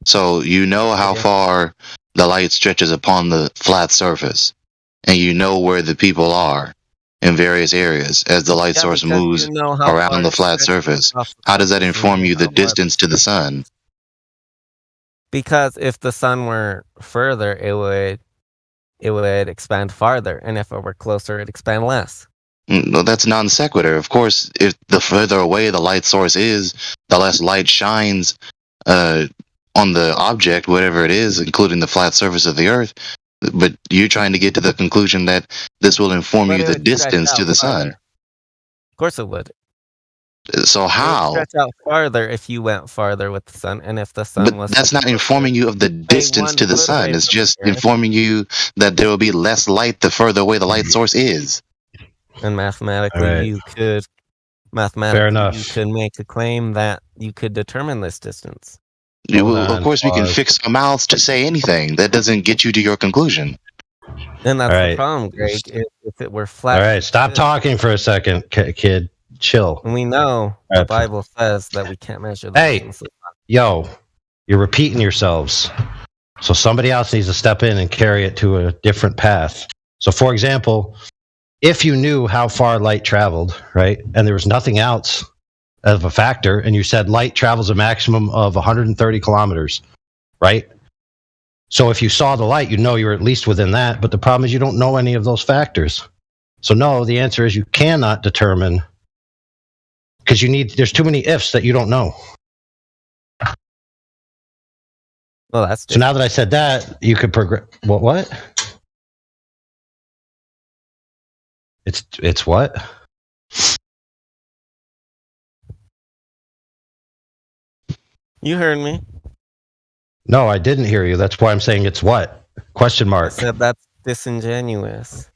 So you know how far the light stretches upon the flat surface, and you know where the people are in various areas as the light source moves around the flat surface. How does that inform you the distance to the sun? Because if the sun were further, it would expand farther, and if it were closer, it'd expand less. No, that's non sequitur. Of course, if the further away the light source is, the less light shines on the object, whatever it is, including the flat surface of the earth. But you're trying to get to the conclusion that this will inform you the distance to the sun. Of course it would. So how? It would stretch out farther if you went farther with the sun, and if the sun was. That's not informing you of the distance to the sun. It's just informing you that there will be less light the further away the light source is. And mathematically, you could make a claim that you could determine this distance. Of course, we can fix our mouths to say anything. That doesn't get you to your conclusion. And that's the problem, Greg. If it were flat. All right, stop talking for a second, kid. Chill. And we know the Bible says that we can't measure the distance. Yo, you're repeating yourselves. So somebody else needs to step in and carry it to a different path. So, for example, if you knew how far light traveled, right, and there was nothing else of a factor, and you said light travels a maximum of 130 kilometers, right? So if you saw the light, you know you're at least within that, but the problem is you don't know any of those factors. So no, the answer is you cannot determine, because there's too many ifs that you don't know. Well, that's so now that I said that, you could progress. What? It's what? You heard me. No, I didn't hear you. That's why I'm saying it's what? Question mark. I said that's disingenuous.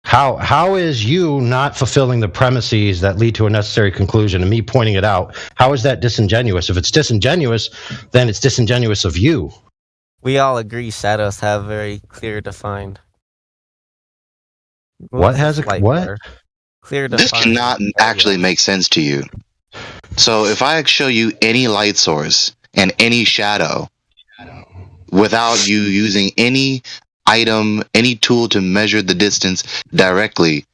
How is you not fulfilling the premises that lead to a necessary conclusion and me pointing it out? How is that disingenuous? If it's disingenuous, then it's disingenuous of you. We all agree shadows have very clear defined. What? Clear defined. This cannot actually make sense to you. So if I show you any light source and any shadow without you using any item, any tool to measure the distance directly,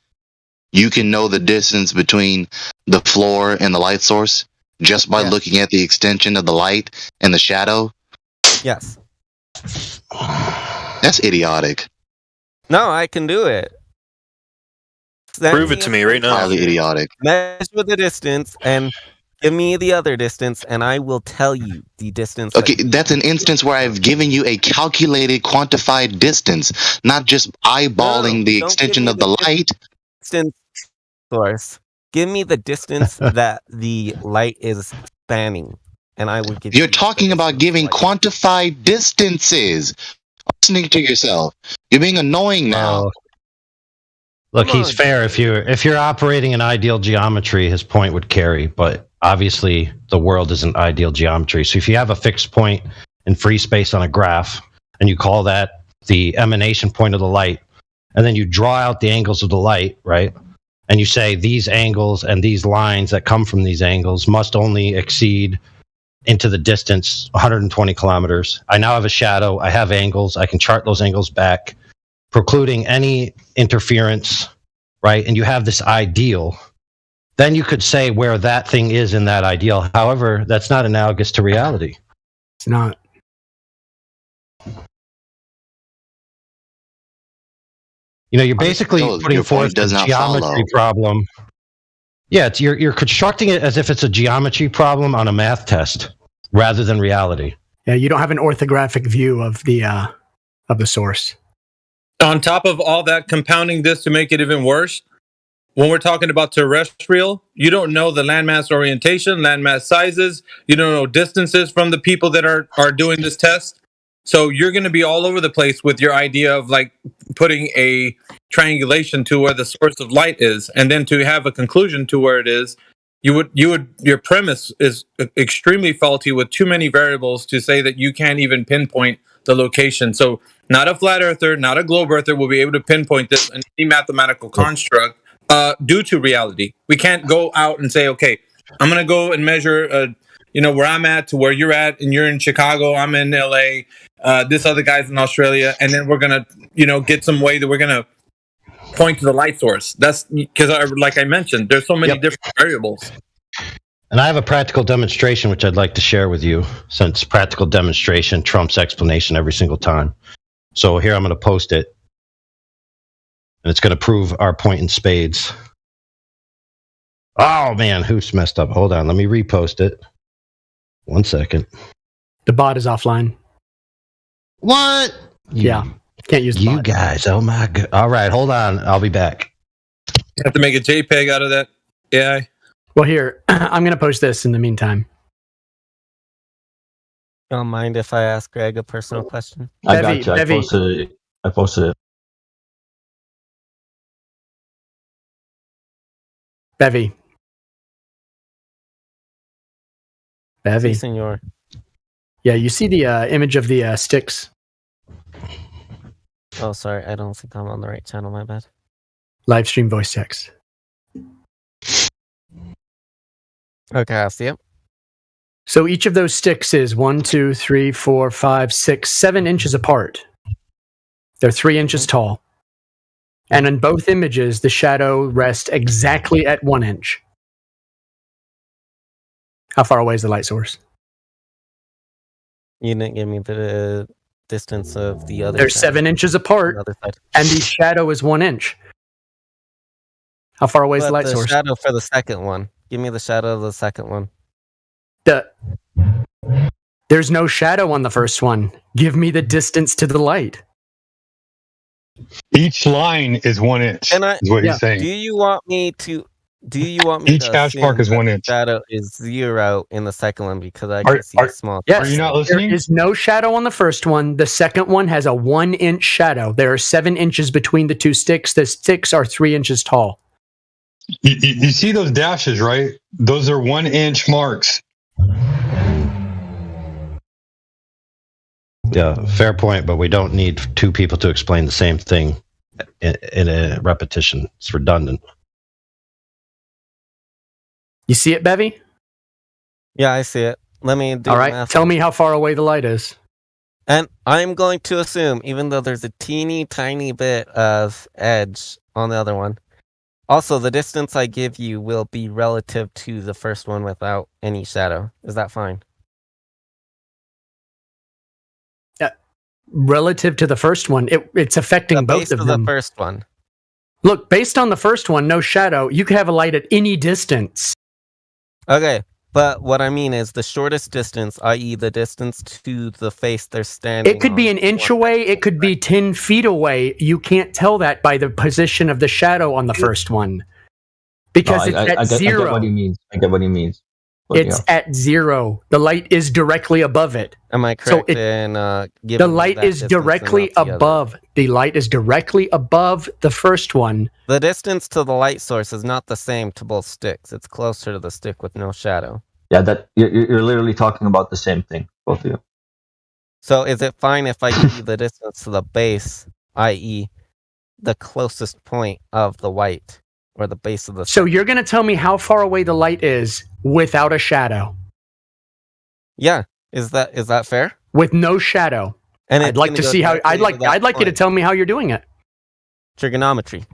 you can know the distance between the floor and the light source just by looking at the extension of the light and the shadow? Yes. That's idiotic. No, I can do it. Send Prove it to me right now. Highly idiotic. Measure the distance and give me the other distance, and I will tell you the distance. Okay, that's an instance where I've given you a calculated, quantified distance, not just eyeballing the don't extension give me of the light. Distance source. Give me the distance that the light is spanning, and I will give You're you. talking about giving quantified distances. Listening to yourself. You're being annoying now. Look, he's fair. If you're operating in ideal geometry, his point would carry. But obviously, the world isn't ideal geometry. So if you have a fixed point in free space on a graph, and you call that the emanation point of the light, and then you draw out the angles of the light, right? And you say these angles and these lines that come from these angles must only exceed into the distance 120 kilometers. I now have a shadow. I have angles. I can chart those angles back, precluding any interference, right? And you have this ideal. Then you could say where that thing is in that ideal. However, that's not analogous to reality. It's not. You know, you're basically putting forth a geometry problem. Yeah, you're constructing it as if it's a geometry problem on a math test rather than reality. Yeah, you don't have an orthographic view of the source. On top of all that, compounding this to make it even worse, when we're talking about terrestrial, you don't know the landmass orientation, landmass sizes. You don't know distances from the people that are doing this test. So you're going to be all over the place with your idea of like putting a triangulation to where the source of light is, and then to have a conclusion to where it is. Your premise is extremely faulty with too many variables to say that you can't even pinpoint the location. So not a flat earther, not a globe earther will be able to pinpoint this in any mathematical construct due to reality. We can't go out and say, okay, I'm going to go and measure, where I'm at to where you're at, and you're in Chicago, I'm in LA, this other guy's in Australia, and then we're going to, get some way that we're going to point to the light source. That's because, like I mentioned, there's so many different variables. And I have a practical demonstration which I'd like to share with you, since practical demonstration trumps explanation every single time. So here I'm going to post it, and it's going to prove our point in spades. Oh man, who's messed up? Hold on, let me repost it. 1 second. The bot is offline. What? Yeah, can't use the you bot. guys. Oh my god! All right, hold on. I'll be back. You have to make a JPEG out of that AI. Well, here I'm going to post this in the meantime. Don't mind if I ask Greg a personal question? I got you. I posted it. Bevy. Si, senor. Yeah, you see the image of the sticks? Oh, sorry. I don't think I'm on the right channel. My bad. Live stream voice text. Okay, I see it. So each of those sticks is 1, 2, 3, 4, 5, 6, 7 inches apart. They're 3 inches tall. And in both images, the shadow rests exactly at 1 inch. How far away is the light source? You didn't give me the distance of the other. They're side. 7 inches apart, and the shadow is 1 inch. How far away is the light source? Shadow for the second one. Give me the shadow of the second one. There's no shadow on the first one. Give me the distance to the light. Each line is 1 inch. Is what he's saying. Do you want me to? Each hash mark is 1 inch. Shadow is 0 in the second one because I can see a small. Yes, Are you not listening? There is no shadow on the first one. The second one has a 1 inch shadow. There are 7 inches between the two sticks. The sticks are 3 inches tall. You see those dashes, right? Those are 1 inch marks. Yeah, fair point, but we don't need two people to explain the same thing in a repetition. It's redundant. You see it, Bevy? Yeah, I see it. Let me do All right, math. tell me how far away the light is. And I'm going to assume, even though there's a teeny tiny bit of edge on the other one, also the distance I give you will be relative to the first one without any shadow. Is that fine? relative to the first one. It's affecting both of them. The first one. Look, based on the first one, no shadow, you could have a light at any distance. Okay, but what I mean is the shortest distance, i.e. the distance to the face they're standing It could be an inch away. It could be 10 feet away. You can't tell that by the position of the shadow on the first one. Because it's at zero. I get what he means. I get what he means. But, it's at 0. The light is directly above it. Am I correct in the light is directly above. The light is directly above the first one. The distance to the light source is not the same to both sticks. It's closer to the stick with no shadow. Yeah, that you're literally talking about the same thing, both of you. So is it fine if I give you the distance to the base, i.e. the closest point of the white or the base of the So you're going to tell me how far away the light is without a shadow? Yeah. Is that fair? With no shadow. And I'd like to see how I'd like you to tell me how you're doing it. Trigonometry.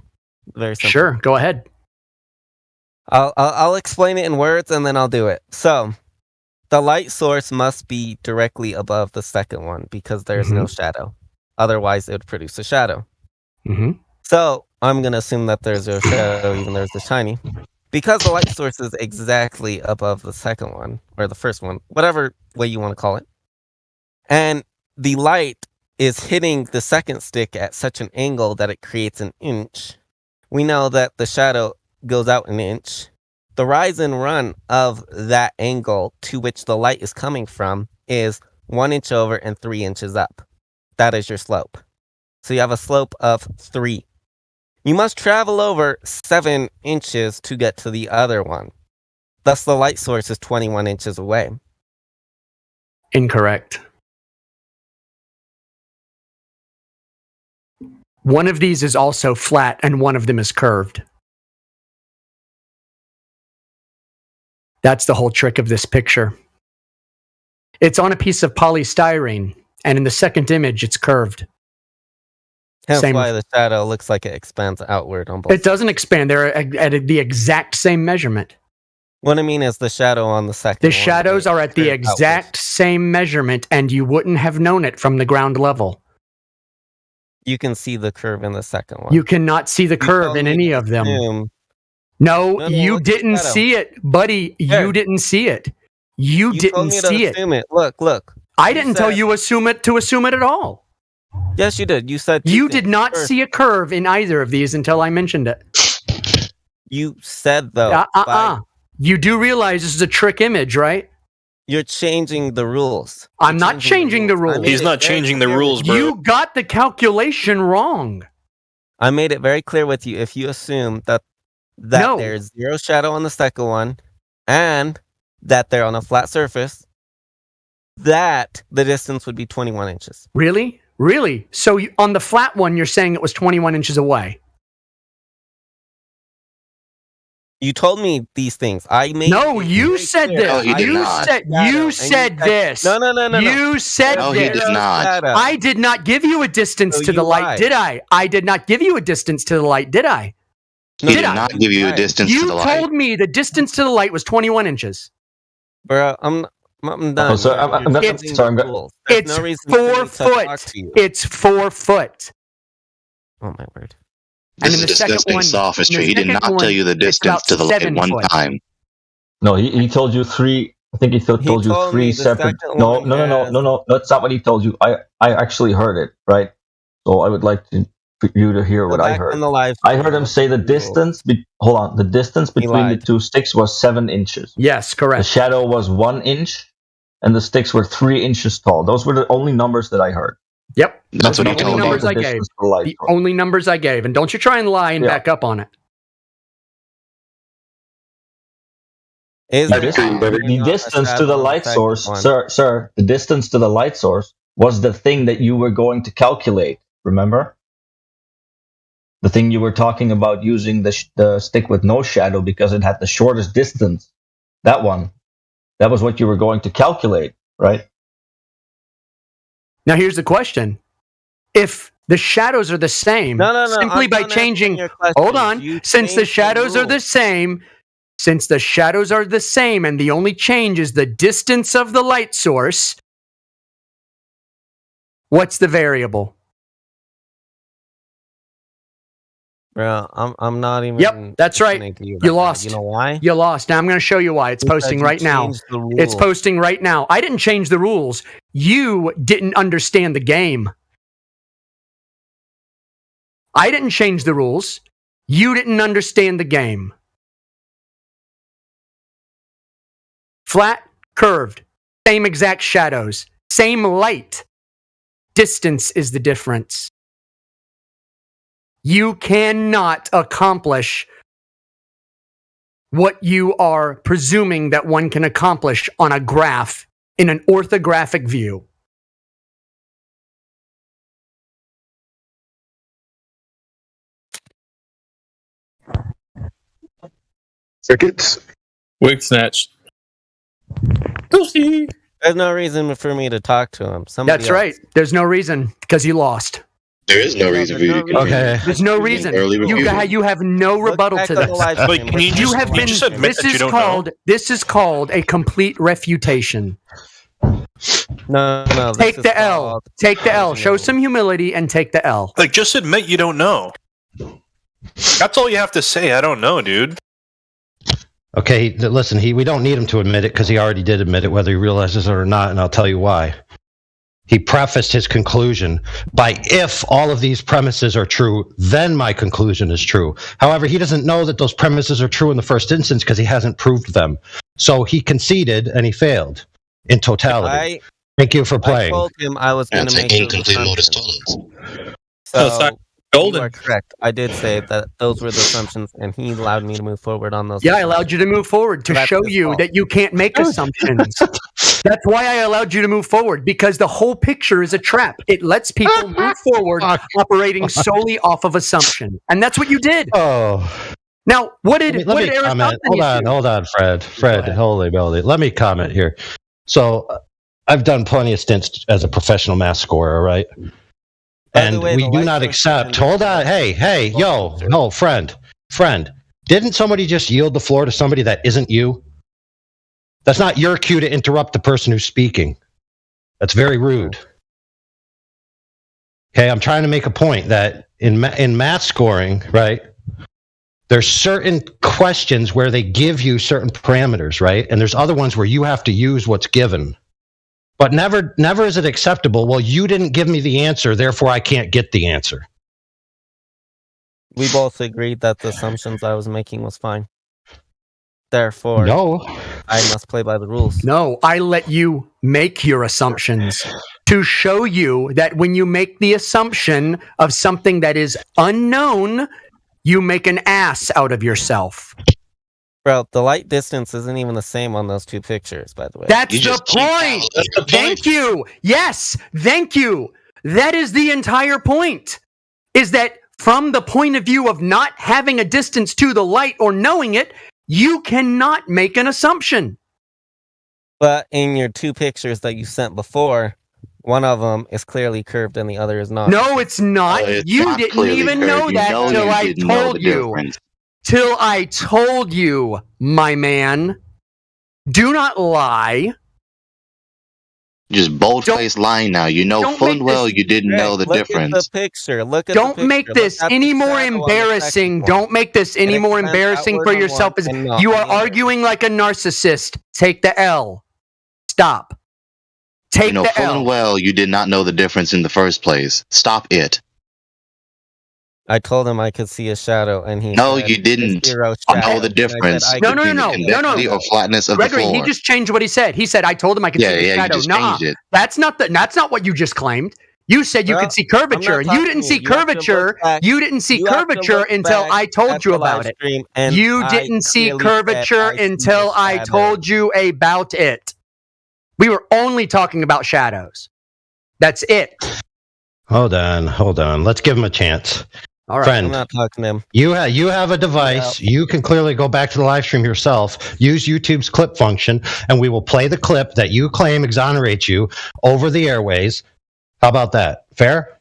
Very simple. Sure, go ahead. I'll explain it in words and then I'll do it. So, the light source must be directly above the second one because there's no shadow. Otherwise, it would produce a shadow. Mm-hmm. So, I'm going to assume that there's a shadow even though there's a shiny. Because the light source is exactly above the second one, or the first one, whatever way you want to call it. And the light is hitting the second stick at such an angle that it creates an inch. We know that the shadow goes out an inch. The rise and run of that angle to which the light is coming from is 1 inch over and 3 inches up. That is your slope. So you have a slope of 3. You must travel over 7 inches to get to the other one. Thus, the light source is 21 inches away. Incorrect. One of these is also flat and one of them is curved. That's the whole trick of this picture. It's on a piece of polystyrene, and in the second image, it's curved. Hence why the shadow looks like it expands outward on both. It doesn't expand. They're at the exact same measurement. What I mean is the shadow on the second The shadows are at the exact same measurement, and you wouldn't have known it from the ground level. You can see the curve in the second one. You cannot see the curve in any of them. No, you didn't see it, buddy. You didn't see it. You didn't see it. Assume it. Look. I didn't tell you to assume it at all. Yes, you did. You said you did not see a curve in either of these until I mentioned it. You said though. You do realize this is a trick image, right? You're changing the rules. I'm not changing the rules. He's not changing the rules, bro. You got the calculation wrong. I made it very clear with you. If you assume that there's zero shadow on the second one, and that they're on a flat surface, that the distance would be 21 inches. Really? Really? So on the flat one, you're saying it was 21 inches away? You told me these things. You said this. No, he did not. You said this. No. You said no, this. he did not. I did not give you a distance to the light, did I? I did not give you a distance to the light, did I? He did not give you a distance to the light. You told me the distance to the light was 21 inches. Bro, I'm done. Oh, so It's 4 foot. It's 4 foot. Oh my word. This is disgusting sophistry. He did not tell you the distance to the light one time. No, he told you 3. I think he told you 3 separate. No. That's not what he told you. I actually heard it, right? So I would like for you to hear what I heard. I heard him say the distance. Hold on, the distance between the two sticks was 7 inches. Yes, correct. The shadow was 1 inch, and the sticks were 3 inches tall. Those were the only numbers that I heard. Yep. That's what he told me. The only numbers I gave. And don't you try and lie and back up on it. The distance to the light source, sir, the distance to the light source was the thing that you were going to calculate, remember? The thing you were talking about using the stick with no shadow because it had the shortest distance. That one. That was what you were going to calculate, right? Now here's the question. If the shadows are the same, simply by changing... Hold on. Since the shadows are the same, and the only change is the distance of the light source, What's the variable? Bro, I'm not even. Yep, that's right. You lost. You know why? You lost. Now I'm going to show you why. It's Because posting you right now. changed the It's rules. posting right now. I didn't change the rules. You didn't understand the game. I didn't change the rules. You didn't understand the game. Flat, curved, same exact shadows, same light. Distance is the difference. You cannot accomplish what you are presuming that one can accomplish on a graph in an orthographic view. Crickets. Wig snatched. There's no reason for me to talk to him. Somebody That's right. There's no reason because you lost. There is no reason for you to continue. Okay. There's no reason. Early You, refusal. you have no rebuttal back to on the this. live But stream. can you just, have you been. just admit This that you is don't called. know? This is called a complete refutation. No. This Take is the L. called- Take the L. Show some humility and take the L. Like, just admit you don't know. That's all you have to say. I don't know, dude. Okay, listen, we don't need him to admit it because he already did admit it, whether he realizes it or not, and I'll tell you why. He prefaced his conclusion by, if all of these premises are true, then my conclusion is true. However, he doesn't know that those premises are true in the first instance because he hasn't proved them. So he conceded and he failed in totality. Thank you for I playing. told him I was going to make those assumptions. So you are correct. I did say that those were the assumptions, and he allowed me to move forward on those. Yeah, I allowed you to move forward to That's show his you fault. that you can't make assumptions. That's why I allowed you to move forward, because the whole picture is a trap. It lets people move forward operating solely off of assumption. And that's what you did. Oh. Now, what did Let me comment. Aristophanes do? Hold on, Fred, holy moly. Let me comment here. So, I've done plenty of stints as a professional math scorer, right? And way, we the do light not source accept. Hold on. Hey, friend. Didn't somebody just yield the floor to somebody that isn't you? That's not your cue to interrupt the person who's speaking. That's very rude. Okay, I'm trying to make a point that in math scoring, right, there's certain questions where they give you certain parameters, right? And there's other ones where you have to use what's given. But never is it acceptable, well, you didn't give me the answer, therefore I can't get the answer. We both agreed that the assumptions I was making was fine. Therefore, no, I must play by the rules. No, I let you make your assumptions to show you that when you make the assumption of something that is unknown, you make an ass out of yourself. Bro, the light distance isn't even the same on those two pictures, by the way. That's the point. Thank you. Yes, thank you. That is the entire point. Is that from the point of view of not having a distance to the light or knowing it, you cannot make an assumption. But in your two pictures that you sent before, one of them is clearly curved and the other is not. No, it's not. You didn't even know that till I told you. Till I told you, my man. Do not lie. Just bold-faced lying now. You know full and well you didn't know the difference. Look at the picture. Look at Don't the picture. make this any more embarrassing. Don't make this any more embarrassing for yourself. You are arguing like a narcissist. Take the L. Stop. Take You know the full L. and well you did not know the difference in the first place. Stop it. I told him I could see a shadow, and he No, said, you didn't "Zero know shadow." the And I difference said, No, between the convexity or flatness of Gregory, the floor. he just changed what he said. He said, I told him I could see the you shadow. just Nuh-uh. changed it. That's not what you just claimed. You said you Well, could see I'm not curvature. talking You didn't to see you. You have to curvature. look back. You didn't see You have to curvature look until back I told at you the about live it. stream, and You I didn't see clearly said curvature I see until the I shadow. told you about it. We were only talking about shadows. That's it. Hold on. Let's give him a chance. All right. Friend, I'm not talking to him. you have a device. You can clearly go back to the live stream yourself. Use YouTube's clip function, and we will play the clip that you claim exonerates you over the airways. How about that? Fair?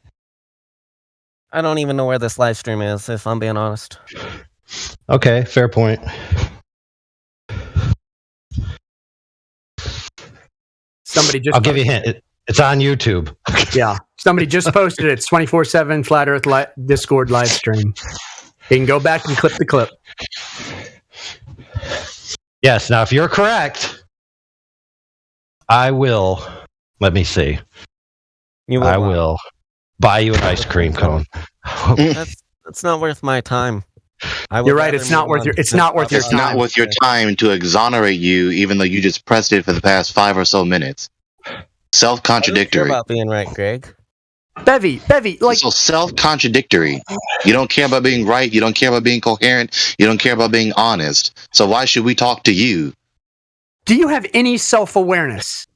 I don't even know where this live stream is, if I'm being honest. Okay, fair point. Somebody just. I'll give you a hint. It's on YouTube. Yeah. Somebody just posted it. It's 24/7 Flat Earth Discord live stream. You can go back and clip the clip. Yes. Now, if you're correct, I will. Let me see. I will buy you an ice cream cone. That's not worth my time. You're right. It's not worth your. It's not worth your It's time. not worth your time to exonerate you, even though you just pressed it for the past 5 or so minutes. I don't care Self-contradictory. about being right, Greg. Bevy, like so self-contradictory. You don't care about being right. You don't care about being coherent. You don't care about being honest. So why should we talk to you? Do you have any self-awareness?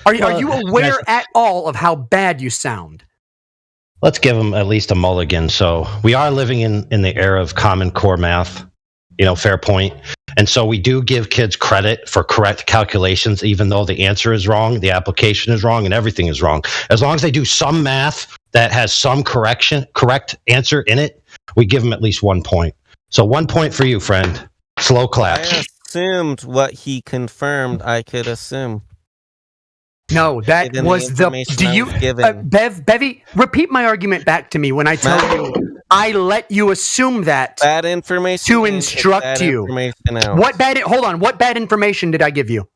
Are you aware at all of how bad you sound? Let's give them at least a mulligan. So we are living in the era of Common Core math, fair point. And so we do give kids credit for correct calculations, even though the answer is wrong, the application is wrong, and everything is wrong. As long as they do some math that has some correct answer in it, we give them at least 1 point. So 1 point for you, friend. Slow clap. I assumed what he confirmed I could assume. No, that was Bevy, repeat my argument back to me when I tell you I let you assume that bad information to instruct you. What bad information did I give you?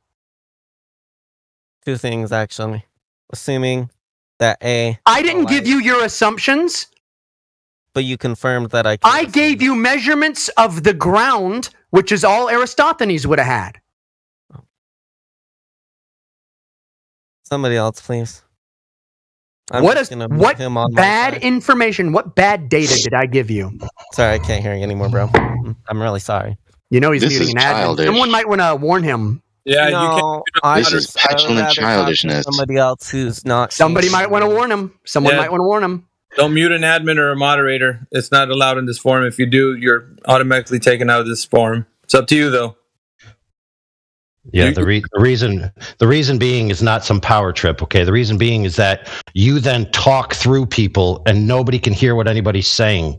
2 things, actually. Assuming that I didn't give you your assumptions. But you confirmed that I gave you measurements of the ground, which is all Eratosthenes would have had. Somebody else, please. What bad information, what bad data did I give you? Sorry, I can't hear you anymore, bro. I'm really sorry. He's muting an admin. Someone might want to warn him. Yeah, This is petulant childishness. Somebody else who's not. Somebody might want to warn him. Someone might want to warn him. Don't mute an admin or a moderator. It's not allowed in this forum. If you do, you're automatically taken out of this forum. It's up to you, though. Yeah, the reason being is not some power trip, okay? The reason being is that you then talk through people and nobody can hear what anybody's saying.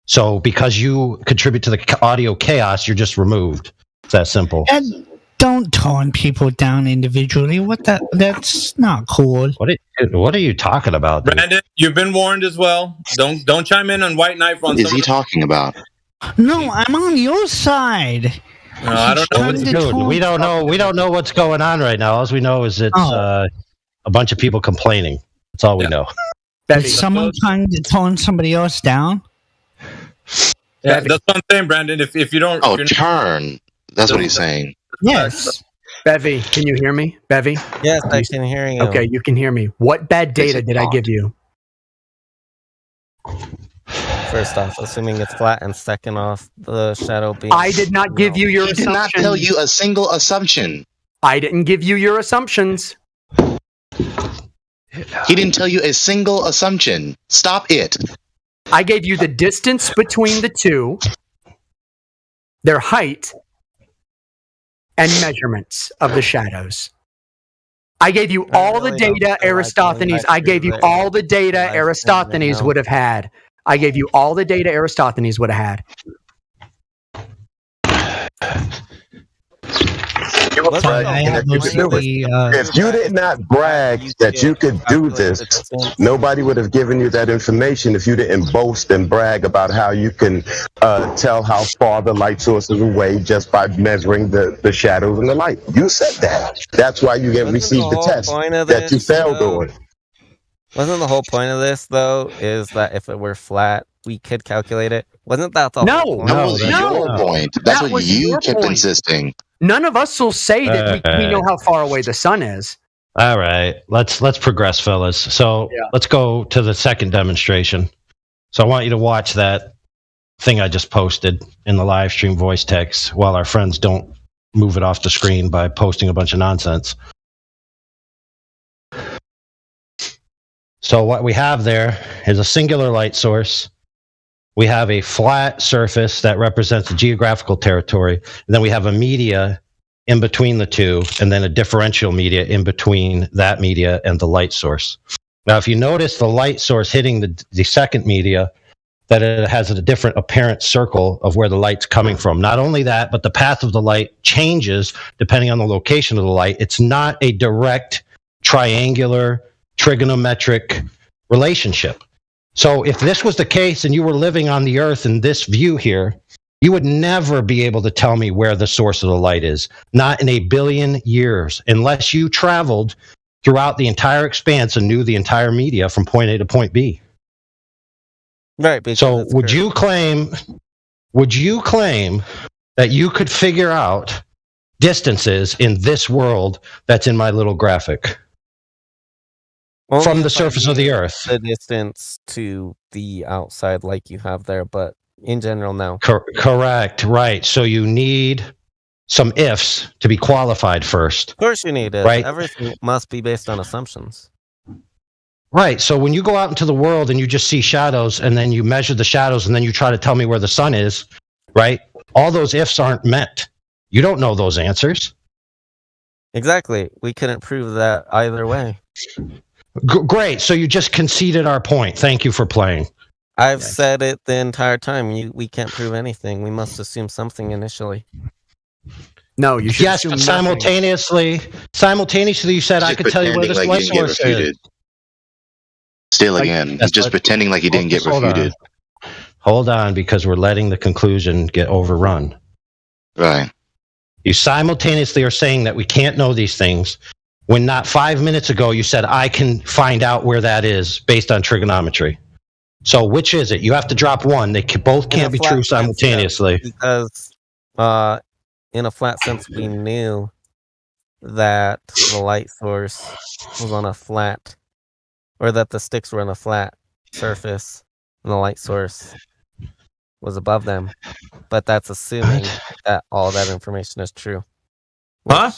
So because you contribute to the audio chaos, you're just removed. It's that simple. And don't tone people down individually. That's not cool. What are you talking about, dude? Brandon, you've been warned as well. Don't chime in on White Knife. What is he talking about? No, I'm on your side. No, I don't know. Dude, we don't know what's going on right now. All we know is it's a bunch of people complaining. That's all we know. Is someone trying to tone somebody else down? Yeah, that's what I'm saying, Brandon. If you don't, turn. That's what he's saying. Yes. Bevy, can you hear me? Bevy? Yes, I can hear you. Okay, you can hear me. What bad data did I give you? First off, assuming it's flat, and second off, the shadow being. I did not give you your assumptions. He did not tell you a single assumption. I didn't give you your assumptions. He didn't tell you a single assumption. Stop it. I gave you the distance between the two, their height, and measurements of the shadows. I gave you all the data Eratosthenes. I gave you all the data Eratosthenes would have had. I gave you all the data Eratosthenes would have had. If you did not brag that you could do this, nobody would have given you that information if you didn't boast and brag about how you can tell how far the light source is away just by measuring the shadows and the light. You said that. That's why you received the test that you failed on. Wasn't the whole point of this, though, is that if it were flat, we could calculate it? Wasn't that the whole point? That was your point. That's what you kept insisting. None of us will say that we know how far away the sun is. All right, let's progress, fellas. So let's go to the second demonstration. So I want you to watch that thing I just posted in the live stream voice text while our friends don't move it off the screen by posting a bunch of nonsense. So what we have there is a singular light source. We have a flat surface that represents a geographical territory. And then we have a media in between the two, and then a differential media in between that media and the light source. Now, if you notice the light source hitting the second media, that it has a different apparent circle of where the light's coming from. Not only that, but the path of the light changes depending on the location of the light. It's not a direct triangular, trigonometric relationship. So if this was the case and you were living on the Earth in this view here, you would never be able to tell me where the source of the light is. Not in a billion years, unless you traveled throughout the entire expanse and knew the entire media from point A to point B. Right. So would you claim that you could figure out distances in this world that's in my little graphic? Only From the if I surface of the knew Earth. the distance to the outside, like you have there, but in general, no. Correct. Right. So you need some ifs to be qualified first. Of course, you need it. Right. Everything must be based on assumptions. Right. So when you go out into the world and you just see shadows and then you measure the shadows and then you try to tell me where the sun is, right? All those ifs aren't met. You don't know those answers. Exactly. We couldn't prove that either way. Great. So you just conceded our point. Thank you for playing. I've said it the entire time. We can't prove anything. We must assume something initially. No, you should Yes, assume but nothing. simultaneously, you said I could tell you where this light source is. Still again, he's just pretending like he didn't get refuted. Hold on, because we're letting the conclusion get overrun. Right. You simultaneously are saying that we can't know these things, when not 5 minutes ago you said I can find out where that is based on trigonometry. So which is it? You have to drop one. They both can't be true simultaneously. Because in a flat sense, we knew that the light source was on a flat, or that the sticks were on a flat surface, and the light source was above them. But that's assuming that all that information is true. Huh?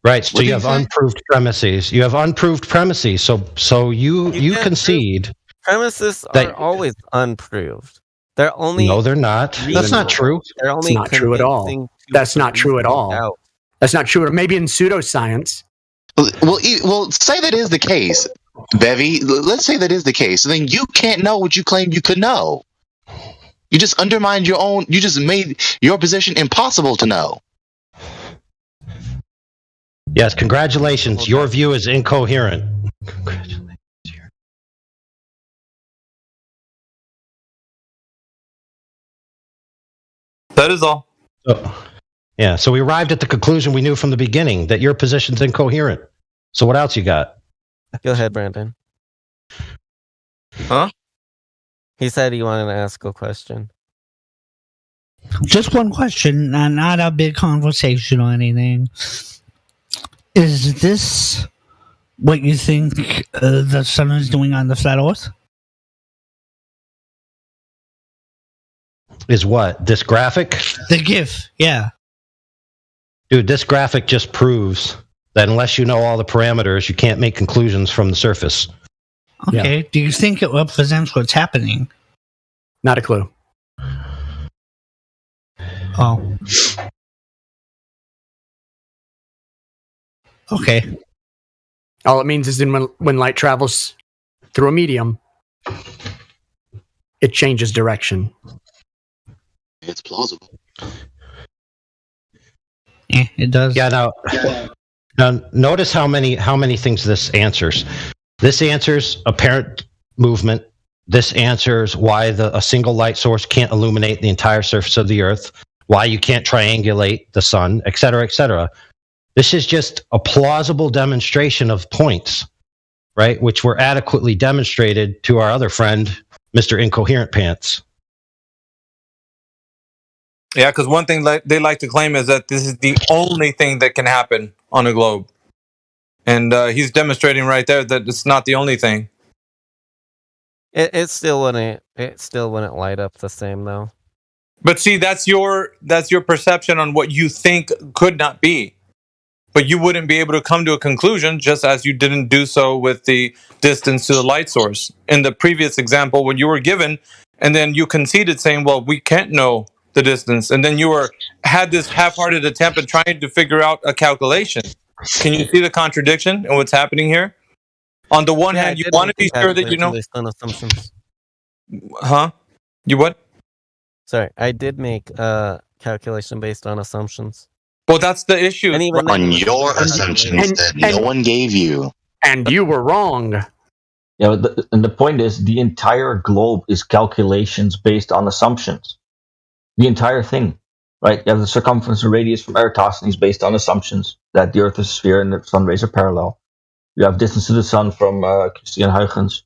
Right. So you have unproved premises. You have unproved premises. So you concede. Premises are always unproved. They're only No, they're not. That's not true. They're only It's not true at all. convincing to That's not true at reason all. out. That's not true. Maybe in pseudoscience. Well, say that is the case, Bevy. Let's say that is the case. Then you can't know what you claimed you could know. You just undermined your own. You just made your position impossible to know. Yes, congratulations. Your view is incoherent. That is all. Yeah, so we arrived at the conclusion we knew from the beginning, that your position's incoherent. So what else you got? Go ahead, Brandon. Huh? He said he wanted to ask a question. Just one question, not a big conversation or anything. Is this what you think the sun is doing on the flat Earth? Is what? This graphic? The GIF, yeah. Dude, this graphic just proves that unless you know all the parameters, you can't make conclusions from the surface. Okay, Yeah. do you think it represents what's happening? Not a clue. Oh. Okay. All it means is when light travels through a medium, it changes direction. It's plausible. Yeah, it does. Yeah, now notice how many things this answers. This answers apparent movement. This answers why a single light source can't illuminate the entire surface of the Earth, why you can't triangulate the sun, et cetera, et cetera. This is just a plausible demonstration of points, right? Which were adequately demonstrated to our other friend, Mr. Incoherent Pants. Yeah, because one thing they like to claim is that this is the only thing that can happen on a globe. And he's demonstrating right there that it's not the only thing. It still wouldn't light up the same though. But see, that's your perception on what you think could not be. But you wouldn't be able to come to a conclusion, just as you didn't do so with the distance to the light source. In the previous example, when you were given, and then you conceded saying, well, we can't know the distance. And then you had this half-hearted attempt at trying to figure out a calculation. Can you see the contradiction in what's happening here? On the one hand, you want to be sure that you know. Based on assumptions. Huh? You what? Sorry, I did make a calculation based on assumptions. Well, that's the issue. And even On then, your assumptions that no one gave you. And you were wrong. Yeah, but and the point is, the entire globe is calculations based on assumptions. The entire thing, right? You have the circumference and radius from Eratosthenes based on assumptions that the Earth is a sphere and the sun rays are parallel. You have distance to the sun from Christian Huygens.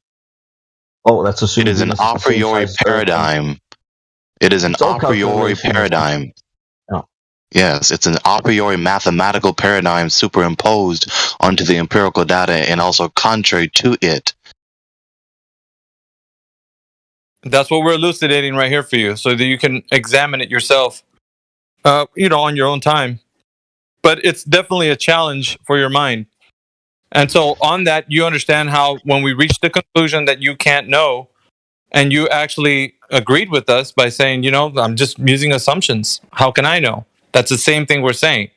Oh, that's assuming It is an a priori paradigm. It is an a priori paradigm. No. Yes, it's an a priori mathematical paradigm superimposed onto the empirical data and also contrary to it. That's what we're elucidating right here for you, so that you can examine it yourself, on your own time. But it's definitely a challenge for your mind. And so on that, you understand how when we reach the conclusion that you can't know, and you actually agreed with us by saying, I'm just using assumptions. How can I know? That's the same thing we're saying.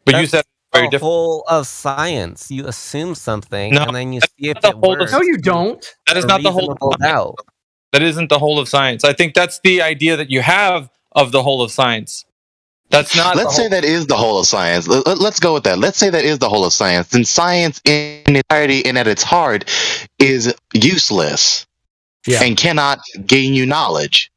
But you said very the different. whole of science. You assume something, No, and then you that's see if not it the whole of works. No, you don't. That is for not the whole of reasonable doubt. That isn't the whole of science. I think that's the idea that you have of the whole of science. That's not. Let's say that is the whole of science. Let's go with that. Let's say that is the whole of science. Then science in entirety and at its heart is useless and cannot gain you knowledge.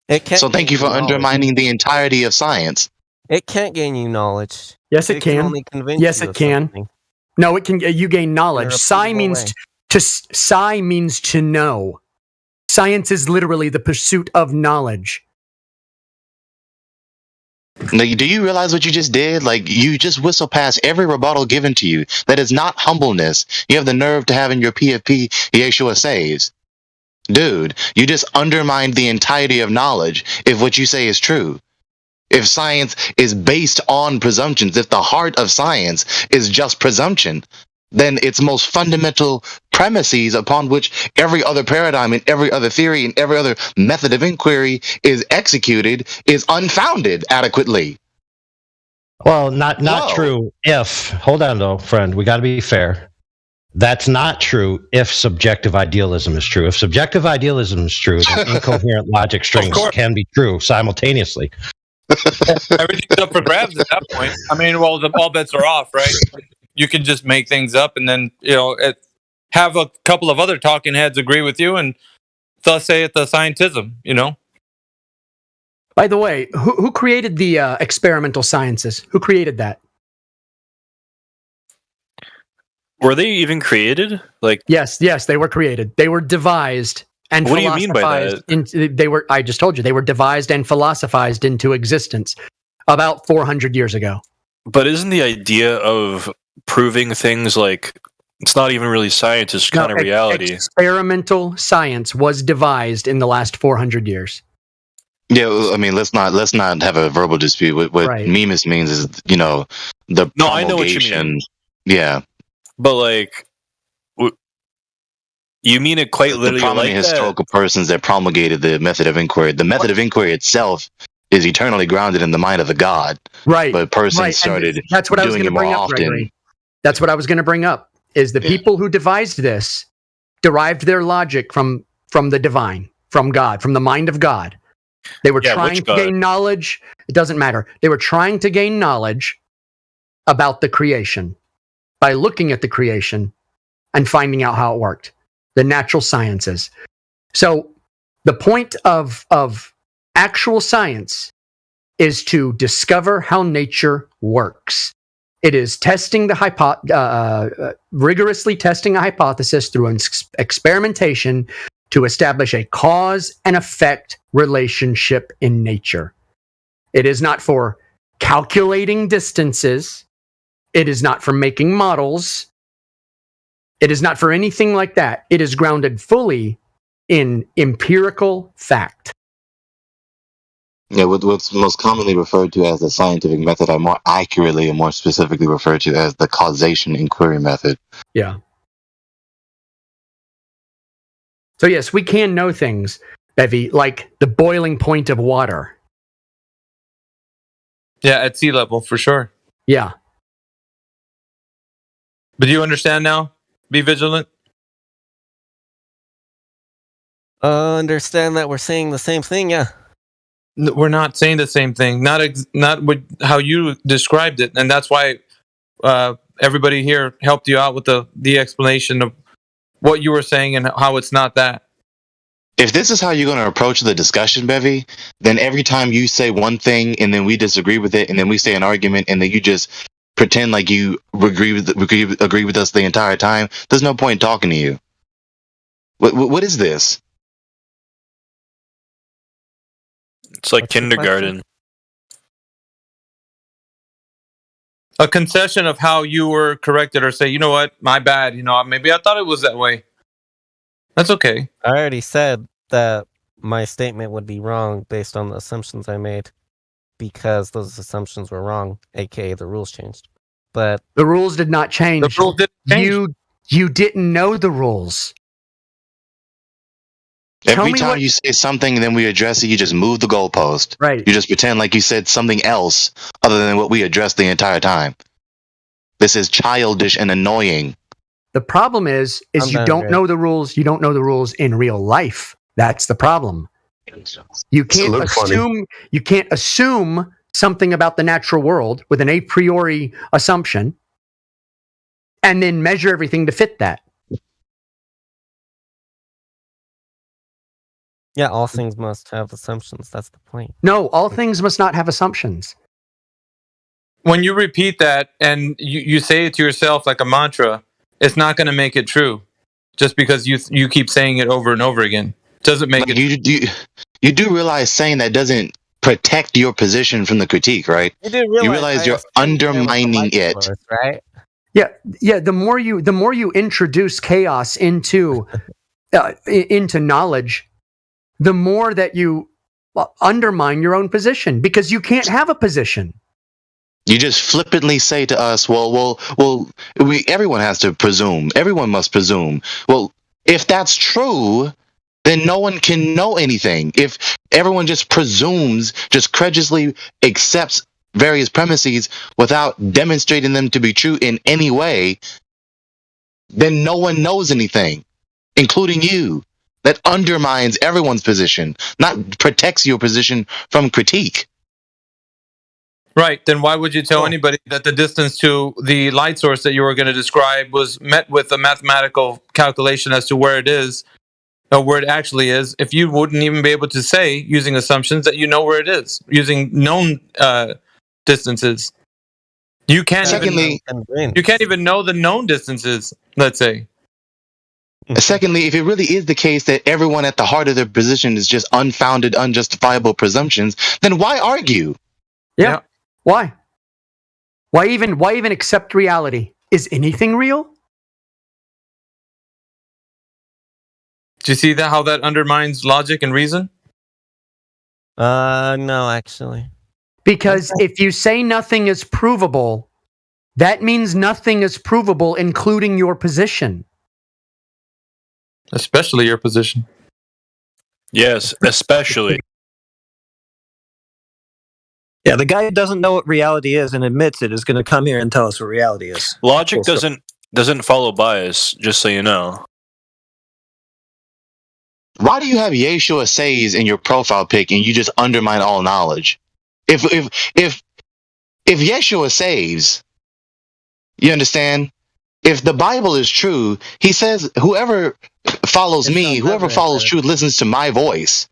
It can't So thank you for undermining the entirety of science. It can't gain you knowledge. Yes, it can. only convince Yes, you it of can. something. No, it can. You gain knowledge. In a Psi repeatable means way. psi means to know. Science is literally the pursuit of knowledge. Like, do you realize what you just did? Like, you just whistle past every rebuttal given to you. That is not humbleness. You have the nerve to have in your PFP Yeshua saves. Dude, you just undermined the entirety of knowledge if what you say is true. If science is based on presumptions, if the heart of science is just presumption, then its most fundamental premises upon which every other paradigm and every other theory and every other method of inquiry is executed is unfounded adequately. Well, not No. true if, hold on though, friend, we got to be fair. That's not true if subjective idealism is true. If subjective idealism is true, then incoherent logic strings can be true simultaneously. Everything's up for grabs at that point. I mean, well, all bets are off, right? You can just make things up and then, have a couple of other talking heads agree with you and thus say it the scientism, By the way, who created the experimental sciences? Who created that? Were they even created? Like, Yes, they were created. They were devised and What do you mean by philosophized I just told you, they were devised and philosophized into existence about 400 years ago. but isn't the idea of proving things like it's not even really science, it's kind of reality? Experimental science was devised in the last 400 years. Yeah, I mean, let's not have a verbal dispute. What Right. mimesis means is, the No, I know what you promulgation. mean. Yeah, But like, you mean it quite the literally prominent like that? historical persons that promulgated the method of inquiry. The method of inquiry itself is eternally grounded in the mind of the God. Right. But persons Right, and started that's what I was doing going it to bring more up, often. Gregory. That's what I was going to bring up. Is the people who devised this derived their logic from the divine, from God, from the mind of God. They were Yeah, trying which to God? gain knowledge. It doesn't matter. They were trying to gain knowledge about the creation by looking at the creation and finding out how it worked. The natural sciences. So the point of actual science is to discover how nature works. It is testing the rigorously testing a hypothesis through experimentation to establish a cause and effect relationship in nature. It is not for calculating distances. It is not for making models. It is not for anything like that. It is grounded fully in empirical fact. Yeah, what's most commonly referred to as the scientific method, I more accurately and more specifically refer to as the causation inquiry method. Yeah. So yes, we can know things, Bevy, like the boiling point of water. Yeah, at sea level for sure. Yeah. But do you understand now? Be vigilant. Understand that we're saying the same thing, yeah. We're not saying the same thing. Not with how you described it, and that's why everybody here helped you out with the explanation of what you were saying and how it's not that. If this is how you're going to approach the discussion, Bevy, then every time you say one thing and then we disagree with it, and then we say an argument, and then you just pretend like you agree with us the entire time, there's no point in talking to you. What is this? It's like kindergarten. A concession of how you were corrected, or say, you know what, my bad. Maybe I thought it was that way. That's okay. I already said that my statement would be wrong based on the assumptions I made, because those assumptions were wrong, aka the rules changed. But the rules did not change. The rules didn't change. You didn't know the rules. Every time you say something and then we address it, you just move the goalpost. Right. You just pretend like you said something else other than what we addressed the entire time. This is childish and annoying. The problem is you don't know the rules. You don't know the rules in real life. That's the problem. You can't assume something about the natural world with an a priori assumption and then measure everything to fit that. yeah, all things must have assumptions. That's the point. No, all things must not have assumptions. When you repeat that and you say it to yourself like a mantra, it's not going to make it true. Just because you keep saying it over and over again doesn't make it. You do realize saying that doesn't protect your position from the critique, right? You realize you're undermining it, right? Yeah. The more you introduce chaos into knowledge, the more that you undermine your own position, because you can't have a position. You just flippantly say to us, well, everyone has to presume. Everyone must presume. Well, if that's true, then no one can know anything. If everyone just presumes, just credulously accepts various premises without demonstrating them to be true in any way, then no one knows anything, including you. That undermines everyone's position, not protects your position from critique. Right. Then why would you tell anybody that the distance to the light source that you were going to describe was met with a mathematical calculation as to where it is, or where it actually is, if you wouldn't even be able to say, using assumptions, that you know where it is, using known distances? You can't even know the known distances, let's say. Secondly, if it really is the case that everyone at the heart of their position is just unfounded, unjustifiable presumptions, then why argue? Yeah. Why? Why even accept reality? Is anything real? Do you see how that undermines logic and reason? No, actually. Because if you say nothing is provable, that means nothing is provable, including your position. Especially your position. Yes, especially. Yeah, the guy who doesn't know what reality is and admits it is going to come here and tell us what reality is. Logic doesn't follow bias, just so you know. Why do you have Yeshua says in your profile pic and you just undermine all knowledge? If Yeshua saves, you understand? If the Bible is true, he says, whoever follows me, whoever follows truth, listens to my voice.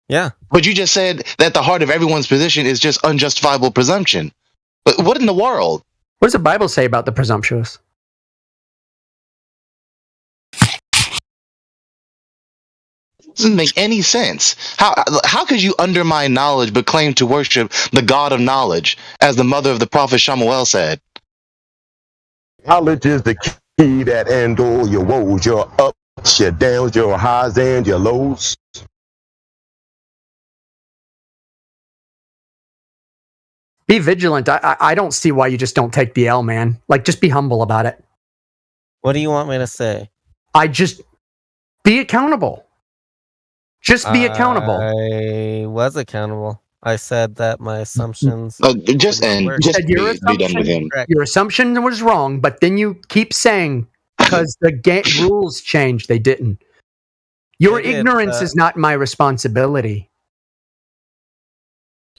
Yeah. But you just said that the heart of everyone's position is just unjustifiable presumption. But what in the world? What does the Bible say about the presumptuous? Doesn't make any sense. How could you undermine knowledge but claim to worship the God of knowledge, as the mother of the prophet Shamuel said? Knowledge is the key that ends all your woes, your ups, your downs, your highs, and your lows. Be vigilant. I don't see why you just don't take the L, man. Like, just be humble about it. What do you want me to say? Be accountable. Just be accountable. I was accountable. I said that my assumptions. Be done with him. Your assumption was wrong, but then you keep saying because the rules changed. They didn't. Your ignorance is not my responsibility.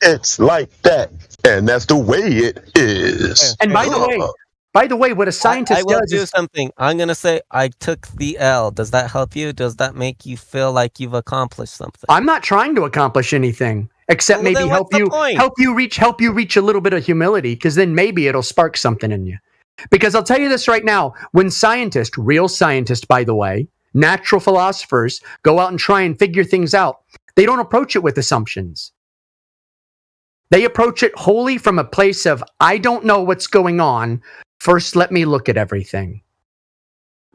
It's like that, and that's the way it is. And by the way, what a scientist I will does do is something. I'm gonna say I took the L. Does that help you? Does that make you feel like you've accomplished something? I'm not trying to accomplish anything except Well, maybe then help you reach a little bit of humility, because then maybe it'll spark something in you. Because I'll tell you this right now, when scientists, real scientists by the way, natural philosophers go out and try and figure things out, they don't approach it with assumptions. They approach it wholly from a place of, I don't know what's going on. First, let me look at everything.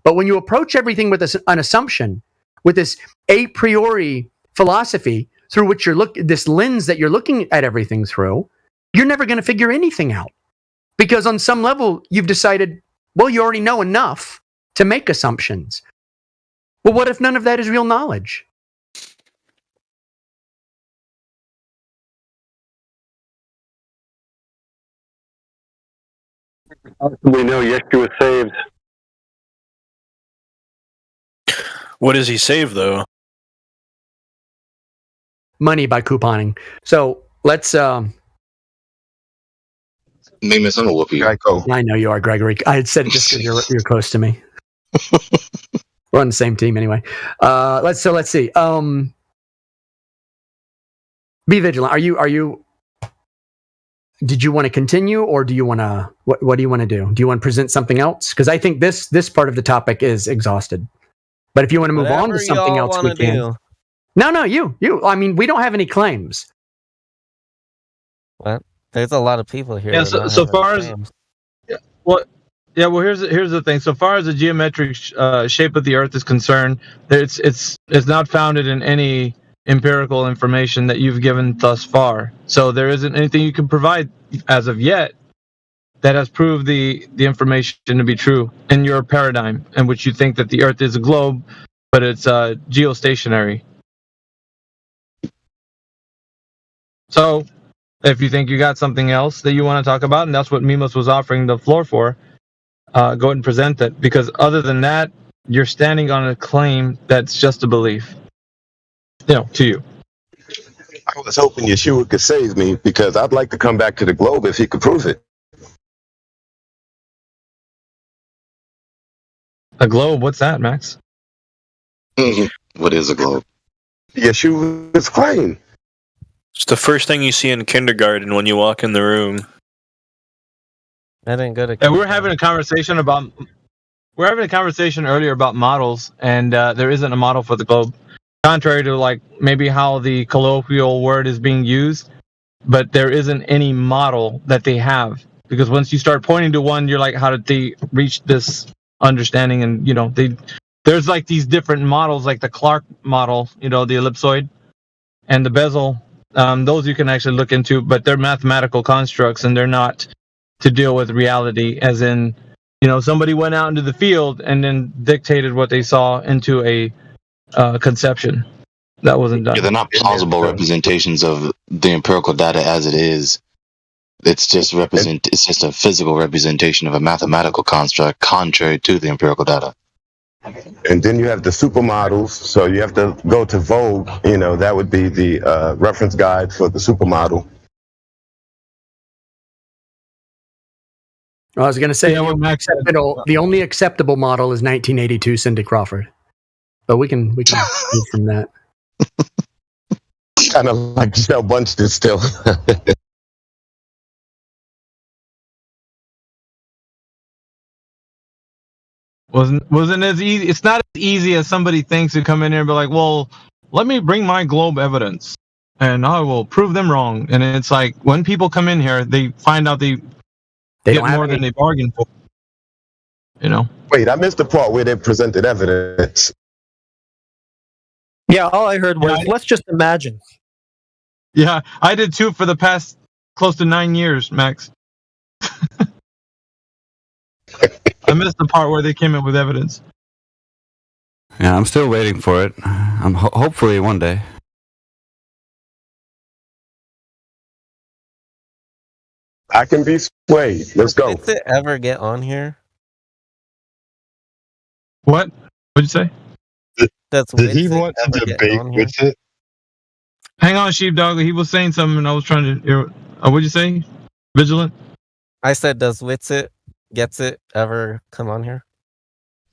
But when you approach everything with an assumption, with this a priori philosophy through which this lens that you're looking at everything through, you're never going to figure anything out. Because on some level, you've decided, well, you already know enough to make assumptions. Well, what if none of that is real knowledge? We know Yeshua saved. What does he save, though? Money by couponing. So let's. Mimus, I'm gonna whoop you. I know you are, Gregory. I had said it just because you're close to me. We're on the same team anyway. Let's see. Be vigilant. Are you? Did you want to continue, or do you want to? What do you want to do? Do you want to present something else? Because I think this part of the topic is exhausted. But if you want to move on to something else, we can. Do. No, you. I mean, we don't have any claims. What? There's a lot of people here. Yeah. So far as well, here's the thing. So far as the geometric shape of the Earth is concerned, it's not founded in any empirical information that you've given thus far. So there isn't anything you can provide as of yet that has proved the information to be true in your paradigm, in which you think that the Earth is a globe, but it's geostationary. So if you think you got something else that you want to talk about, and that's what Mimus was offering the floor for, go ahead and present it. Because other than that, you're standing on a claim that's just a belief. To you. I was hoping Yeshua could save me, because I'd like to come back to the globe if he could prove it. A globe? What's that, Max? What is a globe? Yeshua's claim. It's the first thing you see in kindergarten when you walk in the room. I didn't go to. And we're having a conversation earlier about models, and there isn't a model for the globe. Contrary to like maybe how the colloquial word is being used, but there isn't any model that they have, because once you start pointing to one, you're like, how did they reach this understanding? And there's like these different models, like the Clark model, the ellipsoid and the bezel. Those you can actually look into, but they're mathematical constructs, and they're not to deal with reality, as in somebody went out into the field and then dictated what they saw into a conception. That wasn't done. Yeah, they're not plausible representations of the empirical data as it is. It's just It's just a physical representation of a mathematical construct, contrary to the empirical data. And then you have the supermodels. So you have to go to Vogue. That would be the reference guide for the supermodel. I was going to say the only acceptable model is 1982 Cindy Crawford. But we can move from that. Kind of like Giselle Bundchen still. Wasn't as easy. It's not as easy as somebody thinks to come in here and be like, well, let me bring my globe evidence and I will prove them wrong. And it's like, when people come in here, they find out they get more than they bargained for. Wait, I missed the part where they presented evidence. Yeah, all I heard was, let's just imagine. Yeah, I did too for the past close to 9 years, Max. I missed the part where they came in with evidence. Yeah, I'm still waiting for it. I'm hopefully one day. I can be swayed. Let's go. Did it ever get on here? What? What'd you say? Did he want to debate with it? Hang on, Sheepdog. He was saying something, and I was trying to. What'd you say? Vigilant. I said, does Witsit, Gets It ever come on here?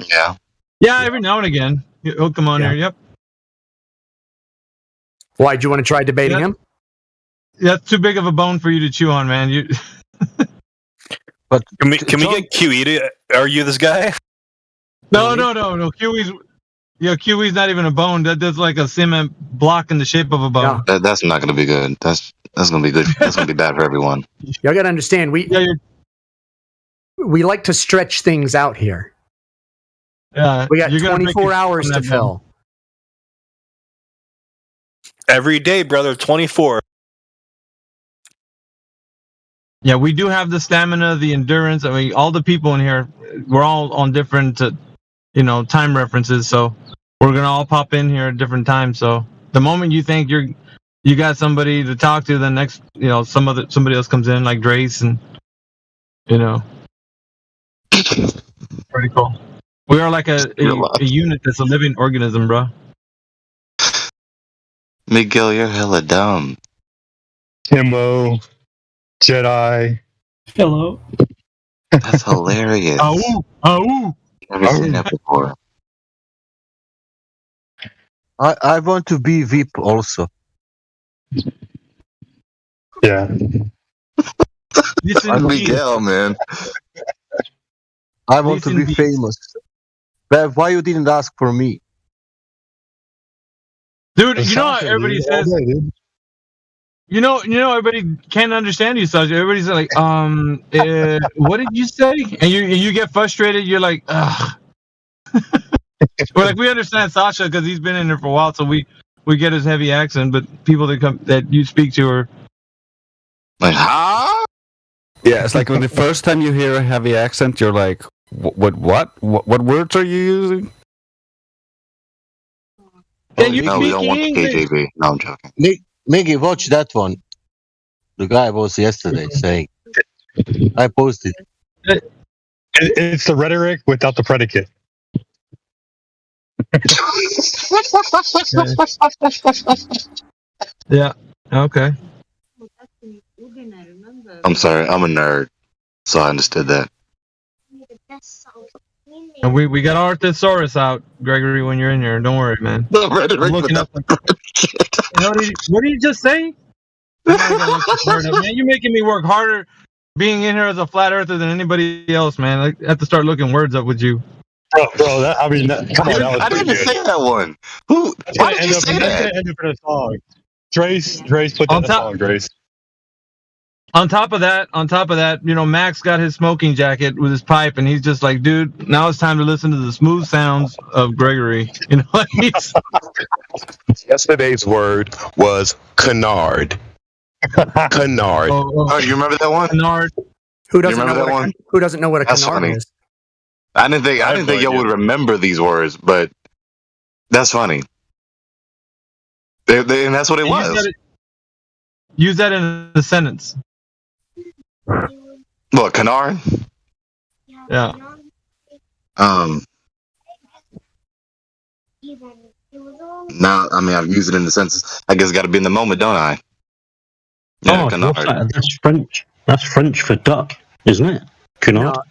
Yeah. Yeah, every now and again he'll come on here. Yep. Why, do you want to try debating him? That's too big of a bone for you to chew on, man. You. But can we get QE to argue this guy? No. QE's not even a bone. That's like a cement block in the shape of a bone. That's not going to be good. That's going to be good. That's going to be bad for everyone. Y'all got to understand, we like to stretch things out here. Yeah, we got 24 hours to fill. Every day, brother, 24. Yeah, we do have the stamina, the endurance. I mean, all the people in here, we're all on different, time references. So we're gonna all pop in here at different times. So the moment you think you got somebody to talk to, then next, somebody else comes in like Drace, and pretty cool. We are like a unit that's a living organism, bro. Miguel, you're hella dumb. Kimbo, Jedi. Hello. That's hilarious. Oh. Never seen that before. I want to be VIP also. Yeah. I'm Miguel, man. I want to be famous. But why you didn't ask for me? Dude, how everybody says. Everybody can't understand you, Sasha. Everybody's like, what did you say? And you get frustrated. You're like, ugh. Well, like we understand Sasha because he's been in there for a while, so we get his heavy accent. But people that you speak to are like, huh? Yeah, it's like when the first time you hear a heavy accent, you're like, what words are you using? No, we don't want the KJV. No, I'm joking. Miggy, watch that one. The guy was yesterday saying, I posted. It's the rhetoric without the predicate. Yeah. Okay. I'm sorry. I'm a nerd, so I understood that. And we got our thesaurus out, Gregory, when you're in here. Don't worry, man. The rhetoric I'm looking up. What did you just say? Man, you're making me work harder being in here as a flat earther than anybody else, man. I have to start looking words up with you. Bro, come on. I didn't even say that one. Why did you say that? End up in a song. Drace put that in a song, Drace. On top of that, Max got his smoking jacket with his pipe, and he's just like, dude, now it's time to listen to the smooth sounds of Gregory. Yesterday's word was canard. Canard. Oh, you remember that one? Canard. Who doesn't know what a That's canard funny. is? I didn't think y'all would remember these words, but that's funny. And that's what it was. Use that in a sentence. What, canard? Yeah. Now, I've used it in the sentence. I guess got to be in the moment, don't I? Yeah, canard. That's French. That's French for duck, isn't it? Canard. No,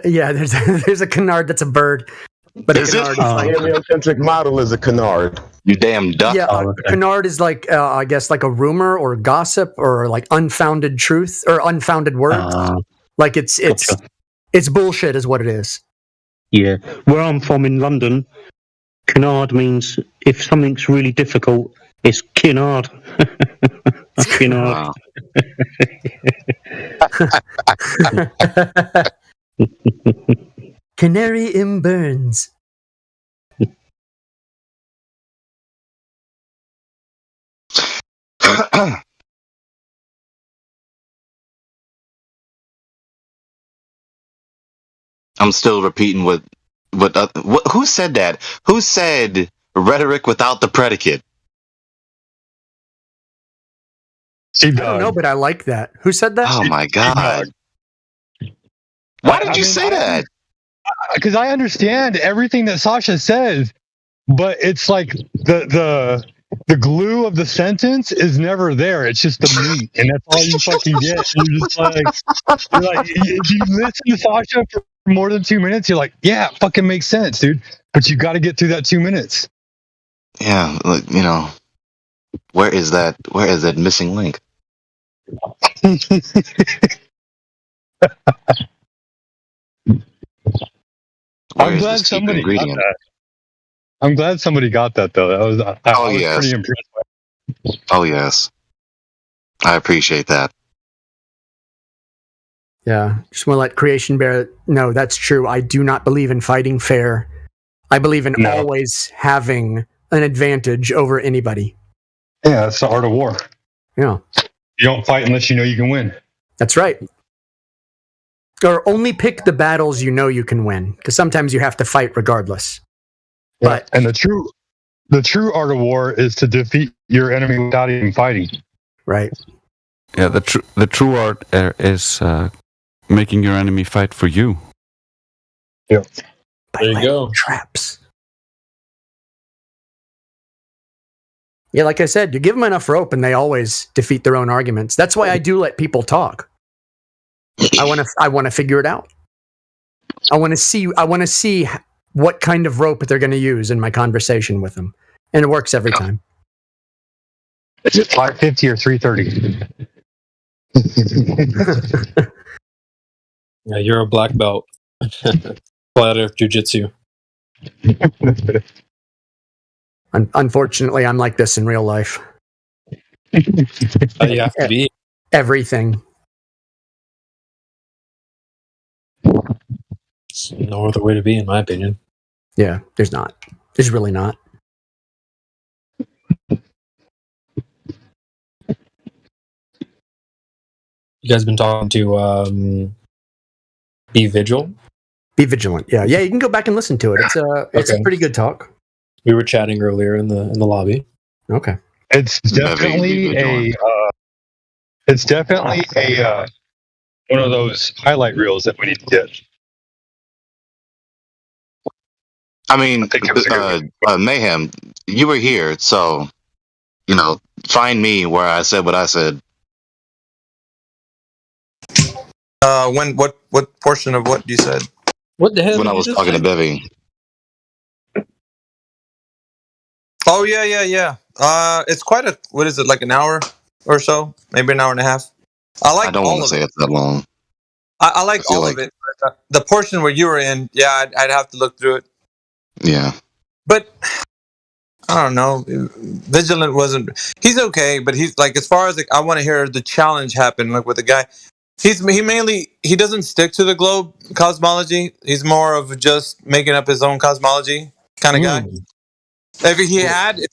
yeah, there's a canard that's a bird, but Is a canard it? is like The heliocentric model is a canard. You damn duck. Yeah, canard is like I guess like a rumor or gossip or like unfounded truth or unfounded words. Like it's bullshit, is what it is. Yeah, where I'm from in London, canard means if something's really difficult, it's kinard. Kinard. Canary in Burns. I'm still repeating who said that? Who said rhetoric without the predicate? I don't know, but I like that. Who said that? Oh my god! Why did you say that? Because I understand everything that Sasha says, but it's like the the glue of the sentence is never there. It's just the meat, and that's all you fucking get. You're just like, if you listen to Sasha for more than 2 minutes, you're like, yeah, it fucking makes sense, dude. But you got to get through that 2 minutes. Yeah, like, you know, where is that missing link? I'm glad somebody got that. I'm glad somebody got that though. That was I was yes. pretty impressed by it. Oh yes, I appreciate that. Yeah, just want to let Creation Bear know that's true. I do not believe in fighting fair. I believe in always having an advantage over anybody. Yeah, that's the art of war. Yeah. You don't fight unless you know you can win. That's right. Or only pick the battles you know you can win, because sometimes you have to fight regardless. But and the true art of war is to defeat your enemy without even fighting. Right. Yeah, the true art is making your enemy fight for you. Yeah. There you go. Traps. Yeah, like I said, you give them enough rope and they always defeat their own arguments. That's why I do let people talk. I want to figure it out. I want to see what kind of rope they're going to use in my conversation with them. And it works every time. Is it 550 or 330? Yeah, you're a black belt. Flat Earth Jiu-Jitsu. Unfortunately, I'm like this in real life. You have to be. Everything. No other way to be, in my opinion. Yeah, there's not. There's really not. You guys been talking to Be Vigilant? Be Vigilant. Yeah, you can go back and listen to it. It's a pretty good talk. We were chatting earlier in the lobby. Okay. It's definitely one of those highlight reels that we need to get. I mean, Mayhem, you were here, so you know, find me where I said what I said. What portion of what you said? What the hell? When I was talking to Bevy. Oh yeah. It's quite a, what is it, like an hour or so, maybe an hour and a half. I don't want to say it's that long. I like all of it. The portion where you were in, yeah, I'd have to look through it. Yeah. But I don't know. Vigilant wasn't. He's okay, but he's like, as far as like, I want to hear the challenge happen, like with the guy. He doesn't stick to the globe cosmology. He's more of just making up his own cosmology kind of guy. If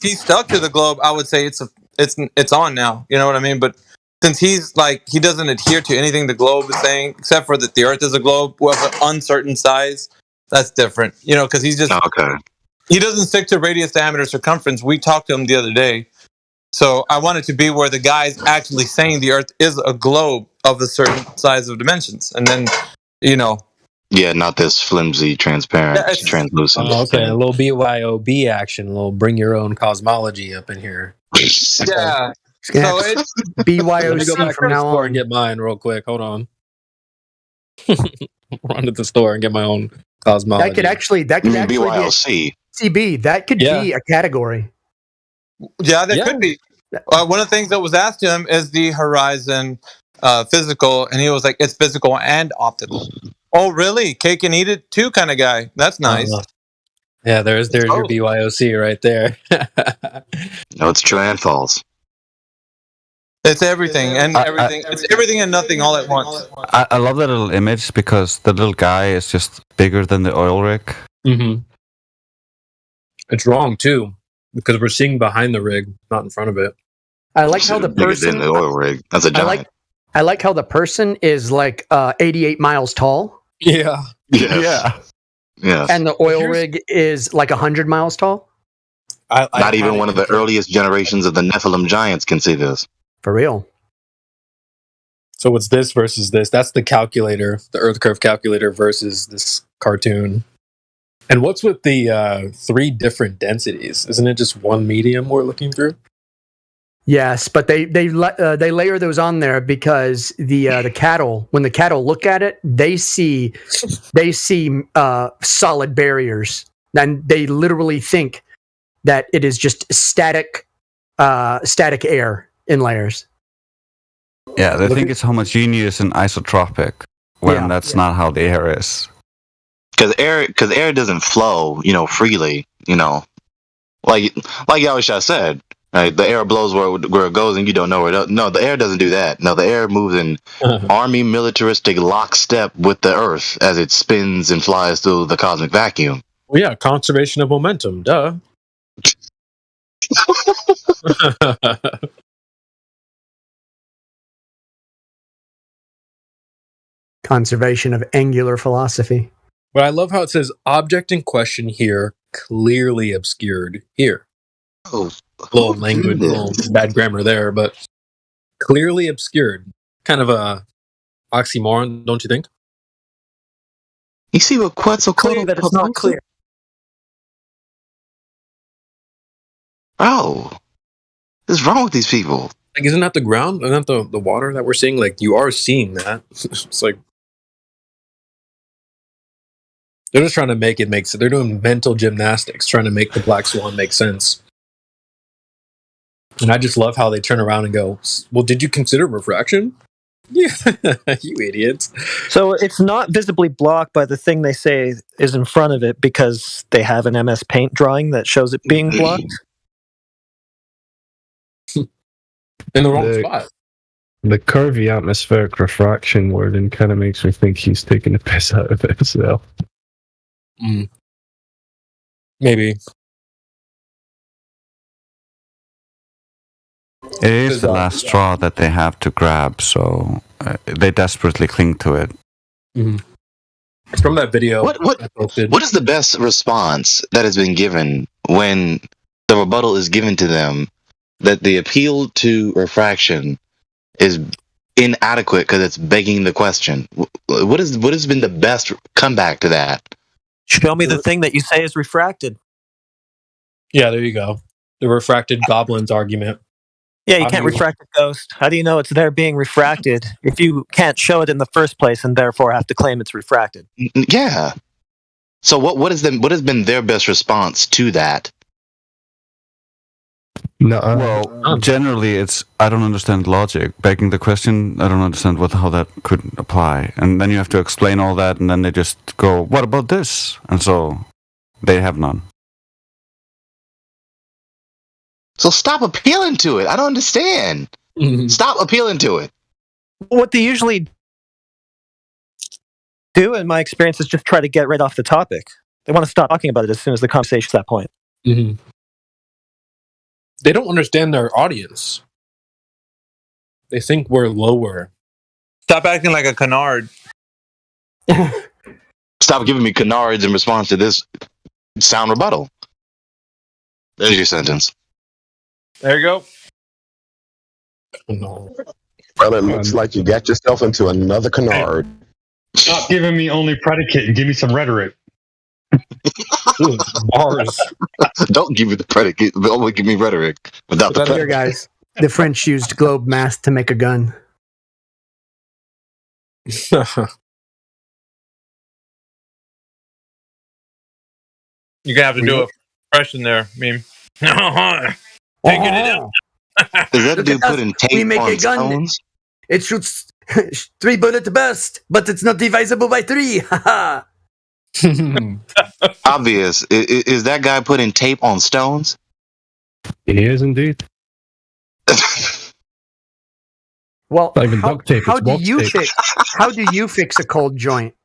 he stuck to the globe, I would say it's on now. You know what I mean? But since he's like, he doesn't adhere to anything the globe is saying, except for that the Earth is a globe with an uncertain size. That's different, you know, because he's just he doesn't stick to radius, diameter, circumference. We talked to him the other day, so I want it to be where the guy's actually saying the Earth is a globe of a certain size of dimensions, and then, you know. Yeah, not this flimsy, transparent, translucent. Oh, okay, a little BYOB action, a little bring your own cosmology up in here. Yeah. So it's BYOC. Let me go back to the now store and get mine real quick. Hold on. Run to the store and get my own cosmology. That could actually BYOC. CB. That could be a category. Yeah, that could be. One of the things that was asked to him is the horizon physical, and he was like, "It's physical and optical." Oh, really? Cake and eat it too, kind of guy. That's nice. Yeah, there's your BYOC right there. No, it's true and false. It's everything and everything. It's everything and nothing all at once. I love that little image because the little guy is just bigger than the oil rig. Mm-hmm. It's wrong too, because we're seeing behind the rig, not in front of it. I like how the person. The oil rig. That's a giant. I like how the person is like 88 miles tall. Yeah. Yes. Yeah. And the oil rig is like 100 miles tall. Not even one of the earliest generations of the Nephilim giants can see this. For real. So what's this versus this? That's the calculator, the Earth curve calculator versus this cartoon. And what's with the 3 different densities? Isn't it just one medium we're looking through? Yes, but they layer those on there because the cattle, when the cattle look at it, they see solid barriers, and they literally think that it is just static air in layers. Yeah, they think it's homogeneous and isotropic when that's not how the air is. Because air doesn't flow, freely, like Yahusha said. Right, the air blows where it goes, and you don't know where it does. No, the air doesn't do that. No, the air moves in army militaristic lockstep with the Earth as it spins and flies through the cosmic vacuum. Well, yeah, conservation of momentum, duh. Conservation of angular philosophy. But I love how it says object in question here, clearly obscured here. Oh, little language, little bad grammar there, but clearly obscured. Kind of a oxymoron, don't you think? You see what Quetzalcoatl that it's not clear. Bro, what's wrong with these people? Like, isn't that the ground? Isn't that the water that we're seeing? Like, you are seeing that. It's like they're just trying to make it make sense. They're doing mental gymnastics, trying to make the black swan make sense. And I just love how they turn around and go, well, did you consider refraction? Yeah, you idiots. So it's not visibly blocked by the thing they say is in front of it because they have an MS Paint drawing that shows it being blocked? In the wrong spot. The curvy atmospheric refraction wording kind of makes me think he's taking the piss out of it, so. Maybe. It is the last straw that they have to grab, so they desperately cling to it. It's from that video. What is the best response that has been given when the rebuttal is given to them that the appeal to refraction is inadequate because it's begging the question? What has been the best comeback to that? Show me the thing that you say is refracted. Yeah, there you go. The refracted goblins argument. Yeah, you can't refract a ghost. How do you know it's there being refracted if you can't show it in the first place and therefore have to claim it's refracted? Yeah. So what has been their best response to that? No. Well, generally, it's I don't understand logic. Begging the question, I don't understand how that could apply. And then you have to explain all that, and then they just go, "What about this?" And so they have none. So stop appealing to it. I don't understand. Stop appealing to it. What they usually do, in my experience, is just try to get right off the topic. They want to stop talking about it as soon as the conversation's at that point. They don't understand their audience. They think we're lower. Stop acting like a canard. Stop giving me canards in response to this sound rebuttal. There's your sentence. There you go. No. Brother, it looks like you got yourself into another canard. Stop giving me only predicate and give me some rhetoric. Bars. Don't give me the predicate, but only give me rhetoric without the Here, predicate. guys. The French used globe mass to make a gun. You're gonna have to do a impression there, meme. Taking it out. Is that a dude putting tape on stones? It shoots 3 bullets burst, but it's not divisible by 3. Obvious. Is that guy putting tape on stones? He is indeed. Well, Not even duct tape, how it's do wax you tape. fix? How do you fix a cold joint?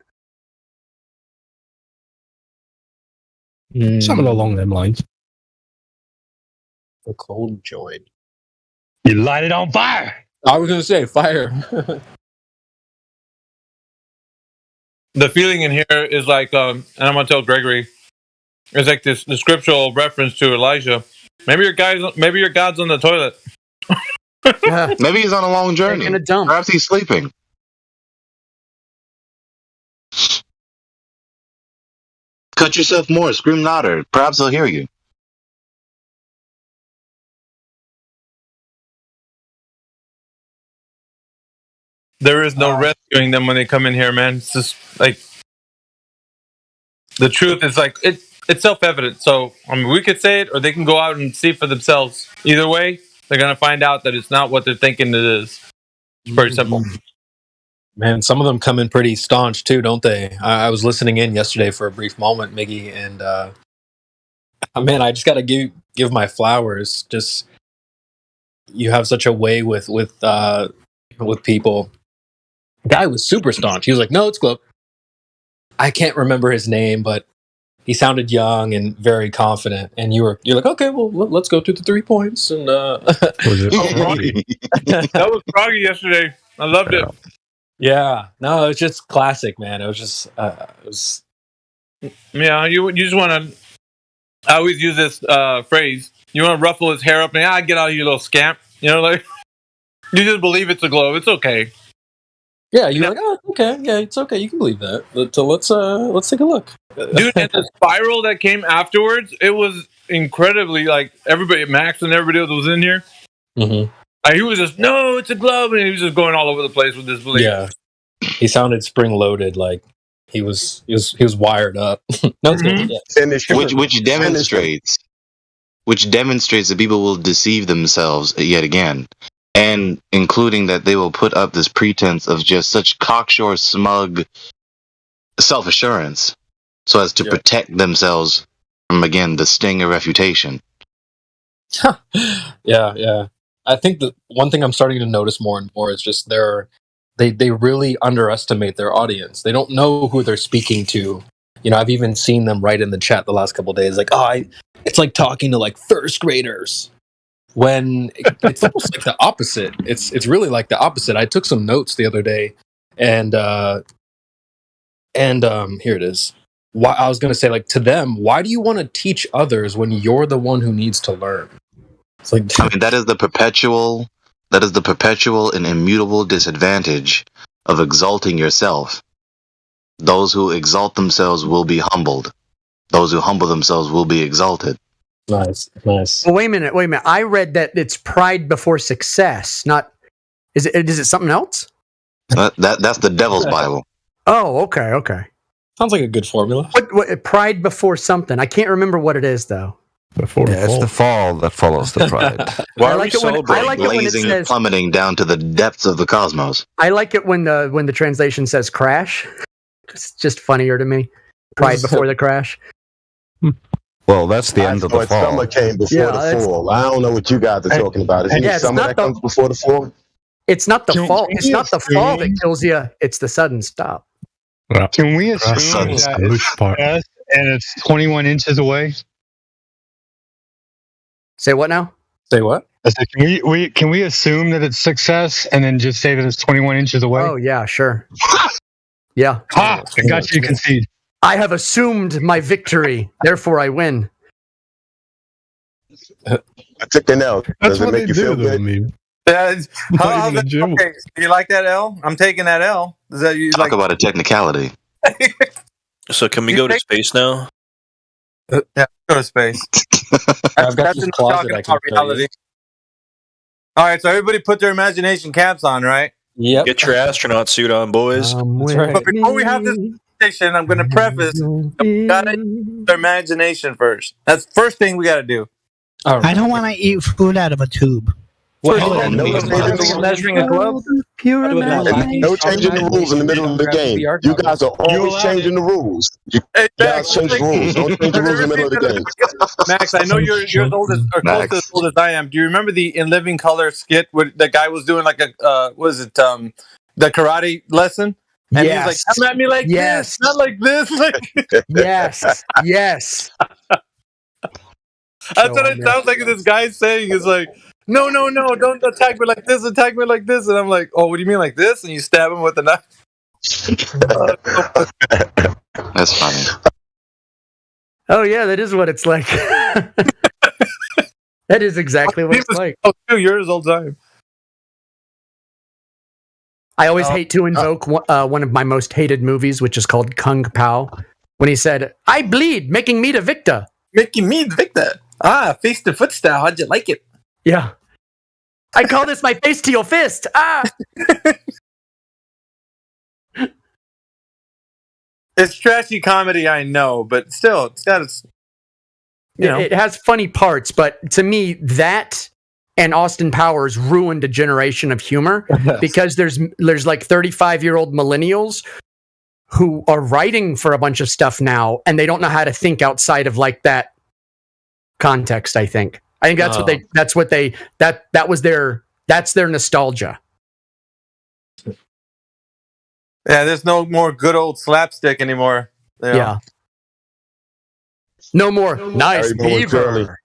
Something along them lines. The cold joint. You light it on fire. I was going to say fire. The feeling in here is like, and I'm gonna tell Gregory, it's like this the scriptural reference to Elijah. Maybe your God's on the toilet. Maybe he's on a long journey. Taking a dump. Perhaps he's sleeping. Cut yourself more. Scream louder. Perhaps they'll hear you. There is no rescuing them when they come in here, man. It's just like the truth is like it's self-evident. So I mean, we could say it, or they can go out and see for themselves. Either way, they're gonna find out that it's not what they're thinking it is. It's pretty simple. Man, some of them come in pretty staunch too, don't they? I was listening in yesterday for a brief moment, Miggy, and man, I just got to give my flowers. Just you have such a way with people. Guy was super staunch. He was like, "No, it's Globe." I can't remember his name, but he sounded young and very confident. And you're like, "Okay, well, let's go through the 3 points." And That was Froggy yesterday. I loved it. Yeah, no, it was just classic, man. It was just, Yeah, you just want to. I always use this phrase. You want to ruffle his hair up, and get out of you little scamp. You know, like you just believe it's a globe. It's okay. Yeah, you're like, oh, okay, yeah, it's okay. You can believe that. So let's take a look, Dude. And the spiral that came afterwards, it was incredibly like everybody, Max and everybody else was in here. Mm-hmm. He was just, no, it's a glove, and he was just going all over the place with this belief. Yeah, he sounded spring loaded, like he was wired up. No, it's good. Yeah. Which demonstrates that people will deceive themselves yet again, and including that they will put up this pretense of just such cocksure, smug self-assurance, so as to protect themselves from again the sting of refutation. Yeah. I think the one thing I'm starting to notice more and more is just they really underestimate their audience. They don't know who they're speaking to. You know, I've even seen them write in the chat the last couple of days, like, it's like talking to like first graders. When it's almost like the opposite. It's really like the opposite. I took some notes the other day, and here it is. I was going to say, like, to them, why do you want to teach others when you're the one who needs to learn? It's like, I mean, that is the perpetual and immutable disadvantage of exalting yourself. Those who exalt themselves will be humbled. Those who humble themselves will be exalted. Nice. Well, wait a minute. I read that it's pride before success. Not is it something else? That's the devil's Bible. Oh, okay. Sounds like a good formula. What pride before something? I can't remember what it is though. It's the fall that follows the pride. Why I like it when it blazing says and plummeting down to the depths of the cosmos. I like it when the translation says crash. It's just funnier to me. Pride before the crash. Well, that's the end of the fall. Summer came before the fall. I don't know what you guys are talking about. Is it summer that comes before the fall? It's not the fall. It's not the fall that kills you. It's the sudden stop. Can we assume that it's success and it's 21 inches away? Say what now? Say what? I said, can we assume that it's success and then just say that it's 21 inches away? Oh yeah, sure. Yeah. I got you to concede. I have assumed my victory, therefore I win. I took an L. Does it make you feel good? Okay, do you like that L? I'm taking that L. Is that you Talk about a technicality. So can we go to space now? Yeah, go to space. I've got That's this enough closet talking I can about reality. All right, so everybody put their imagination caps on, right? Yep. Get your astronaut suit on, boys. But before we have this conversation, I'm going to preface: we gotta use our imagination first. That's the first thing we got to do. I don't want to eat food out of a tube. Measuring a globe. No changing the rules in the middle of the game. You guys are always changing the rules. You guys change the rules. Don't change the rules in the middle of the game. Max, I know you're as old as or close to as old as I am. Do you remember the In Living Color skit where the guy was doing like a the karate lesson? And he's like, come at me like this, not like this. Yes. That's what it sounds like this guy's saying is like, no, don't attack me like this, attack me like this. And I'm like, oh, what do you mean like this? And you stab him with a knife. That's funny. Oh yeah, that is what it's like. That is exactly what it's like. Oh, 2 years old time. I always hate to invoke one of my most hated movies, which is called Kung Pao. when he said, "I bleed, making me the victor." Making me the victor. Ah, face to foot style. How'd you like it? Yeah. I call this my face to your fist. Ah. It's trashy comedy, I know, but still, it's got its. It has funny parts, but to me, that and Austin Powers ruined a generation of humor because there's like 35-year-old millennials who are writing for a bunch of stuff now, and they don't know how to think outside of like that context. I think that's their nostalgia. Yeah, there's no more good old slapstick anymore. Yeah. No more nice beaver.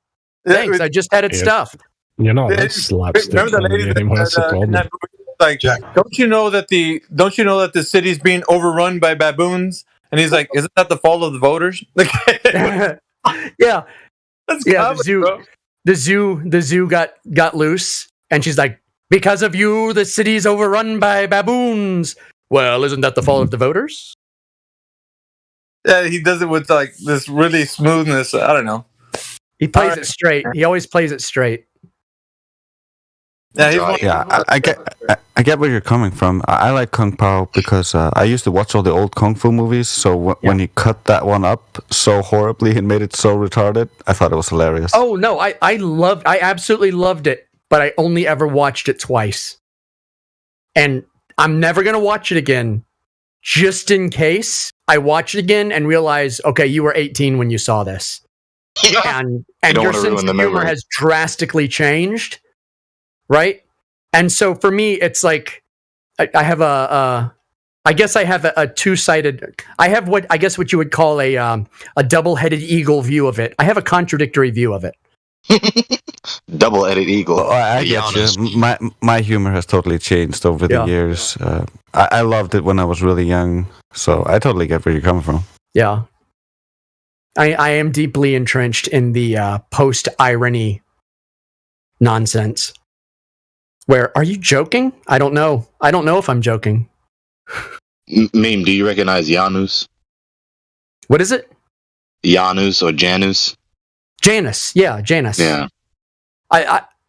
Thanks, I just had it stuffed. You're not that slapstick. Remember the lady in that movie? Like, don't you know that the city's being overrun by baboons? And he's like, isn't that the fault of the voters? Yeah. That's the zoo got loose, and she's like, because of you, the city's overrun by baboons. Well, isn't that the fault of the voters? Yeah, he does it with like this really smoothness. I don't know. He plays it straight. He always plays it straight. Yeah, I get where you're coming from. I like Kung Pao because I used to watch all the old Kung Fu movies. So when he cut that one up so horribly and made it so retarded, I thought it was hilarious. Oh no, I absolutely loved it, but I only ever watched it twice, and I'm never gonna watch it again, just in case I watch it again and realize, okay, you were 18 when you saw this, and your sense of humor has drastically changed. Right? And so for me, it's like, I have I guess I have a two-sided, I have what you would call a double-headed eagle view of it. I have a contradictory view of it. Double-headed eagle. Oh, I get you. My humor has totally changed over the years. I loved it when I was really young, so I totally get where you're coming from. Yeah. I am deeply entrenched in the post-irony nonsense. Where, are you joking? I don't know. I don't know if I'm joking. Meme, do you recognize Janus? What is it? Janus or Janus? Janus. Yeah, Janus. Yeah.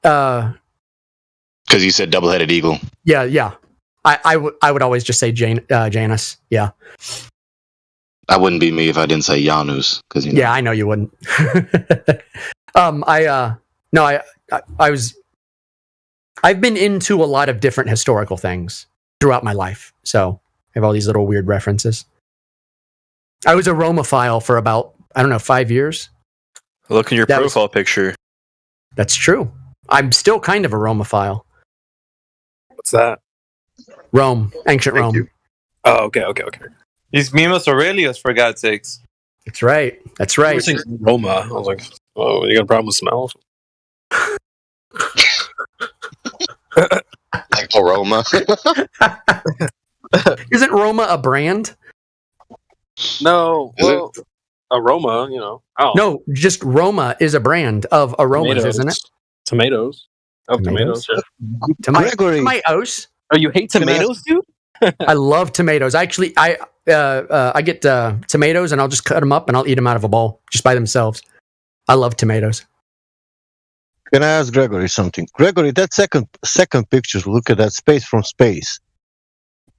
Because you said double-headed eagle. Yeah. I would always just say Janus. Yeah. That wouldn't be me if I didn't say Janus. Yeah, I know you wouldn't. I've been into a lot of different historical things throughout my life, so I have all these little weird references. I was a Romophile for about, 5 years. Look at your profile picture. That's true. I'm still kind of a Romophile. What's that? Rome, ancient Rome. Oh, okay. He's Mimus Aurelius, for God's sakes. That's right. I was thinking Roma. I was like, oh, you got a problem with smells? Like aroma. Isn't Roma a brand? No. Well, aroma, Oh. No, just Roma is a brand of aromas, isn't it? Tomatoes. Tomatoes, yeah. Tomatoes. Oh, you hate tomatoes, dude? I love tomatoes. Actually, I get tomatoes and I'll just cut them up and I'll eat them out of a bowl just by themselves. I love tomatoes. Can I ask Gregory something? Gregory, that second picture, look at that space from space.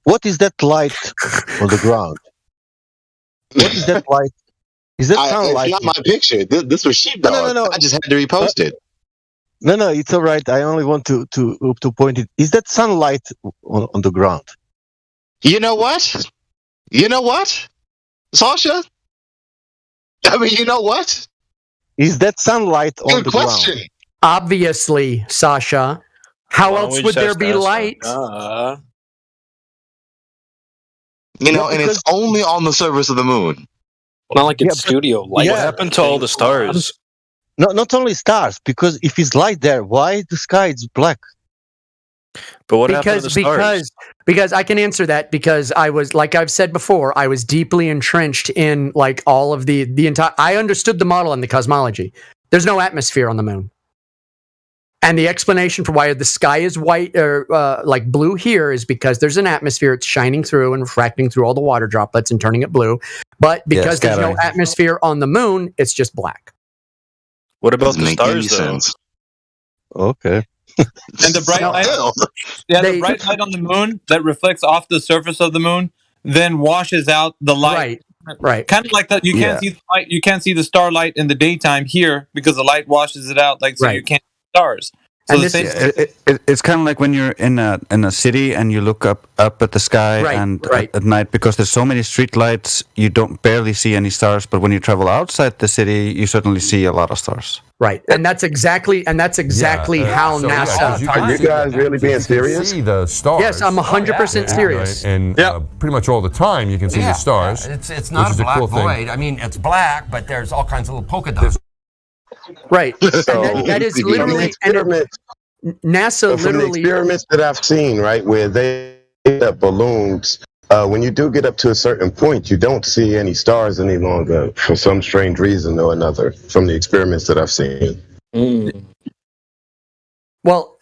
What is that light on the ground? What is that light? Is that sunlight? It's not my picture. This was Sheepdog. No. I just had to repost it. No, it's all right. I only want to point it. Is that sunlight on the ground? You know what? Sasha? I mean, you know what? Is that sunlight on Good the question. ground? Obviously, Sasha. How else would there be light? And it's only on the surface of the moon. Not like it's studio light. What happened to all the stars? No, not only stars, because if it's light there, why the sky is black? But what happened to the stars? Because I can answer that because I was, like I've said before, I was deeply entrenched in like all of the entire. I understood the model and the cosmology. There's no atmosphere on the moon. And the explanation for why the sky is white or like blue here is because there's an atmosphere. It's shining through and refracting through all the water droplets and turning it blue. But because there's no atmosphere on the moon, it's just black. What about the Doesn't make any stars, though? sense. Okay. And the bright light, the bright light on the moon that reflects off the surface of the moon then washes out the light. Right. Kind of like that. You can't see the light. You can't see the starlight in the daytime here because the light washes it out. Like so, you can't see stars. So And it's kind of like when you're in a city and you look up at the sky at night, because there's so many street lights, you don't barely see any stars. But when you travel outside the city, you certainly see a lot of stars. Right, and that's exactly how NASA. Are you guys really being serious? See the stars. Yes, I'm 100% serious. And pretty much all the time you can see the stars. It's not which a is black cool thing. void. I mean, it's black, but there's all kinds of little polka dots. Right. And that is literally NASA from the literally experiments that I've seen, right, where they up balloons. When you do get up to a certain point, you don't see any stars any longer for some strange reason or another. From the experiments that I've seen. Well,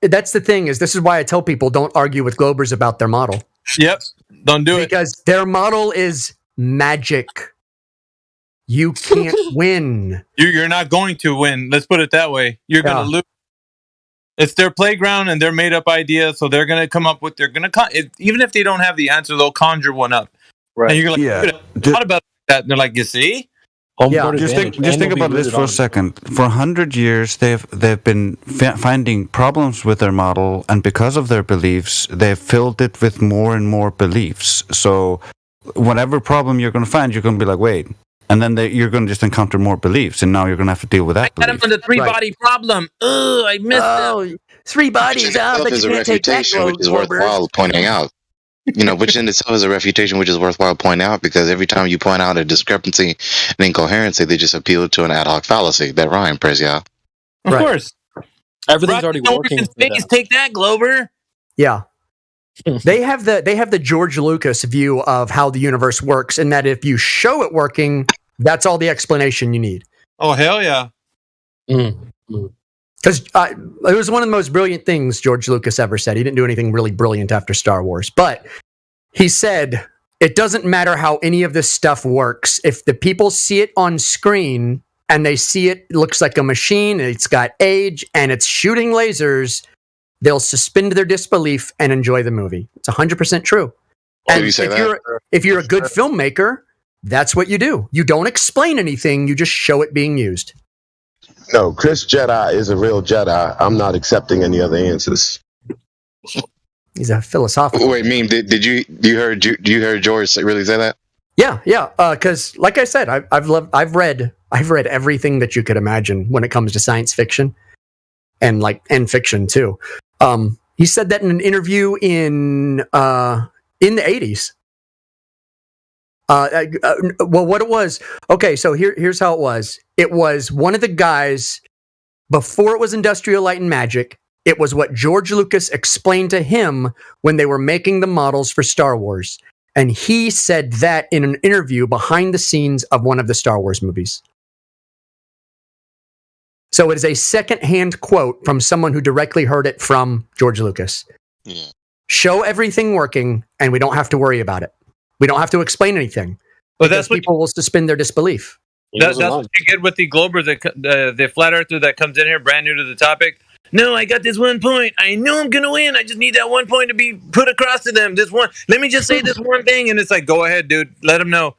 that's the thing is this is why I tell people don't argue with Globers about their model. Yep, don't do it because their model is magic. You can't win. You're not going to win. Let's put it that way. You're going to lose. It's their playground and their made up idea, so they're going to come up with. Even if they don't have the answer, they'll conjure one up. Right. And you're like, what about that? And they're like, you see. Just think about this for a second. For 100 years, they've been finding problems with their model, and because of their beliefs, they've filled it with more and more beliefs. So, whatever problem you're going to find, you're going to be like, wait. And then you're going to just encounter more beliefs, and now you're going to have to deal with that. I got him on the three-body problem. Ugh, I missed them. 3 bodies. Which is a refutation which is worthwhile pointing out. Which in itself is a refutation which is worthwhile pointing out, because every time you point out a discrepancy and incoherency, they just appeal to an ad hoc fallacy. That rhyme, praise y'all. Of course. Everything's already working. Take that, Glober. Yeah. they have the George Lucas view of how the universe works, and that if you show it working, that's all the explanation you need. Oh, hell yeah. Because it was one of the most brilliant things George Lucas ever said. He didn't do anything really brilliant after Star Wars, but he said, it doesn't matter how any of this stuff works. If the people see it on screen and they see it looks like a machine, and it's got age, and it's shooting lasers, they'll suspend their disbelief and enjoy the movie. It's 100% true. And if you're a good filmmaker, that's what you do. You don't explain anything. You just show it being used. No, Chris Jedi is a real Jedi. I'm not accepting any other answers. He's a philosophical. Wait, did you heard George really say that? Yeah. Because like I said, I've read everything that you could imagine when it comes to science fiction, and fiction too. He said that in an interview in the 80s. Well, what it was, okay, so here's how it was. It was one of the guys, before it was Industrial Light and Magic, it was what George Lucas explained to him when they were making the models for Star Wars. And he said that in an interview behind the scenes of one of the Star Wars movies. So it is a second-hand quote from someone who directly heard it from George Lucas. Yeah. Show everything working, and we don't have to worry about it. We don't have to explain anything. But that's what people will suspend their disbelief. That's what you get with the Glober, the flat earther that comes in here brand new to the topic. No, I got this 1 point. I know I'm gonna win. I just need that 1 point to be put across to them. Let me just say this one thing, and it's like, go ahead, dude. Let them know.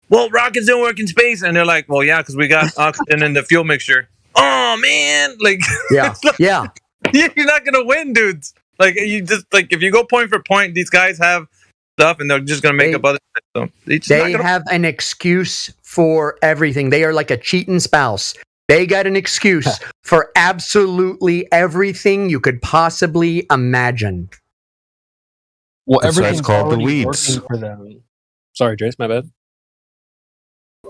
Well, rockets don't work in space, and they're like, well, yeah, because we got oxygen in the fuel mixture. Oh man, yeah. You're not gonna win, dudes. If you go point for point, these guys have stuff, and they're just gonna make up other stuff. So they have an excuse for everything. They are like a cheating spouse. They got an excuse for absolutely everything you could possibly imagine. Well, That's why it's everything's called the already weeds. working for them. Sorry, Jace, my bad.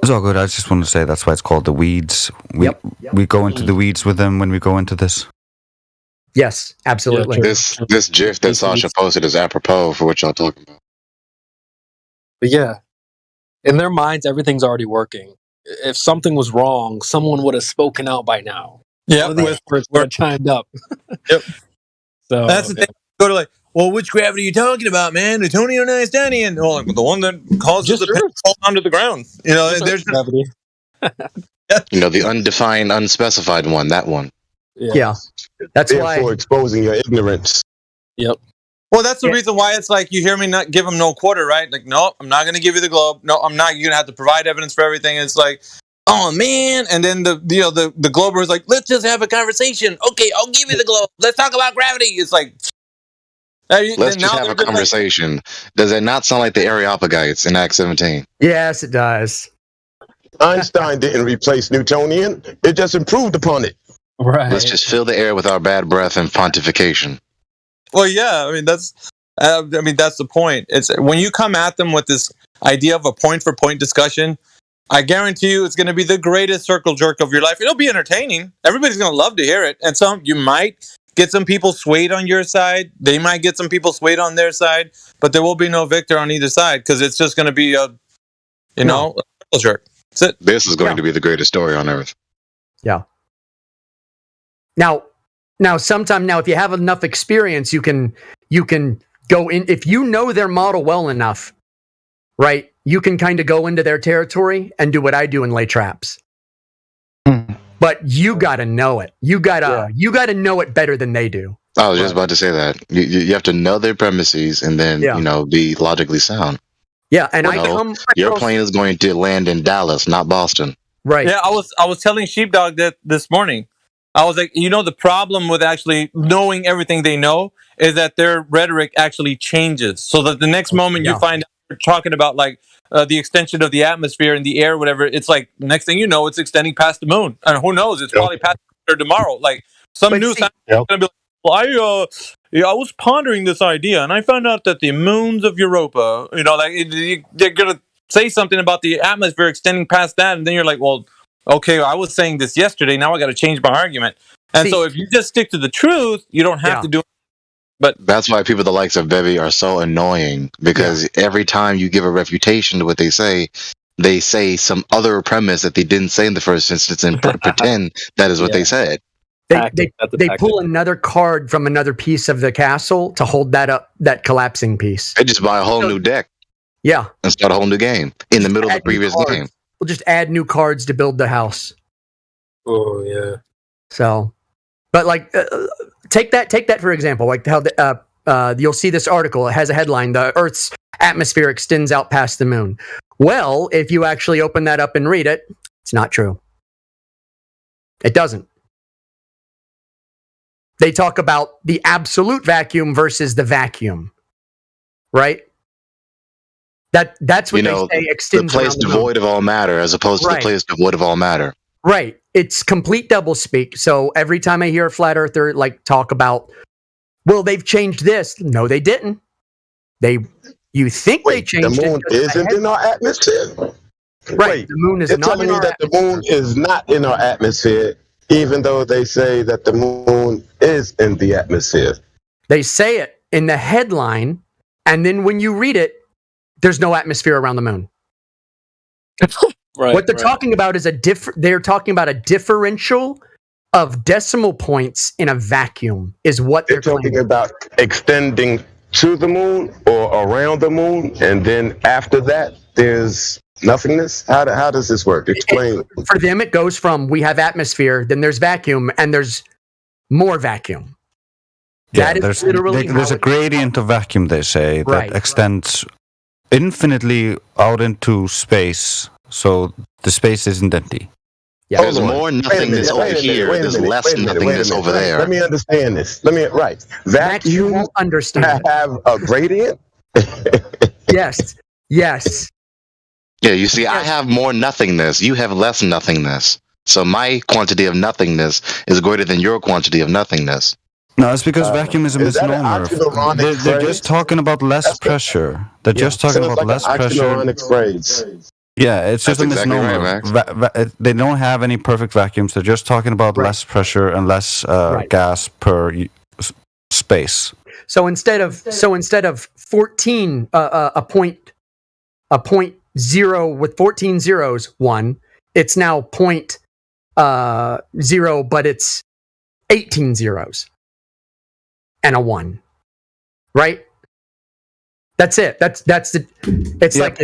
It's all good. I just want to say that's why it's called the weeds. We go into the weeds with them when we go into this. Yes, absolutely. This GIF that Sasha posted is apropos for what y'all talking about. But yeah, in their minds, everything's already working. If something was wrong, someone would have spoken out by now. Yeah, one of the experts were chimed up. Yep. So That's the thing. Go to like, well, which gravity are you talking about, man? Newtonian or Einsteinian? Well, like, the one that causes the pen to fall onto the ground. You know, there's gravity. You know, the undefined, unspecified one. That one. Yeah. That's Therefore, why. exposing your ignorance. Yep. Well, that's the reason why it's like you hear me not give them no quarter, right? Like, no, I'm not going to give you the globe. No, I'm not. You're going to have to provide evidence for everything. It's like, oh man, and then the Glober is like, let's just have a conversation. Okay, I'll give you the globe. Let's talk about gravity. It's like, Let's just have a conversation. Does that not sound like the Areopagites in Act 17? Yes, it does. Einstein didn't replace Newtonian; it just improved upon it. Right. Let's just fill the air with our bad breath and pontification. well, yeah. I mean, that's the point. It's when you come at them with this idea of a point for point discussion. I guarantee you, it's going to be the greatest circle jerk of your life. It'll be entertaining. Everybody's going to love to hear it, and you might get some people swayed on your side. They might get some people swayed on their side, but there will be no victor on either side because it's just going to be a circle jerk. That's it. This is going to be the greatest story on earth. Yeah. Now, if you have enough experience, you can go in. If you know their model well enough, right? You can kind of go into their territory and do what I do and lay traps. But you got to know it. You got to know it better than they do. I was just about to say that. You have to know their premises and then, be logically sound. Yeah, and your plane is going to land in Dallas, not Boston. Right. Yeah, I was telling Sheepdog that this morning. I was like, the problem with actually knowing everything they know is that their rhetoric actually changes. So that the next moment you find out they're talking about like the extension of the atmosphere and the air, whatever, it's like next thing you know, it's extending past the moon. And who knows? It's probably past or tomorrow. Like some new scientist is going to be like, well, I was pondering this idea and I found out that the moons of Europa, they're going to say something about the atmosphere extending past that. And then you're like, well, okay, I was saying this yesterday. Now I got to change my argument. And so if you just stick to the truth, you don't have to do it. But that's why people the likes of Bevy are so annoying because every time you give a refutation to what they say some other premise that they didn't say in the first instance and pretend that is what they said. They pull another card from another piece of the castle to hold that up, that collapsing piece. They just buy a whole new deck. Yeah. And start a whole new game in the middle of the previous game. We'll just add new cards to build the house. Oh, yeah. So, but like, take that for example. Like how you'll see this article. It has a headline: "The Earth's atmosphere extends out past the moon." Well, if you actually open that up and read it, it's not true. It doesn't. They talk about the absolute vacuum versus the vacuum, right? That's what they say extends the place devoid of all matter as opposed to the place devoid of all matter. Right. It's complete doublespeak. So every time I hear a flat earther talk about, well, they've changed this. No, they didn't. You think they changed the moon it. Isn't in our atmosphere. Right. The moon is not in our atmosphere. The moon is not in our atmosphere, even though they say that the moon is in the atmosphere. They say it in the headline, and then when you read it, there's no atmosphere around the moon. What they're talking about is they're talking about a differential of decimal points in a vacuum is what they're talking about, extending to the moon or around the moon, and then after that there's nothingness. How does this work? Explain. For them, it goes from we have atmosphere, then there's vacuum, and there's more vacuum. Yeah, there's a gradient of vacuum, they say, that extends infinitely out into space, so the space isn't empty. Yeah. There's more nothingness over here. There's less nothingness over there. Let me understand this. Vacuum have a gradient? Yes. Yes. Yeah, you see, I have more nothingness. You have less nothingness. So my quantity of nothingness is greater than your quantity of nothingness. No, it's because vacuum is a misnomer. They're just talking about less pressure. They're just talking about less pressure. Yeah, it's just a misnomer. Right, they don't have any perfect vacuums. They're just talking about less pressure and less gas per space. So instead of 14, a point 0 with 14 zeros 1, it's now zero, but it's 18 zeros and a 1, right? That's it. That's the. It's like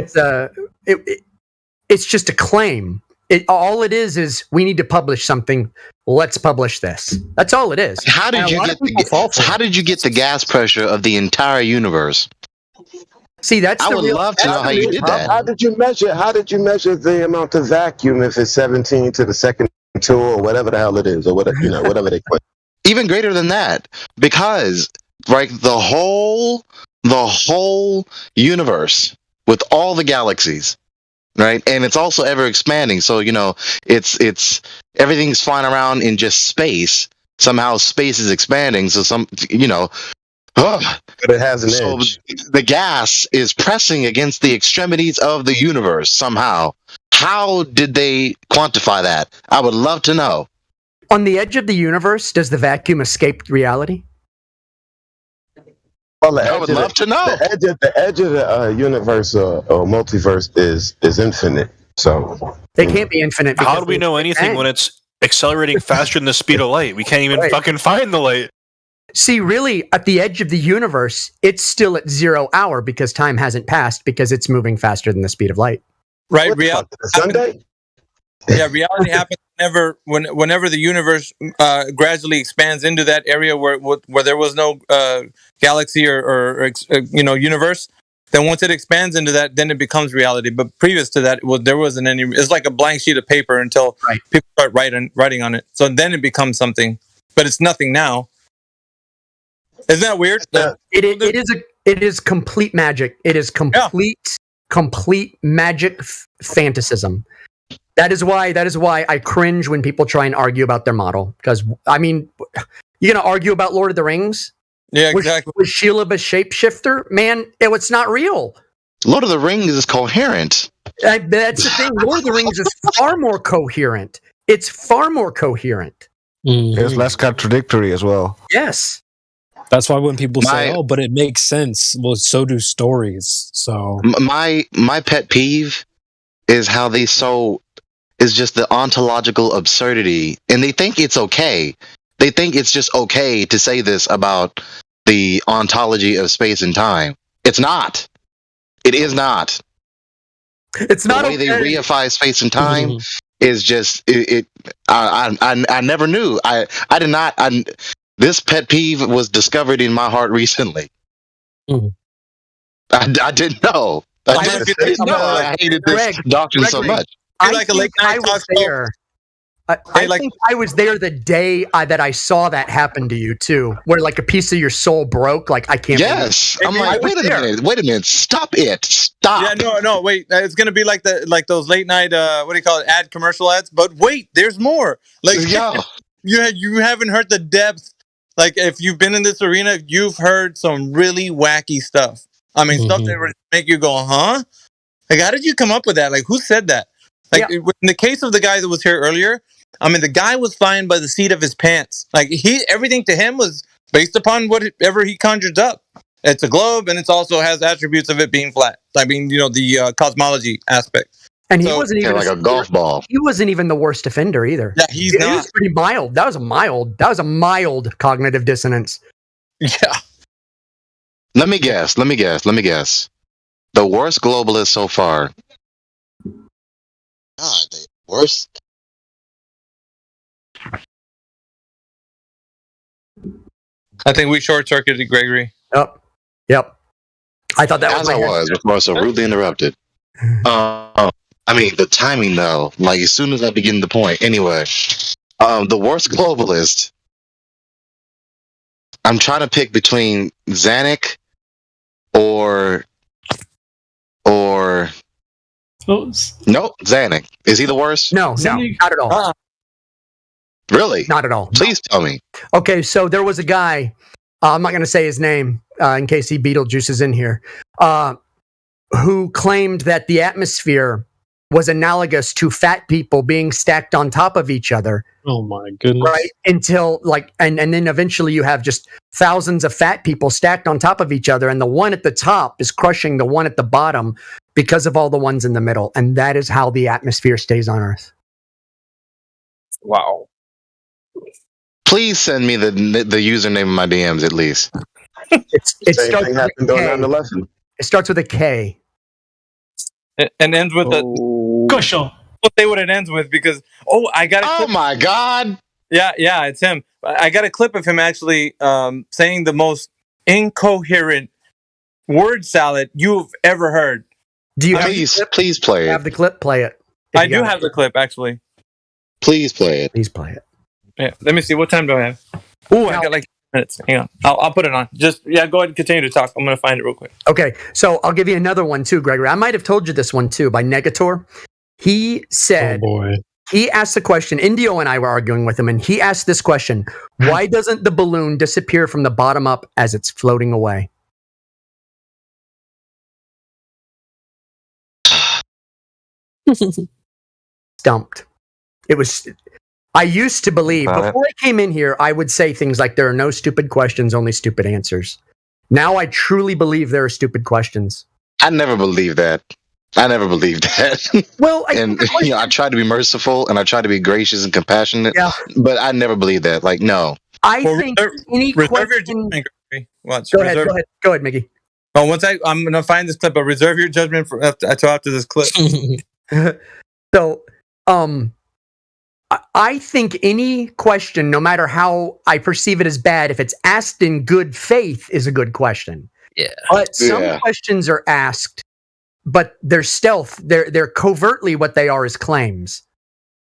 it's just a claim. All it is we need to publish something. Let's publish this. That's all it is. How did you get the gas pressure of the entire universe? See, that's I would love to know how you did that. How did you measure? How did you measure the amount of vacuum if it's 17 to the second 2 or whatever the hell it is, or whatever whatever they put? Even greater than that, because like the whole universe with all the galaxies, right? And it's also ever expanding. So it's everything's flying around in just space. Somehow space is expanding. So but it has an edge. The gas is pressing against the extremities of the universe somehow. How did they quantify that? I would love to know. On the edge of the universe, does the vacuum escape reality? Well, I would love to know. The edge of the universe or multiverse is infinite. So they can't be infinite. How do we know anything when it's accelerating faster than the speed of light? We can't even fucking find the light. See, really, at the edge of the universe, it's still at 0 hour because time hasn't passed because it's moving faster than the speed of light. Right, reality. Sunday. Yeah, reality happens whenever the universe gradually expands into that area where there was no galaxy or universe. Then once it expands into that, then it becomes reality. But previous to that, there wasn't any. It's like a blank sheet of paper until people start writing on it. So then it becomes something, but it's nothing now. Isn't that weird? It is complete magic. It is complete magic fantasism. That is why I cringe when people try and argue about their model. Because I mean, you're gonna argue about Lord of the Rings? Yeah, exactly. Was Shelob a shapeshifter? Man, it's not real. Lord of the Rings is coherent. That's the thing. Lord of the Rings is far more coherent. It's far more coherent. It's less contradictory as well. Yes. That's why when people say, "Oh, but it makes sense," well, so do stories. So my pet peeve is how they is just the ontological absurdity, and they think it's okay. They think it's just okay to say this about the ontology of space and time. It's not. It is not. It's not the way they reify space and time is just it. I never knew. I did not. This pet peeve was discovered in my heart recently. I didn't know. I hated this doctrine so much. I think I was there. I think I was there the day that I saw that happen to you too, where like a piece of your soul broke. Like I can't. Yes, I'm like, wait a minute, stop it, stop. Yeah, no, wait. It's gonna be like those late night what do you call it? Ad commercial ads. But wait, there's more. Like you haven't heard the depth. Like if you've been in this arena, you've heard some really wacky stuff. I mean, stuff that would make you go, huh? Like, how did you come up with that? Like, who said that? Like, in the case of the guy that was here earlier, I mean, the guy was flying by the seat of his pants. Like, everything to him was based upon whatever he conjured up. It's a globe, and it also has attributes of it being flat. I mean, the cosmology aspect. And he wasn't even like a golf ball. He wasn't even the worst offender either. Yeah, he's not. He was pretty mild. That was a mild cognitive dissonance. Yeah. Let me guess. The worst globalist so far. God, the worst. I think we short-circuited Gregory. Yep. I thought that was before so rudely interrupted. I mean, the timing though, like as soon as I begin the point. Anyway, the worst globalist. I'm trying to pick between Zanuck or no, Zanuck. Is he the worst? No, not at all. Really? Not at all. Please tell me. Okay, so there was a guy. I'm not going to say his name in case he Beetlejuice is in here. Who claimed that the atmosphere was analogous to fat people being stacked on top of each other. Oh my goodness. Right? Until and then eventually you have just thousands of fat people stacked on top of each other, and the one at the top is crushing the one at the bottom because of all the ones in the middle. And that is how the atmosphere stays on Earth. Wow. Please send me the username of my DMs at least. It Same starts thing with happened a on K. 9/11. It starts with a K. And ends with a. Kushal. We'll say what it ends with because I got. Oh my God! Yeah, it's him. I got a clip of him actually saying the most incoherent word salad you've ever heard. Do you please play it? Have the clip? Play it. I do have the clip actually. Please play it. Please play it. Yeah, let me see. What time do I have? Oh, I got like 10 minutes. Hang on. I'll put it on. Just go ahead and continue to talk. I'm gonna find it real quick. Okay, so I'll give you another one too, Gregory. I might have told you this one too by Negator. He said, he asked the question. Indio and I were arguing with him, and he asked this question: why doesn't the balloon disappear from the bottom up as it's floating away? Stumped. It was. I used to believe, before I came in here, I would say things like, there are no stupid questions, only stupid answers. Now I truly believe there are stupid questions. I never believed that. Well, I try to be merciful and I try to be gracious and compassionate. Yeah. But I never believed that. Like, no. I think any question... Go ahead, Mickey. Oh, I'm gonna find this clip, but reserve your judgment for after this clip. So, I think any question, no matter how I perceive it as bad, if it's asked in good faith, is a good question. Yeah. But some questions are asked, but they're stealth. They're covertly what they are is claims.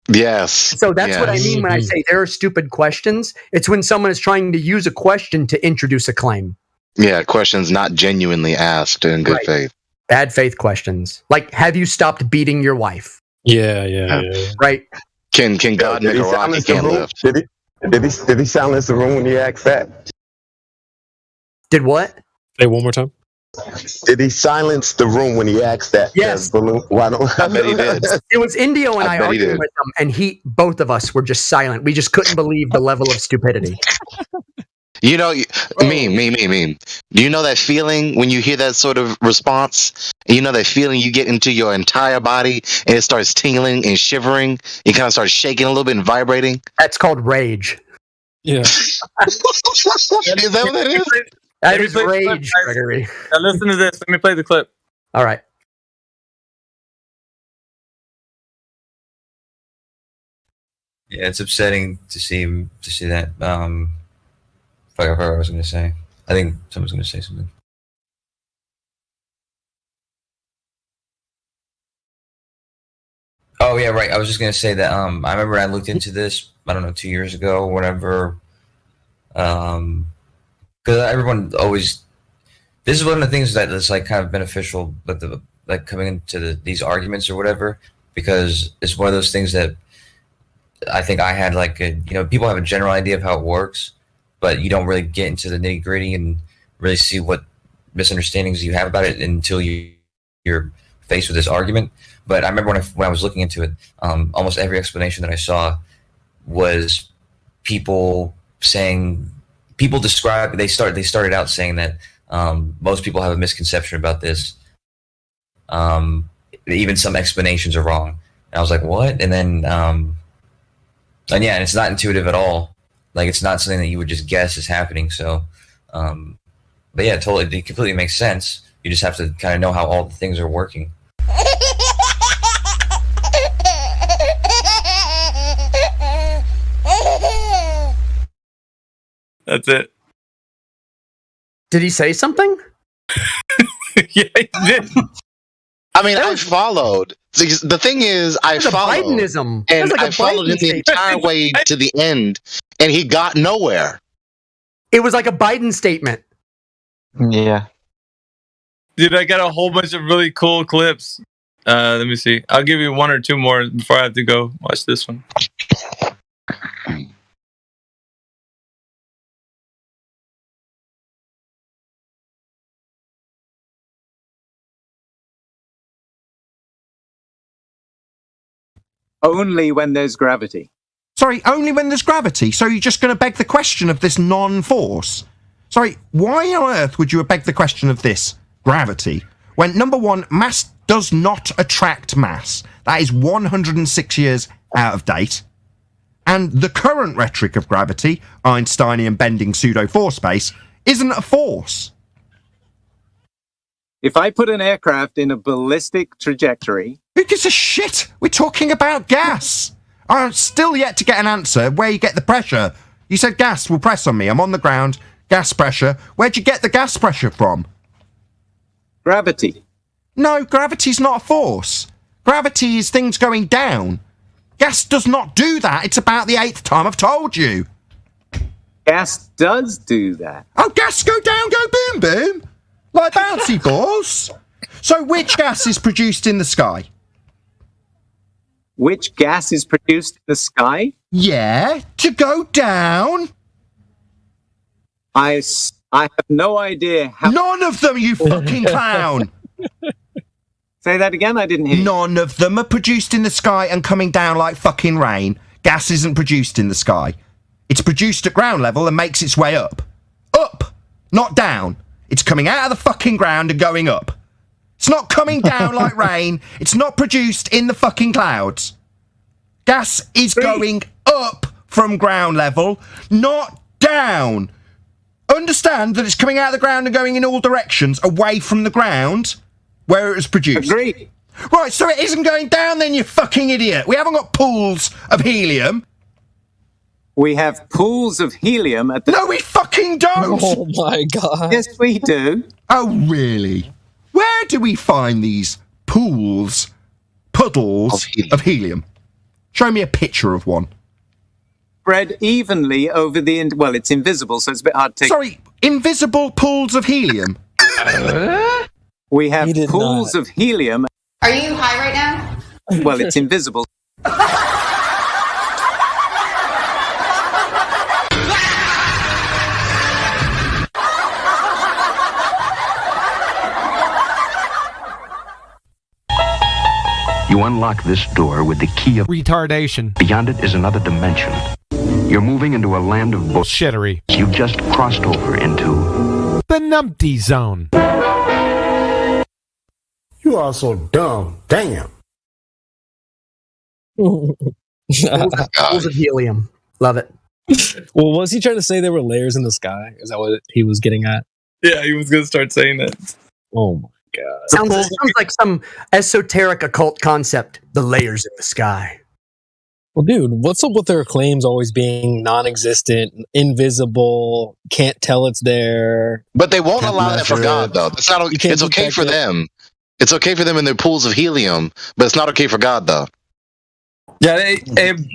Yes. So that's what I mean when I say there are stupid questions. It's when someone is trying to use a question to introduce a claim. Yeah, questions not genuinely asked in good faith. Bad faith questions. Like, have you stopped beating your wife? Yeah. Right. Can God make a rock he can't lift? Did he silence the room when he asked that? Did what? Say one more time. Did he silence the room when he asked that? Yes. I bet he did. It was Indio and I arguing with him, and both of us were just silent. We just couldn't believe the level of stupidity. You know, me. Do you know that feeling when you hear that sort of response? And you know that feeling you get into your entire body and it starts tingling and shivering? You kind of start shaking a little bit and vibrating? That's called rage. Yeah. Is that what that is? That is rage, Gregory. Now listen to this. Let me play the clip. All right. Yeah, it's upsetting to see that. I forgot what I was going to say. I think someone's going to say something. Oh yeah, right. I was just going to say that. I remember I looked into this. I don't know, 2 years ago, or whatever. Because everyone always. This is one of the things that's like kind of beneficial, but like coming into these arguments or whatever, because it's one of those things that I think I had people have a general idea of how it works, but you don't really get into the nitty gritty and really see what misunderstandings you have about it until you're faced with this argument. But I remember when I was looking into it, almost every explanation that I saw was people started out saying that most people have a misconception about this. Even some explanations are wrong. And I was like, what? And then, and it's not intuitive at all. Like, it's not something that you would just guess is happening. So, but yeah, totally, it completely makes sense. You just have to kind of know how all the things are working. That's it. Did he say something? Yeah, he did. I mean, I followed. The thing is, I followed. Bidenism. And Like I followed him the entire way to the end, and he got nowhere. It was like a Biden statement. Yeah. Dude, I got a whole bunch of really cool clips. Let me see. I'll give you one or two more before I have to go watch this one. Only when there's gravity. Sorry, only when there's gravity? So you're just going to beg the question of this non-force? Sorry, why on earth would you beg the question of this, gravity, when, number one, mass does not attract mass? That is 106 years out of date. And the current rhetoric of gravity, Einsteinian bending pseudo-force space, isn't a force. If I put an aircraft in a ballistic trajectory... Who gives a shit? We're talking about gas. I'm still yet to get an answer where you get the pressure. You said gas will press on me. I'm on the ground. Gas pressure. Where'd you get the gas pressure from? Gravity. No, gravity's not a force. Gravity is things going down. Gas does not do that. It's about the 8th time I've told you. Gas does do that. Oh, gas go down, go boom, boom. Like bouncy balls. So which gas is produced in the sky? Which gas is produced in the sky? Yeah, to go down. I have no idea how... None of them, you fucking clown. Say that again, I didn't hear you. None of them are produced in the sky and coming down like fucking rain. Gas isn't produced in the sky. It's produced at ground level and makes its way up. Up, not down. It's coming out of the fucking ground and going up. It's not coming down like rain. It's not produced in the fucking clouds. Gas is going up from ground level, not down. Understand that it's coming out of the ground and going in all directions away from the ground where it was produced. Agreed. Right, so it isn't going down then, you fucking idiot. We haven't got pools of helium. We have pools of helium at the... No, we fucking don't! Oh my god. Yes, we do. Oh, really? Where do we find these pools, puddles of helium? Show me a picture of one. Spread evenly over the... Well, it's invisible, so it's a bit hard to take... Sorry, invisible pools of helium? We have pools of helium. Are you high right now? Well, it's invisible. You unlock this door with the key of retardation. Beyond it is another dimension. You're moving into a land of bullshittery. You've just crossed over into the numpty zone. You are so dumb. Damn. Pools of helium. Love it. Well, was he trying to say there were layers in the sky? Is that what he was getting at? Yeah, he was going to start saying that. Oh my god. Sounds like some esoteric occult concept. The layers in the sky. Well, dude, what's up with their claims always being non-existent, invisible, can't tell it's there? But they won't allow that for God, though. That's not. It's okay for them. It's okay for them in their pools of helium, but it's not okay for God, though. Yeah,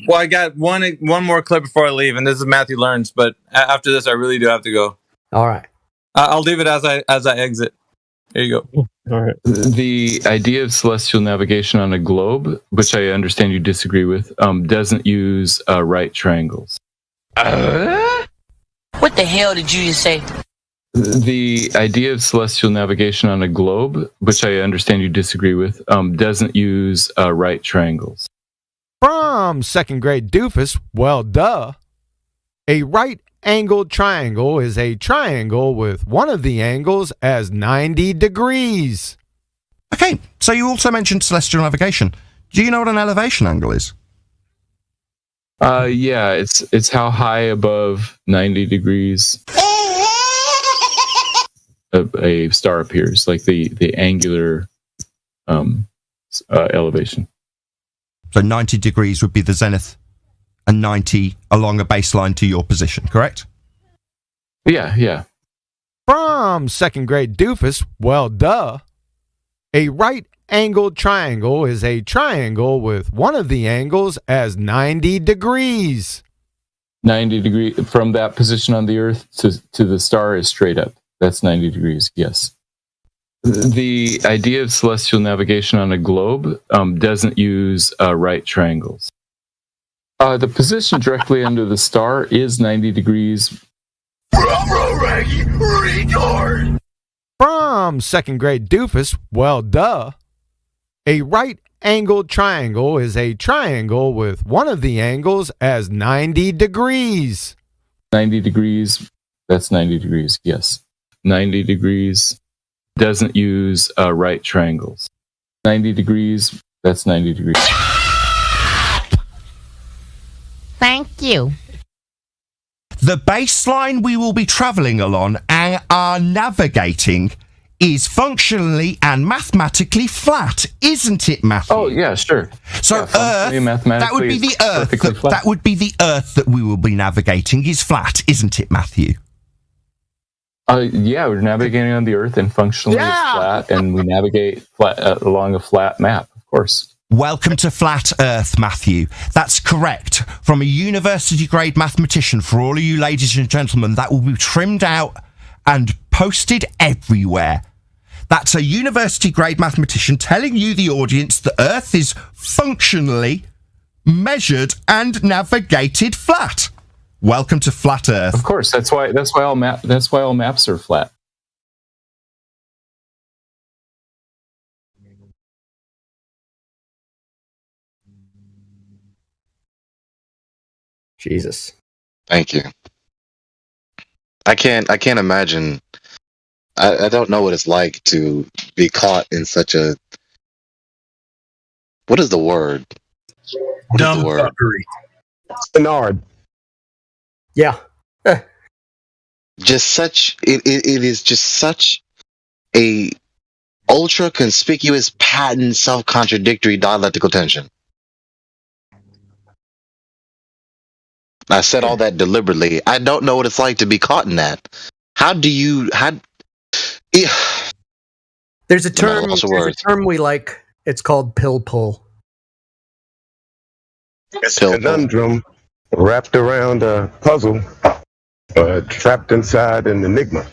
well, I got one more clip before I leave, and this is Matthew Learns. But after this, I really do have to go. All right, I'll leave it as I exit. Here you go. All right. The idea of celestial navigation on a globe, which I understand you disagree with, doesn't use right triangles. What the hell did you just say? The idea of celestial navigation on a globe, which I understand you disagree with, doesn't use right triangles. From second grade doofus, well, duh. A right-angled triangle is a triangle with one of the angles as 90 degrees. Okay, so you also mentioned celestial navigation. Do you know what an elevation angle is? Yeah, it's how high above 90 degrees a star appears, like the angular elevation. So 90 degrees would be the zenith, and 90 along a baseline to your position, correct? Yeah. From second grade doofus, well, duh. A right-angled triangle is a triangle with one of the angles as 90 degrees. 90 degrees from that position on the Earth to the star is straight up. That's 90 degrees, yes. The idea of celestial navigation on a globe doesn't use right triangles. The position directly under the star is 90 degrees. From second grade doofus, well, duh. A right-angled triangle is a triangle with one of the angles as 90 degrees. 90 degrees, that's 90 degrees, yes. 90 degrees doesn't use right triangles. 90 degrees, that's 90 degrees. Thank Thank you. The baseline we will be travelling along and are navigating is functionally and mathematically flat, isn't it, Matthew? Oh yeah, sure. So Yeah, functionally, Earth, mathematically, that would be the it's Earth. perfectly flat. That would be the Earth that we will be navigating is flat, isn't it, Matthew? Yeah, we're navigating on the Earth, and functionally it's flat, and we navigate along a flat map, of course. Welcome to Flat Earth, Matthew. That's correct. From a university-grade mathematician, for all of you ladies and gentlemen, that will be trimmed out and posted everywhere. That's a university-grade mathematician telling you, the audience, that Earth is functionally measured and navigated flat. Welcome to Flat Earth. Of course, that's why all maps are flat. Jesus. Thank you. I can't imagine. I don't know what it's like to be caught in such a. What is the word? What is the word? Bernard. Yeah. Just such it is just such a ultra conspicuous, patent, self-contradictory dialectical tension. I said all that deliberately. I don't know what it's like to be caught in that. There's a term we like. It's called pill pull. It's a conundrum wrapped around a puzzle, trapped inside an enigma.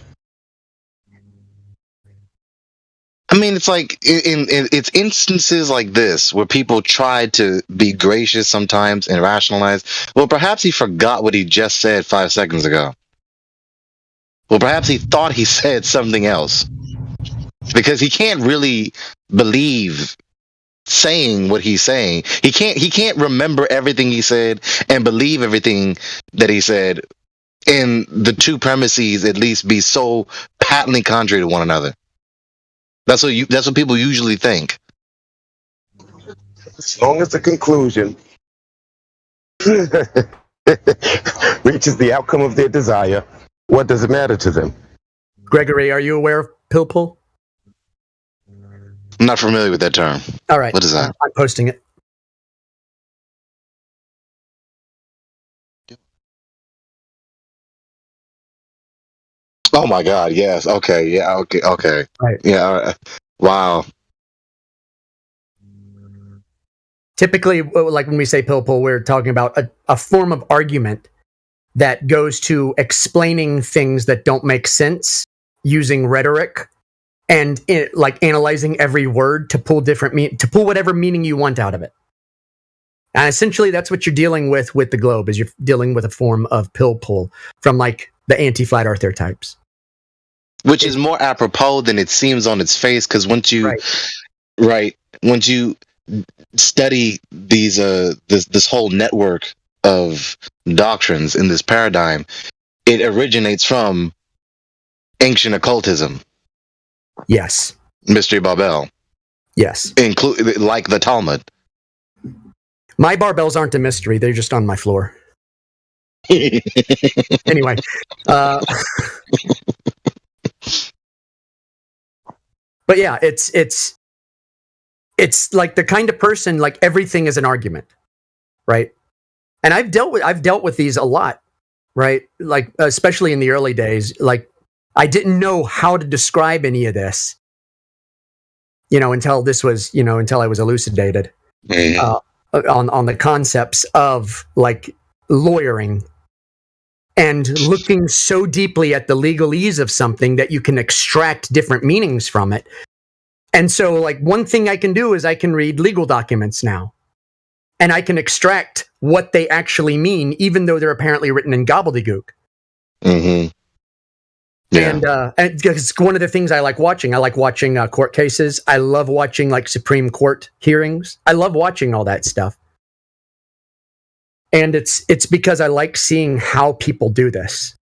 I mean, it's like it's instances like this where people try to be gracious sometimes and rationalize. Well, perhaps he forgot what he just said 5 seconds ago. Well, perhaps he thought he said something else because he can't really believe saying what he's saying. He can't remember everything he said and believe everything that he said, and the two premises at least be so patently contrary to one another. That's what people usually think. As long as the conclusion reaches the outcome of their desire, what does it matter to them? Gregory, are you aware of pill pull? I'm not familiar with that term. All right. What is that? I'm posting it. Oh my God! Yes. Okay. Yeah. Okay. Okay. Right. Yeah. Wow. Typically, like when we say pill pull, we're talking about a form of argument that goes to explaining things that don't make sense using rhetoric and like analyzing every word to pull to pull whatever meaning you want out of it. And essentially, that's what you're dealing with the globe. Is you're dealing with a form of pill pull from like the anti-flat earther types. Which is more apropos than it seems on its face, because once you once you study these this whole network of doctrines in this paradigm, it originates from ancient occultism. Yes. Mystery Babel. Yes. Like the Talmud. My barbells aren't a mystery; they're just on my floor. Anyway, but yeah, it's like the kind of person, like everything is an argument, right? And I've dealt with these a lot, right? Like especially in the early days, like I didn't know how to describe any of this, until I was elucidated on the concepts of like lawyering and looking so deeply at the legalese of something that you can extract different meanings from it. And so like one thing I can do is I can read legal documents now and I can extract what they actually mean, even though they're apparently written in gobbledygook. Mm-hmm. Yeah. And it's one of the things I like watching. I like watching court cases. I love watching like Supreme Court hearings. I love watching all that stuff. And it's because I like seeing how people do this,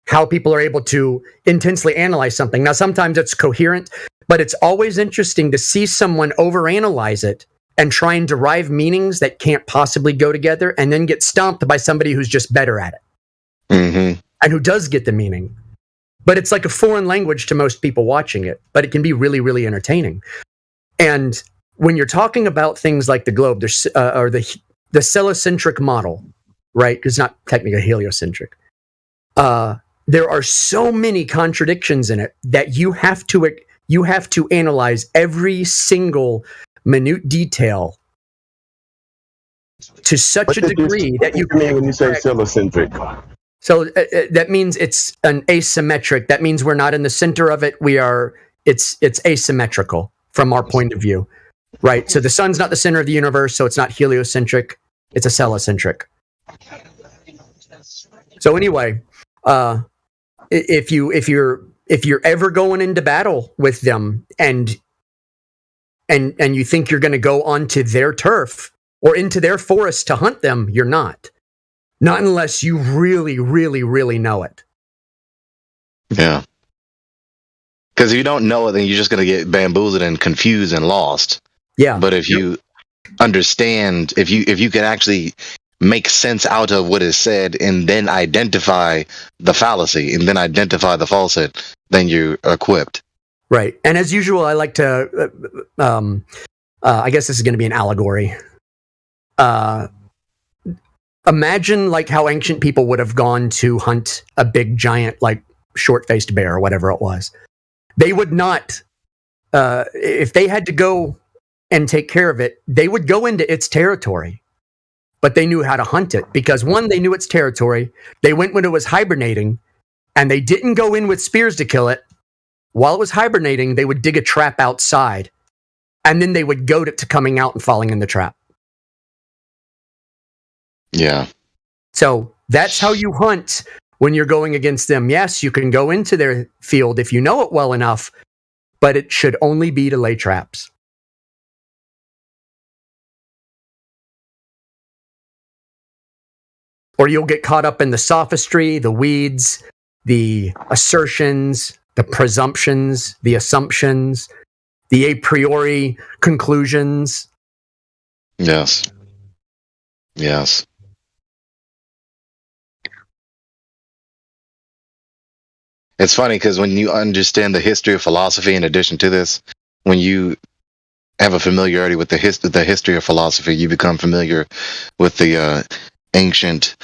how people are able to intensely analyze something. Now, sometimes it's coherent, but it's always interesting to see someone overanalyze it and try and derive meanings that can't possibly go together, and then get stomped by somebody who's just better at it. Mm-hmm. And who does get the meaning. But it's like a foreign language to most people watching it, but it can be really, really entertaining. And when you're talking about things like the globe, there's or the cellocentric model, right? It's not technically heliocentric. There are so many contradictions in it that you have to analyze every single minute detail to such a degree that you can. When you say cellocentric, so that means it's an asymmetric. That means we're not in the center of it. It's asymmetrical from our point of view, right? So the sun's not the center of the universe, so it's not heliocentric. It's a cellocentric. So anyway, if you're ever going into battle with them and you think you're going to go onto their turf or into their forest to hunt them, you're not. Not unless you really, really, really know it. Yeah. Because if you don't know it, then you're just going to get bamboozled and confused and lost. Yeah. But if you understand, if you can actually make sense out of what is said and then identify the fallacy and then identify the falsehood, then you're equipped. Right. And as usual, I like to, I guess this is going to be an allegory. Imagine like how ancient people would have gone to hunt a big giant, like short-faced bear or whatever it was. They would not, if they had to go and take care of it, they would go into its territory. But they knew how to hunt it because one, they knew its territory. They went when it was hibernating, and they didn't go in with spears to kill it. While it was hibernating, they would dig a trap outside, and then they would goad it to coming out and falling in the trap. Yeah. So that's how you hunt when you're going against them. Yes, you can go into their field if you know it well enough, but it should only be to lay traps. Or you'll get caught up in the sophistry, the weeds, the assertions, the presumptions, the assumptions, the a priori conclusions. Yes. Yes. It's funny because when you understand the history of philosophy, in addition to this, when you have a familiarity with the history of philosophy, you become familiar with the ancient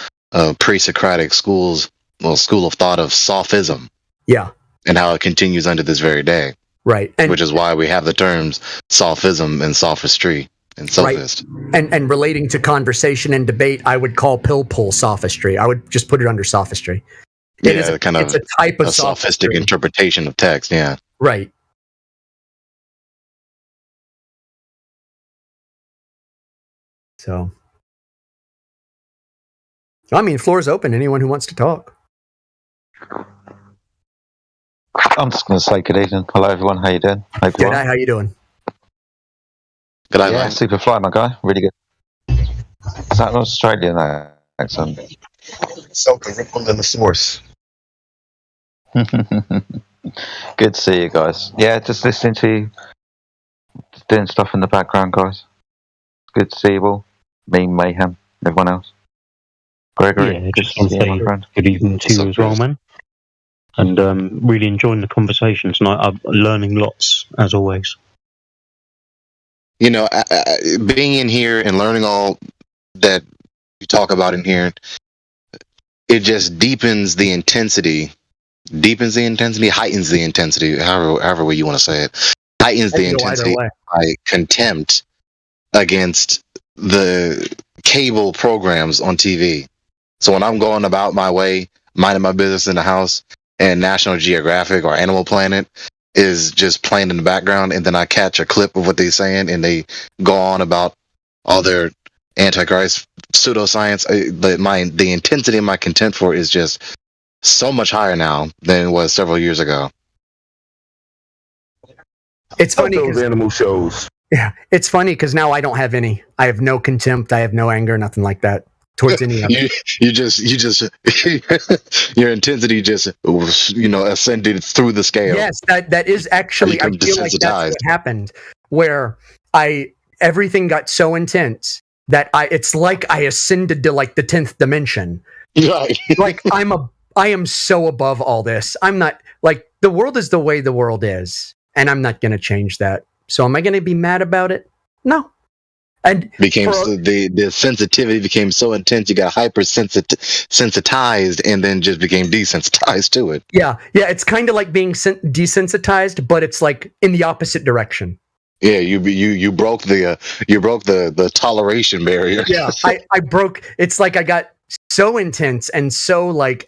pre-Socratic school of thought of sophism. Yeah. And how it continues under this very day. Right. And which is why we have the terms sophism and sophistry and sophist. Right. And relating to conversation and debate, I would call pill pull sophistry. I would just put it under sophistry. It's a type of a sophistic interpretation of text. Yeah. Right. So, I mean, floor is open. Anyone who wants to talk. I'm just going to say good evening. Hello, everyone. How you doing? Good day. How you doing? Good day, yeah, super fly, my guy. Really good. Is that an Australian accent? So, from the source. Good to see you guys. Yeah, just listening to you. Just doing stuff in the background, guys. Good to see you all. Me, Mayhem, everyone else. Gregory. Yeah, just want to say good evening to you as well, man. And really enjoying the conversation tonight. I'm learning lots, as always. You know, being in here and learning all that you talk about in here, it just deepens the intensity, heightens the intensity, however way you want to say it, heightens the intensity by contempt against the cable programs on TV. So when I'm going about my way, minding my business in the house, and National Geographic or Animal Planet is just playing in the background, and then I catch a clip of what they're saying, and they go on about all their antichrist pseudoscience. The intensity of my contempt for it is just so much higher now than it was several years ago. It's funny those animal shows. Yeah, it's funny because now I don't have any. I have no contempt. I have no anger. Nothing like that towards any of it. You just your intensity just ascended through the scale. Yes, that is actually. I feel like that's what happened. Where everything got so intense that it's like I ascended to like the 10th dimension. Right. Like I am so above all this. I'm not like, the world is the way the world is, and I'm not going to change that. So am I going to be mad about it? No. And the sensitivity became so intense, you got sensitized, and then just became desensitized to it. Yeah, it's kind of like being desensitized, but it's like in the opposite direction. Yeah, you broke the toleration barrier. Yeah, I broke. It's like I got so intense and so like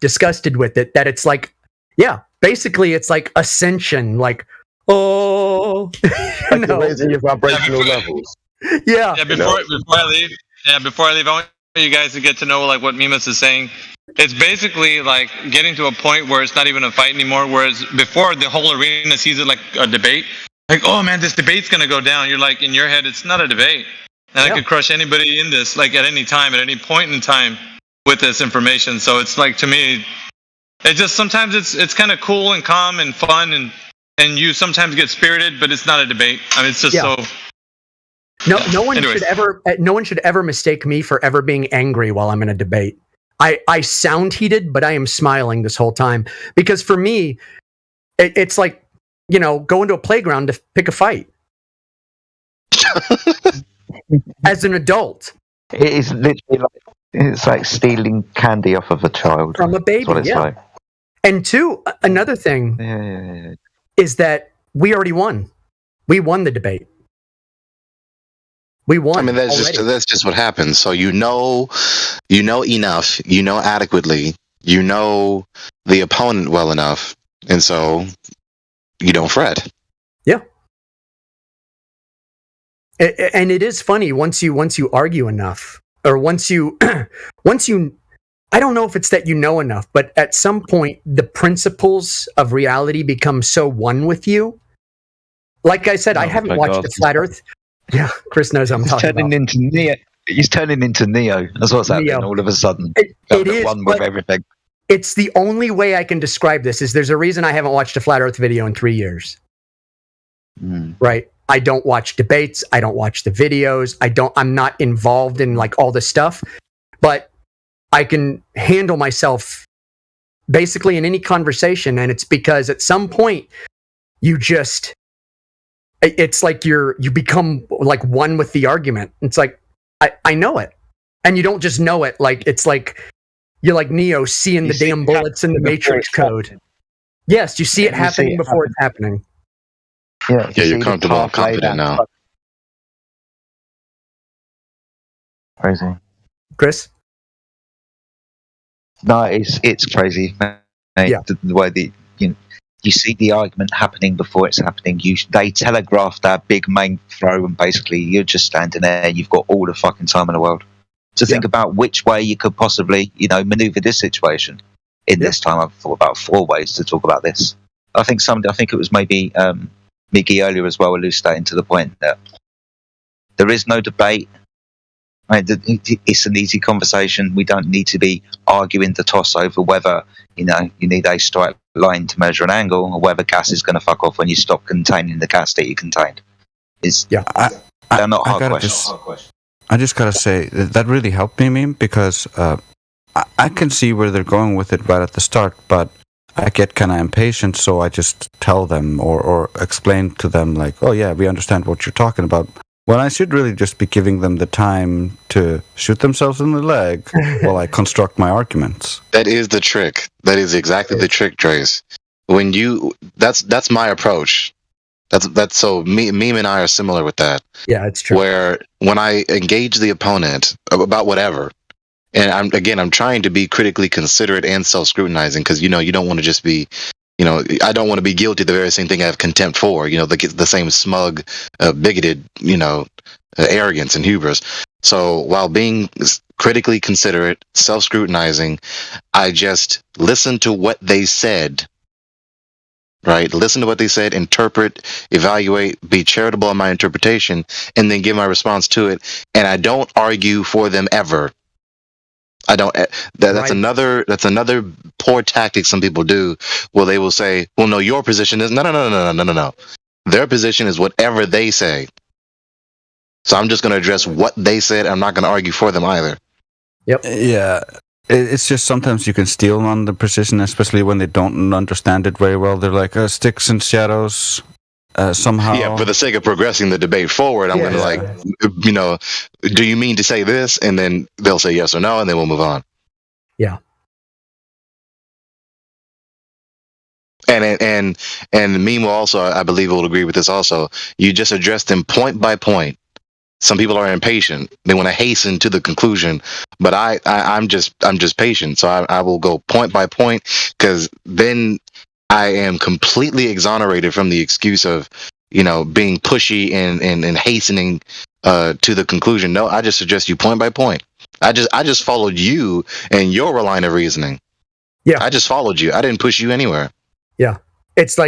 disgusted with it that it's like, yeah, basically it's like ascension. Like, oh, like you're raising your vibrational levels. Yeah. Before I leave, I want you guys to get to know like what Mimas is saying. It's basically like getting to a point where it's not even a fight anymore. Whereas before, the whole arena sees it like a debate. Like, oh man, this debate's gonna go down. You're like, in your head, it's not a debate, and I could crush anybody in this, like at any time, at any point in time, with this information. So it's like, to me, it just sometimes it's kind of cool and calm and fun, and you sometimes get spirited, but it's not a debate. I mean, it's just so. No one should ever mistake me for ever being angry while I'm in a debate. I sound heated, but I am smiling this whole time, because for me, it's like, go into a playground to pick a fight. As an adult, it is literally like stealing candy off of a child from a baby. That's what it's like. And two, another thing is that we already won. We won the debate. We won. I mean, that's just what happens. So you know enough, adequately, the opponent well enough, and so you don't fret. Yeah. And it is funny once you argue enough, or once you I don't know if it's that you know enough, but at some point the principles of reality become so one with you. Like I said, I haven't watched a Flat Earth. Yeah, Chris knows I'm talking about. He's turning into Neo. That's what's happening all of a sudden. It is one with everything. It's the only way I can describe this. Is there's a reason I haven't watched a Flat Earth video in 3 years. Right? I don't watch debates. I don't watch the videos. I'm not involved in like all this stuff, but I can handle myself basically in any conversation. And it's because at some point it's like you become like one with the argument. It's like, I know it. And you don't just know it. Like, it's like, you're like Neo seeing the damn bullets in the Matrix code. Yes, you see it happening before it's happening. Yeah, you're comfortable and confident now. Crazy. Chris? No, it's crazy. Yeah. The way you see the argument happening before it's happening. They telegraph that big main throw, and basically you're just standing there. You've got all the fucking time in the world to think about which way you could possibly, maneuver this situation. In this time, I've thought about 4 ways to talk about this. I think it was maybe Miggy earlier as well, elucidating to the point that there is no debate. Right? It's an easy conversation. We don't need to be arguing the toss over whether you need a straight line to measure an angle, or whether gas is going to fuck off when you stop containing the gas that you contained. They're not hard questions. I just gotta say that really helped me, Meme, because I can see where they're going with it right at the start, but I get kind of impatient, so I just tell them or explain to them like, oh yeah, we understand what you're talking about. When I should really just be giving them the time to shoot themselves in the leg while I construct my arguments. That is the trick. That is exactly the trick, Trace. That's my approach. That's so Meme and I are similar with that. Yeah, it's true. Where when I engage the opponent about whatever, and I'm trying to be critically considerate and self-scrutinizing, because you don't want to just be, I don't want to be guilty of the very same thing I have contempt for. The same smug, bigoted, arrogance and hubris. So while being critically considerate, self-scrutinizing, I just listen to what they said. Right? Listen to what they said, interpret, evaluate, be charitable in my interpretation, and then give my response to it. And I don't argue for them ever. I don't. That's another poor tactic some people do. Well, they will say, "Well, no, your position is no. Their position is whatever they say." So I'm just going to address what they said. I'm not going to argue for them either. Yep. Yeah. It's just sometimes you can steal on the precision, especially when they don't understand it very well. They're like, sticks and shadows. Somehow. Yeah, for the sake of progressing the debate forward, I'm going to do you mean to say this? And then they'll say yes or no, and then we'll move on. Yeah. And Meme will also, I believe, will agree with this also. You just address them point by point. Some people are impatient; they want to hasten to the conclusion. But I'm just patient, so I will go point by point, because then I am completely exonerated from the excuse of being pushy and hastening to the conclusion. No, I just suggest you point by point. I just followed you and your line of reasoning. Yeah, I just followed you. I didn't push you anywhere. Yeah, it's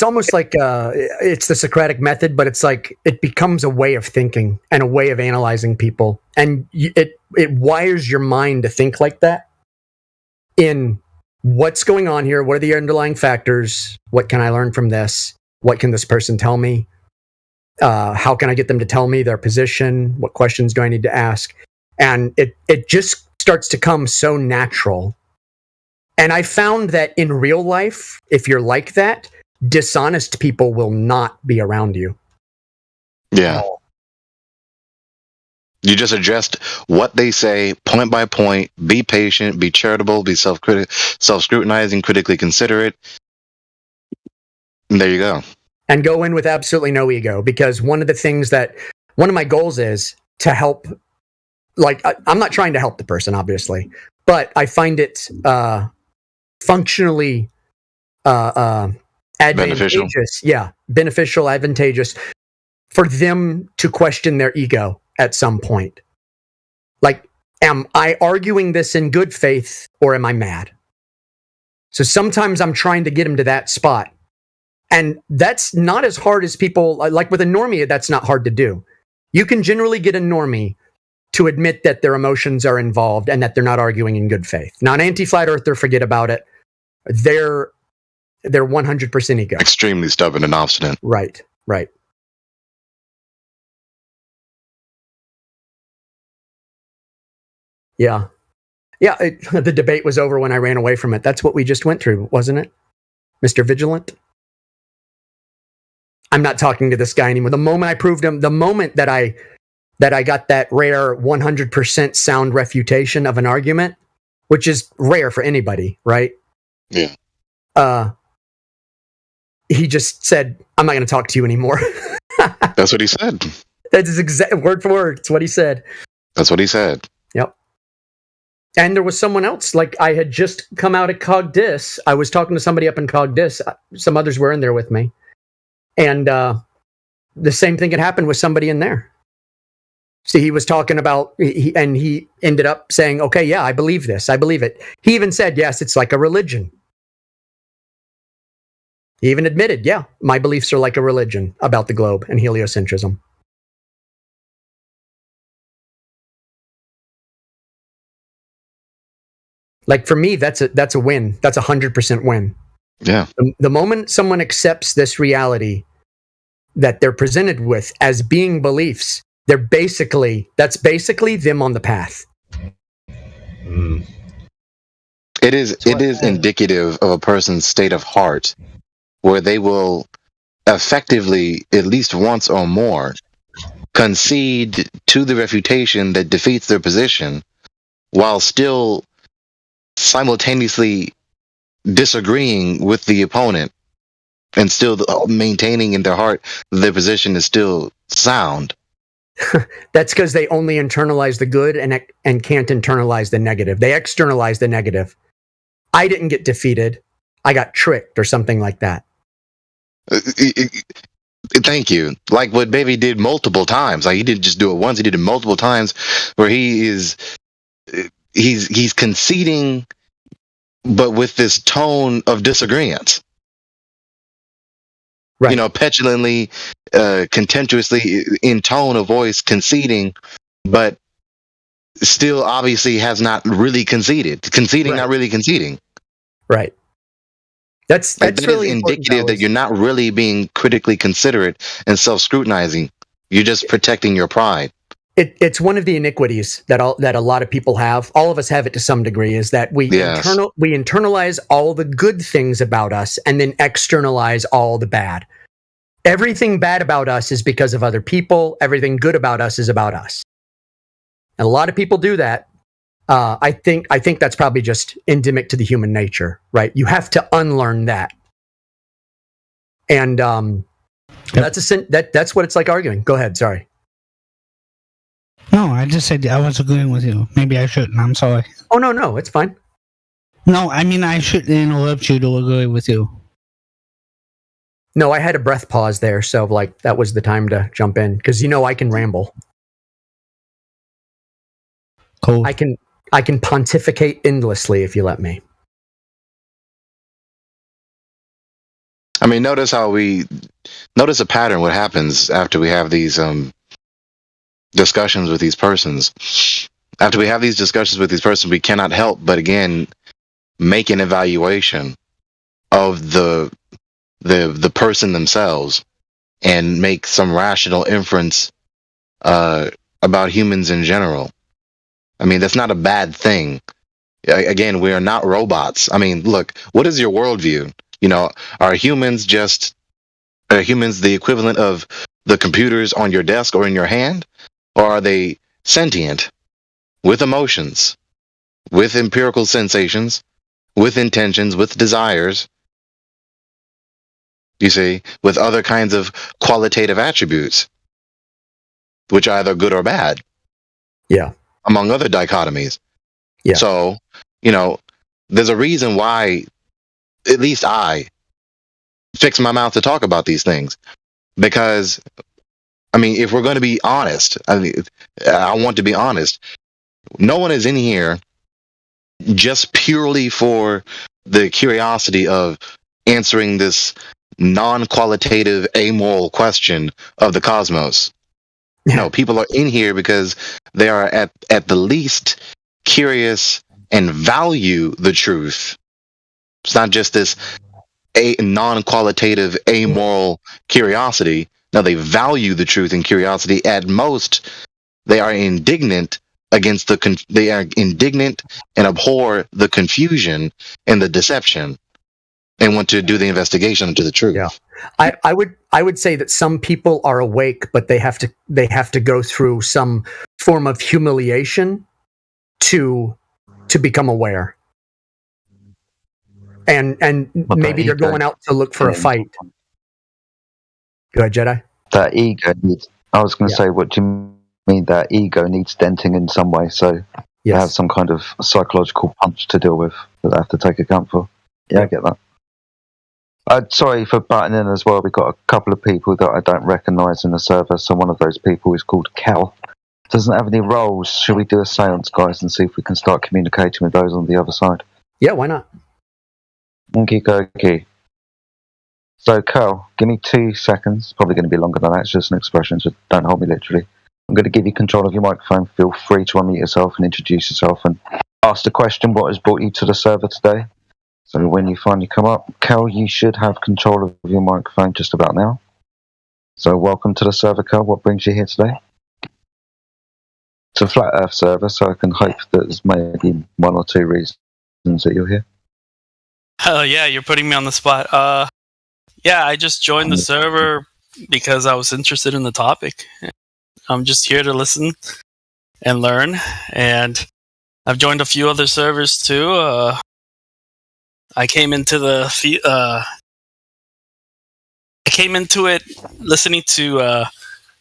almost like it's the Socratic method, but it's like it becomes a way of thinking and a way of analyzing people, and it wires your mind to think like that. In what's going on here? What are the underlying factors? What can I learn from this? What can this person tell me? How can I get them to tell me their position? What questions do I need to ask? And it just starts to come so natural. And I found that in real life, if you're like that, dishonest people will not be around you. Yeah. You just addressed what they say point by point. Be patient, be charitable, be self-scrutinizing, critically considerate. And there you go. And go in with absolutely no ego, because one of my goals is to help. Like, I'm not trying to help the person, obviously, but I find it functionally advantageous. Beneficial, advantageous for them to question their ego at some point. Like, am I arguing this in good faith, or am I mad? So sometimes I'm trying to get them to that spot. And that's not as hard as people, like with a normie, that's not hard to do. You can generally get a normie to admit that their emotions are involved and that they're not arguing in good faith. Now, an anti-flat earther, forget about it. They're 100% ego. Extremely stubborn and obstinate. Right. Yeah. Yeah, the debate was over when I ran away from it. That's what we just went through, wasn't it? Mr. Vigilant? I'm not talking to this guy anymore. The moment I proved him, the moment that I got that rare 100% sound refutation of an argument, which is rare for anybody, right? Yeah. He just said, I'm not going to talk to you anymore. That's what he said. That's his exact word for word. It's what he said. That's what he said. Yep. And there was someone else, like I had just come out of Cogdis. I was talking to somebody up in Cogdis. Some others were in there with me. And the same thing had happened with somebody in there. See, he was talking about, he ended up saying, okay, yeah, I believe this. I believe it. He even said, yes, it's like a religion. He even admitted, yeah, my beliefs are like a religion about the globe and heliocentrism. Like for me, that's a win. That's 100% win. Yeah. The moment someone accepts this reality that they're presented with as being beliefs, that's basically them on the path. It is indicative of a person's state of heart, where they will effectively, at least once or more, concede to the refutation that defeats their position, while still simultaneously disagreeing with the opponent, and still maintaining in their heart their position is still sound. That's because they only internalize the good and can't internalize the negative. They externalize the negative. I didn't get defeated. I got tricked or something like that. Thank you. Like what Baby did multiple times. Like he didn't just do it once. He did it multiple times, where he's conceding, but with this tone of disagreement. Right. You know, petulantly, contemptuously, in tone of voice, conceding, but still obviously has not really conceded. Conceding, right. Not really conceding. Right. That's really indicative that you're not really being critically considerate and self-scrutinizing. You're just protecting your pride. It's one of the iniquities that a lot of people have. All of us have it to some degree. Is that we internalize all the good things about us and then externalize all the bad. Everything bad about us is because of other people. Everything good about us is about us. And a lot of people do that. I think that's probably just endemic to the human nature, right? You have to unlearn that. And that's what it's like arguing. Go ahead. Sorry. No, I just said I was agreeing with you. Maybe I shouldn't. I'm sorry. Oh, no, it's fine. No, I mean, I shouldn't interrupt you to agree with you. No, I had a breath pause there, so like that was the time to jump in because I can ramble. Cool. I can pontificate endlessly if you let me. I mean, notice a pattern. What happens after we have these discussions with these persons? After we have these discussions with these persons, we cannot help but again make an evaluation of the person themselves and make some rational inference about humans in general. I mean, that's not a bad thing. Again, we are not robots. I mean, look, what is your worldview? Are humans the equivalent of the computers on your desk or in your hand? Or are they sentient, with emotions, with empirical sensations, with intentions, with desires? You see, with other kinds of qualitative attributes, which are either good or bad. Yeah. Among other dichotomies. Yeah. So, there's a reason why, at least I, fix my mouth to talk about these things. Because, I mean, if we're going to be honest, I want to be honest. No one is in here just purely for the curiosity of answering this non-qualitative, amoral question of the cosmos. No, people are in here because they are at the least curious and value the truth. It's not just this non-qualitative, amoral curiosity. No, they value the truth and curiosity. At most, they are indignant against they are indignant and abhor the confusion and the deception, and want to do the investigation into the truth. Yeah, I would say that some people are awake, but they have to go through some form of humiliation to become aware. And maybe they're going out to look for a fight. Go ahead, Jedi. That ego needs. I was going to say, what do you mean? That ego needs denting in some way, so they have some kind of psychological punch to deal with that they have to take account for. Yeah, I get that. Sorry for butting in as well. We've got a couple of people that I don't recognise in the server. So one of those people is called Cal. Doesn't have any roles. Should we do a seance, guys, and see if we can start communicating with those on the other side? Yeah, why not? Okay. So, Cal, give me 2 seconds. Probably going to be longer than that. It's just an expression, so don't hold me literally. I'm going to give you control of your microphone. Feel free to unmute yourself and introduce yourself and ask the question, what has brought you to the server today? So when you finally come up, Cal, you should have control of your microphone just about now. So welcome to the server, Cal. What brings you here today? It's a flat Earth server, so I can hope that there's maybe 1 or 2 reasons that you're here. Oh yeah, you're putting me on the spot. Yeah, I just joined the server because I was interested in the topic. I'm just here to listen and learn, and I've joined a few other servers too. I came into it listening to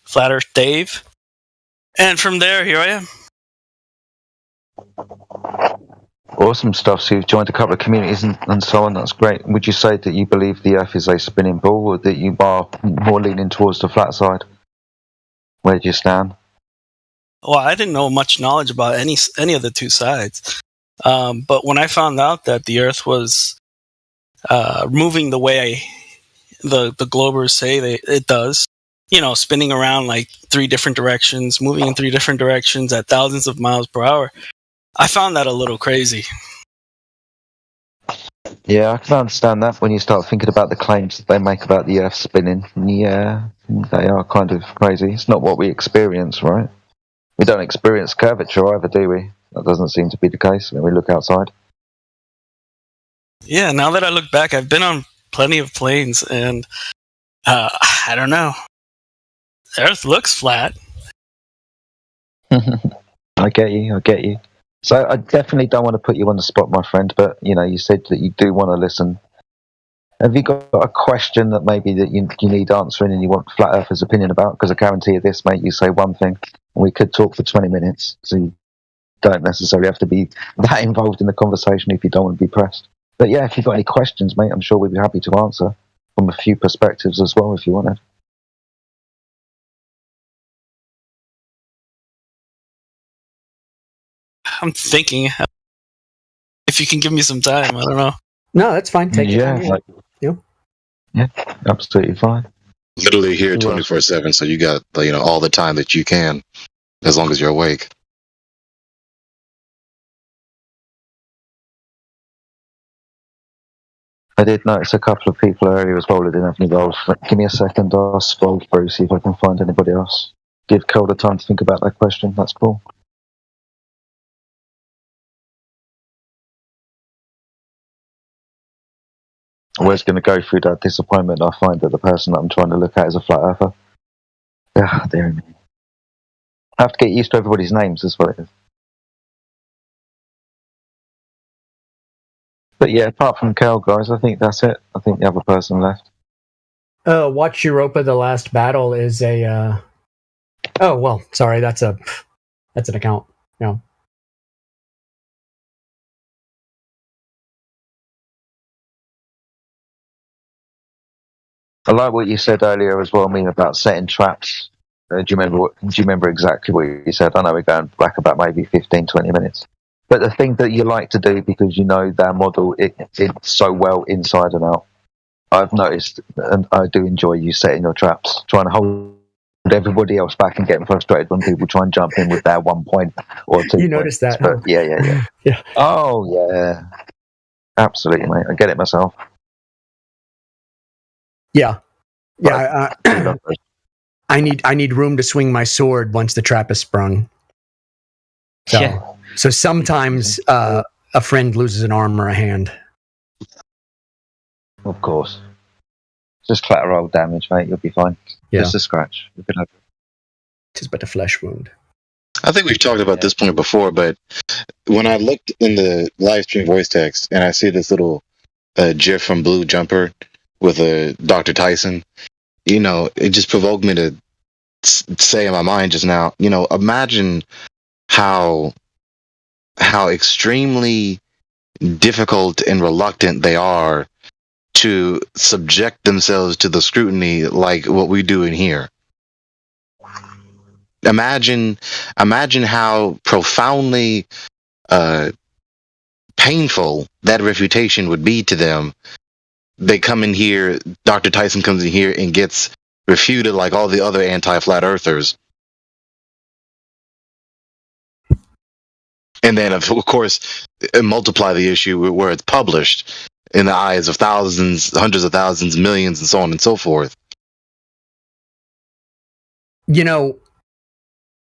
Flat Earth Dave, and from there, here I am. Awesome stuff. So you've joined a couple of communities and so on. That's great. Would you say that you believe the Earth is a spinning ball, or that you are more leaning towards the flat side? Where do you stand? Well, I didn't know much knowledge about any of the two sides. But when I found out that the Earth was moving the way the globers say it does, spinning around like 3 different directions, moving in 3 different directions at thousands of miles per hour, I found that a little crazy. Yeah, I can understand that when you start thinking about the claims that they make about the Earth spinning. Yeah, They are kind of crazy. It's not what we experience, right? We don't experience curvature either, do we? That doesn't seem to be the case when we look outside. Yeah, now that I look back, I've been on plenty of planes, and I don't know. Earth looks flat. I get you. So I definitely don't want to put you on the spot, my friend, but you said that you do want to listen. Have you got a question that maybe that you need answering and you want Flat Earth's opinion about? Because I guarantee you this, mate, you say one thing and we could talk for 20 minutes. So you don't necessarily have to be that involved in the conversation if you don't want to be pressed. But yeah, if you've got any questions, mate, I'm sure we'd be happy to answer from a few perspectives as well if you wanted. I'm thinking if you can give me some time. I don't know. No, that's fine. Take your Yeah, time. yeah, absolutely fine. Literally here 24/7, so you got all the time that you can, as long as you're awake. I did notice a couple of people earlier as well that didn't have any roles. Give me a second, I'll scroll through, see if I can find anybody else. Give Cole the time to think about that question. That's cool. We're just going to go through that disappointment. I find that the person that I'm trying to look at is a flat earther. Ah, dear me. I have to get used to everybody's names as well. But yeah, apart from Cal, guys, I think that's it. I think the other person left. Watch Europa: The Last Battle is a. Oh well, sorry, that's an account. No. I like what you said earlier as well, about setting traps. Do you remember exactly what you said? I know we're going back about maybe 15, 20 minutes. But the thing that you like to do, because you know their model it's so well inside and out, I've noticed, and I do enjoy you setting your traps, trying to hold everybody else back and getting frustrated when people try and jump in with their 1 point or 2 You noticed that? But yeah. Yeah. Oh, yeah. Absolutely, mate. I get it myself. Yeah. I need room to swing my sword once the trap is sprung. So sometimes a friend loses an arm or a hand. Of course. Just collateral damage, mate. You'll be fine. Yeah. Just a scratch. You'll be okay. Tis but a flesh wound. I think we've talked about this point before, but when I looked in the live stream voice text and I see this little GIF from Blue Jumper with Dr. Tyson, it just provoked me to say in my mind just now, imagine how extremely difficult and reluctant they are to subject themselves to the scrutiny like what we do in here. Imagine how profoundly painful that refutation would be to them. They come in here, Dr. Tyson comes in here and gets refuted like all the other anti-flat earthers. And then, of course, multiply the issue where it's published in the eyes of thousands, hundreds of thousands, millions, and so on and so forth. Do you know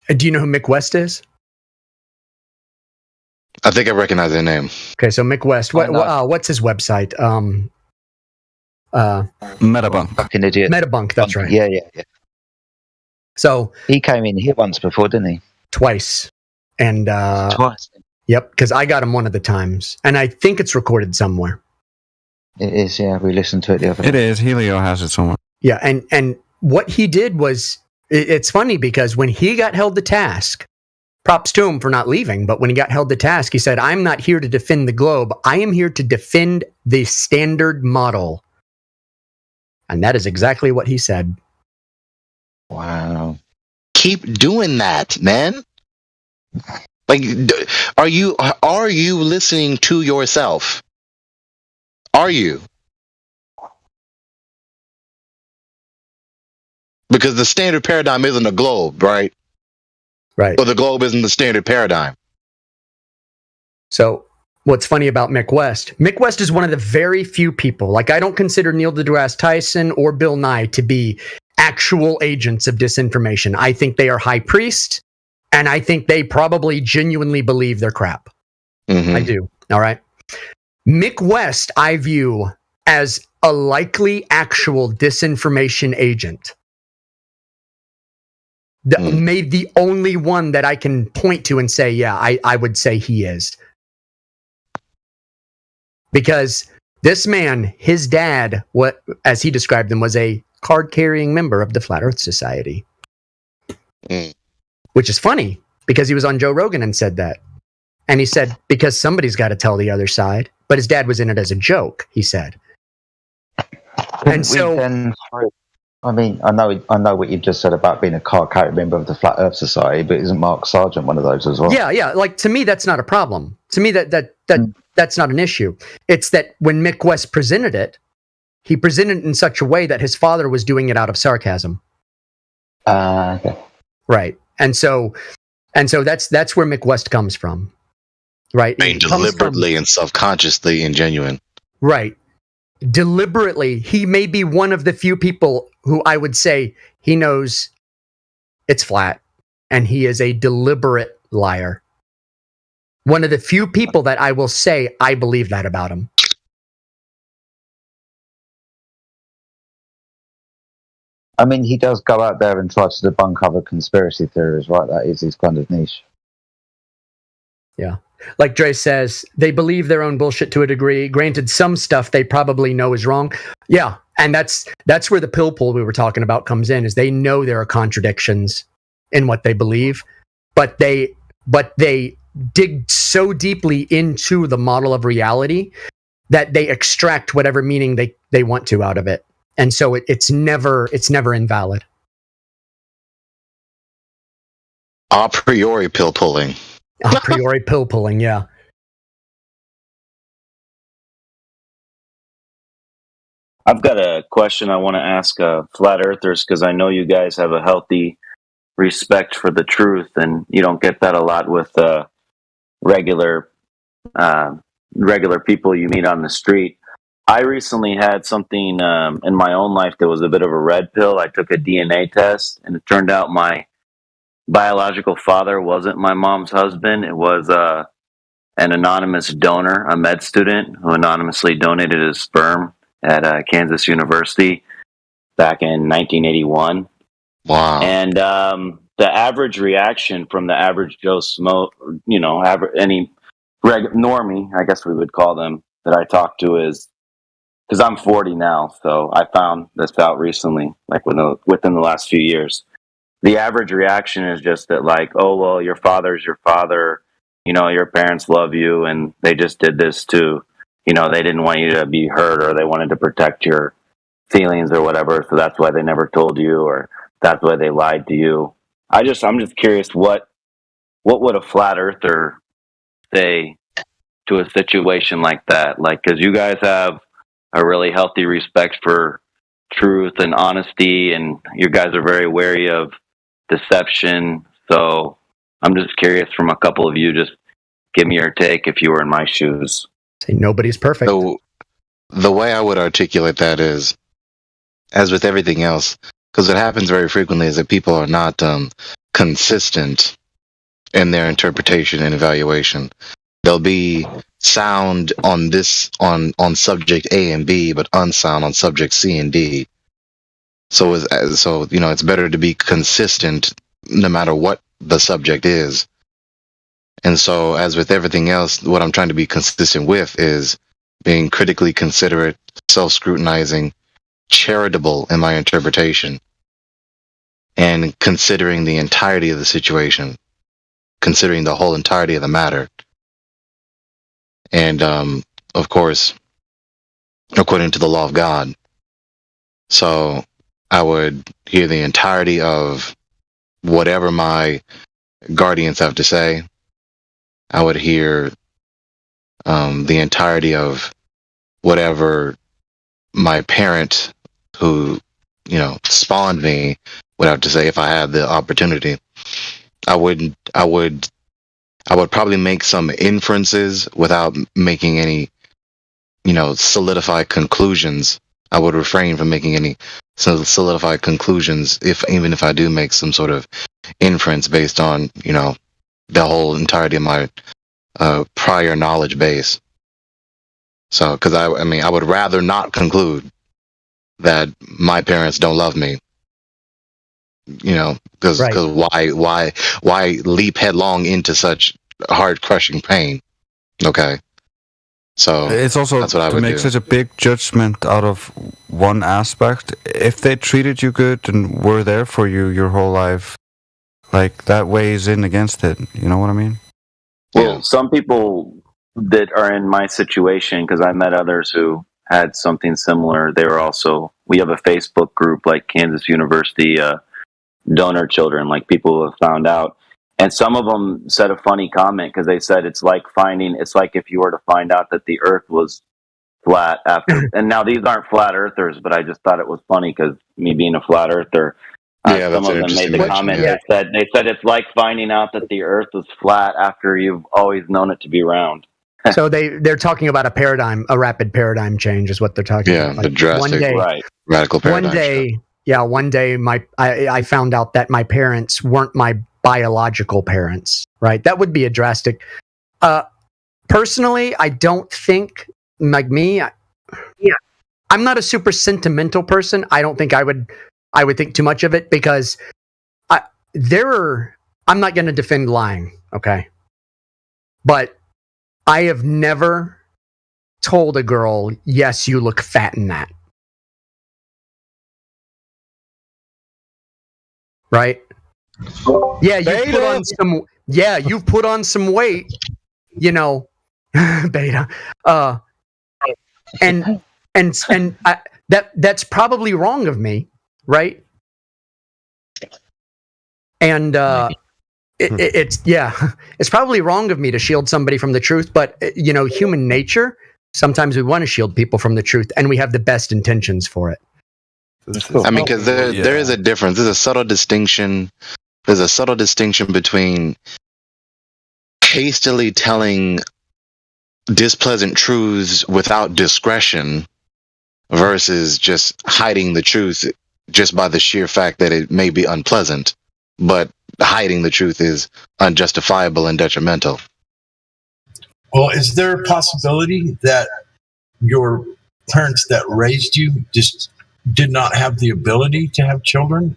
who Mick West is? I think I recognize that name. Okay, so Mick West. What's his website? Metabunk. Fucking idiot. Metabunk, that's right. Yeah. So he came in here once before, didn't he? Twice. And twice. Yep, because I got him one of the times, and I think it's recorded somewhere. It is, yeah. We listened to it the other day. It is. Helio has it somewhere. Yeah, and what he did was, it's funny because when he got held to task, props to him for not leaving, but when he got held to task, he said, "I'm not here to defend the globe. I am here to defend the standard model." And that is exactly what he said. Wow. Keep doing that, man. Like, are you listening to yourself? Are you? Because the standard paradigm isn't a globe, right? Right. Or the globe isn't the standard paradigm. So what's funny about Mick West is one of the very few people, like I don't consider Neil deGrasse Tyson or Bill Nye to be actual agents of disinformation. I think they are high priests, and I think they probably genuinely believe they're crap. I do. All right. Mick West, I view as a likely actual disinformation agent. Made the only one that I can point to and say, yeah, I would say he is. Because this man, his dad, what as he described him, was a card-carrying member of the Flat Earth Society. Which is funny, because he was on Joe Rogan and said that. And he said, because somebody's got to tell the other side. But his dad was in it as a joke, he said. And so... I mean, I know what you just said about being a card-carrying member of the Flat Earth Society, but isn't Mark Sargent one of those as well? Yeah. Like, to me, that's not a problem. To me, that's not an issue. It's that when Mick West presented it, he presented it in such a way that his father was doing it out of sarcasm. Okay. Right. And so that's where Mick West comes from. Right. Being deliberately and self-consciously ingenuine. Right. Deliberately, he may be one of the few people who I would say he knows it's flat, and he is a deliberate liar. One of the few people that I will say I believe that about him. I mean, he does go out there and try to debunk other conspiracy theories, right? That is his kind of niche. Yeah. Like Dre says, they believe their own bullshit to a degree. Granted, some stuff they probably know is wrong. Yeah, and that's where the pill pull we were talking about comes in, is they know there are contradictions in what they believe, but they dig so deeply into the model of reality that they extract whatever meaning they want to out of it. And so it's never invalid. A priori pill pulling. A priori pill pulling, yeah. I've got a question I want to ask Flat Earthers, because I know you guys have a healthy respect for the truth, and you don't get that a lot with regular people you meet on the street. I recently had something in my own life that was a bit of a red pill. I took a DNA test, and it turned out my biological father wasn't my mom's husband. It was an anonymous donor, a med student who anonymously donated his sperm at Kansas University back in 1981. Wow. And the average reaction from the average Joe any normie, I guess we would call them, that I talk to is, because I'm 40 now, so I found this out recently, like within the last few years. The average reaction is just that, like, oh, well, your father's your father, your parents love you, and they just did this to, they didn't want you to be hurt, or they wanted to protect your feelings or whatever, so that's why they never told you, or that's why they lied to you. I'm just curious, what would a flat earther say to a situation like that? Like, because you guys have a really healthy respect for truth and honesty, and you guys are very wary of deception. So I'm just curious from a couple of you, just give me your take if you were in my shoes. Say nobody's perfect. So the way I would articulate that is, as with everything else, because it happens very frequently, is that people are not consistent in their interpretation and evaluation. They'll be sound on subject A and B, but unsound on subject C and D. So it's better to be consistent no matter what the subject is. And so, as with everything else, what I'm trying to be consistent with is being critically considerate, self-scrutinizing, charitable in my interpretation, and considering the entirety of the situation, considering the whole entirety of the matter. And, of course, according to the law of God. So I would hear the entirety of whatever my guardians have to say. I would hear the entirety of whatever my parent, who spawned me, would have to say if I had the opportunity. I would probably make some inferences without making any solidified conclusions. I would refrain from making any solidified conclusions, even if I do make some sort of inference based on, the whole entirety of my prior knowledge base. So, because I would rather not conclude that my parents don't love me. Because why leap headlong into such heart crushing pain? Okay. So it's also that's what I to would make do. such a big judgment out of one aspect. If they treated you good and were there for you your whole life, like that weighs in against it. You know what I mean? Well, some people that are in my situation, because I met others who had something similar. We have a Facebook group like Kansas University donor children, like people who have found out. And some of them said a funny comment because they said it's like if you were to find out that the earth was flat after, and now these aren't flat earthers, but I just thought it was funny because me being a flat earther, some of them made the comment. They said it's like finding out that the earth was flat after you've always known it to be round. So they're talking about a rapid paradigm change is what they're talking about. Yeah, the drastic, radical paradigm. One day I found out that my parents weren't my biological parents, right? That would be a drastic. Personally, I don't think, like me, I'm not a super sentimental person. I don't think I would think too much of it because I'm not going to defend lying, okay? But I have never told a girl, yes, you look fat in that. Right? Yeah, you've put on some weight, beta. And that's probably wrong of me, right? And it's probably wrong of me to shield somebody from the truth, but human nature, sometimes we want to shield people from the truth, and we have the best intentions for it. Because there is a difference. There's a subtle distinction. There's a subtle distinction between hastily telling displeasant truths without discretion versus just hiding the truth just by the sheer fact that it may be unpleasant, but hiding the truth is unjustifiable and detrimental. Well, is there a possibility that your parents that raised you just did not have the ability to have children?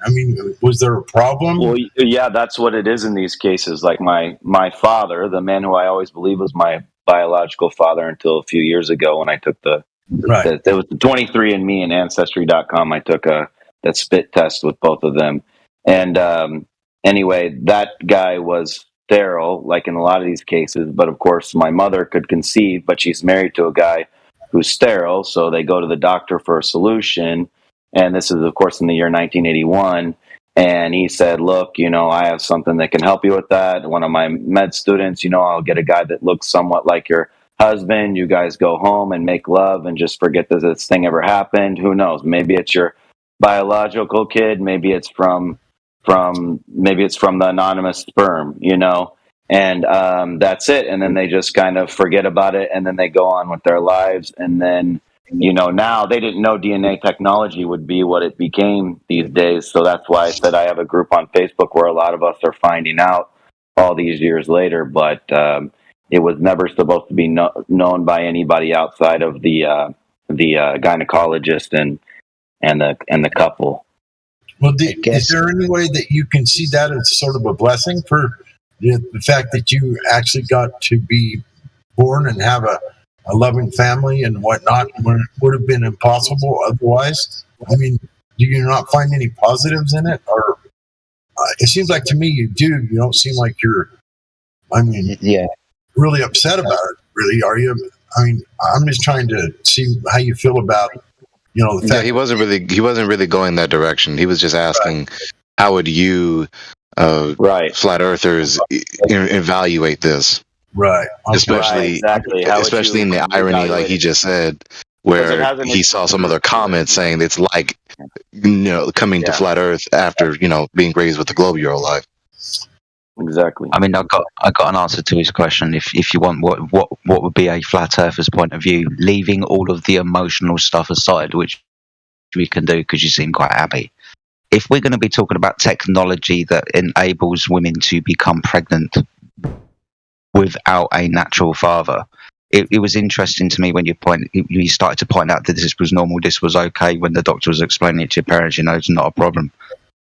Was there a problem? Well, yeah, that's what it is in these cases. Like my father, the man who I always believed was my biological father until a few years ago when I took there was the 23andMe and Ancestry.com. I took that spit test with both of them. And anyway, that guy was sterile, like in a lot of these cases. But of course, my mother could conceive, but she's married to a guy who's sterile. So they go to the doctor for a solution. And this is, of course, in the year 1981. And he said, look, I have something that can help you with that. One of my med students, I'll get a guy that looks somewhat like your husband. You guys go home and make love and just forget that this thing ever happened. Who knows? Maybe it's your biological kid. Maybe it's from the anonymous sperm, and that's it. And then they just kind of forget about it. And then they go on with their lives. And then, now they didn't know DNA technology would be what it became these days. So that's why I said I have a group on Facebook where a lot of us are finding out all these years later, but it was never supposed to be known by anybody outside of the gynecologist and the couple. Well, is there any way that you can see that as sort of a blessing for the fact that you actually got to be born and have a loving family and whatnot, when it would have been impossible otherwise? Do you not find any positives in it? Or it seems like to me you do. You don't seem like you're, really upset about it, really. Are you? I'm just trying to see how you feel about the fact he wasn't really going that direction. He was just asking, how would you flat earthers evaluate this? Right. Okay. Especially in the irony, like he just said, where he saw some other comments saying it's like, coming to flat Earth after, being raised with the globe your whole life. Exactly. I got an answer to his question. If you want, what would be a flat earther's point of view, leaving all of the emotional stuff aside, which we can do because you seem quite happy. If we're going to be talking about technology that enables women to become pregnant without a natural father, it was interesting to me when you started to point out that this was normal, this was okay. When the doctor was explaining it to your parents, it's not a problem.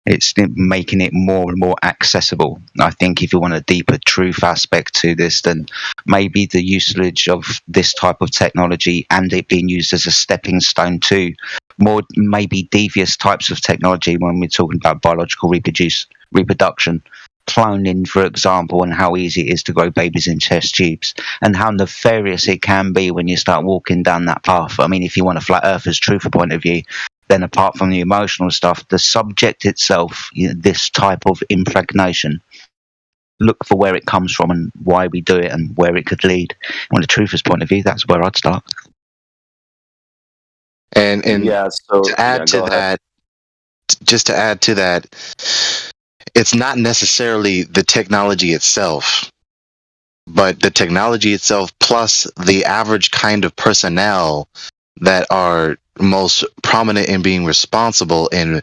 It's making it more and more accessible. I think if you want a deeper truth aspect to this, then maybe the usage of this type of technology and it being used as a stepping stone to more maybe devious types of technology when we're talking about biological reproduction, cloning, for example, and how easy it is to grow babies in test tubes and how nefarious it can be when you start walking down that path. I mean, if you want a flat earther's truth point of view, then apart from the emotional stuff, the subject itself, this type of impregnation, look for where it comes from and why we do it and where it could lead. On the truther's point of view, that's where I'd start. And to add to that, it's not necessarily the technology itself, but the technology itself plus the average kind of personnel that are most prominent in being responsible in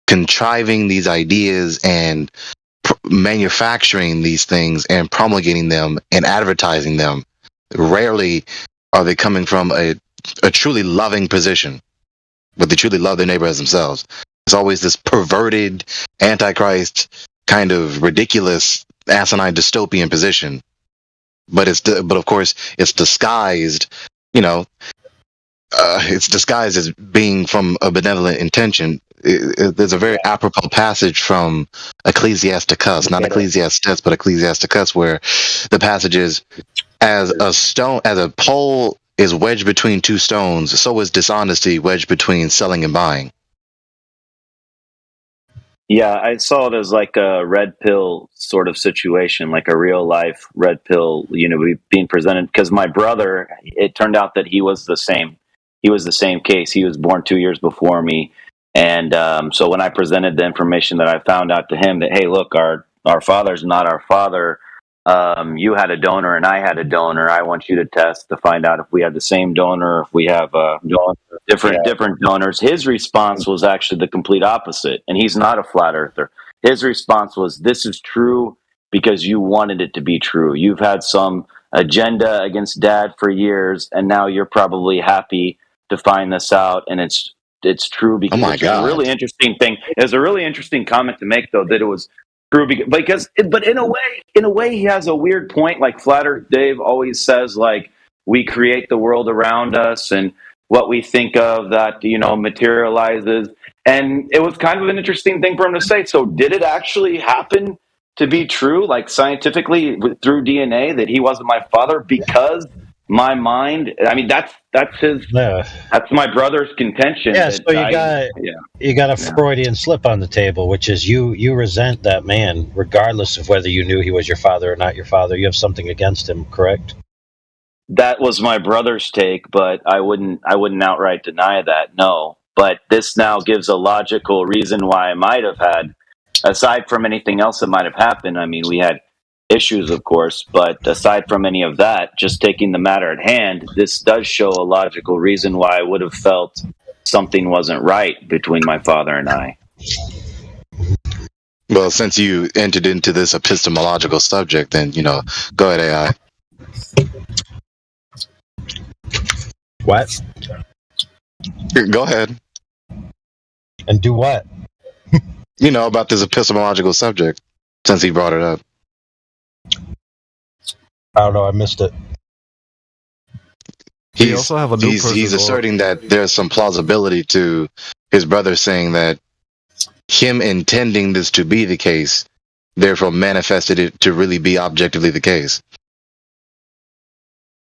contriving these ideas and manufacturing these things and promulgating them and advertising them. Rarely are they coming from a truly loving position, but they truly love their neighbor as themselves. It's always this perverted, antichrist, kind of ridiculous, asinine, dystopian position. But of course, it's disguised, it's disguised as being from a benevolent intention. There's a very apropos passage from Ecclesiasticus, not Ecclesiastes, but Ecclesiasticus, where the passage is, as a pole is wedged between two stones, so is dishonesty wedged between selling and buying. Yeah, I saw it as like a red pill sort of situation, like a real life red pill, being presented. Because my brother, it turned out that he was the same. He was the same case. He was born 2 years before me. And so when I presented the information that I found out to him that, hey, look, our father's not our father. You had a donor and I had a donor. I want you to test to find out if we have the same donor, if we have different donors. His response was actually the complete opposite. And he's not a flat earther. His response was, this is true because you wanted it to be true. You've had some agenda against Dad for years, and now you're probably happy to find this out. And it's true because it's a really interesting thing. It was a really interesting comment to make, though, that it was true but in a way he has a weird point. Like Flat Earth Dave always says, like, we create the world around us and what we think of that materializes, and it was kind of an interesting thing for him to say. So did it actually happen to be true, like scientifically through DNA, that he wasn't my father? Because my mind, I mean, that's my brother's contention. Yeah, so you got a Freudian slip on the table, which is you resent that man regardless of whether you knew he was your father or not your father. You have something against him, correct? That was my brother's take, but I wouldn't outright deny that. No, but this now gives a logical reason why I might have had, aside from anything else that might have happened. I mean, we had issues, of course, but aside from any of that, just taking the matter at hand, this does show a logical reason why I would have felt something wasn't right between my father and I. Well, since you entered into this epistemological subject, then, go ahead, AI. What? Go ahead. And do what? About this epistemological subject, since he brought it up. I don't know. I missed it. He's asserting that there's some plausibility to his brother saying that him intending this to be the case, therefore manifested it to really be objectively the case.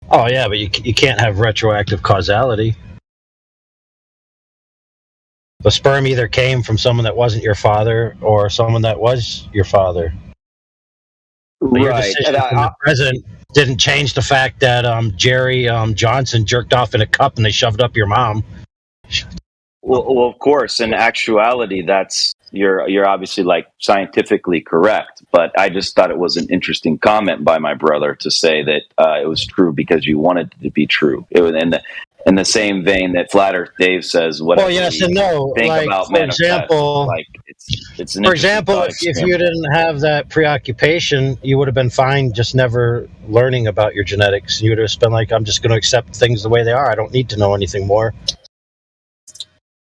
Oh, yeah, but you can't have retroactive causality. The sperm either came from someone that wasn't your father or someone that was your father. But your decision in the present didn't change the fact that Jerry Johnson jerked off in a cup and they shoved up your mom. Well, of course, in actuality, that's you're obviously like scientifically correct, but I just thought it was an interesting comment by my brother to say that it was true because you wanted it to be true. It was in the same vein that Flat Earth Dave says, whatever. Well, yes and no. Think like, about for example, like it's an for example, if you experiment. didn't have that preoccupation, you would have been fine just never learning about your genetics. You would have just been like, I'm just going to accept things the way they are. I don't need to know anything more.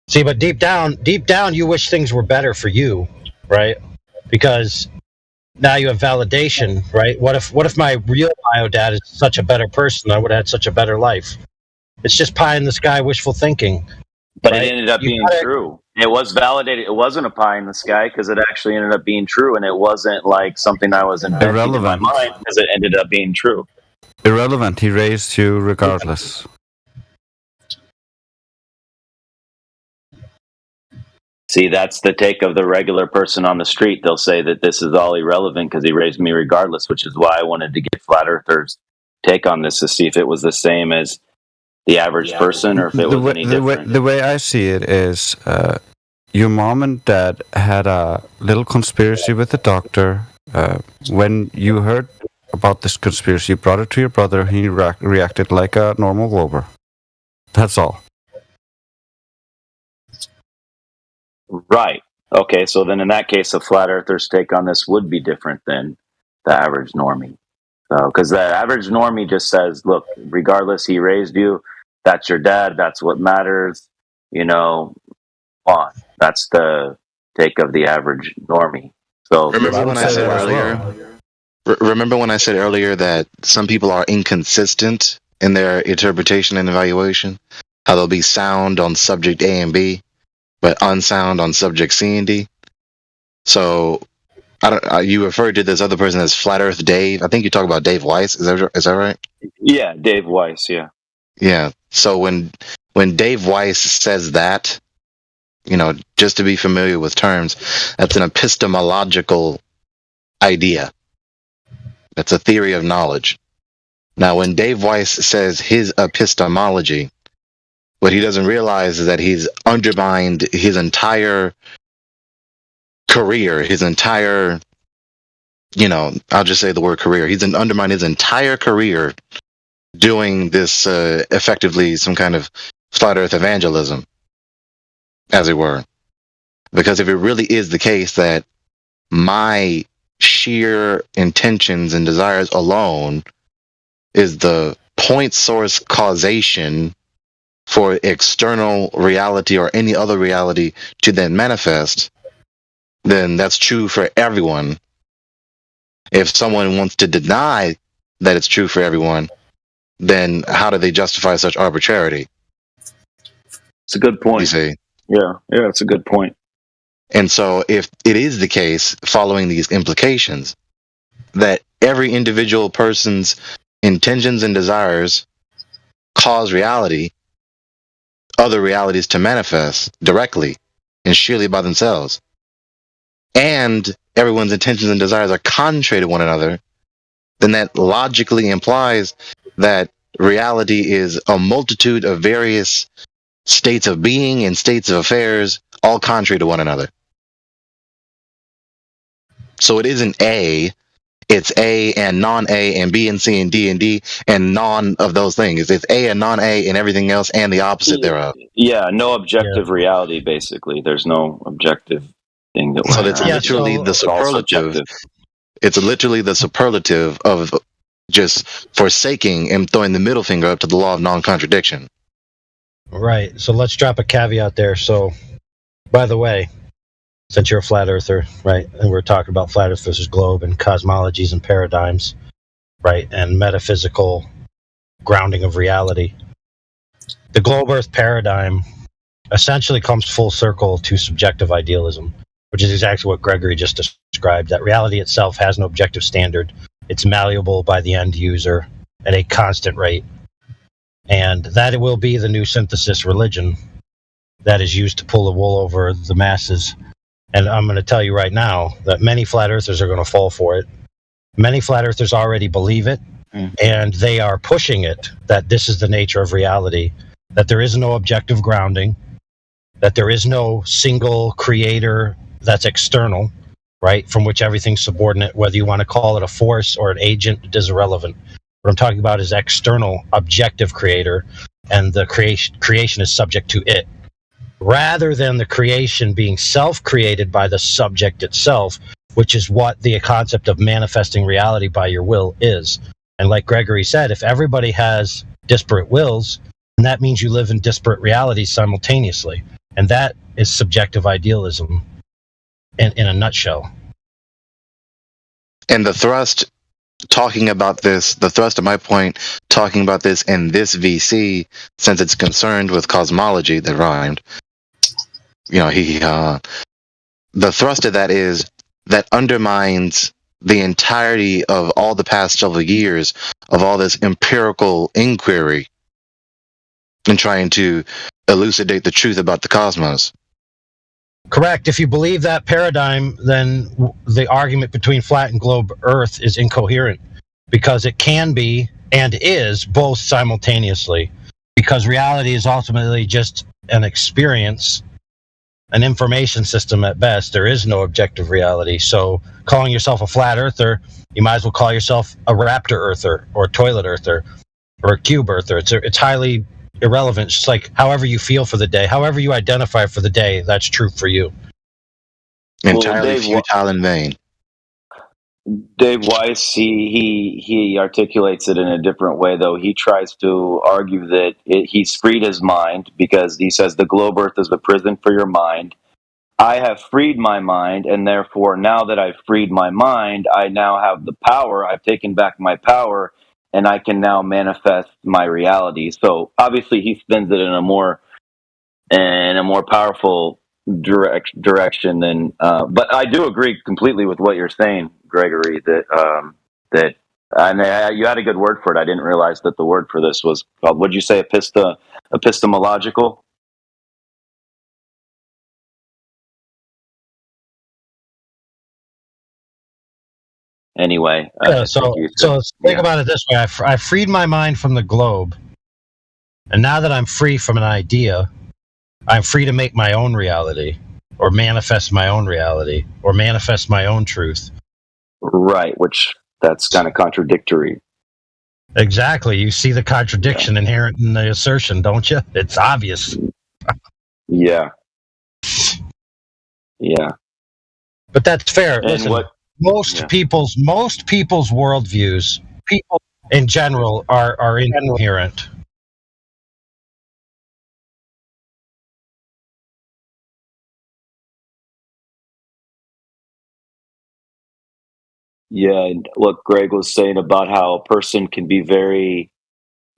See, but deep down, you wish things were better for you, right? Because now you have validation, right? What if my real bio dad is such a better person? I would have had such a better life. It's just pie in the sky wishful thinking. But right? it ended up being true. It was validated. It wasn't a pie in the sky because it actually ended up being true, and it wasn't like something I was inventing in my mind because it ended up being true. Irrelevant. He raised you regardless. See, that's the take of the regular person on the street. They'll say that this is all irrelevant because he raised me regardless, which is why I wanted to get Flat Earthers' take on this to see if it was the same as the average person or if it was any different. The way I see it is your mom and dad had a little conspiracy with the doctor. When you heard about this conspiracy, you brought it to your brother. He reacted like a normal Glober. That's all. Right. Okay, so then in that case, a Flat Earther's take on this would be different than the average normie. Because the average normie just says, look, regardless, he raised you. That's your dad. That's what matters. You know, that's the take of the average normie. So remember when I said earlier? Remember when I said earlier that some people are inconsistent in their interpretation and evaluation? How they'll be sound on subject A and B, but unsound on subject C and D. So you referred to this other person as Flat Earth Dave. I think you talk about Dave Weiss. Is that right? Yeah, Dave Weiss. Yeah. Yeah. So when Dave Weiss says that, you know, just to be familiar with terms, that's an epistemological idea. That's a theory of knowledge. Now, when Dave Weiss says his epistemology, what he doesn't realize is that he's undermined his entire career, his entire, you know, I'll just say the word career. He's undermined his entire career doing this effectively some kind of flat earth evangelism, as it were. Because if it really is the case that my sheer intentions and desires alone is the point source causation for external reality or any other reality to then manifest, then that's true for everyone. If someone wants to deny that it's true for everyone, then how do they justify such arbitrarity? It's a good point. You see? Yeah, it's a good point. And so if it is the case, following these implications, that every individual person's intentions and desires cause reality, other realities to manifest directly and surely by themselves, and everyone's intentions and desires are contrary to one another, then that logically implies that reality is a multitude of various states of being and states of affairs, all contrary to one another. So it isn't A, it's A and non-A and B and C and D and non of those things. It's A and non-A and everything else and the opposite thereof. Yeah, no objective reality, basically. There's no objective thing that. So it's literally the superlative. It's literally the superlative of just forsaking and throwing the middle finger up to the law of non-contradiction. Right. So let's drop a caveat there. So, by the way, since you're a flat earther, right, and we're talking about flat earth versus globe and cosmologies and paradigms, right, and metaphysical grounding of reality, the globe earth paradigm essentially comes full circle to subjective idealism, which is exactly what Gregory just described, that reality itself has no objective standard. It's malleable by the end user at a constant rate. And that it will be the new synthesis religion that is used to pull the wool over the masses. And I'm going to tell you right now that many flat earthers are going to fall for it. Many flat earthers already believe it, and they are pushing it, that this is the nature of reality, that there is no objective grounding, that there is no single creator that's external, right? From which everything's subordinate, whether you want to call it a force or an agent, it is irrelevant. What I'm talking about is external, objective creator, and the creation is subject to it, rather than the creation being self-created by the subject itself, which is what the concept of manifesting reality by your will is. And like Gregory said, if everybody has disparate wills, then that means you live in disparate realities simultaneously. And that is subjective idealism in a nutshell. And the thrust talking about this, the thrust of my point talking about this in this VC, since it's concerned with cosmology, that rhymed, the thrust of that is that undermines the entirety of all the past several years of all this empirical inquiry and trying to elucidate the truth about the cosmos. Correct. If you believe that paradigm, then the argument between flat and globe Earth is incoherent, because it can be and is both simultaneously, because reality is ultimately just an experience, an information system at best. There is no objective reality. So calling yourself a flat earther, you might as well call yourself a raptor earther or a toilet earther or a cube earther. It's highly irrelevant. It's just like however you feel for the day, however you identify for the day, that's true for you. Entirely futile and vain. Dave Weiss, he articulates it in a different way, though. He tries to argue that he's freed his mind, because he says the globe Earth is a prison for your mind. I have freed my mind, and therefore now that I've freed my mind, I now have the power. I've taken back my power, and I can now manifest my reality. So obviously he spins it in a more powerful direction than. But I do agree completely with what you're saying, Gregory. That and you had a good word for it. I didn't realize that the word for this was called. What'd you say? Epistemological. Anyway, so think about it this way: I freed my mind from the globe, and now that I'm free from an idea, I'm free to make my own reality, or manifest my own reality, or manifest my own truth. Right, which that's kind of contradictory. Exactly. You see the contradiction inherent in the assertion, don't you? It's obvious. Yeah. But that's fair. And listen, most people's worldviews, people in general, are incoherent. Yeah, and what Greg was saying about how a person can be very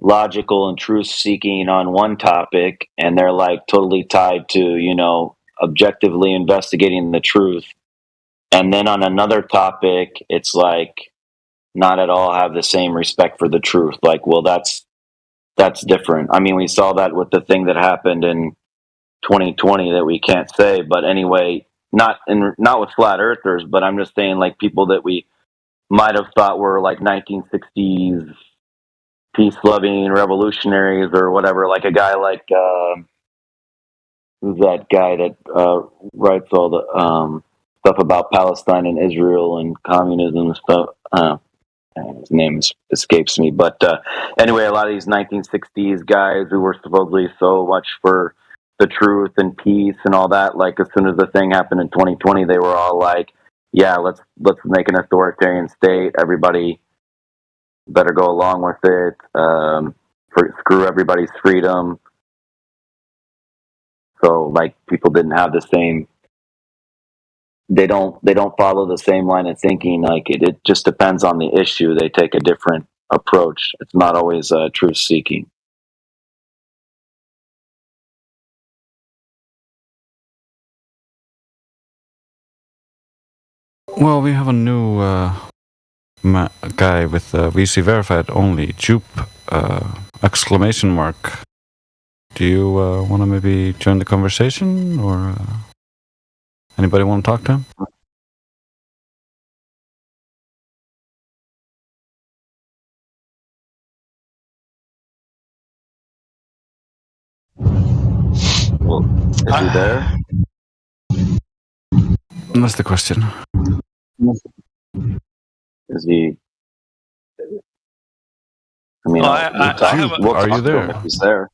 logical and truth-seeking on one topic, and they're like totally tied to, objectively investigating the truth. And then on another topic, it's like not at all have the same respect for the truth. Like, well, that's different. I mean, we saw that with the thing that happened in 2020 that we can't say, but anyway, not with flat earthers, but I'm just saying like people that we might have thought were like 1960s peace-loving revolutionaries or whatever, like a guy like who's that guy that writes all the stuff about Palestine and Israel and communism and stuff. His name escapes me, but anyway, a lot of these 1960s guys who were supposedly so much for the truth and peace and all that, like as soon as the thing happened in 2020, they were all like, yeah, let's make an authoritarian state. Everybody better go along with it. Screw everybody's freedom. So like people didn't have the same. They don't follow the same line of thinking. Like it just depends on the issue. They take a different approach. It's not always truth seeking. Well, we have a new guy with VC verified only, Jupe, exclamation mark. Do you want to maybe join the conversation, or anybody want to talk to him? Well, is he there? That's the question. Is he? I mean, are you there? If he's there.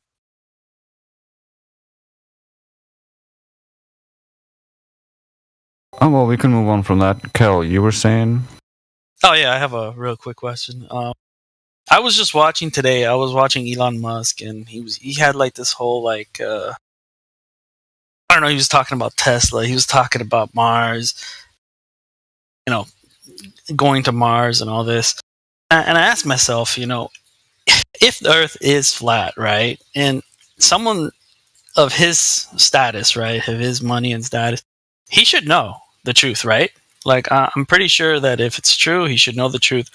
Oh well, we can move on from that. Kel, you were saying? Oh yeah, I have a real quick question. I was just watching today. I was watching Elon Musk, and he had like this whole like I don't know. He was talking about Tesla. He was talking about Mars. You know, going to Mars and all this. And I asked myself, if the Earth is flat, right, and someone of his status, right, of his money and status, he should know the truth, right? Like, I'm pretty sure that if it's true, he should know the truth.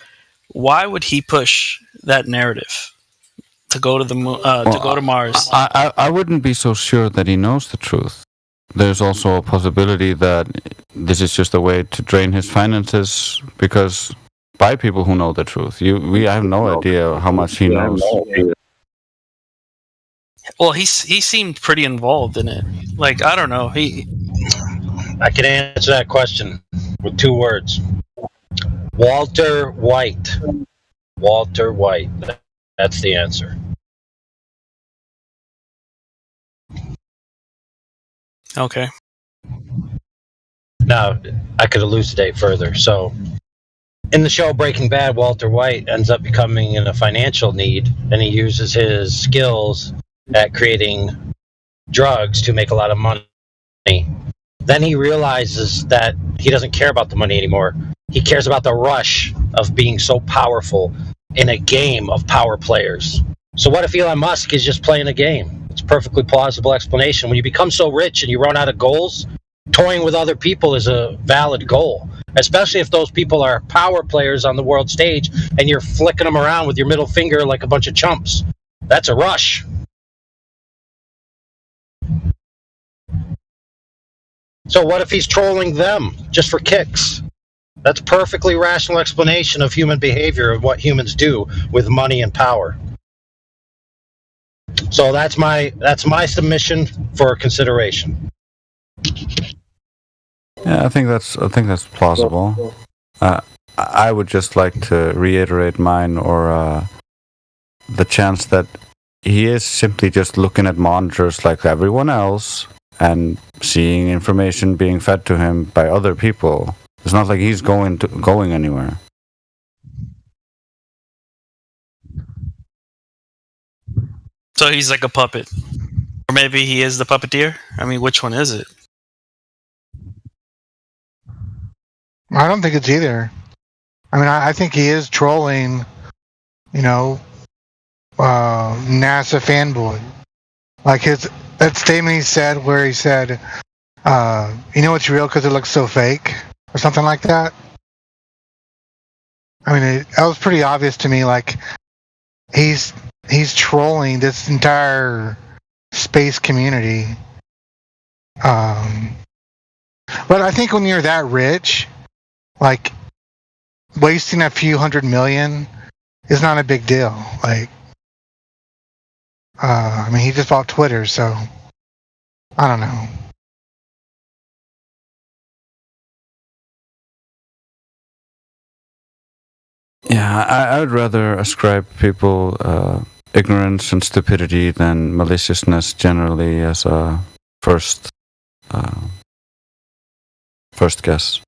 Why would he push that narrative to go to the moon, to go to Mars? I wouldn't be so sure that he knows the truth. There's also a possibility that this is just a way to drain his finances because by people who know the truth. I have no idea how much he knows. Well, he seemed pretty involved in it. Like, I don't know. I can answer that question with 2 words. Walter White. Walter White. That's the answer. Okay. Now, I could elucidate further. So, in the show Breaking Bad, Walter White ends up becoming in a financial need, and he uses his skills at creating drugs to make a lot of money. Then he realizes that he doesn't care about the money anymore. He cares about the rush of being so powerful in a game of power players. So what if Elon Musk is just playing a game? It's a perfectly plausible explanation. When you become so rich and you run out of goals, toying with other people is a valid goal, especially if those people are power players on the world stage and you're flicking them around with your middle finger like a bunch of chumps. That's a rush. So what if he's trolling them just for kicks? That's a perfectly rational explanation of human behavior, of what humans do with money and power. So that's my submission for consideration. Yeah, I think that's plausible. I would just like to reiterate mine, or the chance that he is simply just looking at monitors like everyone else and seeing information being fed to him by other people. It's not like he's going anywhere. So he's like a puppet. Or maybe he is the puppeteer? I mean, which one is it? I don't think it's either. I mean, I think he is trolling, NASA fanboy. Like that statement he said where he said, it's real because it looks so fake, or something like that. I mean, that was pretty obvious to me. Like, he's trolling this entire space community. But I think when you're that rich, like, wasting a few $100 million is not a big deal. Like, he just bought Twitter, so I don't know. Yeah, I would rather ascribe people ignorance and stupidity than maliciousness generally as a first guess.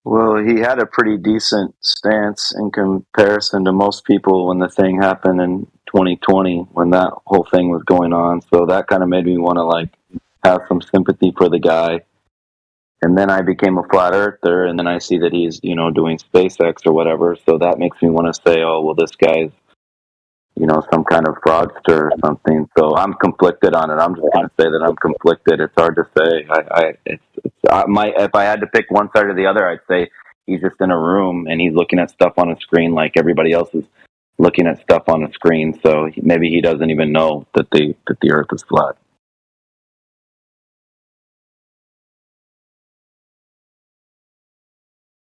Well, he had a pretty decent stance in comparison to most people when the thing happened in 2020, when that whole thing was going on. So that kind of made me want to have some sympathy for the guy. And then I became a flat earther, and then I see that he's, doing SpaceX or whatever. So that makes me want to say, oh, well, this guy's, some kind of fraudster or something. So I'm conflicted on it. I'm just going to say that I'm conflicted. It's hard to say. If I had to pick one side or the other, I'd say he's just in a room and he's looking at stuff on a screen like everybody else is looking at stuff on a screen. So maybe he doesn't even know that the Earth is flat.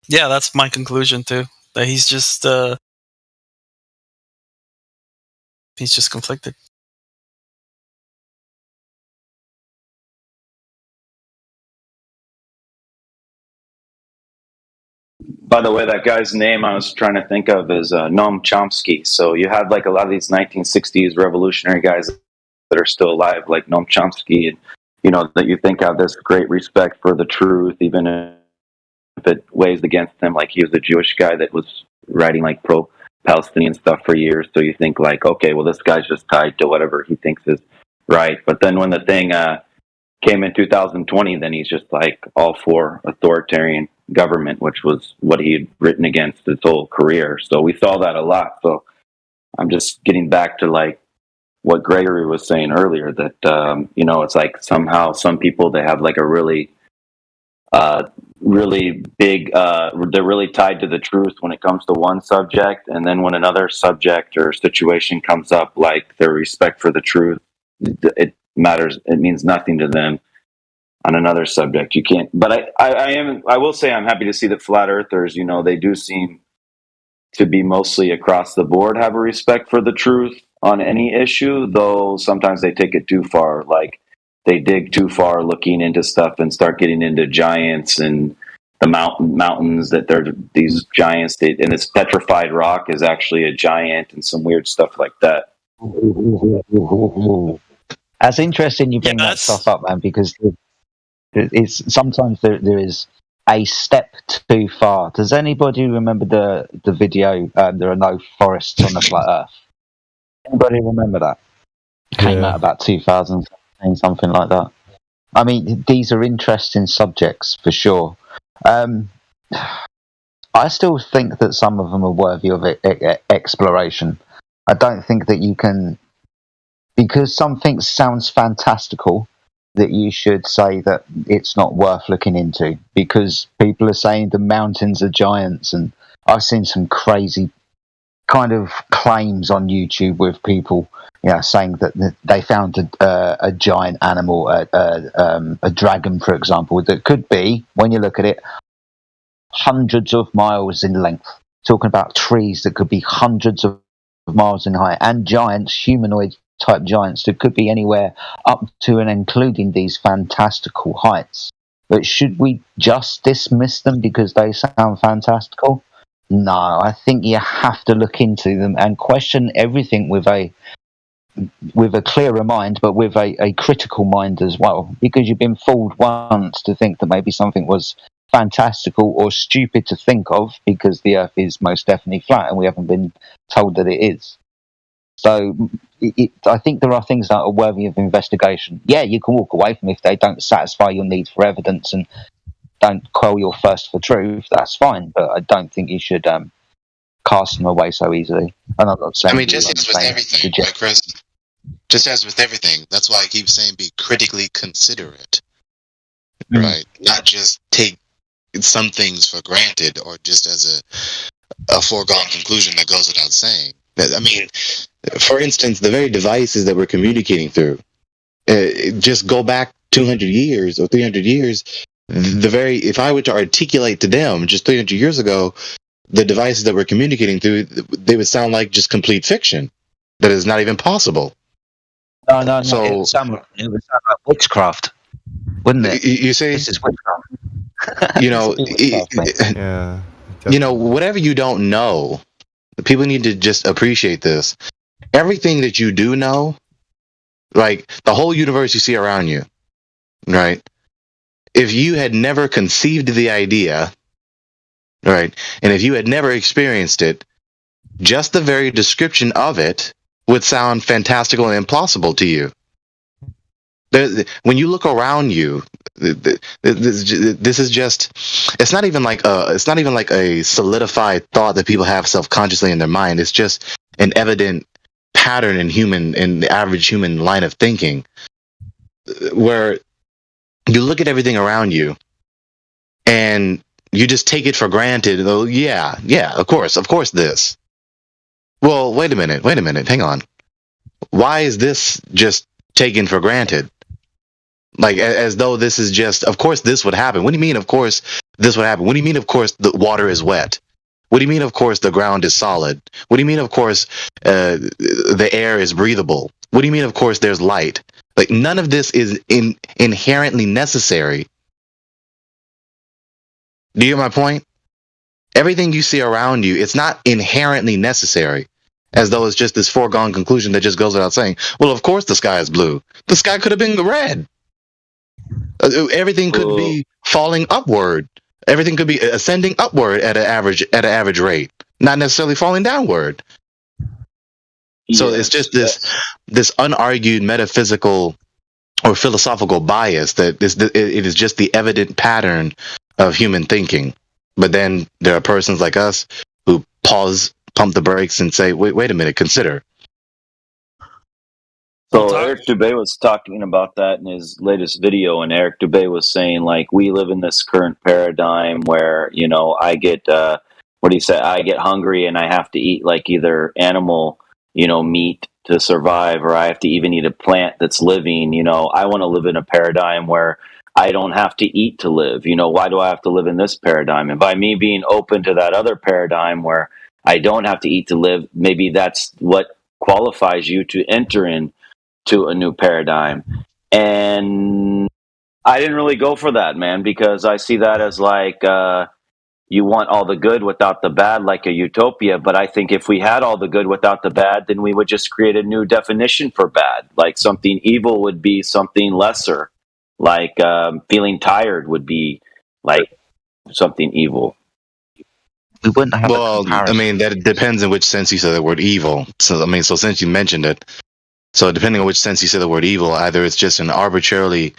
Yeah, that's my conclusion too. That he's just conflicted. By the way, that guy's name I was trying to think of is Noam Chomsky. So you have like a lot of these 1960s revolutionary guys that are still alive, like Noam Chomsky, and you know that you think have this great respect for the truth, even if it weighs against them. Like he was a Jewish guy that was writing like pro-Palestinian stuff for years. So you think like, okay, well this guy's just tied to whatever he thinks is right. But then when the thing came in 2020, then he's just like all for authoritarian government, which was what he had written against his whole career. So we saw that a lot. So I'm just getting back to like what Gregory was saying earlier, that you know, it's like somehow some people, they have like a really really big they're really tied to the truth when it comes to one subject, and then when another subject or situation comes up, like their respect for the truth, it matters, it means nothing to them on another subject. You can't. But I will say I'm happy to see that flat earthers, you know, they do seem to be mostly across the board have a respect for the truth on any issue, though sometimes they take it too far. Like they dig too far looking into stuff and start getting into giants and the mountains that they're these giants, and it's petrified rock is actually a giant and some weird stuff like that. That's interesting you bring that stuff up, man, because it's sometimes there is a step too far. Does anybody remember the video, There Are No Forests on the Flat Earth? Anybody remember that? Came out about 2017, something like that. I mean, these are interesting subjects for sure. I still think that some of them are worthy of exploration. I don't think that you can, because something sounds fantastical, that you should say that it's not worth looking into, because people are saying the mountains are giants, and I've seen some crazy kind of claims on YouTube with people, you know, saying that they found a giant animal, a dragon, for example, that could be, when you look at it, hundreds of miles in length. Talking about trees that could be hundreds of miles in height, and giants, humanoid type giants that could be anywhere up to and including these fantastical heights. But should we just dismiss them because they sound fantastical? No, I think you have to look into them and question everything with a clearer mind, but with a critical mind as well, because you've been fooled once to think that maybe something was fantastical or stupid to think of, because the Earth is most definitely flat and we haven't been told that it is. So I think there are things that are worthy of investigation. Yeah, you can walk away from them if they don't satisfy your need for evidence and don't quell your thirst for truth. That's fine, but I don't think you should cast them away so easily. I'm not saying. I mean, just as with everything, right, Chris? Just as with everything, that's why I keep saying be critically considerate, right? Not just take some things for granted or just as a foregone conclusion that goes without saying. I mean, for instance, the very devices that we're communicating through, just go back 200 years or 300 years, if I were to articulate to them just 300 years ago, the devices that we're communicating through, they would sound like just complete fiction. That is not even possible. No. So, it would sound like witchcraft, wouldn't it? You say this is witchcraft. You know, you know, whatever you don't know, people need to just appreciate this. Everything that you do know, like the whole universe you see around you, right? If you had never conceived the idea, right, and if you had never experienced it, just the very description of it would sound fantastical and implausible to you. When you look around you, this is just, it's not even like a solidified thought that people have self-consciously in their mind. It's just an evident pattern in the average human line of thinking, where you look at everything around you and you just take it for granted. Oh, yeah, of course this. Well, wait a minute, hang on. Why is this just taken for granted? Like, as though this is just, of course this would happen. What do you mean, of course this would happen? What do you mean, of course the water is wet? What do you mean, of course the ground is solid? What do you mean, of course the air is breathable? What do you mean, of course there's light? Like, none of this is inherently necessary. Do you get my point? everything you see around you, it's not inherently necessary, as though it's just this foregone conclusion that just goes without saying. Well, of course the sky is blue. The sky could have been red. Everything could be falling upward. Everything could be ascending upward at an average rate, not necessarily falling downward. So it's just this unargued metaphysical or philosophical bias that it is just the evident pattern of human thinking. But then there are persons like us who pause, pump the brakes, and say, wait a minute, consider. So Eric Dubé was talking about that in his latest video, and Eric Dubé was saying, like, we live in this current paradigm where, you know, I get, what do you say? I get hungry and I have to eat like either animal, you know, meat to survive, or I have to even eat a plant that's living. You know, I want to live in a paradigm where I don't have to eat to live. You know, why do I have to live in this paradigm? And by me being open to that other paradigm where I don't have to eat to live, maybe that's what qualifies you to enter in to a new paradigm. And I didn't really go for that, man, because I see that as like you want all the good without the bad, like a utopia. But I think if we had all the good without the bad, then we would just create a new definition for bad. Like something evil would be something lesser. Like feeling tired would be like something evil. We wouldn't have. Well, I mean, that depends in which sense you say the word evil. So, I mean, so since you mentioned it, so depending on which sense you say the word evil, either it's just an arbitrarily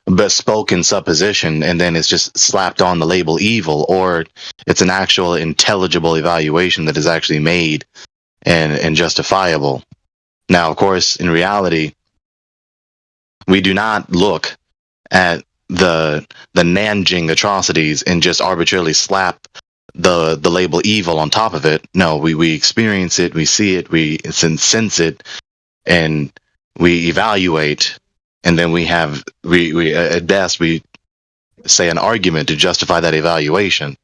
bespoken supposition and then it's just slapped on the label evil, or it's an actual intelligible evaluation that is actually made and justifiable. Now, of course, in reality, we do not look at the Nanjing atrocities and just arbitrarily slap the label evil on top of it. No, we experience it, we see it, we sense it, and we evaluate, and then we at best we say an argument to justify that evaluation.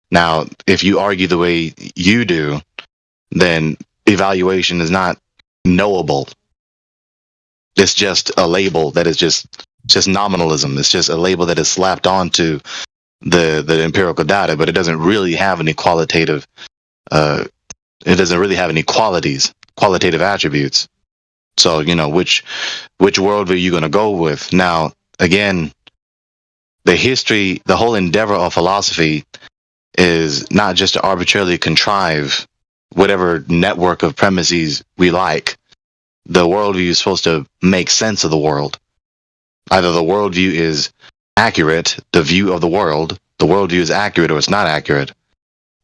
Now, if you argue the way you do, then evaluation is not knowable. It's just a label that is just nominalism. It's just a label that is slapped onto the empirical data, but it doesn't really have any qualitative. It doesn't really have any qualitative attributes. So, you know, which worldview are you going to go with? Now, again, the whole endeavor of philosophy is not just to arbitrarily contrive whatever network of premises we like. The worldview is supposed to make sense of the world. Either the worldview is accurate, the view of the worldview is accurate or it's not accurate.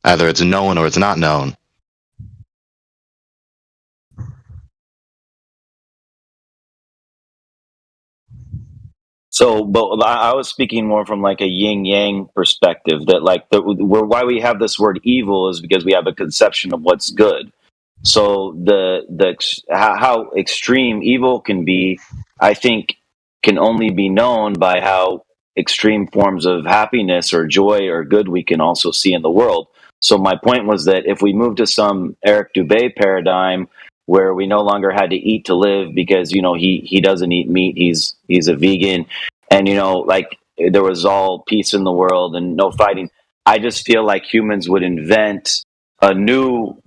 Either it's known or it's not known. So, but I was speaking more from like a yin yang perspective. That like why we have this word evil is because we have a conception of what's good. So how extreme evil can be, I think, can only be known by how extreme forms of happiness or joy or good we can also see in the world. So my point was that if we move to some Eric Dubé paradigm where we no longer had to eat to live because, you know, he doesn't eat meat, he's a vegan, and, you know, like there was all peace in the world and no fighting, I just feel like humans would invent a new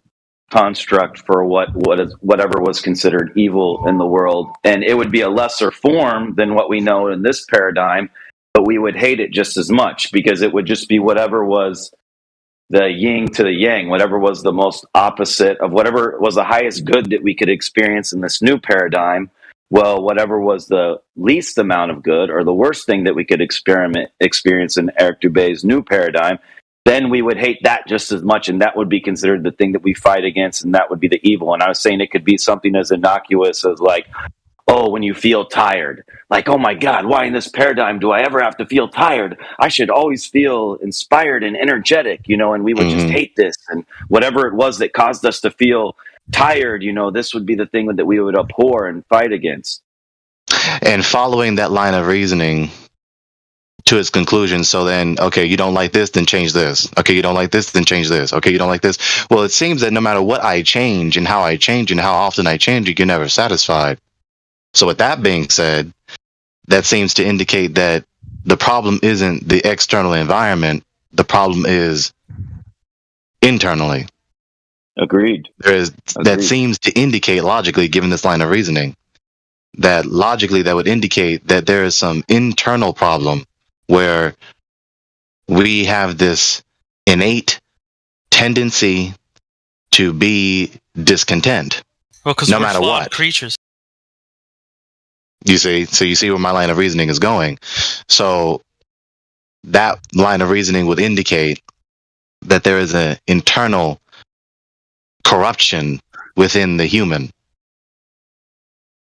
construct for whatever was considered evil in the world, and it would be a lesser form than what we know in this paradigm, but we would hate it just as much because it would just be whatever was the yin to the yang, whatever was the most opposite of whatever was the highest good that we could experience in this new paradigm. Well, whatever was the least amount of good or the worst thing that we could experience in Eric Dubé's new paradigm, then we would hate that just as much, and that would be considered the thing that we fight against, and that would be the evil. And I was saying it could be something as innocuous as like, oh, when you feel tired, like, oh my God, why in this paradigm do I ever have to feel tired? I should always feel inspired and energetic, you know, and we would just hate this. And whatever it was that caused us to feel tired, you know, this would be the thing that we would abhor and fight against. And following that line of reasoning to its conclusion, so then, okay, you don't like this, then change this. Okay, you don't like this, then change this. Okay, you don't like this. Well, it seems that no matter what I change and how often I change, you get never satisfied. So with that being said, that seems to indicate that the problem isn't the external environment. The problem is internally. Agreed. That seems to indicate logically, given this line of reasoning, that would indicate that there is some internal problem where we have this innate tendency to be discontent, Well, because no we're matter flawed what. creatures. You see, so you see where my line of reasoning is going. So that line of reasoning would indicate that there is an internal corruption within the human.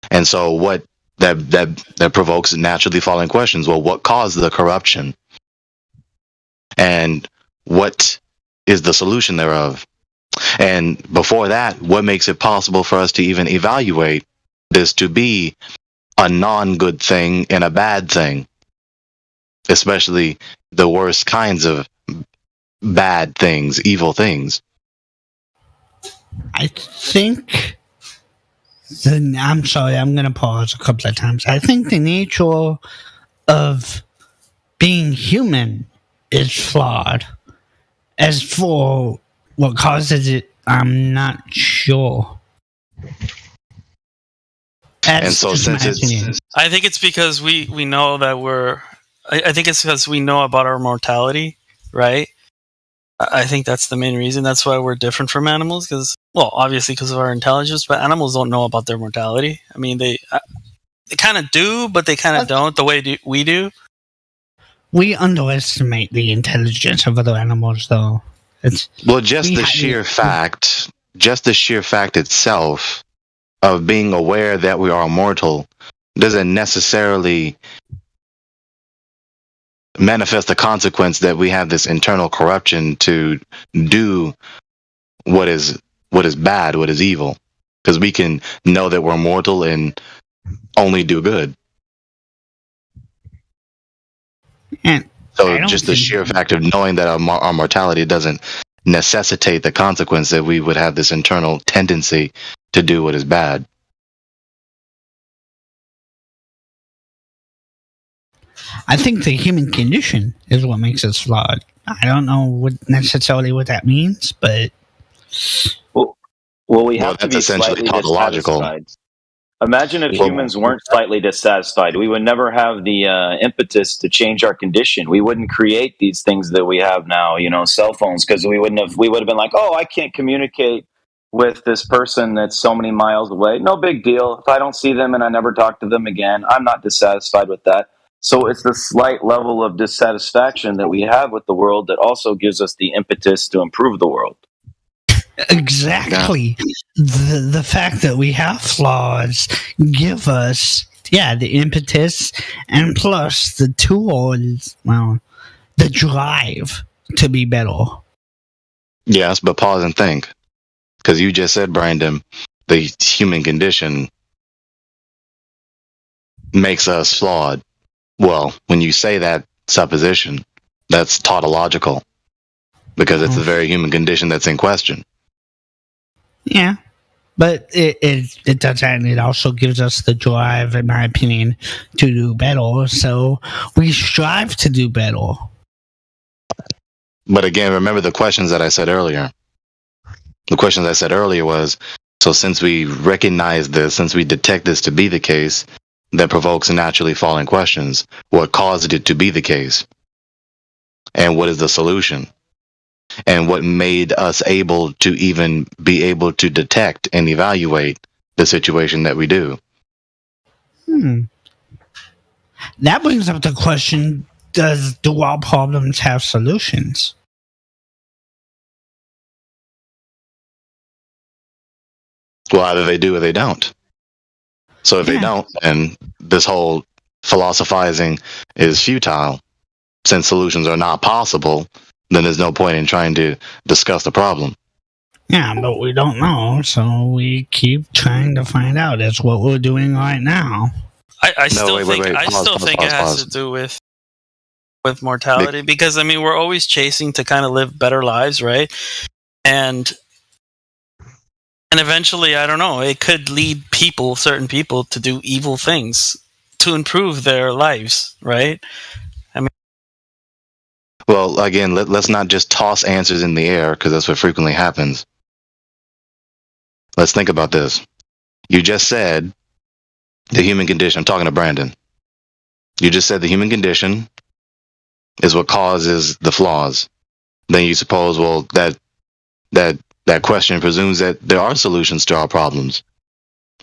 And so what that provokes naturally following questions. Well, what caused the corruption? And what is the solution thereof? And before that, what makes it possible for us to even evaluate this to be a non-good thing and a bad thing? Especially the worst kinds of bad things, evil things. I think I'm sorry, I'm going to pause a couple of times. I think the nature of being human is flawed. As for what causes it, I'm not sure. And so since I think it's because we know that I think it's because we know about our mortality, right? I think that's the main reason. That's why we're different from animals, because, well, obviously because of our intelligence, but animals don't know about their mortality. I mean, they kind of do, but they kind of don't the way we do. We underestimate the intelligence of other animals, though. Just the sheer fact itself of being aware that we are mortal doesn't necessarily manifest the consequence that we have this internal corruption to do what is bad, what is evil, because we can know that we're mortal and only do good. And so just the sheer fact of knowing that our mortality doesn't necessitate the consequence that we would have this internal tendency to do what is bad. I think the human condition is what makes us flawed. I don't know necessarily what that means, but we have to be essentially tautological. Imagine if humans weren't slightly dissatisfied. We would never have the impetus to change our condition. We wouldn't create these things that we have now, cell phones, because we would have been like, oh, I can't communicate with this person that's so many miles away. No big deal. If I don't see them and I never talk to them again, I'm not dissatisfied with that. So it's the slight level of dissatisfaction that we have with the world that also gives us the impetus to improve the world. Exactly. Yeah. The fact that we have flaws give us, the impetus and plus the tools, the drive to be better. Yes, but pause and think. Because you just said, Brandon, the human condition makes us flawed. Well, when you say that supposition, that's tautological. Because it's the very human condition that's in question. Yeah, but it does, and it also gives us the drive, in my opinion, to do better. So we strive to do better. But again, remember the questions that I said earlier. The questions I said earlier was, so since we recognize this, since we detect this to be the case, that provokes naturally following questions. What caused it to be the case? And what is the solution? And what made us able to even be able to detect and evaluate the situation that we do? That brings up the question, do all problems have solutions? Well, either they do or they don't. So if they don't, then this whole philosophizing is futile. Since solutions are not possible, then there's no point in trying to discuss the problem. Yeah, but we don't know, so we keep trying to find out. That's what we're doing right now. I still think it has to do with mortality, because I mean we're always chasing to kind of live better lives, right? And eventually, I don't know, it could lead certain people to do evil things to improve their lives, right? Well, again, let's not just toss answers in the air, because that's what frequently happens. Let's think about this. You just said the human condition. I'm talking to Brandon. You just said the human condition is what causes the flaws. Then you suppose, well, that question presumes that there are solutions to our problems.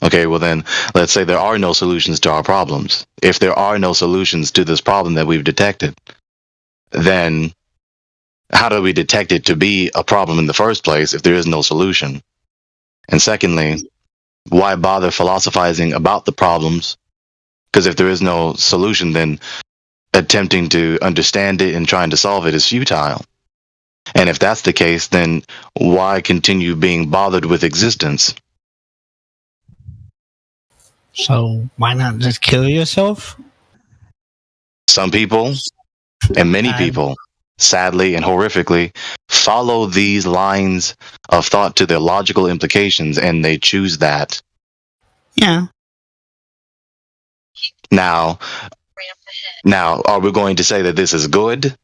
Okay, well then, let's say there are no solutions to our problems. If there are no solutions to this problem that we've detected, then how do we detect it to be a problem in the first place if there is no solution? And secondly, why bother philosophizing about the problems? Because if there is no solution, then attempting to understand it and trying to solve it is futile. And if that's the case, then why continue being bothered with existence? So why not just kill yourself? Some people, and many people, sadly and horrifically, follow these lines of thought to their logical implications, and they choose that. Yeah. Now, are we going to say that this is good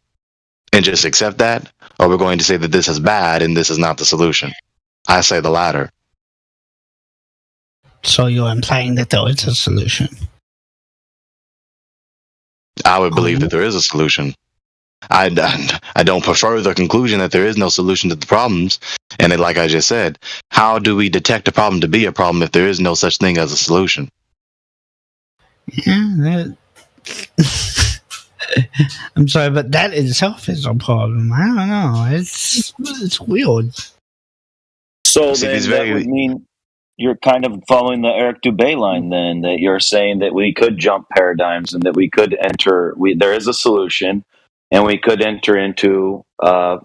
and just accept that? Or are we going to say that this is bad and this is not the solution? I say the latter. So you're implying that there is a solution? I would believe that there is a solution. I don't prefer the conclusion that there is no solution to the problems. And then, like I just said, how do we detect a problem to be a problem if there is no such thing as a solution? Yeah, I'm sorry, but that itself is a problem. I don't know. It's weird. So then that would mean you're kind of following the Eric Dubé line then, that you're saying that we could jump paradigms and that we could enter, there is a solution, and we could enter into a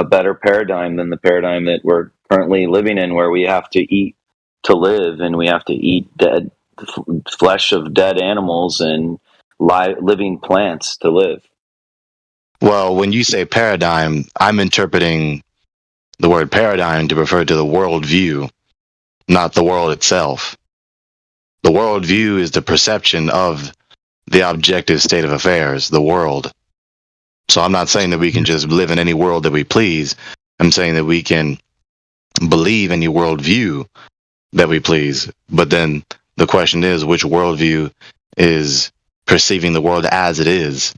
better paradigm than the paradigm that we're currently living in, where we have to eat to live and we have to eat dead flesh of dead animals and living plants to live. Well, when you say paradigm, I'm interpreting the word paradigm to refer to the worldview, not the world itself. The worldview is the perception of the objective state of affairs, the world. So I'm not saying that we can just live in any world that we please. I'm saying that we can believe any worldview that we please. But then the question is, which worldview is perceiving the world as it is?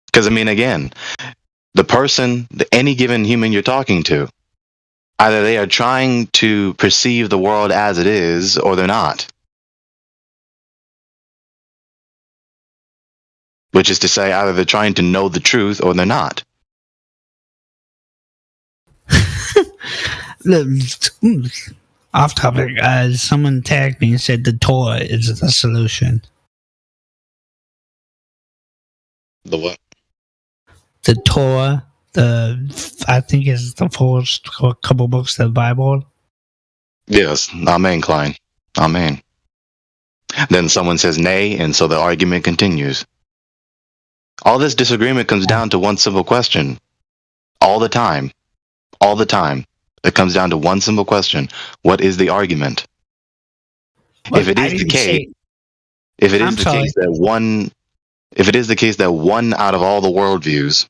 Because, I mean, again, the person, any given human you're talking to, either they are trying to perceive the world as it is, or they're not. Which is to say, either they're trying to know the truth, or they're not. Off topic, someone tagged me and said the Torah is the solution. The what? The Torah, I think it's the first couple books of the Bible. Yes, amen, Klein. Amen. Then someone says nay, and so the argument continues. All this disagreement comes down to one simple question. All the time. All the time. It comes down to one simple question. What is the argument? Well, if it is the case that one out of all the worldviews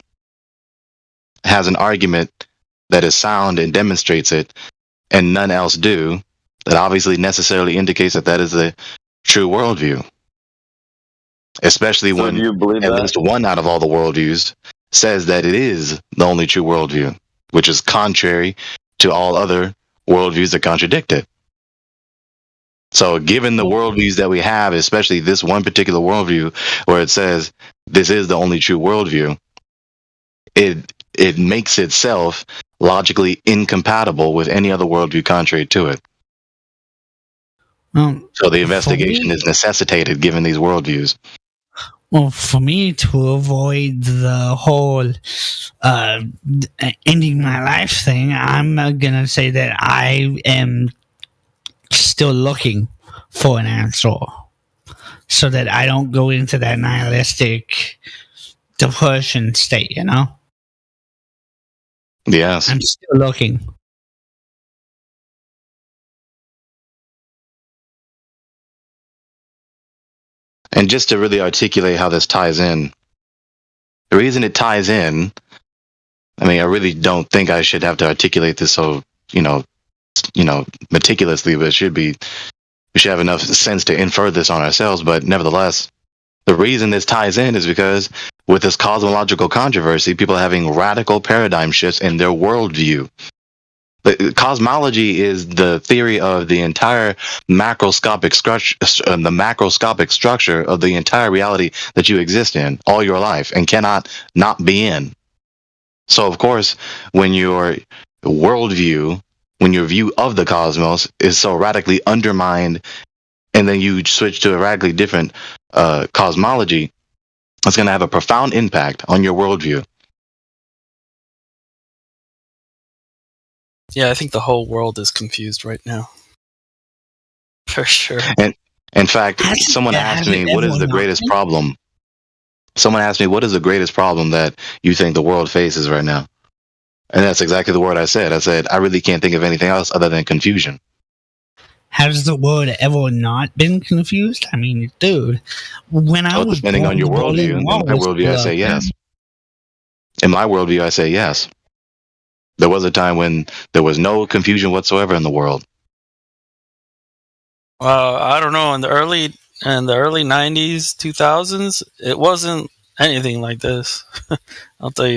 has an argument that is sound and demonstrates it, and none else do, that obviously necessarily indicates that that is the true worldview. Especially when at least one out of all the worldviews says that it is the only true worldview, which is contrary to all other worldviews that contradict it. So given the worldviews that we have, especially this one particular worldview where it says this is the only true worldview, it makes itself logically incompatible with any other worldview contrary to it. So the investigation is necessitated given these worldviews. Well, for me to avoid the whole ending my life thing, I'm gonna say that I am still looking for an answer, so that I don't go into that nihilistic depression state. You know? Yes, I'm still looking. And just to really articulate how this ties in, the reason it ties in, I mean, I really don't think I should have to articulate this so, meticulously, but we should have enough sense to infer this on ourselves. But nevertheless, the reason this ties in is because with this cosmological controversy, people are having radical paradigm shifts in their worldview. Cosmology is the theory of the entire macroscopic structure of the entire reality that you exist in all your life and cannot not be in. So, of course, when your worldview, when your view of the cosmos is so radically undermined, and then you switch to a radically different cosmology, it's going to have a profound impact on your worldview. Yeah, I think the whole world is confused right now. For sure. And in fact, someone asked me, what is the greatest problem? Someone asked me, what is the greatest problem that you think the world faces right now? And that's exactly the word I said. I said, I really can't think of anything else other than confusion. Has the world ever not been confused? I mean, dude, when I was depending on your worldview, in my worldview, I say yes. In my worldview, I say yes. There was a time when there was no confusion whatsoever in the world. I don't know. In the early 90s, 2000s, it wasn't anything like this. I'll tell you.